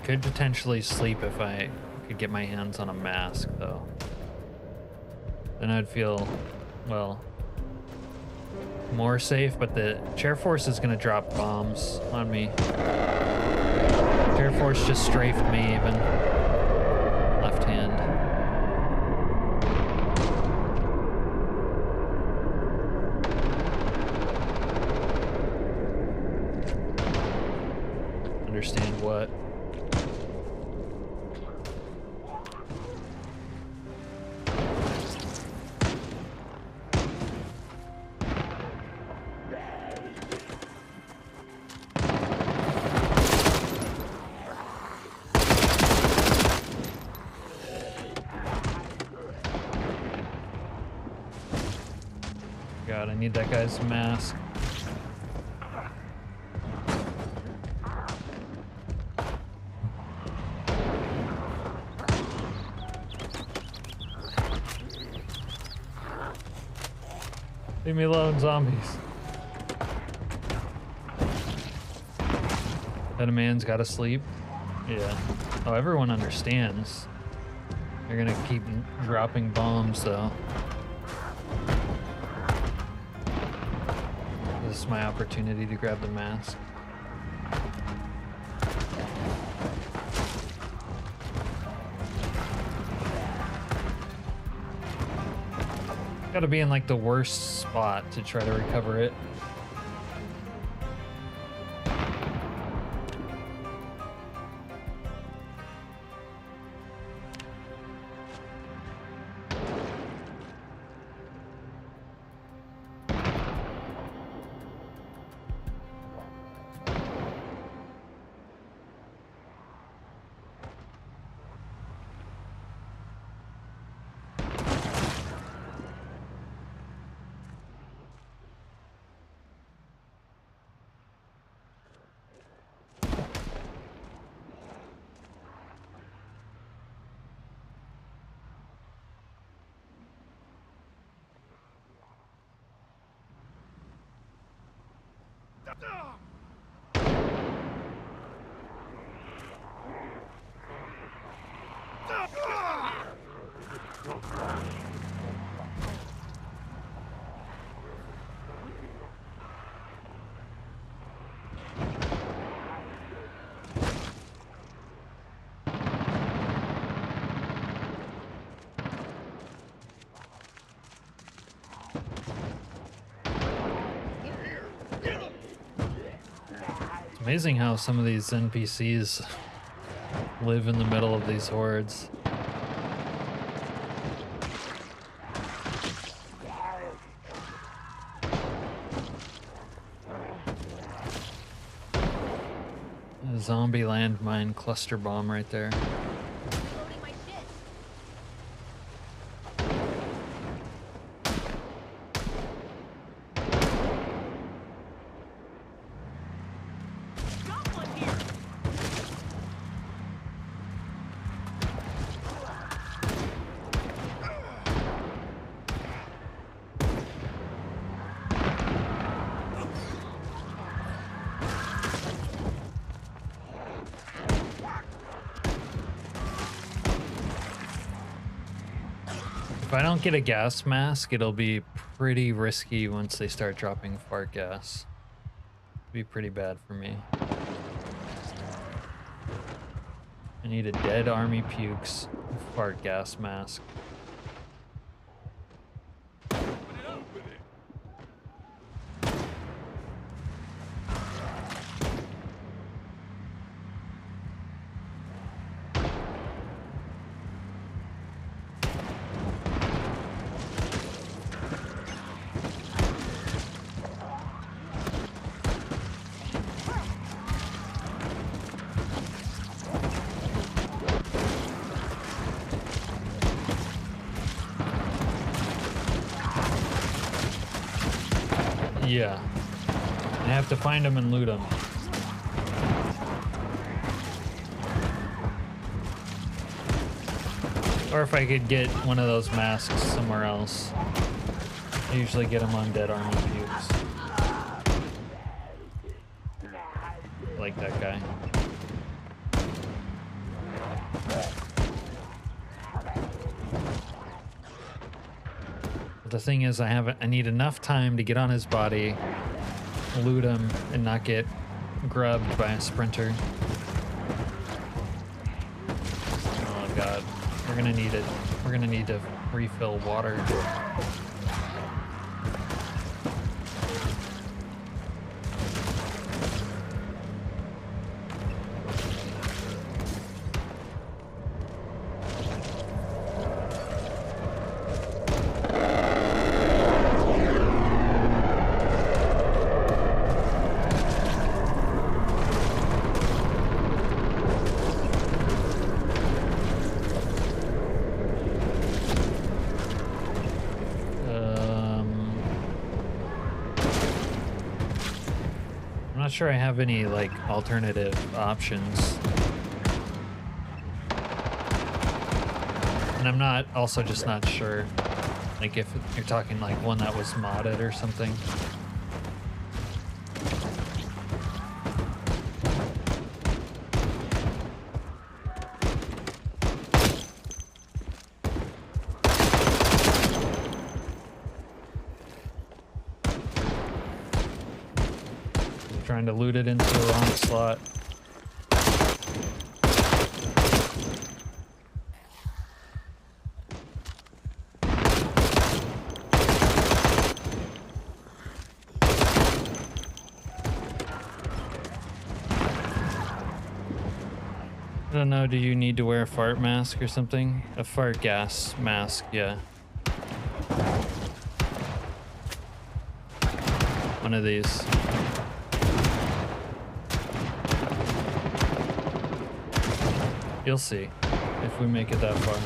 Could potentially sleep if I could get my hands on a mask, though. Then I'd feel, well, more safe, but the chair force is gonna drop bombs on me. Chair force just strafed me even. Left hand. Understand what? God, I need that guy's mask. Leave me alone, zombies. That a man's gotta sleep? Yeah. Oh, everyone understands. They're gonna keep dropping bombs, though. This is my opportunity to grab the mask. Gotta be in like the worst spot to try to recover it. Amazing how some of these NPCs live in the middle of these hordes. A zombie landmine cluster bomb right there. If I don't get a gas mask, it'll be pretty risky once they start dropping fart gas. It'll be pretty bad for me. I need a dead army pukes fart gas mask. Yeah. I have to find them and loot them. Or if I could get one of those masks somewhere else. I usually get them on dead army cubes. I like that guy. But the thing is, I need enough time to get on his body, loot him, and not get grubbed by a sprinter. Oh god. We're gonna need it. We're gonna need to refill water. Not sure I have any like alternative options, and I'm not also just not sure like if you're talking like one that was modded or something. Trying to loot it into the wrong slot. I don't know, do you need to wear a fart mask or something? A fart gas mask, yeah. One of these. You'll see if we make it that far.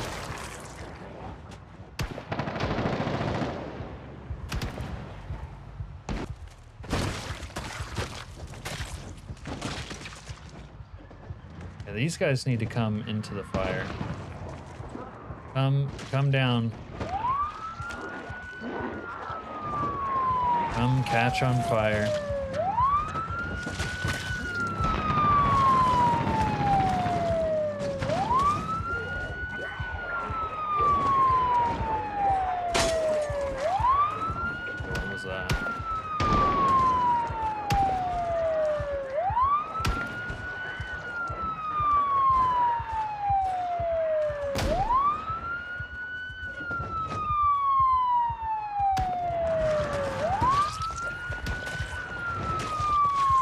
Yeah, these guys need to come into the fire. Come down. Come catch on fire.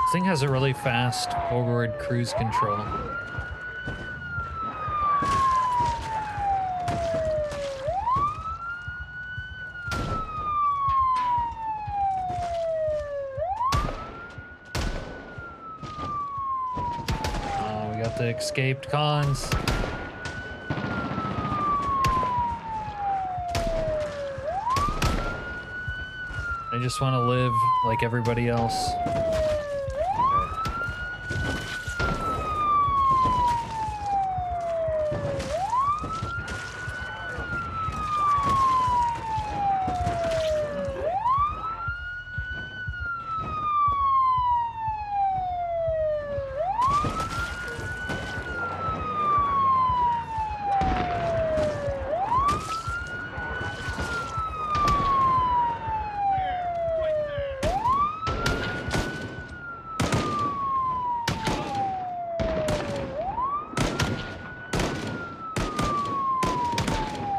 This thing has a really fast forward cruise control. Oh, we got the escaped cons. They just want to live like everybody else.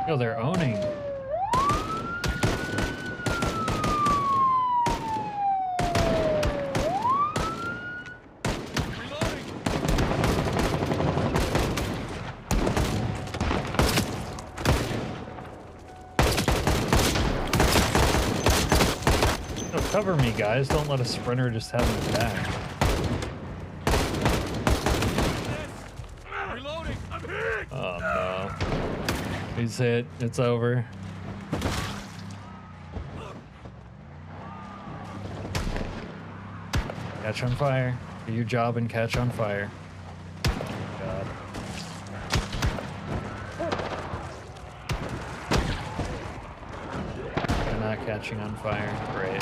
Yo, they're owning. No, cover me, guys. Don't let a sprinter just have an attack. Reloading. I'm hit. Oh no. He's hit. It's over. Catch on fire. Do your job and catch on fire. God. They're not catching on fire. Great.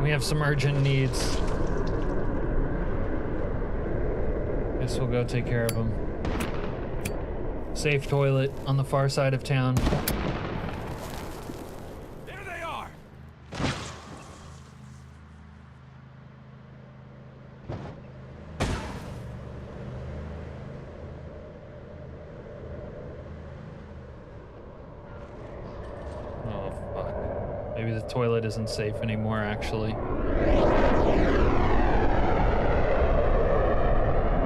We have some urgent needs. Guess we'll go take care of them. Safe toilet on the far side of town. There they are. Oh, fuck. Maybe the toilet isn't safe anymore, actually.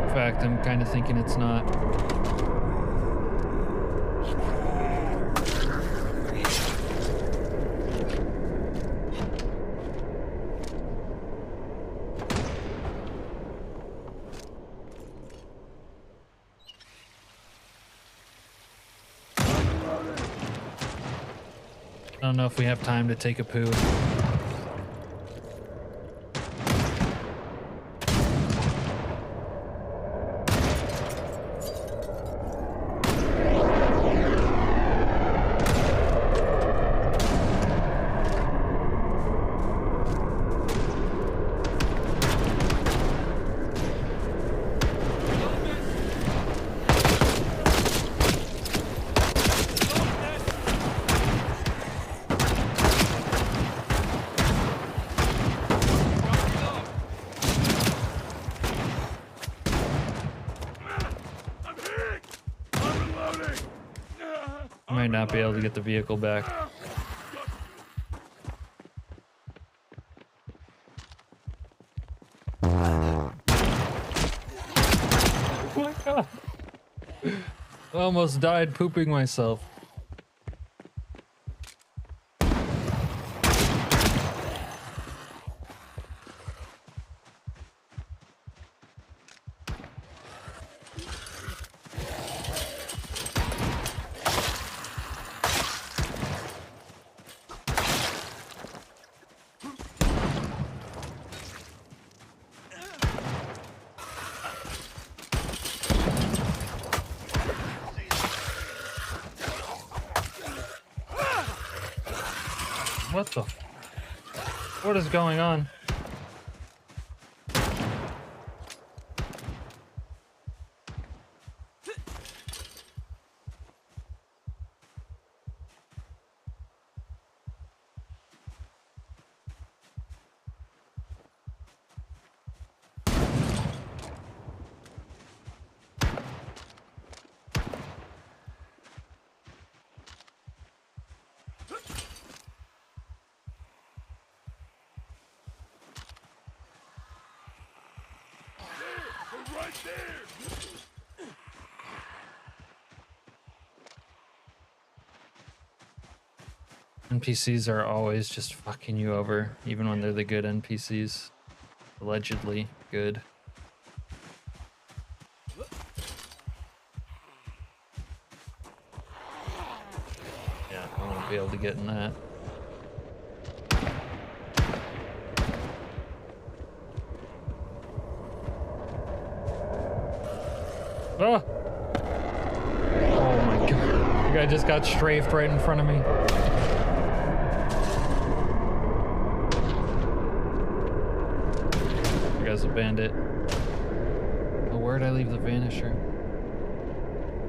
In fact, I'm kind of thinking it's not. I don't know if we have time to take a poo. Might not be able to get the vehicle back. Oh my god. I almost died pooping myself. What the? What is going on? Right there. NPCs are always just fucking you over, even when they're the good NPCs. Allegedly good. Yeah, I won't be able to get in that. Oh! Oh my god. The guy just got strafed right in front of me. The guy's a bandit. Oh, where'd I leave the Vanisher?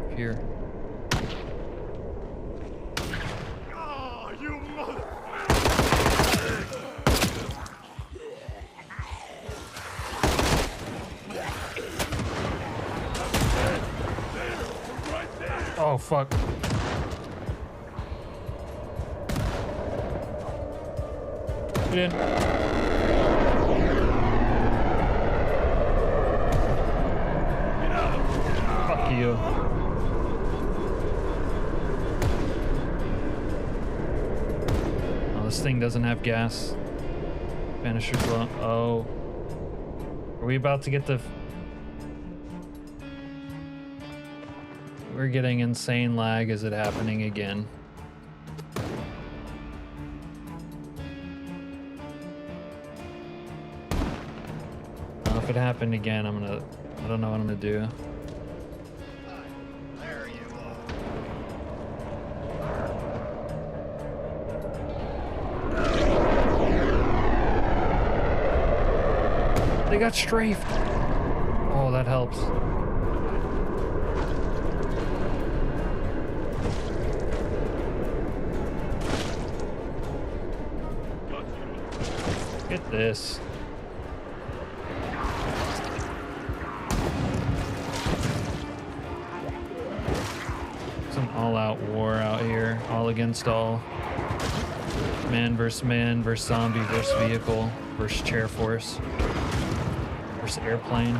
Up here. Oh, you mother... Oh, fuck. Get in. This thing doesn't have gas. Vanisher's low. Oh. Are we about to get the... We're getting insane lag. Is it happening again? If it happened again, I don't know what I'm gonna do. There you They got strafed. Oh, that helps. Get this. It's an all-out war out here. All against all. Man versus zombie versus vehicle versus chair force versus airplane.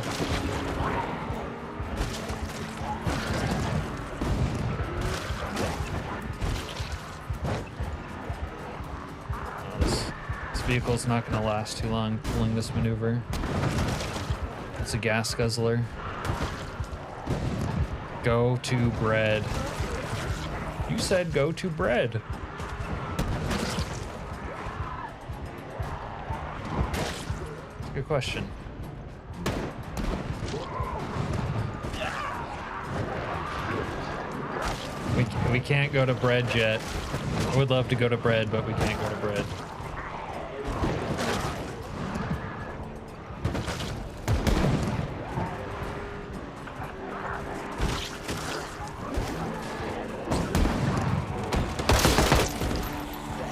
This vehicle's not going to last too long pulling this maneuver. It's a gas guzzler. Go to bread. You said go to bread. Good question. We can't go to bread yet. I would love to go to bread, but we can't go to bread.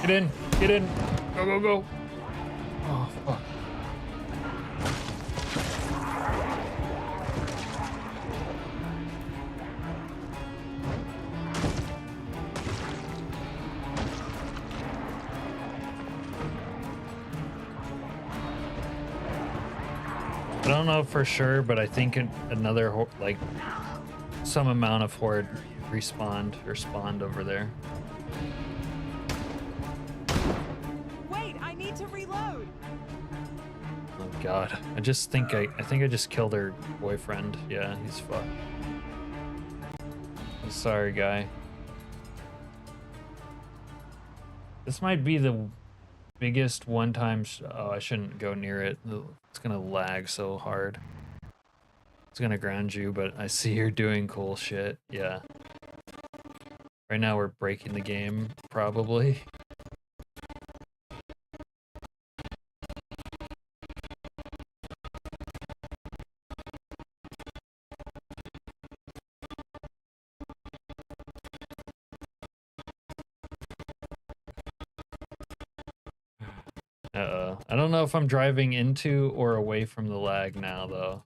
Get in! Get in! Go, go, go! Oh, fuck. I don't know for sure, but I think another, like, some amount of horde respawned or spawned over there. Wait, I need to reload. Oh god. I think I just killed her boyfriend. Yeah, he's fucked. I'm sorry, guy. This might be the biggest one-time... Oh, I shouldn't go near it. It's gonna lag so hard. It's gonna ground you, but I see you're doing cool shit. Yeah. Right now we're breaking the game, probably. Uh-oh. I don't know if I'm driving into or away from the lag now, though.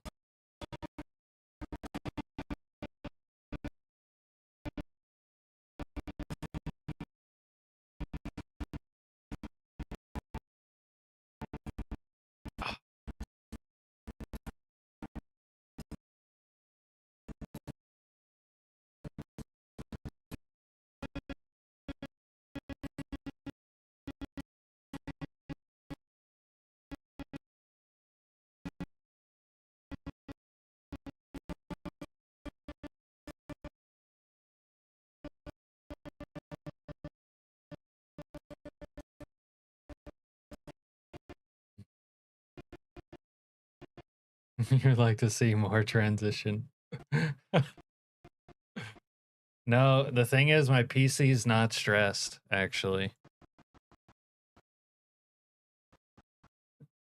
You'd like to see more transition. No, the thing is, my PC's not stressed, actually.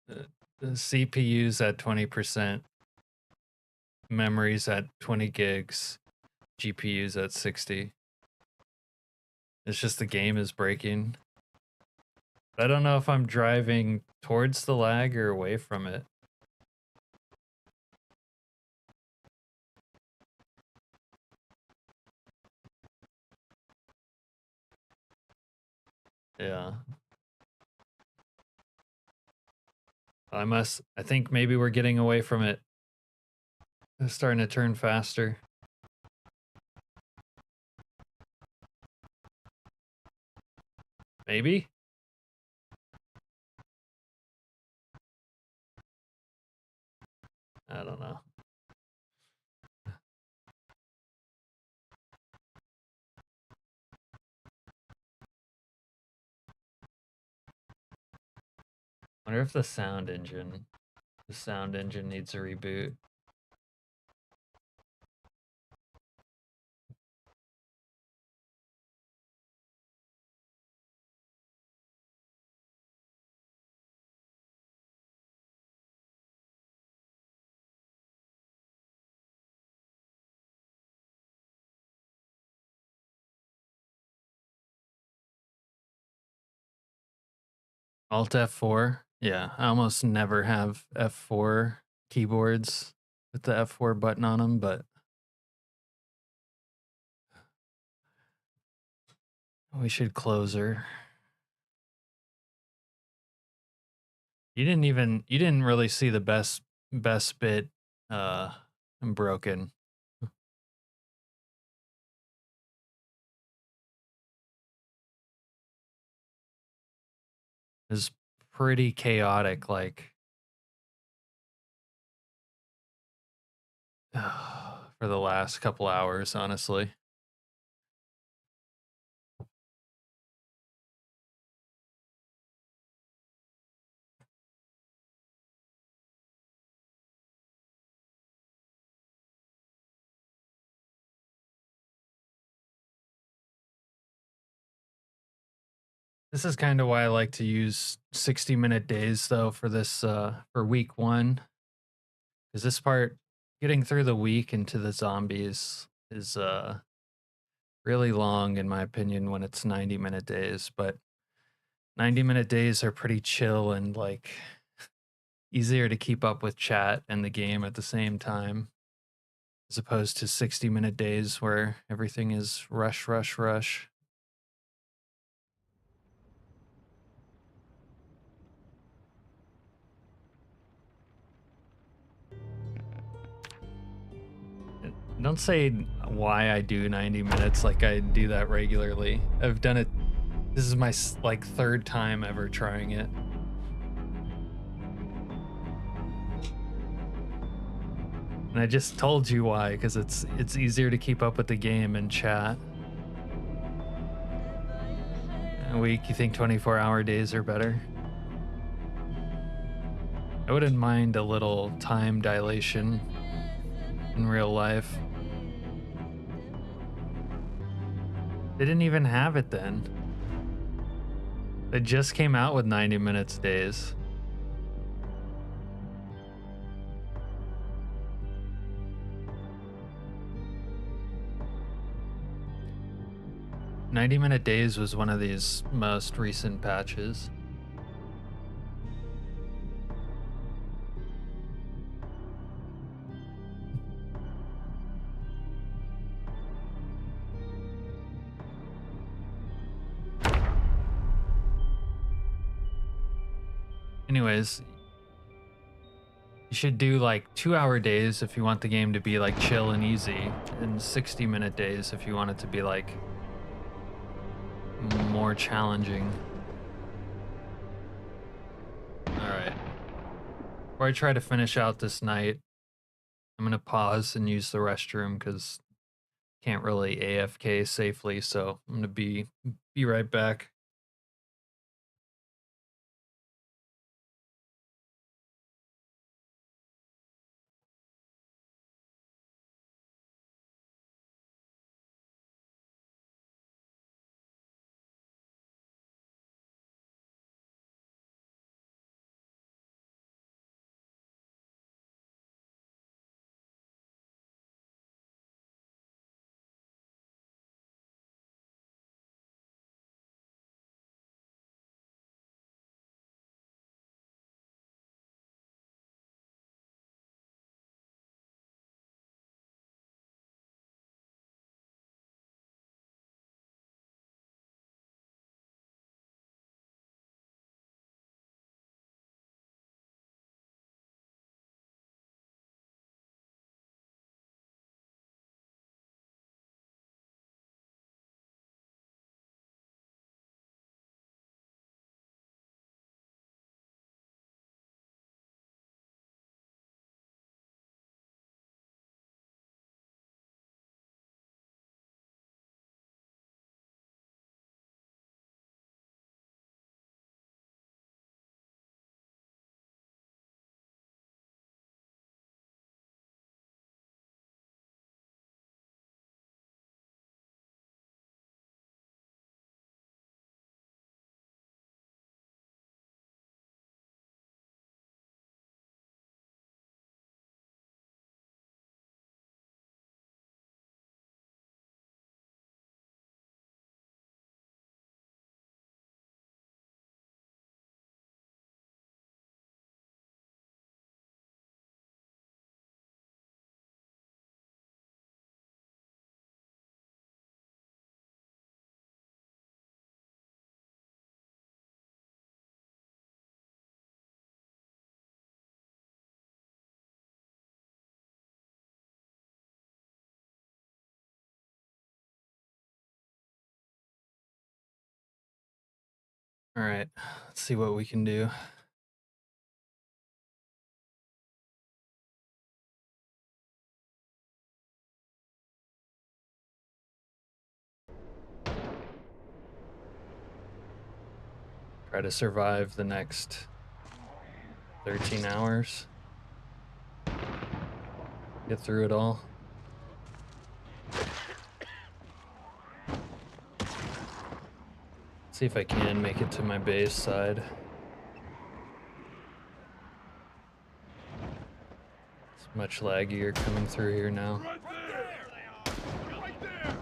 The CPU's at 20%, memory's at 20 gigs, GPU's at 60. It's just the game is breaking. I don't know if I'm driving towards the lag or away from it. Yeah. I think maybe we're getting away from it. It's starting to turn faster. Maybe? I don't know. Wonder if the sound engine needs a reboot. Alt F4? Yeah, I almost never have F4 keyboards with the F4 button on them, but we should close her. You didn't really see the best bit broken. It's pretty chaotic, like for the last couple hours, honestly. This is kind of why I like to use 60-minute days though for this for week 1. Because this part, getting through the week into the zombies is really long in my opinion when it's 90-minute days, but 90-minute days are pretty chill and like easier to keep up with chat and the game at the same time, as opposed to 60-minute days where everything is rush, rush, rush. Don't say why I do 90 minutes like I do that regularly. I've done it. This is my like 3rd time ever trying it. And I just told you why, because it's easier to keep up with the game and chat. A week, you think 24-hour days are better? I wouldn't mind a little time dilation in real life. They didn't even have it then. They just came out with 90 minutes days. "90-minute days" was one of these most recent patches. Anyways, you should do like 2-hour days if you want the game to be like chill and easy, and 60-minute days if you want it to be like more challenging. Alright. Before I try to finish out this night, I'm gonna pause and use the restroom because can't really AFK safely, so I'm gonna be right back. All right, let's see what we can do. Try to survive the next 13 hours. Get through it all. See if I can make it to my base side. It's much laggier coming through here now. Right there! Right there!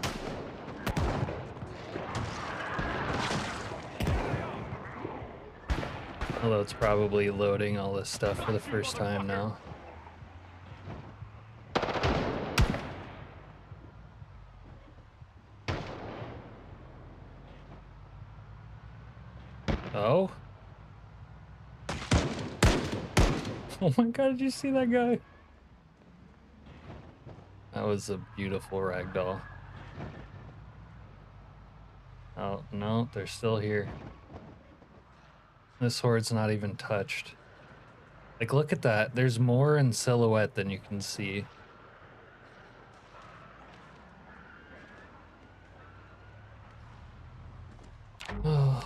Although it's probably loading all this stuff for the first time now. Oh? Oh my god, did you see that guy? That was a beautiful ragdoll. Oh, no, they're still here. This horde's not even touched. Like, look at that. There's more in silhouette than you can see. Oh.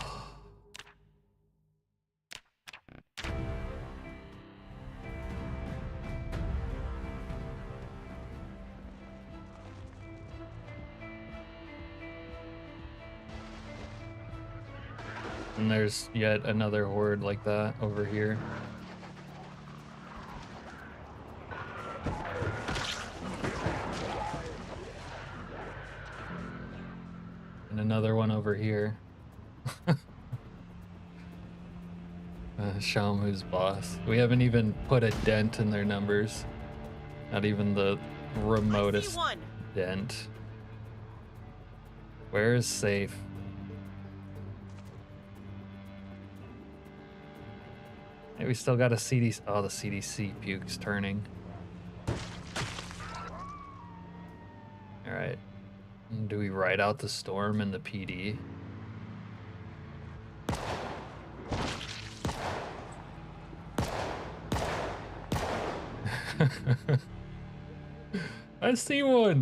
And there's yet another horde like that over here. And another one over here. Show them who's boss. We haven't even put a dent in their numbers. Not even the remotest dent. Where is safe? Hey, we still got a CDC. Oh, the CDC puke's turning. Alright. Do we ride out the storm in the PD? I see one!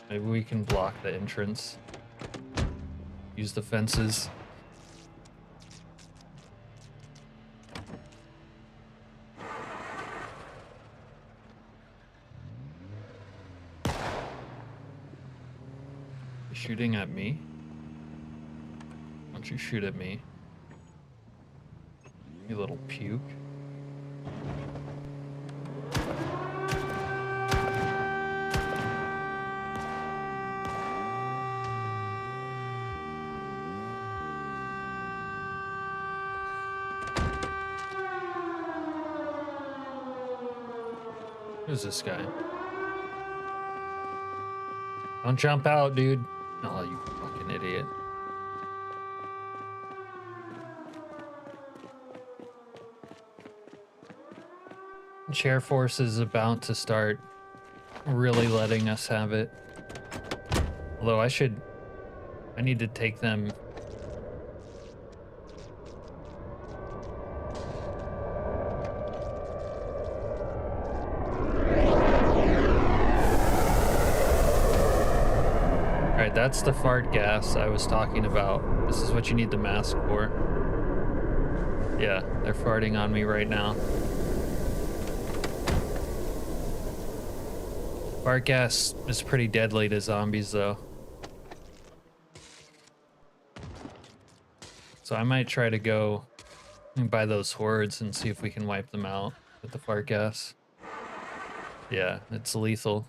Maybe we can block the entrance. Use the fences. You shooting at me? Why don't you shoot at me? You little puke. Who's this guy? Don't jump out, dude. Oh, you fucking idiot. Chair Force is about to start really letting us have it. Although I need to take them. Alright, that's the fart gas I was talking about. This is what you need the mask for. Yeah, they're farting on me right now. Fart gas is pretty deadly to zombies, though. So I might try to go and buy those hordes and see if we can wipe them out with the fart gas. Yeah, it's lethal.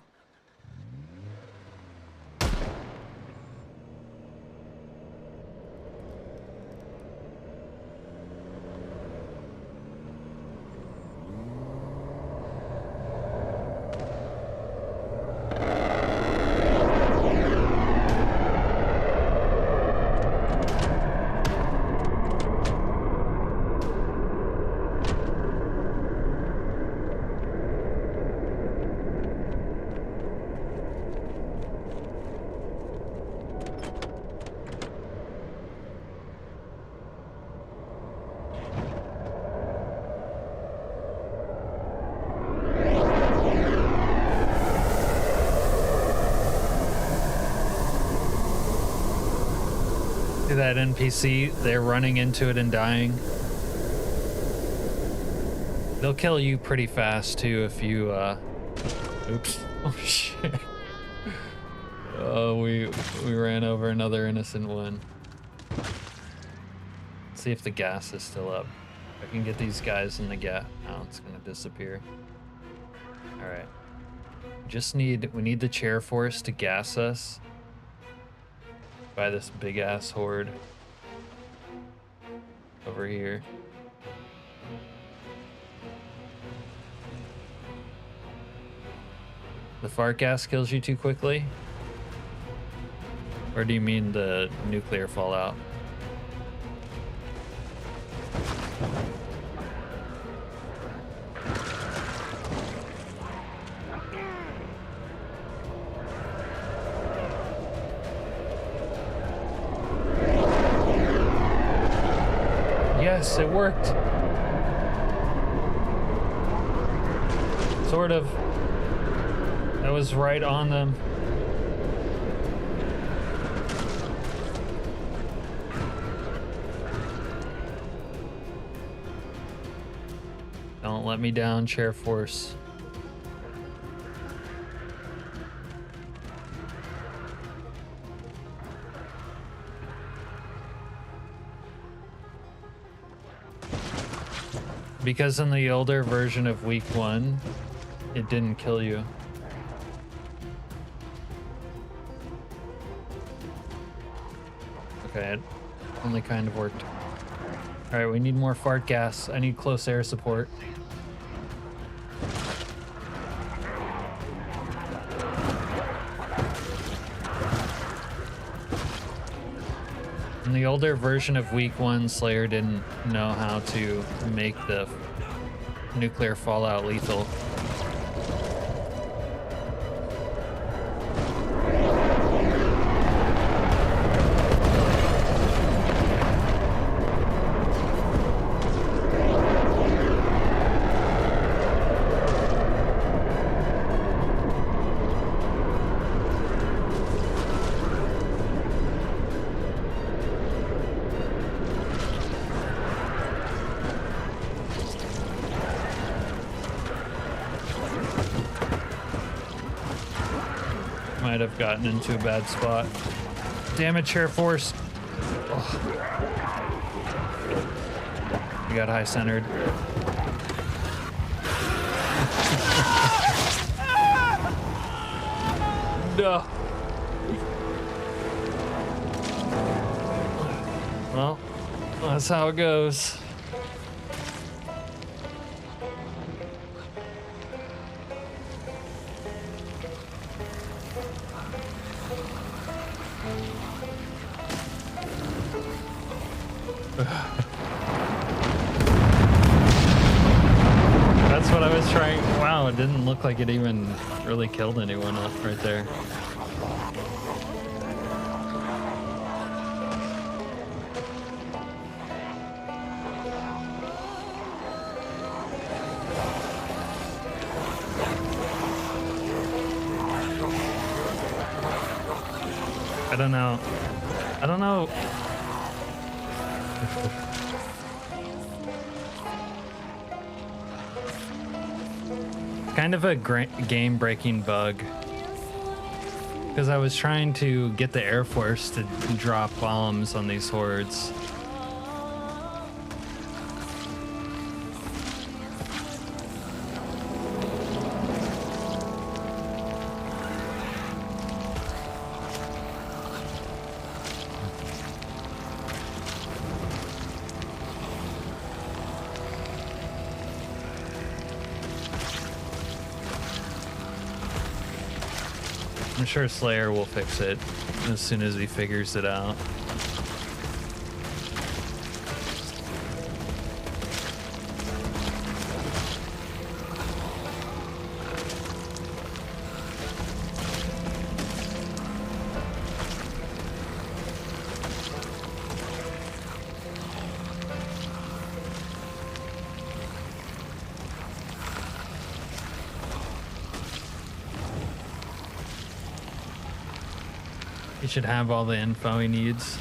that NPC, they're running into it and dying. They'll kill you pretty fast too if you oops. Oh shit. Oh, we ran over another innocent one. Let's see if the gas is still up. If I can get these guys in the gas. Oh, it's gonna disappear. Alright. We need the chair force to gas us by this big ass horde over here. The fart gas kills you too quickly? Or do you mean the nuclear fallout? Yes, it worked. Sort of. That was right on them. Don't let me down, Chair Force. Because in the older version of week 1, it didn't kill you. Okay, it only kind of worked. Alright, we need more fart gas. I need close air support. In the older version of week 1, Slayer didn't know how to make the nuclear fallout lethal. Might have gotten into a bad spot. Damn it, Chair Force. Oh. We got high centered. No. Well, that's how it goes. That's what I was trying. Wow, it didn't look like it even really killed anyone right there. I don't know. I don't know. Kind of a game-breaking bug. Because I was trying to get the Air Force to drop bombs on these hordes. I'm sure Slayer will fix it as soon as he figures it out. He should have all the info he needs.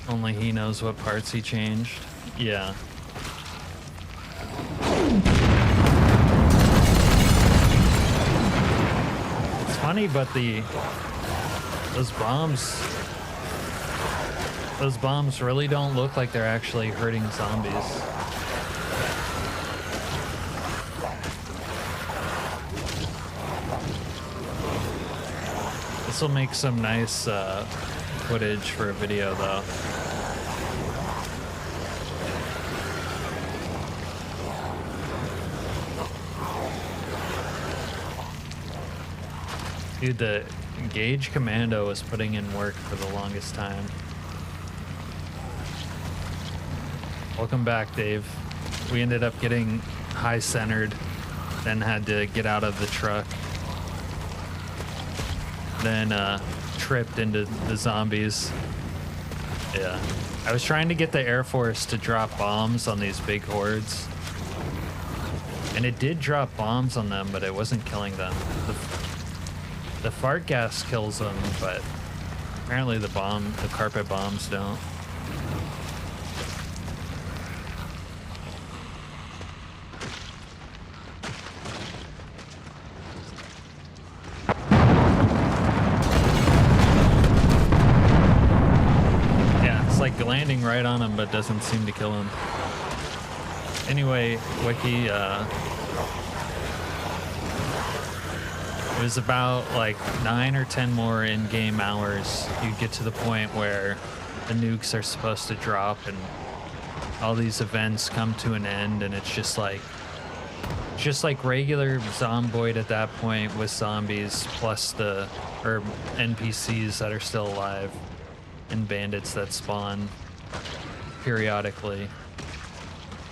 Only he knows what parts he changed. Yeah. It's funny, but those bombs really don't look like they're actually hurting zombies. This will make some nice footage for a video, though. Dude, the Gauge Commando was putting in work for the longest time. Welcome back, Dave. We ended up getting high-centered, then had to get out of the truck. Then tripped into the zombies. Yeah. I was trying to get the Air Force to drop bombs on these big hordes. And it did drop bombs on them, but it wasn't killing them. The fart gas kills them, but apparently the carpet bombs don't. Yeah, it's like landing right on him, but doesn't seem to kill him. Anyway, Wiki, it was about like 9 or 10 more in-game hours. You get to the point where the nukes are supposed to drop and all these events come to an end, and it's just like regular Zomboid at that point with zombies plus the NPCs that are still alive and bandits that spawn periodically,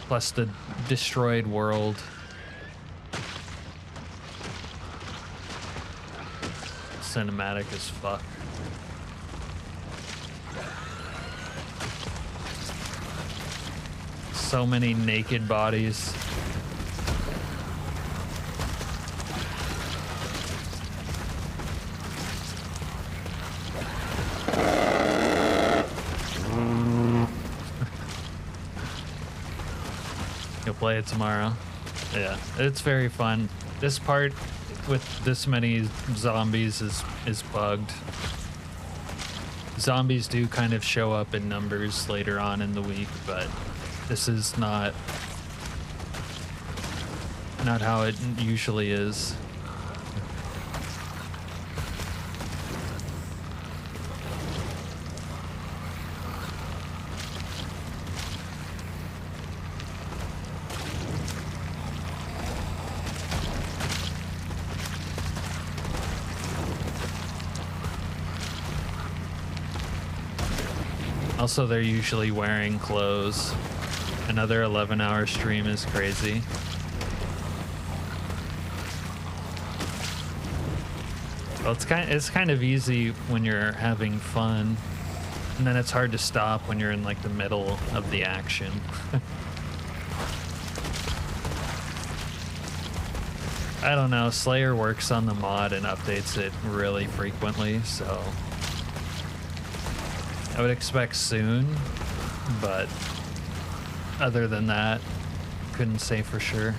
plus the destroyed world. Cinematic as fuck. So many naked bodies. You'll play it tomorrow. Yeah, it's very fun. This part with this many zombies is bugged. Zombies do kind of show up in numbers later on in the week, but this is not how it usually is. Also, they're usually wearing clothes. Another 11-hour stream is crazy. Well, it's kind of easy when you're having fun, and then it's hard to stop when you're in like the middle of the action. I don't know, Slayer works on the mod and updates it really frequently, so I would expect soon, but other than that, couldn't say for sure.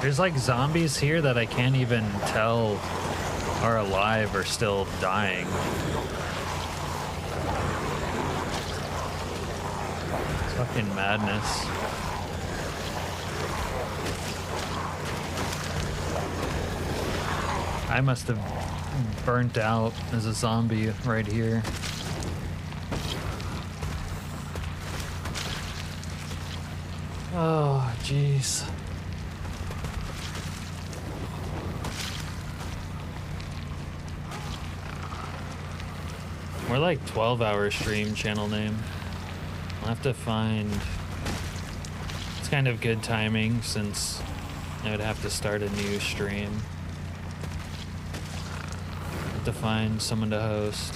There's like zombies here that I can't even tell are alive or still dying. It's fucking madness. I must have burnt out as a zombie right here. Oh, jeez. We're like 12-hour stream channel name. I'll have to find... It's kind of good timing since I would have to start a new stream. have to find someone to host.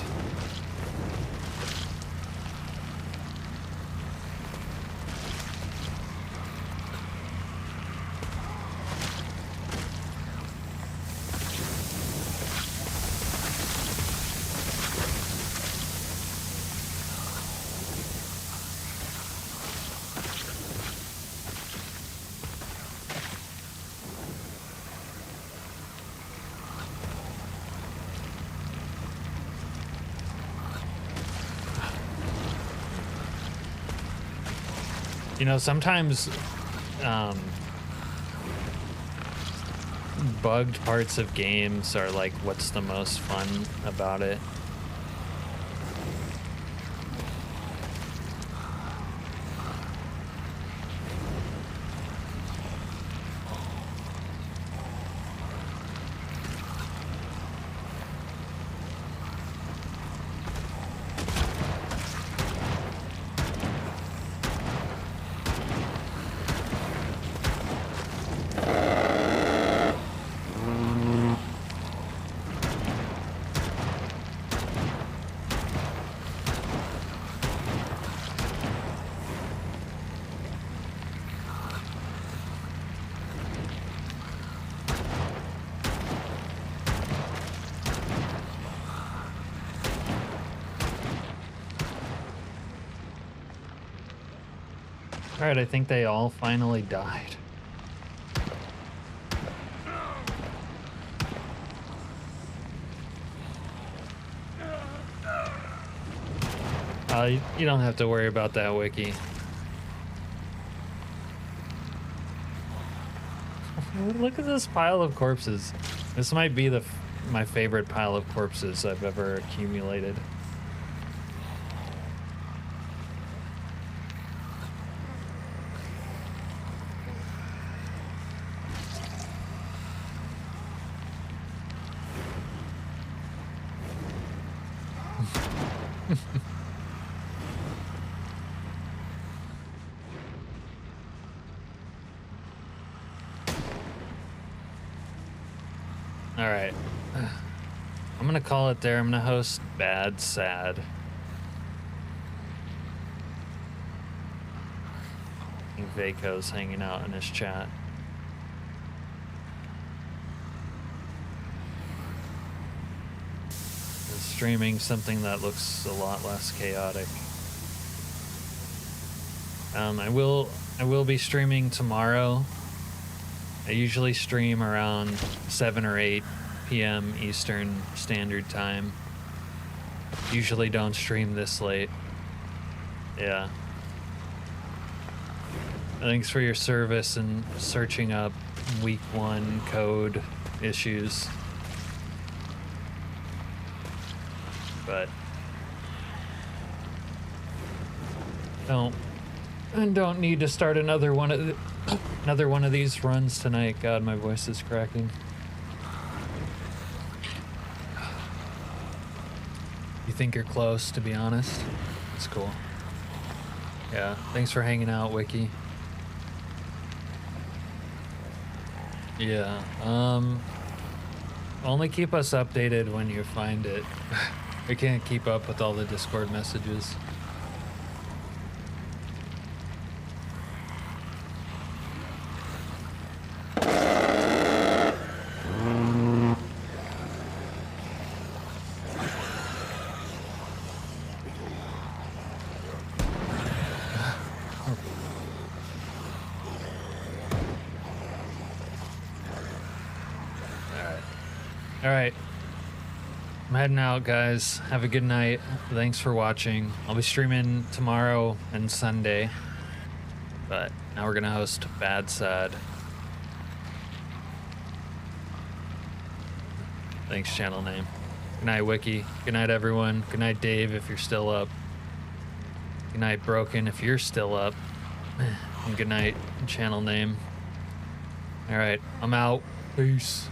You know, sometimes bugged parts of games are like what's the most fun about it. Alright, I think they all finally died. You don't have to worry about that, Wiki. Look at this pile of corpses. This might be my favorite pile of corpses I've ever accumulated. Alright. I'm gonna call it there. I'm gonna host Bad Sad. I think Vaco's hanging out in his chat. And streaming something that looks a lot less chaotic. I will be streaming tomorrow. I usually stream around 7 or 8 p.m. Eastern Standard Time. Usually don't stream this late. Yeah. Thanks for your service and searching up week 1 code issues. But don't need to start another one of these runs tonight. God, my voice is cracking. You think you're close, to be honest? It's cool. Yeah, thanks for hanging out, Wiki. Yeah, only keep us updated when you find it. I can't keep up with all the Discord messages. Alright. I'm heading out, guys. Have a good night. Thanks for watching. I'll be streaming tomorrow and Sunday. But now we're gonna host Bad Sad. Thanks, channel name. Good night, Wiki. Good night, everyone. Good night, Dave, if you're still up. Good night, Broken, if you're still up. And good night, channel name. Alright, I'm out. Peace.